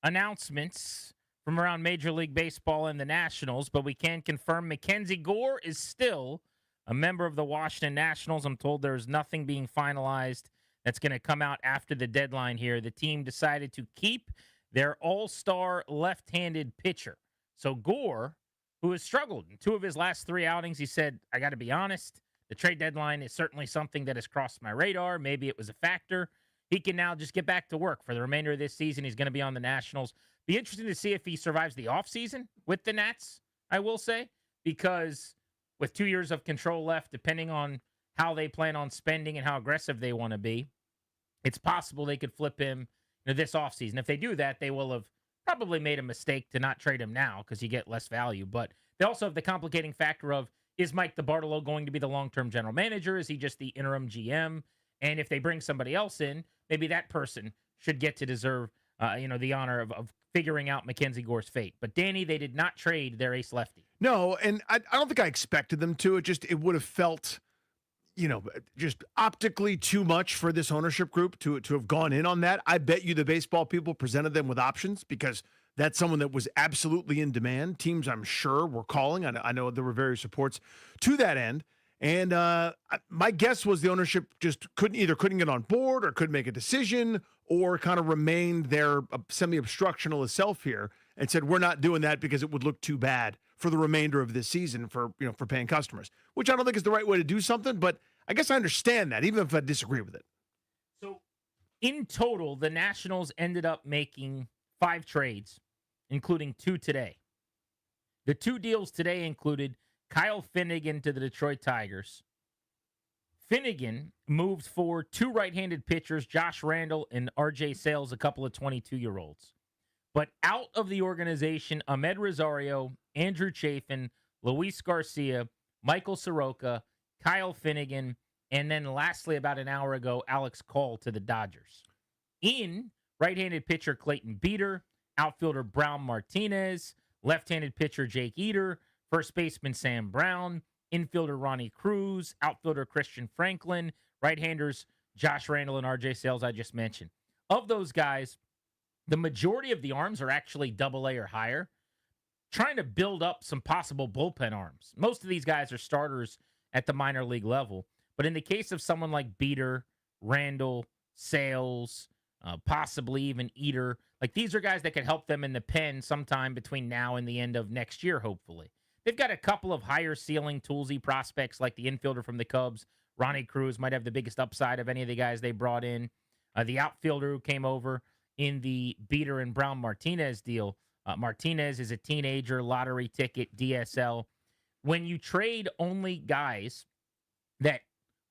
[SPEAKER 22] announcements from around Major League Baseball and the Nationals, but we can confirm Mackenzie Gore is still a member of the Washington Nationals. I'm told there's nothing being finalized that's going to come out after the deadline here. The team decided to keep their all-star left-handed pitcher. So Gore, who has struggled in 2 of his last 3 outings, he said, I got to be honest, the trade deadline is certainly something that has crossed my radar. Maybe it was a factor. He can now just get back to work for the remainder of this season. He's going to be on the Nationals. Be interesting to see if he survives the offseason with the Nats, I will say, because with 2 years of control left, depending on how they plan on spending and how aggressive they want to be, it's possible they could flip him this offseason. If they do that, they will have probably made a mistake to not trade him now because you get less value. But they also have the complicating factor of, is Mike DeBartolo going to be the long-term general manager? Is he just the interim GM? And if they bring somebody else in, maybe that person should get to deserve, the honor of figuring out Mackenzie Gore's fate. But Danny, they did not trade their ace lefty.
[SPEAKER 23] No, and I don't think I expected them to. It would have felt, just optically too much for this ownership group to have gone in on that. I bet you the baseball people presented them with options because that's someone that was absolutely in demand. Teams, I'm sure, were calling. I know there were various reports to that end. And my guess was the ownership just couldn't get on board or couldn't make a decision or kind of remained their semi-obstructional self here and said, we're not doing that because it would look too bad for the remainder of this season for paying customers, which I don't think is the right way to do something. But I guess I understand that, even if I disagree with it.
[SPEAKER 22] So in total, the Nationals ended up making 5 trades, including 2 today. The 2 deals today included Kyle Finnegan to the Detroit Tigers. Finnegan moved for 2 right-handed pitchers, Josh Randall and R.J. Sales, a couple of 22-year-olds. But out of the organization, Ahmed Rosario, Andrew Chafin, Luis Garcia, Michael Soroka, Kyle Finnegan, and then lastly, about an hour ago, Alex Call to the Dodgers. In, right-handed pitcher Clayton Beeter, outfielder Brown Martinez, left-handed pitcher Jake Eater, first baseman Sam Brown, infielder Ronnie Cruz, outfielder Christian Franklin, right-handers Josh Randall and R.J. Sales I just mentioned. Of those guys, the majority of the arms are actually Double-A or higher, trying to build up some possible bullpen arms. Most of these guys are starters at the minor league level. But in the case of someone like Beeter, Randall, Sales, possibly even Eater, like these are guys that could help them in the pen sometime between now and the end of next year, hopefully. They've got a couple of higher ceiling toolsy prospects like the infielder from the Cubs, Ronnie Cruz, might have the biggest upside of any of the guys they brought in. The outfielder who came over in the Beater and Brown Martinez deal. Martinez is a teenager, lottery ticket, DSL. When you trade only guys that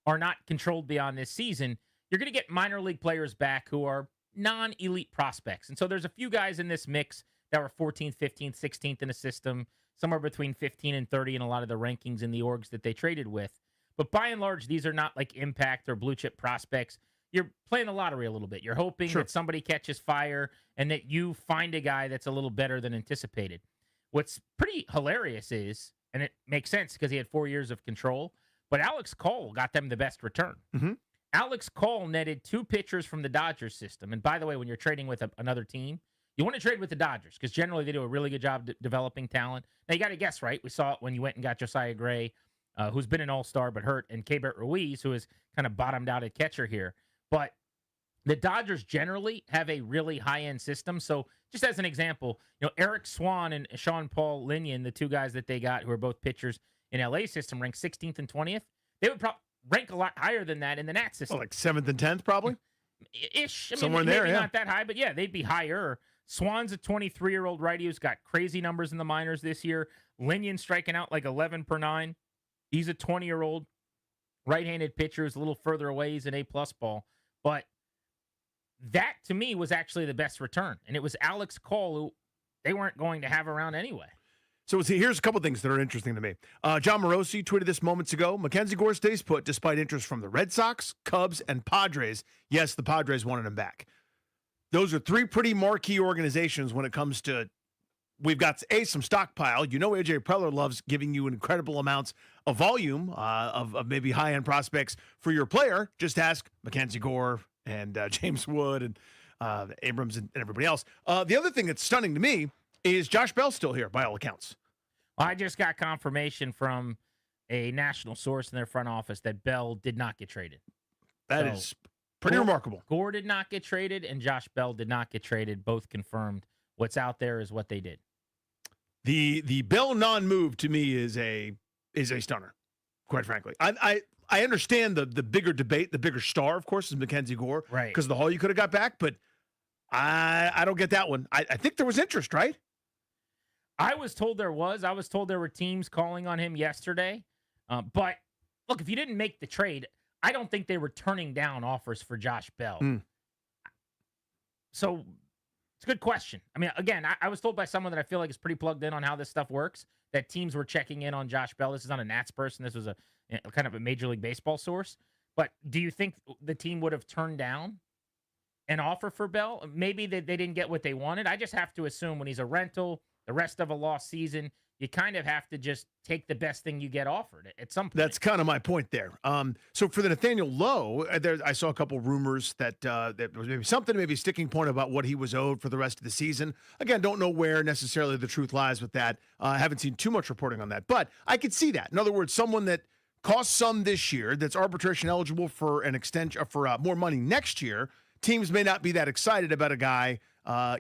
[SPEAKER 22] are not controlled beyond this season, you're going to get minor league players back who are non-elite prospects. And so there's a few guys in this mix that were 14th, 15th, 16th in the system, somewhere between 15 and 30 in a lot of the rankings in the orgs that they traded with. But by and large, these are not like impact or blue chip prospects. You're playing the lottery a little bit. You're hoping that somebody catches fire and that you find a guy that's a little better than anticipated. What's pretty hilarious is, and it makes sense because he had 4 years of control, but Alex Cole got them the best return. Alex Cole netted 2 pitchers from the Dodgers system. And by the way, when you're trading with another team, you want to trade with the Dodgers because generally they do a really good job developing talent. Now, you got to guess, right? We saw it when you went and got Josiah Gray, who's been an all-star but hurt, and Keibert Ruiz, who has kind of bottomed out at catcher here. But the Dodgers generally have a really high-end system. So just as an example, Eric Swan and Sean Paul Linian, the 2 guys that they got who are both pitchers in LA system, ranked 16th and 20th. They would probably rank a lot higher than that in the Nats system.
[SPEAKER 23] Oh, like 7th and 10th probably?
[SPEAKER 22] Ish. I mean,
[SPEAKER 23] somewhere
[SPEAKER 22] maybe
[SPEAKER 23] there, yeah.
[SPEAKER 22] not that high, but yeah, they'd be higher. Swan's a 23-year-old righty who's got crazy numbers in the minors this year. Linian striking out like 11 per 9. He's a 20-year-old right-handed pitcher who's a little further away. He's an A-plus ball. But that, to me, was actually the best return. And it was Alex Cole, who they weren't going to have around anyway.
[SPEAKER 23] So here's a couple things that are interesting to me. John Morosi tweeted this moments ago. Mackenzie Gore stays put despite interest from the Red Sox, Cubs, and Padres. Yes, the Padres wanted him back. Those are 3 pretty marquee organizations when it comes to, we've got, some stockpile. AJ Preller loves giving you incredible amounts of volume of maybe high-end prospects for your player. Just ask Mackenzie Gore and James Wood and Abrams and everybody else. The other thing that's stunning to me is Josh Bell's still here, by all accounts.
[SPEAKER 22] I just got confirmation from a national source in their front office that Bell did not get traded.
[SPEAKER 23] That is pretty remarkable.
[SPEAKER 22] Gore did not get traded, and Josh Bell did not get traded. Both confirmed. What's out there is what they did.
[SPEAKER 23] The Bell non-move to me is a stunner, quite frankly. I understand the bigger debate, the bigger star, of course, is Mackenzie Gore,
[SPEAKER 22] right?
[SPEAKER 23] Because the haul you could have got back, but I don't get that one. I think there was interest, right?
[SPEAKER 22] I was told there was. I was told there were teams calling on him yesterday. But look, if you didn't make the trade, I don't think they were turning down offers for Josh Bell. So it's a good question. I mean, again, I was told by someone that I feel like is pretty plugged in on how this stuff works, that teams were checking in on Josh Bell. This is not a Nats person. This was a kind of a Major League Baseball source. But do you think the team would have turned down an offer for Bell? Maybe they didn't get what they wanted. I just have to assume when he's a rental, the rest of a lost season, you kind of have to just take the best thing you get offered at some point.
[SPEAKER 23] That's kind of my point there. So for the Nathaniel Lowe, I saw a couple rumors that was maybe a sticking point about what he was owed for the rest of the season. Again, don't know where necessarily the truth lies with that. I haven't seen too much reporting on that, but I could see that. In other words, someone that costs some this year, that's arbitration eligible for an extension for more money next year. Teams may not be that excited about a guy, a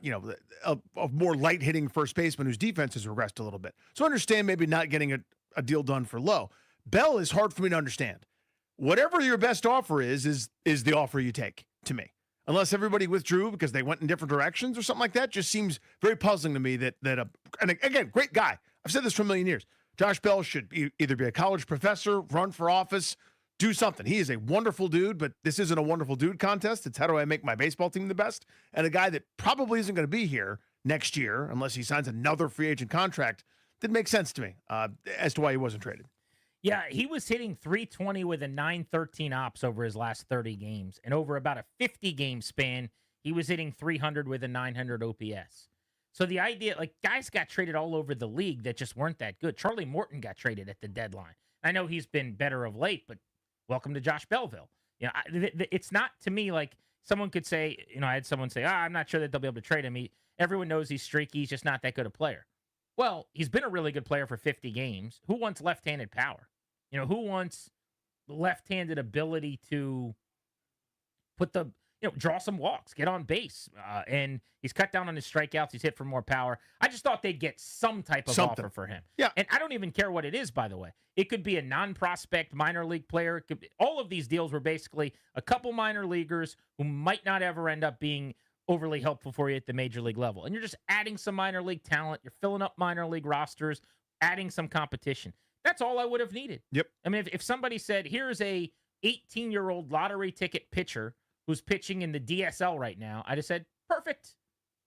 [SPEAKER 23] more light-hitting first baseman whose defense has regressed a little bit. So I understand maybe not getting a deal done for Lowe. Bell is hard for me to understand. Whatever your best offer is the offer you take, to me. Unless everybody withdrew because they went in different directions or something like that, just seems very puzzling to me and again, great guy. I've said this for a million years. Josh Bell should either be a college professor, run for office, do something. He is a wonderful dude, but this isn't a wonderful dude contest. It's how do I make my baseball team the best? And a guy that probably isn't going to be here next year unless he signs another free agent contract didn't make sense to me as to why he wasn't traded.
[SPEAKER 22] Yeah, he was hitting 320 with a 913 ops over his last 30 games. And over about a 50-game span, he was hitting 300 with a 900 OPS. So the idea, like, guys got traded all over the league that just weren't that good. Charlie Morton got traded at the deadline. I know he's been better of late, but welcome to Josh Belleville. It's not to me like someone could say, I had someone say, I'm not sure that they'll be able to trade him. Everyone knows he's streaky. He's just not that good a player. Well, he's been a really good player for 50 games. Who wants left-handed power? Who wants left-handed ability to put the draw some walks, get on base. And he's cut down on his strikeouts. He's hit for more power. I just thought they'd get some type of offer for him.
[SPEAKER 23] Yeah.
[SPEAKER 22] And I don't even care what it is, by the way. It could be a non-prospect minor league player. It could be, all of these deals were basically a couple minor leaguers who might not ever end up being overly helpful for you at the major league level. And you're just adding some minor league talent. You're filling up minor league rosters, adding some competition. That's all I would have needed.
[SPEAKER 23] Yep.
[SPEAKER 22] I mean, if somebody said, here's a 18-year-old lottery ticket pitcher who's pitching in the DSL right now, I just said, perfect.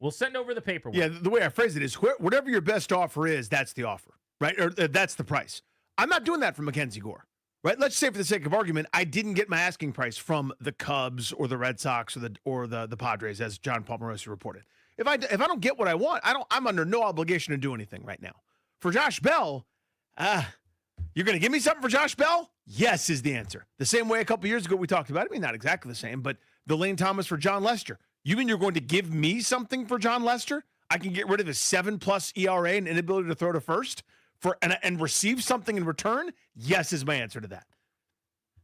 [SPEAKER 22] We'll send over the paperwork.
[SPEAKER 23] Yeah, the way I phrase it is whatever your best offer is, that's the offer, right? Or that's the price. I'm not doing that for Mackenzie Gore, right? Let's say for the sake of argument, I didn't get my asking price from the Cubs or the Red Sox or the Padres, as John Palmarosi reported. If I don't get what I want, I'm under no obligation to do anything right now. For Josh Bell, you're going to give me something for Josh Bell? Yes is the answer. The same way a couple years ago we talked about it. I mean, not exactly the same, but the Lane Thomas for John Lester. You mean you're going to give me something for John Lester? I can get rid of his 7+ ERA and inability to throw to first and receive something in return? Yes is my answer to that.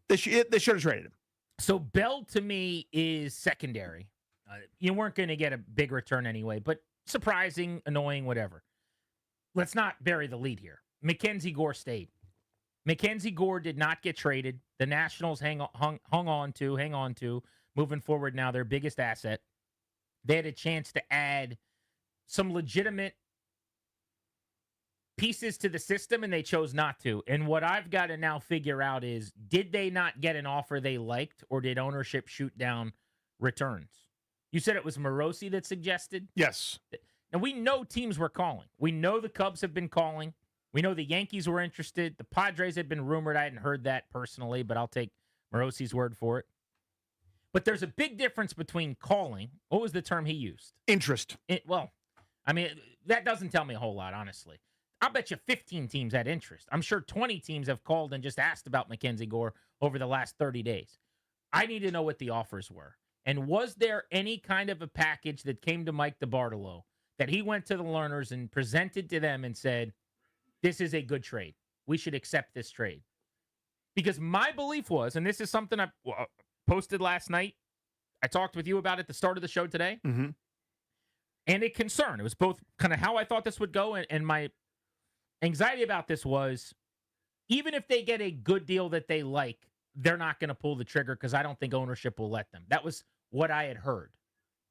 [SPEAKER 23] They should have traded him.
[SPEAKER 22] So Bell, to me, is secondary. You weren't going to get a big return anyway, but surprising, annoying, whatever. Let's not bury the lead here. Mackenzie Gore stayed. Mackenzie Gore did not get traded. The Nationals hang on to, moving forward now, their biggest asset. They had a chance to add some legitimate pieces to the system, and they chose not to. And what I've got to now figure out is, did they not get an offer they liked, or did ownership shoot down returns? You said it was Morosi that suggested?
[SPEAKER 23] Yes.
[SPEAKER 22] Now, we know teams were calling. We know the Cubs have been calling. We know the Yankees were interested. The Padres had been rumored. I hadn't heard that personally, but I'll take Morosi's word for it. But there's a big difference between calling. What was the term he used?
[SPEAKER 23] Interest.
[SPEAKER 22] Well, I mean, that doesn't tell me a whole lot, honestly. I'll bet you 15 teams had interest. I'm sure 20 teams have called and just asked about Mackenzie Gore over the last 30 days. I need to know what the offers were. And was there any kind of a package that came to Mike DeBartolo that he went to the learners and presented to them and said, this is a good trade. We should accept this trade. Because my belief was, and this is something I posted last night, I talked with you about at the start of the show today,
[SPEAKER 23] and
[SPEAKER 22] a concern. It was both kind of how I thought this would go, and my anxiety about this was, even if they get a good deal that they like, they're not going to pull the trigger because I don't think ownership will let them. That was what I had heard,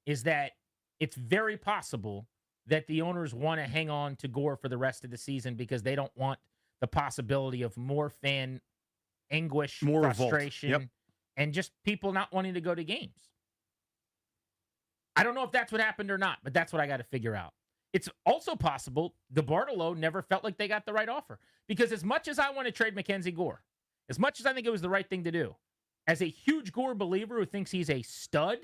[SPEAKER 22] is that it's very possible that the owners want to hang on to Gore for the rest of the season because they don't want the possibility of more fan anguish,
[SPEAKER 23] more
[SPEAKER 22] frustration,
[SPEAKER 23] revolt. Yep.
[SPEAKER 22] And just people not wanting to go to games. I don't know if that's what happened or not, but that's what I got to figure out. It's also possible DeBartolo never felt like they got the right offer. Because as much as I want to trade Mackenzie Gore, as much as I think it was the right thing to do, as a huge Gore believer who thinks he's a stud,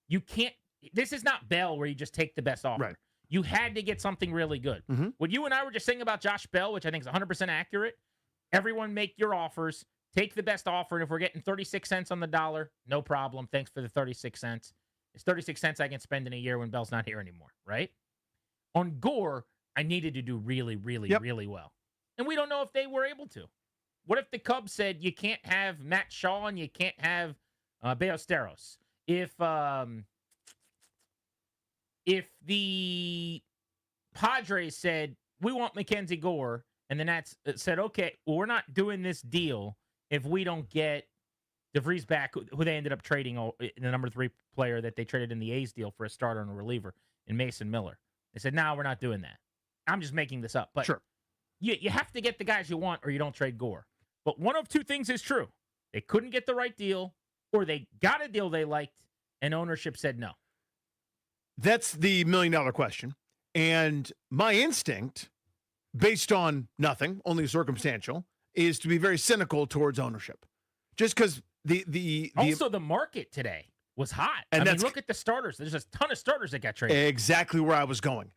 [SPEAKER 22] you can't, this is not Bell where you just take the best offer.
[SPEAKER 23] Right.
[SPEAKER 22] You had to get something really good. What you and I were just saying about Josh Bell, which I think is 100% accurate, everyone make your offers, take the best offer, and if we're getting 36 cents on the dollar, no problem. Thanks for the 36 cents. It's 36 cents I can spend in a year when Bell's not here anymore, right? On Gore, I needed to do really, really, really well. And we don't know if they were able to. What if the Cubs said you can't have Matt Shaw and you can't have Ballesteros? If the Padres said, we want Mackenzie Gore, and the Nats said, okay, well, we're not doing this deal if we don't get DeVries back, who they ended up trading, the number 3 player that they traded in the A's deal for a starter and a reliever in Mason Miller. They said, no, we're not doing that. I'm just making this up. But
[SPEAKER 23] sure.
[SPEAKER 22] You have to get the guys you want or you don't trade Gore. But one of two things is true. They couldn't get the right deal, or they got a deal they liked, and ownership said no.
[SPEAKER 23] That's the $1 million question. And my instinct, based on nothing, only circumstantial, is to be very cynical towards ownership. Just because
[SPEAKER 22] Also, the market today was hot.
[SPEAKER 23] And
[SPEAKER 22] I mean, look at the starters. There's a ton of starters that got traded.
[SPEAKER 23] Exactly where I was going.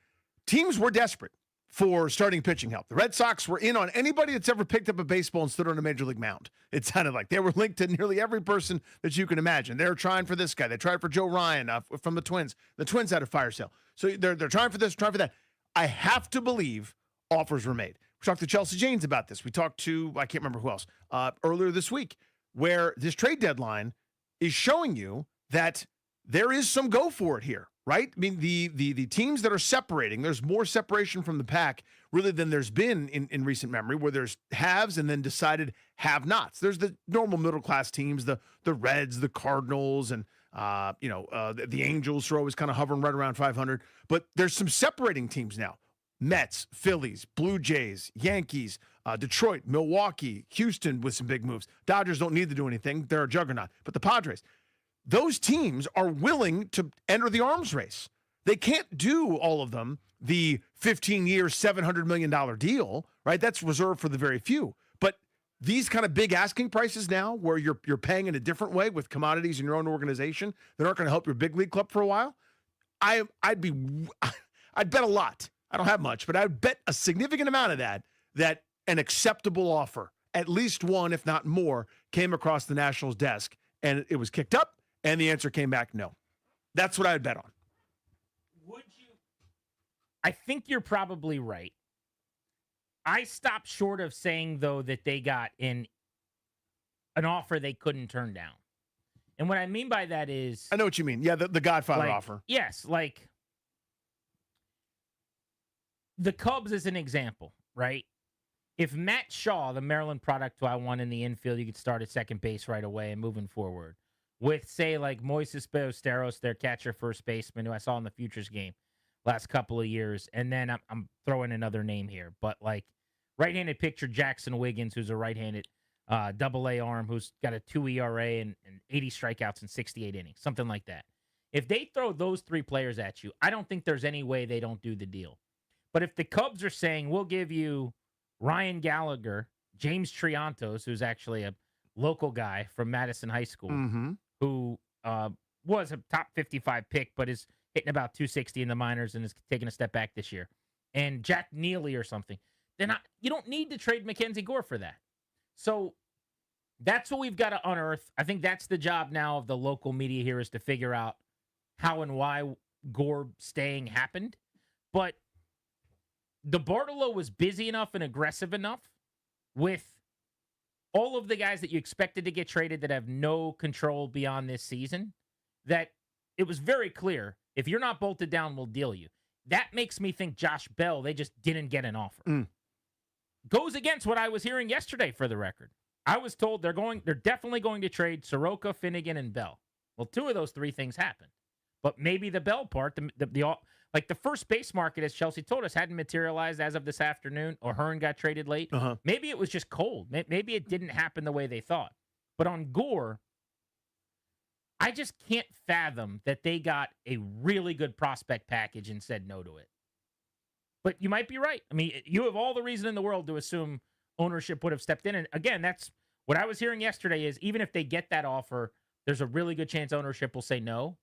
[SPEAKER 23] Teams were desperate for starting pitching help. The Red Sox were in on anybody that's ever picked up a baseball and stood on a major league mound. It sounded like they were linked to nearly every person that you can imagine. They were trying for this guy. They tried for Joe Ryan from the Twins. The Twins had a fire sale. So they're trying for this, trying for that. I have to believe offers were made. We talked to Chelsea Janes about this. We talked to, I can't remember who else, earlier this week, where this trade deadline is showing you that there is some go for it here, right? I mean, the teams that are separating, there's more separation from the pack really than there's been in recent memory, where there's haves and then decided have-nots. There's the normal middle-class teams, the Reds, the Cardinals, and the Angels are always kind of hovering right around 500. But there's some separating teams now. Mets, Phillies, Blue Jays, Yankees, Detroit, Milwaukee, Houston with some big moves. Dodgers don't need to do anything. They're a juggernaut. But the Padres, those teams are willing to enter the arms race. They can't do all of them the 15-year, $700 million deal, right? That's reserved for the very few. But these kind of big asking prices now, where you're paying in a different way with commodities in your own organization that aren't going to help your big league club for a while, I'd bet a lot. I don't have much, but I'd bet a significant amount of that an acceptable offer, at least one, if not more, came across the Nationals' desk, and it was kicked up, and the answer came back no. That's what I would bet on.
[SPEAKER 22] Would you? I think you're probably right. I stopped short of saying, though, that they got an offer they couldn't turn down. And what I mean by that is...
[SPEAKER 23] I know what you mean. Yeah, the Godfather offer.
[SPEAKER 22] Yes, like... The Cubs is an example, right? If Matt Shaw, the Maryland product who I want in the infield, you could start at second base right away and moving forward. With, say, like Moises Ballesteros, their catcher, first baseman, who I saw in the Futures game last couple of years. And then I'm throwing another name here. But, like, right-handed pitcher Jackson Wiggins, who's a right-handed double-A arm, who's got a 2 ERA and 80 strikeouts in 68 innings, something like that. If they throw those three players at you, I don't think there's any way they don't do the deal. But if the Cubs are saying, we'll give you Ryan Gallagher, James Triantos, who's actually a local guy from Madison High School, who was a top 55 pick, but is hitting about 260 in the minors and is taking a step back this year, and Jack Neely or something, then you don't need to trade Mackenzie Gore for that. So that's what we've got to unearth. I think that's the job now of the local media here, is to figure out how and why Gore staying happened. But the Bartolo was busy enough and aggressive enough with all of the guys that you expected to get traded that have no control beyond this season, that it was very clear, if you're not bolted down, we'll deal you. That makes me think Josh Bell, they just didn't get an offer. Goes against what I was hearing yesterday, for the record. I was told they're definitely going to trade Soroka, Finnegan, and Bell. Well, two of those three things happened. But maybe the Bell part, the first base market, as Chelsea told us, hadn't materialized as of this afternoon, or Hearn got traded late. Maybe it was just cold. Maybe it didn't happen the way they thought. But on Gore, I just can't fathom that they got a really good prospect package and said no to it. But you might be right. I mean, you have all the reason in the world to assume ownership would have stepped in. And again, that's what I was hearing yesterday, is even if they get that offer, there's a really good chance ownership will say no.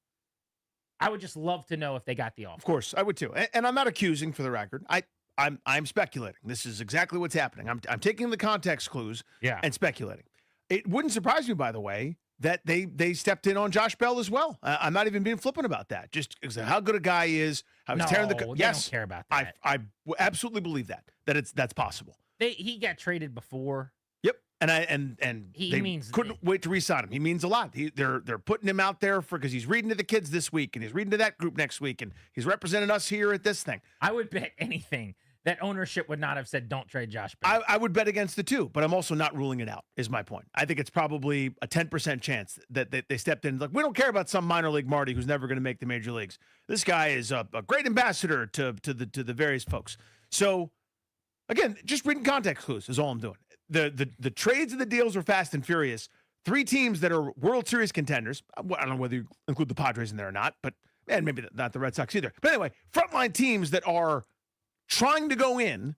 [SPEAKER 22] I would just love to know if they got the offer.
[SPEAKER 23] Of course, I would too. And I'm not accusing, for the record. I'm speculating. This is exactly what's happening. I'm taking the context clues and speculating. It wouldn't surprise me, by the way, that they stepped in on Josh Bell as well. I'm not even being flippant about that. Just how good a guy is. How he's tearing the. Yes,
[SPEAKER 22] don't care about that.
[SPEAKER 23] I absolutely believe that's possible.
[SPEAKER 22] He got traded before.
[SPEAKER 23] Yep, and they couldn't wait to re-sign him. He means a lot. They're putting him out there because he's reading to the kids this week, and he's reading to that group next week, and he's representing us here at this thing.
[SPEAKER 22] I would bet anything that ownership would not have said, don't trade Josh Bell.
[SPEAKER 23] I would bet against the two, but I'm also not ruling it out, is my point. I think it's probably a 10% chance that they stepped in. Like, we don't care about some minor league Marty who's never going to make the major leagues. This guy is a great ambassador to the various folks. So, again, just reading context clues is all I'm doing. The trades and the deals are fast and furious. Three teams that are World Series contenders. I don't know whether you include the Padres in there or not, and maybe not the Red Sox either. But anyway, frontline teams that are trying to go in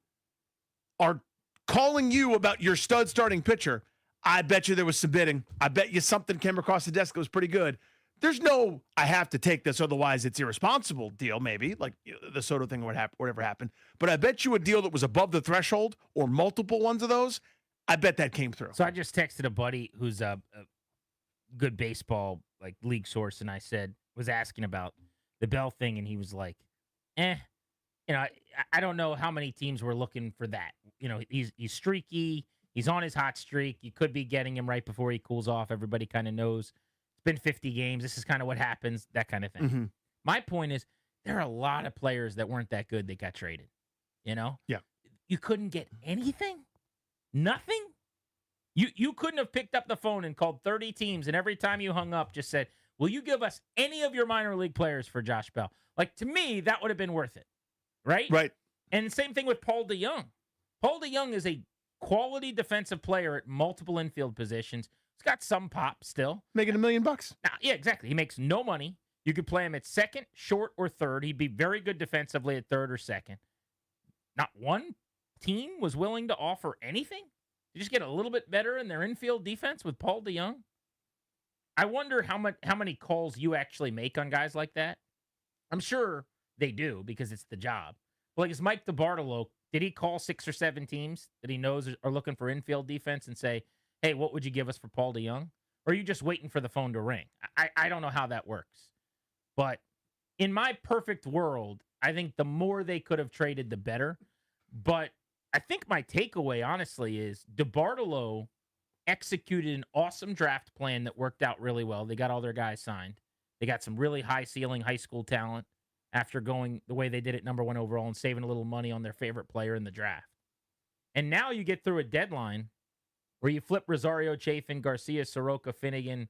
[SPEAKER 23] are calling you about your stud starting pitcher. I bet you there was some bidding. I bet you something came across the desk that was pretty good. There's no, I have to take this, otherwise it's irresponsible deal, maybe, like the Soto thing or whatever happened. But I bet you a deal that was above the threshold, or multiple ones of those, I bet that came through.
[SPEAKER 22] So I just texted a buddy who's a good baseball league source, and I was asking about the Bell thing, and he was like, I don't know how many teams were looking for that. He's streaky. He's on his hot streak. You could be getting him right before he cools off. Everybody kind of knows it's been 50 games. This is kind of what happens, that kind of thing.
[SPEAKER 23] Mm-hmm.
[SPEAKER 22] My point is there are a lot of players that weren't that good that got traded, you know?
[SPEAKER 23] Yeah.
[SPEAKER 22] You couldn't get anything? Nothing? You couldn't have picked up the phone and called 30 teams, and every time you hung up just said, will you give us any of your minor league players for Josh Bell? Like, to me, that would have been worth it, right?
[SPEAKER 23] Right.
[SPEAKER 22] And same thing with Paul DeJong. Paul DeJong is a quality defensive player at multiple infield positions. He's got some pop still.
[SPEAKER 23] Making $1 million.
[SPEAKER 22] Now, yeah, exactly. He makes no money. You could play him at second, short, or third. He'd be very good defensively at third or second. Not one team was willing to offer anything to just get a little bit better in their infield defense with Paul DeJong. I wonder how many calls you actually make on guys like that. I'm sure they do because it's the job. But like, is Mike DiBartolo, did he call 6 or 7 teams that he knows are looking for infield defense and say, hey, what would you give us for Paul DeJong? Or are you just waiting for the phone to ring? I don't know how that works. But in my perfect world, I think the more they could have traded, the better. But I think my takeaway, honestly, is DiBartolo executed an awesome draft plan that worked out really well. They got all their guys signed. They got some really high-ceiling high school talent after going the way they did at number 1 overall and saving a little money on their favorite player in the draft. And now you get through a deadline where you flip Rosario, Chafin, Garcia, Soroka, Finnegan,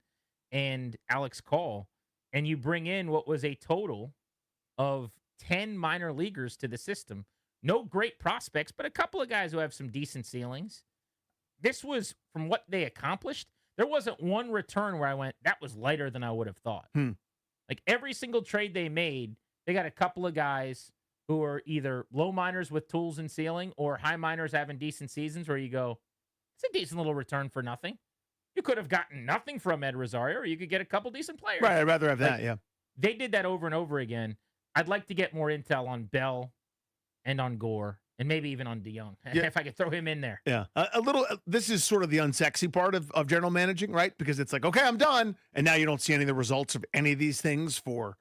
[SPEAKER 22] and Alex Call, and you bring in what was a total of 10 minor leaguers to the system. No great prospects, but a couple of guys who have some decent ceilings. This was, from what they accomplished, there wasn't one return where I went, that was lighter than I would have thought. Like every single trade they made, they got a couple of guys who are either low minors with tools and ceiling or high minors having decent seasons where you go, it's a decent little return for nothing. You could have gotten nothing from Ed Rosario, or you could get a couple decent players.
[SPEAKER 23] Right, I'd rather have that,
[SPEAKER 22] Like,
[SPEAKER 23] yeah.
[SPEAKER 22] They did that over and over again. I'd like to get more intel on Bell and on Gore, and maybe even on DeJong, if I could throw him in there.
[SPEAKER 23] Yeah, a little. This is sort of the unsexy part of general managing, right? Because it's like, okay, I'm done, and now you don't see any of the results of any of these things for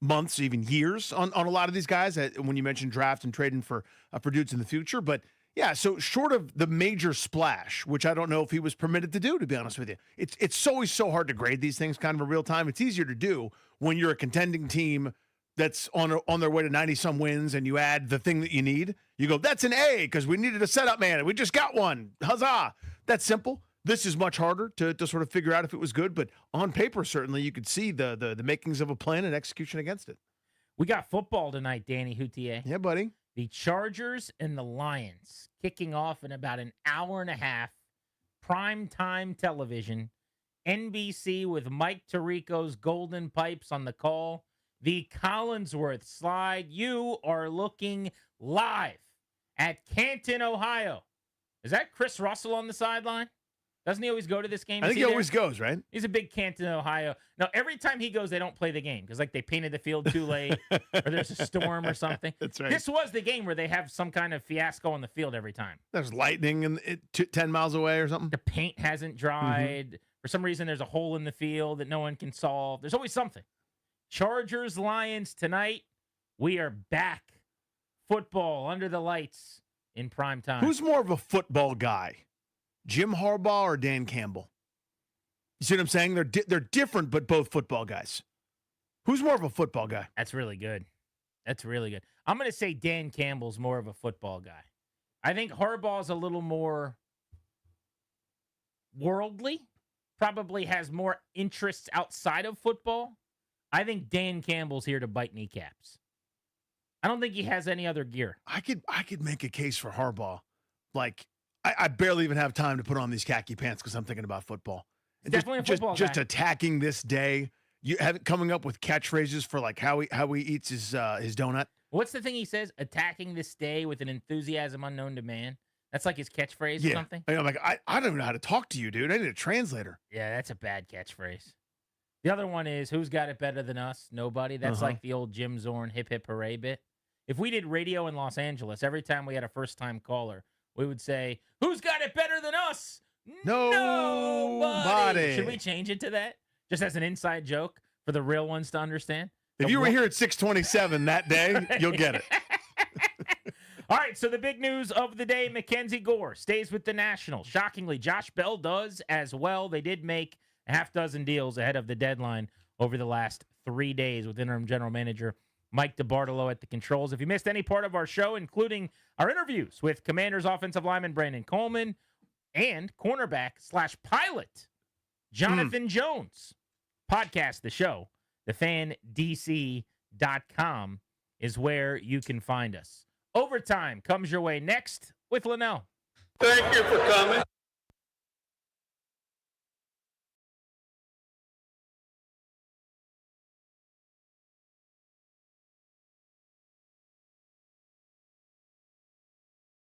[SPEAKER 23] months, even years on a lot of these guys. When you mentioned draft and trading for dudes in the future, but yeah, so short of the major splash, which I don't know if he was permitted to do, to be honest with you, it's always so hard to grade these things kind of in real time. It's easier to do when you're a contending team that's on their way to 90-some wins, and you add the thing that you need. You go, that's an A because we needed a setup man, and we just got one. Huzzah! That's simple. This is much harder to sort of figure out if it was good, but on paper, certainly, you could see the makings of a plan and execution against it.
[SPEAKER 22] We got football tonight, Danny Houtier.
[SPEAKER 23] Yeah, buddy.
[SPEAKER 22] The Chargers and the Lions kicking off in about an hour and a half. Prime time television. NBC with Mike Tirico's Golden Pipes on the call. The Collinsworth slide. You are looking live at Canton, Ohio. Is that Chris Russell on the sideline? Doesn't he always go to this game?
[SPEAKER 23] I think he always goes, right?
[SPEAKER 22] He's a big Canton, Ohio. Now, every time he goes, they don't play the game because, like, they painted the field too late or there's a storm or something.
[SPEAKER 23] That's right.
[SPEAKER 22] This was the game where they have some kind of fiasco on the field every time.
[SPEAKER 23] There's lightning 10 miles away or something.
[SPEAKER 22] The paint hasn't dried. For some reason, there's a hole in the field that no one can solve. There's always something. Chargers, Lions tonight. We are back. Football under the lights in prime time.
[SPEAKER 23] Who's more of a football guy? Jim Harbaugh or Dan Campbell? You see what I'm saying? They're different, but both football guys. Who's more of a football guy?
[SPEAKER 22] That's really good. That's really good. I'm going to say Dan Campbell's more of a football guy. I think Harbaugh's a little more worldly, probably has more interests outside of football. I think Dan Campbell's here to bite kneecaps. I don't think he has any other gear.
[SPEAKER 23] I could make a case for Harbaugh. Like, I barely even have time to put on these khaki pants because I'm thinking about football. And
[SPEAKER 22] definitely a football
[SPEAKER 23] just
[SPEAKER 22] guy.
[SPEAKER 23] attacking this day. You have it coming up with catchphrases for like how he eats his donut.
[SPEAKER 22] What's the thing he says? Attacking this day with an enthusiasm unknown to man. That's like his catchphrase or something?
[SPEAKER 23] I'm like, I don't even know how to talk to you, dude. I need a translator.
[SPEAKER 22] Yeah, that's a bad catchphrase. The other one is, who's got it better than us? Nobody. That's like the old Jim Zorn hip hip hooray bit. If we did radio in Los Angeles, every time we had a first-time caller, we would say, who's got it better than us? Nobody. Should we change it to that? Just as an inside joke for the real ones to understand?
[SPEAKER 23] If you were here at 627 that day, you'll get it.
[SPEAKER 22] All right, so the big news of the day, Mackenzie Gore stays with the Nationals. Shockingly, Josh Bell does as well. They did make a half dozen deals ahead of the deadline over the last 3 days with interim general manager Mike DeBartolo at the controls. If you missed any part of our show, including our interviews with Commanders offensive lineman Brandon Coleman and cornerback/pilot Jonathan Jones, podcast the show. TheFanDC.com is where you can find us. Overtime comes your way next with Linnell.
[SPEAKER 7] Thank you for coming.